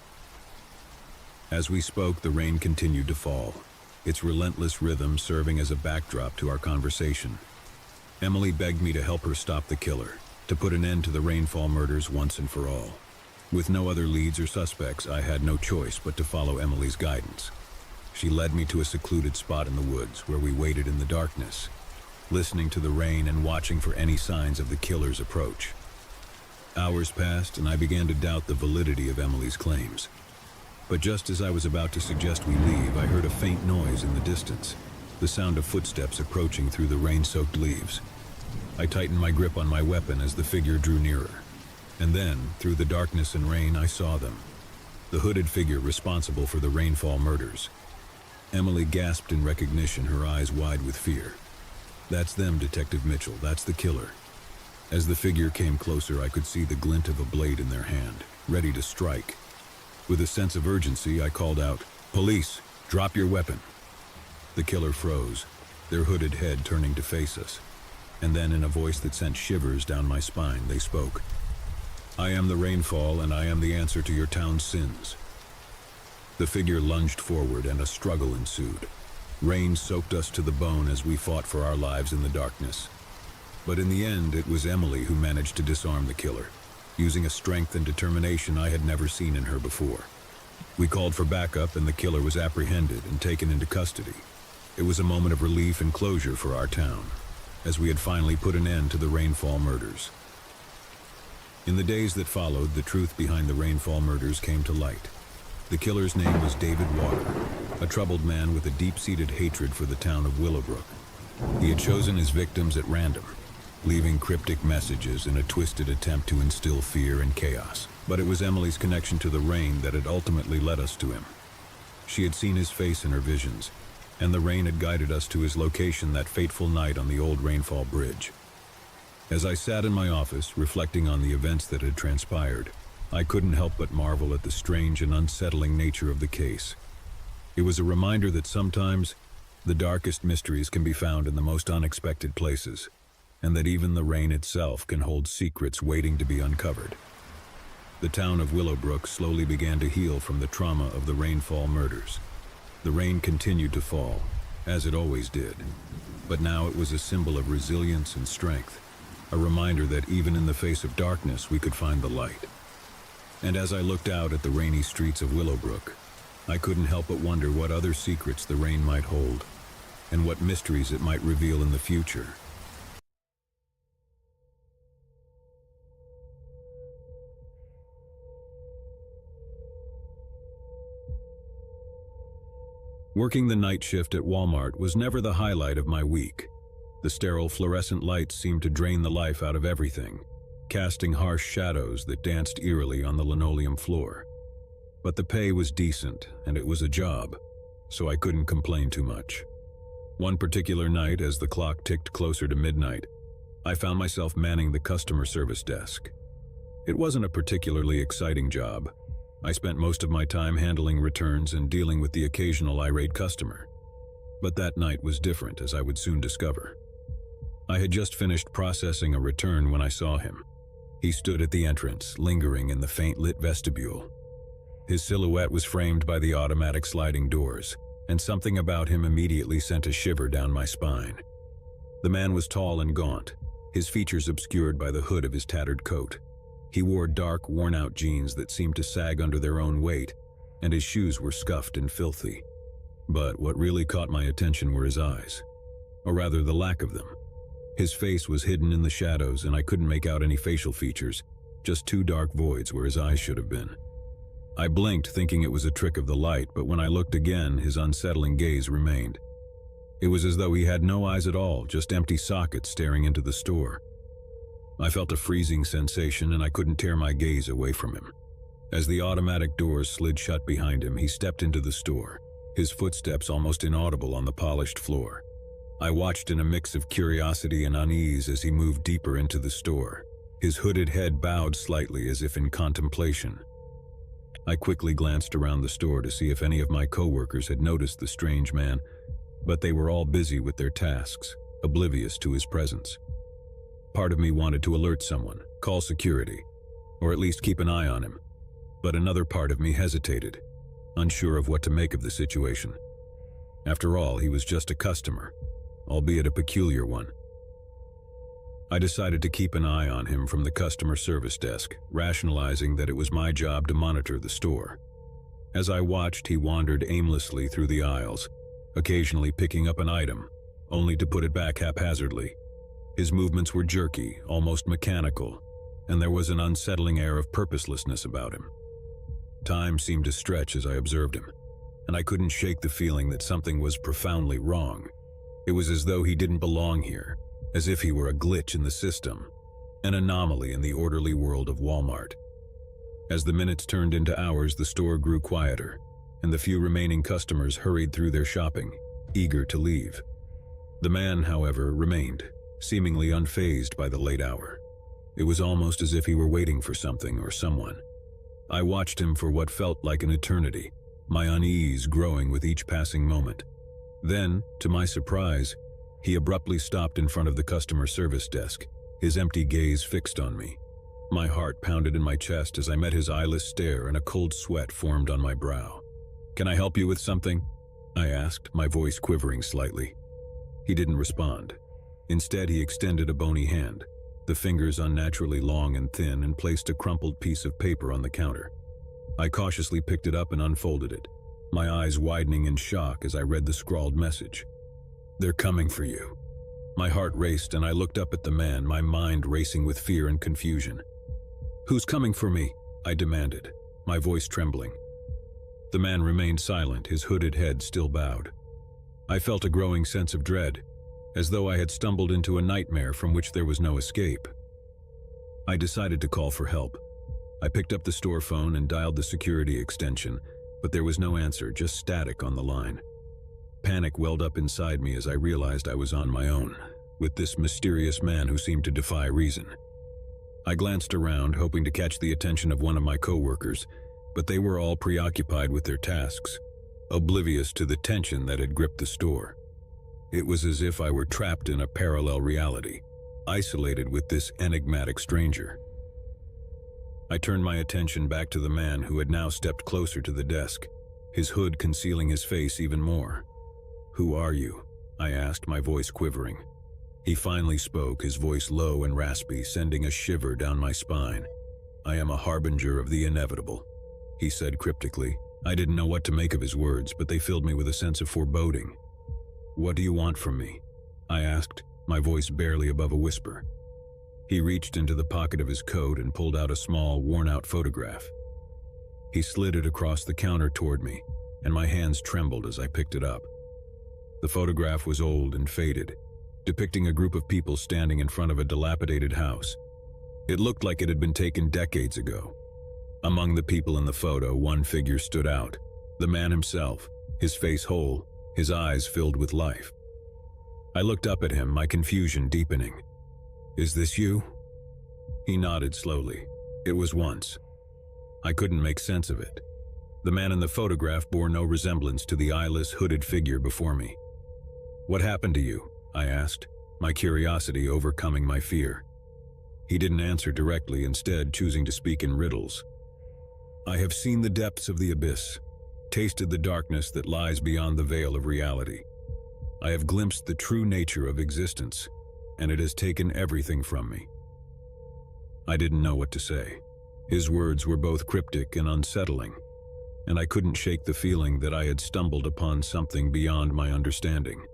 As we spoke, the rain continued to fall, its relentless rhythm serving as a backdrop to our conversation. Emily begged me to help her stop the killer, to put an end to the Rainfall murders once and for all. With no other leads or suspects, I had no choice but to follow Emily's guidance. She led me to a secluded spot in the woods where we waited in the darkness, listening to the rain and watching for any signs of the killer's approach. Hours passed and I began to doubt the validity of Emily's claims. But just as I was about to suggest we leave, I heard a faint noise in the distance, the sound of footsteps approaching through the rain-soaked leaves. I tightened my grip on my weapon as the figure drew nearer. And then, through the darkness and rain, I saw them. The hooded figure responsible for the Rainfall murders. Emily gasped in recognition, her eyes wide with fear. "That's them, Detective Mitchell. That's the killer." As the figure came closer, I could see the glint of a blade in their hand, ready to strike. With a sense of urgency, I called out, "Police, drop your weapon." The killer froze, their hooded head turning to face us. And then, in a voice that sent shivers down my spine, they spoke. "I am the rainfall, and I am the answer to your town's sins." The figure lunged forward, and a struggle ensued. Rain soaked us to the bone as we fought for our lives in the darkness. But in the end, it was Emily who managed to disarm the killer, using a strength and determination I had never seen in her before. We called for backup, and the killer was apprehended and taken into custody. It was a moment of relief and closure for our town, as we had finally put an end to the Rainfall murders. In the days that followed, the truth behind the Rainfall murders came to light. The killer's name was David Water, a troubled man with a deep-seated hatred for the town of Willowbrook. He had chosen his victims at random, leaving cryptic messages in a twisted attempt to instill fear and chaos. But it was Emily's connection to the rain that had ultimately led us to him. She had seen his face in her visions, and the rain had guided us to his location that fateful night on the old Rainfall Bridge. As I sat in my office, reflecting on the events that had transpired, I couldn't help but marvel at the strange and unsettling nature of the case. It was a reminder that sometimes the darkest mysteries can be found in the most unexpected places, and that even the rain itself can hold secrets waiting to be uncovered. The town of Willowbrook slowly began to heal from the trauma of the Rainfall murders. The rain continued to fall, as it always did, but now it was a symbol of resilience and strength, a reminder that even in the face of darkness we could find the light. And as I looked out at the rainy streets of Willowbrook, I couldn't help but wonder what other secrets the rain might hold, and what mysteries it might reveal in the future. Working the night shift at Walmart was never the highlight of my week. The sterile fluorescent lights seemed to drain the life out of everything, casting harsh shadows that danced eerily on the linoleum floor. But the pay was decent, and it was a job, so I couldn't complain too much. One particular night, as the clock ticked closer to midnight, I found myself manning the customer service desk. It wasn't a particularly exciting job. I spent most of my time handling returns and dealing with the occasional irate customer. But that night was different, as I would soon discover. I had just finished processing a return when I saw him. He stood at the entrance, lingering in the faint-lit vestibule. His silhouette was framed by the automatic sliding doors, and something about him immediately sent a shiver down my spine. The man was tall and gaunt, his features obscured by the hood of his tattered coat. He wore dark, worn-out jeans that seemed to sag under their own weight, and his shoes were scuffed and filthy. But what really caught my attention were his eyes, or rather the lack of them. His face was hidden in the shadows, and I couldn't make out any facial features, just two dark voids where his eyes should have been. I blinked, thinking it was a trick of the light, but when I looked again, his unsettling gaze remained. It was as though he had no eyes at all, just empty sockets staring into the store. I felt a freezing sensation, and I couldn't tear my gaze away from him. As the automatic doors slid shut behind him, he stepped into the store, his footsteps almost inaudible on the polished floor. I watched in a mix of curiosity and unease as he moved deeper into the store, his hooded head bowed slightly as if in contemplation. I quickly glanced around the store to see if any of my coworkers had noticed the strange man, but they were all busy with their tasks, oblivious to his presence. Part of me wanted to alert someone, call security, or at least keep an eye on him, but another part of me hesitated, unsure of what to make of the situation. After all, he was just a customer, albeit a peculiar one. I decided to keep an eye on him from the customer service desk, rationalizing that it was my job to monitor the store. As I watched, he wandered aimlessly through the aisles, occasionally picking up an item, only to put it back haphazardly. His movements were jerky, almost mechanical, and there was an unsettling air of purposelessness about him. Time seemed to stretch as I observed him, and I couldn't shake the feeling that something was profoundly wrong. It was as though he didn't belong here, as if he were a glitch in the system, an anomaly in the orderly world of Walmart. As the minutes turned into hours, the store grew quieter, and the few remaining customers hurried through their shopping, eager to leave. The man, however, remained, seemingly unfazed by the late hour. It was almost as if he were waiting for something or someone. I watched him for what felt like an eternity, my unease growing with each passing moment. Then, to my surprise, he abruptly stopped in front of the customer service desk, his empty gaze fixed on me. My heart pounded in my chest as I met his eyeless stare and a cold sweat formed on my brow. "Can I help you with something?" I asked, my voice quivering slightly. He didn't respond. Instead, he extended a bony hand, the fingers unnaturally long and thin, and placed a crumpled piece of paper on the counter. I cautiously picked it up and unfolded it, my eyes widening in shock as I read the scrawled message. "They're coming for you." My heart raced and I looked up at the man, my mind racing with fear and confusion. "Who's coming for me?" I demanded, my voice trembling. The man remained silent, his hooded head still bowed. I felt a growing sense of dread, as though I had stumbled into a nightmare from which there was no escape. I decided to call for help. I picked up the store phone and dialed the security extension, but there was no answer, just static on the line. Panic welled up inside me as I realized I was on my own, with this mysterious man who seemed to defy reason. I glanced around, hoping to catch the attention of one of my coworkers, but they were all preoccupied with their tasks, oblivious to the tension that had gripped the store. It was as if I were trapped in a parallel reality, isolated with this enigmatic stranger. I turned my attention back to the man who had now stepped closer to the desk, his hood concealing his face even more. "Who are you?" I asked, my voice quivering. He finally spoke, his voice low and raspy, sending a shiver down my spine. "I am a harbinger of the inevitable," he said cryptically. I didn't know what to make of his words, but they filled me with a sense of foreboding. "What do you want from me?" I asked, my voice barely above a whisper. He reached into the pocket of his coat and pulled out a small, worn-out photograph. He slid it across the counter toward me, and my hands trembled as I picked it up. The photograph was old and faded, depicting a group of people standing in front of a dilapidated house. It looked like it had been taken decades ago. Among the people in the photo, one figure stood out, the man himself, his face whole, his eyes filled with life. I looked up at him, my confusion deepening. "Is this you?" He nodded slowly. It was once. I couldn't make sense of it. The man in the photograph bore no resemblance to the eyeless, hooded figure before me. "What happened to you?" I asked, my curiosity overcoming my fear. He didn't answer directly, instead choosing to speak in riddles. "I have seen the depths of the abyss, tasted the darkness that lies beyond the veil of reality. I have glimpsed the true nature of existence, and it has taken everything from me." I didn't know what to say. His words were both cryptic and unsettling, and I couldn't shake the feeling that I had stumbled upon something beyond my understanding.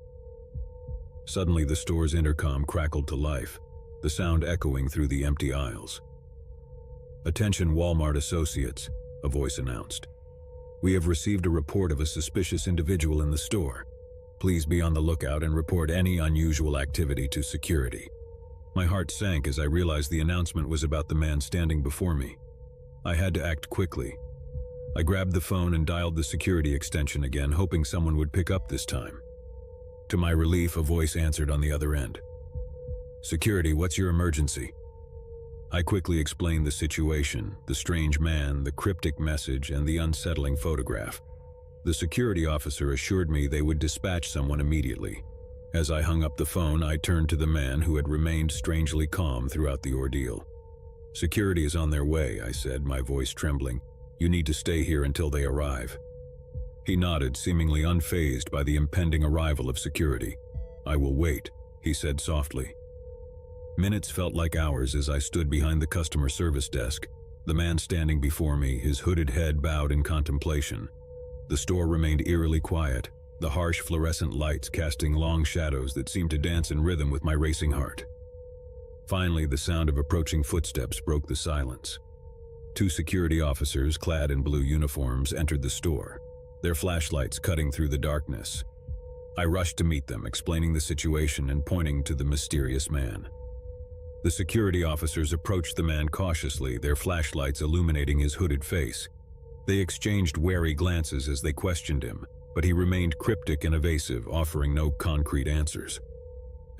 Suddenly, the store's intercom crackled to life, the sound echoing through the empty aisles. "Attention Walmart associates," a voice announced. "We have received a report of a suspicious individual in the store. Please be on the lookout and report any unusual activity to security." My heart sank as I realized the announcement was about the man standing before me. I had to act quickly. I grabbed the phone and dialed the security extension again, hoping someone would pick up this time. To my relief, a voice answered on the other end. "Security, what's your emergency?" I quickly explained the situation, the strange man, the cryptic message, and the unsettling photograph. The security officer assured me they would dispatch someone immediately. As I hung up the phone, I turned to the man who had remained strangely calm throughout the ordeal. "Security is on their way," I said, my voice trembling. "You need to stay here until they arrive." He nodded, seemingly unfazed by the impending arrival of security. "I will wait," he said softly. Minutes felt like hours as I stood behind the customer service desk, the man standing before me, his hooded head bowed in contemplation. The store remained eerily quiet, the harsh fluorescent lights casting long shadows that seemed to dance in rhythm with my racing heart. Finally, the sound of approaching footsteps broke the silence. 2 security officers, clad in blue uniforms, entered the store, their flashlights cutting through the darkness. I rushed to meet them, explaining the situation and pointing to the mysterious man. The security officers approached the man cautiously, their flashlights illuminating his hooded face. They exchanged wary glances as they questioned him, but he remained cryptic and evasive, offering no concrete answers.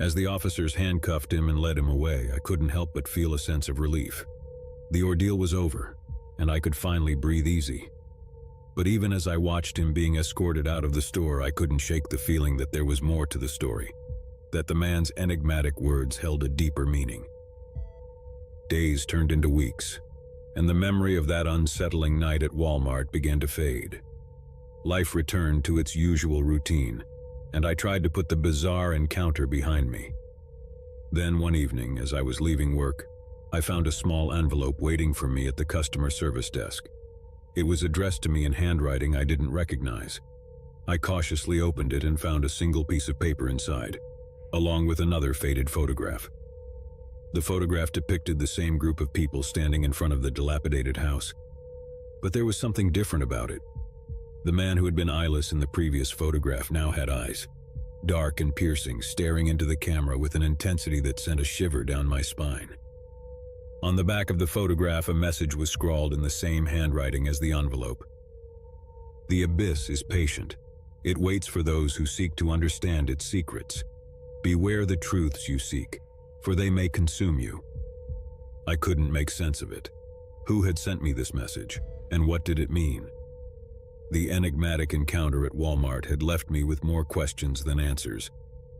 As the officers handcuffed him and led him away, I couldn't help but feel a sense of relief. The ordeal was over, and I could finally breathe easy. But even as I watched him being escorted out of the store, I couldn't shake the feeling that there was more to the story, that the man's enigmatic words held a deeper meaning. Days turned into weeks, and the memory of that unsettling night at Walmart began to fade. Life returned to its usual routine, and I tried to put the bizarre encounter behind me. Then one evening, as I was leaving work, I found a small envelope waiting for me at the customer service desk. It was addressed to me in handwriting I didn't recognize. I cautiously opened it and found a single piece of paper inside, along with another faded photograph. The photograph depicted the same group of people standing in front of the dilapidated house. But there was something different about it. The man who had been eyeless in the previous photograph now had eyes, dark and piercing, staring into the camera with an intensity that sent a shiver down my spine. On the back of the photograph, a message was scrawled in the same handwriting as the envelope. "The abyss is patient. It waits for those who seek to understand its secrets. Beware the truths you seek, for they may consume you." I couldn't make sense of it. Who had sent me this message, and what did it mean? The enigmatic encounter at Walmart had left me with more questions than answers,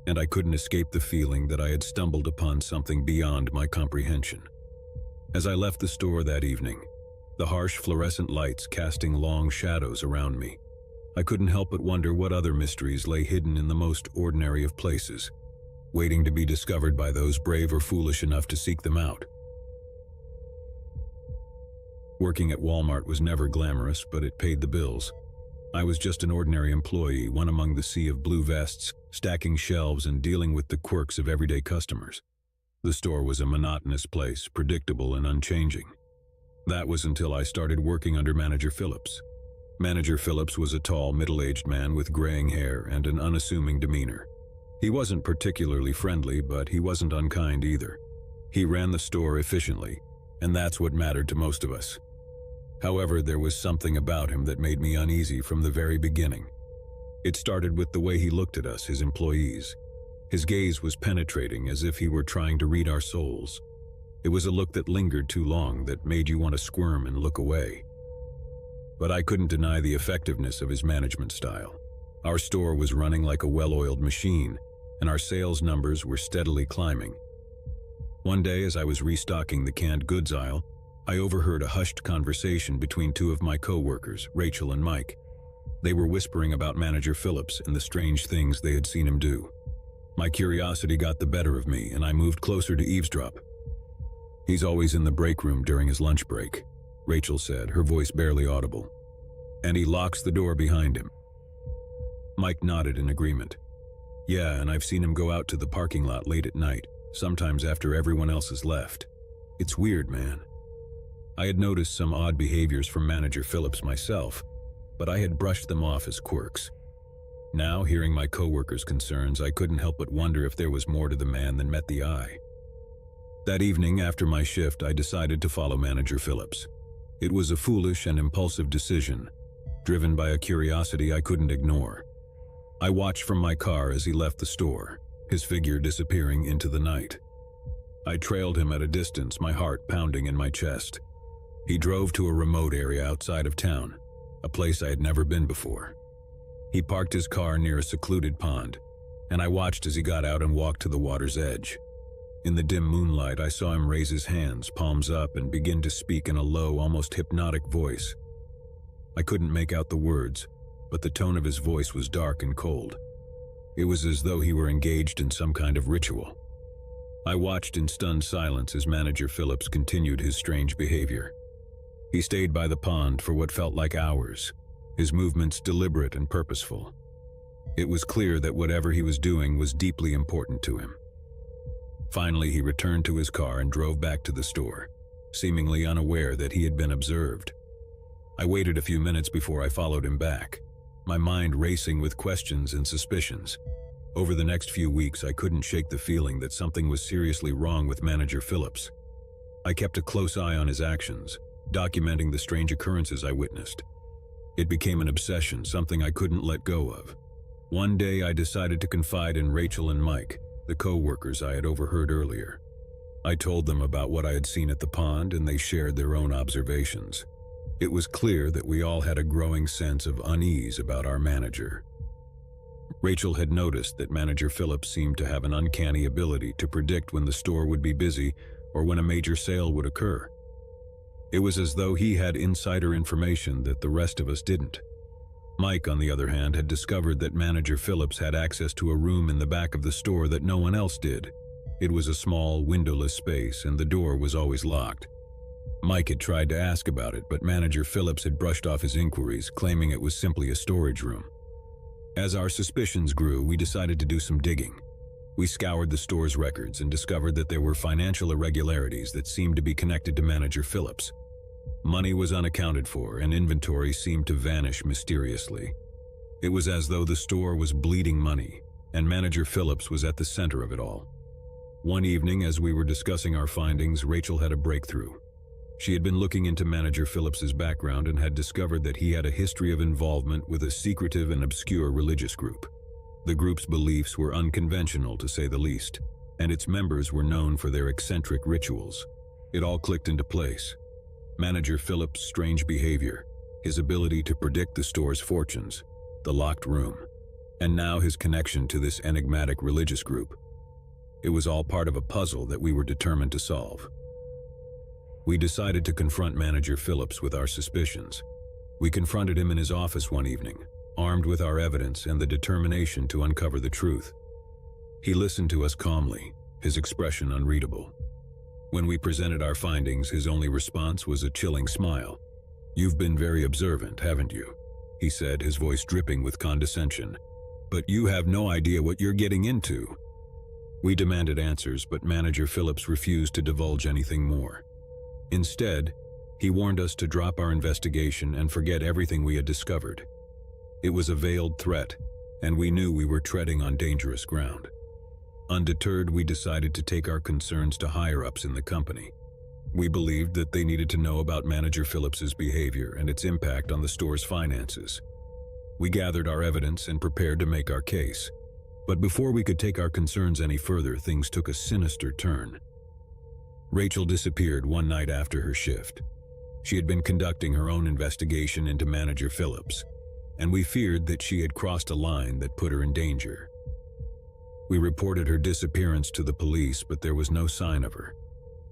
and I couldn't escape the feeling that I had stumbled upon something beyond my comprehension. As I left the store that evening, the harsh fluorescent lights casting long shadows around me, I couldn't help but wonder what other mysteries lay hidden in the most ordinary of places, waiting to be discovered by those brave or foolish enough to seek them out. Working at Walmart was never glamorous, but it paid the bills. I was just an ordinary employee, one among the sea of blue vests, stacking shelves and dealing with the quirks of everyday customers. The store was a monotonous place, predictable and unchanging. That was until I started working under Manager Phillips. Manager Phillips was a tall, middle-aged man with graying hair and an unassuming demeanor. He wasn't particularly friendly, but he wasn't unkind either. He ran the store efficiently, and that's what mattered to most of us. However, there was something about him that made me uneasy from the very beginning. It started with the way he looked at us, his employees. His gaze was penetrating, as if he were trying to read our souls. It was a look that lingered too long, that made you want to squirm and look away. But I couldn't deny the effectiveness of his management style. Our store was running like a well-oiled machine, and our sales numbers were steadily climbing. One day, as I was restocking the canned goods aisle, I overheard a hushed conversation between two of my co-workers, Rachel and Mike. They were whispering about Manager Phillips and the strange things they had seen him do. My curiosity got the better of me, and I moved closer to eavesdrop. "He's always in the break room during his lunch break," Rachel said, her voice barely audible. "And he locks the door behind him." Mike nodded in agreement. "Yeah, and I've seen him go out to the parking lot late at night, sometimes after everyone else has left. It's weird, man." I had noticed some odd behaviors from Manager Phillips myself, but I had brushed them off as quirks. Now, hearing my coworkers' concerns, I couldn't help but wonder if there was more to the man than met the eye. That evening, after my shift, I decided to follow Manager Phillips. It was a foolish and impulsive decision, driven by a curiosity I couldn't ignore. I watched from my car as he left the store, his figure disappearing into the night. I trailed him at a distance, my heart pounding in my chest. He drove to a remote area outside of town, a place I had never been before. He parked his car near a secluded pond, and I watched as he got out and walked to the water's edge. In the dim moonlight, I saw him raise his hands, palms up, and begin to speak in a low, almost hypnotic voice. I couldn't make out the words, but the tone of his voice was dark and cold. It was as though he were engaged in some kind of ritual. I watched in stunned silence as Manager Phillips continued his strange behavior. He stayed by the pond for what felt like hours, his movements deliberate and purposeful. It was clear that whatever he was doing was deeply important to him. Finally, he returned to his car and drove back to the store, seemingly unaware that he had been observed. I waited a few minutes before I followed him back, my mind racing with questions and suspicions. Over the next few weeks, I couldn't shake the feeling that something was seriously wrong with Manager Phillips. I kept a close eye on his actions, documenting the strange occurrences I witnessed. It became an obsession, something I couldn't let go of. One day, I decided to confide in Rachel and Mike, the co-workers I had overheard earlier. I told them about what I had seen at the pond, and they shared their own observations. It was clear that we all had a growing sense of unease about our manager. Rachel had noticed that Manager Phillips seemed to have an uncanny ability to predict when the store would be busy or when a major sale would occur. It was as though he had insider information that the rest of us didn't. Mike, on the other hand, had discovered that Manager Phillips had access to a room in the back of the store that no one else did. It was a small, windowless space, and the door was always locked. Mike had tried to ask about it, but Manager Phillips had brushed off his inquiries, claiming it was simply a storage room. As our suspicions grew, we decided to do some digging. We scoured the store's records and discovered that there were financial irregularities that seemed to be connected to Manager Phillips. Money was unaccounted for, and inventory seemed to vanish mysteriously. It was as though the store was bleeding money, and Manager Phillips was at the center of it all. One evening, as we were discussing our findings, Rachel had a breakthrough. She had been looking into Manager Phillips's background and had discovered that he had a history of involvement with a secretive and obscure religious group. The group's beliefs were unconventional, to say the least, and its members were known for their eccentric rituals. It all clicked into place. Manager Phillips' strange behavior, his ability to predict the store's fortunes, the locked room, and now his connection to this enigmatic religious group. It was all part of a puzzle that we were determined to solve. We decided to confront Manager Phillips with our suspicions. We confronted him in his office one evening, armed with our evidence and the determination to uncover the truth. He listened to us calmly, his expression unreadable. When we presented our findings, his only response was a chilling smile. "You've been very observant, haven't you?" he said, his voice dripping with condescension. "But you have no idea what you're getting into." We demanded answers, but Manager Phillips refused to divulge anything more. Instead, he warned us to drop our investigation and forget everything we had discovered. It was a veiled threat, and we knew we were treading on dangerous ground. Undeterred, we decided to take our concerns to higher-ups in the company. We believed that they needed to know about Manager Phillips's behavior and its impact on the store's finances. We gathered our evidence and prepared to make our case. But before we could take our concerns any further, things took a sinister turn. Rachel disappeared one night after her shift. She had been conducting her own investigation into Manager Phillips, and we feared that she had crossed a line that put her in danger. We reported her disappearance to the police, but there was no sign of her.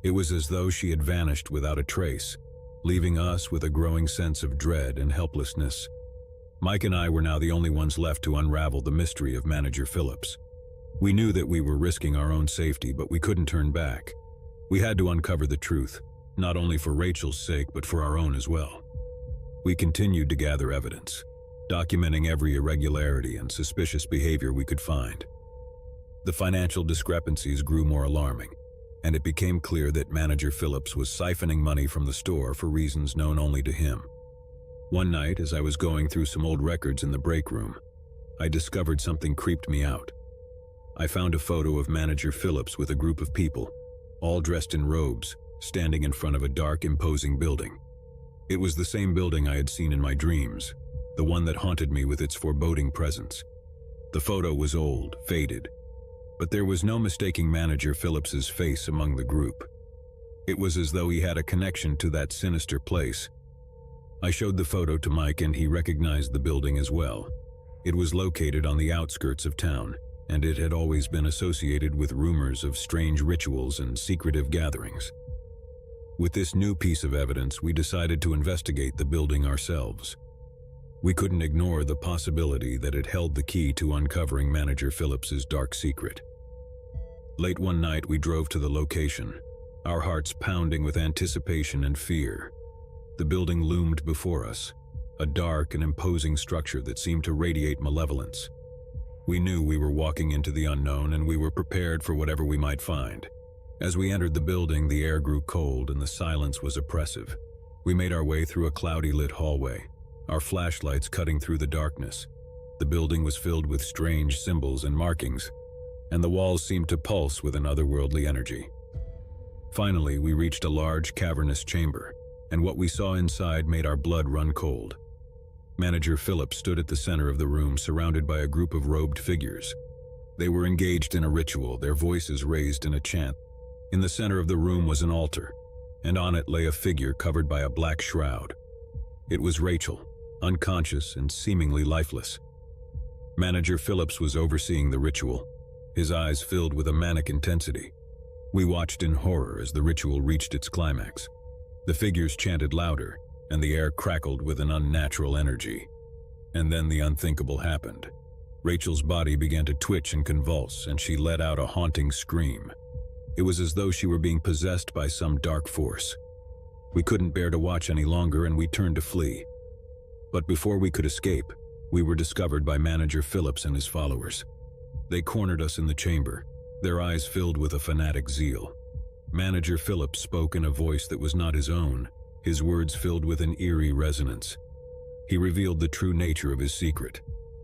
It was as though she had vanished without a trace, leaving us with a growing sense of dread and helplessness. Mike and I were now the only ones left to unravel the mystery of Manager Phillips. We knew that we were risking our own safety, but we couldn't turn back. We had to uncover the truth, not only for Rachel's sake, but for our own as well. We continued to gather evidence, documenting every irregularity and suspicious behavior we could find. The financial discrepancies grew more alarming, and it became clear that Manager Phillips was siphoning money from the store for reasons known only to him. One night, as I was going through some old records in the break room, I discovered something creeped me out. I found a photo of Manager Phillips with a group of people, all dressed in robes, standing in front of a dark, imposing building. It was the same building I had seen in my dreams, the one that haunted me with its foreboding presence. The photo was old, faded, but there was no mistaking Manager Phillips's face among the group. It was as though he had a connection to that sinister place. I showed the photo to Mike, and he recognized the building as well. It was located on the outskirts of town, and it had always been associated with rumors of strange rituals and secretive gatherings. With this new piece of evidence, we decided to investigate the building ourselves. We couldn't ignore the possibility that it held the key to uncovering Manager Phillips's dark secret. Late one night, we drove to the location, our hearts pounding with anticipation and fear. The building loomed before us, a dark and imposing structure that seemed to radiate malevolence. We knew we were walking into the unknown, and we were prepared for whatever we might find. As we entered the building, the air grew cold and the silence was oppressive. We made our way through a cloudy lit hallway, our flashlights cutting through the darkness. The building was filled with strange symbols and markings, and the walls seemed to pulse with an otherworldly energy. Finally, we reached a large, cavernous chamber, and what we saw inside made our blood run cold. Manager Phillips stood at the center of the room, surrounded by a group of robed figures. They were engaged in a ritual, their voices raised in a chant. In the center of the room was an altar, and on it lay a figure covered by a black shroud. It was Rachel, unconscious and seemingly lifeless. Manager Phillips was overseeing the ritual, his eyes filled with a manic intensity. We watched in horror as the ritual reached its climax. The figures chanted louder, and the air crackled with an unnatural energy. And then the unthinkable happened. Rachel's body began to twitch and convulse, and she let out a haunting scream. It was as though she were being possessed by some dark force. We couldn't bear to watch any longer, and we turned to flee. But before we could escape, we were discovered by Manager Phillips and his followers. They cornered us in the chamber, their eyes filled with a fanatic zeal. Manager Phillips spoke in a voice that was not his own, his words filled with an eerie resonance. He revealed the true nature of his secret,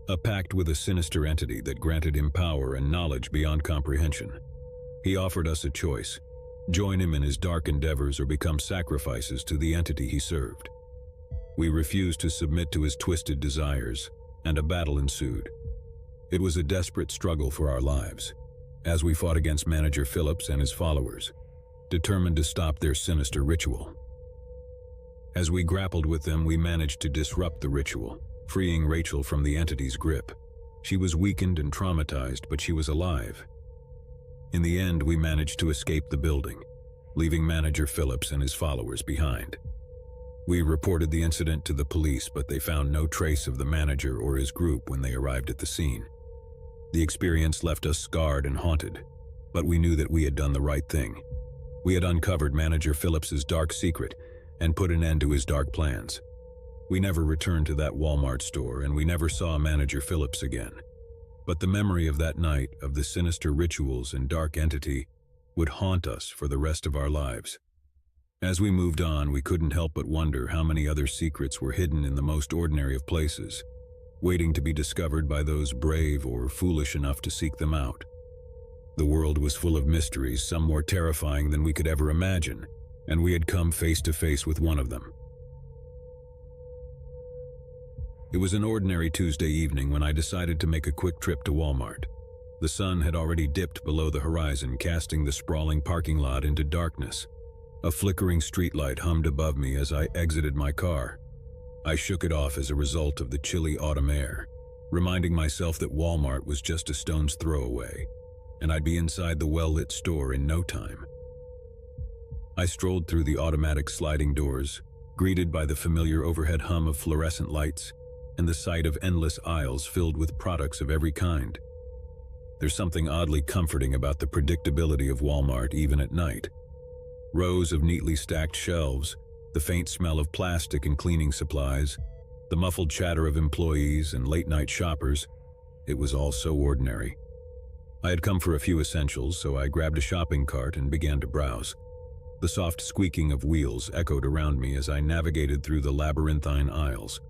a pact with a sinister entity that granted him power and knowledge beyond comprehension. He offered us a choice: join him in his dark endeavors or become sacrifices to the entity he served. We refused to submit to his twisted desires, and a battle ensued. It was a desperate struggle for our lives, as we fought against Manager Phillips and his followers, determined to stop their sinister ritual. As we grappled with them, we managed to disrupt the ritual, freeing Rachel from the entity's grip. She was weakened and traumatized, but she was alive. In the end, we managed to escape the building, leaving Manager Phillips and his followers behind. We reported the incident to the police, but they found no trace of the manager or his group when they arrived at the scene. The experience left us scarred and haunted, but we knew that we had done the right thing. We had uncovered Manager Phillips's dark secret and put an end to his dark plans. We never returned to that Walmart store, and we never saw Manager Phillips again. But the memory of that night, of the sinister rituals and dark entity, would haunt us for the rest of our lives. As we moved on, we couldn't help but wonder how many other secrets were hidden in the most ordinary of places, waiting to be discovered by those brave or foolish enough to seek them out. The world was full of mysteries, some more terrifying than we could ever imagine, and we had come face to face with one of them. It was an ordinary Tuesday evening when I decided to make a quick trip to Walmart. The sun had already dipped below the horizon, casting the sprawling parking lot into darkness. A flickering streetlight hummed above me as I exited my car. I shook it off as a result of the chilly autumn air, reminding myself that Walmart was just a stone's throw away, and I'd be inside the well-lit store in no time. I strolled through the automatic sliding doors, greeted by the familiar overhead hum of fluorescent lights and the sight of endless aisles filled with products of every kind. There's something oddly comforting about the predictability of Walmart even at night. Rows of neatly stacked shelves, the faint smell of plastic and cleaning supplies, the muffled chatter of employees and late-night shoppers. It was all so ordinary. I had come for a few essentials, so I grabbed a shopping cart and began to browse. The soft squeaking of wheels echoed around me as I navigated through the labyrinthine aisles.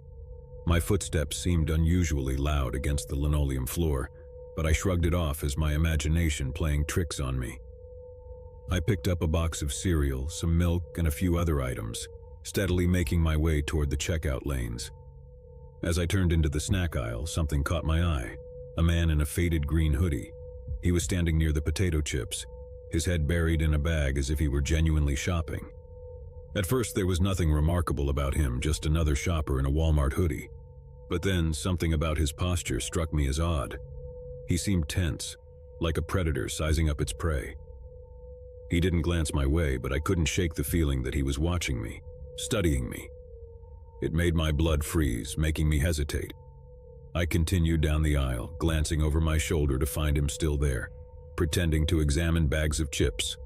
My footsteps seemed unusually loud against the linoleum floor, but I shrugged it off as my imagination playing tricks on me. I picked up a box of cereal, some milk, and a few other items, steadily making my way toward the checkout lanes. As I turned into the snack aisle, something caught my eye. A man in a faded green hoodie. He was standing near the potato chips, his head buried in a bag as if he were genuinely shopping. At first, there was nothing remarkable about him, just another shopper in a Walmart hoodie. But then, something about his posture struck me as odd. He seemed tense, like a predator sizing up its prey. He didn't glance my way, but I couldn't shake the feeling that he was watching me, studying me. It made my blood freeze, making me hesitate. I continued down the aisle, glancing over my shoulder to find him still there, pretending to examine bags of chips.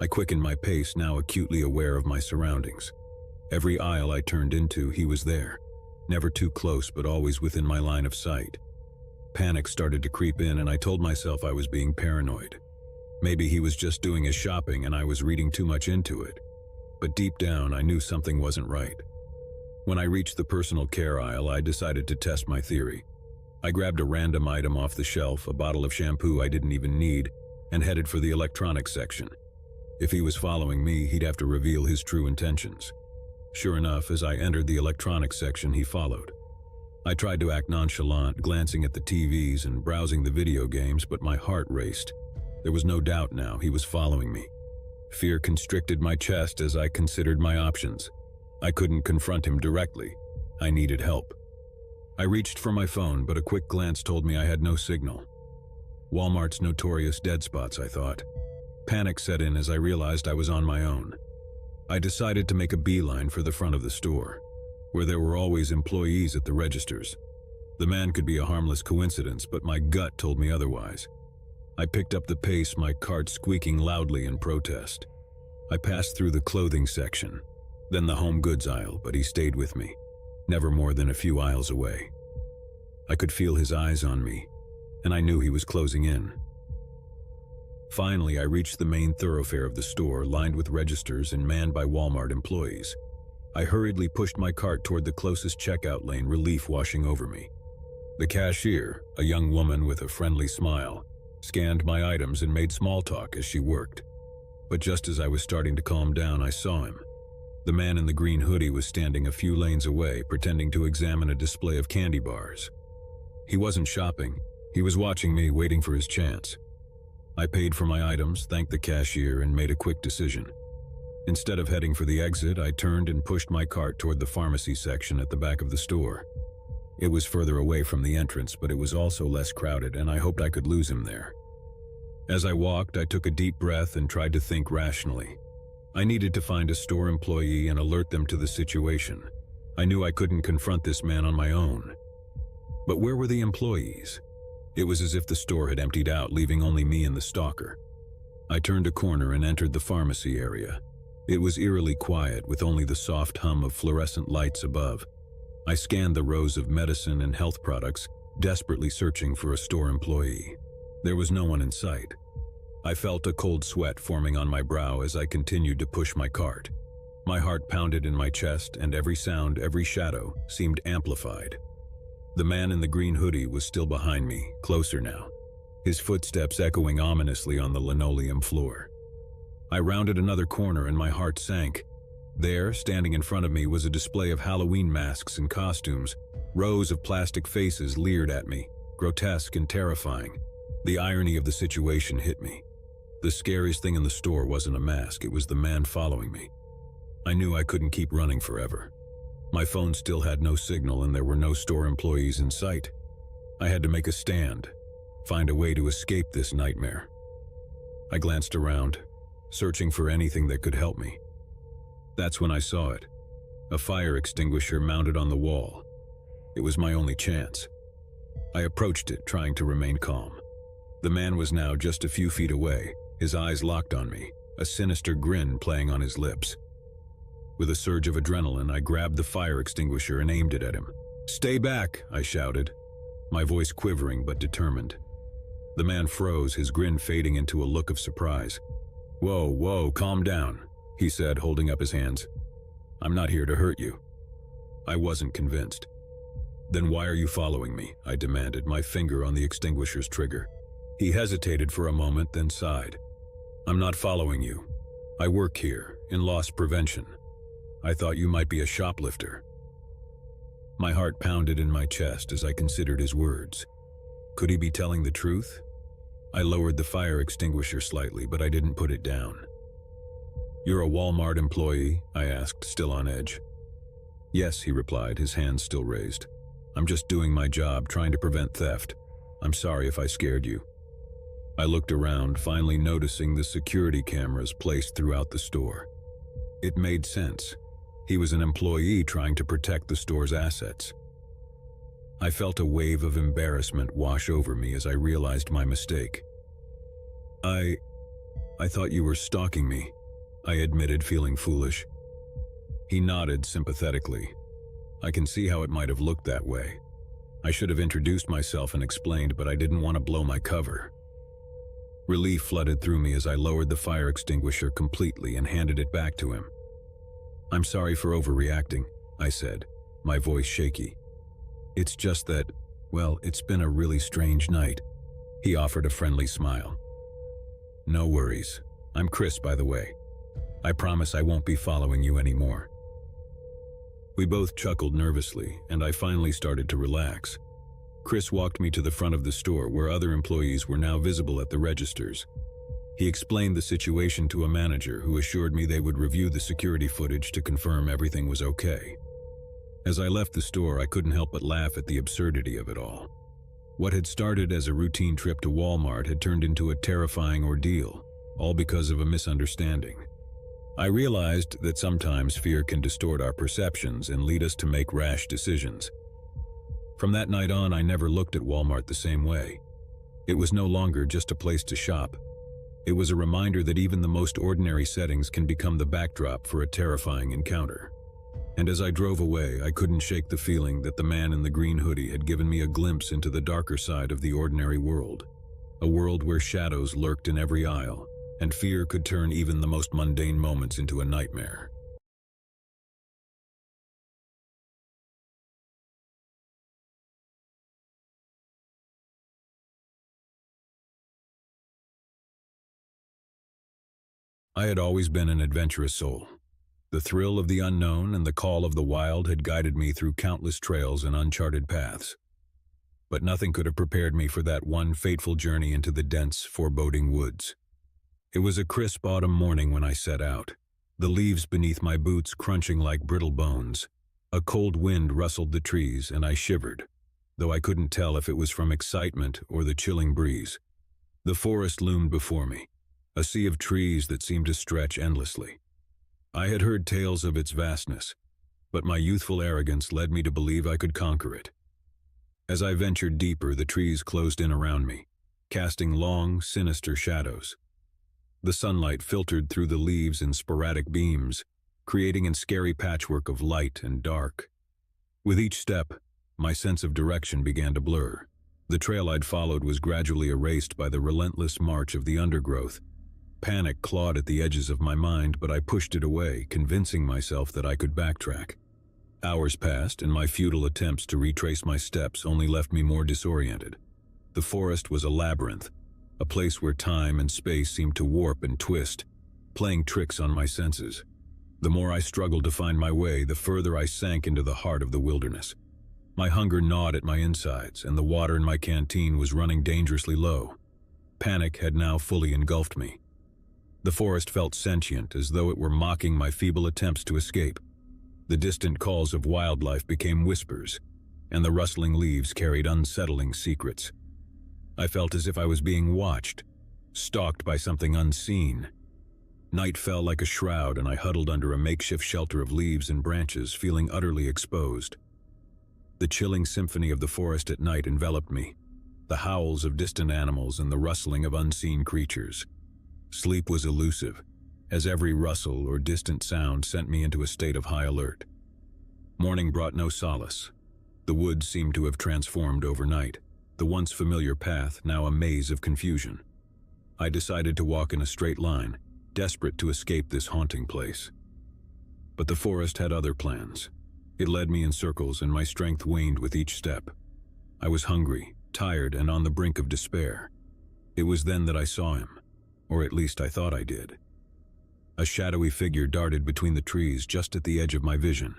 I quickened my pace, now acutely aware of my surroundings. Every aisle I turned into, he was there, never too close but always within my line of sight. Panic started to creep in, and I told myself I was being paranoid. Maybe he was just doing his shopping and I was reading too much into it. But deep down, I knew something wasn't right. When I reached the personal care aisle, I decided to test my theory. I grabbed a random item off the shelf, a bottle of shampoo I didn't even need, and headed for the electronics section. If he was following me, he'd have to reveal his true intentions. Sure enough, as I entered the electronics section, he followed. I tried to act nonchalant, glancing at the TVs and browsing the video games, but my heart raced. There was no doubt now he was following me. Fear constricted my chest as I considered my options. I couldn't confront him directly. I needed help. I reached for my phone, but a quick glance told me I had no signal. Walmart's notorious dead spots, I thought. Panic set in as I realized I was on my own. I decided to make a beeline for the front of the store, where there were always employees at the registers. The man could be a harmless coincidence, but my gut told me otherwise. I picked up the pace, my cart squeaking loudly in protest. I passed through the clothing section, then the home goods aisle, but he stayed with me, never more than a few aisles away. I could feel his eyes on me, and I knew he was closing in. Finally, I reached the main thoroughfare of the store, lined with registers and manned by Walmart employees. I hurriedly pushed my cart toward the closest checkout lane, relief washing over me. The cashier, a young woman with a friendly smile, scanned my items and made small talk as she worked. But just as I was starting to calm down, I saw him. The man in the green hoodie was standing a few lanes away, pretending to examine a display of candy bars. He wasn't shopping. He was watching me, waiting for his chance. I paid for my items, thanked the cashier, and made a quick decision. Instead of heading for the exit, I turned and pushed my cart toward the pharmacy section at the back of the store. It was further away from the entrance, but it was also less crowded, and I hoped I could lose him there. As I walked, I took a deep breath and tried to think rationally. I needed to find a store employee and alert them to the situation. I knew I couldn't confront this man on my own. But where were the employees? It was as if the store had emptied out, leaving only me and the stalker. I turned a corner and entered the pharmacy area. It was eerily quiet, with only the soft hum of fluorescent lights above. I scanned the rows of medicine and health products, desperately searching for a store employee. There was no one in sight. I felt a cold sweat forming on my brow as I continued to push my cart. My heart pounded in my chest, and every sound, every shadow, seemed amplified. The man in the green hoodie was still behind me, closer now, his footsteps echoing ominously on the linoleum floor. I rounded another corner and my heart sank. There, standing in front of me, was a display of Halloween masks and costumes. Rows of plastic faces leered at me, grotesque and terrifying. The irony of the situation hit me. The scariest thing in the store wasn't a mask, it was the man following me. I knew I couldn't keep running forever. My phone still had no signal and there were no store employees in sight. I had to make a stand, find a way to escape this nightmare. I glanced around, searching for anything that could help me. That's when I saw it, a fire extinguisher mounted on the wall. It was my only chance. I approached it, trying to remain calm. The man was now just a few feet away, his eyes locked on me, a sinister grin playing on his lips. With a surge of adrenaline, I grabbed the fire extinguisher and aimed it at him. "Stay back," I shouted, my voice quivering but determined. The man froze, his grin fading into a look of surprise. Whoa, calm down," he said, holding up his hands. "I'm not here to hurt you." I wasn't convinced. "Then why are you following me?" I demanded, my finger on the extinguisher's trigger. He hesitated for a moment, then sighed. "I'm not following you. I work here, in loss prevention. I thought you might be a shoplifter." My heart pounded in my chest as I considered his words. Could he be telling the truth? I lowered the fire extinguisher slightly, but I didn't put it down. "You're a Walmart employee?" I asked, still on edge. "Yes," he replied, his hands still raised. "I'm just doing my job, trying to prevent theft. I'm sorry if I scared you." I looked around, finally noticing the security cameras placed throughout the store. It made sense. He was an employee trying to protect the store's assets. I felt a wave of embarrassment wash over me as I realized my mistake. I thought you were stalking me," I admitted, feeling foolish. He nodded sympathetically. "I can see how it might have looked that way. I should have introduced myself and explained, but I didn't want to blow my cover." Relief flooded through me as I lowered the fire extinguisher completely and handed it back to him. "I'm sorry for overreacting," I said, my voice shaky. "It's just that, well, it's been a really strange night." He offered a friendly smile. "No worries. I'm Chris, by the way. I promise I won't be following you anymore." We both chuckled nervously, and I finally started to relax. Chris walked me to the front of the store where other employees were now visible at the registers. He explained the situation to a manager who assured me they would review the security footage to confirm everything was okay. As I left the store, I couldn't help but laugh at the absurdity of it all. What had started as a routine trip to Walmart had turned into a terrifying ordeal, all because of a misunderstanding. I realized that sometimes fear can distort our perceptions and lead us to make rash decisions. From that night on, I never looked at Walmart the same way. It was no longer just a place to shop. It was a reminder that even the most ordinary settings can become the backdrop for a terrifying encounter. And as I drove away, I couldn't shake the feeling that the man in the green hoodie had given me a glimpse into the darker side of the ordinary world. A world where shadows lurked in every aisle, and fear could turn even the most mundane moments into a nightmare. I had always been an adventurous soul. The thrill of the unknown and the call of the wild had guided me through countless trails and uncharted paths. But nothing could have prepared me for that one fateful journey into the dense, foreboding woods. It was a crisp autumn morning when I set out, the leaves beneath my boots crunching like brittle bones. A cold wind rustled the trees and I shivered, though I couldn't tell if it was from excitement or the chilling breeze. The forest loomed before me, a sea of trees that seemed to stretch endlessly. I had heard tales of its vastness, but my youthful arrogance led me to believe I could conquer it. As I ventured deeper, the trees closed in around me, casting long, sinister shadows. The sunlight filtered through the leaves in sporadic beams, creating a scary patchwork of light and dark. With each step, my sense of direction began to blur. The trail I'd followed was gradually erased by the relentless march of the undergrowth. Panic clawed at the edges of my mind, but I pushed it away, convincing myself that I could backtrack. Hours passed, and my futile attempts to retrace my steps only left me more disoriented. The forest was a labyrinth, a place where time and space seemed to warp and twist, playing tricks on my senses. The more I struggled to find my way, the further I sank into the heart of the wilderness. My hunger gnawed at my insides, and the water in my canteen was running dangerously low. Panic had now fully engulfed me. The forest felt sentient, as though it were mocking my feeble attempts to escape. The distant calls of wildlife became whispers, and the rustling leaves carried unsettling secrets. I felt as if I was being watched, stalked by something unseen. Night fell like a shroud, and I huddled under a makeshift shelter of leaves and branches, feeling utterly exposed. The chilling symphony of the forest at night enveloped me, the howls of distant animals and the rustling of unseen creatures. Sleep was elusive, as every rustle or distant sound sent me into a state of high alert. Morning brought no solace. The woods seemed to have transformed overnight, the once familiar path now a maze of confusion. I decided to walk in a straight line, desperate to escape this haunting place. But the forest had other plans. It led me in circles, and my strength waned with each step. I was hungry, tired, and on the brink of despair. It was then that I saw him. Or at least I thought I did. A shadowy figure darted between the trees just at the edge of my vision.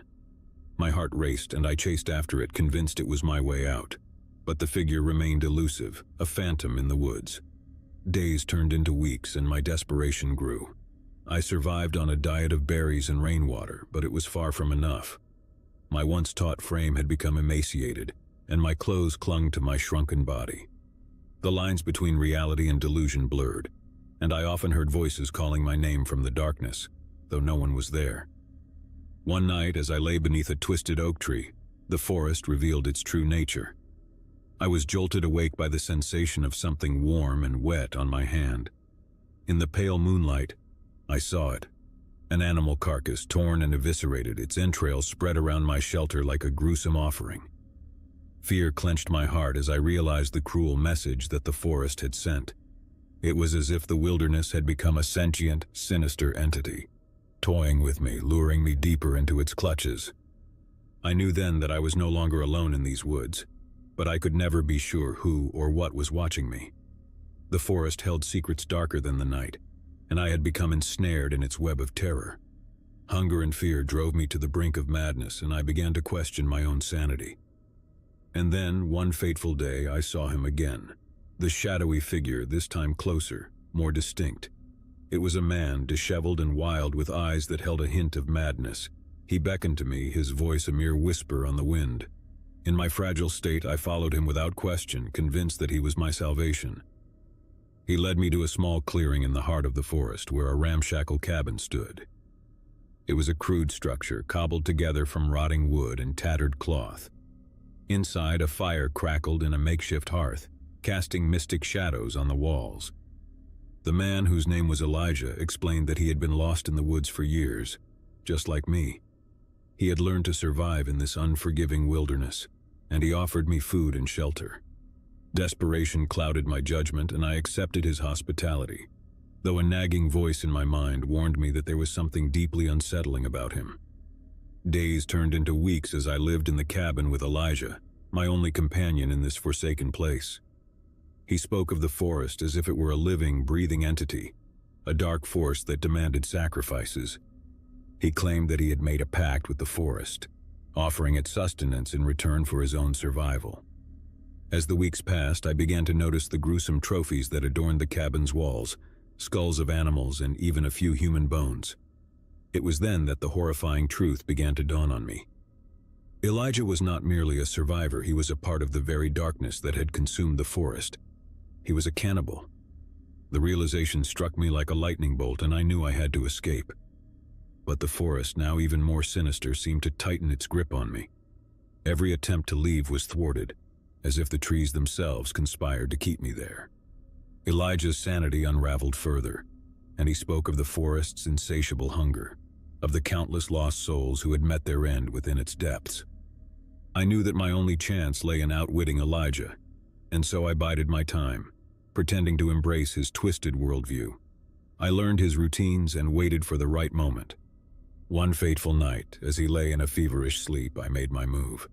My heart raced, and I chased after it, convinced it was my way out. But the figure remained elusive, a phantom in the woods. Days turned into weeks, and my desperation grew. I survived on a diet of berries and rainwater, but it was far from enough. My once taut frame had become emaciated, and my clothes clung to my shrunken body. The lines between reality and delusion blurred, and I often heard voices calling my name from the darkness, though no one was there. One night, as I lay beneath a twisted oak tree, the forest revealed its true nature. I was jolted awake by the sensation of something warm and wet on my hand. In the pale moonlight, I saw it. An animal carcass, torn and eviscerated, its entrails spread around my shelter like a gruesome offering. Fear clenched my heart as I realized the cruel message that the forest had sent. It was as if the wilderness had become a sentient, sinister entity, toying with me, luring me deeper into its clutches. I knew then that I was no longer alone in these woods, but I could never be sure who or what was watching me. The forest held secrets darker than the night, and I had become ensnared in its web of terror. Hunger and fear drove me to the brink of madness, and I began to question my own sanity. And then, one fateful day, I saw him again. The shadowy figure, this time closer, more distinct. It was a man, disheveled and wild, with eyes that held a hint of madness. He beckoned to me, his voice a mere whisper on the wind. In my fragile state, I followed him without question, convinced that he was my salvation. He led me to a small clearing in the heart of the forest where a ramshackle cabin stood. It was a crude structure, cobbled together from rotting wood and tattered cloth. Inside, a fire crackled in a makeshift hearth, casting mystic shadows on the walls. The man, whose name was Elijah, explained that he had been lost in the woods for years, just like me. He had learned to survive in this unforgiving wilderness, and he offered me food and shelter. Desperation clouded my judgment, and I accepted his hospitality, though a nagging voice in my mind warned me that there was something deeply unsettling about him. Days turned into weeks as I lived in the cabin with Elijah, my only companion in this forsaken place. He spoke of the forest as if it were a living, breathing entity, a dark force that demanded sacrifices. He claimed that he had made a pact with the forest, offering it sustenance in return for his own survival. As the weeks passed, I began to notice the gruesome trophies that adorned the cabin's walls, skulls of animals and even a few human bones. It was then that the horrifying truth began to dawn on me. Elijah was not merely a survivor, he was a part of the very darkness that had consumed the forest. He was a cannibal. The realization struck me like a lightning bolt, and I knew I had to escape. But the forest, now even more sinister, seemed to tighten its grip on me. Every attempt to leave was thwarted, as if the trees themselves conspired to keep me there. Elijah's sanity unraveled further, and he spoke of the forest's insatiable hunger, of the countless lost souls who had met their end within its depths. I knew that my only chance lay in outwitting Elijah, and so I bided my time, pretending to embrace his twisted worldview. I learned his routines and waited for the right moment. One fateful night, as he lay in a feverish sleep, I made my move.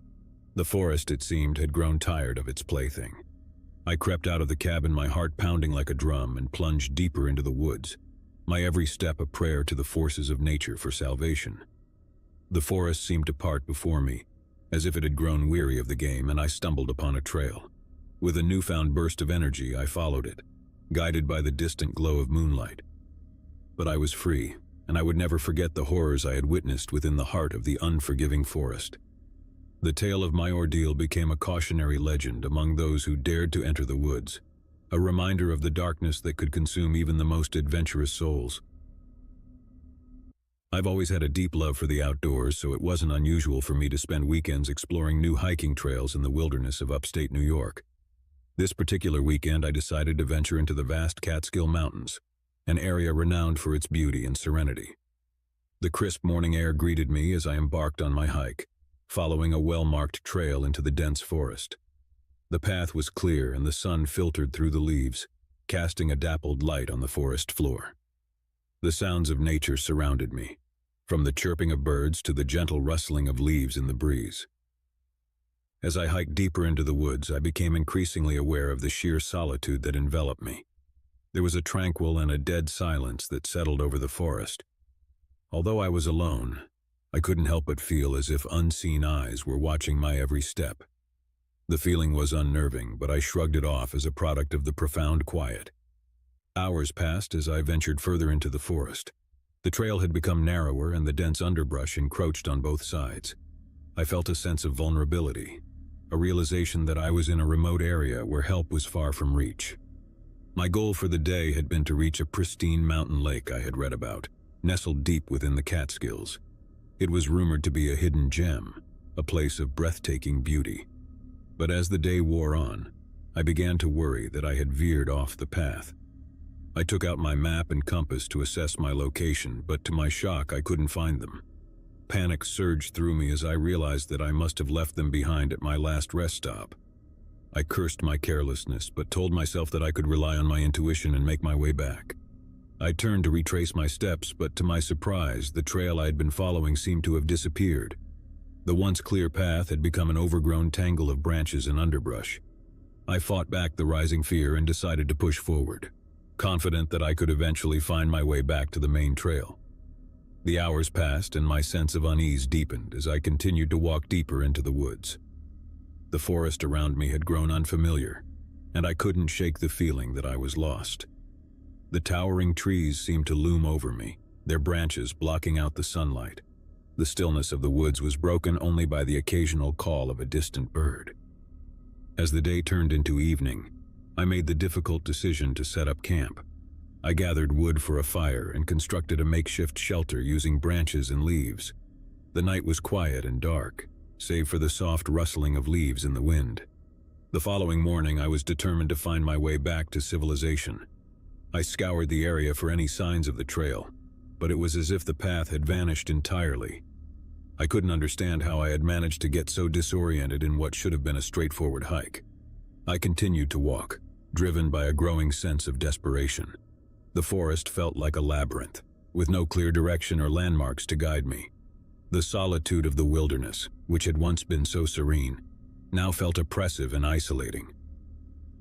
The forest, it seemed, had grown tired of its plaything. I crept out of the cabin, my heart pounding like a drum, and plunged deeper into the woods, my every step a prayer to the forces of nature for salvation. The forest seemed to part before me, as if it had grown weary of the game, and I stumbled upon a trail. With a newfound burst of energy, I followed it, guided by the distant glow of moonlight. But I was free, and I would never forget the horrors I had witnessed within the heart of the unforgiving forest. The tale of my ordeal became a cautionary legend among those who dared to enter the woods, a reminder of the darkness that could consume even the most adventurous souls. I've always had a deep love for the outdoors, so it wasn't unusual for me to spend weekends exploring new hiking trails in the wilderness of upstate New York. This particular weekend, I decided to venture into the vast Catskill Mountains, an area renowned for its beauty and serenity. The crisp morning air greeted me as I embarked on my hike, following a well-marked trail into the dense forest. The path was clear and the sun filtered through the leaves, casting a dappled light on the forest floor. The sounds of nature surrounded me, from the chirping of birds to the gentle rustling of leaves in the breeze. As I hiked deeper into the woods, I became increasingly aware of the sheer solitude that enveloped me. There was a tranquil and a dead silence that settled over the forest. Although I was alone, I couldn't help but feel as if unseen eyes were watching my every step. The feeling was unnerving, but I shrugged it off as a product of the profound quiet. Hours passed as I ventured further into the forest. The trail had become narrower and the dense underbrush encroached on both sides. I felt a sense of vulnerability, a realization that I was in a remote area where help was far from reach. My goal for the day had been to reach a pristine mountain lake I had read about, nestled deep within the Catskills. It was rumored to be a hidden gem, a place of breathtaking beauty. But as the day wore on, I began to worry that I had veered off the path. I took out my map and compass to assess my location, but to my shock, I couldn't find them. Panic surged through me as I realized that I must have left them behind at my last rest stop. I cursed my carelessness, but told myself that I could rely on my intuition and make my way back. I turned to retrace my steps, but to my surprise, the trail I had been following seemed to have disappeared. The once clear path had become an overgrown tangle of branches and underbrush. I fought back the rising fear and decided to push forward, confident that I could eventually find my way back to the main trail. The hours passed and my sense of unease deepened as I continued to walk deeper into the woods. The forest around me had grown unfamiliar, and I couldn't shake the feeling that I was lost. The towering trees seemed to loom over me, their branches blocking out the sunlight. The stillness of the woods was broken only by the occasional call of a distant bird. As the day turned into evening, I made the difficult decision to set up camp. I gathered wood for a fire and constructed a makeshift shelter using branches and leaves. The night was quiet and dark, save for the soft rustling of leaves in the wind. The following morning, I was determined to find my way back to civilization. I scoured the area for any signs of the trail, but it was as if the path had vanished entirely. I couldn't understand how I had managed to get so disoriented in what should have been a straightforward hike. I continued to walk, driven by a growing sense of desperation. The forest felt like a labyrinth, with no clear direction or landmarks to guide me. The solitude of the wilderness, which had once been so serene, now felt oppressive and isolating.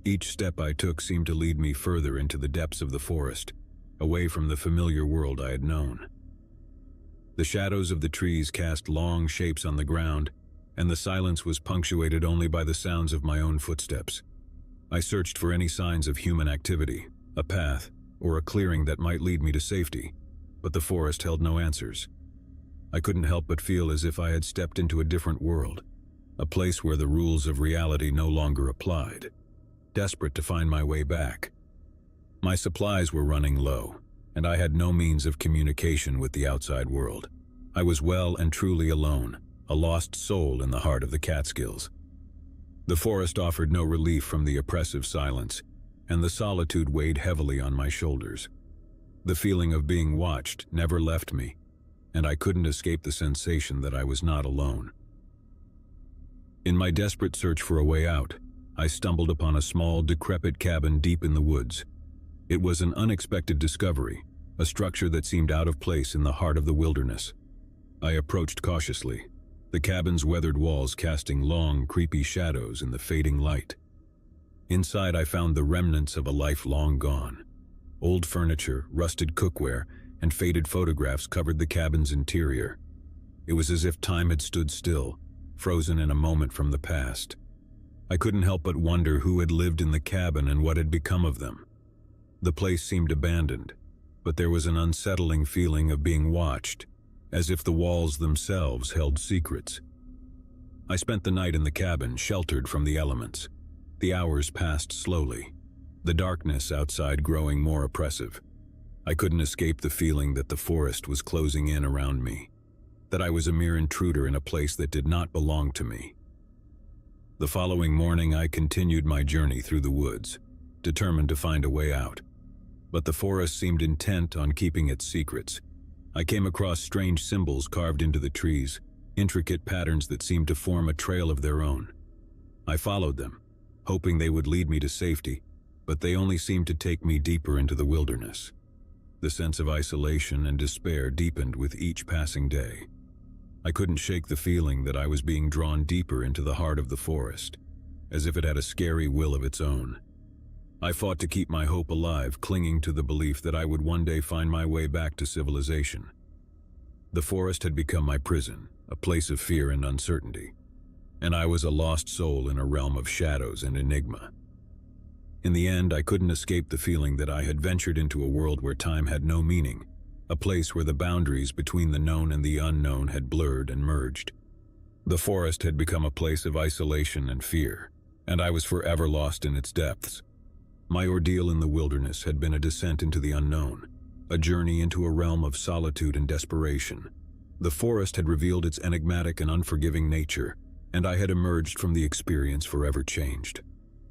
Each step I took seemed to lead me further into the depths of the forest, away from the familiar world I had known. The shadows of the trees cast long shapes on the ground, and the silence was punctuated only by the sounds of my own footsteps. I searched for any signs of human activity, a path, or a clearing that might lead me to safety, but the forest held no answers. I couldn't help but feel as if I had stepped into a different world, a place where the rules of reality no longer applied. Desperate to find my way back. My supplies were running low, and I had no means of communication with the outside world. I was well and truly alone, a lost soul in the heart of the Catskills. The forest offered no relief from the oppressive silence, and the solitude weighed heavily on my shoulders. The feeling of being watched never left me, and I couldn't escape the sensation that I was not alone. In my desperate search for a way out, I stumbled upon a small, decrepit cabin deep in the woods. It was an unexpected discovery, a structure that seemed out of place in the heart of the wilderness. I approached cautiously, the cabin's weathered walls casting long, creepy shadows in the fading light. Inside, I found the remnants of a life long gone. Old furniture, rusted cookware, and faded photographs covered the cabin's interior. It was as if time had stood still, frozen in a moment from the past. I couldn't help but wonder who had lived in the cabin and what had become of them. The place seemed abandoned, but there was an unsettling feeling of being watched, as if the walls themselves held secrets. I spent the night in the cabin, sheltered from the elements. The hours passed slowly, the darkness outside growing more oppressive. I couldn't escape the feeling that the forest was closing in around me, that I was a mere intruder in a place that did not belong to me. The following morning, I continued my journey through the woods, determined to find a way out. But the forest seemed intent on keeping its secrets. I came across strange symbols carved into the trees, intricate patterns that seemed to form a trail of their own. I followed them, hoping they would lead me to safety, but they only seemed to take me deeper into the wilderness. The sense of isolation and despair deepened with each passing day. I couldn't shake the feeling that I was being drawn deeper into the heart of the forest, as if it had a scary will of its own. I fought to keep my hope alive, clinging to the belief that I would one day find my way back to civilization. The forest had become my prison, a place of fear and uncertainty, and I was a lost soul in a realm of shadows and enigma. In the end, I couldn't escape the feeling that I had ventured into a world where time had no meaning, a place where the boundaries between the known and the unknown had blurred and merged. The forest had become a place of isolation and fear, and I was forever lost in its depths. My ordeal in the wilderness had been a descent into the unknown, a journey into a realm of solitude and desperation. The forest had revealed its enigmatic and unforgiving nature, and I had emerged from the experience forever changed.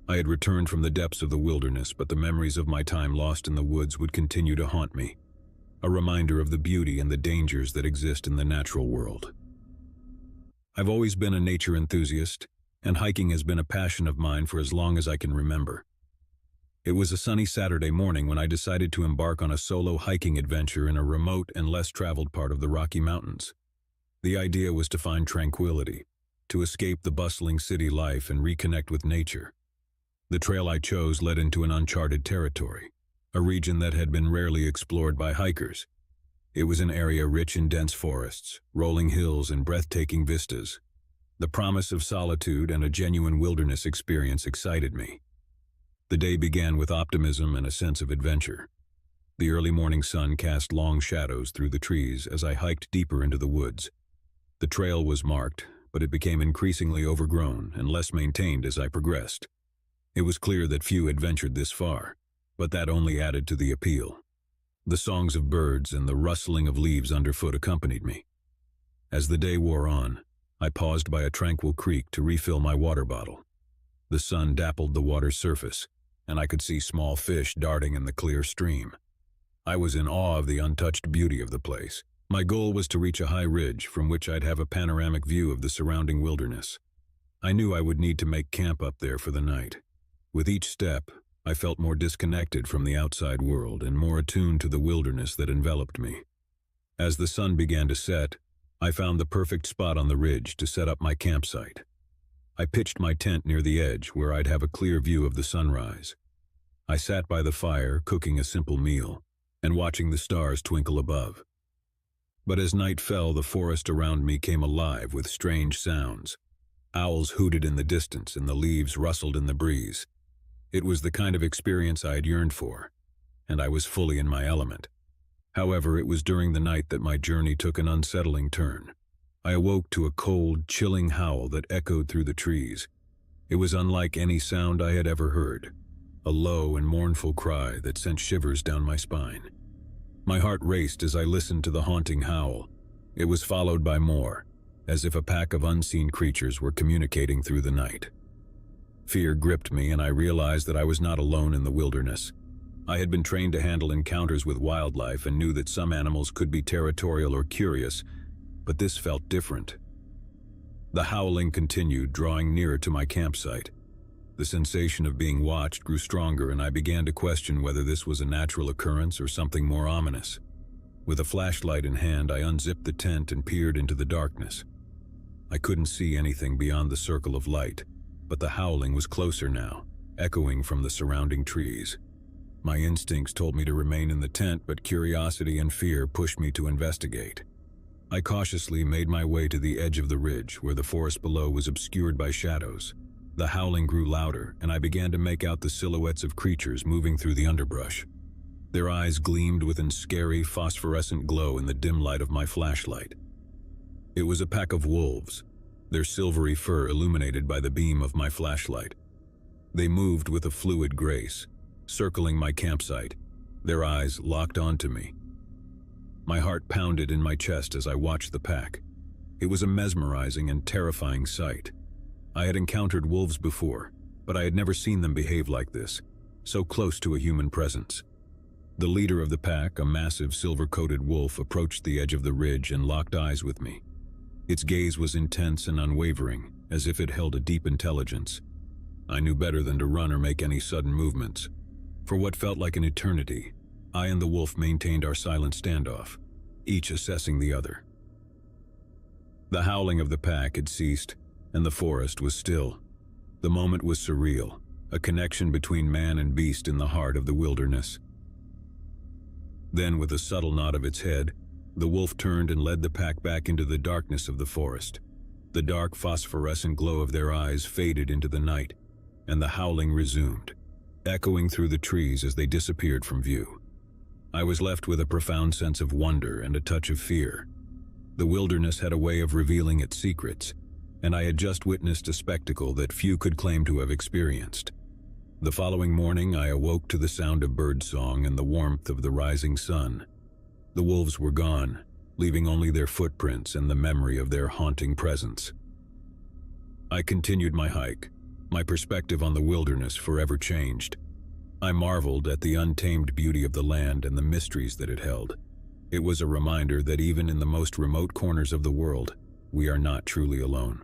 I had returned from the depths of the wilderness, but the memories of my time lost in the woods would continue to haunt me, a reminder of the beauty and the dangers that exist in the natural world. I've always been a nature enthusiast, and hiking has been a passion of mine for as long as I can remember. It was a sunny Saturday morning when I decided to embark on a solo hiking adventure in a remote and less traveled part of the Rocky Mountains. The idea was to find tranquility, to escape the bustling city life and reconnect with nature. The trail I chose led into an uncharted territory, a region that had been rarely explored by hikers. It was an area rich in dense forests, rolling hills, and breathtaking vistas. The promise of solitude and a genuine wilderness experience excited me. The day began with optimism and a sense of adventure. The early morning sun cast long shadows through the trees as I hiked deeper into the woods. The trail was marked, but it became increasingly overgrown and less maintained as I progressed. It was clear that few had ventured this far, but that only added to the appeal. The songs of birds and the rustling of leaves underfoot accompanied me. As the day wore on, I paused by a tranquil creek to refill my water bottle. The sun dappled the water's surface, and I could see small fish darting in the clear stream. I was in awe of the untouched beauty of the place. My goal was to reach a high ridge from which I'd have a panoramic view of the surrounding wilderness. I knew I would need to make camp up there for the night. With each step, I felt more disconnected from the outside world and more attuned to the wilderness that enveloped me. As the sun began to set, I found the perfect spot on the ridge to set up my campsite. I pitched my tent near the edge where I'd have a clear view of the sunrise. I sat by the fire, cooking a simple meal, and watching the stars twinkle above. But as night fell, the forest around me came alive with strange sounds. Owls hooted in the distance and the leaves rustled in the breeze. It was the kind of experience I had yearned for, and I was fully in my element. However, it was during the night that my journey took an unsettling turn. I awoke to a cold, chilling howl that echoed through the trees. It was unlike any sound I had ever heard, a low and mournful cry that sent shivers down my spine. My heart raced as I listened to the haunting howl. It was followed by more, as if a pack of unseen creatures were communicating through the night. Fear gripped me, and I realized that I was not alone in the wilderness. I had been trained to handle encounters with wildlife and knew that some animals could be territorial or curious, but this felt different. The howling continued, drawing nearer to my campsite. The sensation of being watched grew stronger, and I began to question whether this was a natural occurrence or something more ominous. With a flashlight in hand, I unzipped the tent and peered into the darkness. I couldn't see anything beyond the circle of light, but the howling was closer now, echoing from the surrounding trees. My instincts told me to remain in the tent, but curiosity and fear pushed me to investigate. I cautiously made my way to the edge of the ridge, where the forest below was obscured by shadows. The howling grew louder, and I began to make out the silhouettes of creatures moving through the underbrush. Their eyes gleamed with a scary, phosphorescent glow in the dim light of my flashlight. It was a pack of wolves, their silvery fur illuminated by the beam of my flashlight. They moved with a fluid grace, circling my campsite, their eyes locked onto me. My heart pounded in my chest as I watched the pack. It was a mesmerizing and terrifying sight. I had encountered wolves before, but I had never seen them behave like this, so close to a human presence. The leader of the pack, a massive silver-coated wolf, approached the edge of the ridge and locked eyes with me. Its gaze was intense and unwavering, as if it held a deep intelligence. I knew better than to run or make any sudden movements. For what felt like an eternity, I and the wolf maintained our silent standoff, each assessing the other. The howling of the pack had ceased, and the forest was still. The moment was surreal, a connection between man and beast in the heart of the wilderness. Then, with a subtle nod of its head, the wolf turned and led the pack back into the darkness of the forest. The dark phosphorescent glow of their eyes faded into the night, and the howling resumed, echoing through the trees as they disappeared from view. I was left with a profound sense of wonder and a touch of fear. The wilderness had a way of revealing its secrets, and I had just witnessed a spectacle that few could claim to have experienced. The following morning, I awoke to the sound of birdsong and the warmth of the rising sun. The wolves were gone, leaving only their footprints and the memory of their haunting presence. I continued my hike, my perspective on the wilderness forever changed. I marveled at the untamed beauty of the land and the mysteries that it held. It was a reminder that even in the most remote corners of the world, we are not truly alone.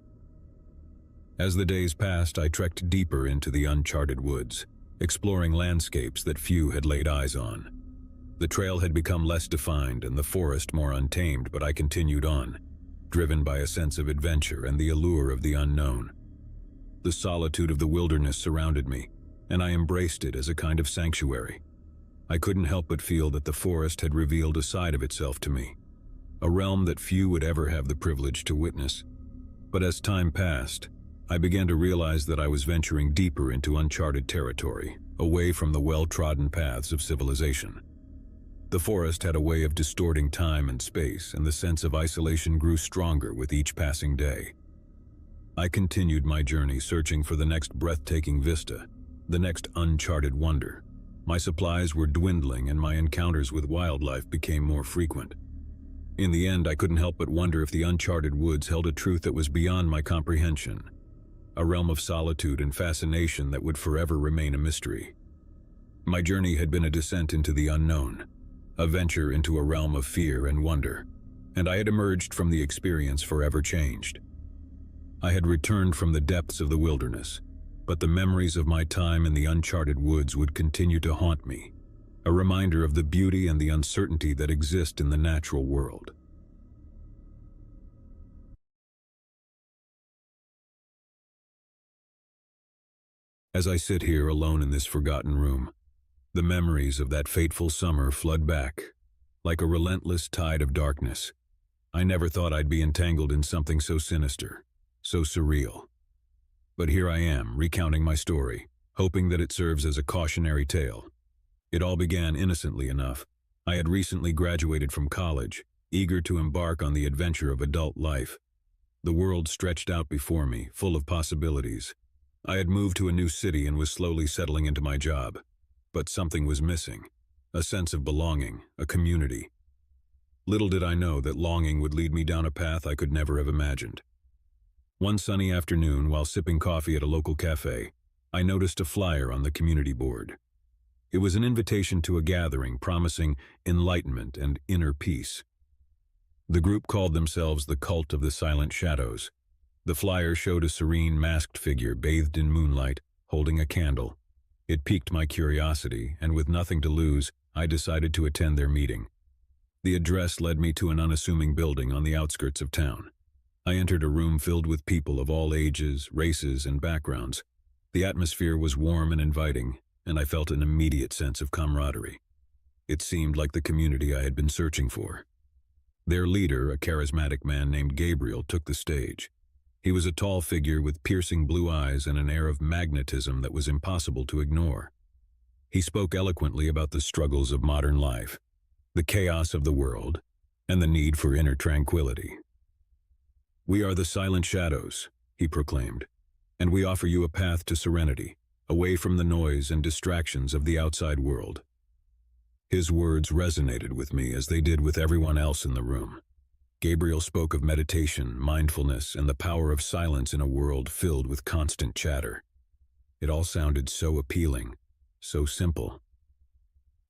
As the days passed, I trekked deeper into the uncharted woods, exploring landscapes that few had laid eyes on. The trail had become less defined and the forest more untamed, but I continued on, driven by a sense of adventure and the allure of the unknown. The solitude of the wilderness surrounded me, and I embraced it as a kind of sanctuary. I couldn't help but feel that the forest had revealed a side of itself to me, a realm that few would ever have the privilege to witness. But as time passed, I began to realize that I was venturing deeper into uncharted territory, away from the well-trodden paths of civilization. The forest had a way of distorting time and space, and the sense of isolation grew stronger with each passing day. I continued my journey, searching for the next breathtaking vista, the next uncharted wonder. My supplies were dwindling, and my encounters with wildlife became more frequent. In the end, I couldn't help but wonder if the uncharted woods held a truth that was beyond my comprehension, a realm of solitude and fascination that would forever remain a mystery. My journey had been a descent into the unknown, a venture into a realm of fear and wonder, and I had emerged from the experience forever changed. I had returned from the depths of the wilderness, but the memories of my time in the uncharted woods would continue to haunt me, a reminder of the beauty and the uncertainty that exist in the natural world. As I sit here alone in this forgotten room, the memories of that fateful summer flood back, like a relentless tide of darkness. I never thought I'd be entangled in something so sinister, so surreal. But here I am, recounting my story, hoping that it serves as a cautionary tale. It all began innocently enough. I had recently graduated from college, eager to embark on the adventure of adult life. The world stretched out before me, full of possibilities. I had moved to a new city and was slowly settling into my job. But something was missing, a sense of belonging, a community. Little did I know that longing would lead me down a path I could never have imagined. One sunny afternoon, while sipping coffee at a local cafe, I noticed a flyer on the community board. It was an invitation to a gathering promising enlightenment and inner peace. The group called themselves the Cult of the Silent Shadows. The flyer showed a serene, masked figure bathed in moonlight, holding a candle. It piqued my curiosity, and with nothing to lose, I decided to attend their meeting. The address led me to an unassuming building on the outskirts of town. I entered a room filled with people of all ages, races, and backgrounds. The atmosphere was warm and inviting, and I felt an immediate sense of camaraderie. It seemed like the community I had been searching for. Their leader, a charismatic man named Gabriel, took the stage. He was a tall figure with piercing blue eyes and an air of magnetism that was impossible to ignore. He spoke eloquently about the struggles of modern life, the chaos of the world, and the need for inner tranquility. "We are the Silent Shadows," he proclaimed, "and we offer you a path to serenity, away from the noise and distractions of the outside world." His words resonated with me as they did with everyone else in the room. Gabriel spoke of meditation, mindfulness, and the power of silence in a world filled with constant chatter. It all sounded so appealing, so simple.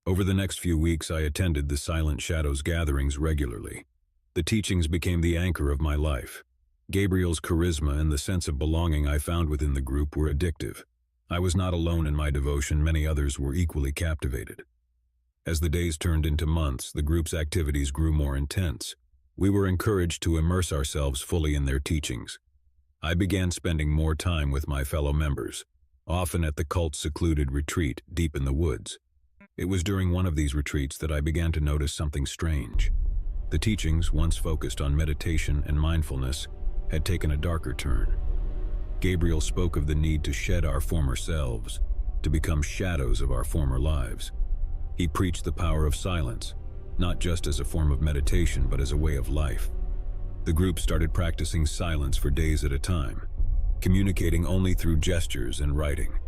Over the next few weeks, I attended the Silent Shadows gatherings regularly. The teachings became the anchor of my life. Gabriel's charisma and the sense of belonging I found within the group were addictive. I was not alone in my devotion; many others were equally captivated. As the days turned into months, the group's activities grew more intense. We were encouraged to immerse ourselves fully in their teachings. I began spending more time with my fellow members, often at the cult's secluded retreat deep in the woods. It was during one of these retreats that I began to notice something strange. The teachings, once focused on meditation and mindfulness, had taken a darker turn. Gabriel spoke of the need to shed our former selves, to become shadows of our former lives. He preached the power of silence, not just as a form of meditation, but as a way of life. The group started practicing silence for days at a time, communicating only through gestures and writing.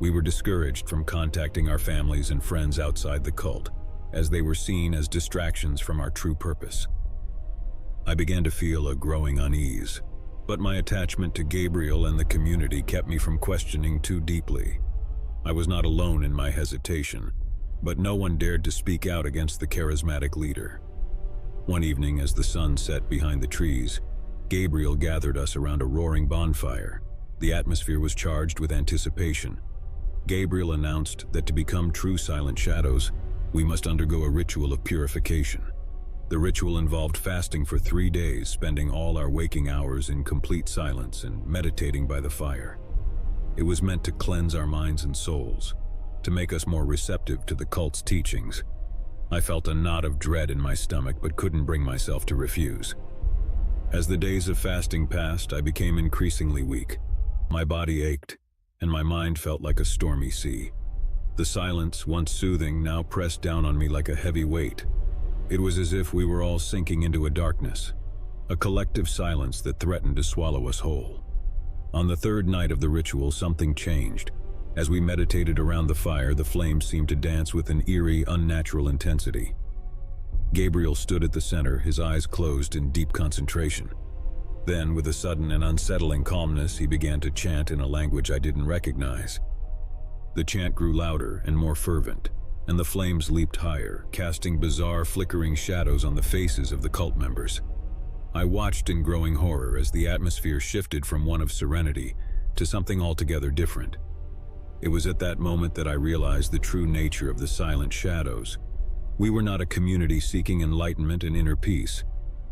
We were discouraged from contacting our families and friends outside the cult, as they were seen as distractions from our true purpose. I began to feel a growing unease, but my attachment to Gabriel and the community kept me from questioning too deeply. I was not alone in my hesitation, but no one dared to speak out against the charismatic leader. One evening, as the sun set behind the trees, Gabriel gathered us around a roaring bonfire. The atmosphere was charged with anticipation. Gabriel announced that to become true Silent Shadows, we must undergo a ritual of purification. The ritual involved fasting for 3 days, spending all our waking hours in complete silence and meditating by the fire. It was meant to cleanse our minds and souls, to make us more receptive to the cult's teachings. I felt a knot of dread in my stomach, but couldn't bring myself to refuse. As the days of fasting passed, I became increasingly weak. My body ached, and my mind felt like a stormy sea. The silence, once soothing, now pressed down on me like a heavy weight. It was as if we were all sinking into a darkness, a collective silence that threatened to swallow us whole. On the third night of the ritual, something changed. As we meditated around the fire, the flames seemed to dance with an eerie, unnatural intensity. Gabriel stood at the center, his eyes closed in deep concentration. Then, with a sudden and unsettling calmness, he began to chant in a language I didn't recognize. The chant grew louder and more fervent, and the flames leaped higher, casting bizarre, flickering shadows on the faces of the cult members. I watched in growing horror as the atmosphere shifted from one of serenity to something altogether different. It was at that moment that I realized the true nature of the silent shadows. We were not a community seeking enlightenment and inner peace.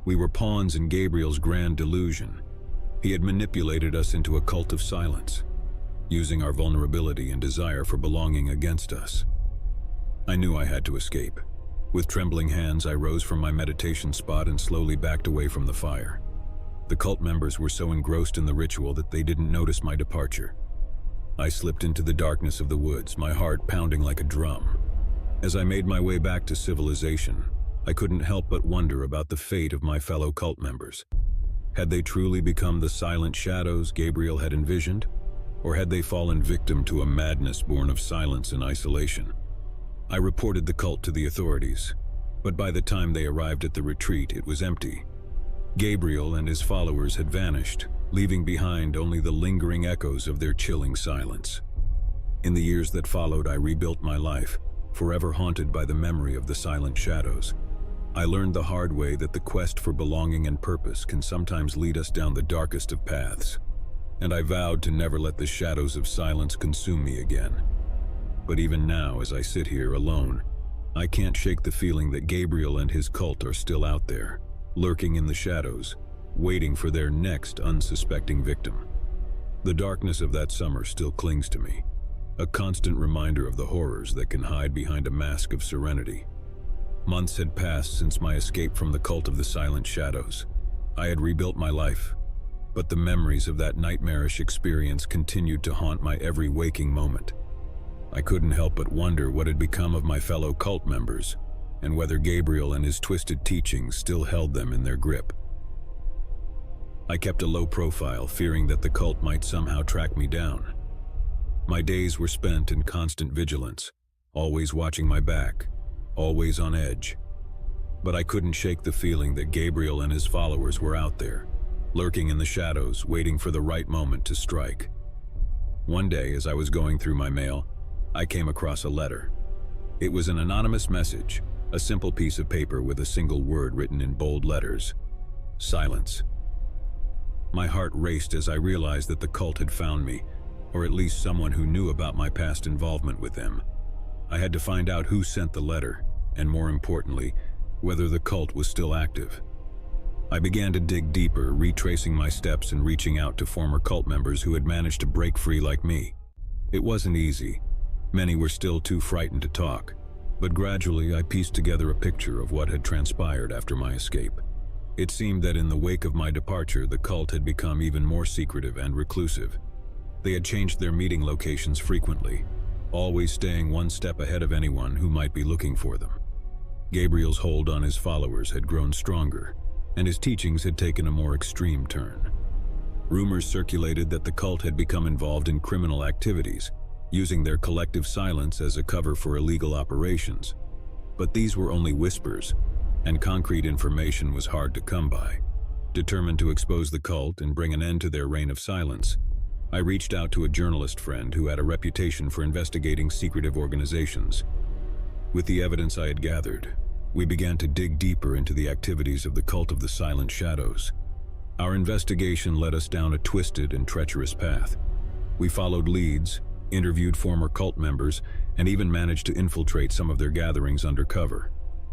We were pawns in Gabriel's grand delusion. He had manipulated us into a cult of silence, using our vulnerability and desire for belonging against us. I knew I had to escape. With trembling hands, I rose from my meditation spot and slowly backed away from the fire. The cult members were so engrossed in the ritual that they didn't notice my departure. I slipped into the darkness of the woods, my heart pounding like a drum. As I made my way back to civilization, I couldn't help but wonder about the fate of my fellow cult members. Had they truly become the silent shadows Gabriel had envisioned? Or had they fallen victim to a madness born of silence and isolation? I reported the cult to the authorities, but by the time they arrived at the retreat, it was empty. Gabriel and his followers had vanished, leaving behind only the lingering echoes of their chilling silence. In the years that followed, I rebuilt my life, forever haunted by the memory of the silent shadows. I learned the hard way that the quest for belonging and purpose can sometimes lead us down the darkest of paths, and I vowed to never let the shadows of silence consume me again. But even now, as I sit here alone, I can't shake the feeling that Gabriel and his cult are still out there, lurking in the shadows, waiting for their next unsuspecting victim. The darkness of that summer still clings to me, a constant reminder of the horrors that can hide behind a mask of serenity. Months had passed since my escape from the cult of the silent shadows. I had rebuilt my life, but the memories of that nightmarish experience continued to haunt my every waking moment. I couldn't help but wonder what had become of my fellow cult members, and whether Gabriel and his twisted teachings still held them in their grip. I kept a low profile, fearing that the cult might somehow track me down. My days were spent in constant vigilance, always watching my back, always on edge. But I couldn't shake the feeling that Gabriel and his followers were out there, lurking in the shadows, waiting for the right moment to strike. One day, as I was going through my mail, I came across a letter. It was an anonymous message, a simple piece of paper with a single word written in bold letters: silence. My heart raced as I realized that the cult had found me, or at least someone who knew about my past involvement with them. I had to find out who sent the letter, and more importantly, whether the cult was still active. I began to dig deeper, retracing my steps and reaching out to former cult members who had managed to break free like me. It wasn't easy. Many were still too frightened to talk, but gradually I pieced together a picture of what had transpired after my escape. It seemed that in the wake of my departure, the cult had become even more secretive and reclusive. They had changed their meeting locations frequently, always staying one step ahead of anyone who might be looking for them. Gabriel's hold on his followers had grown stronger, and his teachings had taken a more extreme turn. Rumors circulated that the cult had become involved in criminal activities, using their collective silence as a cover for illegal operations. But these were only whispers, and concrete information was hard to come by. Determined to expose the cult and bring an end to their reign of silence, I reached out to a journalist friend who had a reputation for investigating secretive organizations. With the evidence I had gathered, we began to dig deeper into the activities of the cult of the silent shadows. Our investigation led us down a twisted and treacherous path. We followed leads, interviewed former cult members, and even managed to infiltrate some of their gatherings undercover.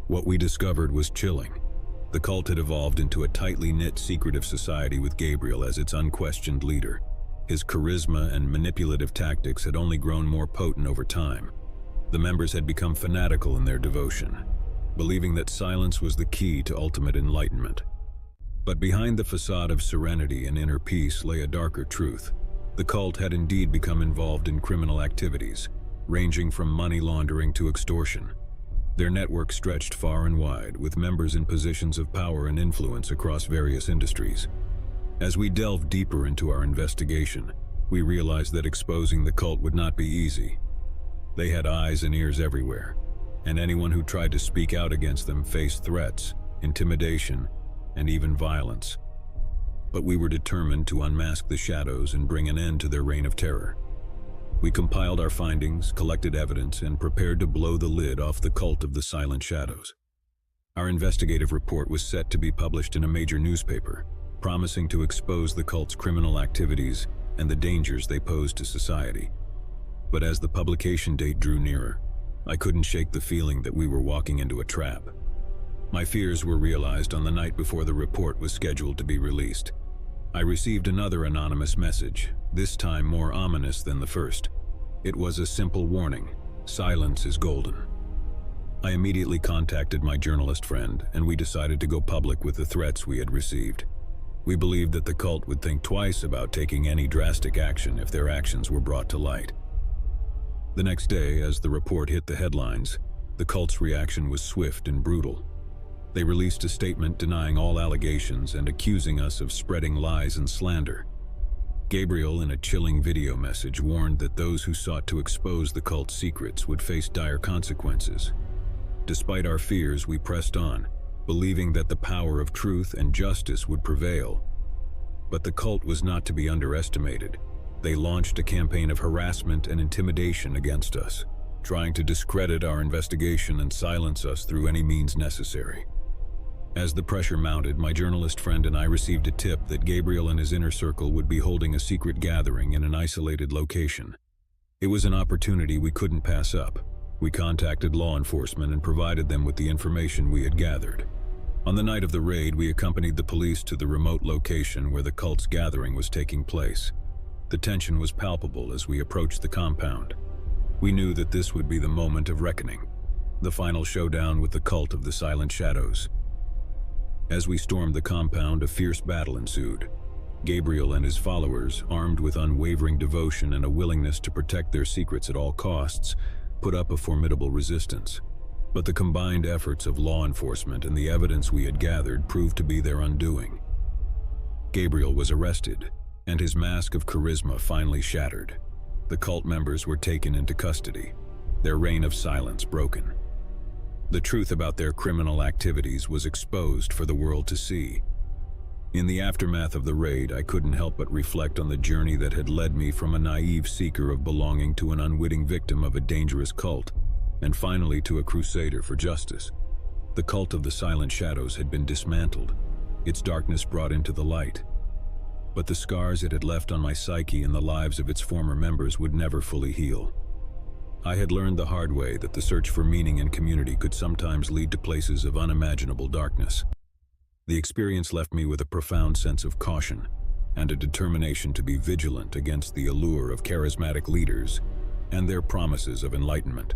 What we discovered was chilling. The cult had evolved into a tightly knit, secretive society with Gabriel as its unquestioned leader. His charisma and manipulative tactics had only grown more potent over time. The members had become fanatical in their devotion, believing that silence was the key to ultimate enlightenment. But behind the facade of serenity and inner peace lay a darker truth. The cult had indeed become involved in criminal activities, ranging from money laundering to extortion. Their network stretched far and wide, with members in positions of power and influence across various industries. As we delved deeper into our investigation, we realized that exposing the cult would not be easy. They had eyes and ears everywhere, and anyone who tried to speak out against them faced threats, intimidation, and even violence. But we were determined to unmask the shadows and bring an end to their reign of terror. We compiled our findings, collected evidence, and prepared to blow the lid off the cult of the Silent Shadows. Our investigative report was set to be published in a major newspaper, promising to expose the cult's criminal activities and the dangers they posed to society. But as the publication date drew nearer, I couldn't shake the feeling that we were walking into a trap. My fears were realized on the night before the report was scheduled to be released. I received another anonymous message, this time more ominous than the first. It was a simple warning: silence is golden. I immediately contacted my journalist friend, and we decided to go public with the threats we had received. We believed that the cult would think twice about taking any drastic action if their actions were brought to light. The next day, as the report hit the headlines, the cult's reaction was swift and brutal. They released a statement denying all allegations and accusing us of spreading lies and slander. Gabriel, in a chilling video message, warned that those who sought to expose the cult's secrets would face dire consequences. Despite our fears, we pressed on, believing that the power of truth and justice would prevail. But the cult was not to be underestimated. They launched a campaign of harassment and intimidation against us, trying to discredit our investigation and silence us through any means necessary. As the pressure mounted, my journalist friend and I received a tip that Gabriel and his inner circle would be holding a secret gathering in an isolated location. It was an opportunity we couldn't pass up. We contacted law enforcement and provided them with the information we had gathered. On the night of the raid, we accompanied the police to the remote location where the cult's gathering was taking place. The tension was palpable as we approached the compound. We knew that this would be the moment of reckoning, the final showdown with the cult of the Silent Shadows. As we stormed the compound, a fierce battle ensued. Gabriel and his followers, armed with unwavering devotion and a willingness to protect their secrets at all costs, put up a formidable resistance. But the combined efforts of law enforcement and the evidence we had gathered proved to be their undoing. Gabriel was arrested, and his mask of charisma finally shattered. The cult members were taken into custody, their reign of silence broken. The truth about their criminal activities was exposed for the world to see. In the aftermath of the raid, I couldn't help but reflect on the journey that had led me from a naive seeker of belonging to an unwitting victim of a dangerous cult, and finally to a crusader for justice. The cult of the Silent Shadows had been dismantled, its darkness brought into the light. But the scars it had left on my psyche and the lives of its former members would never fully heal. I had learned the hard way that the search for meaning and community could sometimes lead to places of unimaginable darkness. The experience left me with a profound sense of caution and a determination to be vigilant against the allure of charismatic leaders and their promises of enlightenment.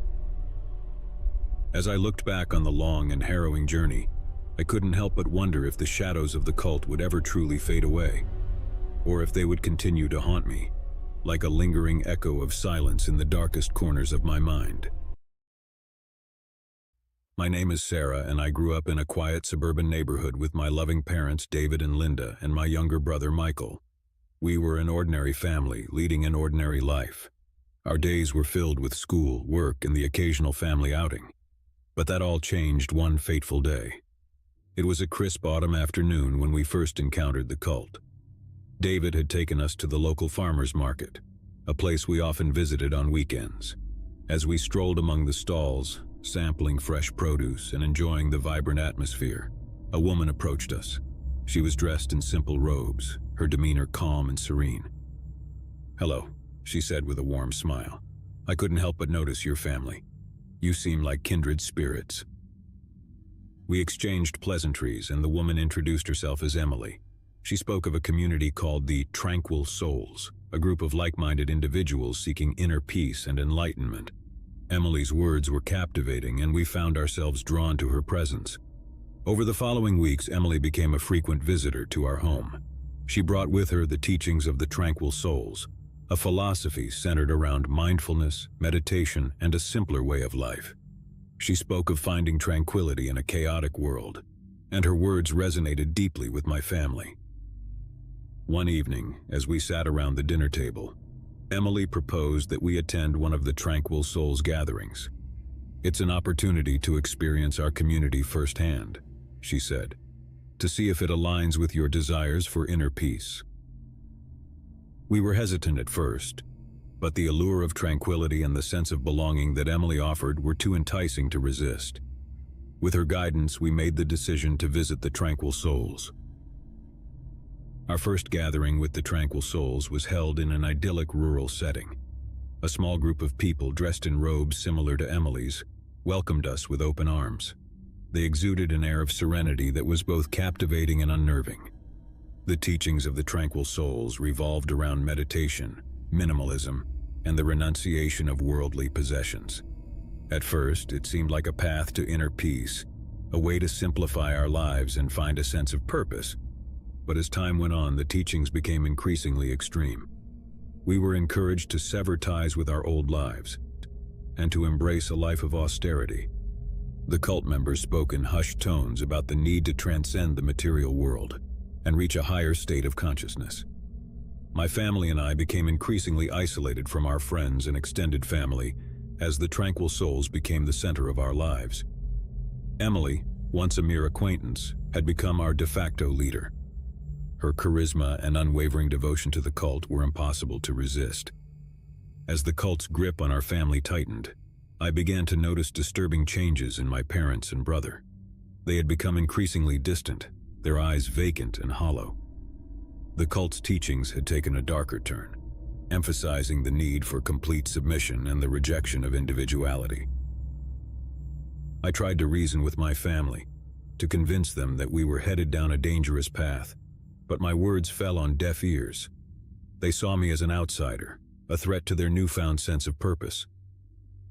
As I looked back on the long and harrowing journey, I couldn't help but wonder if the shadows of the cult would ever truly fade away, or if they would continue to haunt me, like a lingering echo of silence in the darkest corners of my mind. My name is Sarah, and I grew up in a quiet suburban neighborhood with my loving parents, David and Linda, and my younger brother, Michael. We were an ordinary family, leading an ordinary life. Our days were filled with school, work, and the occasional family outing. But that all changed one fateful day. It was a crisp autumn afternoon when we first encountered the cult. David had taken us to the local farmers market, a place we often visited on weekends. As we strolled among the stalls, sampling fresh produce and enjoying the vibrant atmosphere, a woman approached us. She was dressed in simple robes, her demeanor calm and serene. "Hello," she said with a warm smile. "I couldn't help but notice your family. You seem like kindred spirits." We exchanged pleasantries, and the woman introduced herself as Emily. She spoke of a community called the Tranquil Souls, a group of like-minded individuals seeking inner peace and enlightenment. Emily's words were captivating, and we found ourselves drawn to her presence. Over the following weeks, Emily became a frequent visitor to our home. She brought with her the teachings of the Tranquil Souls, a philosophy centered around mindfulness, meditation, and a simpler way of life. She spoke of finding tranquility in a chaotic world, and her words resonated deeply with my family. One evening, as we sat around the dinner table, Emily proposed that we attend one of the Tranquil Souls gatherings. "It's an opportunity to experience our community firsthand," she said, "to see if it aligns with your desires for inner peace." We were hesitant at first, but the allure of tranquility and the sense of belonging that Emily offered were too enticing to resist. With her guidance, we made the decision to visit the Tranquil Souls. Our first gathering with the Tranquil Souls was held in an idyllic rural setting. A small group of people dressed in robes similar to Emily's welcomed us with open arms. They exuded an air of serenity that was both captivating and unnerving. The teachings of the Tranquil Souls revolved around meditation, minimalism, and the renunciation of worldly possessions. At first, it seemed like a path to inner peace, a way to simplify our lives and find a sense of purpose. But as time went on, the teachings became increasingly extreme. We were encouraged to sever ties with our old lives and to embrace a life of austerity. The cult members spoke in hushed tones about the need to transcend the material world and reach a higher state of consciousness. My family and I became increasingly isolated from our friends and extended family as the Tranquil Souls became the center of our lives. Emily, once a mere acquaintance, had become our de facto leader. Her charisma and unwavering devotion to the cult were impossible to resist. As the cult's grip on our family tightened, I began to notice disturbing changes in my parents and brother. They had become increasingly distant, their eyes vacant and hollow. The cult's teachings had taken a darker turn, emphasizing the need for complete submission and the rejection of individuality. I tried to reason with my family, to convince them that we were headed down a dangerous path, but my words fell on deaf ears. They saw me as an outsider, a threat to their newfound sense of purpose.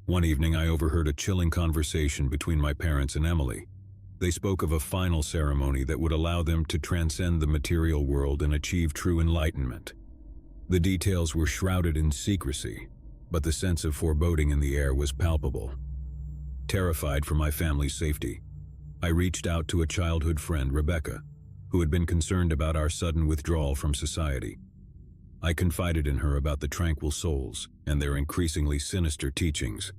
One evening, I overheard a chilling conversation between my parents and Emily. They spoke of a final ceremony that would allow them to transcend the material world and achieve true enlightenment. The details were shrouded in secrecy, but the sense of foreboding in the air was palpable. Terrified for my family's safety, I reached out to a childhood friend, Rebecca, who had been concerned about our sudden withdrawal from society. I confided in her about the Tranquil Souls and their increasingly sinister teachings.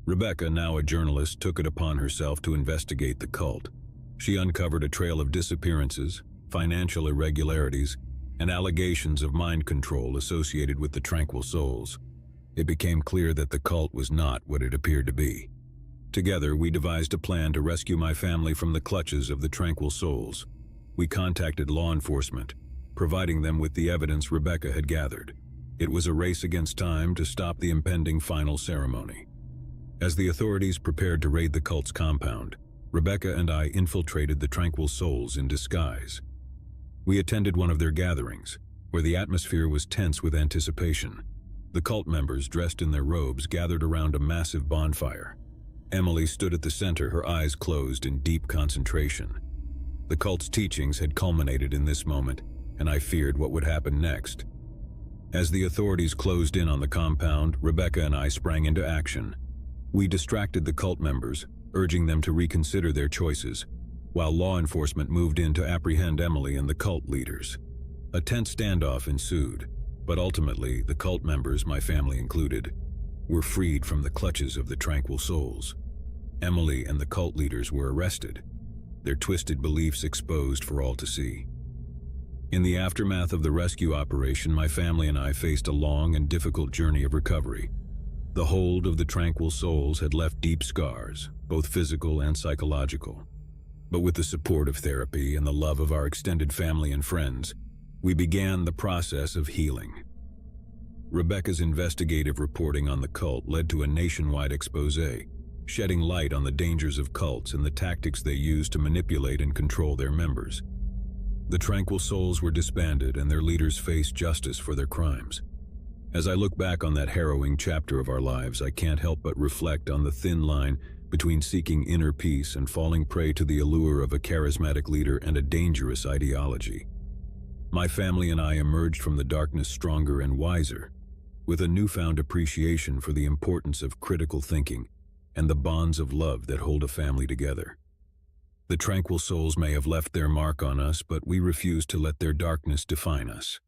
Rebecca, now a journalist, took it upon herself to investigate the cult. She uncovered a trail of disappearances, financial irregularities, and allegations of mind control associated with the Tranquil Souls. It became clear that the cult was not what it appeared to be. Together, we devised a plan to rescue my family from the clutches of the Tranquil Souls. We contacted law enforcement, providing them with the evidence Rebecca had gathered. It was a race against time to stop the impending final ceremony. As the authorities prepared to raid the cult's compound, Rebecca and I infiltrated the Tranquil Souls in disguise. We attended one of their gatherings, where the atmosphere was tense with anticipation. The cult members, dressed in their robes, gathered around a massive bonfire. Emily stood at the center, her eyes closed in deep concentration. The cult's teachings had culminated in this moment, and I feared what would happen next. As the authorities closed in on the compound, Rebecca and I sprang into action. We distracted the cult members, urging them to reconsider their choices, while law enforcement moved in to apprehend Emily and the cult leaders. A tense standoff ensued, but ultimately the cult members, my family included, were freed from the clutches of the Tranquil Souls. Emily and the cult leaders were arrested, their twisted beliefs exposed for all to see. In the aftermath of the rescue operation, my family and I faced a long and difficult journey of recovery. The hold of the Tranquil Souls had left deep scars, both physical and psychological. But with the support of therapy and the love of our extended family and friends, we began the process of healing. Rebecca's investigative reporting on the cult led to a nationwide expose, shedding light on the dangers of cults and the tactics they use to manipulate and control their members. The Tranquil Souls were disbanded and their leaders faced justice for their crimes. As I look back on that harrowing chapter of our lives, I can't help but reflect on the thin line between seeking inner peace and falling prey to the allure of a charismatic leader and a dangerous ideology. My family and I emerged from the darkness stronger and wiser, with a newfound appreciation for the importance of critical thinking and the bonds of love that hold a family together. The tranquil souls may have left their mark on us, but we refused to let their darkness define us.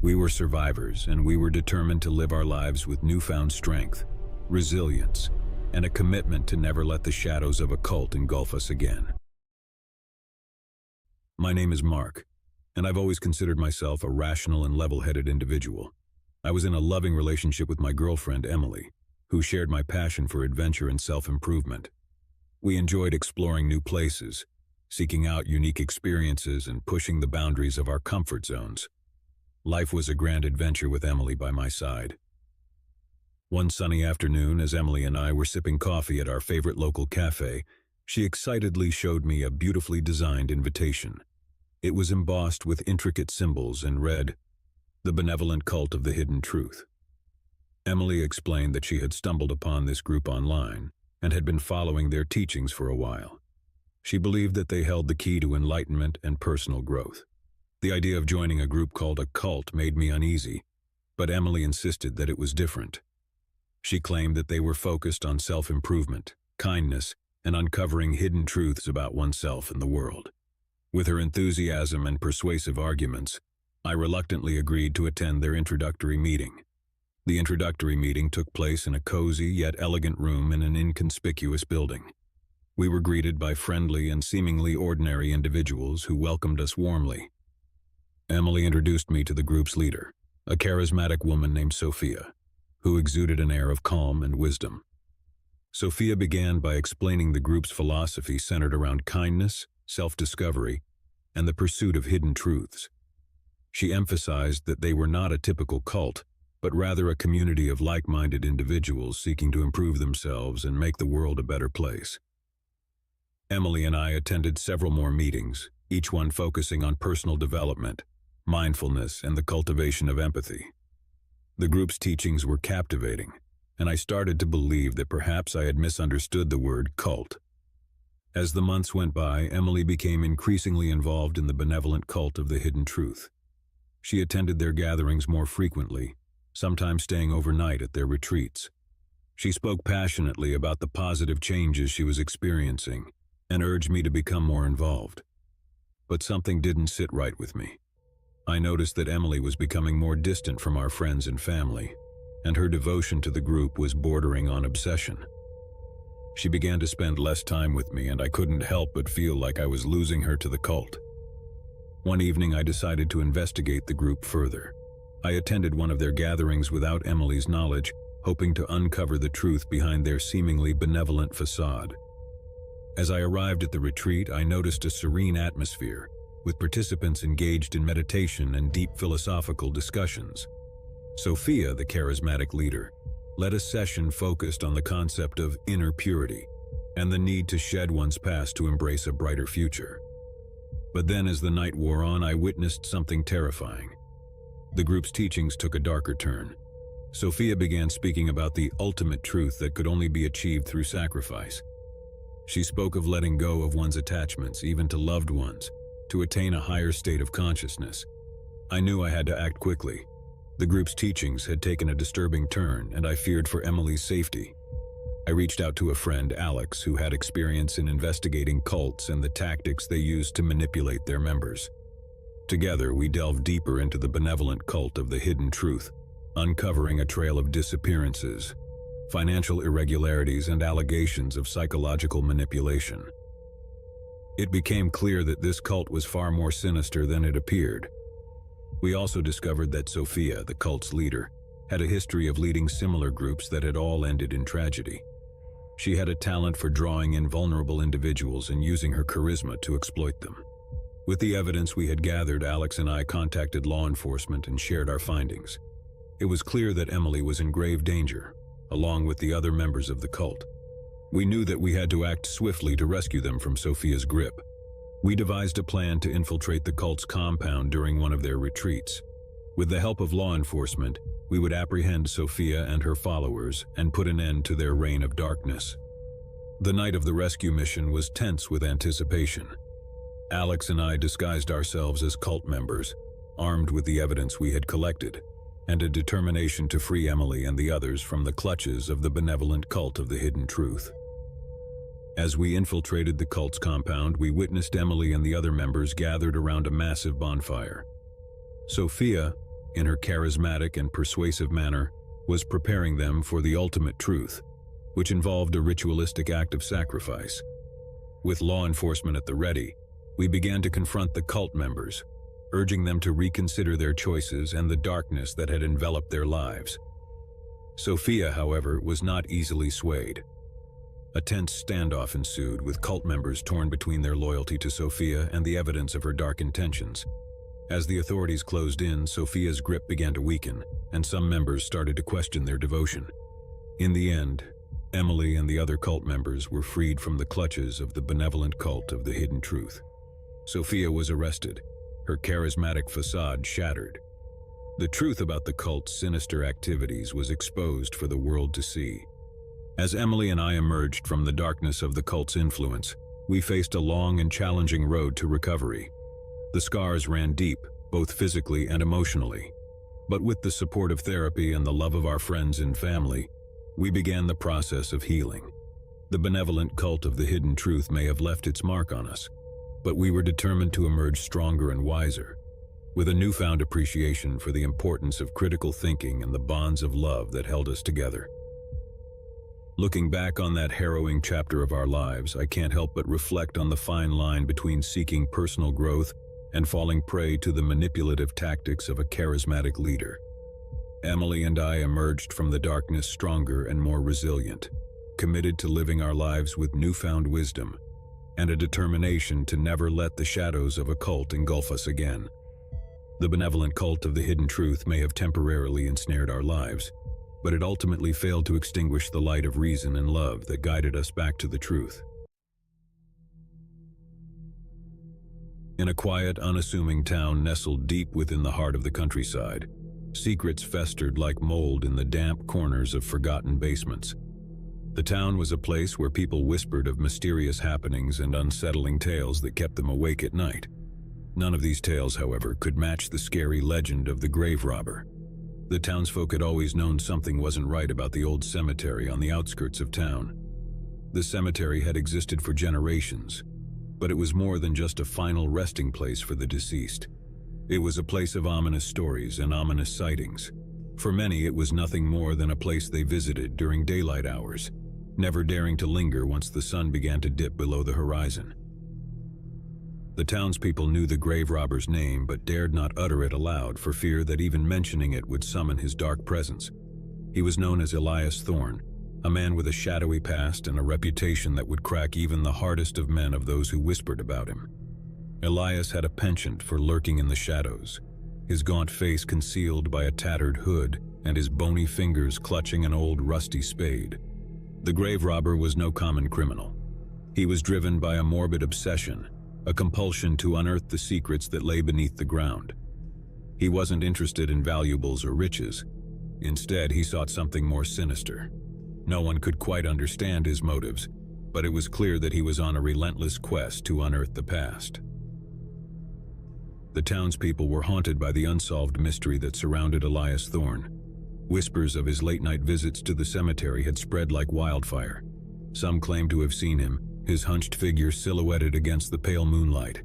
We were survivors, and we were determined to live our lives with newfound strength, resilience, and a commitment to never let the shadows of a cult engulf us again. My name is Mark, and I've always considered myself a rational and level-headed individual. I was in a loving relationship with my girlfriend, Emily, who shared my passion for adventure and self-improvement. We enjoyed exploring new places, seeking out unique experiences, and pushing the boundaries of our comfort zones. Life was a grand adventure with Emily by my side. One sunny afternoon, as Emily and I were sipping coffee at our favorite local cafe, she excitedly showed me a beautifully designed invitation. It was embossed with intricate symbols and read, "The Benevolent Cult of the Hidden Truth." Emily explained that she had stumbled upon this group online and had been following their teachings for a while. She believed that they held the key to enlightenment and personal growth. The idea of joining a group called a cult made me uneasy, but Emily insisted that it was different. She claimed that they were focused on self-improvement, kindness, and uncovering hidden truths about oneself and the world. With her enthusiasm and persuasive arguments, I reluctantly agreed to attend their introductory meeting. The introductory meeting took place in a cozy yet elegant room in an inconspicuous building. We were greeted by friendly and seemingly ordinary individuals who welcomed us warmly. Emily introduced me to the group's leader, a charismatic woman named Sophia, who exuded an air of calm and wisdom. Sophia began by explaining the group's philosophy centered around kindness, self-discovery, and the pursuit of hidden truths. She emphasized that they were not a typical cult, but rather a community of like-minded individuals seeking to improve themselves and make the world a better place. Emily and I attended several more meetings, each one focusing on personal development, mindfulness, and the cultivation of empathy. The group's teachings were captivating, and I started to believe that perhaps I had misunderstood the word cult. As the months went by, Emily became increasingly involved in the benevolent cult of the hidden truth. She attended their gatherings more frequently, sometimes staying overnight at their retreats. She spoke passionately about the positive changes she was experiencing and urged me to become more involved. But something didn't sit right with me. I noticed that Emily was becoming more distant from our friends and family, and her devotion to the group was bordering on obsession. She began to spend less time with me, and I couldn't help but feel like I was losing her to the cult. One evening, I decided to investigate the group further. I attended one of their gatherings without Emily's knowledge, hoping to uncover the truth behind their seemingly benevolent facade. As I arrived at the retreat, I noticed a serene atmosphere, with participants engaged in meditation and deep philosophical discussions. Sophia, the charismatic leader, led a session focused on the concept of inner purity and the need to shed one's past to embrace a brighter future. But then, as the night wore on, I witnessed something terrifying. The group's teachings took a darker turn. Sophia began speaking about the ultimate truth that could only be achieved through sacrifice. She spoke of letting go of one's attachments, even to loved ones, to attain a higher state of consciousness. I knew I had to act quickly. The group's teachings had taken a disturbing turn, and I feared for Emily's safety. I reached out to a friend, Alex, who had experience in investigating cults and the tactics they used to manipulate their members. Together, we delved deeper into the benevolent cult of the hidden truth, uncovering a trail of disappearances, financial irregularities, and allegations of psychological manipulation. It became clear that this cult was far more sinister than it appeared. We also discovered that Sophia, the cult's leader, had a history of leading similar groups that had all ended in tragedy. She had a talent for drawing in vulnerable individuals and using her charisma to exploit them. With the evidence we had gathered, Alex and I contacted law enforcement and shared our findings. It was clear that Emily was in grave danger, along with the other members of the cult. We knew that we had to act swiftly to rescue them from Sophia's grip. We devised a plan to infiltrate the cult's compound during one of their retreats. With the help of law enforcement, we would apprehend Sophia and her followers and put an end to their reign of darkness. The night of the rescue mission was tense with anticipation. Alex and I disguised ourselves as cult members, armed with the evidence we had collected, and a determination to free Emily and the others from the clutches of the benevolent cult of the hidden truth. As we infiltrated the cult's compound, we witnessed Emily and the other members gathered around a massive bonfire. Sophia, in her charismatic and persuasive manner, was preparing them for the ultimate truth, which involved a ritualistic act of sacrifice. With law enforcement at the ready, we began to confront the cult members, urging them to reconsider their choices and the darkness that had enveloped their lives. Sophia, however, was not easily swayed. A tense standoff ensued, with cult members torn between their loyalty to Sophia and the evidence of her dark intentions. As the authorities closed in, Sophia's grip began to weaken, and some members started to question their devotion. In the end, Emily and the other cult members were freed from the clutches of the benevolent cult of the hidden truth. Sophia was arrested, her charismatic facade shattered. The truth about the cult's sinister activities was exposed for the world to see. As Emily and I emerged from the darkness of the cult's influence, we faced a long and challenging road to recovery. The scars ran deep, both physically and emotionally. But with the support of therapy and the love of our friends and family, we began the process of healing. The benevolent cult of the hidden truth may have left its mark on us, but we were determined to emerge stronger and wiser, with a newfound appreciation for the importance of critical thinking and the bonds of love that held us together. Looking back on that harrowing chapter of our lives, I can't help but reflect on the fine line between seeking personal growth and falling prey to the manipulative tactics of a charismatic leader. Emily and I emerged from the darkness stronger and more resilient, committed to living our lives with newfound wisdom and a determination to never let the shadows of a cult engulf us again. The benevolent cult of the hidden truth may have temporarily ensnared our lives, but it ultimately failed to extinguish the light of reason and love that guided us back to the truth. In a quiet, unassuming town nestled deep within the heart of the countryside, secrets festered like mold in the damp corners of forgotten basements. The town was a place where people whispered of mysterious happenings and unsettling tales that kept them awake at night. None of these tales, however, could match the scary legend of the grave robber. The townsfolk had always known something wasn't right about the old cemetery on the outskirts of town. The cemetery had existed for generations, but it was more than just a final resting place for the deceased. It was a place of ominous stories and ominous sightings. For many, it was nothing more than a place they visited during daylight hours, never daring to linger once the sun began to dip below the horizon. The townspeople knew the grave robber's name but dared not utter it aloud for fear that even mentioning it would summon his dark presence. He was known as Elias Thorne, a man with a shadowy past and a reputation that would crack even the hardest of men of those who whispered about him. Elias had a penchant for lurking in the shadows, his gaunt face concealed by a tattered hood and his bony fingers clutching an old rusty spade. The grave robber was no common criminal. He was driven by a morbid obsession, a compulsion to unearth the secrets that lay beneath the ground. He wasn't interested in valuables or riches. Instead, he sought something more sinister. No one could quite understand his motives, but it was clear that he was on a relentless quest to unearth the past. The townspeople were haunted by the unsolved mystery that surrounded Elias Thorne. Whispers of his late-night visits to the cemetery had spread like wildfire. Some claimed to have seen him, his hunched figure silhouetted against the pale moonlight,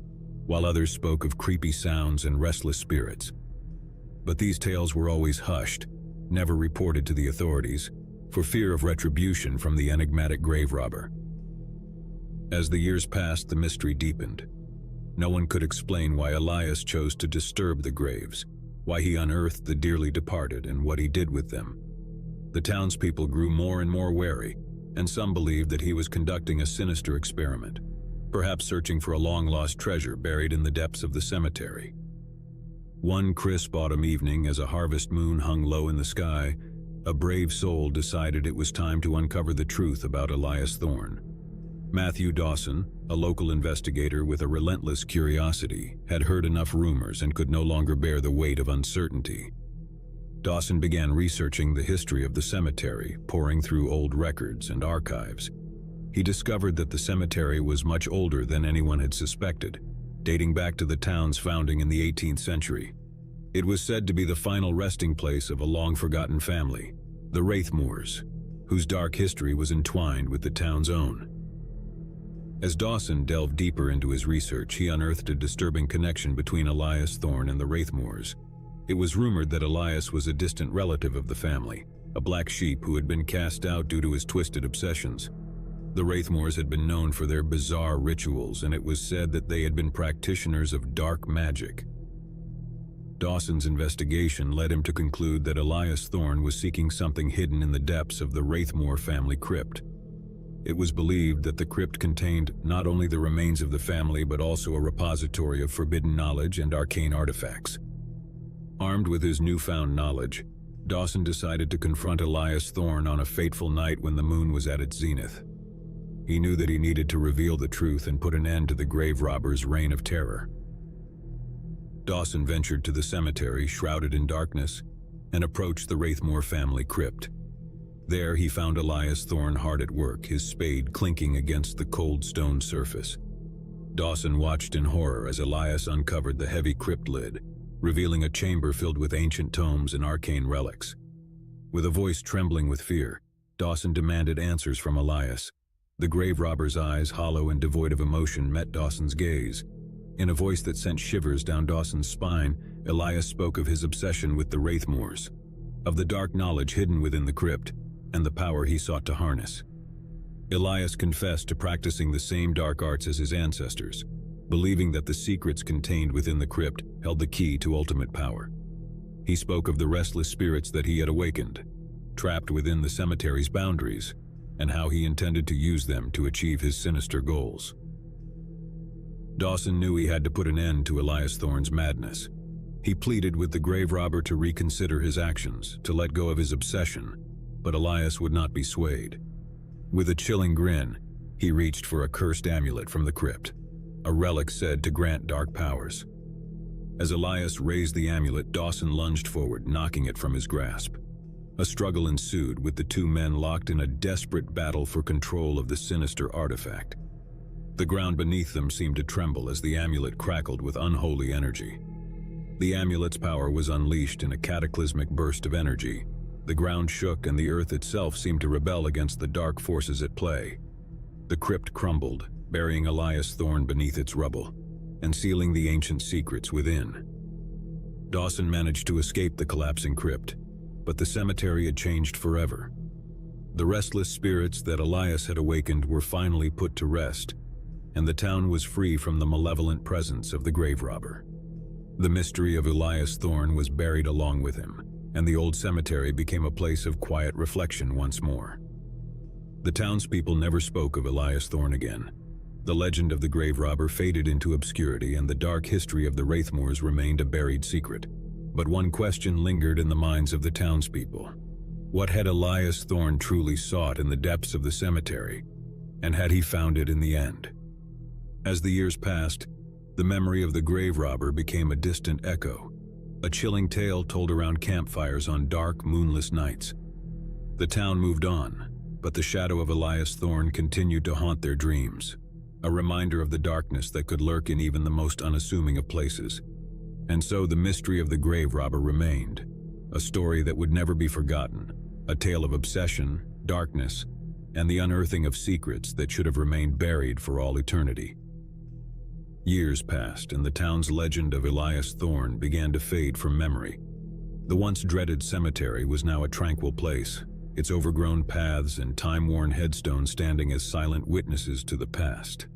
while others spoke of creepy sounds and restless spirits. But these tales were always hushed, never reported to the authorities, for fear of retribution from the enigmatic grave robber. As the years passed, the mystery deepened. No one could explain why Elias chose to disturb the graves, why he unearthed the dearly departed, and what he did with them. The townspeople grew more and more wary, and some believed that he was conducting a sinister experiment, perhaps searching for a long-lost treasure buried in the depths of the cemetery. One crisp autumn evening, as a harvest moon hung low in the sky, a brave soul decided it was time to uncover the truth about Elias Thorne. Matthew Dawson, a local investigator with a relentless curiosity, had heard enough rumors and could no longer bear the weight of uncertainty. Dawson began researching the history of the cemetery, poring through old records and archives. He discovered that the cemetery was much older than anyone had suspected, dating back to the town's founding in the 18th century. It was said to be the final resting place of a long-forgotten family, the Wraithmoors, whose dark history was entwined with the town's own. As Dawson delved deeper into his research, he unearthed a disturbing connection between Elias Thorne and the Wraithmoors. It was rumored that Elias was a distant relative of the family, a black sheep who had been cast out due to his twisted obsessions. The Wraithmoors had been known for their bizarre rituals, and it was said that they had been practitioners of dark magic. Dawson's investigation led him to conclude that Elias Thorne was seeking something hidden in the depths of the Wraithmoor family crypt. It was believed that the crypt contained not only the remains of the family but also a repository of forbidden knowledge and arcane artifacts. Armed with his newfound knowledge, Dawson decided to confront Elias Thorne on a fateful night when the moon was at its zenith. He knew that he needed to reveal the truth and put an end to the grave robber's reign of terror. Dawson ventured to the cemetery, shrouded in darkness, and approached the Wraithmoor family crypt. There he found Elias Thorne hard at work, his spade clinking against the cold stone surface. Dawson watched in horror as Elias uncovered the heavy crypt lid, revealing a chamber filled with ancient tomes and arcane relics. With a voice trembling with fear, Dawson demanded answers from Elias. The grave robber's eyes, hollow and devoid of emotion, met Dawson's gaze. In a voice that sent shivers down Dawson's spine, Elias spoke of his obsession with the Wraithmoors, of the dark knowledge hidden within the crypt, and the power he sought to harness. Elias confessed to practicing the same dark arts as his ancestors, believing that the secrets contained within the crypt held the key to ultimate power. He spoke of the restless spirits that he had awakened, trapped within the cemetery's boundaries, and how he intended to use them to achieve his sinister goals. Dawson knew he had to put an end to Elias Thorne's madness. He pleaded with the grave robber to reconsider his actions, to let go of his obsession, but Elias would not be swayed. With a chilling grin, he reached for a cursed amulet from the crypt, a relic said to grant dark powers. As Elias raised the amulet, Dawson lunged forward, knocking it from his grasp. A struggle ensued, with the two men locked in a desperate battle for control of the sinister artifact. The ground beneath them seemed to tremble as the amulet crackled with unholy energy. The amulet's power was unleashed in a cataclysmic burst of energy. The ground shook and the earth itself seemed to rebel against the dark forces at play. The crypt crumbled, burying Elias Thorne beneath its rubble, and sealing the ancient secrets within. Dawson managed to escape the collapsing crypt, but the cemetery had changed forever. The restless spirits that Elias had awakened were finally put to rest, and the town was free from the malevolent presence of the grave robber. The mystery of Elias Thorne was buried along with him, and the old cemetery became a place of quiet reflection once more. The townspeople never spoke of Elias Thorne again. The legend of the grave robber faded into obscurity, and the dark history of the Wraithmoors remained a buried secret. But one question lingered in the minds of the townspeople. What had Elias Thorne truly sought in the depths of the cemetery, and had he found it in the end? As the years passed, the memory of the grave robber became a distant echo, a chilling tale told around campfires on dark, moonless nights. The town moved on, but the shadow of Elias Thorne continued to haunt their dreams, a reminder of the darkness that could lurk in even the most unassuming of places. And so the mystery of the grave robber remained, a story that would never be forgotten, a tale of obsession, darkness, and the unearthing of secrets that should have remained buried for all eternity. Years passed, and the town's legend of Elias Thorne began to fade from memory. The once dreaded cemetery was now a tranquil place, its overgrown paths and time-worn headstones standing as silent witnesses to the past.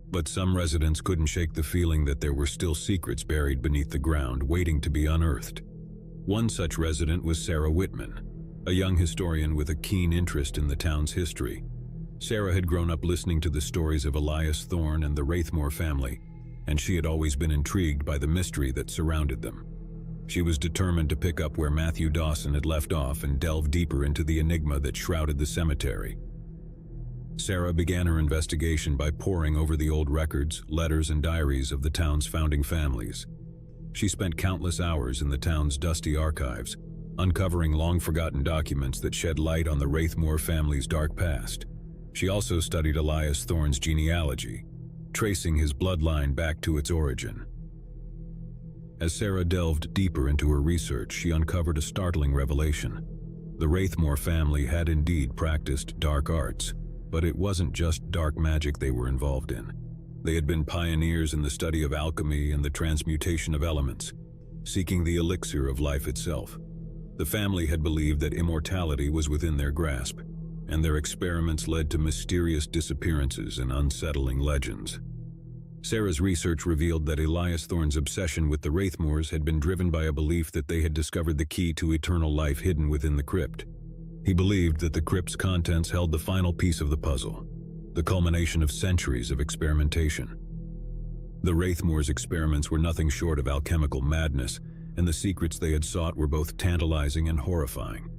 But some residents couldn't shake the feeling that there were still secrets buried beneath the ground, waiting to be unearthed. One such resident was Sarah Whitman, a young historian with a keen interest in the town's history. Sarah had grown up listening to the stories of Elias Thorne and the Wraithmoor family, and she had always been intrigued by the mystery that surrounded them. She was determined to pick up where Matthew Dawson had left off and delve deeper into the enigma that shrouded the cemetery. Sarah began her investigation by poring over the old records, letters, and diaries of the town's founding families. She spent countless hours in the town's dusty archives, uncovering long-forgotten documents that shed light on the Wraithmoor family's dark past. She also studied Elias Thorne's genealogy, tracing his bloodline back to its origin. As Sarah delved deeper into her research, she uncovered a startling revelation. The Wraithmore family had indeed practiced dark arts, but it wasn't just dark magic they were involved in. They had been pioneers in the study of alchemy and the transmutation of elements, seeking the elixir of life itself. The family had believed that immortality was within their grasp, and their experiments led to mysterious disappearances and unsettling legends. Sarah's research revealed that Elias Thorne's obsession with the Wraithmores had been driven by a belief that they had discovered the key to eternal life hidden within the crypt. He believed that the crypt's contents held the final piece of the puzzle, the culmination of centuries of experimentation. The Wraithmores' experiments were nothing short of alchemical madness, and the secrets they had sought were both tantalizing and horrifying.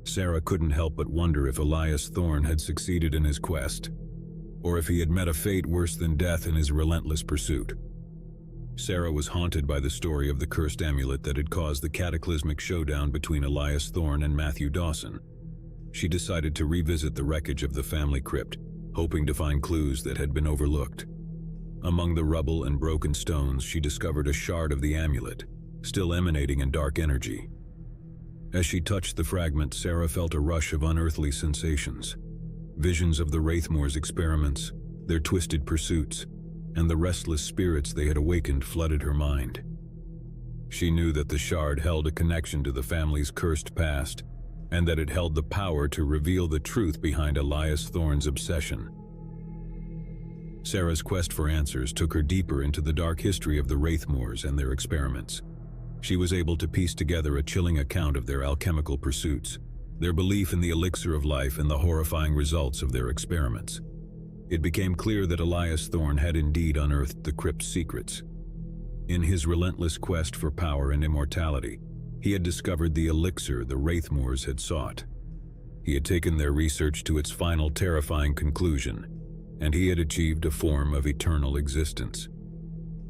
Sarah couldn't help but wonder if Elias Thorne had succeeded in his quest, or if he had met a fate worse than death in his relentless pursuit. Sarah was haunted by the story of the cursed amulet that had caused the cataclysmic showdown between Elias Thorne and Matthew Dawson. She decided to revisit the wreckage of the family crypt, hoping to find clues that had been overlooked. Among the rubble and broken stones, she discovered a shard of the amulet, still emanating in dark energy. As she touched the fragment, Sarah felt a rush of unearthly sensations. Visions of the Wraithmores' experiments, their twisted pursuits, and the restless spirits they had awakened flooded her mind. She knew that the shard held a connection to the family's cursed past, and that it held the power to reveal the truth behind Elias Thorne's obsession. Sarah's quest for answers took her deeper into the dark history of the Wraithmores and their experiments. She was able to piece together a chilling account of their alchemical pursuits, their belief in the elixir of life, and the horrifying results of their experiments. It became clear that Elias Thorne had indeed unearthed the crypt's secrets. In his relentless quest for power and immortality, he had discovered the elixir the Wraithmores had sought. He had taken their research to its final terrifying conclusion, and he had achieved a form of eternal existence.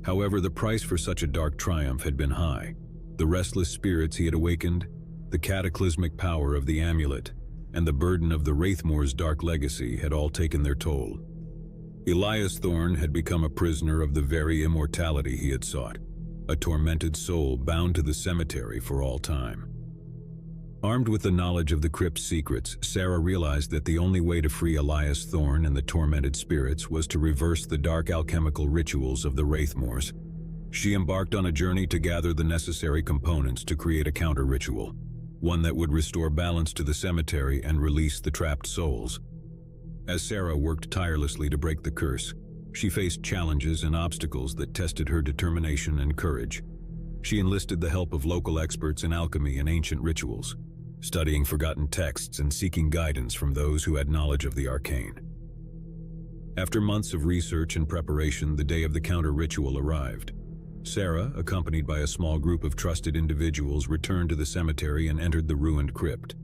However, the price for such a dark triumph had been high. The restless spirits he had awakened, the cataclysmic power of the amulet, and the burden of the Wraithmores' dark legacy had all taken their toll. Elias Thorne had become a prisoner of the very immortality he had sought, a tormented soul bound to the cemetery for all time. Armed with the knowledge of the crypt's secrets, Sarah realized that the only way to free Elias Thorne and the tormented spirits was to reverse the dark alchemical rituals of the Wraithmores. She embarked on a journey to gather the necessary components to create a counter-ritual, one that would restore balance to the cemetery and release the trapped souls. As Sarah worked tirelessly to break the curse, she faced challenges and obstacles that tested her determination and courage. She enlisted the help of local experts in alchemy and ancient rituals, studying forgotten texts and seeking guidance from those who had knowledge of the arcane. After months of research and preparation, the day of the counter-ritual arrived. Sarah, accompanied by a small group of trusted individuals, returned to the cemetery and entered the ruined crypt.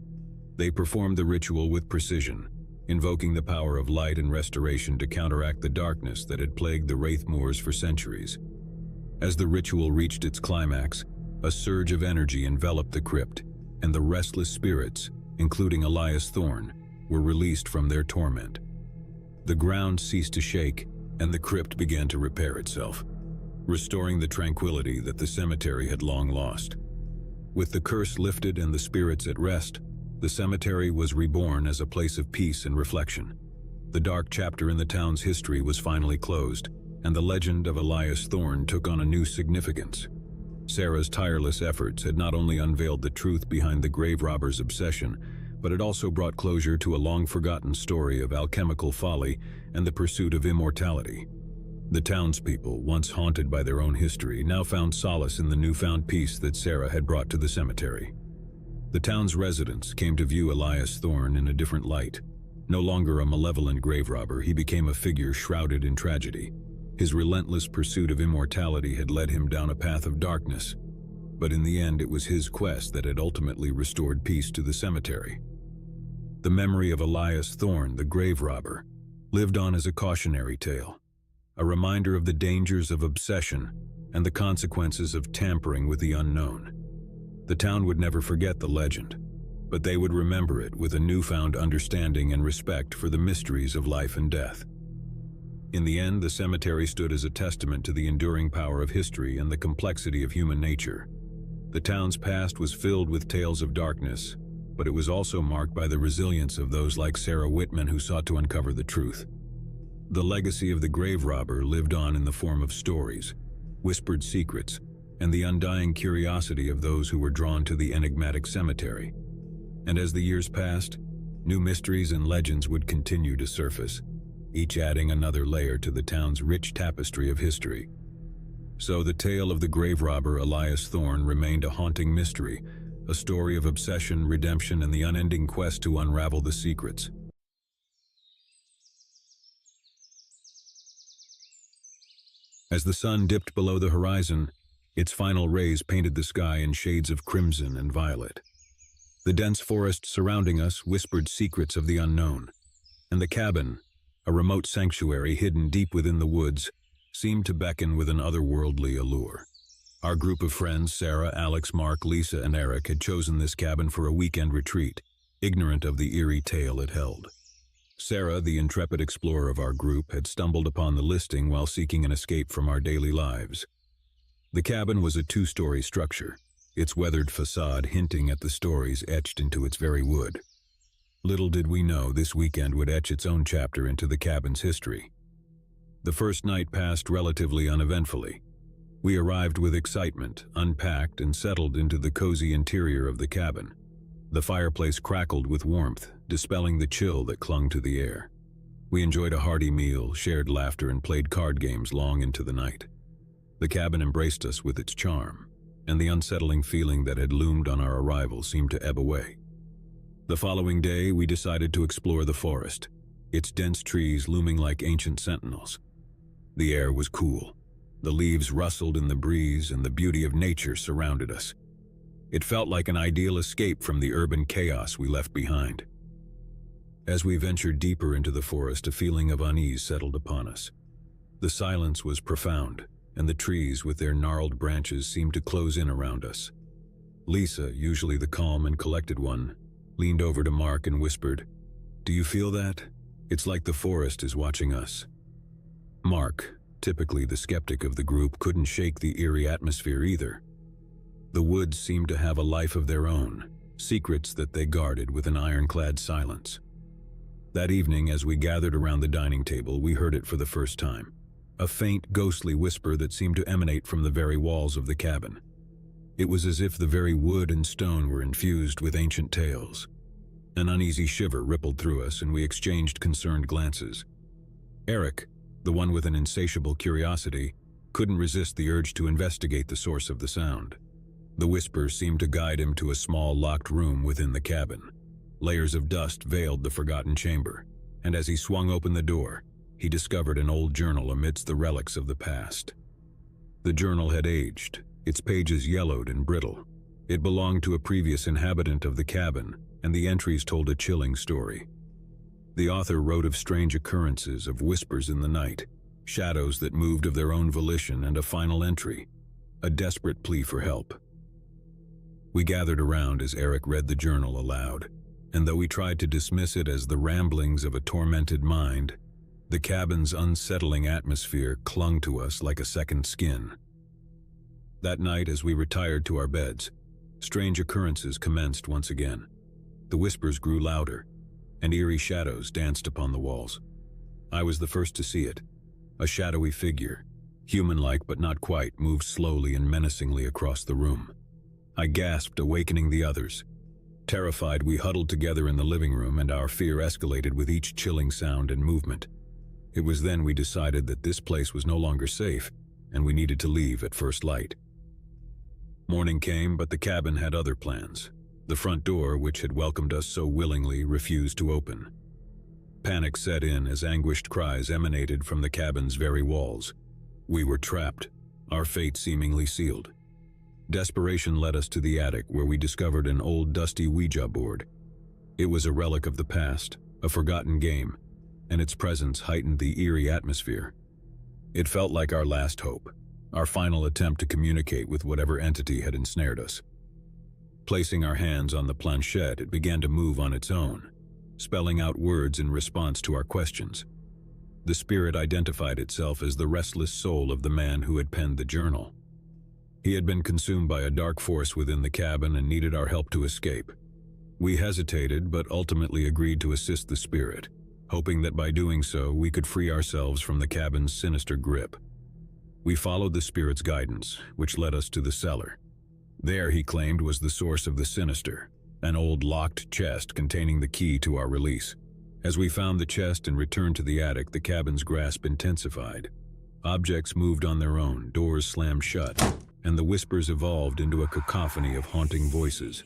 They performed the ritual with precision, invoking the power of light and restoration to counteract the darkness that had plagued the Wraithmores for centuries. As the ritual reached its climax, a surge of energy enveloped the crypt, and the restless spirits, including Elias Thorne, were released from their torment. The ground ceased to shake, and the crypt began to repair itself, restoring the tranquility that the cemetery had long lost. With the curse lifted and the spirits at rest, the cemetery was reborn as a place of peace and reflection. The dark chapter in the town's history was finally closed, and the legend of Elias Thorne took on a new significance. Sarah's tireless efforts had not only unveiled the truth behind the grave robber's obsession, but it also brought closure to a long-forgotten story of alchemical folly and the pursuit of immortality. The townspeople, once haunted by their own history, now found solace in the newfound peace that Sarah had brought to the cemetery. The town's residents came to view Elias Thorne in a different light. No longer a malevolent grave robber, he became a figure shrouded in tragedy. His relentless pursuit of immortality had led him down a path of darkness, but in the end it was his quest that had ultimately restored peace to the cemetery. The memory of Elias Thorne, the grave robber, lived on as a cautionary tale, a reminder of the dangers of obsession and the consequences of tampering with the unknown. The town would never forget the legend, but they would remember it with a newfound understanding and respect for the mysteries of life and death. In the end, the cemetery stood as a testament to the enduring power of history and the complexity of human nature. The town's past was filled with tales of darkness, but it was also marked by the resilience of those like Sarah Whitman who sought to uncover the truth. The legacy of the grave robber lived on in the form of stories, whispered secrets, and the undying curiosity of those who were drawn to the enigmatic cemetery. And as the years passed, new mysteries and legends would continue to surface, each adding another layer to the town's rich tapestry of history. So the tale of the grave robber Elias Thorne remained a haunting mystery, a story of obsession, redemption, and the unending quest to unravel the secrets. As the sun dipped below the horizon, its final rays painted the sky in shades of crimson and violet. The dense forest surrounding us whispered secrets of the unknown, and the cabin, a remote sanctuary hidden deep within the woods, seemed to beckon with an otherworldly allure. Our group of friends, Sarah, Alex, Mark, Lisa, and Eric, had chosen this cabin for a weekend retreat, ignorant of the eerie tale it held. Sarah, the intrepid explorer of our group, had stumbled upon the listing while seeking an escape from our daily lives. The cabin was a two-story structure, its weathered facade hinting at the stories etched into its very wood. Little did we know this weekend would etch its own chapter into the cabin's history. The first night passed relatively uneventfully. We arrived with excitement, unpacked, and settled into the cozy interior of the cabin. The fireplace crackled with warmth, dispelling the chill that clung to the air. We enjoyed a hearty meal, shared laughter, and played card games long into the night. The cabin embraced us with its charm, and the unsettling feeling that had loomed on our arrival seemed to ebb away. The following day, we decided to explore the forest, its dense trees looming like ancient sentinels. The air was cool. The leaves rustled in the breeze, and the beauty of nature surrounded us. It felt like an ideal escape from the urban chaos we left behind. As we ventured deeper into the forest, a feeling of unease settled upon us. The silence was profound, and the trees with their gnarled branches seemed to close in around us. Lisa, usually the calm and collected one, leaned over to Mark and whispered, "Do you feel that? It's like the forest is watching us." Mark, typically the skeptic of the group, couldn't shake the eerie atmosphere either. The woods seemed to have a life of their own, secrets that they guarded with an ironclad silence. That evening, as we gathered around the dining table, we heard it for the first time. A faint, ghostly whisper that seemed to emanate from the very walls of the cabin. It was as if the very wood and stone were infused with ancient tales. An uneasy shiver rippled through us, and we exchanged concerned glances. Eric, the one with an insatiable curiosity, couldn't resist the urge to investigate the source of the sound. The whisper seemed to guide him to a small locked room within the cabin. Layers of dust veiled the forgotten chamber, and as he swung open the door, he discovered an old journal amidst the relics of the past. The journal had aged, its pages yellowed and brittle. It belonged to a previous inhabitant of the cabin, and the entries told a chilling story. The author wrote of strange occurrences, of whispers in the night, shadows that moved of their own volition, and a final entry, a desperate plea for help. We gathered around as Eric read the journal aloud, and though we tried to dismiss it as the ramblings of a tormented mind, the cabin's unsettling atmosphere clung to us like a second skin. That night, as we retired to our beds, strange occurrences commenced once again. The whispers grew louder, and eerie shadows danced upon the walls. I was the first to see it. A shadowy figure, human-like but not quite, moved slowly and menacingly across the room. I gasped, awakening the others. Terrified, we huddled together in the living room, and our fear escalated with each chilling sound and movement. It was then we decided that this place was no longer safe, and we needed to leave at first light. Morning came, but the cabin had other plans. The front door, which had welcomed us so willingly, refused to open. Panic set in as anguished cries emanated from the cabin's very walls. We were trapped, our fate seemingly sealed. Desperation led us to the attic, where we discovered an old dusty Ouija board. It was a relic of the past, a forgotten game, and its presence heightened the eerie atmosphere. It felt like our last hope, our final attempt to communicate with whatever entity had ensnared us. Placing our hands on the planchette, it began to move on its own, spelling out words in response to our questions. The spirit identified itself as the restless soul of the man who had penned the journal. He had been consumed by a dark force within the cabin and needed our help to escape. We hesitated, but ultimately agreed to assist the spirit, hoping that by doing so we could free ourselves from the cabin's sinister grip. We followed the spirit's guidance, which led us to the cellar. There, he claimed, was the source of the sinister, an old locked chest containing the key to our release. As we found the chest and returned to the attic, the cabin's grasp intensified. Objects moved on their own, doors slammed shut, and the whispers evolved into a cacophony of haunting voices.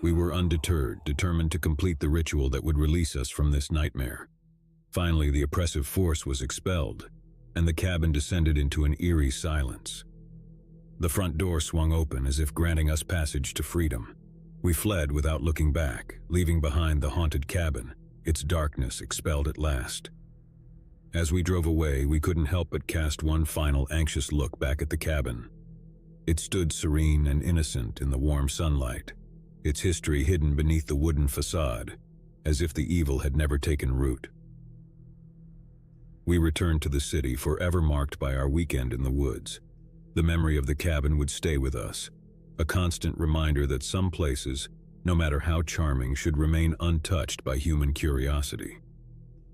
We were undeterred, determined to complete the ritual that would release us from this nightmare. Finally, the oppressive force was expelled, and the cabin descended into an eerie silence. The front door swung open as if granting us passage to freedom. We fled without looking back, leaving behind the haunted cabin, its darkness expelled at last. As we drove away, we couldn't help but cast one final anxious look back at the cabin. It stood serene and innocent in the warm sunlight, its history hidden beneath the wooden facade, as if the evil had never taken root. We returned to the city, forever marked by our weekend in the woods. The memory of the cabin would stay with us, a constant reminder that some places, no matter how charming, should remain untouched by human curiosity.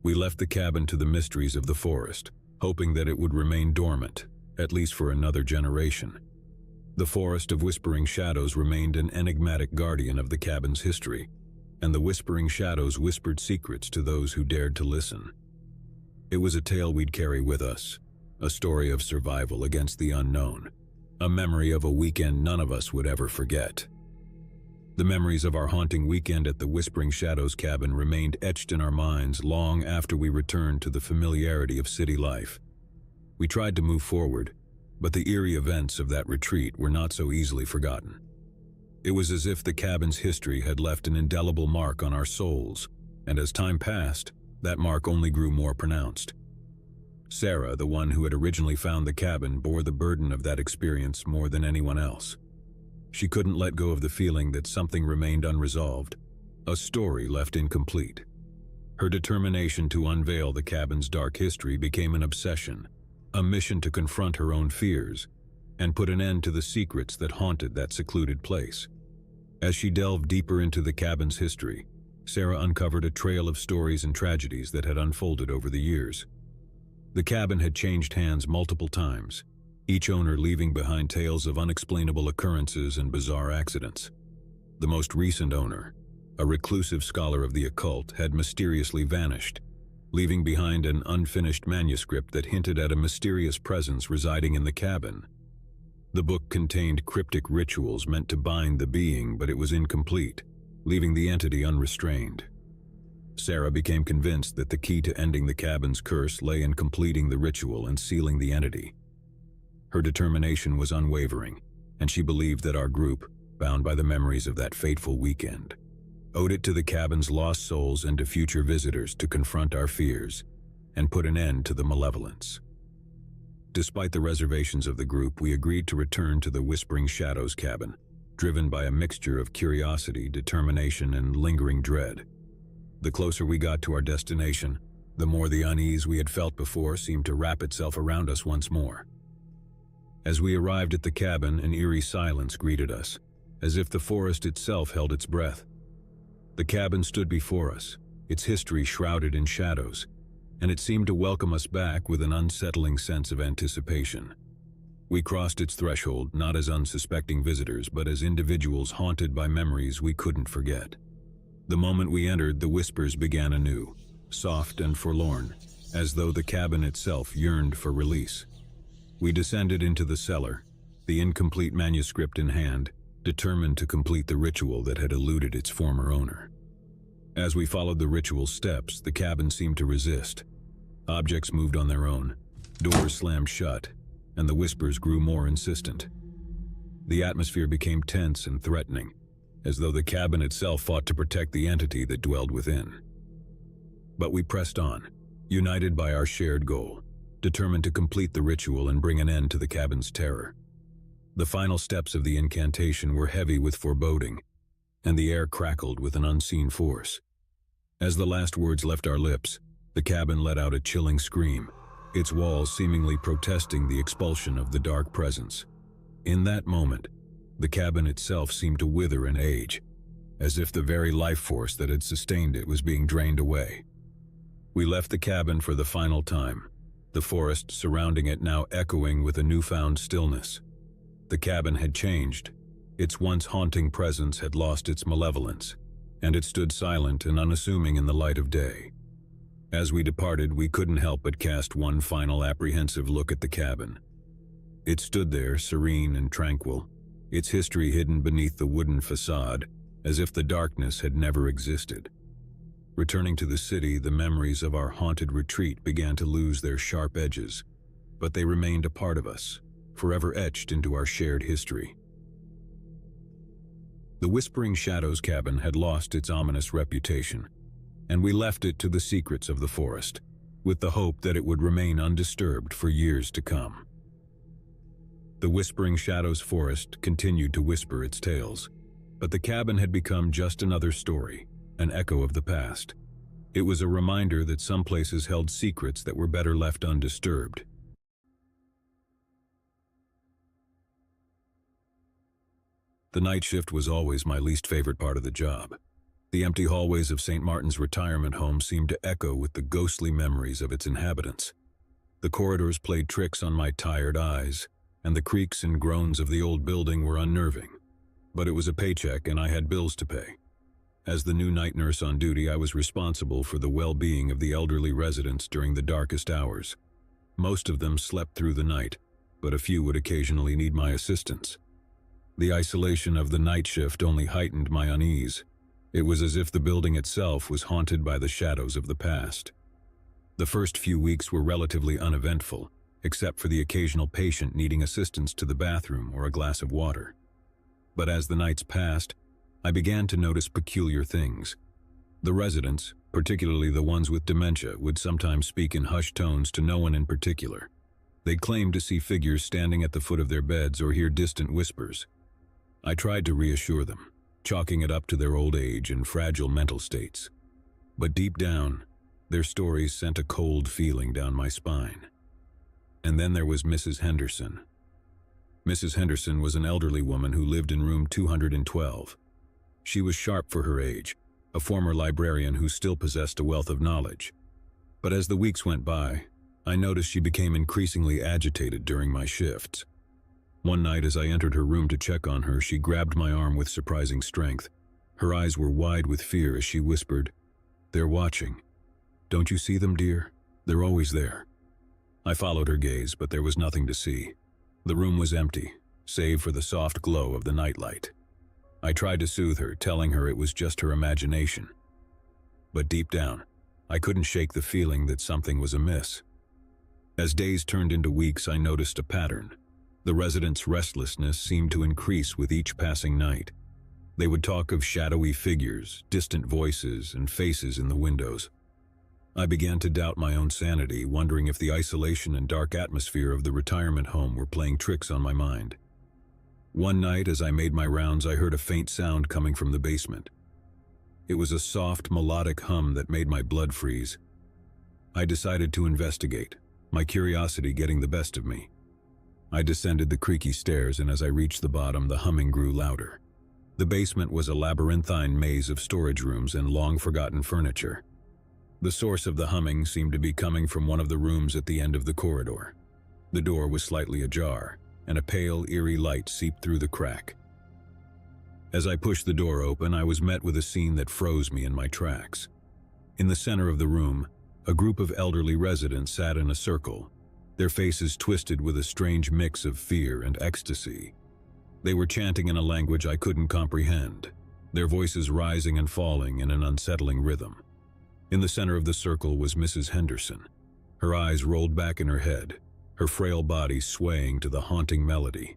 We left the cabin to the mysteries of the forest, hoping that it would remain dormant, at least for another generation. The forest of whispering shadows remained an enigmatic guardian of the cabin's history, and the whispering shadows whispered secrets to those who dared to listen. It was a tale we'd carry with us, a story of survival against the unknown, a memory of a weekend none of us would ever forget. The memories of our haunting weekend at the Whispering Shadows cabin remained etched in our minds long after we returned to the familiarity of city life. We tried to move forward, but the eerie events of that retreat were not so easily forgotten. It was as if the cabin's history had left an indelible mark on our souls, and as time passed, that mark only grew more pronounced. Sarah, the one who had originally found the cabin, bore the burden of that experience more than anyone else. She couldn't let go of the feeling that something remained unresolved, a story left incomplete. Her determination to unveil the cabin's dark history became an obsession, a mission to confront her own fears and put an end to the secrets that haunted that secluded place. As she delved deeper into the cabin's history, Sarah uncovered a trail of stories and tragedies that had unfolded over the years. The cabin had changed hands multiple times, each owner leaving behind tales of unexplainable occurrences and bizarre accidents. The most recent owner, a reclusive scholar of the occult, had mysteriously vanished, leaving behind an unfinished manuscript that hinted at a mysterious presence residing in the cabin. The book contained cryptic rituals meant to bind the being, but it was incomplete, leaving the entity unrestrained. Sarah became convinced that the key to ending the cabin's curse lay in completing the ritual and sealing the entity. Her determination was unwavering, and she believed that our group, bound by the memories of that fateful weekend, owed it to the cabin's lost souls and to future visitors to confront our fears and put an end to the malevolence. Despite the reservations of the group, we agreed to return to the Whispering Shadows cabin, driven by a mixture of curiosity, determination, and lingering dread. The closer we got to our destination, the more the unease we had felt before seemed to wrap itself around us once more. As we arrived at the cabin, an eerie silence greeted us, as if the forest itself held its breath. The cabin stood before us, its history shrouded in shadows, and it seemed to welcome us back with an unsettling sense of anticipation. We crossed its threshold not as unsuspecting visitors, but as individuals haunted by memories we couldn't forget. The moment we entered, the whispers began anew, soft and forlorn, as though the cabin itself yearned for release. We descended into the cellar, the incomplete manuscript in hand, determined to complete the ritual that had eluded its former owner. As we followed the ritual steps, the cabin seemed to resist. Objects moved on their own, doors slammed shut, and the whispers grew more insistent. The atmosphere became tense and threatening, as though the cabin itself fought to protect the entity that dwelled within. But we pressed on, united by our shared goal, determined to complete the ritual and bring an end to the cabin's terror. The final steps of the incantation were heavy with foreboding, and the air crackled with an unseen force. As the last words left our lips, The cabin let out a chilling scream, its walls seemingly protesting the expulsion of the dark presence. In that moment, the cabin itself seemed to wither and age, as if the very life force that had sustained it was being drained away. We left the cabin for the final time, the forest surrounding it now echoing with a newfound stillness. The cabin had changed. Its once haunting presence had lost its malevolence, and it stood silent and unassuming in the light of day. As we departed, we couldn't help but cast one final apprehensive look at the cabin. It stood there, serene and tranquil, its history hidden beneath the wooden facade, as if the darkness had never existed. Returning to the city, the memories of our haunted retreat began to lose their sharp edges, but they remained a part of us, forever etched into our shared history. The Whispering Shadows cabin had lost its ominous reputation, and we left it to the secrets of the forest, with the hope that it would remain undisturbed for years to come. The Whispering Shadows forest continued to whisper its tales, but the cabin had become just another story, an echo of the past. It was a reminder that some places held secrets that were better left undisturbed. The night shift was always my least favorite part of the job. The empty hallways of St. Martin's retirement home seemed to echo with the ghostly memories of its inhabitants. The corridors played tricks on my tired eyes, and the creaks and groans of the old building were unnerving. But it was a paycheck and I had bills to pay. As the new night nurse on duty, I was responsible for the well-being of the elderly residents during the darkest hours. Most of them slept through the night, but a few would occasionally need my assistance. The isolation of the night shift only heightened my unease. It was as if the building itself was haunted by the shadows of the past. The first few weeks were relatively uneventful, except for the occasional patient needing assistance to the bathroom or a glass of water. But as the nights passed, I began to notice peculiar things. The residents, particularly the ones with dementia, would sometimes speak in hushed tones to no one in particular. They claimed to see figures standing at the foot of their beds or hear distant whispers. I tried to reassure them, chalking it up to their old age and fragile mental states. But deep down, their stories sent a cold feeling down my spine. And then there was Mrs. Henderson. Mrs. Henderson was an elderly woman who lived in room 212. She was sharp for her age, a former librarian who still possessed a wealth of knowledge. But as the weeks went by, I noticed she became increasingly agitated during my shifts. One night as I entered her room to check on her, she grabbed my arm with surprising strength. Her eyes were wide with fear as she whispered, "They're watching. Don't you see them, dear? They're always there." I followed her gaze, but there was nothing to see. The room was empty, save for the soft glow of the nightlight. I tried to soothe her, telling her it was just her imagination. But deep down, I couldn't shake the feeling that something was amiss. As days turned into weeks, I noticed a pattern. The residents' restlessness seemed to increase with each passing night. They would talk of shadowy figures, distant voices, and faces in the windows. I began to doubt my own sanity, wondering if the isolation and dark atmosphere of the retirement home were playing tricks on my mind. One night, as I made my rounds, I heard a faint sound coming from the basement. It was a soft, melodic hum that made my blood freeze. I decided to investigate, my curiosity getting the best of me. I descended the creaky stairs, and as I reached the bottom, the humming grew louder. The basement was a labyrinthine maze of storage rooms and long-forgotten furniture. The source of the humming seemed to be coming from one of the rooms at the end of the corridor. The door was slightly ajar, and a pale, eerie light seeped through the crack. As I pushed the door open, I was met with a scene that froze me in my tracks. In the center of the room, a group of elderly residents sat in a circle, their faces twisted with a strange mix of fear and ecstasy. They were chanting in a language I couldn't comprehend, their voices rising and falling in an unsettling rhythm. In the center of the circle was Mrs. Henderson, her eyes rolled back in her head, her frail body swaying to the haunting melody.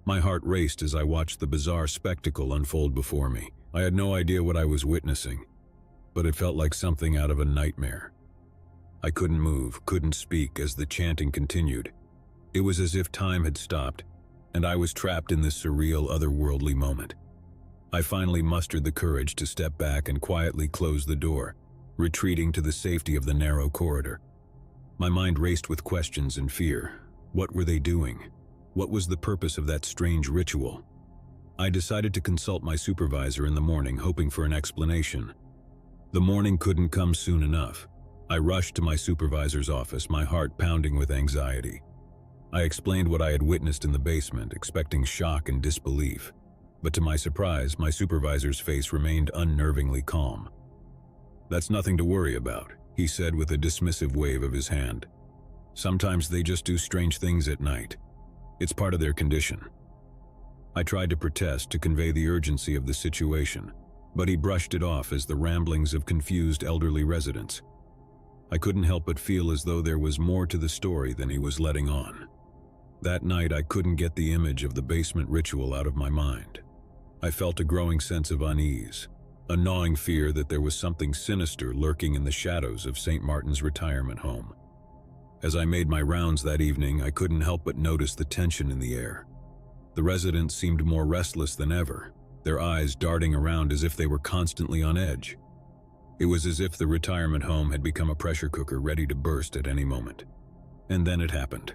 My heart raced as I watched the bizarre spectacle unfold before me. I had no idea what I was witnessing, but it felt like something out of a nightmare. I couldn't move, couldn't speak as the chanting continued. It was as if time had stopped, and I was trapped in this surreal, otherworldly moment. I finally mustered the courage to step back and quietly close the door, retreating to the safety of the narrow corridor. My mind raced with questions and fear. What were they doing? What was the purpose of that strange ritual? I decided to consult my supervisor in the morning, hoping for an explanation. The morning couldn't come soon enough. I rushed to my supervisor's office, my heart pounding with anxiety. I explained what I had witnessed in the basement, expecting shock and disbelief. But to my surprise, my supervisor's face remained unnervingly calm. "That's nothing to worry about," he said with a dismissive wave of his hand. "Sometimes they just do strange things at night. It's part of their condition." I tried to protest, to convey the urgency of the situation, but he brushed it off as the ramblings of confused elderly residents. I couldn't help but feel as though there was more to the story than he was letting on. That night I couldn't get the image of the basement ritual out of my mind. I felt a growing sense of unease, a gnawing fear that there was something sinister lurking in the shadows of St. Martin's retirement home. As I made my rounds that evening, I couldn't help but notice the tension in the air. The residents seemed more restless than ever, their eyes darting around as if they were constantly on edge. It was as if the retirement home had become a pressure cooker ready to burst at any moment. And then it happened.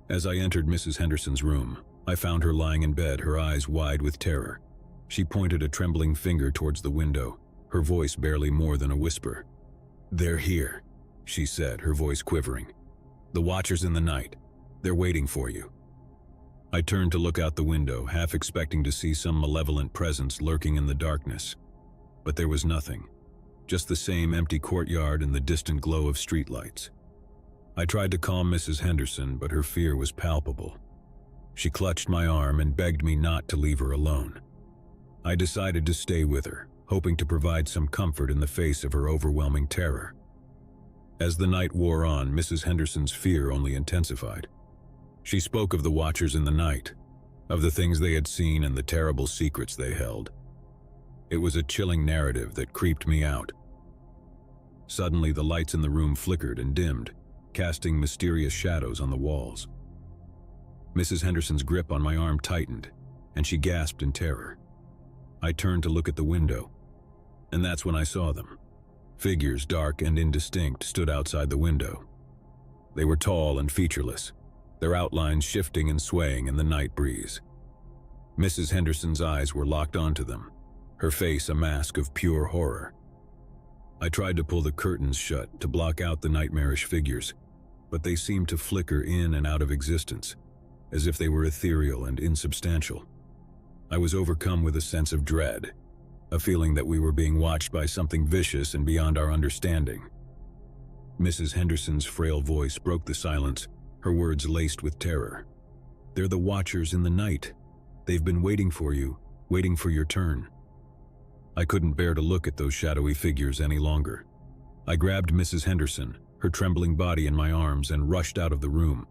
As I entered Mrs. Henderson's room, I found her lying in bed, her eyes wide with terror. She pointed a trembling finger towards the window, her voice barely more than a whisper. "They're here," she said, her voice quivering. "The watchers in the night. They're waiting for you." I turned to look out the window, half expecting to see some malevolent presence lurking in the darkness. But there was nothing, just the same empty courtyard and the distant glow of streetlights. I tried to calm Mrs. Henderson, but her fear was palpable. She clutched my arm and begged me not to leave her alone. I decided to stay with her, hoping to provide some comfort in the face of her overwhelming terror. As the night wore on, Mrs. Henderson's fear only intensified. She spoke of the watchers in the night, of the things they had seen and the terrible secrets they held. It was a chilling narrative that creeped me out. Suddenly, the lights in the room flickered and dimmed, casting mysterious shadows on the walls. Mrs. Henderson's grip on my arm tightened, and she gasped in terror. I turned to look at the window, and that's when I saw them. Figures, dark and indistinct, stood outside the window. They were tall and featureless, their outlines shifting and swaying in the night breeze. Mrs. Henderson's eyes were locked onto them, her face a mask of pure horror. I tried to pull the curtains shut to block out the nightmarish figures, but they seemed to flicker in and out of existence, as if they were ethereal and insubstantial. I was overcome with a sense of dread, a feeling that we were being watched by something vicious and beyond our understanding. Mrs. Henderson's frail voice broke the silence, her words laced with terror. "They're the watchers in the night. They've been waiting for you, waiting for your turn." I couldn't bear to look at those shadowy figures any longer. I grabbed Mrs. Henderson, her trembling body in my arms, and rushed out of the room.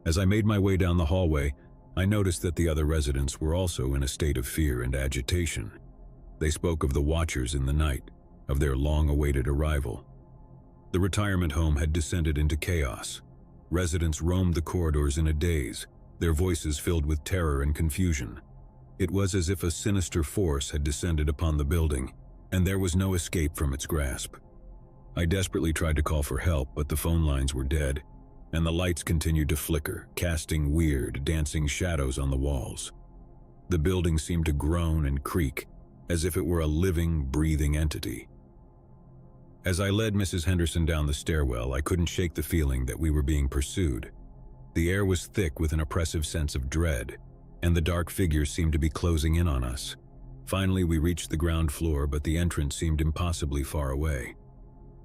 As I made my way down the hallway, I noticed that the other residents were also in a state of fear and agitation. They spoke of the watchers in the night, of their long-awaited arrival. The retirement home had descended into chaos. Residents roamed the corridors in a daze, their voices filled with terror and confusion. It was as if a sinister force had descended upon the building, and there was no escape from its grasp. I desperately tried to call for help, but the phone lines were dead, and the lights continued to flicker, casting weird, dancing shadows on the walls. The building seemed to groan and creak, as if it were a living, breathing entity. As I led Mrs. Henderson down the stairwell, I couldn't shake the feeling that we were being pursued. The air was thick with an oppressive sense of dread, and the dark figures seemed to be closing in on us. Finally, we reached the ground floor, but the entrance seemed impossibly far away.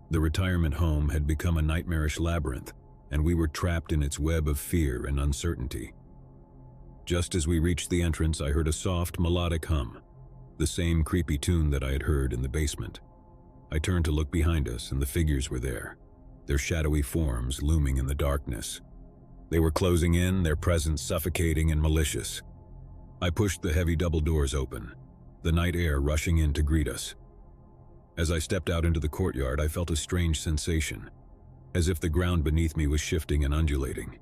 The retirement home had become a nightmarish labyrinth, and we were trapped in its web of fear and uncertainty. Just as we reached the entrance, I heard a soft, melodic hum, the same creepy tune that I had heard in the basement. I turned to look behind us, and the figures were there, their shadowy forms looming in the darkness. They were closing in, their presence suffocating and malicious. I pushed the heavy double doors open, the night air rushing in to greet us. As I stepped out into the courtyard, I felt a strange sensation, as if the ground beneath me was shifting and undulating.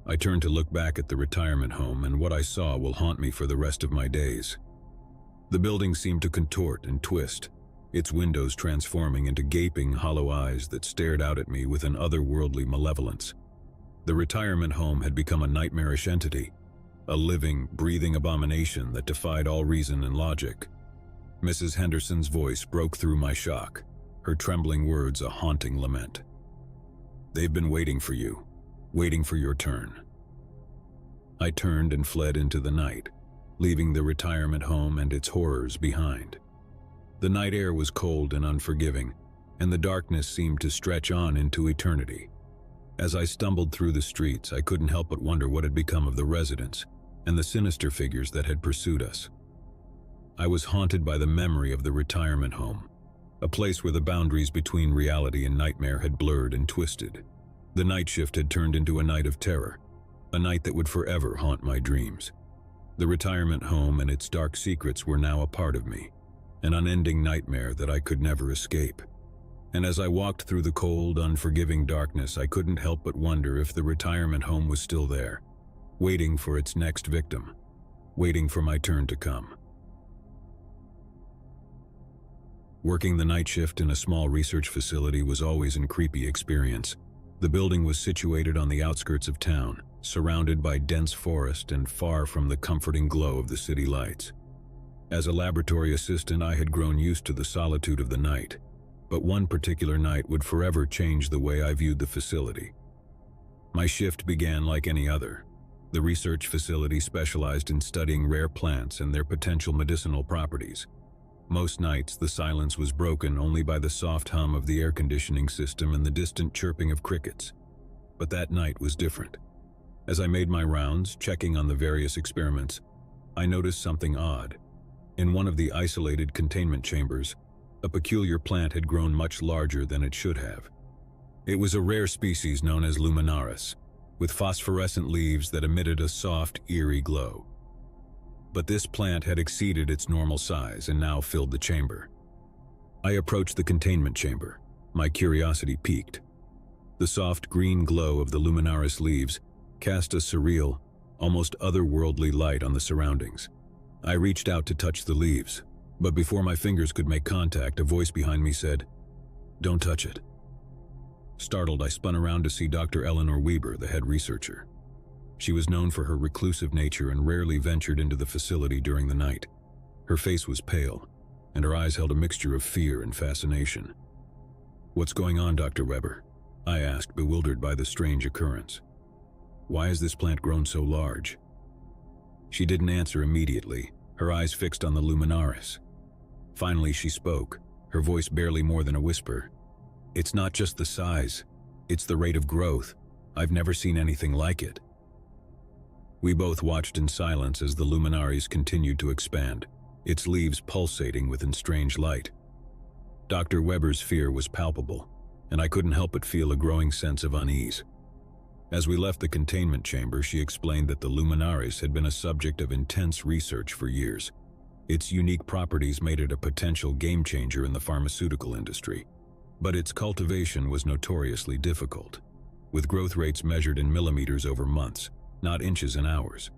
I turned to look back at the retirement home, and what I saw will haunt me for the rest of my days. The building seemed to contort and twist, its windows transforming into gaping, hollow eyes that stared out at me with an otherworldly malevolence. The retirement home had become a nightmarish entity, a living, breathing abomination that defied all reason and logic. Mrs. Henderson's voice broke through my shock, her trembling words a haunting lament. "They've been waiting for you, waiting for your turn." I turned and fled into the night, leaving the retirement home and its horrors behind. The night air was cold and unforgiving, and the darkness seemed to stretch on into eternity. As I stumbled through the streets, I couldn't help but wonder what had become of the residents and the sinister figures that had pursued us. I was haunted by the memory of the retirement home, a place where the boundaries between reality and nightmare had blurred and twisted. The night shift had turned into a night of terror, a night that would forever haunt my dreams. The retirement home and its dark secrets were now a part of me, an unending nightmare that I could never escape. And as I walked through the cold, unforgiving darkness, I couldn't help but wonder if the retirement home was still there, waiting for its next victim, waiting for my turn to come. Working the night shift in a small research facility was always a creepy experience. The building was situated on the outskirts of town, surrounded by dense forest and far from the comforting glow of the city lights. As a laboratory assistant, I had grown used to the solitude of the night, but one particular night would forever change the way I viewed the facility. My shift began like any other. The research facility specialized in studying rare plants and their potential medicinal properties. Most nights, the silence was broken only by the soft hum of the air conditioning system and the distant chirping of crickets. But that night was different. As I made my rounds, checking on the various experiments, I noticed something odd. In one of the isolated containment chambers, a peculiar plant had grown much larger than it should have. It was a rare species known as luminaris, with phosphorescent leaves that emitted a soft, eerie glow. But this plant had exceeded its normal size and now filled the chamber. I approached the containment chamber, my curiosity piqued. The soft green glow of the luminaris leaves cast a surreal, almost otherworldly light on the surroundings. I reached out to touch the leaves, but before my fingers could make contact, a voice behind me said, "Don't touch it." Startled, I spun around to see Dr. Eleanor Weber, the head researcher. She was known for her reclusive nature and rarely ventured into the facility during the night. Her face was pale, and her eyes held a mixture of fear and fascination. "What's going on, Dr. Weber?" I asked, bewildered by the strange occurrence. "Why has this plant grown so large?" She didn't answer immediately, her eyes fixed on the luminaris. Finally, she spoke, her voice barely more than a whisper. "It's not just the size, it's the rate of growth. I've never seen anything like it." We both watched in silence as the luminaris continued to expand, its leaves pulsating with a strange light. Dr. Weber's fear was palpable, and I couldn't help but feel a growing sense of unease. As we left the containment chamber, she explained that the luminaris had been a subject of intense research for years. Its unique properties made it a potential game-changer in the pharmaceutical industry. But its cultivation was notoriously difficult, with growth rates measured in millimeters over months, not inches and hours.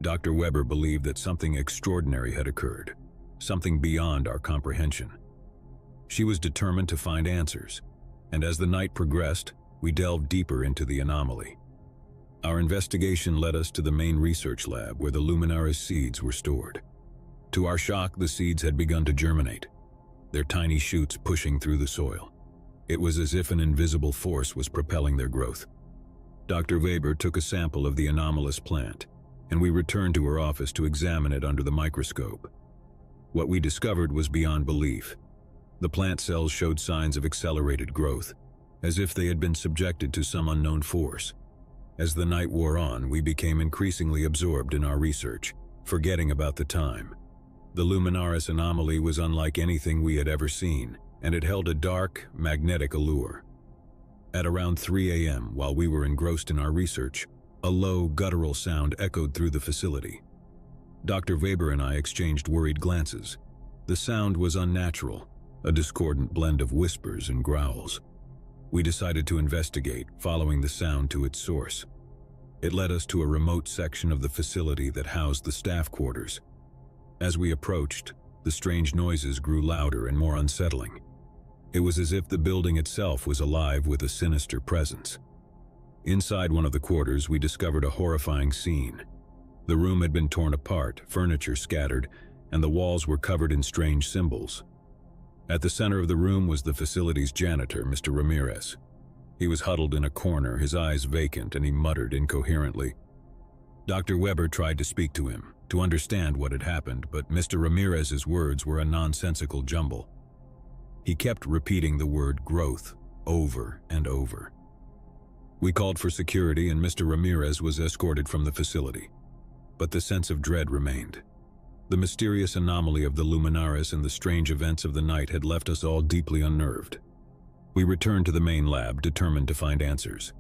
Dr. Weber believed that something extraordinary had occurred, something beyond our comprehension. She was determined to find answers, and as the night progressed, we delved deeper into the anomaly. Our investigation led us to the main research lab where the luminaris seeds were stored. To our shock, the seeds had begun to germinate, their tiny shoots pushing through the soil. It was as if an invisible force was propelling their growth. Dr. Weber took a sample of the anomalous plant, and we returned to her office to examine it under the microscope. What we discovered was beyond belief. The plant cells showed signs of accelerated growth, as if they had been subjected to some unknown force. As the night wore on, we became increasingly absorbed in our research, forgetting about the time. The luminaris anomaly was unlike anything we had ever seen, and it held a dark, magnetic allure. At around 3 a.m., while we were engrossed in our research, a low, guttural sound echoed through the facility. Dr. Weber and I exchanged worried glances. The sound was unnatural, a discordant blend of whispers and growls. We decided to investigate, following the sound to its source. It led us to a remote section of the facility that housed the staff quarters. As we approached, the strange noises grew louder and more unsettling. It was as if the building itself was alive with a sinister presence. Inside one of the quarters, we discovered a horrifying scene. The room had been torn apart, furniture scattered, and the walls were covered in strange symbols. At the center of the room was the facility's janitor, Mr. Ramirez. He was huddled in a corner, his eyes vacant, and he muttered incoherently. Dr. Weber tried to speak to him, to understand what had happened, but Mr. Ramirez's words were a nonsensical jumble. He kept repeating the word growth over and over. We called for security and Mr. Ramirez was escorted from the facility. But the sense of dread remained. The mysterious anomaly of the luminaris and the strange events of the night had left us all deeply unnerved. We returned to the main lab, determined to find answers.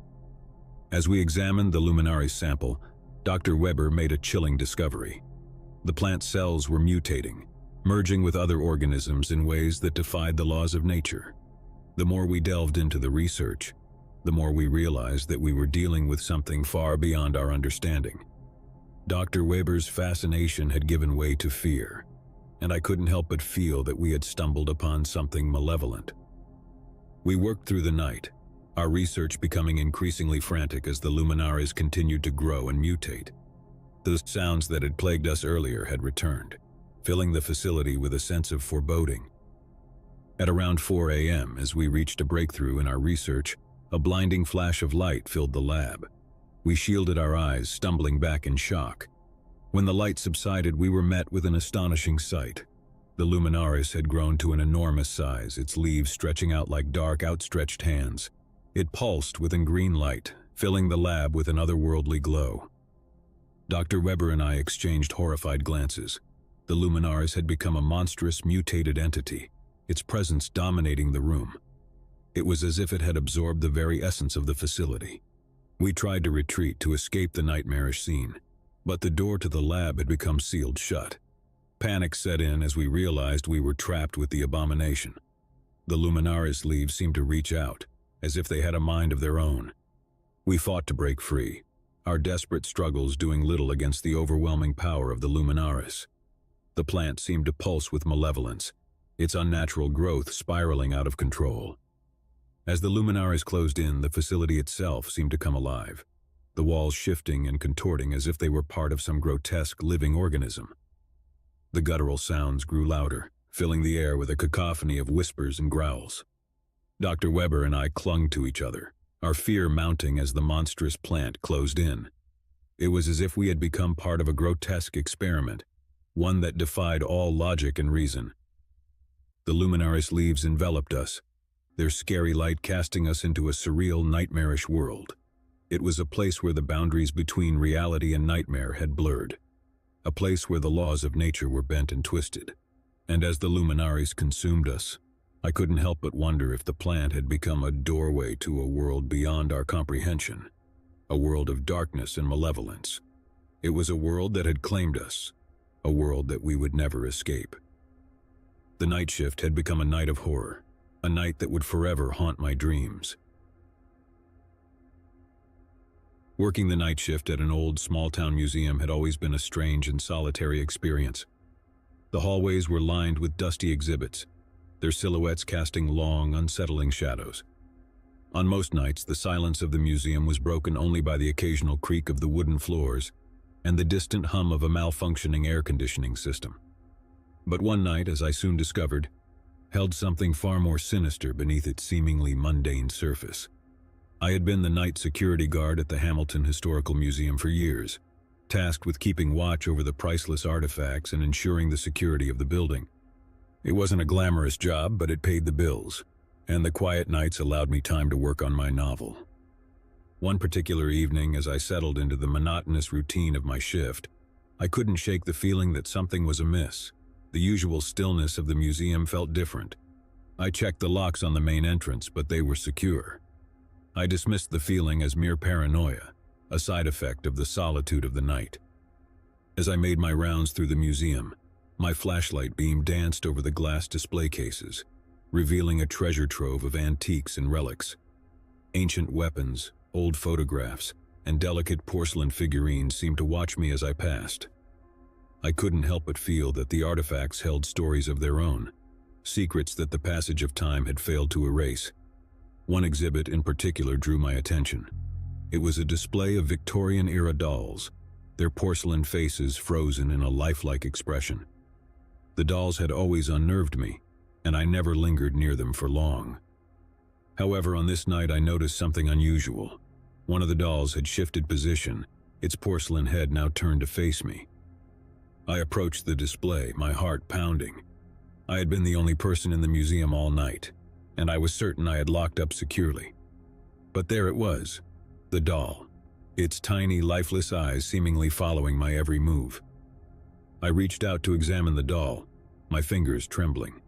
As we examined the luminaris sample, Dr. Weber made a chilling discovery. The plant cells were mutating, merging with other organisms in ways that defied the laws of nature. The more we delved into the research, the more we realized that we were dealing with something far beyond our understanding. Dr. Weber's fascination had given way to fear, and I couldn't help but feel that we had stumbled upon something malevolent. We worked through the night, our research becoming increasingly frantic as the luminaries continued to grow and mutate. The sounds that had plagued us earlier had returned, filling the facility with a sense of foreboding. At around 4 a.m., as we reached a breakthrough in our research, a blinding flash of light filled the lab. We shielded our eyes, stumbling back in shock. When the light subsided, we were met with an astonishing sight. The luminaris had grown to an enormous size, its leaves stretching out like dark, outstretched hands. It pulsed with a green light, filling the lab with an otherworldly glow. Dr. Weber and I exchanged horrified glances. The luminaris had become a monstrous, mutated entity, its presence dominating the room. It was as if it had absorbed the very essence of the facility. We tried to retreat to escape the nightmarish scene, but the door to the lab had become sealed shut. Panic set in as we realized we were trapped with the abomination. The luminaris leaves seemed to reach out, as if they had a mind of their own. We fought to break free, our desperate struggles doing little against the overwhelming power of the luminaris. The plant seemed to pulse with malevolence, its unnatural growth spiraling out of control. As the luminaris closed in, the facility itself seemed to come alive, the walls shifting and contorting as if they were part of some grotesque living organism. The guttural sounds grew louder, filling the air with a cacophony of whispers and growls. Dr. Weber and I clung to each other, our fear mounting as the monstrous plant closed in. It was as if we had become part of a grotesque experiment, one that defied all logic and reason. The luminaris leaves enveloped us, their scary light casting us into a surreal, nightmarish world. It was a place where the boundaries between reality and nightmare had blurred, a place where the laws of nature were bent and twisted. And as the luminaries consumed us, I couldn't help but wonder if the plant had become a doorway to a world beyond our comprehension, a world of darkness and malevolence. It was a world that had claimed us, a world that we would never escape. The night shift had become a night of horror, a night that would forever haunt my dreams. Working the night shift at an old small-town museum had always been a strange and solitary experience. The hallways were lined with dusty exhibits, their silhouettes casting long, unsettling shadows. On most nights, the silence of the museum was broken only by the occasional creak of the wooden floors and the distant hum of a malfunctioning air conditioning system. But one night, as I soon discovered, held something far more sinister beneath its seemingly mundane surface. I had been the night security guard at the Hamilton Historical Museum for years, tasked with keeping watch over the priceless artifacts and ensuring the security of the building. It wasn't a glamorous job, but it paid the bills, and the quiet nights allowed me time to work on my novel. One particular evening, as I settled into the monotonous routine of my shift, I couldn't shake the feeling that something was amiss. The usual stillness of the museum felt different. I checked the locks on the main entrance, but they were secure. I dismissed the feeling as mere paranoia, a side effect of the solitude of the night. As I made my rounds through the museum, my flashlight beam danced over the glass display cases, revealing a treasure trove of antiques and relics. Ancient weapons, old photographs, and delicate porcelain figurines seemed to watch me as I passed. I couldn't help but feel that the artifacts held stories of their own, secrets that the passage of time had failed to erase. One exhibit in particular drew my attention. It was a display of Victorian-era dolls, their porcelain faces frozen in a lifelike expression. The dolls had always unnerved me, and I never lingered near them for long. However, on this night I noticed something unusual. One of the dolls had shifted position, its porcelain head now turned to face me. I approached the display, my heart pounding. I had been the only person in the museum all night, and I was certain I had locked up securely. But there it was, the doll, its tiny, lifeless eyes seemingly following my every move. I reached out to examine the doll, my fingers trembling.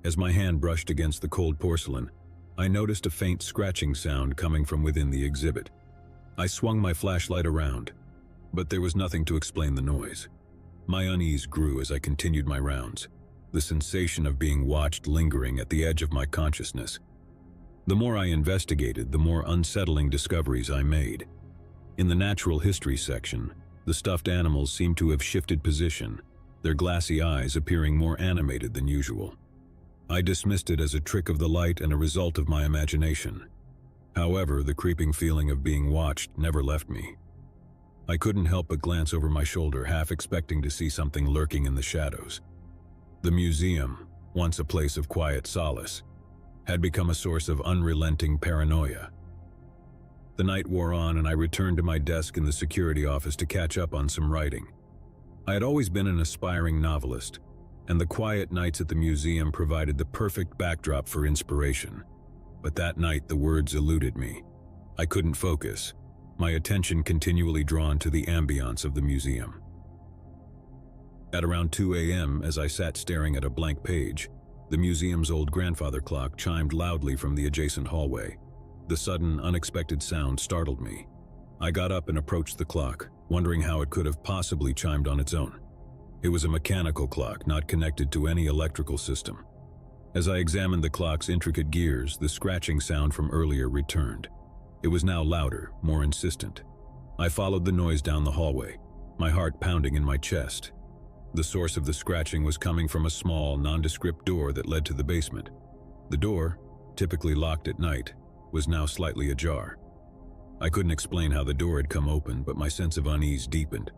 As my hand brushed against the cold porcelain, I noticed a faint scratching sound coming from within the exhibit. I swung my flashlight around, but there was nothing to explain the noise. My unease grew as I continued my rounds, the sensation of being watched lingering at the edge of my consciousness. The more I investigated, the more unsettling discoveries I made. In the natural history section, the stuffed animals seemed to have shifted position, their glassy eyes appearing more animated than usual. I dismissed it as a trick of the light and a result of my imagination. However, the creeping feeling of being watched never left me. I couldn't help but glance over my shoulder, half expecting to see something lurking in the shadows. The museum, once a place of quiet solace, had become a source of unrelenting paranoia. The night wore on and I returned to my desk in the security office to catch up on some writing. I had always been an aspiring novelist, and the quiet nights at the museum provided the perfect backdrop for inspiration. But that night the words eluded me. I couldn't focus, my attention continually drawn to the ambiance of the museum. At around 2 a.m., as I sat staring at a blank page, the museum's old grandfather clock chimed loudly from the adjacent hallway. The sudden, unexpected sound startled me. I got up and approached the clock, wondering how it could have possibly chimed on its own. It was a mechanical clock, not connected to any electrical system. As I examined the clock's intricate gears, the scratching sound from earlier returned. It was now louder, more insistent. I followed the noise down the hallway, my heart pounding in my chest. The source of the scratching was coming from a small, nondescript door that led to the basement. The door, typically locked at night, was now slightly ajar. I couldn't explain how the door had come open, but my sense of unease deepened.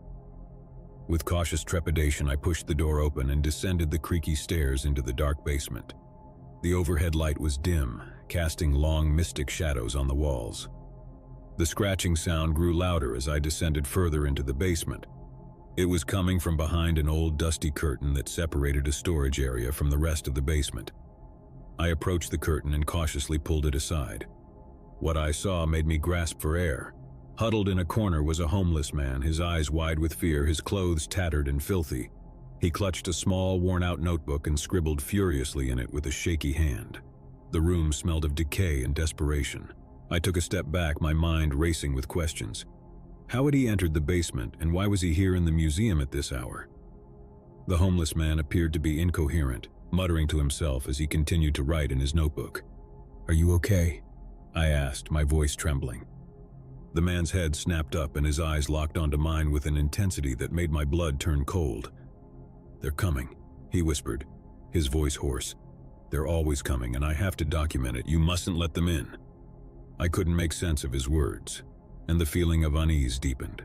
With cautious trepidation, I pushed the door open and descended the creaky stairs into the dark basement. The overhead light was dim, casting long, mystic shadows on the walls. The scratching sound grew louder as I descended further into the basement. It was coming from behind an old, dusty curtain that separated a storage area from the rest of the basement. I approached the curtain and cautiously pulled it aside. What I saw made me grasp for air. Huddled in a corner was a homeless man, his eyes wide with fear, his clothes tattered and filthy. He clutched a small, worn-out notebook and scribbled furiously in it with a shaky hand. The room smelled of decay and desperation. I took a step back, my mind racing with questions. How had he entered the basement, and why was he here in the museum at this hour? The homeless man appeared to be incoherent, muttering to himself as he continued to write in his notebook. "Are you okay?" I asked, my voice trembling. The man's head snapped up and his eyes locked onto mine with an intensity that made my blood turn cold. "They're coming," he whispered, his voice hoarse. "They're always coming, and I have to document it. You mustn't let them in." I couldn't make sense of his words, and the feeling of unease deepened.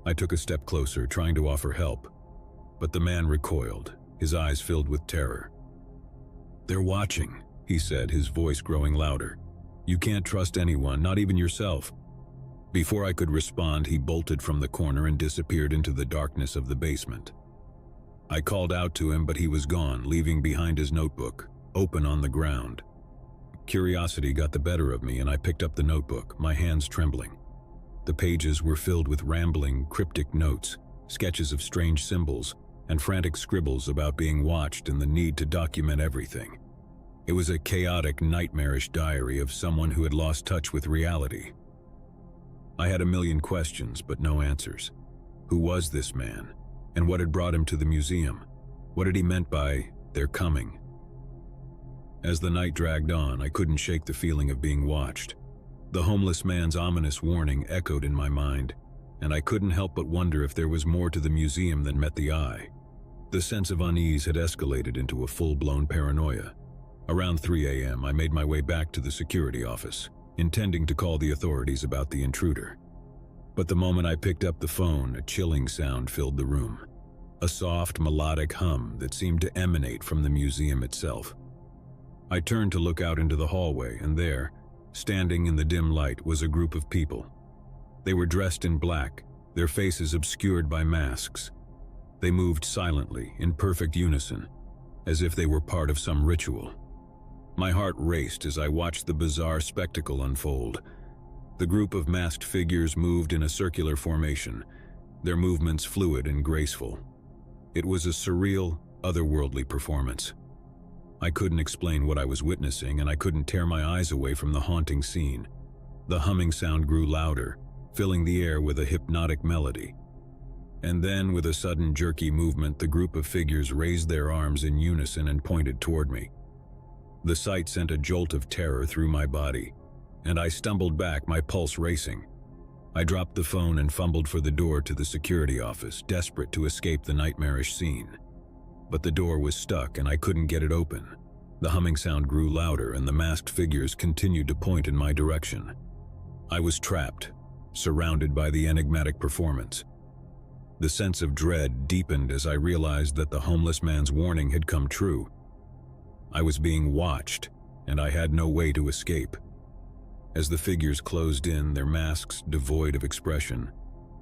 I took a step closer, trying to offer help, but the man recoiled, his eyes filled with terror. "They're watching," he said, his voice growing louder. "You can't trust anyone, not even yourself." Before I could respond, he bolted from the corner and disappeared into the darkness of the basement. I called out to him, but he was gone, leaving behind his notebook, open on the ground. Curiosity got the better of me, and I picked up the notebook, my hands trembling. The pages were filled with rambling, cryptic notes, sketches of strange symbols, and frantic scribbles about being watched and the need to document everything. It was a chaotic, nightmarish diary of someone who had lost touch with reality. I had a million questions, but no answers. Who was this man? And what had brought him to the museum? What had he meant by, "they're coming"? As the night dragged on, I couldn't shake the feeling of being watched. The homeless man's ominous warning echoed in my mind, and I couldn't help but wonder if there was more to the museum than met the eye. The sense of unease had escalated into a full-blown paranoia. Around 3 a.m., I made my way back to the security office, intending to call the authorities about the intruder. But the moment I picked up the phone, a chilling sound filled the room. A soft, melodic hum that seemed to emanate from the museum itself. I turned to look out into the hallway, and there, standing in the dim light, was a group of people. They were dressed in black, their faces obscured by masks. They moved silently, in perfect unison, as if they were part of some ritual. My heart raced as I watched the bizarre spectacle unfold. The group of masked figures moved in a circular formation, their movements fluid and graceful. It was a surreal, otherworldly performance. I couldn't explain what I was witnessing, and I couldn't tear my eyes away from the haunting scene. The humming sound grew louder, filling the air with a hypnotic melody. And then, with a sudden jerky movement, the group of figures raised their arms in unison and pointed toward me. The sight sent a jolt of terror through my body, and I stumbled back, my pulse racing. I dropped the phone and fumbled for the door to the security office, desperate to escape the nightmarish scene. But the door was stuck and I couldn't get it open. The humming sound grew louder and the masked figures continued to point in my direction. I was trapped, surrounded by the enigmatic performance. The sense of dread deepened as I realized that the homeless man's warning had come true. I was being watched, and I had no way to escape. As the figures closed in, their masks devoid of expression,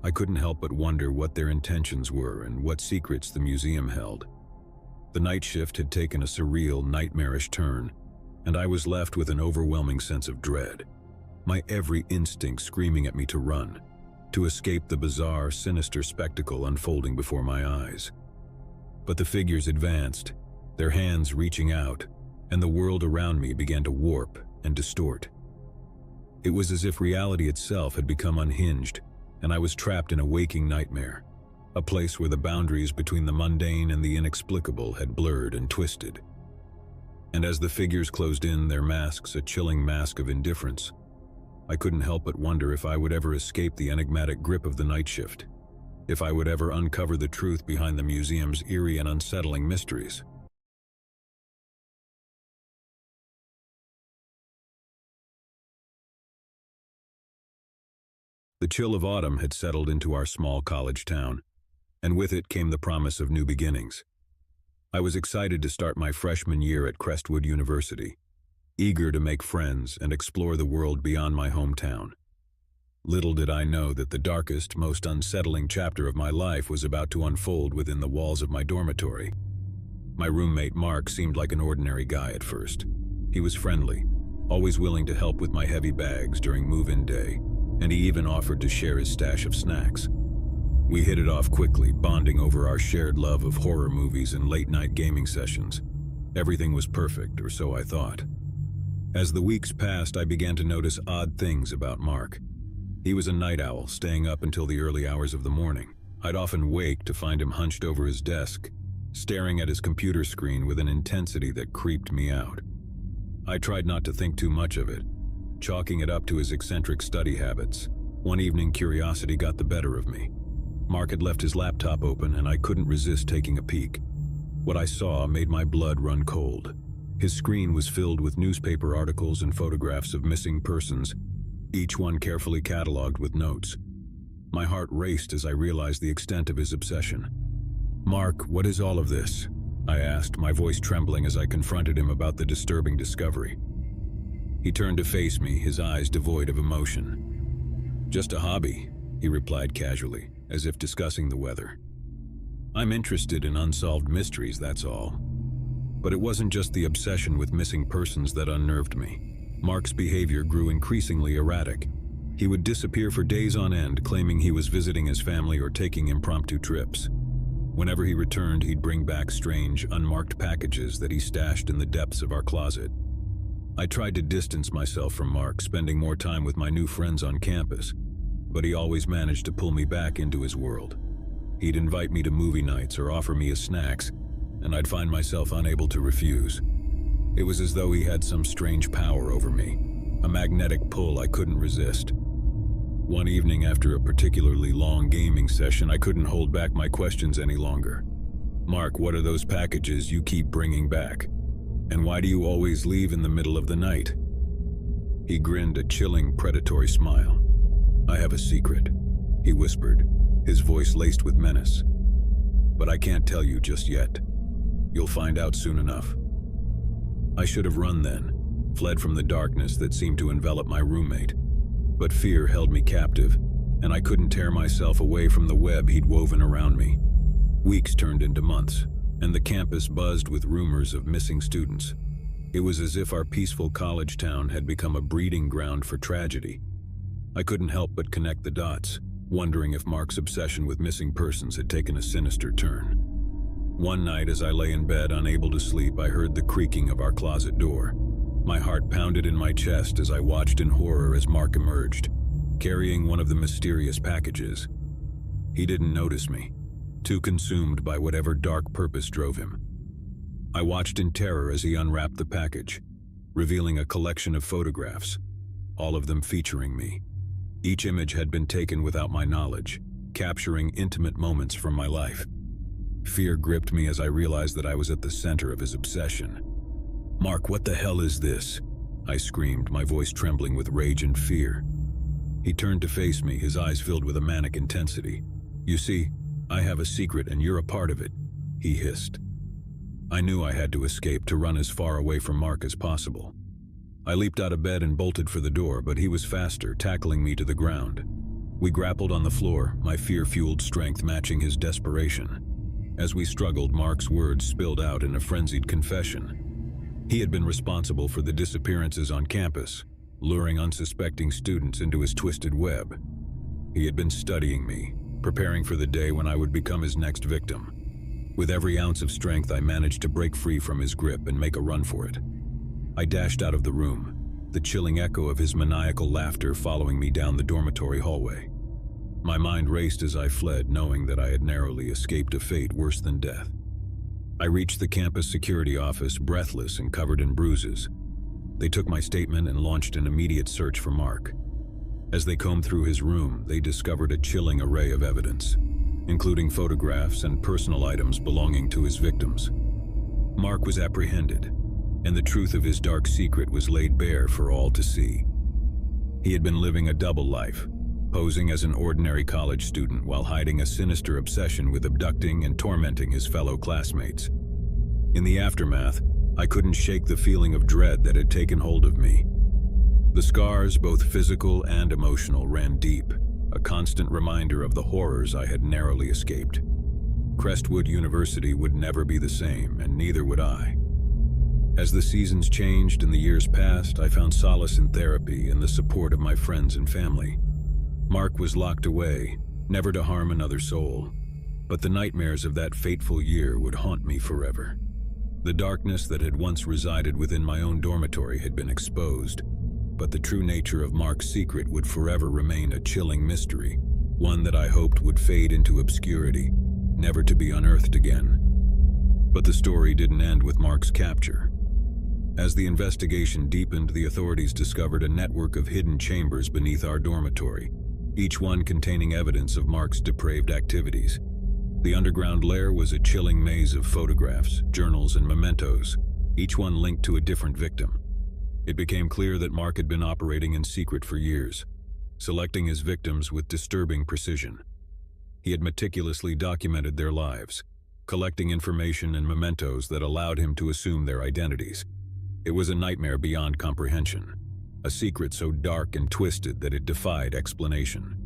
I couldn't help but wonder what their intentions were and what secrets the museum held. The night shift had taken a surreal, nightmarish turn, and I was left with an overwhelming sense of dread, my every instinct screaming at me to run, to escape the bizarre, sinister spectacle unfolding before my eyes. But the figures advanced, their hands reaching out, and the world around me began to warp and distort. It was as if reality itself had become unhinged, and I was trapped in a waking nightmare, a place where the boundaries between the mundane and the inexplicable had blurred and twisted. And as the figures closed in, their masks a chilling mask of indifference, I couldn't help but wonder if I would ever escape the enigmatic grip of the night shift, if I would ever uncover the truth behind the museum's eerie and unsettling mysteries. The chill of autumn had settled into our small college town, and with it came the promise of new beginnings. I was excited to start my freshman year at Crestwood University, eager to make friends and explore the world beyond my hometown. Little did I know that the darkest, most unsettling chapter of my life was about to unfold within the walls of my dormitory. My roommate Mark seemed like an ordinary guy at first. He was friendly, always willing to help with my heavy bags during move-in day, and he even offered to share his stash of snacks. We hit it off quickly, bonding over our shared love of horror movies and late-night gaming sessions. Everything was perfect, or so I thought. As the weeks passed, I began to notice odd things about Mark. He was a night owl, staying up until the early hours of the morning. I'd often wake to find him hunched over his desk, staring at his computer screen with an intensity that creeped me out. I tried not to think too much of it, chalking it up to his eccentric study habits. One evening, curiosity got the better of me. Mark had left his laptop open, and I couldn't resist taking a peek. What I saw made my blood run cold. His screen was filled with newspaper articles and photographs of missing persons, each one carefully cataloged with notes. My heart raced as I realized the extent of his obsession. "Mark, what is all of this?" I asked, my voice trembling as I confronted him about the disturbing discovery. He turned to face me, his eyes devoid of emotion. "Just a hobby," he replied casually, as if discussing the weather. "I'm interested in unsolved mysteries, that's all." But it wasn't just the obsession with missing persons that unnerved me. Mark's behavior grew increasingly erratic. He would disappear for days on end, claiming he was visiting his family or taking impromptu trips. Whenever he returned, he'd bring back strange, unmarked packages that he stashed in the depths of our closet. I tried to distance myself from Mark, spending more time with my new friends on campus, but he always managed to pull me back into his world. He'd invite me to movie nights or offer me his snacks, and I'd find myself unable to refuse. It was as though he had some strange power over me, a magnetic pull I couldn't resist. One evening after a particularly long gaming session, I couldn't hold back my questions any longer. "Mark, what are those packages you keep bringing back? And why do you always leave in the middle of the night?" He grinned a chilling, predatory smile. "I have a secret," he whispered, his voice laced with menace. "But I can't tell you just yet. You'll find out soon enough." I should have run then, fled from the darkness that seemed to envelop my roommate. But fear held me captive, and I couldn't tear myself away from the web he'd woven around me. Weeks turned into months, and the campus buzzed with rumors of missing students. It was as if our peaceful college town had become a breeding ground for tragedy. I couldn't help but connect the dots, wondering if Mark's obsession with missing persons had taken a sinister turn. One night, as I lay in bed unable to sleep, I heard the creaking of our closet door. My heart pounded in my chest as I watched in horror as Mark emerged, carrying one of the mysterious packages. He didn't notice me, too consumed by whatever dark purpose drove him. I watched in terror as he unwrapped the package, revealing a collection of photographs, all of them featuring me. Each image had been taken without my knowledge, capturing intimate moments from my life. Fear gripped me as I realized that I was at the center of his obsession. "Mark, what the hell is this?" I screamed, my voice trembling with rage and fear. He turned to face me, his eyes filled with a manic intensity. "You see, I have a secret and you're a part of it," he hissed. I knew I had to escape, to run as far away from Mark as possible. I leaped out of bed and bolted for the door, but he was faster, tackling me to the ground. We grappled on the floor, my fear-fueled strength matching his desperation. As we struggled, Mark's words spilled out in a frenzied confession. He had been responsible for the disappearances on campus, luring unsuspecting students into his twisted web. He had been studying me, preparing for the day when I would become his next victim. With every ounce of strength, I managed to break free from his grip and make a run for it. I dashed out of the room, the chilling echo of his maniacal laughter following me down the dormitory hallway. My mind raced as I fled, knowing that I had narrowly escaped a fate worse than death. I reached the campus security office, breathless and covered in bruises. They took my statement and launched an immediate search for Mark. As they combed through his room, they discovered a chilling array of evidence, including photographs and personal items belonging to his victims. Mark was apprehended, and the truth of his dark secret was laid bare for all to see. He had been living a double life, posing as an ordinary college student while hiding a sinister obsession with abducting and tormenting his fellow classmates. In the aftermath, I couldn't shake the feeling of dread that had taken hold of me. The scars, both physical and emotional, ran deep, a constant reminder of the horrors I had narrowly escaped. Crestwood University would never be the same, and neither would I. As the seasons changed and the years passed, I found solace in therapy and the support of my friends and family. Mark was locked away, never to harm another soul, but the nightmares of that fateful year would haunt me forever. The darkness that had once resided within my own dormitory had been exposed, but the true nature of Mark's secret would forever remain a chilling mystery, one that I hoped would fade into obscurity, never to be unearthed again. But the story didn't end with Mark's capture. As the investigation deepened, the authorities discovered a network of hidden chambers beneath our dormitory, each one containing evidence of Mark's depraved activities. The underground lair was a chilling maze of photographs, journals, and mementos, each one linked to a different victim. It became clear that Mark had been operating in secret for years, selecting his victims with disturbing precision. He had meticulously documented their lives, collecting information and mementos that allowed him to assume their identities. It was a nightmare beyond comprehension, a secret so dark and twisted that it defied explanation.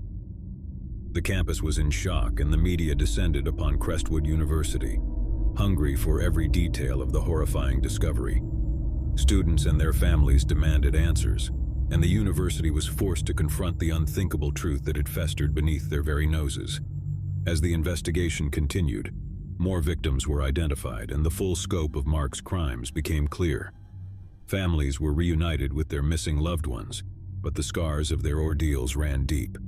The campus was in shock, and the media descended upon Crestwood University, hungry for every detail of the horrifying discovery. Students and their families demanded answers, and the university was forced to confront the unthinkable truth that had festered beneath their very noses. As the investigation continued, more victims were identified, and the full scope of Mark's crimes became clear. Families were reunited with their missing loved ones, but the scars of their ordeals ran deep.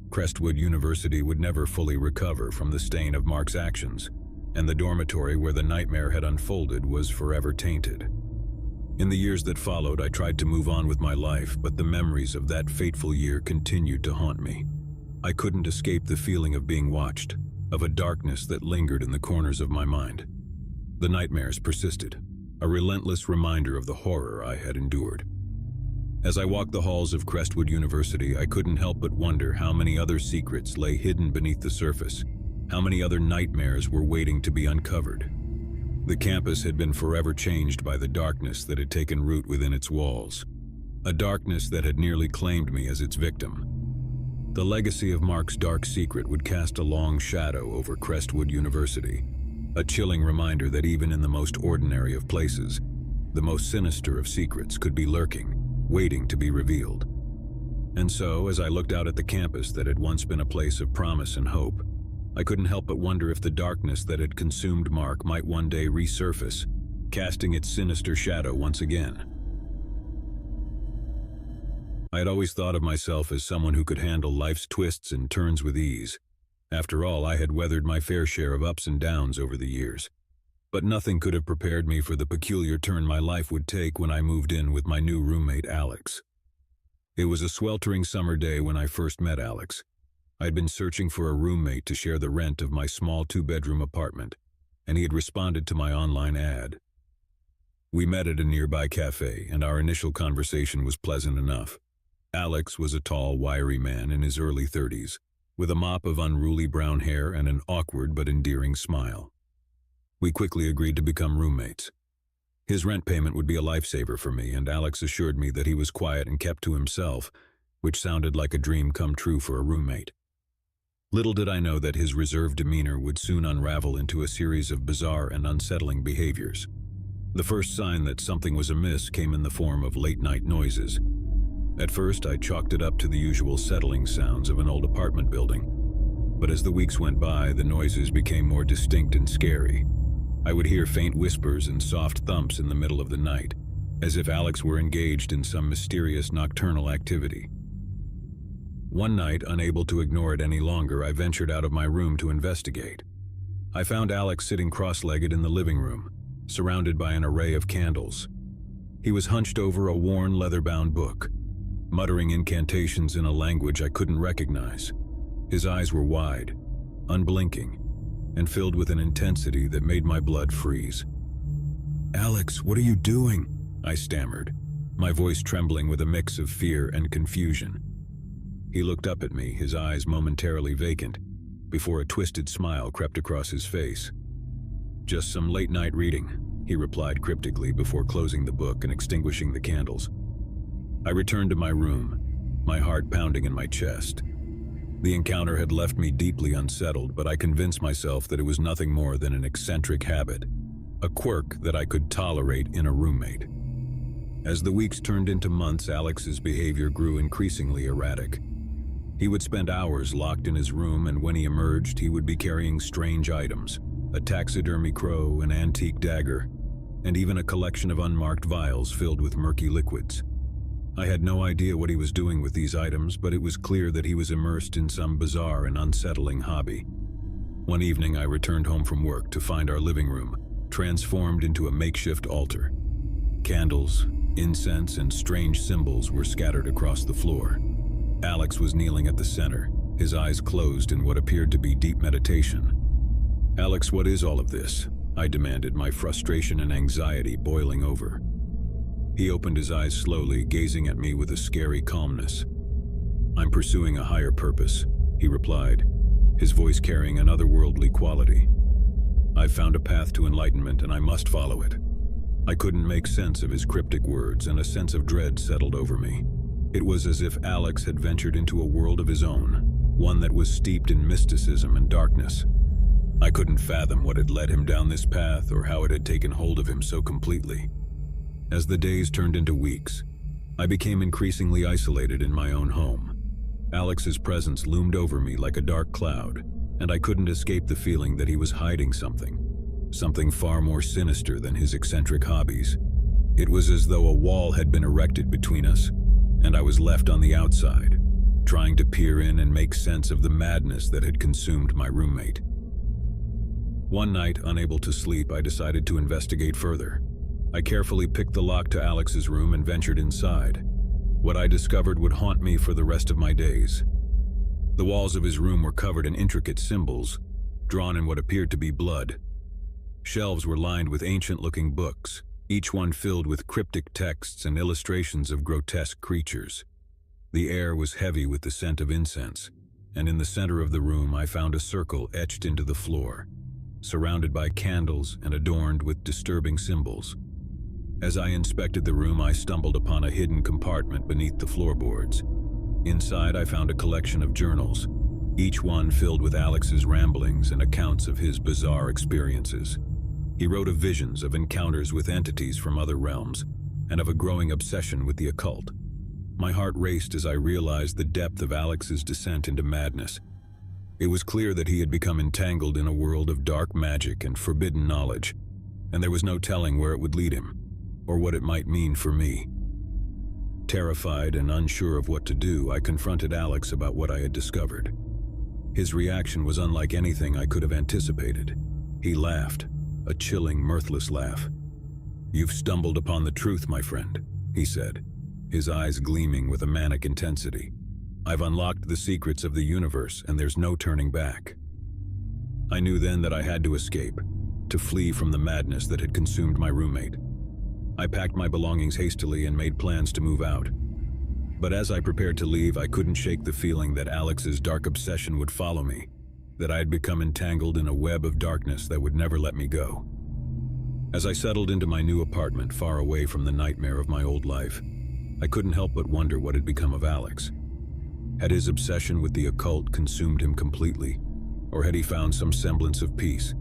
Crestwood University would never fully recover from the stain of Mark's actions, and the dormitory where the nightmare had unfolded was forever tainted. In the years that followed, I tried to move on with my life, but the memories of that fateful year continued to haunt me. I couldn't escape the feeling of being watched, of a darkness that lingered in the corners of my mind. The nightmares persisted, a relentless reminder of the horror I had endured. As I walked the halls of Crestwood University, I couldn't help but wonder how many other secrets lay hidden beneath the surface, how many other nightmares were waiting to be uncovered. The campus had been forever changed by the darkness that had taken root within its walls, a darkness that had nearly claimed me as its victim. The legacy of Mark's dark secret would cast a long shadow over Crestwood University, a chilling reminder that even in the most ordinary of places, the most sinister of secrets could be lurking, waiting to be revealed. And so, as I looked out at the campus that had once been a place of promise and hope, I couldn't help but wonder if the darkness that had consumed Mark might one day resurface, casting its sinister shadow once again. I had always thought of myself as someone who could handle life's twists and turns with ease. After all, I had weathered my fair share of ups and downs over the years. But nothing could have prepared me for the peculiar turn my life would take when I moved in with my new roommate, Alex. It was a sweltering summer day when I first met Alex. I'd been searching for a roommate to share the rent of my small 2-bedroom apartment, and he had responded to my online ad. We met at a nearby cafe, and our initial conversation was pleasant enough. Alex was a tall, wiry man in his early 30s, with a mop of unruly brown hair and an awkward but endearing smile. We quickly agreed to become roommates. His rent payment would be a lifesaver for me, and Alex assured me that he was quiet and kept to himself, which sounded like a dream come true for a roommate. Little did I know that his reserved demeanor would soon unravel into a series of bizarre and unsettling behaviors. The first sign that something was amiss came in the form of late-night noises. At first, I chalked it up to the usual settling sounds of an old apartment building. But as the weeks went by, the noises became more distinct and scary. I would hear faint whispers and soft thumps in the middle of the night, as if Alex were engaged in some mysterious nocturnal activity. One night, unable to ignore it any longer, I ventured out of my room to investigate. I found Alex sitting cross-legged in the living room, surrounded by an array of candles. He was hunched over a worn leather-bound book, muttering incantations in a language I couldn't recognize. His eyes were wide, unblinking, and filled with an intensity that made my blood freeze. "Alex, what are you doing?" I stammered, my voice trembling with a mix of fear and confusion. He looked up at me, his eyes momentarily vacant, before a twisted smile crept across his face. "Just some late-night reading," he replied cryptically before closing the book and extinguishing the candles. I returned to my room, my heart pounding in my chest. The encounter had left me deeply unsettled, but I convinced myself that it was nothing more than an eccentric habit, a quirk that I could tolerate in a roommate. As the weeks turned into months, Alex's behavior grew increasingly erratic. He would spend hours locked in his room, and when he emerged, he would be carrying strange items, a taxidermy crow, an antique dagger, and even a collection of unmarked vials filled with murky liquids. I had no idea what he was doing with these items, but it was clear that he was immersed in some bizarre and unsettling hobby. One evening, I returned home from work to find our living room transformed into a makeshift altar. Candles, incense, and strange symbols were scattered across the floor. Alex was kneeling at the center, his eyes closed in what appeared to be deep meditation. "Alex, what is all of this?" I demanded, my frustration and anxiety boiling over. He opened his eyes slowly, gazing at me with a scary calmness. "I'm pursuing a higher purpose," he replied, his voice carrying an otherworldly quality. "I've found a path to enlightenment, and I must follow it." I couldn't make sense of his cryptic words, and a sense of dread settled over me. It was as if Alex had ventured into a world of his own, one that was steeped in mysticism and darkness. I couldn't fathom what had led him down this path or how it had taken hold of him so completely. As the days turned into weeks, I became increasingly isolated in my own home. Alex's presence loomed over me like a dark cloud, and I couldn't escape the feeling that he was hiding something far more sinister than his eccentric hobbies. It was as though a wall had been erected between us, and I was left on the outside, trying to peer in and make sense of the madness that had consumed my roommate. One night, unable to sleep, I decided to investigate further. I carefully picked the lock to Alex's room and ventured inside. What I discovered would haunt me for the rest of my days. The walls of his room were covered in intricate symbols, drawn in what appeared to be blood. Shelves were lined with ancient-looking books, each one filled with cryptic texts and illustrations of grotesque creatures. The air was heavy with the scent of incense, and in the center of the room I found a circle etched into the floor, surrounded by candles and adorned with disturbing symbols. As I inspected the room, I stumbled upon a hidden compartment beneath the floorboards. Inside, I found a collection of journals, each one filled with Alex's ramblings and accounts of his bizarre experiences. He wrote of visions of encounters with entities from other realms, and of a growing obsession with the occult. My heart raced as I realized the depth of Alex's descent into madness. It was clear that he had become entangled in a world of dark magic and forbidden knowledge, and there was no telling where it would lead him, or what it might mean for me. Terrified and unsure of what to do, I confronted Alex about what I had discovered. His reaction was unlike anything I could have anticipated. He laughed, a chilling, mirthless laugh. "You've stumbled upon the truth, my friend," he said, his eyes gleaming with a manic intensity. "I've unlocked the secrets of the universe, and there's no turning back." I knew then that I had to escape, to flee from the madness that had consumed my roommate. I packed my belongings hastily and made plans to move out. But as I prepared to leave, I couldn't shake the feeling that Alex's dark obsession would follow me, that I had become entangled in a web of darkness that would never let me go. As I settled into my new apartment, far away from the nightmare of my old life, I couldn't help but wonder what had become of Alex. Had his obsession with the occult consumed him completely, or had he found some semblance of peace?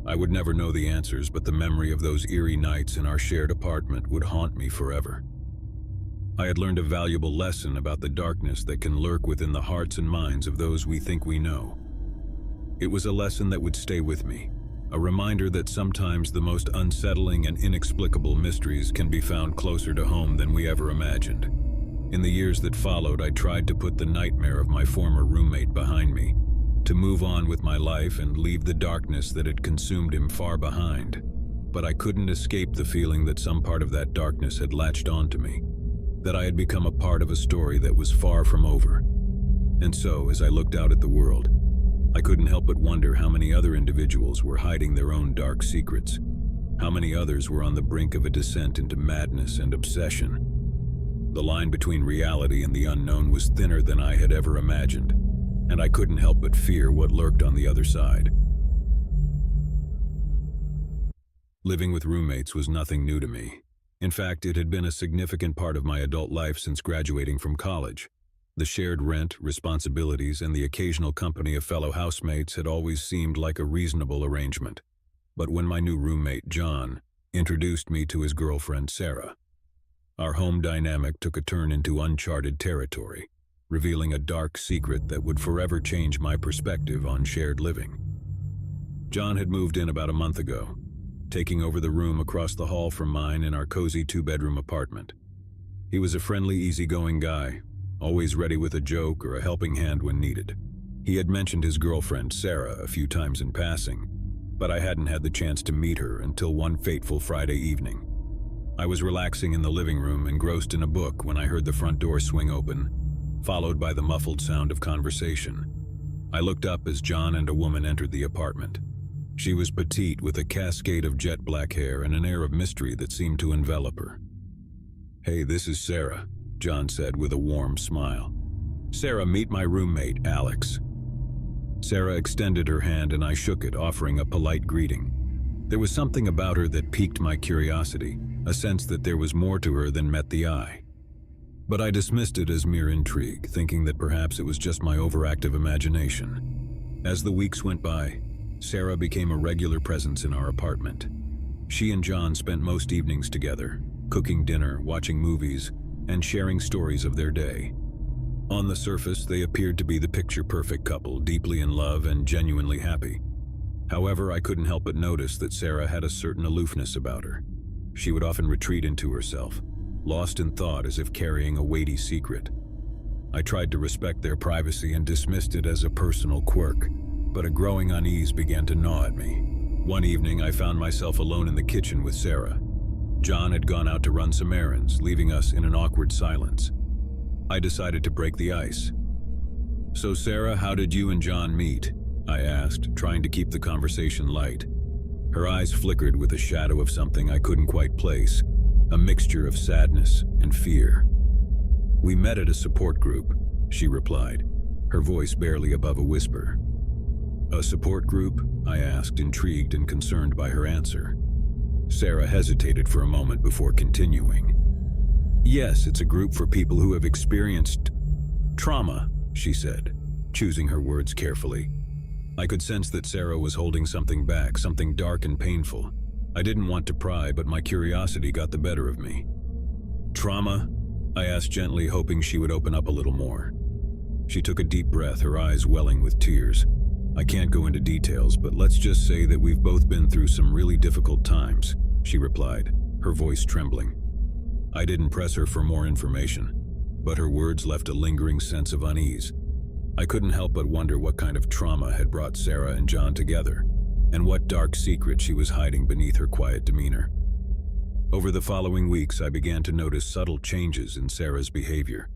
I would never know the answers, but the memory of those eerie nights in our shared apartment would haunt me forever. I had learned a valuable lesson about the darkness that can lurk within the hearts and minds of those we think we know. It was a lesson that would stay with me, a reminder that sometimes the most unsettling and inexplicable mysteries can be found closer to home than we ever imagined. In the years that followed, I tried to put the nightmare of my former roommate behind me, to move on with my life and leave the darkness that had consumed him far behind. But I couldn't escape the feeling that some part of that darkness had latched onto me, that I had become a part of a story that was far from over. And so, as I looked out at the world, I couldn't help but wonder how many other individuals were hiding their own dark secrets, how many others were on the brink of a descent into madness and obsession. The line between reality and the unknown was thinner than I had ever imagined, and I couldn't help but fear what lurked on the other side. Living with roommates was nothing new to me. In fact, it had been a significant part of my adult life since graduating from college. The shared rent, responsibilities, and the occasional company of fellow housemates had always seemed like a reasonable arrangement. But when my new roommate, John, introduced me to his girlfriend, Sarah, our home dynamic took a turn into uncharted territory, revealing a dark secret that would forever change my perspective on shared living. John had moved in about a month ago, taking over the room across the hall from mine in our cozy two-bedroom apartment. He was a friendly, easygoing guy, always ready with a joke or a helping hand when needed. He had mentioned his girlfriend, Sarah, a few times in passing, but I hadn't had the chance to meet her until one fateful Friday evening. I was relaxing in the living room, engrossed in a book, when I heard the front door swing open, followed by the muffled sound of conversation. I looked up as John and a woman entered the apartment. She was petite, with a cascade of jet black hair and an air of mystery that seemed to envelop her. "Hey, this is Sarah," John said with a warm smile. "Sarah, meet my roommate, Alex." Sarah extended her hand and I shook it, offering a polite greeting. There was something about her that piqued my curiosity, a sense that there was more to her than met the eye. But I dismissed it as mere intrigue, thinking that perhaps it was just my overactive imagination. As the weeks went by, Sarah became a regular presence in our apartment. She and John spent most evenings together, cooking dinner, watching movies, and sharing stories of their day. On the surface, they appeared to be the picture-perfect couple, deeply in love and genuinely happy. However, I couldn't help but notice that Sarah had a certain aloofness about her. She would often retreat into herself, lost in thought as if carrying a weighty secret. I tried to respect their privacy and dismissed it as a personal quirk, but a growing unease began to gnaw at me. One evening, I found myself alone in the kitchen with Sarah. John had gone out to run some errands, leaving us in an awkward silence. I decided to break the ice. "So Sarah, how did you and John meet?" I asked, trying to keep the conversation light. Her eyes flickered with a shadow of something I couldn't quite place, a mixture of sadness and fear. "We met at a support group," she replied, her voice barely above a whisper. "A support group?" I asked, intrigued and concerned by her answer. Sarah hesitated for a moment before continuing. "Yes, it's a group for people who have experienced trauma," she said, choosing her words carefully. I could sense that Sarah was holding something back, something dark and painful. I didn't want to pry, but my curiosity got the better of me. "Trauma?" I asked gently, hoping she would open up a little more. She took a deep breath, her eyes welling with tears. "I can't go into details, but let's just say that we've both been through some really difficult times," she replied, her voice trembling. I didn't press her for more information, but her words left a lingering sense of unease. I couldn't help but wonder what kind of trauma had brought Sarah and John together, and what dark secret she was hiding beneath her quiet demeanor. Over the following weeks, I began to notice subtle changes in Sarah's behavior.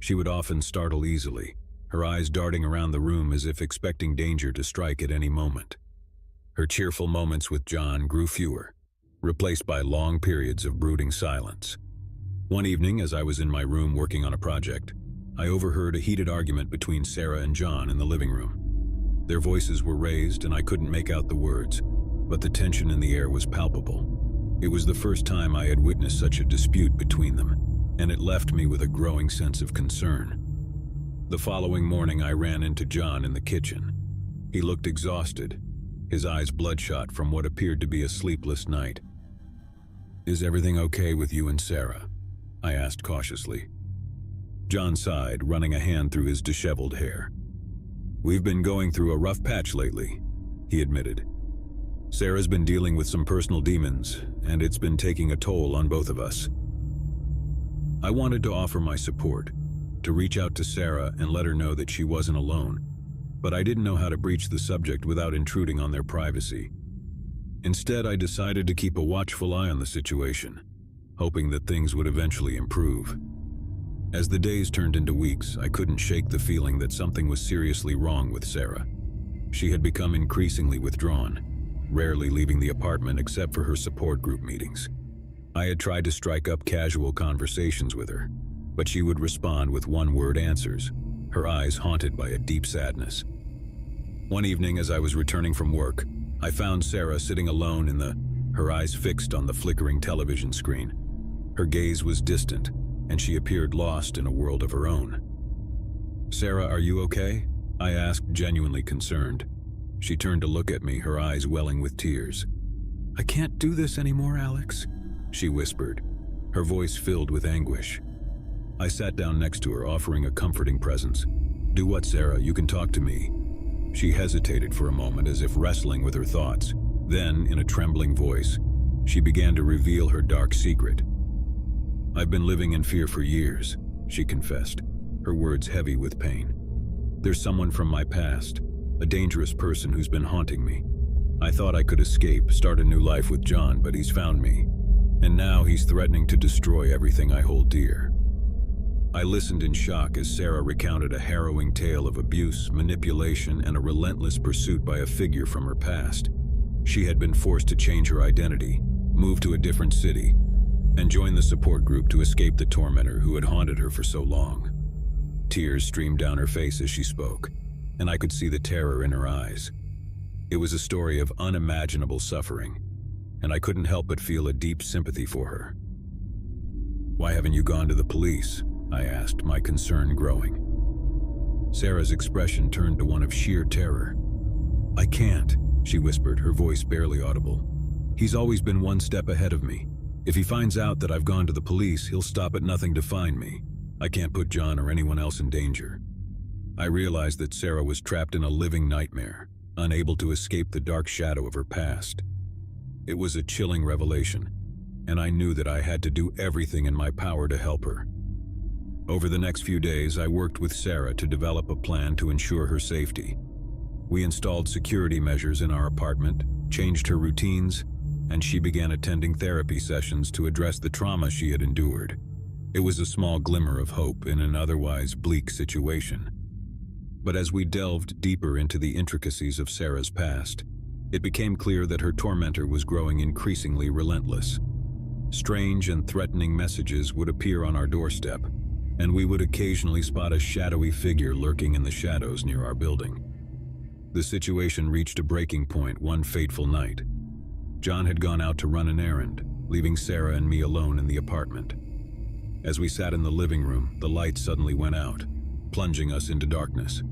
She would often startle easily, her eyes darting around the room as if expecting danger to strike at any moment. Her cheerful moments with John grew fewer, replaced by long periods of brooding silence. One evening, as I was in my room working on a project, I overheard a heated argument between Sarah and John in the living room. Their voices were raised and I couldn't make out the words, but the tension in the air was palpable. It was the first time I had witnessed such a dispute between them, and it left me with a growing sense of concern. The following morning, I ran into John in the kitchen. He looked exhausted, his eyes bloodshot from what appeared to be a sleepless night. "Is everything okay with you and Sarah?" I asked cautiously. John sighed, running a hand through his disheveled hair. "We've been going through a rough patch lately," he admitted. "Sarah's been dealing with some personal demons, and it's been taking a toll on both of us." I wanted to offer my support, to reach out to Sarah and let her know that she wasn't alone, but I didn't know how to broach the subject without intruding on their privacy. Instead, I decided to keep a watchful eye on the situation, hoping that things would eventually improve. As the days turned into weeks, I couldn't shake the feeling that something was seriously wrong with Sarah. She had become increasingly withdrawn, rarely leaving the apartment except for her support group meetings. I had tried to strike up casual conversations with her, but she would respond with one-word answers, her eyes haunted by a deep sadness. One evening, as I was returning from work, I found Sarah sitting alone her eyes fixed on the flickering television screen. Her gaze was distant, and she appeared lost in a world of her own. "Sarah, are you okay?" I asked, genuinely concerned. She turned to look at me, her eyes welling with tears. "I can't do this anymore, Alex," she whispered, her voice filled with anguish. I sat down next to her, offering a comforting presence. "Do what, Sarah? You can talk to me." She hesitated for a moment, as if wrestling with her thoughts. Then, in a trembling voice, she began to reveal her dark secret. "I've been living in fear for years," she confessed, her words heavy with pain. "There's someone from my past, a dangerous person who's been haunting me. I thought I could escape, start a new life with John, but he's found me. And now he's threatening to destroy everything I hold dear." I listened in shock as Sarah recounted a harrowing tale of abuse, manipulation, and a relentless pursuit by a figure from her past. She had been forced to change her identity, move to a different city, and join the support group to escape the tormentor who had haunted her for so long. Tears streamed down her face as she spoke, and I could see the terror in her eyes. It was a story of unimaginable suffering, and I couldn't help but feel a deep sympathy for her. "Why haven't you gone to the police?" I asked, my concern growing. Sarah's expression turned to one of sheer terror. "I can't," she whispered, her voice barely audible. "He's always been one step ahead of me. If he finds out that I've gone to the police, he'll stop at nothing to find me. I can't put John or anyone else in danger." I realized that Sarah was trapped in a living nightmare, unable to escape the dark shadow of her past. It was a chilling revelation, and I knew that I had to do everything in my power to help her. Over the next few days, I worked with Sarah to develop a plan to ensure her safety. We installed security measures in our apartment, changed her routines, and she began attending therapy sessions to address the trauma she had endured. It was a small glimmer of hope in an otherwise bleak situation. But as we delved deeper into the intricacies of Sarah's past, it became clear that her tormentor was growing increasingly relentless. Strange and threatening messages would appear on our doorstep, and we would occasionally spot a shadowy figure lurking in the shadows near our building. The situation reached a breaking point one fateful night. John had gone out to run an errand, leaving Sarah and me alone in the apartment. As we sat in the living room, the light suddenly went out, plunging us into darkness.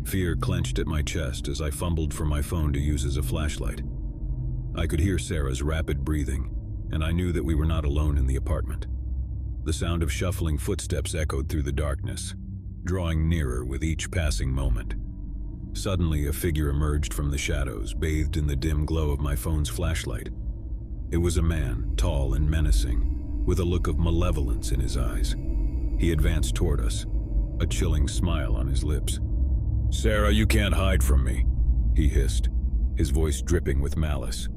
Fear clenched at my chest as I fumbled for my phone to use as a flashlight. I could hear Sarah's rapid breathing, and I knew that we were not alone in the apartment. The sound of shuffling footsteps echoed through the darkness, drawing nearer with each passing moment. Suddenly, a figure emerged from the shadows, bathed in the dim glow of my phone's flashlight. It was a man, tall and menacing, with a look of malevolence in his eyes. He advanced toward us, a chilling smile on his lips. "Sarah, you can't hide from me," he hissed, his voice dripping with malice.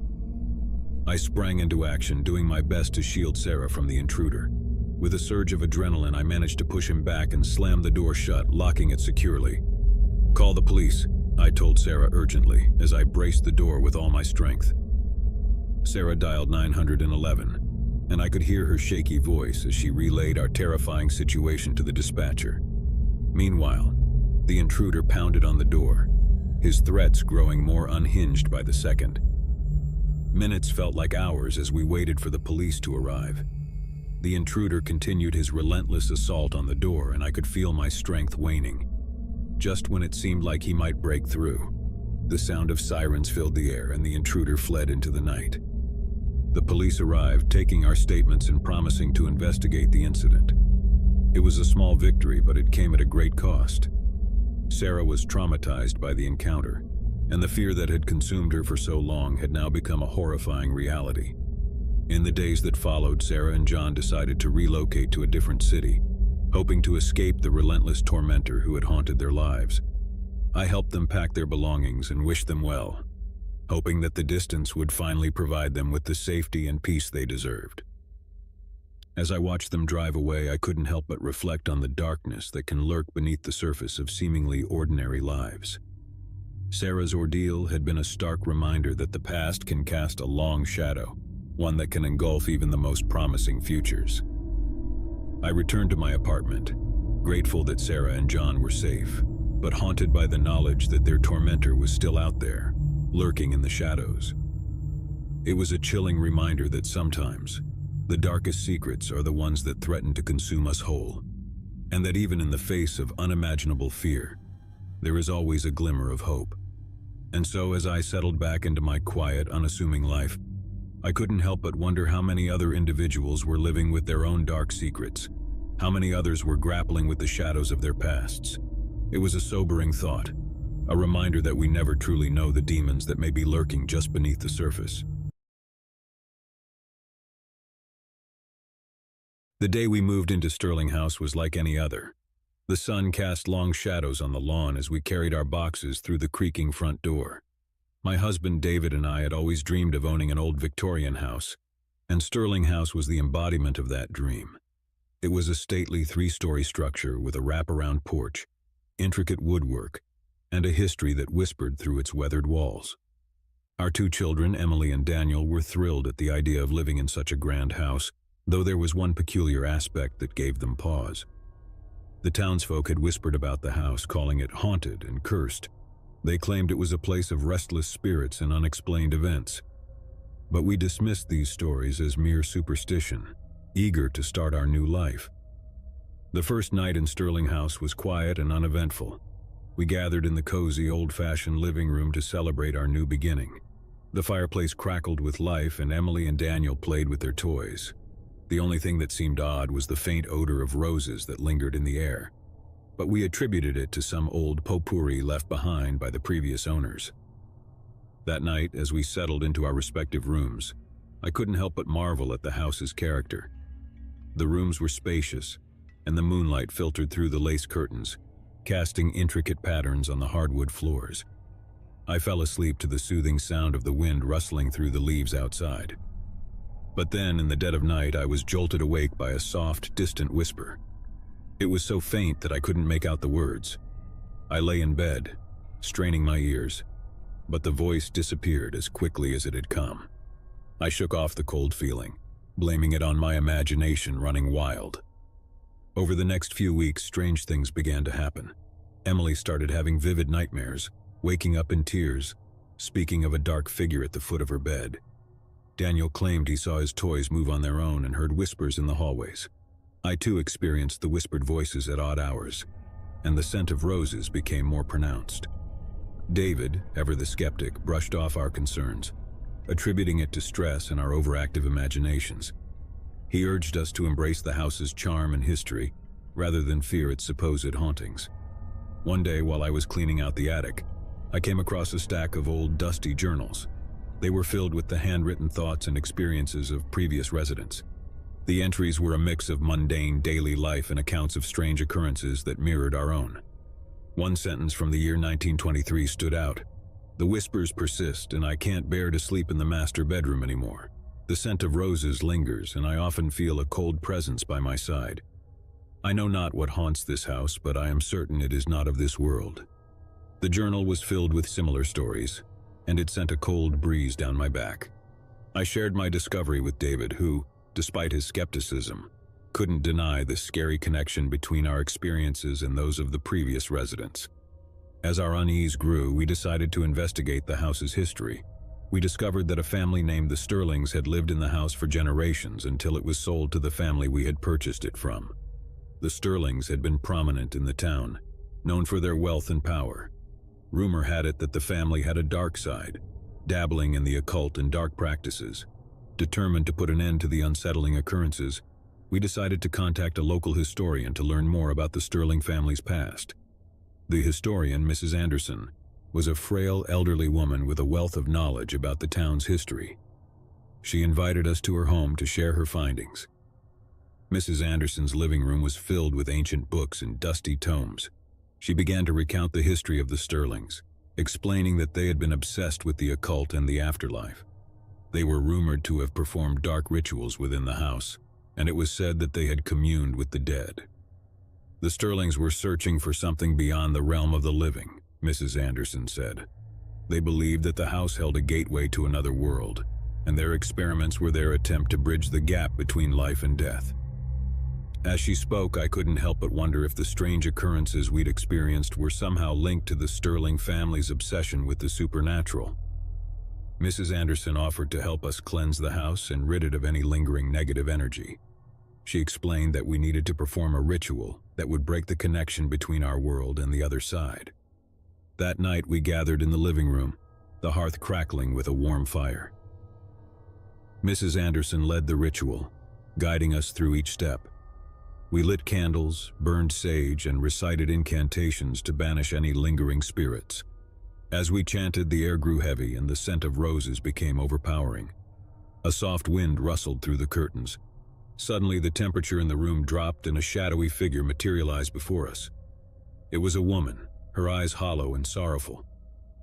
I sprang into action, doing my best to shield Sarah from the intruder. With a surge of adrenaline, I managed to push him back and slam the door shut, locking it securely. "Call the police," I told Sarah urgently, as I braced the door with all my strength. Sarah dialed 911, and I could hear her shaky voice as she relayed our terrifying situation to the dispatcher. Meanwhile, the intruder pounded on the door, his threats growing more unhinged by the second. Minutes felt like hours as we waited for the police to arrive. The intruder continued his relentless assault on the door, and I could feel my strength waning. Just when it seemed like he might break through, the sound of sirens filled the air and the intruder fled into the night. The police arrived, taking our statements and promising to investigate the incident. It was a small victory, but it came at a great cost. Sarah was traumatized by the encounter, and the fear that had consumed her for so long had now become a horrifying reality. In the days that followed, Sarah and John decided to relocate to a different city, hoping to escape the relentless tormentor who had haunted their lives. I helped them pack their belongings and wished them well, hoping that the distance would finally provide them with the safety and peace they deserved. As I watched them drive away, I couldn't help but reflect on the darkness that can lurk beneath the surface of seemingly ordinary lives. Sarah's ordeal had been a stark reminder that the past can cast a long shadow, one that can engulf even the most promising futures. I returned to my apartment, grateful that Sarah and John were safe, but haunted by the knowledge that their tormentor was still out there, lurking in the shadows. It was a chilling reminder that sometimes, the darkest secrets are the ones that threaten to consume us whole, and that even in the face of unimaginable fear, there is always a glimmer of hope. And so as I settled back into my quiet, unassuming life, I couldn't help but wonder how many other individuals were living with their own dark secrets, how many others were grappling with the shadows of their pasts. It was a sobering thought, a reminder that we never truly know the demons that may be lurking just beneath the surface. The day we moved into Sterling House was like any other. The sun cast long shadows on the lawn as we carried our boxes through the creaking front door. My husband David and I had always dreamed of owning an old Victorian house, and Sterling House was the embodiment of that dream. It was a stately 3-story structure with a wraparound porch, intricate woodwork, and a history that whispered through its weathered walls. Our 2 children, Emily and Daniel, were thrilled at the idea of living in such a grand house, though there was one peculiar aspect that gave them pause. The townsfolk had whispered about the house, calling it haunted and cursed. They claimed it was a place of restless spirits and unexplained events. But we dismissed these stories as mere superstition, eager to start our new life. The first night in Sterling House was quiet and uneventful. We gathered in the cozy, old-fashioned living room to celebrate our new beginning. The fireplace crackled with life, and Emily and Daniel played with their toys. The only thing that seemed odd was the faint odor of roses that lingered in the air, but we attributed it to some old potpourri left behind by the previous owners. That night, as we settled into our respective rooms, I couldn't help but marvel at the house's character. The rooms were spacious, and the moonlight filtered through the lace curtains, casting intricate patterns on the hardwood floors. I fell asleep to the soothing sound of the wind rustling through the leaves outside. But then, in the dead of night, I was jolted awake by a soft, distant whisper. It was so faint that I couldn't make out the words. I lay in bed, straining my ears, but the voice disappeared as quickly as it had come. I shook off the cold feeling, blaming it on my imagination running wild. Over the next few weeks, strange things began to happen. Emily started having vivid nightmares, waking up in tears, speaking of a dark figure at the foot of her bed. Daniel claimed he saw his toys move on their own and heard whispers in the hallways. I too experienced the whispered voices at odd hours, and the scent of roses became more pronounced. David, ever the skeptic, brushed off our concerns, attributing it to stress and our overactive imaginations. He urged us to embrace the house's charm and history, rather than fear its supposed hauntings. One day, while I was cleaning out the attic, I came across a stack of old, dusty journals. They were filled with the handwritten thoughts and experiences of previous residents. The entries were a mix of mundane daily life and accounts of strange occurrences that mirrored our own. One sentence from the year 1923 stood out. "The whispers persist, and I can't bear to sleep in the master bedroom anymore. The scent of roses lingers, and I often feel a cold presence by my side. I know not what haunts this house, but I am certain it is not of this world." The journal was filled with similar stories, and it sent a cold breeze down my back. I shared my discovery with David, who, despite his skepticism, couldn't deny the scary connection between our experiences and those of the previous residents. As our unease grew, we decided to investigate the house's history. We discovered that a family named the Sterlings had lived in the house for generations until it was sold to the family we had purchased it from. The Sterlings had been prominent in the town, known for their wealth and power. Rumor had it that the family had a dark side, dabbling in the occult and dark practices. Determined to put an end to the unsettling occurrences, we decided to contact a local historian to learn more about the Sterling family's past. The historian, Mrs. Anderson, was a frail elderly woman with a wealth of knowledge about the town's history. She invited us to her home to share her findings. Mrs. Anderson's living room was filled with ancient books and dusty tomes. She began to recount the history of the Sterlings, explaining that they had been obsessed with the occult and the afterlife. They were rumored to have performed dark rituals within the house, and it was said that they had communed with the dead. The Sterlings were searching for something beyond the realm of the living, Mrs. Anderson said. They believed that the house held a gateway to another world, and their experiments were their attempt to bridge the gap between life and death. As she spoke, I couldn't help but wonder if the strange occurrences we'd experienced were somehow linked to the Sterling family's obsession with the supernatural. Mrs. Anderson offered to help us cleanse the house and rid it of any lingering negative energy. She explained that we needed to perform a ritual that would break the connection between our world and the other side. That night we gathered in the living room, the hearth crackling with a warm fire. Mrs. Anderson led the ritual, guiding us through each step. We lit candles, burned sage, and recited incantations to banish any lingering spirits. As we chanted, the air grew heavy and the scent of roses became overpowering. A soft wind rustled through the curtains. Suddenly, the temperature in the room dropped and a shadowy figure materialized before us. It was a woman, her eyes hollow and sorrowful.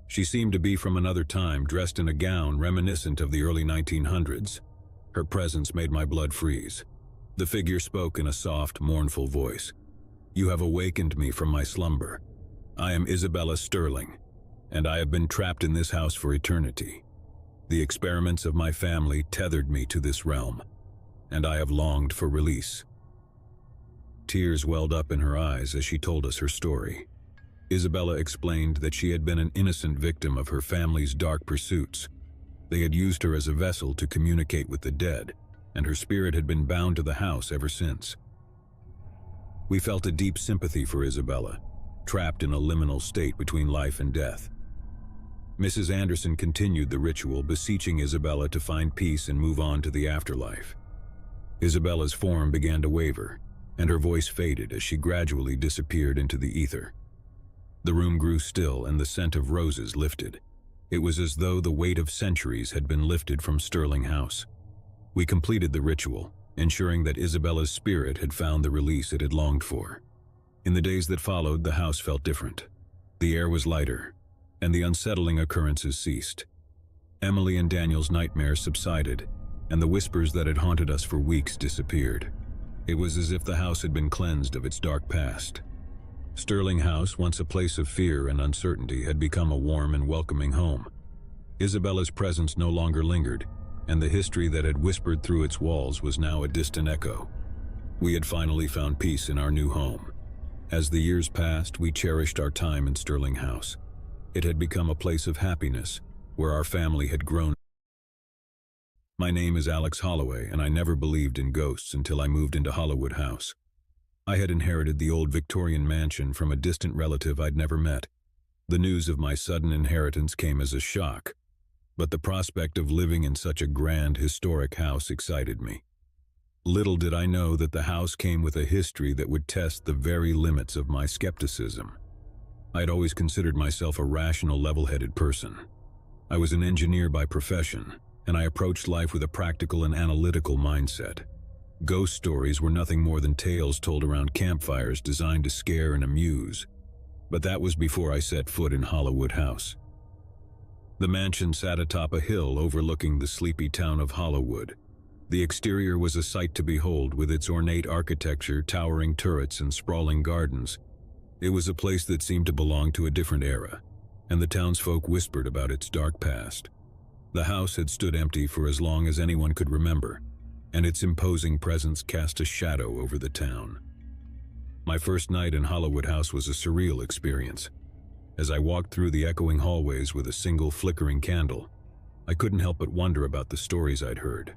She seemed to be from another time, dressed in a gown reminiscent of the early 1900s. Her presence made my blood freeze. The figure spoke in a soft, mournful voice. "You have awakened me from my slumber. I am Isabella Sterling, and I have been trapped in this house for eternity. The experiments of my family tethered me to this realm, and I have longed for release." Tears welled up in her eyes as she told us her story. Isabella explained that she had been an innocent victim of her family's dark pursuits. They had used her as a vessel to communicate with the dead, and her spirit had been bound to the house ever since. We felt a deep sympathy for Isabella, trapped in a liminal state between life and death. Mrs. Anderson continued the ritual, beseeching Isabella to find peace and move on to the afterlife. Isabella's form began to waver, and her voice faded as she gradually disappeared into the ether. The room grew still and the scent of roses lifted. It was as though the weight of centuries had been lifted from Sterling House. We completed the ritual, ensuring that Isabella's spirit had found the release it had longed for. In the days that followed, the house felt different. The air was lighter, and the unsettling occurrences ceased. Emily and Daniel's nightmares subsided, and the whispers that had haunted us for weeks disappeared. It was as if the house had been cleansed of its dark past. Sterling House, once a place of fear and uncertainty, had become a warm and welcoming home. Isabella's presence no longer lingered, and the history that had whispered through its walls was now a distant echo. We had finally found peace in our new home. As the years passed, we cherished our time in Sterling House. It had become a place of happiness, where our family had grown. My name is Alex Holloway, and I never believed in ghosts until I moved into Hollywood House. I had inherited the old Victorian mansion from a distant relative I'd never met. The news of my sudden inheritance came as a shock, but the prospect of living in such a grand, historic house excited me. Little did I know that the house came with a history that would test the very limits of my skepticism. I had always considered myself a rational, level-headed person. I was an engineer by profession, and I approached life with a practical and analytical mindset. Ghost stories were nothing more than tales told around campfires designed to scare and amuse. But that was before I set foot in Hollywood House. The mansion sat atop a hill overlooking the sleepy town of Hollywood. The exterior was a sight to behold, with its ornate architecture, towering turrets, and sprawling gardens. It was a place that seemed to belong to a different era, and the townsfolk whispered about its dark past. The house had stood empty for as long as anyone could remember, and its imposing presence cast a shadow over the town. My first night in Hollywood House was a surreal experience. As I walked through the echoing hallways with a single flickering candle, I couldn't help but wonder about the stories I'd heard.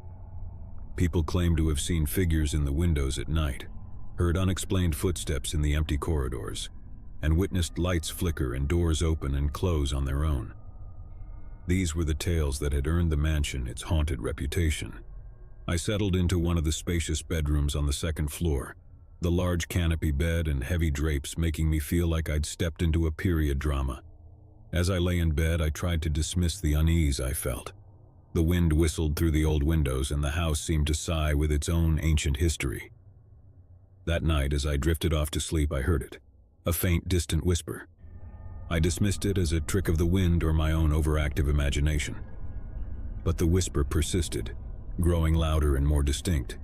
People claimed to have seen figures in the windows at night, heard unexplained footsteps in the empty corridors, and witnessed lights flicker and doors open and close on their own. These were the tales that had earned the mansion its haunted reputation. I settled into one of the spacious bedrooms on the second floor, the large canopy bed and heavy drapes making me feel like I'd stepped into a period drama. As I lay in bed, I tried to dismiss the unease I felt. The wind whistled through the old windows, and the house seemed to sigh with its own ancient history. That night, as I drifted off to sleep, I heard it, a faint, distant whisper. I dismissed it as a trick of the wind or my own overactive imagination. But the whisper persisted, growing louder and more distinct.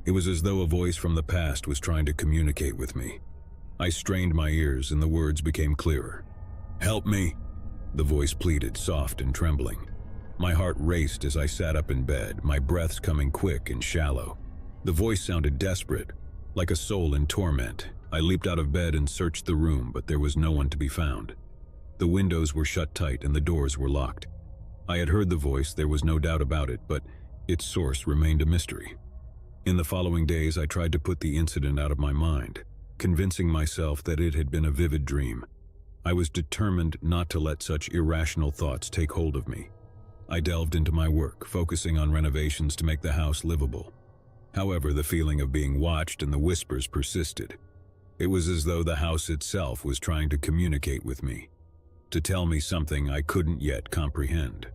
It was as though a voice from the past was trying to communicate with me. I strained my ears, and the words became clearer. "Help me," the voice pleaded, soft and trembling. My heart raced as I sat up in bed, my breaths coming quick and shallow. The voice sounded desperate, like a soul in torment. I leaped out of bed and searched the room, but there was no one to be found. The windows were shut tight and the doors were locked. I had heard the voice, there was no doubt about it, but its source remained a mystery. In the following days, I tried to put the incident out of my mind, convincing myself that it had been a vivid dream. I was determined not to let such irrational thoughts take hold of me. I delved into my work, focusing on renovations to make the house livable. However, the feeling of being watched and the whispers persisted. It was as though the house itself was trying to communicate with me, to tell me something I couldn't yet comprehend.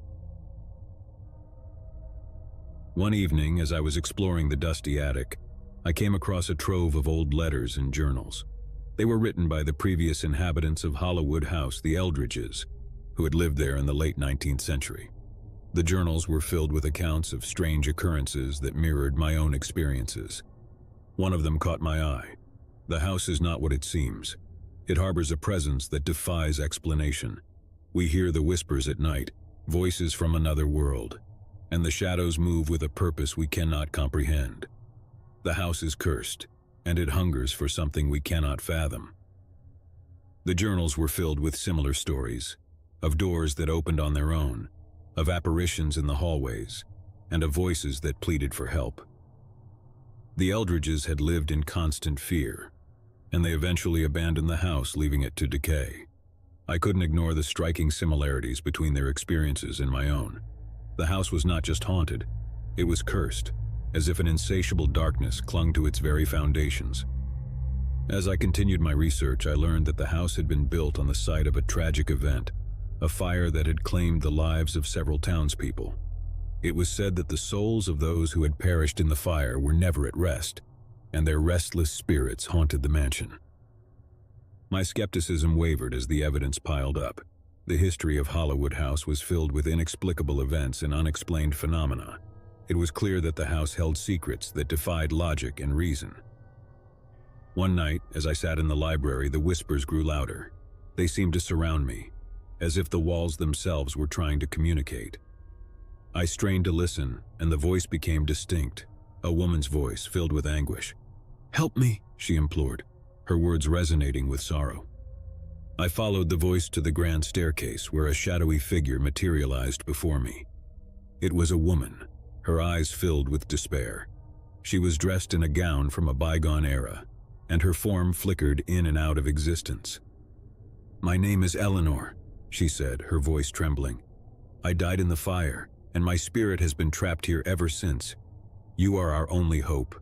One evening, as I was exploring the dusty attic, I came across a trove of old letters and journals. They were written by the previous inhabitants of Hollywood House, the Eldridges, who had lived there in the late 19th century. The journals were filled with accounts of strange occurrences that mirrored my own experiences. One of them caught my eye. The house is not what it seems. It harbors a presence that defies explanation. We hear the whispers at night, voices from another world, and the shadows move with a purpose we cannot comprehend. The house is cursed, and it hungers for something we cannot fathom. The journals were filled with similar stories, of doors that opened on their own, of apparitions in the hallways, and of voices that pleaded for help. The Eldridges had lived in constant fear, and they eventually abandoned the house, leaving it to decay. I couldn't ignore the striking similarities between their experiences and my own. The house was not just haunted, it was cursed, as if an insatiable darkness clung to its very foundations. As I continued my research, I learned that the house had been built on the site of a tragic event, a fire that had claimed the lives of several townspeople. It was said that the souls of those who had perished in the fire were never at rest, and their restless spirits haunted the mansion. My skepticism wavered as the evidence piled up. The history of Hollywood House was filled with inexplicable events and unexplained phenomena. It was clear that the house held secrets that defied logic and reason. One night, as I sat in the library, the whispers grew louder. They seemed to surround me, as if the walls themselves were trying to communicate. I strained to listen, and the voice became distinct, a woman's voice filled with anguish. "Help me," she implored, her words resonating with sorrow. I followed the voice to the grand staircase, where a shadowy figure materialized before me. It was a woman, her eyes filled with despair. She was dressed in a gown from a bygone era, and her form flickered in and out of existence. "My name is Eleanor," she said, her voice trembling. "I died in the fire, and my spirit has been trapped here ever since. You are our only hope."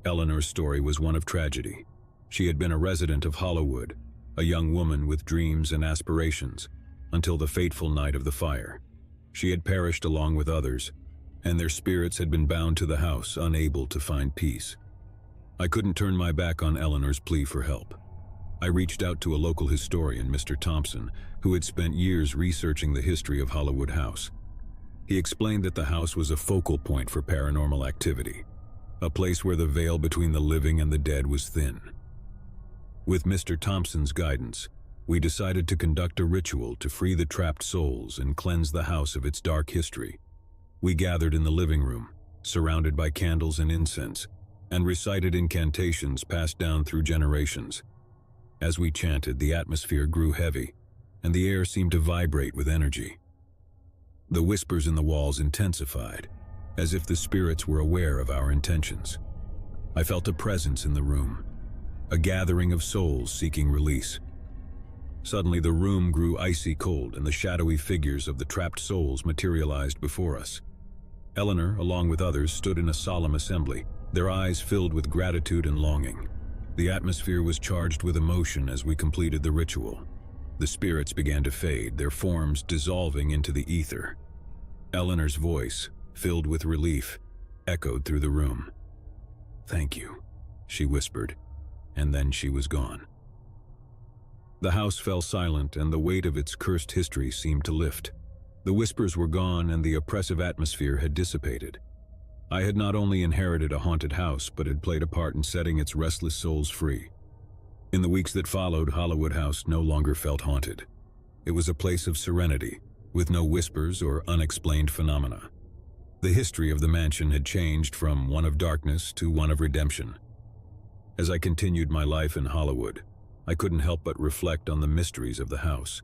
Eleanor's story was one of tragedy. She had been a resident of Hollywood, a young woman with dreams and aspirations, until the fateful night of the fire. She had perished along with others, and their spirits had been bound to the house, unable to find peace. I couldn't turn my back on Eleanor's plea for help. I reached out to a local historian, Mr. Thompson, who had spent years researching the history of Hollywood House. He explained that the house was a focal point for paranormal activity, a place where the veil between the living and the dead was thin. With Mr. Thompson's guidance, we decided to conduct a ritual to free the trapped souls and cleanse the house of its dark history. We gathered in the living room, surrounded by candles and incense, and recited incantations passed down through generations. As we chanted, the atmosphere grew heavy, and the air seemed to vibrate with energy. The whispers in the walls intensified, as if the spirits were aware of our intentions. I felt a presence in the room, a gathering of souls seeking release. Suddenly, the room grew icy cold, and the shadowy figures of the trapped souls materialized before us. Eleanor, along with others, stood in a solemn assembly, their eyes filled with gratitude and longing. The atmosphere was charged with emotion as we completed the ritual. The spirits began to fade, their forms dissolving into the ether. Eleanor's voice, filled with relief, echoed through the room. "Thank you," she whispered, and then she was gone. The house fell silent, and the weight of its cursed history seemed to lift. The whispers were gone, and the oppressive atmosphere had dissipated. I had not only inherited a haunted house, but had played a part in setting its restless souls free. In the weeks that followed, Hollywood House no longer felt haunted. It was a place of serenity, with no whispers or unexplained phenomena. The history of the mansion had changed from one of darkness to one of redemption. As I continued my life in Hollywood, I couldn't help but reflect on the mysteries of the house.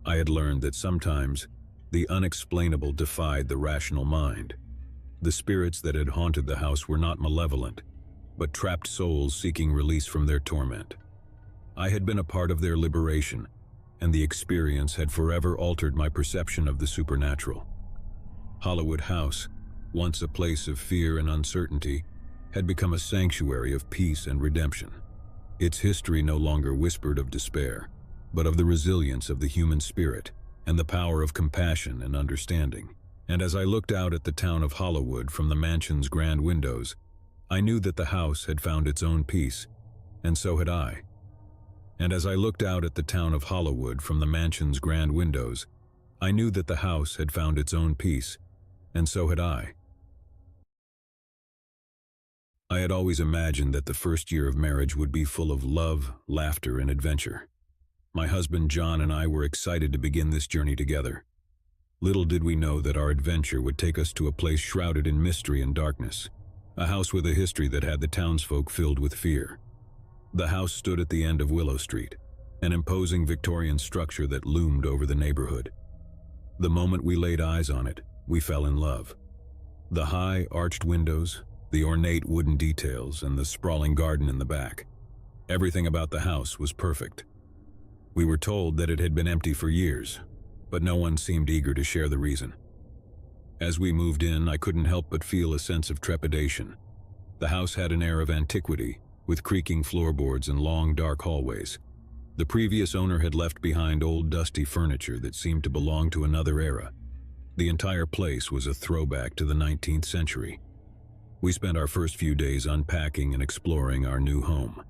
I had learned that sometimes the unexplainable defied the rational mind. The spirits that had haunted the house were not malevolent, but trapped souls seeking release from their torment. I had been a part of their liberation, and the experience had forever altered my perception of the supernatural. Hollywood House, once a place of fear and uncertainty, had become a sanctuary of peace and redemption. Its history no longer whispered of despair, but of the resilience of the human spirit and the power of compassion and understanding. And as I looked out at the town of Hollywood from the mansion's grand windows, I knew that the house had found its own peace, and so had I. And as I looked out at the town of Hollywood from the mansion's grand windows, I knew that the house had found its own peace, and so had I. I had always imagined that the first year of marriage would be full of love, laughter, and adventure. My husband John and I were excited to begin this journey together. Little did we know that our adventure would take us to a place shrouded in mystery and darkness, a house with a history that had the townsfolk filled with fear. The house stood at the end of Willow Street, an imposing Victorian structure that loomed over the neighborhood. The moment we laid eyes on it, we fell in love. The high, arched windows, the ornate wooden details, and the sprawling garden in the back. Everything about the house was perfect. We were told that it had been empty for years, but no one seemed eager to share the reason. As we moved in, I couldn't help but feel a sense of trepidation. The house had an air of antiquity, with creaking floorboards and long, dark hallways. The previous owner had left behind old, dusty furniture that seemed to belong to another era. The entire place was a throwback to the 19th century. We spent our first few days unpacking and exploring our new home.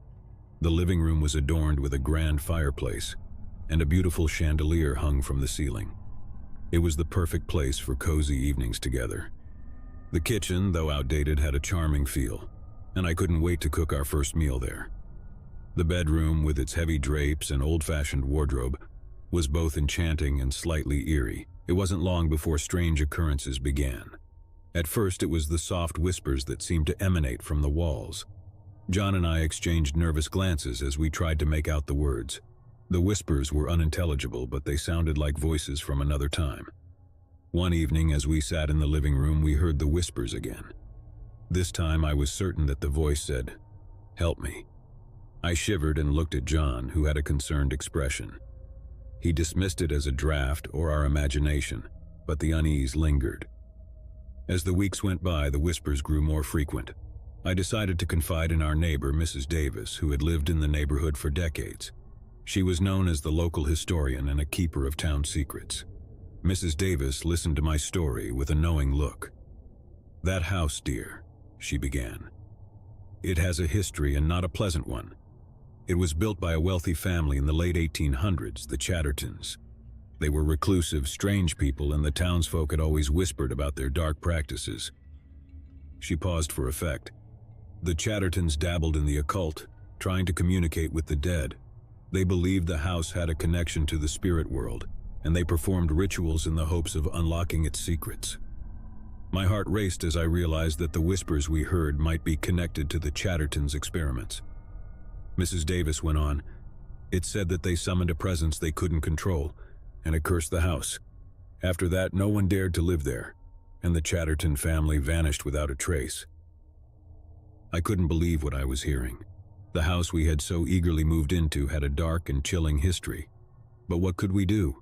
The living room was adorned with a grand fireplace, and a beautiful chandelier hung from the ceiling. It was the perfect place for cozy evenings together. The kitchen, though outdated, had a charming feel, and I couldn't wait to cook our first meal there. The bedroom, with its heavy drapes and old-fashioned wardrobe, was both enchanting and slightly eerie. It wasn't long before strange occurrences began. At first, it was the soft whispers that seemed to emanate from the walls. John and I exchanged nervous glances as we tried to make out the words. The whispers were unintelligible, but they sounded like voices from another time. One evening, as we sat in the living room, we heard the whispers again. This time, I was certain that the voice said, "Help me." I shivered and looked at John, who had a concerned expression. He dismissed it as a draft or our imagination, but the unease lingered. As the weeks went by, the whispers grew more frequent. I decided to confide in our neighbor, Mrs. Davis, who had lived in the neighborhood for decades. She was known as the local historian and a keeper of town secrets. Mrs. Davis listened to my story with a knowing look. "That house, dear," she began. "It has a history and not a pleasant one. It was built by a wealthy family in the late 1800s, the Chattertons. They were reclusive, strange people, and the townsfolk had always whispered about their dark practices." She paused for effect. "The Chattertons dabbled in the occult, trying to communicate with the dead. They believed the house had a connection to the spirit world, and they performed rituals in the hopes of unlocking its secrets." My heart raced as I realized that the whispers we heard might be connected to the Chattertons' experiments. Mrs. Davis went on, "It said that they summoned a presence they couldn't control, and it cursed the house. After that, no one dared to live there, and the Chatterton family vanished without a trace." I couldn't believe what I was hearing. The house we had so eagerly moved into had a dark and chilling history. But what could we do?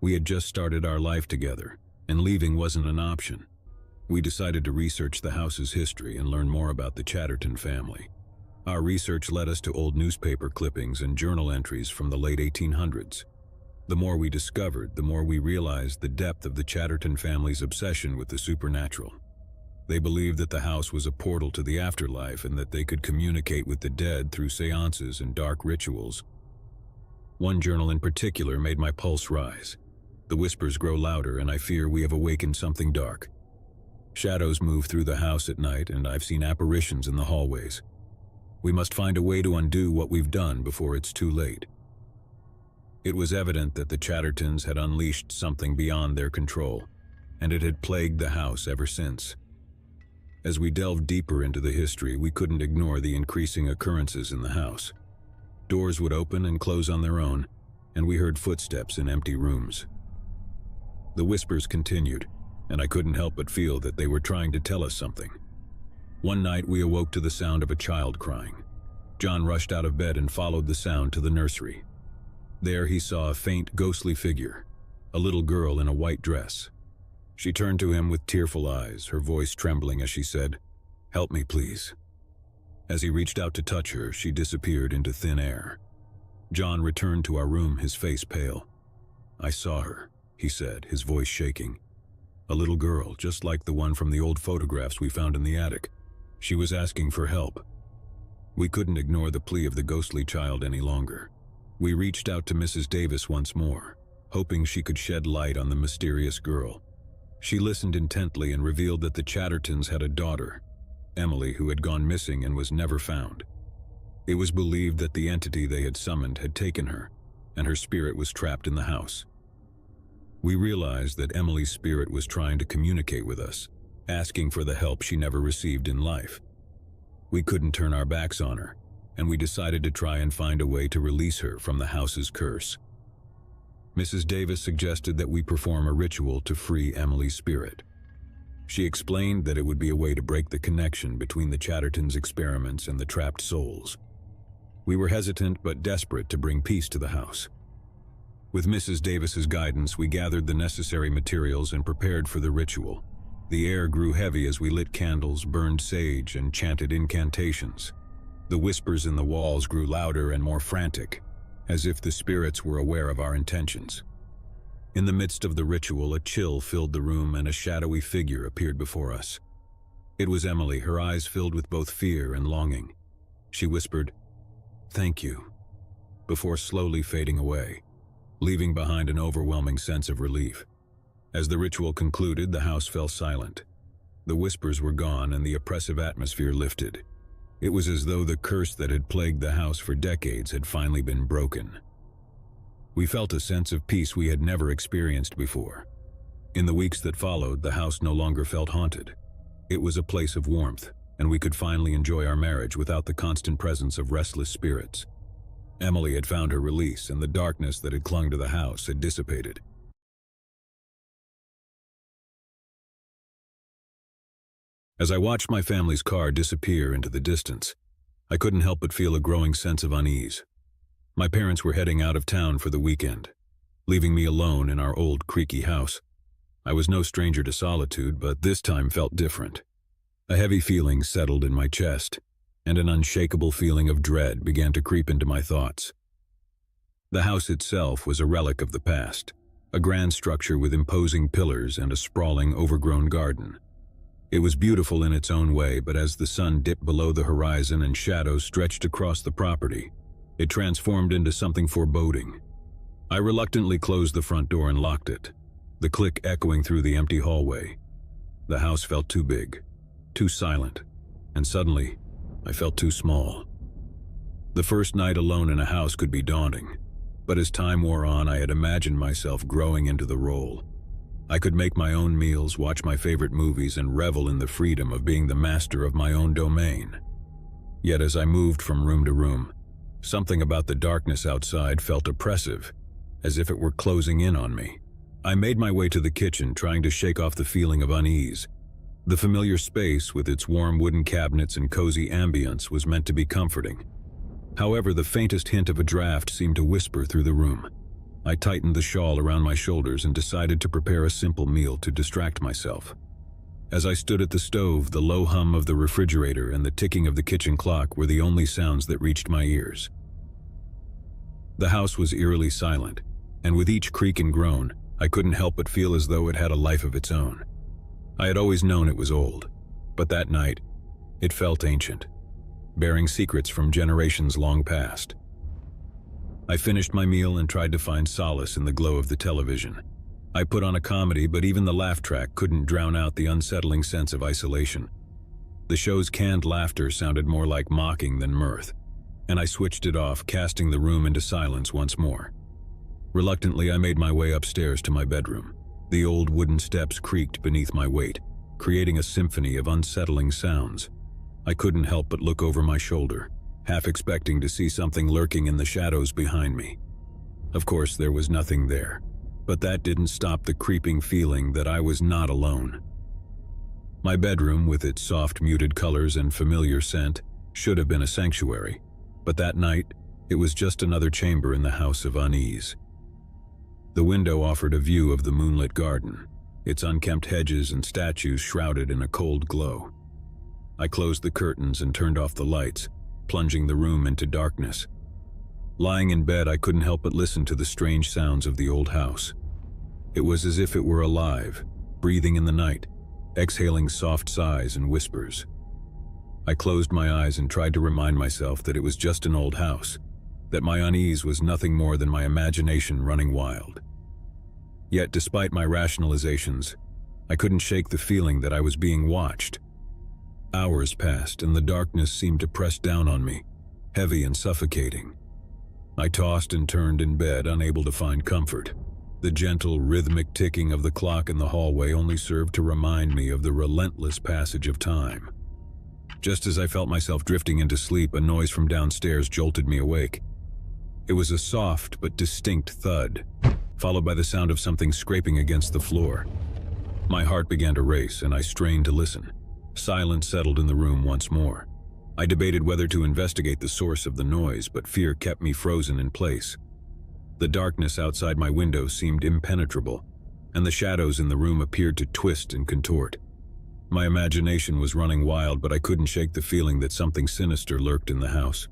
We had just started our life together, and leaving wasn't an option. We decided to research the house's history and learn more about the Chatterton family. Our research led us to old newspaper clippings and journal entries from the late 1800s. The more we discovered, the more we realized the depth of the Chatterton family's obsession with the supernatural. They believed that the house was a portal to the afterlife and that they could communicate with the dead through seances and dark rituals. One journal in particular made my pulse rise. "The whispers grow louder, and I fear we have awakened something dark. Shadows move through the house at night, and I've seen apparitions in the hallways. We must find a way to undo what we've done before it's too late." It was evident that the Chattertons had unleashed something beyond their control, and it had plagued the house ever since. As we delved deeper into the history, we couldn't ignore the increasing occurrences in the house. Doors would open and close on their own, and we heard footsteps in empty rooms. The whispers continued, and I couldn't help but feel that they were trying to tell us something. One night we awoke to the sound of a child crying. John rushed out of bed and followed the sound to the nursery. There he saw a faint, ghostly figure, a little girl in a white dress. She turned to him with tearful eyes, her voice trembling as she said, "Help me, please." As he reached out to touch her, she disappeared into thin air. John returned to our room, his face pale. "I saw her," he said, his voice shaking. "A little girl, just like the one from the old photographs we found in the attic. She was asking for help." We couldn't ignore the plea of the ghostly child any longer. We reached out to Mrs. Davis once more, hoping she could shed light on the mysterious girl. She listened intently and revealed that the Chattertons had a daughter, Emily, who had gone missing and was never found. It was believed that the entity they had summoned had taken her, and her spirit was trapped in the house. We realized that Emily's spirit was trying to communicate with us, asking for the help she never received in life. We couldn't turn our backs on her, and we decided to try and find a way to release her from the house's curse. Mrs. Davis suggested that we perform a ritual to free Emily's spirit. She explained that it would be a way to break the connection between the Chattertons' experiments and the trapped souls. We were hesitant but desperate to bring peace to the house. With Mrs. Davis's guidance, we gathered the necessary materials and prepared for the ritual. The air grew heavy as we lit candles, burned sage, and chanted incantations. The whispers in the walls grew louder and more frantic, as if the spirits were aware of our intentions. In the midst of the ritual, a chill filled the room and a shadowy figure appeared before us. It was Emily, her eyes filled with both fear and longing. She whispered, "Thank you," before slowly fading away. leaving behind an overwhelming sense of relief. As the ritual concluded, the house fell silent. The whispers were gone and the oppressive atmosphere lifted. It was as though the curse that had plagued the house for decades had finally been broken. We felt a sense of peace we had never experienced before. In the weeks that followed, the house no longer felt haunted. It was a place of warmth, and we could finally enjoy our marriage without the constant presence of restless spirits. Emily had found her release, and the darkness that had clung to the house had dissipated. As I watched my family's car disappear into the distance, I couldn't help but feel a growing sense of unease. My parents were heading out of town for the weekend, leaving me alone in our old creaky house. I was no stranger to solitude, but this time felt different. A heavy feeling settled in my chest, and an unshakable feeling of dread began to creep into my thoughts. The house itself was a relic of the past, a grand structure with imposing pillars and a sprawling, overgrown garden. It was beautiful in its own way, but as the sun dipped below the horizon and shadows stretched across the property, it transformed into something foreboding. I reluctantly closed the front door and locked it, the click echoing through the empty hallway. The house felt too big, too silent, and suddenly, I felt too small. The first night alone in a house could be daunting, but as time wore on, I had imagined myself growing into the role. I could make my own meals, watch my favorite movies, and revel in the freedom of being the master of my own domain. Yet as I moved from room to room, something about the darkness outside felt oppressive, as if it were closing in on me. I made my way to the kitchen, trying to shake off the feeling of unease. The familiar space, with its warm wooden cabinets and cozy ambience, was meant to be comforting. However, the faintest hint of a draft seemed to whisper through the room. I tightened the shawl around my shoulders and decided to prepare a simple meal to distract myself. As I stood at the stove, the low hum of the refrigerator and the ticking of the kitchen clock were the only sounds that reached my ears. The house was eerily silent, and with each creak and groan, I couldn't help but feel as though it had a life of its own. I had always known it was old, but that night, it felt ancient, bearing secrets from generations long past. I finished my meal and tried to find solace in the glow of the television. I put on a comedy, but even the laugh track couldn't drown out the unsettling sense of isolation. The show's canned laughter sounded more like mocking than mirth, and I switched it off, casting the room into silence once more. Reluctantly, I made my way upstairs to my bedroom. The old wooden steps creaked beneath my weight, creating a symphony of unsettling sounds. I couldn't help but look over my shoulder, half expecting to see something lurking in the shadows behind me. Of course, there was nothing there, but that didn't stop the creeping feeling that I was not alone. My bedroom, with its soft muted colors and familiar scent, should have been a sanctuary, but that night, it was just another chamber in the house of unease. The window offered a view of the moonlit garden, its unkempt hedges and statues shrouded in a cold glow. I closed the curtains and turned off the lights, plunging the room into darkness. Lying in bed, I couldn't help but listen to the strange sounds of the old house. It was as if it were alive, breathing in the night, exhaling soft sighs and whispers. I closed my eyes and tried to remind myself that it was just an old house, that my unease was nothing more than my imagination running wild. Yet, despite my rationalizations, I couldn't shake the feeling that I was being watched. Hours passed, and the darkness seemed to press down on me, heavy and suffocating. I tossed and turned in bed, unable to find comfort. The gentle, rhythmic ticking of the clock in the hallway only served to remind me of the relentless passage of time. Just as I felt myself drifting into sleep, a noise from downstairs jolted me awake. It was a soft but distinct thud, followed by the sound of something scraping against the floor. My heart began to race, and I strained to listen. Silence settled in the room once more. I debated whether to investigate the source of the noise, but fear kept me frozen in place. The darkness outside my window seemed impenetrable, and the shadows in the room appeared to twist and contort. My imagination was running wild, but I couldn't shake the feeling that something sinister lurked in the house.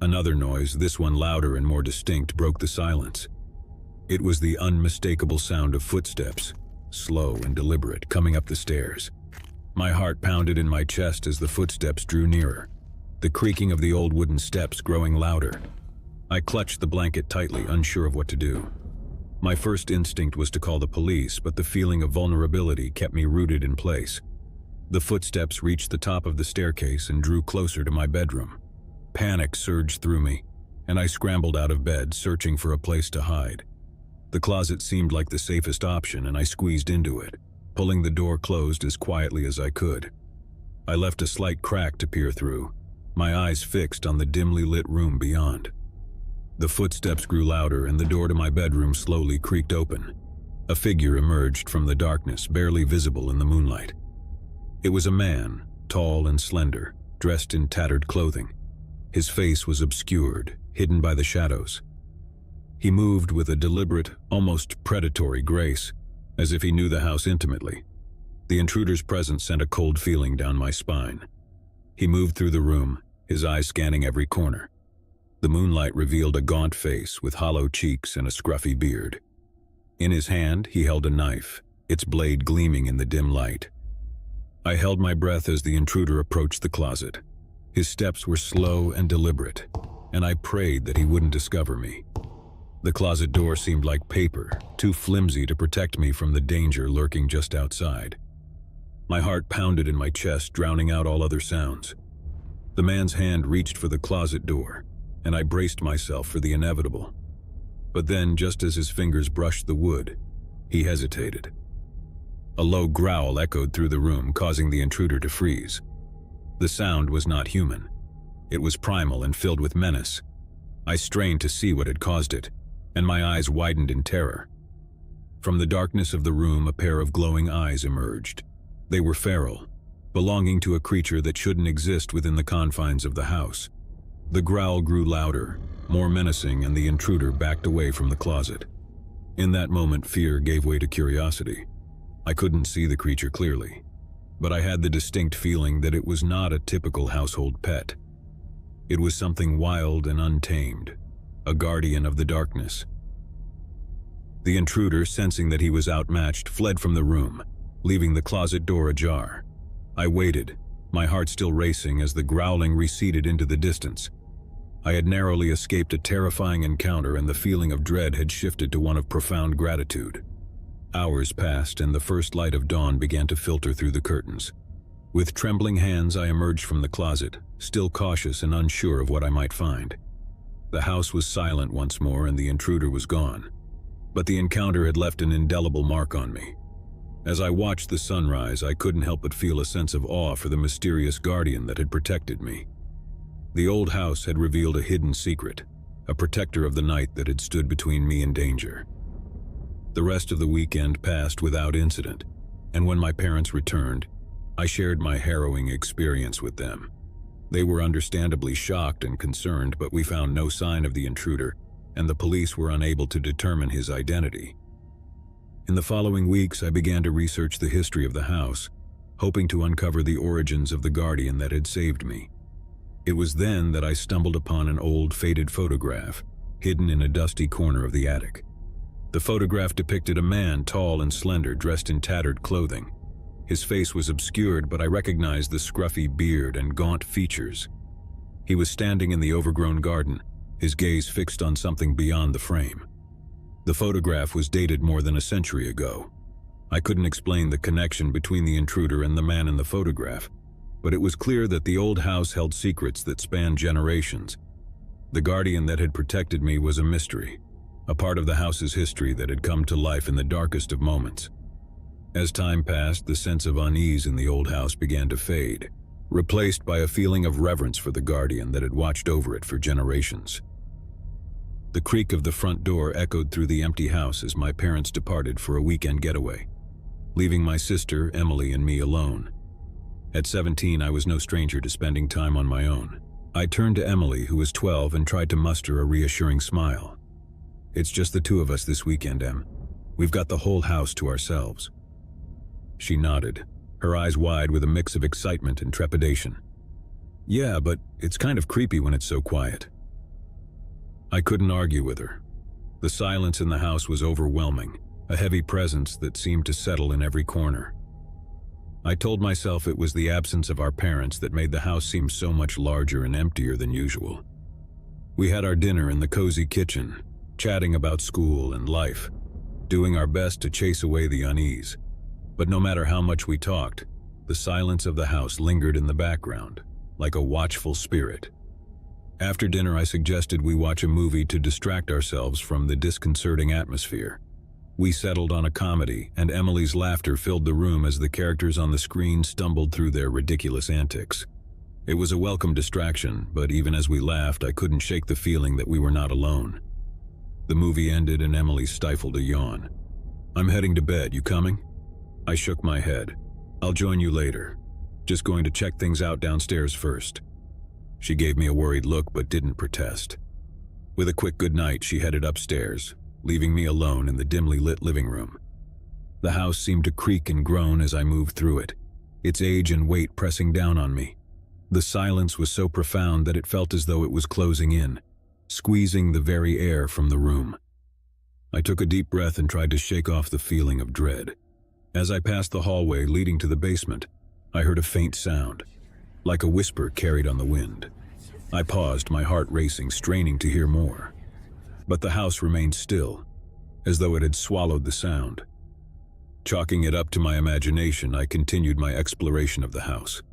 Another noise, this one louder and more distinct, broke the silence. It was the unmistakable sound of footsteps, slow and deliberate, coming up the stairs. My heart pounded in my chest as the footsteps drew nearer, the creaking of the old wooden steps growing louder. I clutched the blanket tightly, unsure of what to do. My first instinct was to call the police, but the feeling of vulnerability kept me rooted in place. The footsteps reached the top of the staircase and drew closer to my bedroom. Panic surged through me, and I scrambled out of bed, searching for a place to hide. The closet seemed like the safest option, and I squeezed into it, pulling the door closed as quietly as I could. I left a slight crack to peer through, my eyes fixed on the dimly lit room beyond. The footsteps grew louder, and the door to my bedroom slowly creaked open. A figure emerged from the darkness, barely visible in the moonlight. It was a man, tall and slender, dressed in tattered clothing. His face was obscured, hidden by the shadows. He moved with a deliberate, almost predatory grace, as if he knew the house intimately. The intruder's presence sent a cold feeling down my spine. He moved through the room, his eyes scanning every corner. The moonlight revealed a gaunt face with hollow cheeks and a scruffy beard. In his hand, he held a knife, its blade gleaming in the dim light. I held my breath as the intruder approached the closet. His steps were slow and deliberate, and I prayed that he wouldn't discover me. The closet door seemed like paper, too flimsy to protect me from the danger lurking just outside. My heart pounded in my chest, drowning out all other sounds. The man's hand reached for the closet door, and I braced myself for the inevitable. But then, just as his fingers brushed the wood, he hesitated. A low growl echoed through the room, causing the intruder to freeze. The sound was not human. It was primal and filled with menace. I strained to see what had caused it, and my eyes widened in terror. From the darkness of the room, a pair of glowing eyes emerged. They were feral, belonging to a creature that shouldn't exist within the confines of the house. The growl grew louder, more menacing, and the intruder backed away from the closet. In that moment, fear gave way to curiosity. I couldn't see the creature clearly, but I had the distinct feeling that it was not a typical household pet. It was something wild and untamed, a guardian of the darkness. The intruder, sensing that he was outmatched, fled from the room, leaving the closet door ajar. I waited, my heart still racing as the growling receded into the distance. I had narrowly escaped a terrifying encounter, and the feeling of dread had shifted to one of profound gratitude. Hours passed, and the first light of dawn began to filter through the curtains. With trembling hands, I emerged from the closet, still cautious and unsure of what I might find. The house was silent once more, and the intruder was gone. But the encounter had left an indelible mark on me. As I watched the sunrise, I couldn't help but feel a sense of awe for the mysterious guardian that had protected me. The old house had revealed a hidden secret, a protector of the night that had stood between me and danger. The rest of the weekend passed without incident, and when my parents returned, I shared my harrowing experience with them. They were understandably shocked and concerned, but we found no sign of the intruder, and the police were unable to determine his identity. In the following weeks, I began to research the history of the house, hoping to uncover the origins of the guardian that had saved me. It was then that I stumbled upon an old, faded photograph, hidden in a dusty corner of the attic. The photograph depicted a man, tall and slender, dressed in tattered clothing. His face was obscured, but I recognized the scruffy beard and gaunt features. He was standing in the overgrown garden, his gaze fixed on something beyond the frame. The photograph was dated more than a century ago. I couldn't explain the connection between the intruder and the man in the photograph, but it was clear that the old house held secrets that spanned generations. The guardian that had protected me was a mystery, a part of the house's history that had come to life in the darkest of moments. As time passed, the sense of unease in the old house began to fade, replaced by a feeling of reverence for the guardian that had watched over it for generations. The creak of the front door echoed through the empty house as my parents departed for a weekend getaway, leaving my sister, Emily, and me alone. At 17, I was no stranger to spending time on my own. I turned to Emily, who was 12, and tried to muster a reassuring smile. "It's just the two of us this weekend, Em. We've got the whole house to ourselves." She nodded, her eyes wide with a mix of excitement and trepidation. "Yeah, but it's kind of creepy when it's so quiet." I couldn't argue with her. The silence in the house was overwhelming, a heavy presence that seemed to settle in every corner. I told myself it was the absence of our parents that made the house seem so much larger and emptier than usual. We had our dinner in the cozy kitchen, chatting about school and life, doing our best to chase away the unease. But no matter how much we talked, the silence of the house lingered in the background, like a watchful spirit. After dinner, I suggested we watch a movie to distract ourselves from the disconcerting atmosphere. We settled on a comedy, and Emily's laughter filled the room as the characters on the screen stumbled through their ridiculous antics. It was a welcome distraction, but even as we laughed, I couldn't shake the feeling that we were not alone. The movie ended and Emily stifled a yawn. "I'm heading to bed, you coming?" I shook my head. "I'll join you later. Just going to check things out downstairs first." She gave me a worried look but didn't protest. With a quick goodnight, she headed upstairs, leaving me alone in the dimly lit living room. The house seemed to creak and groan as I moved through it, its age and weight pressing down on me. The silence was so profound that it felt as though it was closing in, squeezing the very air from the room. I took a deep breath and tried to shake off the feeling of dread. As I passed the hallway leading to the basement, I heard a faint sound, like a whisper carried on the wind. I paused, my heart racing, straining to hear more. But the house remained still, as though it had swallowed the sound. Chalking it up to my imagination, I continued my exploration of the house.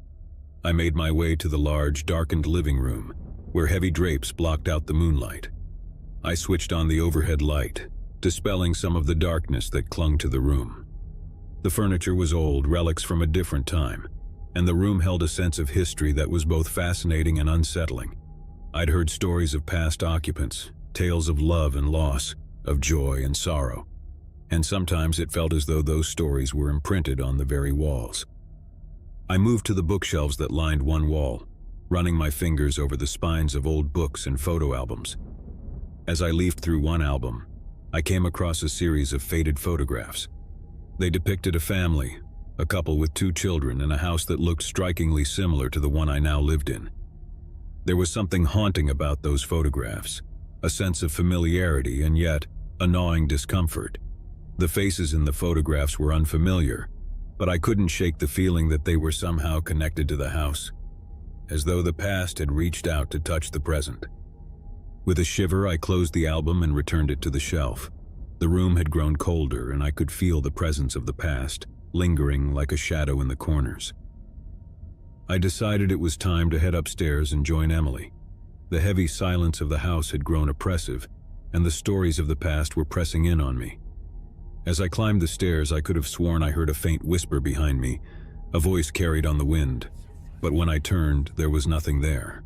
I made my way to the large, darkened living room, where heavy drapes blocked out the moonlight. I switched on the overhead light, dispelling some of the darkness that clung to the room. The furniture was old, relics from a different time, and the room held a sense of history that was both fascinating and unsettling. I'd heard stories of past occupants, tales of love and loss, of joy and sorrow, and sometimes it felt as though those stories were imprinted on the very walls. I moved to the bookshelves that lined one wall, running my fingers over the spines of old books and photo albums. As I leafed through one album, I came across a series of faded photographs. They depicted a family, a couple with 2 children, in a house that looked strikingly similar to the one I now lived in. There was something haunting about those photographs, a sense of familiarity and yet a gnawing discomfort. The faces in the photographs were unfamiliar, but I couldn't shake the feeling that they were somehow connected to the house, as though the past had reached out to touch the present. With a shiver, I closed the album and returned it to the shelf. The room had grown colder, and I could feel the presence of the past, lingering like a shadow in the corners. I decided it was time to head upstairs and join Emily. The heavy silence of the house had grown oppressive, and the stories of the past were pressing in on me. As I climbed the stairs, I could have sworn I heard a faint whisper behind me, a voice carried on the wind, but when I turned, there was nothing there.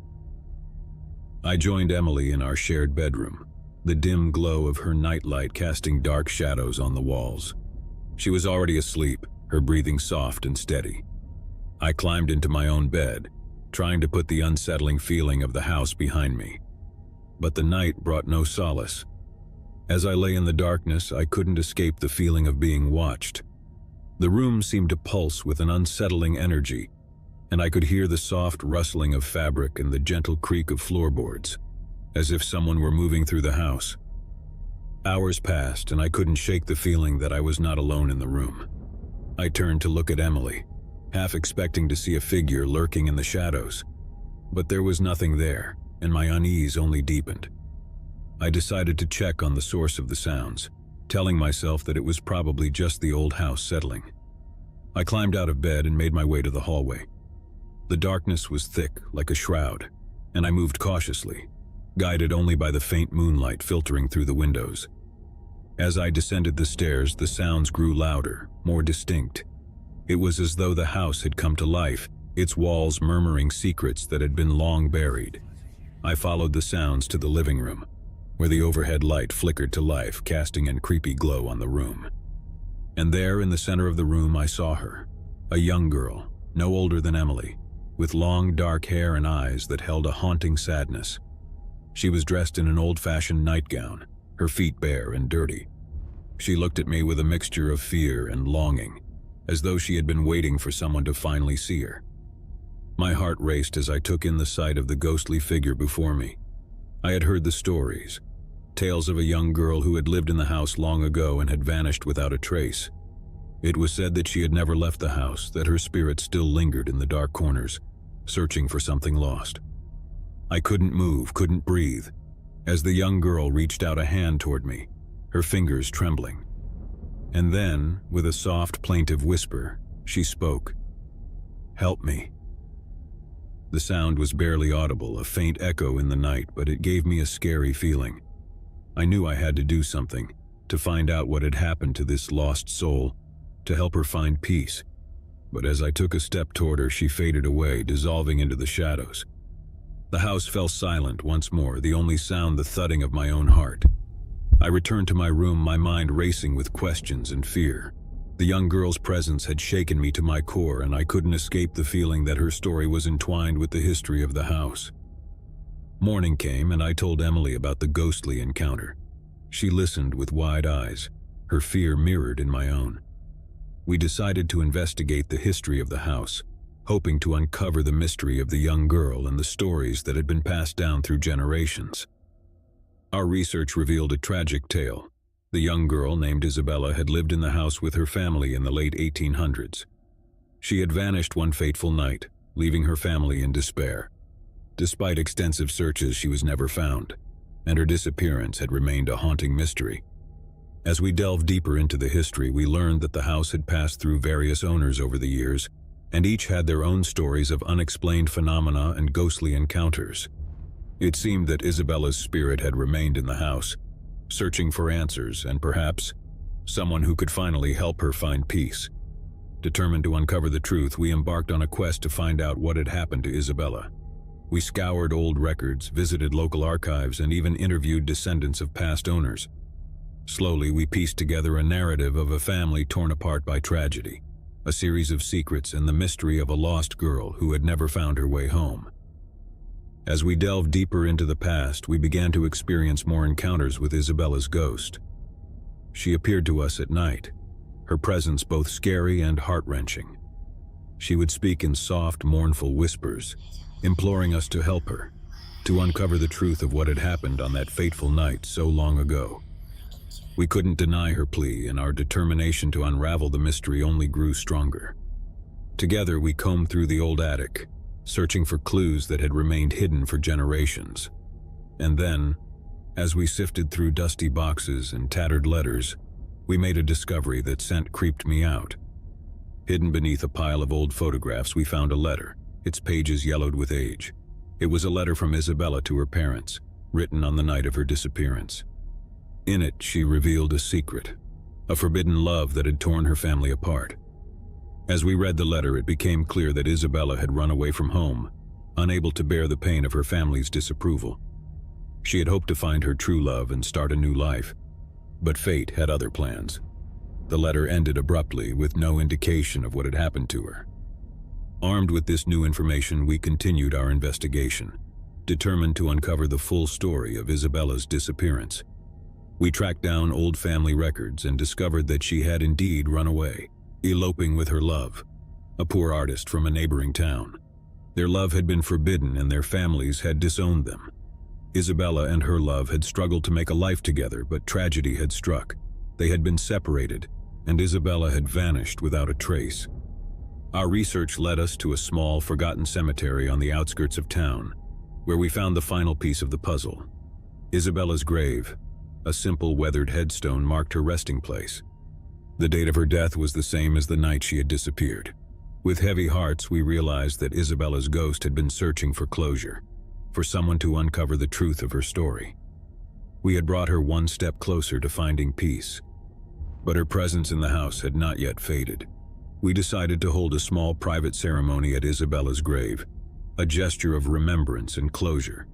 I joined Emily in our shared bedroom, the dim glow of her nightlight casting dark shadows on the walls. She was already asleep, her breathing soft and steady. I climbed into my own bed, trying to put the unsettling feeling of the house behind me. But the night brought no solace. As I lay in the darkness, I couldn't escape the feeling of being watched. The room seemed to pulse with an unsettling energy, and I could hear the soft rustling of fabric and the gentle creak of floorboards, as if someone were moving through the house. Hours passed, and I couldn't shake the feeling that I was not alone in the room. I turned to look at Emily, half expecting to see a figure lurking in the shadows. But there was nothing there, and my unease only deepened. I decided to check on the source of the sounds, telling myself that it was probably just the old house settling. I climbed out of bed and made my way to the hallway. The darkness was thick, like a shroud, and I moved cautiously, guided only by the faint moonlight filtering through the windows. As I descended the stairs, the sounds grew louder, more distinct. It was as though the house had come to life, its walls murmuring secrets that had been long buried. I followed the sounds to the living room, where the overhead light flickered to life, casting a creepy glow on the room. And there, in the center of the room, I saw her, a young girl, no older than Emily, with long dark hair and eyes that held a haunting sadness. She was dressed in an old-fashioned nightgown, her feet bare and dirty. She looked at me with a mixture of fear and longing, as though she had been waiting for someone to finally see her. My heart raced as I took in the sight of the ghostly figure before me. I had heard the stories, tales of a young girl who had lived in the house long ago and had vanished without a trace. It was said that she had never left the house, that her spirit still lingered in the dark corners, searching for something lost. I couldn't move, couldn't breathe, as the young girl reached out a hand toward me, her fingers trembling. And then, with a soft, plaintive whisper, she spoke. "Help me." The sound was barely audible, a faint echo in the night, but it gave me a scary feeling. I knew I had to do something, to find out what had happened to this lost soul, to help her find peace. But as I took a step toward her, she faded away, dissolving into the shadows. The house fell silent once more, the only sound the thudding of my own heart. I returned to my room, my mind racing with questions and fear. The young girl's presence had shaken me to my core, and I couldn't escape the feeling that her story was entwined with the history of the house. Morning came, and I told Emily about the ghostly encounter. She listened with wide eyes, her fear mirrored in my own. We decided to investigate the history of the house, hoping to uncover the mystery of the young girl and the stories that had been passed down through generations. Our research revealed a tragic tale. The young girl, named Isabella, had lived in the house with her family in the late 1800s. She had vanished one fateful night, leaving her family in despair. Despite extensive searches, she was never found, and her disappearance had remained a haunting mystery. As we delved deeper into the history, we learned that the house had passed through various owners over the years, and each had their own stories of unexplained phenomena and ghostly encounters. It seemed that Isabella's spirit had remained in the house, searching for answers and perhaps someone who could finally help her find peace. Determined to uncover the truth, we embarked on a quest to find out what had happened to Isabella. We scoured old records, visited local archives, and even interviewed descendants of past owners. Slowly, we pieced together a narrative of a family torn apart by tragedy, a series of secrets, and the mystery of a lost girl who had never found her way home. As we delved deeper into the past, we began to experience more encounters with Isabella's ghost. She appeared to us at night, her presence both scary and heart-wrenching. She would speak in soft, mournful whispers, imploring us to help her, to uncover the truth of what had happened on that fateful night so long ago. We couldn't deny her plea, and our determination to unravel the mystery only grew stronger. Together, we combed through the old attic, searching for clues that had remained hidden for generations. And then, as we sifted through dusty boxes and tattered letters, we made a discovery that creeped me out. Hidden beneath a pile of old photographs, we found a letter, its pages yellowed with age. It was a letter from Isabella to her parents, written on the night of her disappearance. In it, she revealed a secret, a forbidden love that had torn her family apart. As we read the letter, it became clear that Isabella had run away from home, unable to bear the pain of her family's disapproval. She had hoped to find her true love and start a new life, but fate had other plans. The letter ended abruptly, with no indication of what had happened to her. Armed with this new information, we continued our investigation, determined to uncover the full story of Isabella's disappearance. We tracked down old family records and discovered that she had indeed run away, eloping with her love, a poor artist from a neighboring town. Their love had been forbidden and their families had disowned them. Isabella and her love had struggled to make a life together, but tragedy had struck. They had been separated, and Isabella had vanished without a trace. Our research led us to a small, forgotten cemetery on the outskirts of town, where we found the final piece of the puzzle. Isabella's grave, a simple weathered headstone, marked her resting place. The date of her death was the same as the night she had disappeared. With heavy hearts, we realized that Isabella's ghost had been searching for closure, for someone to uncover the truth of her story. We had brought her one step closer to finding peace, but her presence in the house had not yet faded. We decided to hold a small private ceremony at Isabella's grave, a gesture of remembrance and closure.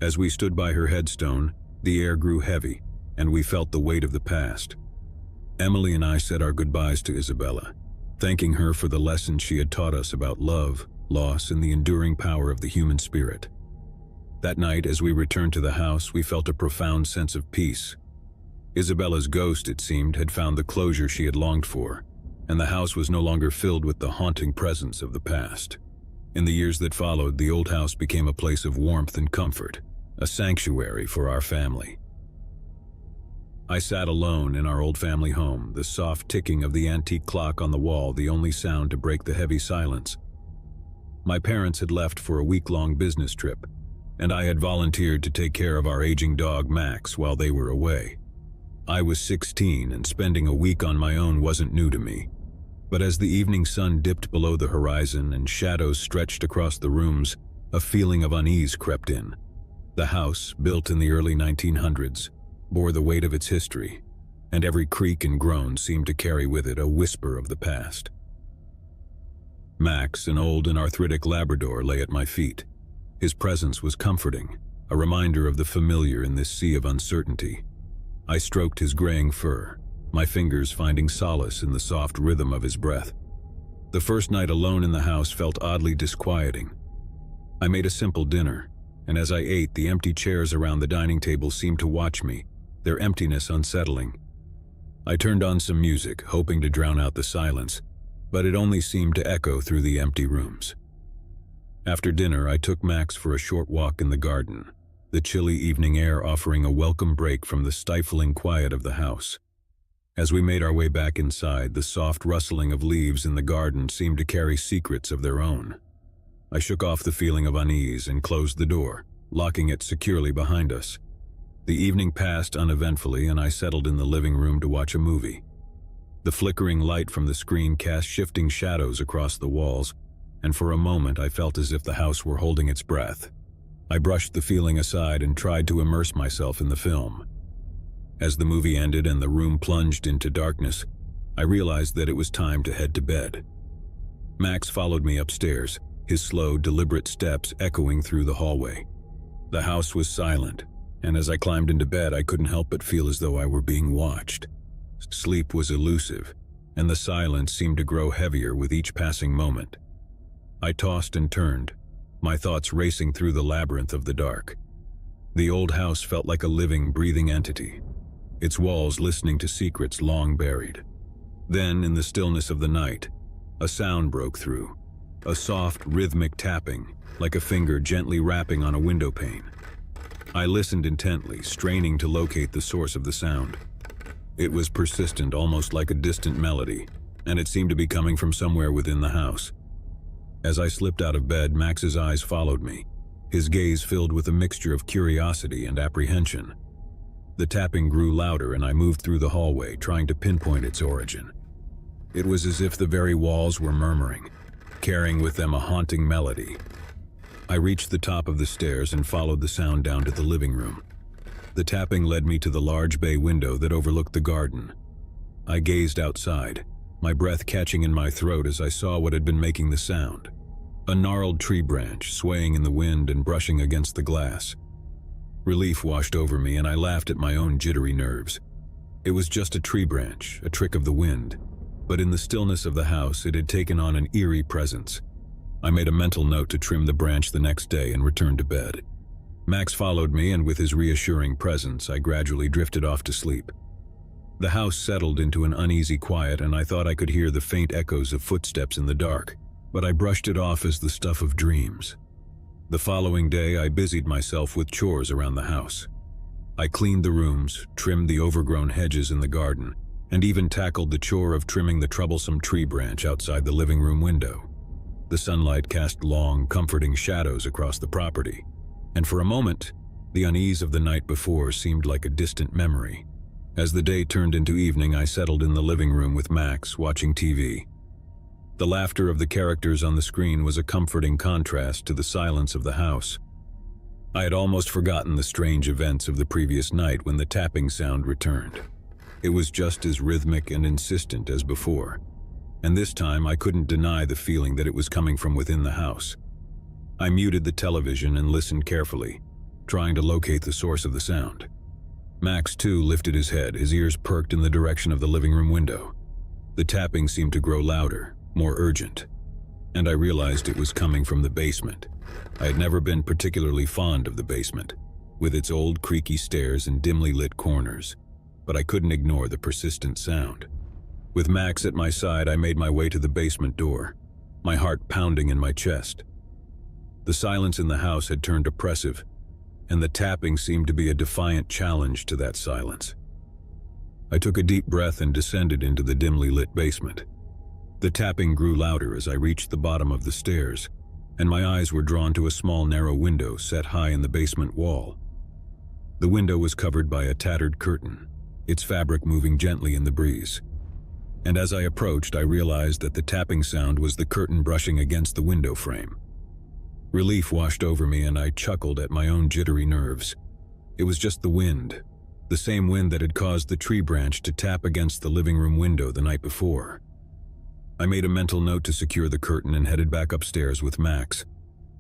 As we stood by her headstone, the air grew heavy, and we felt the weight of the past. Emily and I said our goodbyes to Isabella, thanking her for the lessons she had taught us about love, loss, and the enduring power of the human spirit. That night, as we returned to the house, we felt a profound sense of peace. Isabella's ghost, it seemed, had found the closure she had longed for, and the house was no longer filled with the haunting presence of the past. In the years that followed, the old house became a place of warmth and comfort, a sanctuary for our family. I sat alone in our old family home, the soft ticking of the antique clock on the wall the only sound to break the heavy silence. My parents had left for a week-long business trip, and I had volunteered to take care of our aging dog Max while they were away. I was 16 and spending a week on my own wasn't new to me. But as the evening sun dipped below the horizon and shadows stretched across the rooms, a feeling of unease crept in. The house, built in the early 1900s, bore the weight of its history, and every creak and groan seemed to carry with it a whisper of the past. Max, an old and arthritic Labrador, lay at my feet. His presence was comforting, a reminder of the familiar in this sea of uncertainty. I stroked his graying fur, my fingers finding solace in the soft rhythm of his breath. The first night alone in the house felt oddly disquieting. I made a simple dinner, and as I ate, the empty chairs around the dining table seemed to watch me, their emptiness unsettling. I turned on some music, hoping to drown out the silence, but it only seemed to echo through the empty rooms. After dinner, I took Max for a short walk in the garden, the chilly evening air offering a welcome break from the stifling quiet of the house. As we made our way back inside, the soft rustling of leaves in the garden seemed to carry secrets of their own. I shook off the feeling of unease and closed the door, locking it securely behind us. The evening passed uneventfully, and I settled in the living room to watch a movie. The flickering light from the screen cast shifting shadows across the walls, and for a moment I felt as if the house were holding its breath. I brushed the feeling aside and tried to immerse myself in the film. As the movie ended and the room plunged into darkness, I realized that it was time to head to bed. Max followed me upstairs, his slow, deliberate steps echoing through the hallway. The house was silent, and as I climbed into bed, I couldn't help but feel as though I were being watched. Sleep was elusive, and the silence seemed to grow heavier with each passing moment. I tossed and turned, my thoughts racing through the labyrinth of the dark. The old house felt like a living, breathing entity, its walls listening to secrets long buried. Then, in the stillness of the night, a sound broke through, a soft, rhythmic tapping, like a finger gently rapping on a window pane. I listened intently, straining to locate the source of the sound. It was persistent, almost like a distant melody, and it seemed to be coming from somewhere within the house. As I slipped out of bed, Max's eyes followed me, his gaze filled with a mixture of curiosity and apprehension. The tapping grew louder, and I moved through the hallway, trying to pinpoint its origin. It was as if the very walls were murmuring, carrying with them a haunting melody. I reached the top of the stairs and followed the sound down to the living room. The tapping led me to the large bay window that overlooked the garden. I gazed outside, my breath catching in my throat as I saw what had been making the sound. A gnarled tree branch swaying in the wind and brushing against the glass. Relief washed over me, and I laughed at my own jittery nerves. It was just a tree branch, a trick of the wind, but in the stillness of the house it had taken on an eerie presence. I made a mental note to trim the branch the next day and returned to bed. Max followed me, and with his reassuring presence, I gradually drifted off to sleep. The house settled into an uneasy quiet, and I thought I could hear the faint echoes of footsteps in the dark, but I brushed it off as the stuff of dreams. The following day, I busied myself with chores around the house. I cleaned the rooms, trimmed the overgrown hedges in the garden, and even tackled the chore of trimming the troublesome tree branch outside the living room window. The sunlight cast long, comforting shadows across the property, and for a moment, the unease of the night before seemed like a distant memory. As the day turned into evening, I settled in the living room with Max, watching TV. The laughter of the characters on the screen was a comforting contrast to the silence of the house. I had almost forgotten the strange events of the previous night when the tapping sound returned. It was just as rhythmic and insistent as before, and this time I couldn't deny the feeling that it was coming from within the house. I muted the television and listened carefully, trying to locate the source of the sound. Max, too, lifted his head, his ears perked in the direction of the living room window. The tapping seemed to grow louder, more urgent, and I realized it was coming from the basement. I had never been particularly fond of the basement, with its old creaky stairs and dimly lit corners, but I couldn't ignore the persistent sound. With Max at my side, I made my way to the basement door, my heart pounding in my chest. The silence in the house had turned oppressive, and the tapping seemed to be a defiant challenge to that silence. I took a deep breath and descended into the dimly lit basement. The tapping grew louder as I reached the bottom of the stairs, and my eyes were drawn to a small narrow window set high in the basement wall. The window was covered by a tattered curtain, its fabric moving gently in the breeze. And as I approached, I realized that the tapping sound was the curtain brushing against the window frame. Relief washed over me, and I chuckled at my own jittery nerves. It was just the wind, the same wind that had caused the tree branch to tap against the living room window the night before. I made a mental note to secure the curtain and headed back upstairs with Max.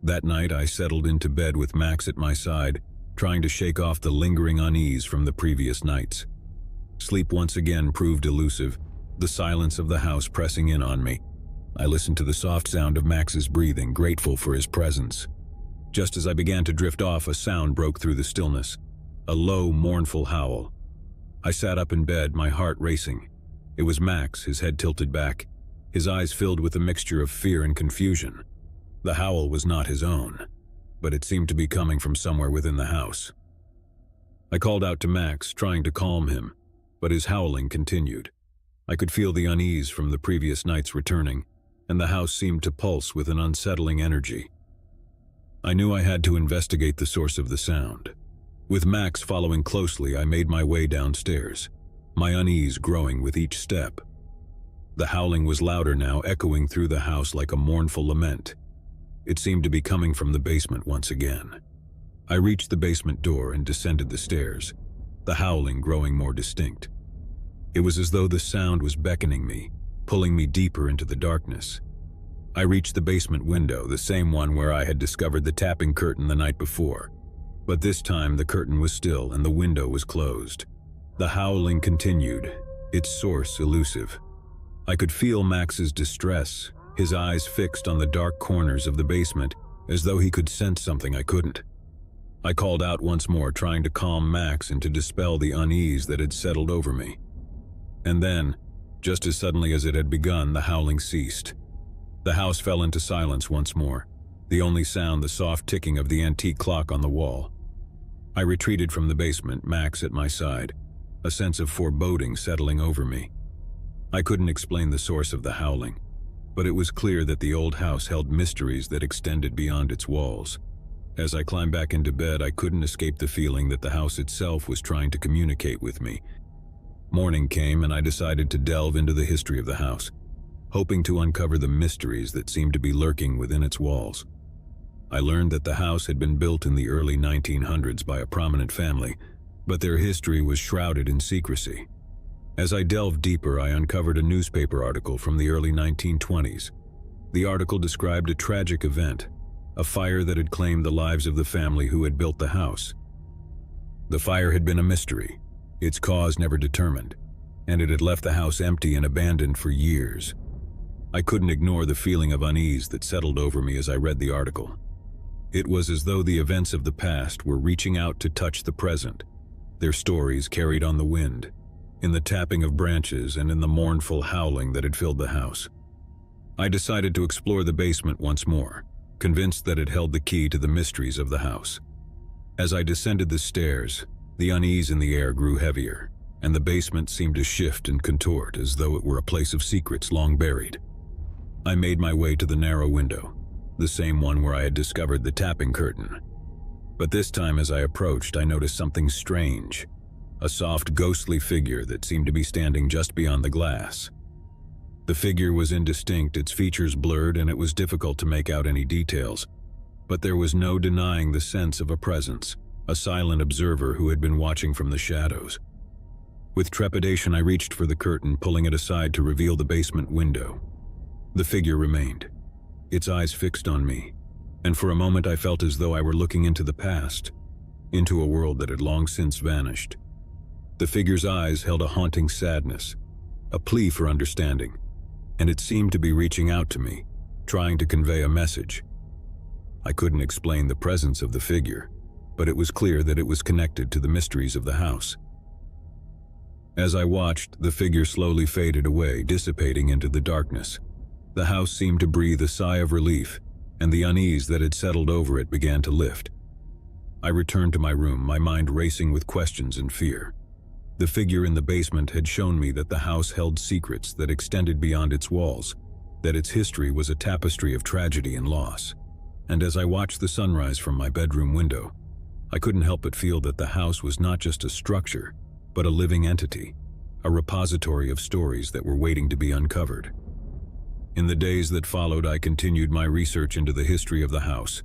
That night, I settled into bed with Max at my side, trying to shake off the lingering unease from the previous nights. Sleep once again proved elusive, the silence of the house pressing in on me. I listened to the soft sound of Max's breathing, grateful for his presence. Just as I began to drift off, a sound broke through the stillness, a low, mournful howl. I sat up in bed, my heart racing. It was Max, his head tilted back, his eyes filled with a mixture of fear and confusion. The howl was not his own, but it seemed to be coming from somewhere within the house. I called out to Max, trying to calm him, but his howling continued. I could feel the unease from the previous nights returning, and the house seemed to pulse with an unsettling energy. I knew I had to investigate the source of the sound. With Max following closely, I made my way downstairs, my unease growing with each step. The howling was louder now, echoing through the house like a mournful lament. It seemed to be coming from the basement once again. I reached the basement door and descended the stairs, the howling growing more distinct. It was as though the sound was beckoning me, pulling me deeper into the darkness. I reached the basement window, the same one where I had discovered the tapping curtain the night before. But this time the curtain was still and the window was closed. The howling continued, its source elusive. I could feel Max's distress, his eyes fixed on the dark corners of the basement, as though he could sense something I couldn't. I called out once more, trying to calm Max and to dispel the unease that had settled over me. And then, just as suddenly as it had begun, the howling ceased. The house fell into silence once more, the only sound the soft ticking of the antique clock on the wall. I retreated from the basement, Max at my side, a sense of foreboding settling over me. I couldn't explain the source of the howling, but it was clear that the old house held mysteries that extended beyond its walls. As I climbed back into bed, I couldn't escape the feeling that the house itself was trying to communicate with me. Morning came, and I decided to delve into the history of the house, hoping to uncover the mysteries that seemed to be lurking within its walls. I learned that the house had been built in the early 1900s by a prominent family, but their history was shrouded in secrecy. As I delved deeper, I uncovered a newspaper article from the early 1920s. The article described a tragic event, a fire that had claimed the lives of the family who had built the house. The fire had been a mystery, its cause never determined, and it had left the house empty and abandoned for years. I couldn't ignore the feeling of unease that settled over me as I read the article. It was as though the events of the past were reaching out to touch the present, their stories carried on the wind, in the tapping of branches and in the mournful howling that had filled the house. I decided to explore the basement once more, convinced that it held the key to the mysteries of the house. As I descended the stairs, the unease in the air grew heavier, and the basement seemed to shift and contort as though it were a place of secrets long buried. I made my way to the narrow window, the same one where I had discovered the tapping curtain. But this time as I approached, I noticed something strange, a soft, ghostly figure that seemed to be standing just beyond the glass. The figure was indistinct, its features blurred, and it was difficult to make out any details, but there was no denying the sense of a presence, a silent observer who had been watching from the shadows. With trepidation, I reached for the curtain, pulling it aside to reveal the basement window. The figure remained, its eyes fixed on me, and for a moment I felt as though I were looking into the past, into a world that had long since vanished. The figure's eyes held a haunting sadness, a plea for understanding, and it seemed to be reaching out to me, trying to convey a message. I couldn't explain the presence of the figure, but it was clear that it was connected to the mysteries of the house. As I watched, the figure slowly faded away, dissipating into the darkness. The house seemed to breathe a sigh of relief, and the unease that had settled over it began to lift. I returned to my room, my mind racing with questions and fear. The figure in the basement had shown me that the house held secrets that extended beyond its walls, that its history was a tapestry of tragedy and loss. And as I watched the sunrise from my bedroom window, I couldn't help but feel that the house was not just a structure, but a living entity, a repository of stories that were waiting to be uncovered. In the days that followed, I continued my research into the history of the house,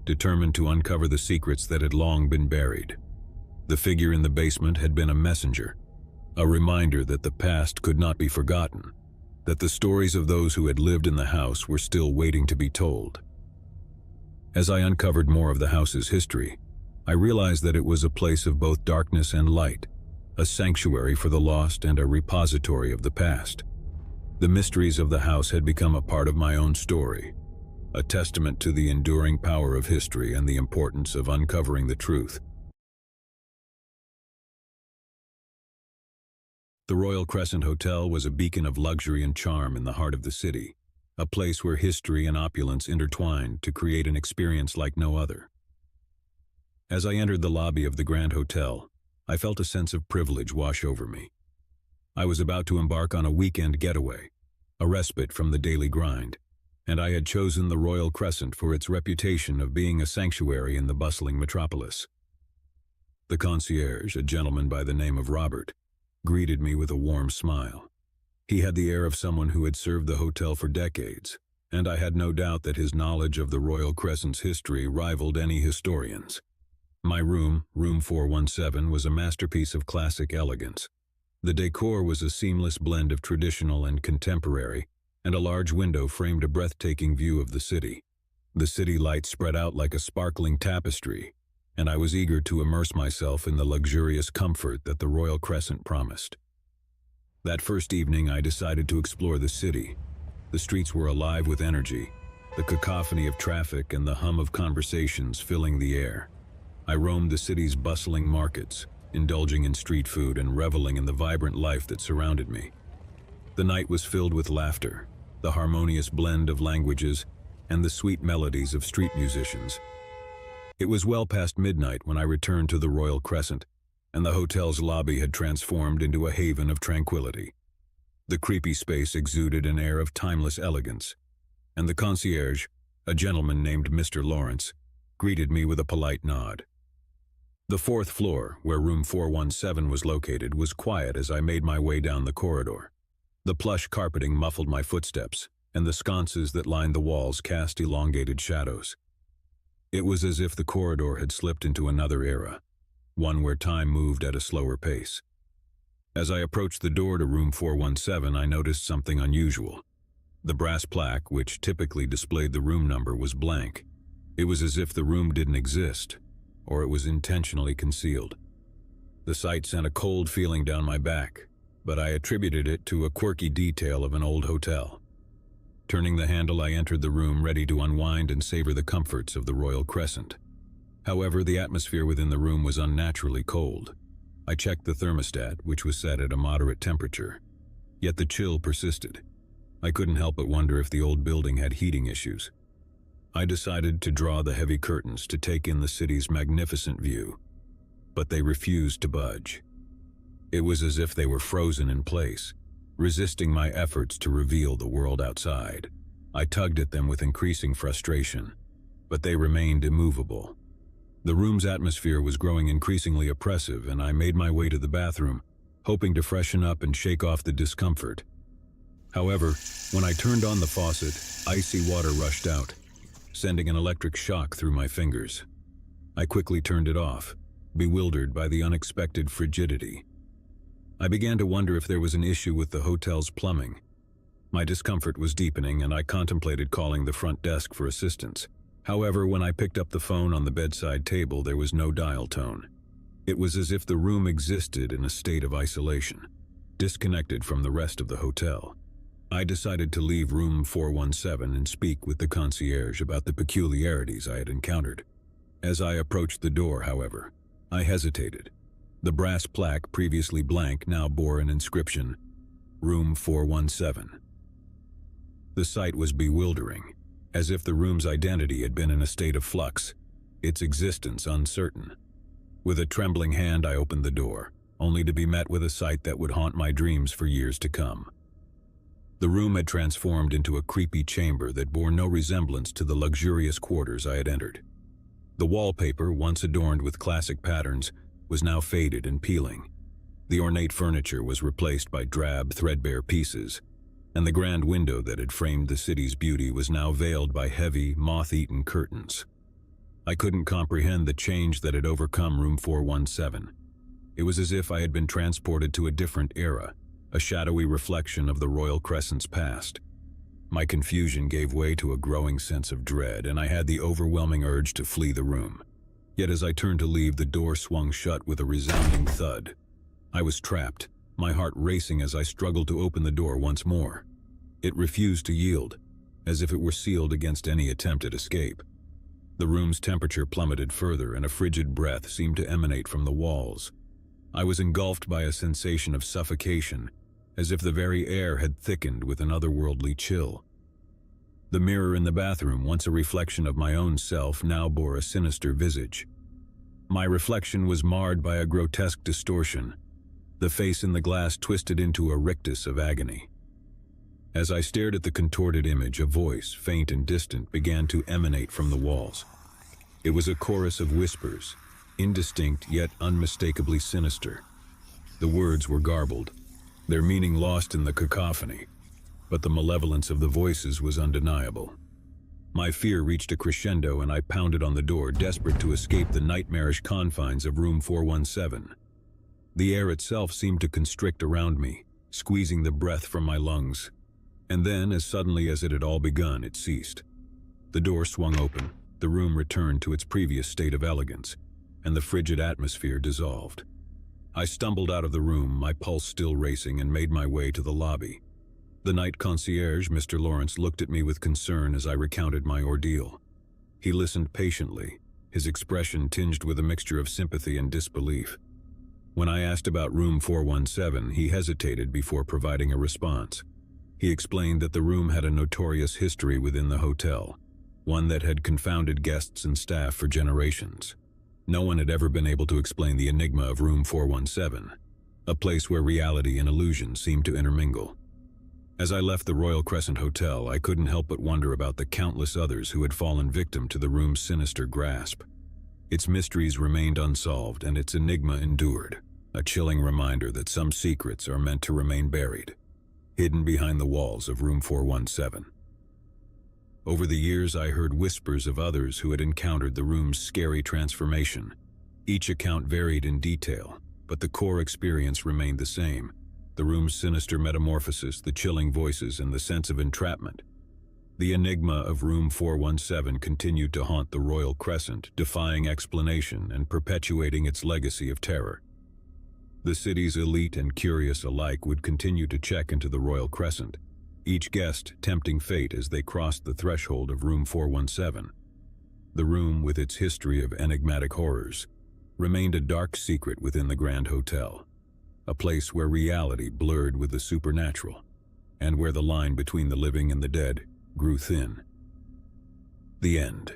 determined to uncover the secrets that had long been buried. The figure in the basement had been a messenger, a reminder that the past could not be forgotten, that the stories of those who had lived in the house were still waiting to be told. As I uncovered more of the house's history, I realized that it was a place of both darkness and light, a sanctuary for the lost and a repository of the past. The mysteries of the house had become a part of my own story, a testament to the enduring power of history and the importance of uncovering the truth. The Royal Crescent Hotel was a beacon of luxury and charm in the heart of the city, a place where history and opulence intertwined to create an experience like no other. As I entered the lobby of the Grand Hotel, I felt a sense of privilege wash over me. I was about to embark on a weekend getaway, a respite from the daily grind, and I had chosen the Royal Crescent for its reputation of being a sanctuary in the bustling metropolis. The concierge, a gentleman by the name of Robert, greeted me with a warm smile. He had the air of someone who had served the hotel for decades, and I had no doubt that his knowledge of the Royal Crescent's history rivaled any historian's. My room, room 417, was a masterpiece of classic elegance. The decor was a seamless blend of traditional and contemporary, and a large window framed a breathtaking view of the city. The city lights spread out like a sparkling tapestry, and I was eager to immerse myself in the luxurious comfort that the Royal Crescent promised. That first evening, I decided to explore the city. The streets were alive with energy, the cacophony of traffic and the hum of conversations filling the air. I roamed the city's bustling markets, indulging in street food and reveling in the vibrant life that surrounded me. The night was filled with laughter, the harmonious blend of languages, and the sweet melodies of street musicians. It was well past midnight when I returned to the Royal Crescent, and the hotel's lobby had transformed into a haven of tranquility. The creepy space exuded an air of timeless elegance, and the concierge, a gentleman named Mr. Lawrence, greeted me with a polite nod. The fourth floor, where room 417 was located, was quiet as I made my way down the corridor. The plush carpeting muffled my footsteps, and the sconces that lined the walls cast elongated shadows. It was as if the corridor had slipped into another era, one where time moved at a slower pace. As I approached the door to room 417, I noticed something unusual. The brass plaque, which typically displayed the room number, was blank. It was as if the room didn't exist, or it was intentionally concealed. The sight sent a cold feeling down my back, but I attributed it to a quirky detail of an old hotel. Turning the handle, I entered the room, ready to unwind and savor the comforts of the Royal Crescent. However, the atmosphere within the room was unnaturally cold. I checked the thermostat, which was set at a moderate temperature. Yet the chill persisted. I couldn't help but wonder if the old building had heating issues. I decided to draw the heavy curtains to take in the city's magnificent view, but they refused to budge. It was as if they were frozen in place, resisting my efforts to reveal the world outside. I tugged at them with increasing frustration, but they remained immovable. The room's atmosphere was growing increasingly oppressive, and I made my way to the bathroom, hoping to freshen up and shake off the discomfort. However, when I turned on the faucet, icy water rushed out, sending an electric shock through my fingers. I quickly turned it off, bewildered by the unexpected frigidity. I began to wonder if there was an issue with the hotel's plumbing. My discomfort was deepening, and I contemplated calling the front desk for assistance. However, when I picked up the phone on the bedside table, there was no dial tone. It was as if the room existed in a state of isolation, disconnected from the rest of the hotel. I decided to leave room 417 and speak with the concierge about the peculiarities I had encountered. As I approached the door, however, I hesitated. The brass plaque, previously blank, now bore an inscription, Room 417. The sight was bewildering, as if the room's identity had been in a state of flux, its existence uncertain. With a trembling hand, I opened the door, only to be met with a sight that would haunt my dreams for years to come. The room had transformed into a creepy chamber that bore no resemblance to the luxurious quarters I had entered. The wallpaper, once adorned with classic patterns, was now faded and peeling. The ornate furniture was replaced by drab, threadbare pieces, and the grand window that had framed the city's beauty was now veiled by heavy, moth-eaten curtains. I couldn't comprehend the change that had overcome room 417. It was as if I had been transported to a different era, a shadowy reflection of the Royal Crescent's past. My confusion gave way to a growing sense of dread, and I had the overwhelming urge to flee the room. Yet as I turned to leave, the door swung shut with a resounding thud. I was trapped, my heart racing as I struggled to open the door once more. It refused to yield, as if it were sealed against any attempt at escape. The room's temperature plummeted further, and a frigid breath seemed to emanate from the walls. I was engulfed by a sensation of suffocation, as if the very air had thickened with an otherworldly chill. The mirror in the bathroom, once a reflection of my own self, now bore a sinister visage. My reflection was marred by a grotesque distortion, the face in the glass twisted into a rictus of agony. As I stared at the contorted image, a voice, faint and distant, began to emanate from the walls. It was a chorus of whispers, indistinct yet unmistakably sinister. The words were garbled, their meaning lost in the cacophony, but the malevolence of the voices was undeniable. My fear reached a crescendo, and I pounded on the door, desperate to escape the nightmarish confines of room 417. The air itself seemed to constrict around me, squeezing the breath from my lungs. And then, as suddenly as it had all begun, it ceased. The door swung open, the room returned to its previous state of elegance, and the frigid atmosphere dissolved. I stumbled out of the room, my pulse still racing, and made my way to the lobby. The night concierge, Mr. Lawrence, looked at me with concern as I recounted my ordeal. He listened patiently, his expression tinged with a mixture of sympathy and disbelief. When I asked about room 417, he hesitated before providing a response. He explained that the room had a notorious history within the hotel, one that had confounded guests and staff for generations. No one had ever been able to explain the enigma of room 417, a place where reality and illusion seemed to intermingle. As I left the Royal Crescent Hotel, I couldn't help but wonder about the countless others who had fallen victim to the room's sinister grasp. Its mysteries remained unsolved, and its enigma endured, a chilling reminder that some secrets are meant to remain buried, hidden behind the walls of room 417. Over the years, I heard whispers of others who had encountered the room's scary transformation. Each account varied in detail, but the core experience remained the same: the room's sinister metamorphosis, the chilling voices, and the sense of entrapment. The enigma of room 417 continued to haunt the Royal Crescent, defying explanation and perpetuating its legacy of terror. The city's elite and curious alike would continue to check into the Royal Crescent, each guest tempting fate as they crossed the threshold of room 417. The room, with its history of enigmatic horrors, remained a dark secret within the Grand Hotel, a place where reality blurred with the supernatural, and where the line between the living and the dead grew thin. The end.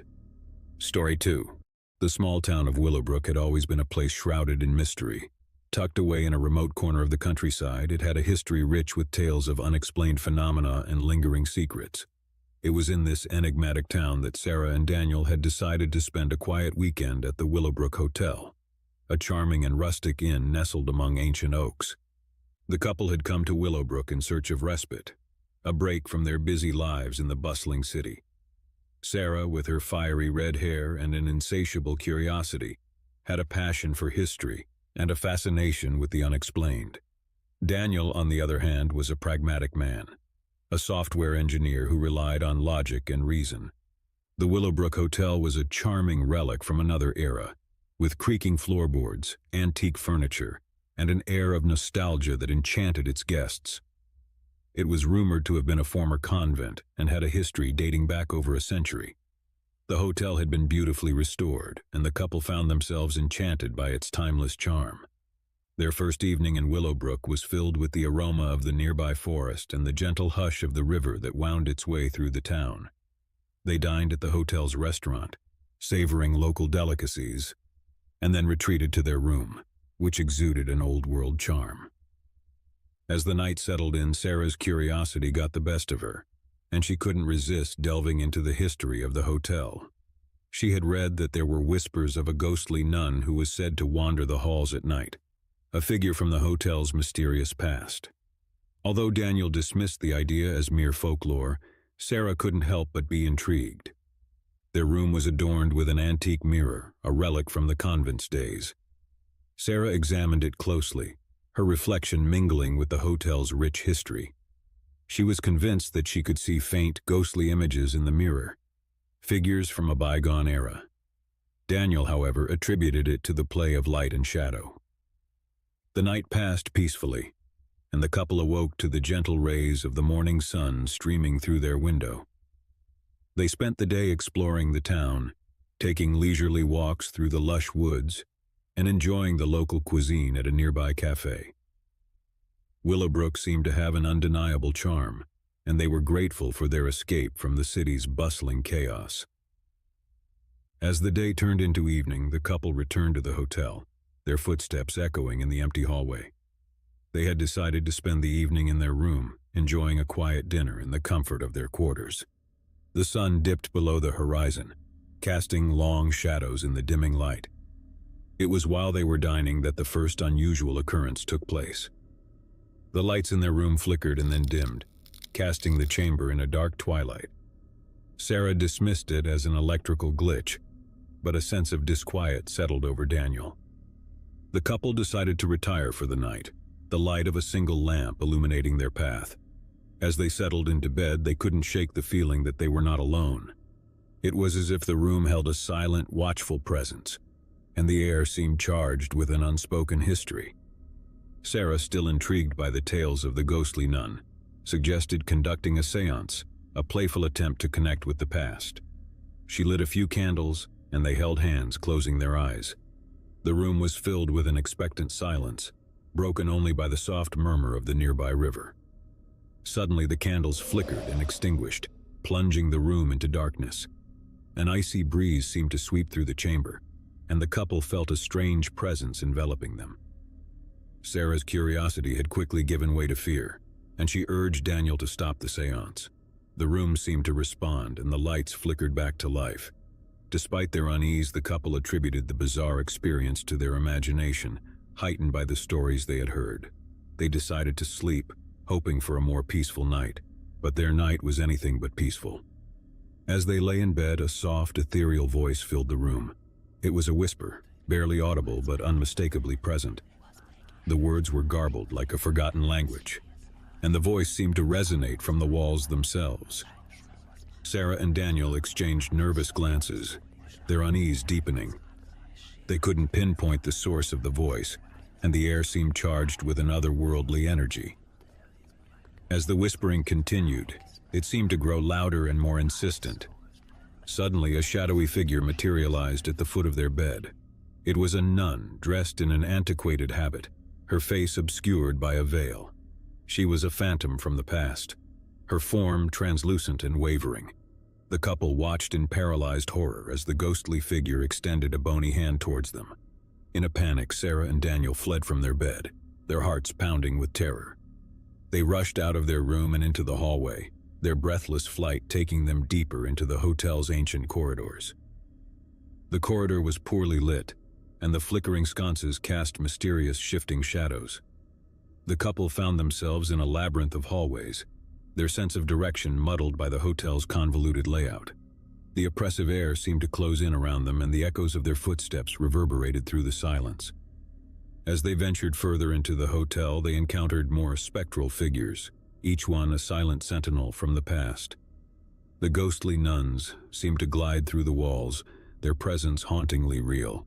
Story 2. The small town of Willowbrook had always been a place shrouded in mystery. Tucked away in a remote corner of the countryside, it had a history rich with tales of unexplained phenomena and lingering secrets. It was in this enigmatic town that Sarah and Daniel had decided to spend a quiet weekend at the Willowbrook Hotel, a charming and rustic inn nestled among ancient oaks. The couple had come to Willowbrook in search of respite, a break from their busy lives in the bustling city. Sarah, with her fiery red hair and an insatiable curiosity, had a passion for history and a fascination with the unexplained. Daniel, on the other hand, was a pragmatic man, a software engineer who relied on logic and reason. The Willowbrook Hotel was a charming relic from another era, with creaking floorboards, antique furniture, and an air of nostalgia that enchanted its guests. It was rumored to have been a former convent and had a history dating back over a century. The hotel had been beautifully restored, and the couple found themselves enchanted by its timeless charm. Their first evening in Willowbrook was filled with the aroma of the nearby forest and the gentle hush of the river that wound its way through the town. They dined at the hotel's restaurant, savoring local delicacies, and then retreated to their room, which exuded an old-world charm. As the night settled in, Sarah's curiosity got the best of her, and she couldn't resist delving into the history of the hotel. She had read that there were whispers of a ghostly nun who was said to wander the halls at night, a figure from the hotel's mysterious past. Although Daniel dismissed the idea as mere folklore, Sarah couldn't help but be intrigued. Their room was adorned with an antique mirror, a relic from the convent's days. Sarah examined it closely, her reflection mingling with the hotel's rich history. She was convinced that she could see faint, ghostly images in the mirror, figures from a bygone era. Daniel, however, attributed it to the play of light and shadow. The night passed peacefully, and the couple awoke to the gentle rays of the morning sun streaming through their window. They spent the day exploring the town, taking leisurely walks through the lush woods, and enjoying the local cuisine at a nearby cafe. Willowbrook seemed to have an undeniable charm, and they were grateful for their escape from the city's bustling chaos. As the day turned into evening, the couple returned to the hotel, their footsteps echoing in the empty hallway. They had decided to spend the evening in their room, enjoying a quiet dinner in the comfort of their quarters. The sun dipped below the horizon, casting long shadows in the dimming light. It was while they were dining that the first unusual occurrence took place. The lights in their room flickered and then dimmed, casting the chamber in a dark twilight. Sarah dismissed it as an electrical glitch, but a sense of disquiet settled over Daniel. The couple decided to retire for the night, the light of a single lamp illuminating their path. As they settled into bed, they couldn't shake the feeling that they were not alone. It was as if the room held a silent, watchful presence, and the air seemed charged with an unspoken history. Sarah, still intrigued by the tales of the ghostly nun, suggested conducting a séance, a playful attempt to connect with the past. She lit a few candles, and they held hands, closing their eyes. The room was filled with an expectant silence, broken only by the soft murmur of the nearby river. Suddenly the candles flickered and extinguished, plunging the room into darkness. An icy breeze seemed to sweep through the chamber, and the couple felt a strange presence enveloping them. Sarah's curiosity had quickly given way to fear, and she urged Daniel to stop the séance. The room seemed to respond, and the lights flickered back to life. Despite their unease, the couple attributed the bizarre experience to their imagination, heightened by the stories they had heard. They decided to sleep, hoping for a more peaceful night, but their night was anything but peaceful. As they lay in bed, a soft, ethereal voice filled the room. It was a whisper, barely audible but unmistakably present. The words were garbled like a forgotten language, and the voice seemed to resonate from the walls themselves. Sarah and Daniel exchanged nervous glances, their unease deepening. They couldn't pinpoint the source of the voice, and the air seemed charged with an otherworldly energy. As the whispering continued, it seemed to grow louder and more insistent. Suddenly, a shadowy figure materialized at the foot of their bed. It was a nun dressed in an antiquated habit, her face obscured by a veil. She was a phantom from the past, her form translucent and wavering. The couple watched in paralyzed horror as the ghostly figure extended a bony hand towards them. In a panic, Sarah and Daniel fled from their bed, their hearts pounding with terror. They rushed out of their room and into the hallway, their breathless flight taking them deeper into the hotel's ancient corridors. The corridor was poorly lit, and the flickering sconces cast mysterious shifting shadows. The couple found themselves in a labyrinth of hallways, their sense of direction muddled by the hotel's convoluted layout. The oppressive air seemed to close in around them, and the echoes of their footsteps reverberated through the silence. As they ventured further into the hotel, they encountered more spectral figures, each one a silent sentinel from the past. The ghostly nuns seemed to glide through the walls, their presence hauntingly real.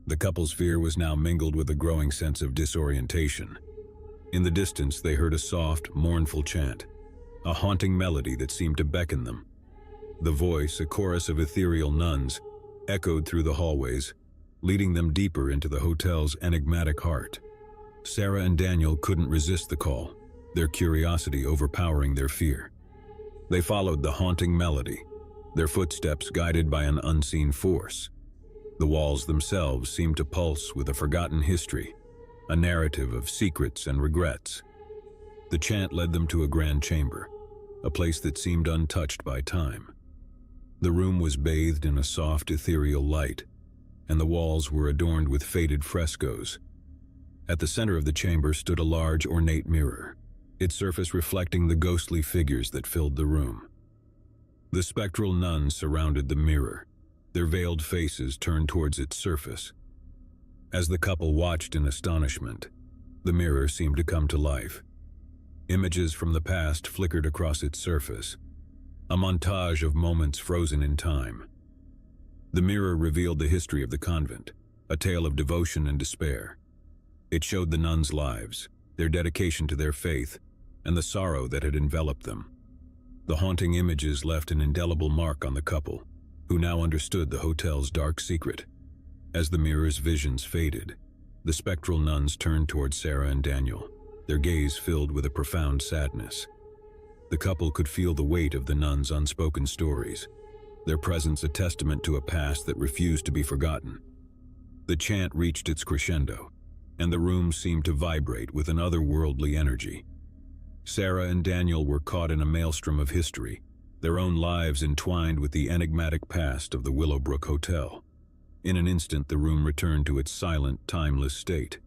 The couple's fear was now mingled with a growing sense of disorientation. In the distance, they heard a soft, mournful chant, a haunting melody that seemed to beckon them. The voice, a chorus of ethereal nuns, echoed through the hallways, leading them deeper into the hotel's enigmatic heart. Sarah and Daniel couldn't resist the call, their curiosity overpowering their fear. They followed the haunting melody, their footsteps guided by an unseen force. The walls themselves seemed to pulse with a forgotten history, a narrative of secrets and regrets. The chant led them to a grand chamber, a place that seemed untouched by time. The room was bathed in a soft, ethereal light, and the walls were adorned with faded frescoes. At the center of the chamber stood a large, ornate mirror, its surface reflecting the ghostly figures that filled the room. The spectral nuns surrounded the mirror, their veiled faces turned towards its surface. As the couple watched in astonishment, the mirror seemed to come to life. Images from the past flickered across its surface, a montage of moments frozen in time. The mirror revealed the history of the convent, a tale of devotion and despair. It showed the nuns' lives, their dedication to their faith, and the sorrow that had enveloped them. The haunting images left an indelible mark on the couple, who now understood the hotel's dark secret. As the mirror's visions faded, the spectral nuns turned toward Sarah and Daniel, their gaze filled with a profound sadness. The couple could feel the weight of the nuns' unspoken stories, their presence a testament to a past that refused to be forgotten. The chant reached its crescendo, and the room seemed to vibrate with an otherworldly energy. Sarah and Daniel were caught in a maelstrom of history, their own lives entwined with the enigmatic past of the Willowbrook Hotel. In an instant, the room returned to its silent, timeless state.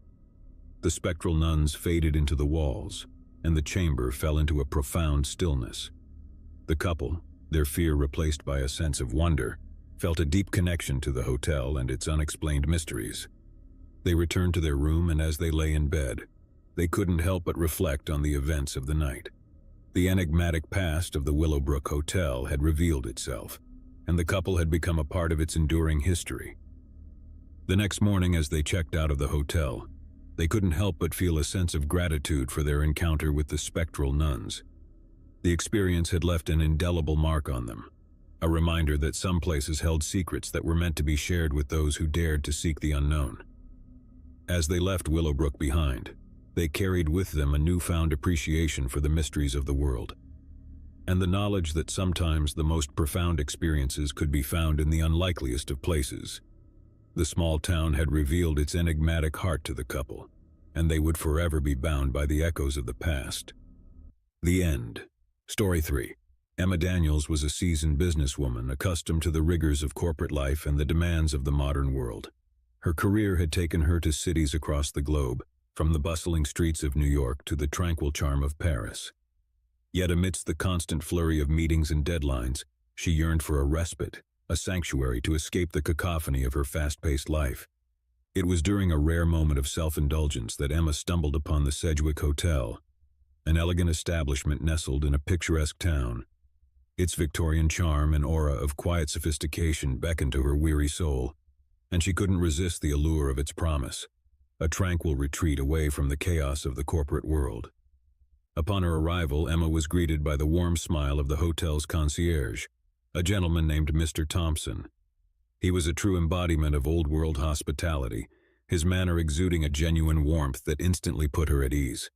The spectral nuns faded into the walls, and the chamber fell into a profound stillness. The couple, their fear replaced by a sense of wonder, felt a deep connection to the hotel and its unexplained mysteries. They returned to their room, and as they lay in bed, they couldn't help but reflect on the events of the night. The enigmatic past of the Willowbrook Hotel had revealed itself, and the couple had become a part of its enduring history. The next morning, as they checked out of the hotel, they couldn't help but feel a sense of gratitude for their encounter with the spectral nuns. The experience had left an indelible mark on them, a reminder that some places held secrets that were meant to be shared with those who dared to seek the unknown. As they left Willowbrook behind, they carried with them a newfound appreciation for the mysteries of the world, and the knowledge that sometimes the most profound experiences could be found in the unlikeliest of places. The small town had revealed its enigmatic heart to the couple, and they would forever be bound by the echoes of the past. The end. Story 3. Emma Daniels was a seasoned businesswoman accustomed to the rigors of corporate life and the demands of the modern world. Her career had taken her to cities across the globe, from the bustling streets of New York to the tranquil charm of Paris. Yet amidst the constant flurry of meetings and deadlines, she yearned for a respite, a sanctuary to escape the cacophony of her fast-paced life. It was during a rare moment of self-indulgence that Emma stumbled upon the Sedgwick Hotel, an elegant establishment nestled in a picturesque town. Its Victorian charm and aura of quiet sophistication beckoned to her weary soul, and she couldn't resist the allure of its promise, a tranquil retreat away from the chaos of the corporate world. Upon her arrival, Emma was greeted by the warm smile of the hotel's concierge, a gentleman named Mr. Thompson. He was a true embodiment of old-world hospitality, his manner exuding a genuine warmth that instantly put her at ease.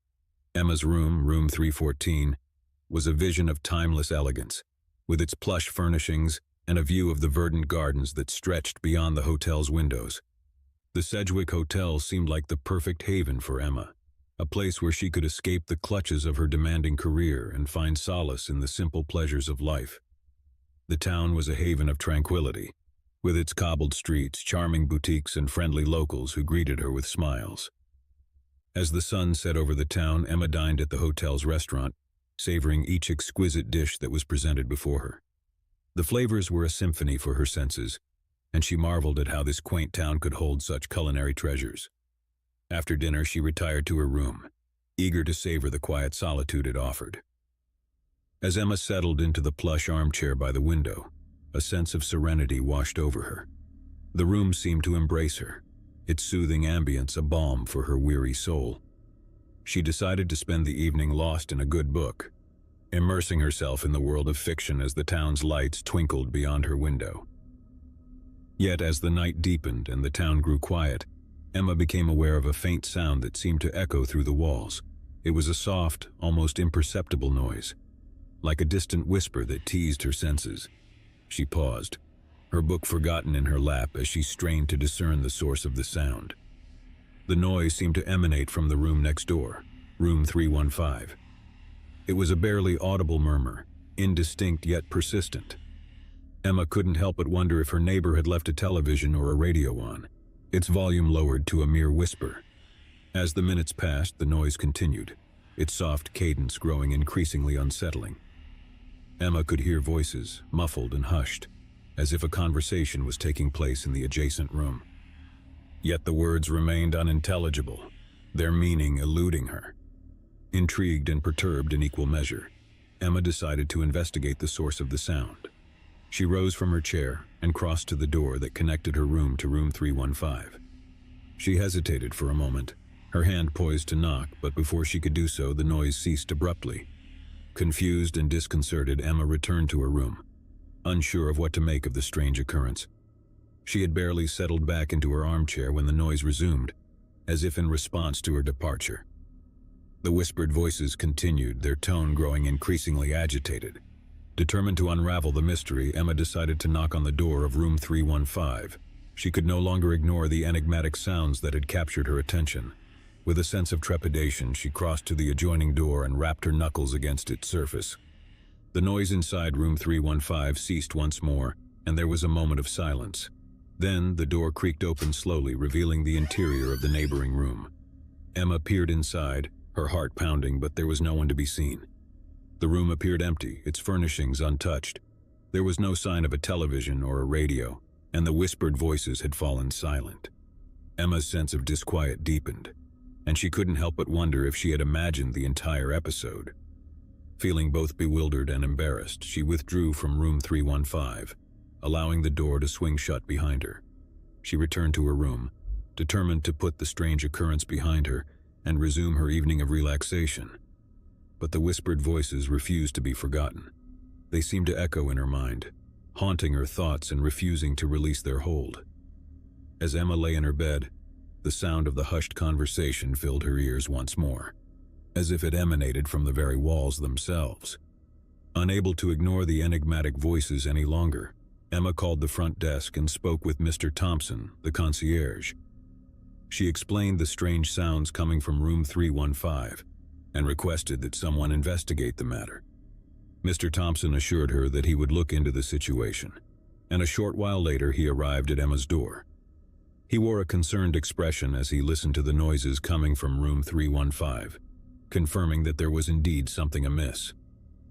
Emma's room, room 314, was a vision of timeless elegance, with its plush furnishings and a view of the verdant gardens that stretched beyond the hotel's windows. The Sedgwick Hotel seemed like the perfect haven for Emma, a place where she could escape the clutches of her demanding career and find solace in the simple pleasures of life. The town was a haven of tranquility, with its cobbled streets, charming boutiques, and friendly locals who greeted her with smiles. As the sun set over the town, Emma dined at the hotel's restaurant, savoring each exquisite dish that was presented before her. The flavors were a symphony for her senses, and she marveled at how this quaint town could hold such culinary treasures. After dinner, she retired to her room, eager to savor the quiet solitude it offered. As Emma settled into the plush armchair by the window, a sense of serenity washed over her. The room seemed to embrace her, its soothing ambience a balm for her weary soul. She decided to spend the evening lost in a good book, immersing herself in the world of fiction as the town's lights twinkled beyond her window. Yet as the night deepened and the town grew quiet, Emma became aware of a faint sound that seemed to echo through the walls. It was a soft, almost imperceptible noise, like a distant whisper that teased her senses. She paused, her book forgotten in her lap as she strained to discern the source of the sound. The noise seemed to emanate from the room next door, room 315. It was a barely audible murmur, indistinct yet persistent. Emma couldn't help but wonder if her neighbor had left a television or a radio on, its volume lowered to a mere whisper. As the minutes passed, the noise continued, its soft cadence growing increasingly unsettling. Emma could hear voices, muffled and hushed, as if a conversation was taking place in the adjacent room. Yet the words remained unintelligible, their meaning eluding her. Intrigued and perturbed in equal measure, Emma decided to investigate the source of the sound. She rose from her chair and crossed to the door that connected her room to room 315. She hesitated for a moment, her hand poised to knock, but before she could do so, the noise ceased abruptly. Confused and disconcerted, Emma returned to her room, unsure of what to make of the strange occurrence. She had barely settled back into her armchair when the noise resumed, as if in response to her departure. The whispered voices continued, their tone growing increasingly agitated. Determined to unravel the mystery, Emma decided to knock on the door of room 315. She could no longer ignore the enigmatic sounds that had captured her attention. With a sense of trepidation, she crossed to the adjoining door and rapped her knuckles against its surface. The noise inside room 315 ceased once more, and there was a moment of silence. Then the door creaked open slowly, revealing the interior of the neighboring room. Emma peered inside, her heart pounding, but there was no one to be seen. The room appeared empty, its furnishings untouched. There was no sign of a television or a radio, and the whispered voices had fallen silent. Emma's sense of disquiet deepened, and she couldn't help but wonder if she had imagined the entire episode. Feeling both bewildered and embarrassed, she withdrew from room 315, allowing the door to swing shut behind her. She returned to her room, determined to put the strange occurrence behind her and resume her evening of relaxation. But the whispered voices refused to be forgotten. They seemed to echo in her mind, haunting her thoughts and refusing to release their hold. As Emma lay in her bed, the sound of the hushed conversation filled her ears once more, as if it emanated from the very walls themselves. Unable to ignore the enigmatic voices any longer, Emma called the front desk and spoke with Mr. Thompson, the concierge. She explained the strange sounds coming from room 315 and requested that someone investigate the matter. Mr. Thompson assured her that he would look into the situation, and a short while later he arrived at Emma's door. He wore a concerned expression as he listened to the noises coming from room 315, confirming that there was indeed something amiss.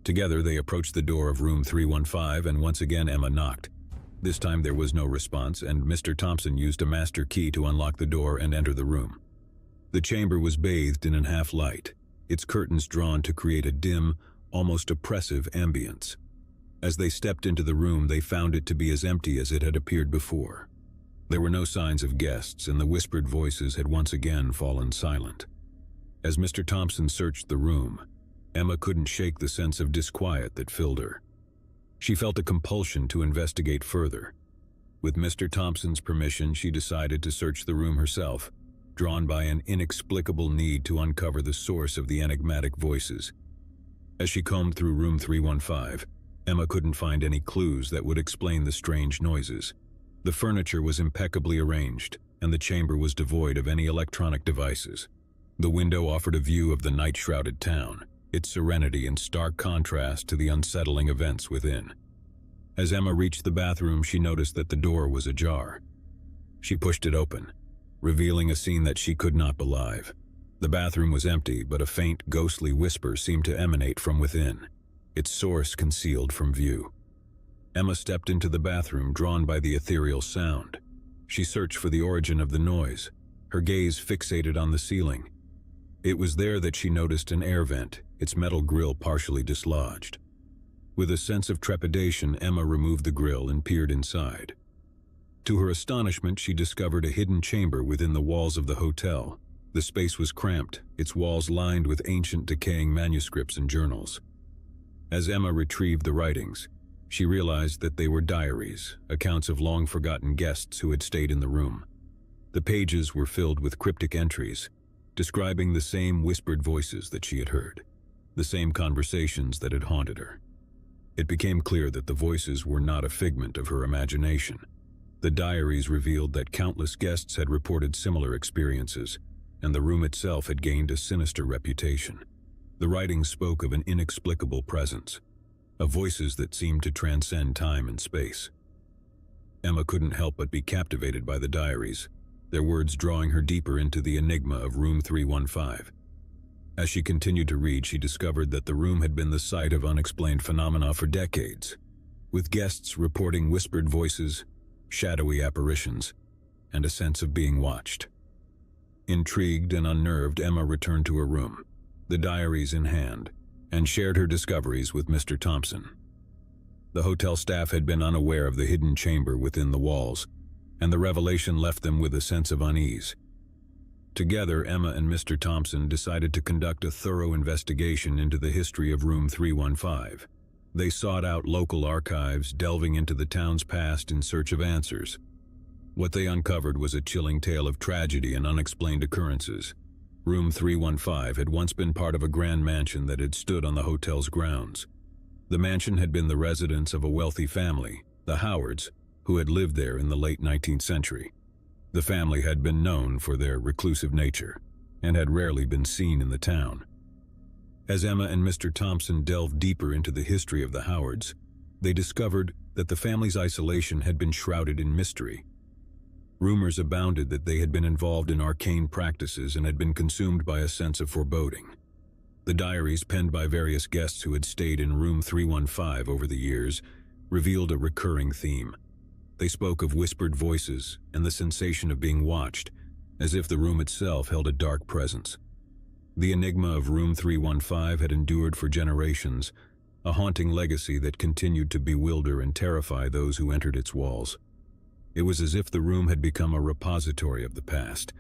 Together they approached the door of room 315, and once again Emma knocked. This time there was no response, and Mr. Thompson used a master key to unlock the door and enter the room. The chamber was bathed in an half-light, its curtains drawn to create a dim, almost oppressive ambience. As they stepped into the room, they found it to be as empty as it had appeared before. There were no signs of guests, and the whispered voices had once again fallen silent. As Mr. Thompson searched the room, Emma couldn't shake the sense of disquiet that filled her. She felt a compulsion to investigate further. With Mr. Thompson's permission, she decided to search the room herself, drawn by an inexplicable need to uncover the source of the enigmatic voices. As she combed through room 315, Emma couldn't find any clues that would explain the strange noises. The furniture was impeccably arranged, and the chamber was devoid of any electronic devices. The window offered a view of the night-shrouded town, its serenity in stark contrast to the unsettling events within. As Emma reached the bathroom, she noticed that the door was ajar. She pushed it open, revealing a scene that she could not believe. The bathroom was empty, but a faint, ghostly whisper seemed to emanate from within, its source concealed from view. Emma stepped into the bathroom, drawn by the ethereal sound. She searched for the origin of the noise, her gaze fixated on the ceiling. It was there that she noticed an air vent, its metal grill partially dislodged. With a sense of trepidation, Emma removed the grill and peered inside. To her astonishment, she discovered a hidden chamber within the walls of the hotel. The space was cramped, its walls lined with ancient decaying manuscripts and journals. As Emma retrieved the writings, she realized that they were diaries, accounts of long-forgotten guests who had stayed in the room. The pages were filled with cryptic entries, describing the same whispered voices that she had heard, the same conversations that had haunted her. It became clear that the voices were not a figment of her imagination. The diaries revealed that countless guests had reported similar experiences, and the room itself had gained a sinister reputation. The writing spoke of an inexplicable presence, of voices that seemed to transcend time and space. Emma couldn't help but be captivated by the diaries, their words drawing her deeper into the enigma of room 315. As she continued to read, she discovered that the room had been the site of unexplained phenomena for decades, with guests reporting whispered voices, shadowy apparitions, and a sense of being watched. Intrigued and unnerved, Emma returned to her room, the diaries in hand, and shared her discoveries with Mr. Thompson. The hotel staff had been unaware of the hidden chamber within the walls, and the revelation left them with a sense of unease. Together, Emma and Mr. Thompson decided to conduct a thorough investigation into the history of room 315. They sought out local archives, delving into the town's past in search of answers. What they uncovered was a chilling tale of tragedy and unexplained occurrences. Room 315 had once been part of a grand mansion that had stood on the hotel's grounds. The mansion had been the residence of a wealthy family, the Howards, who had lived there in the late 19th century. The family had been known for their reclusive nature, and had rarely been seen in the town. As Emma and Mr. Thompson delved deeper into the history of the Howards, they discovered that the family's isolation had been shrouded in mystery. Rumors abounded that they had been involved in arcane practices and had been consumed by a sense of foreboding. The diaries penned by various guests who had stayed in room 315 over the years revealed a recurring theme. They spoke of whispered voices and the sensation of being watched, as if the room itself held a dark presence. The enigma of room 315 had endured for generations, a haunting legacy that continued to bewilder and terrify those who entered its walls. It was as if the room had become a repository of the past,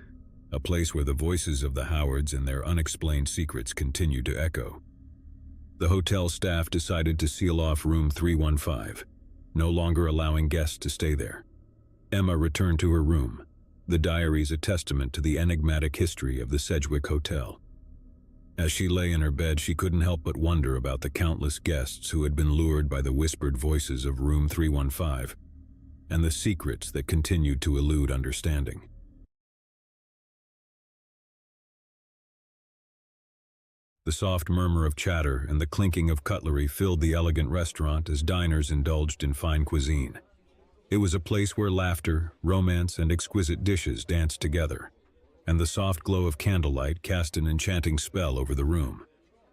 a place where the voices of the Howards and their unexplained secrets continued to echo. The hotel staff decided to seal off room 315, no longer allowing guests to stay there. Emma returned to her room, the diaries a testament to the enigmatic history of the Sedgwick Hotel. As she lay in her bed, she couldn't help but wonder about the countless guests who had been lured by the whispered voices of room 315, and the secrets that continued to elude understanding. The soft murmur of chatter and the clinking of cutlery filled the elegant restaurant as diners indulged in fine cuisine. It was a place where laughter, romance, and exquisite dishes danced together, and the soft glow of candlelight cast an enchanting spell over the room.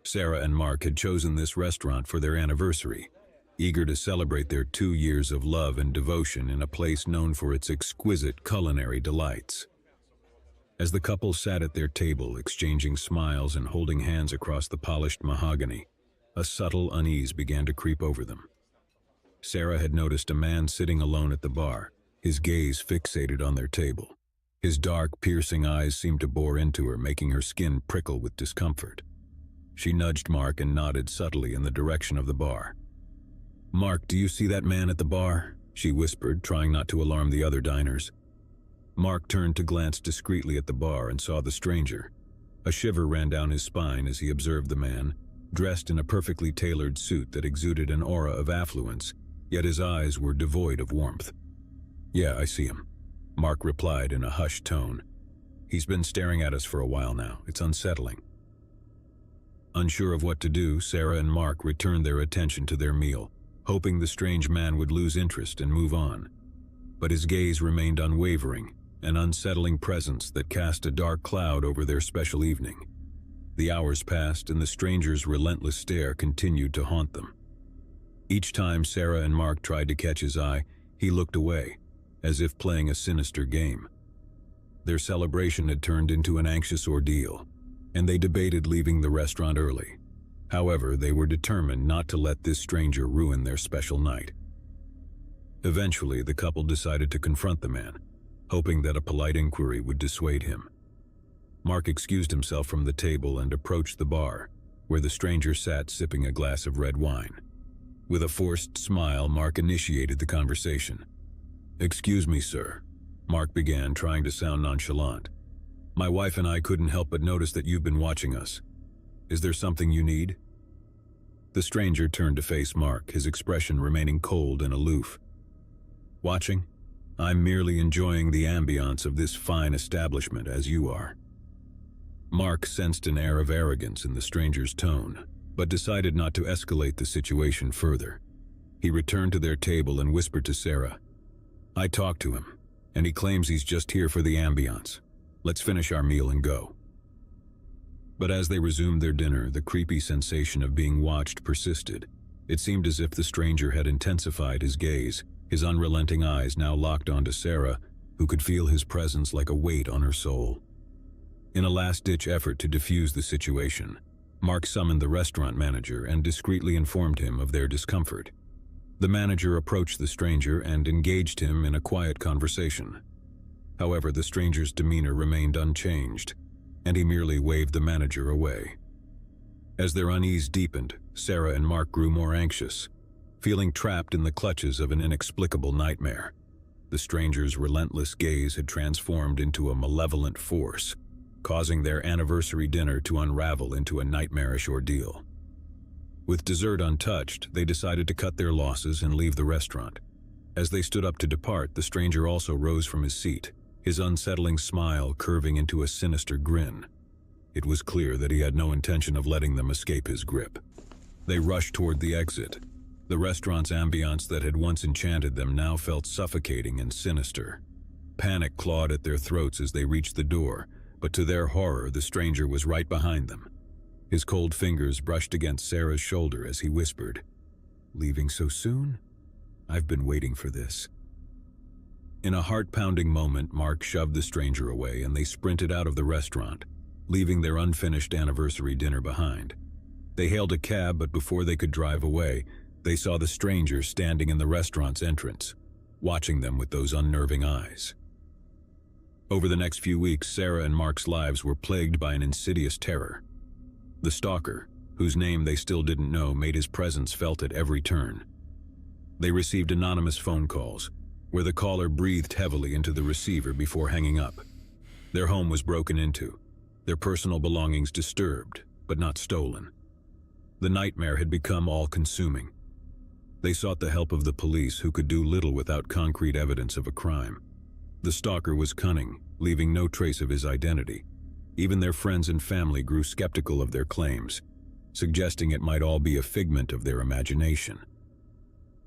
Sarah and Mark had chosen this restaurant for their anniversary, eager to celebrate their 2 years of love and devotion in a place known for its exquisite culinary delights. As the couple sat at their table, exchanging smiles and holding hands across the polished mahogany, a subtle unease began to creep over them. Sarah had noticed a man sitting alone at the bar, his gaze fixated on their table. His dark, piercing eyes seemed to bore into her, making her skin prickle with discomfort. She nudged Mark and nodded subtly in the direction of the bar. "Mark, do you see that man at the bar?" she whispered, trying not to alarm the other diners. Mark turned to glance discreetly at the bar and saw the stranger. A shiver ran down his spine as he observed the man, dressed in a perfectly tailored suit that exuded an aura of affluence, yet his eyes were devoid of warmth. "Yeah, I see him," Mark replied in a hushed tone. "He's been staring at us for a while now. It's unsettling." Unsure of what to do, Sarah and Mark returned their attention to their meal, hoping the strange man would lose interest and move on. But his gaze remained unwavering, an unsettling presence that cast a dark cloud over their special evening. The hours passed, and the stranger's relentless stare continued to haunt them. Each time Sarah and Mark tried to catch his eye, he looked away, as if playing a sinister game. Their celebration had turned into an anxious ordeal, and they debated leaving the restaurant early. However, they were determined not to let this stranger ruin their special night. Eventually, the couple decided to confront the man, hoping that a polite inquiry would dissuade him. Mark excused himself from the table and approached the bar, where the stranger sat sipping a glass of red wine. With a forced smile, Mark initiated the conversation. "Excuse me, sir," Mark began, trying to sound nonchalant. "My wife and I couldn't help but notice that you've been watching us. Is there something you need?" The stranger turned to face Mark, his expression remaining cold and aloof. "Watching? I'm merely enjoying the ambiance of this fine establishment as you are." Mark sensed an air of arrogance in the stranger's tone, but decided not to escalate the situation further. He returned to their table and whispered to Sarah, "I talked to him, and he claims he's just here for the ambiance. Let's finish our meal and go." But as they resumed their dinner, the creepy sensation of being watched persisted. It seemed as if the stranger had intensified his gaze, his unrelenting eyes now locked onto Sarah, who could feel his presence like a weight on her soul. In a last-ditch effort to defuse the situation, Mark summoned the restaurant manager and discreetly informed him of their discomfort. The manager approached the stranger and engaged him in a quiet conversation. However, the stranger's demeanor remained unchanged, and he merely waved the manager away. As their unease deepened, Sarah and Mark grew more anxious, feeling trapped in the clutches of an inexplicable nightmare. The stranger's relentless gaze had transformed into a malevolent force, causing their anniversary dinner to unravel into a nightmarish ordeal. With dessert untouched, they decided to cut their losses and leave the restaurant. As they stood up to depart, the stranger also rose from his seat, his unsettling smile curving into a sinister grin. It was clear that he had no intention of letting them escape his grip. They rushed toward the exit. The restaurant's ambiance that had once enchanted them now felt suffocating and sinister. Panic clawed at their throats as they reached the door, but to their horror, the stranger was right behind them. His cold fingers brushed against Sarah's shoulder as he whispered, "Leaving so soon? I've been waiting for this." In a heart-pounding moment, Mark shoved the stranger away and they sprinted out of the restaurant, leaving their unfinished anniversary dinner behind. They hailed a cab, but before they could drive away, they saw the stranger standing in the restaurant's entrance, watching them with those unnerving eyes. Over the next few weeks, Sarah and Mark's lives were plagued by an insidious terror. The stalker, whose name they still didn't know, made his presence felt at every turn. They received anonymous phone calls, where the caller breathed heavily into the receiver before hanging up. Their home was broken into, their personal belongings disturbed, but not stolen. The nightmare had become all-consuming. They sought the help of the police, who could do little without concrete evidence of a crime. The stalker was cunning, leaving no trace of his identity. Even their friends and family grew skeptical of their claims, suggesting it might all be a figment of their imagination.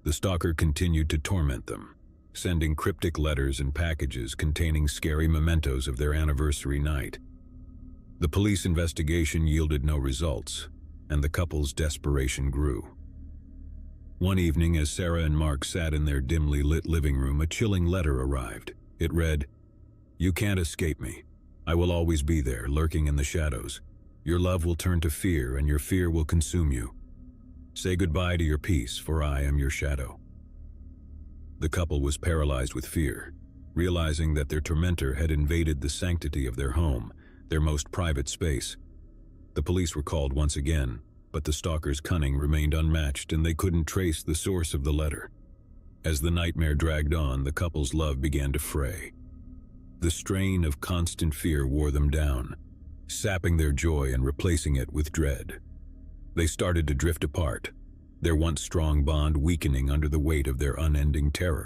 The stalker continued to torment them, sending cryptic letters and packages containing scary mementos of their anniversary night. The police investigation yielded no results, and the couple's desperation grew. One evening, as Sarah and Mark sat in their dimly lit living room, a chilling letter arrived. It read, "You can't escape me. I will always be there, lurking in the shadows. Your love will turn to fear, and your fear will consume you. Say goodbye to your peace, for I am your shadow." The couple was paralyzed with fear, realizing that their tormentor had invaded the sanctity of their home, their most private space. The police were called once again, but the stalker's cunning remained unmatched and they couldn't trace the source of the letter. As the nightmare dragged on, the couple's love began to fray. The strain of constant fear wore them down, sapping their joy and replacing it with dread. They started to drift apart, their once strong bond weakening under the weight of their unending terror.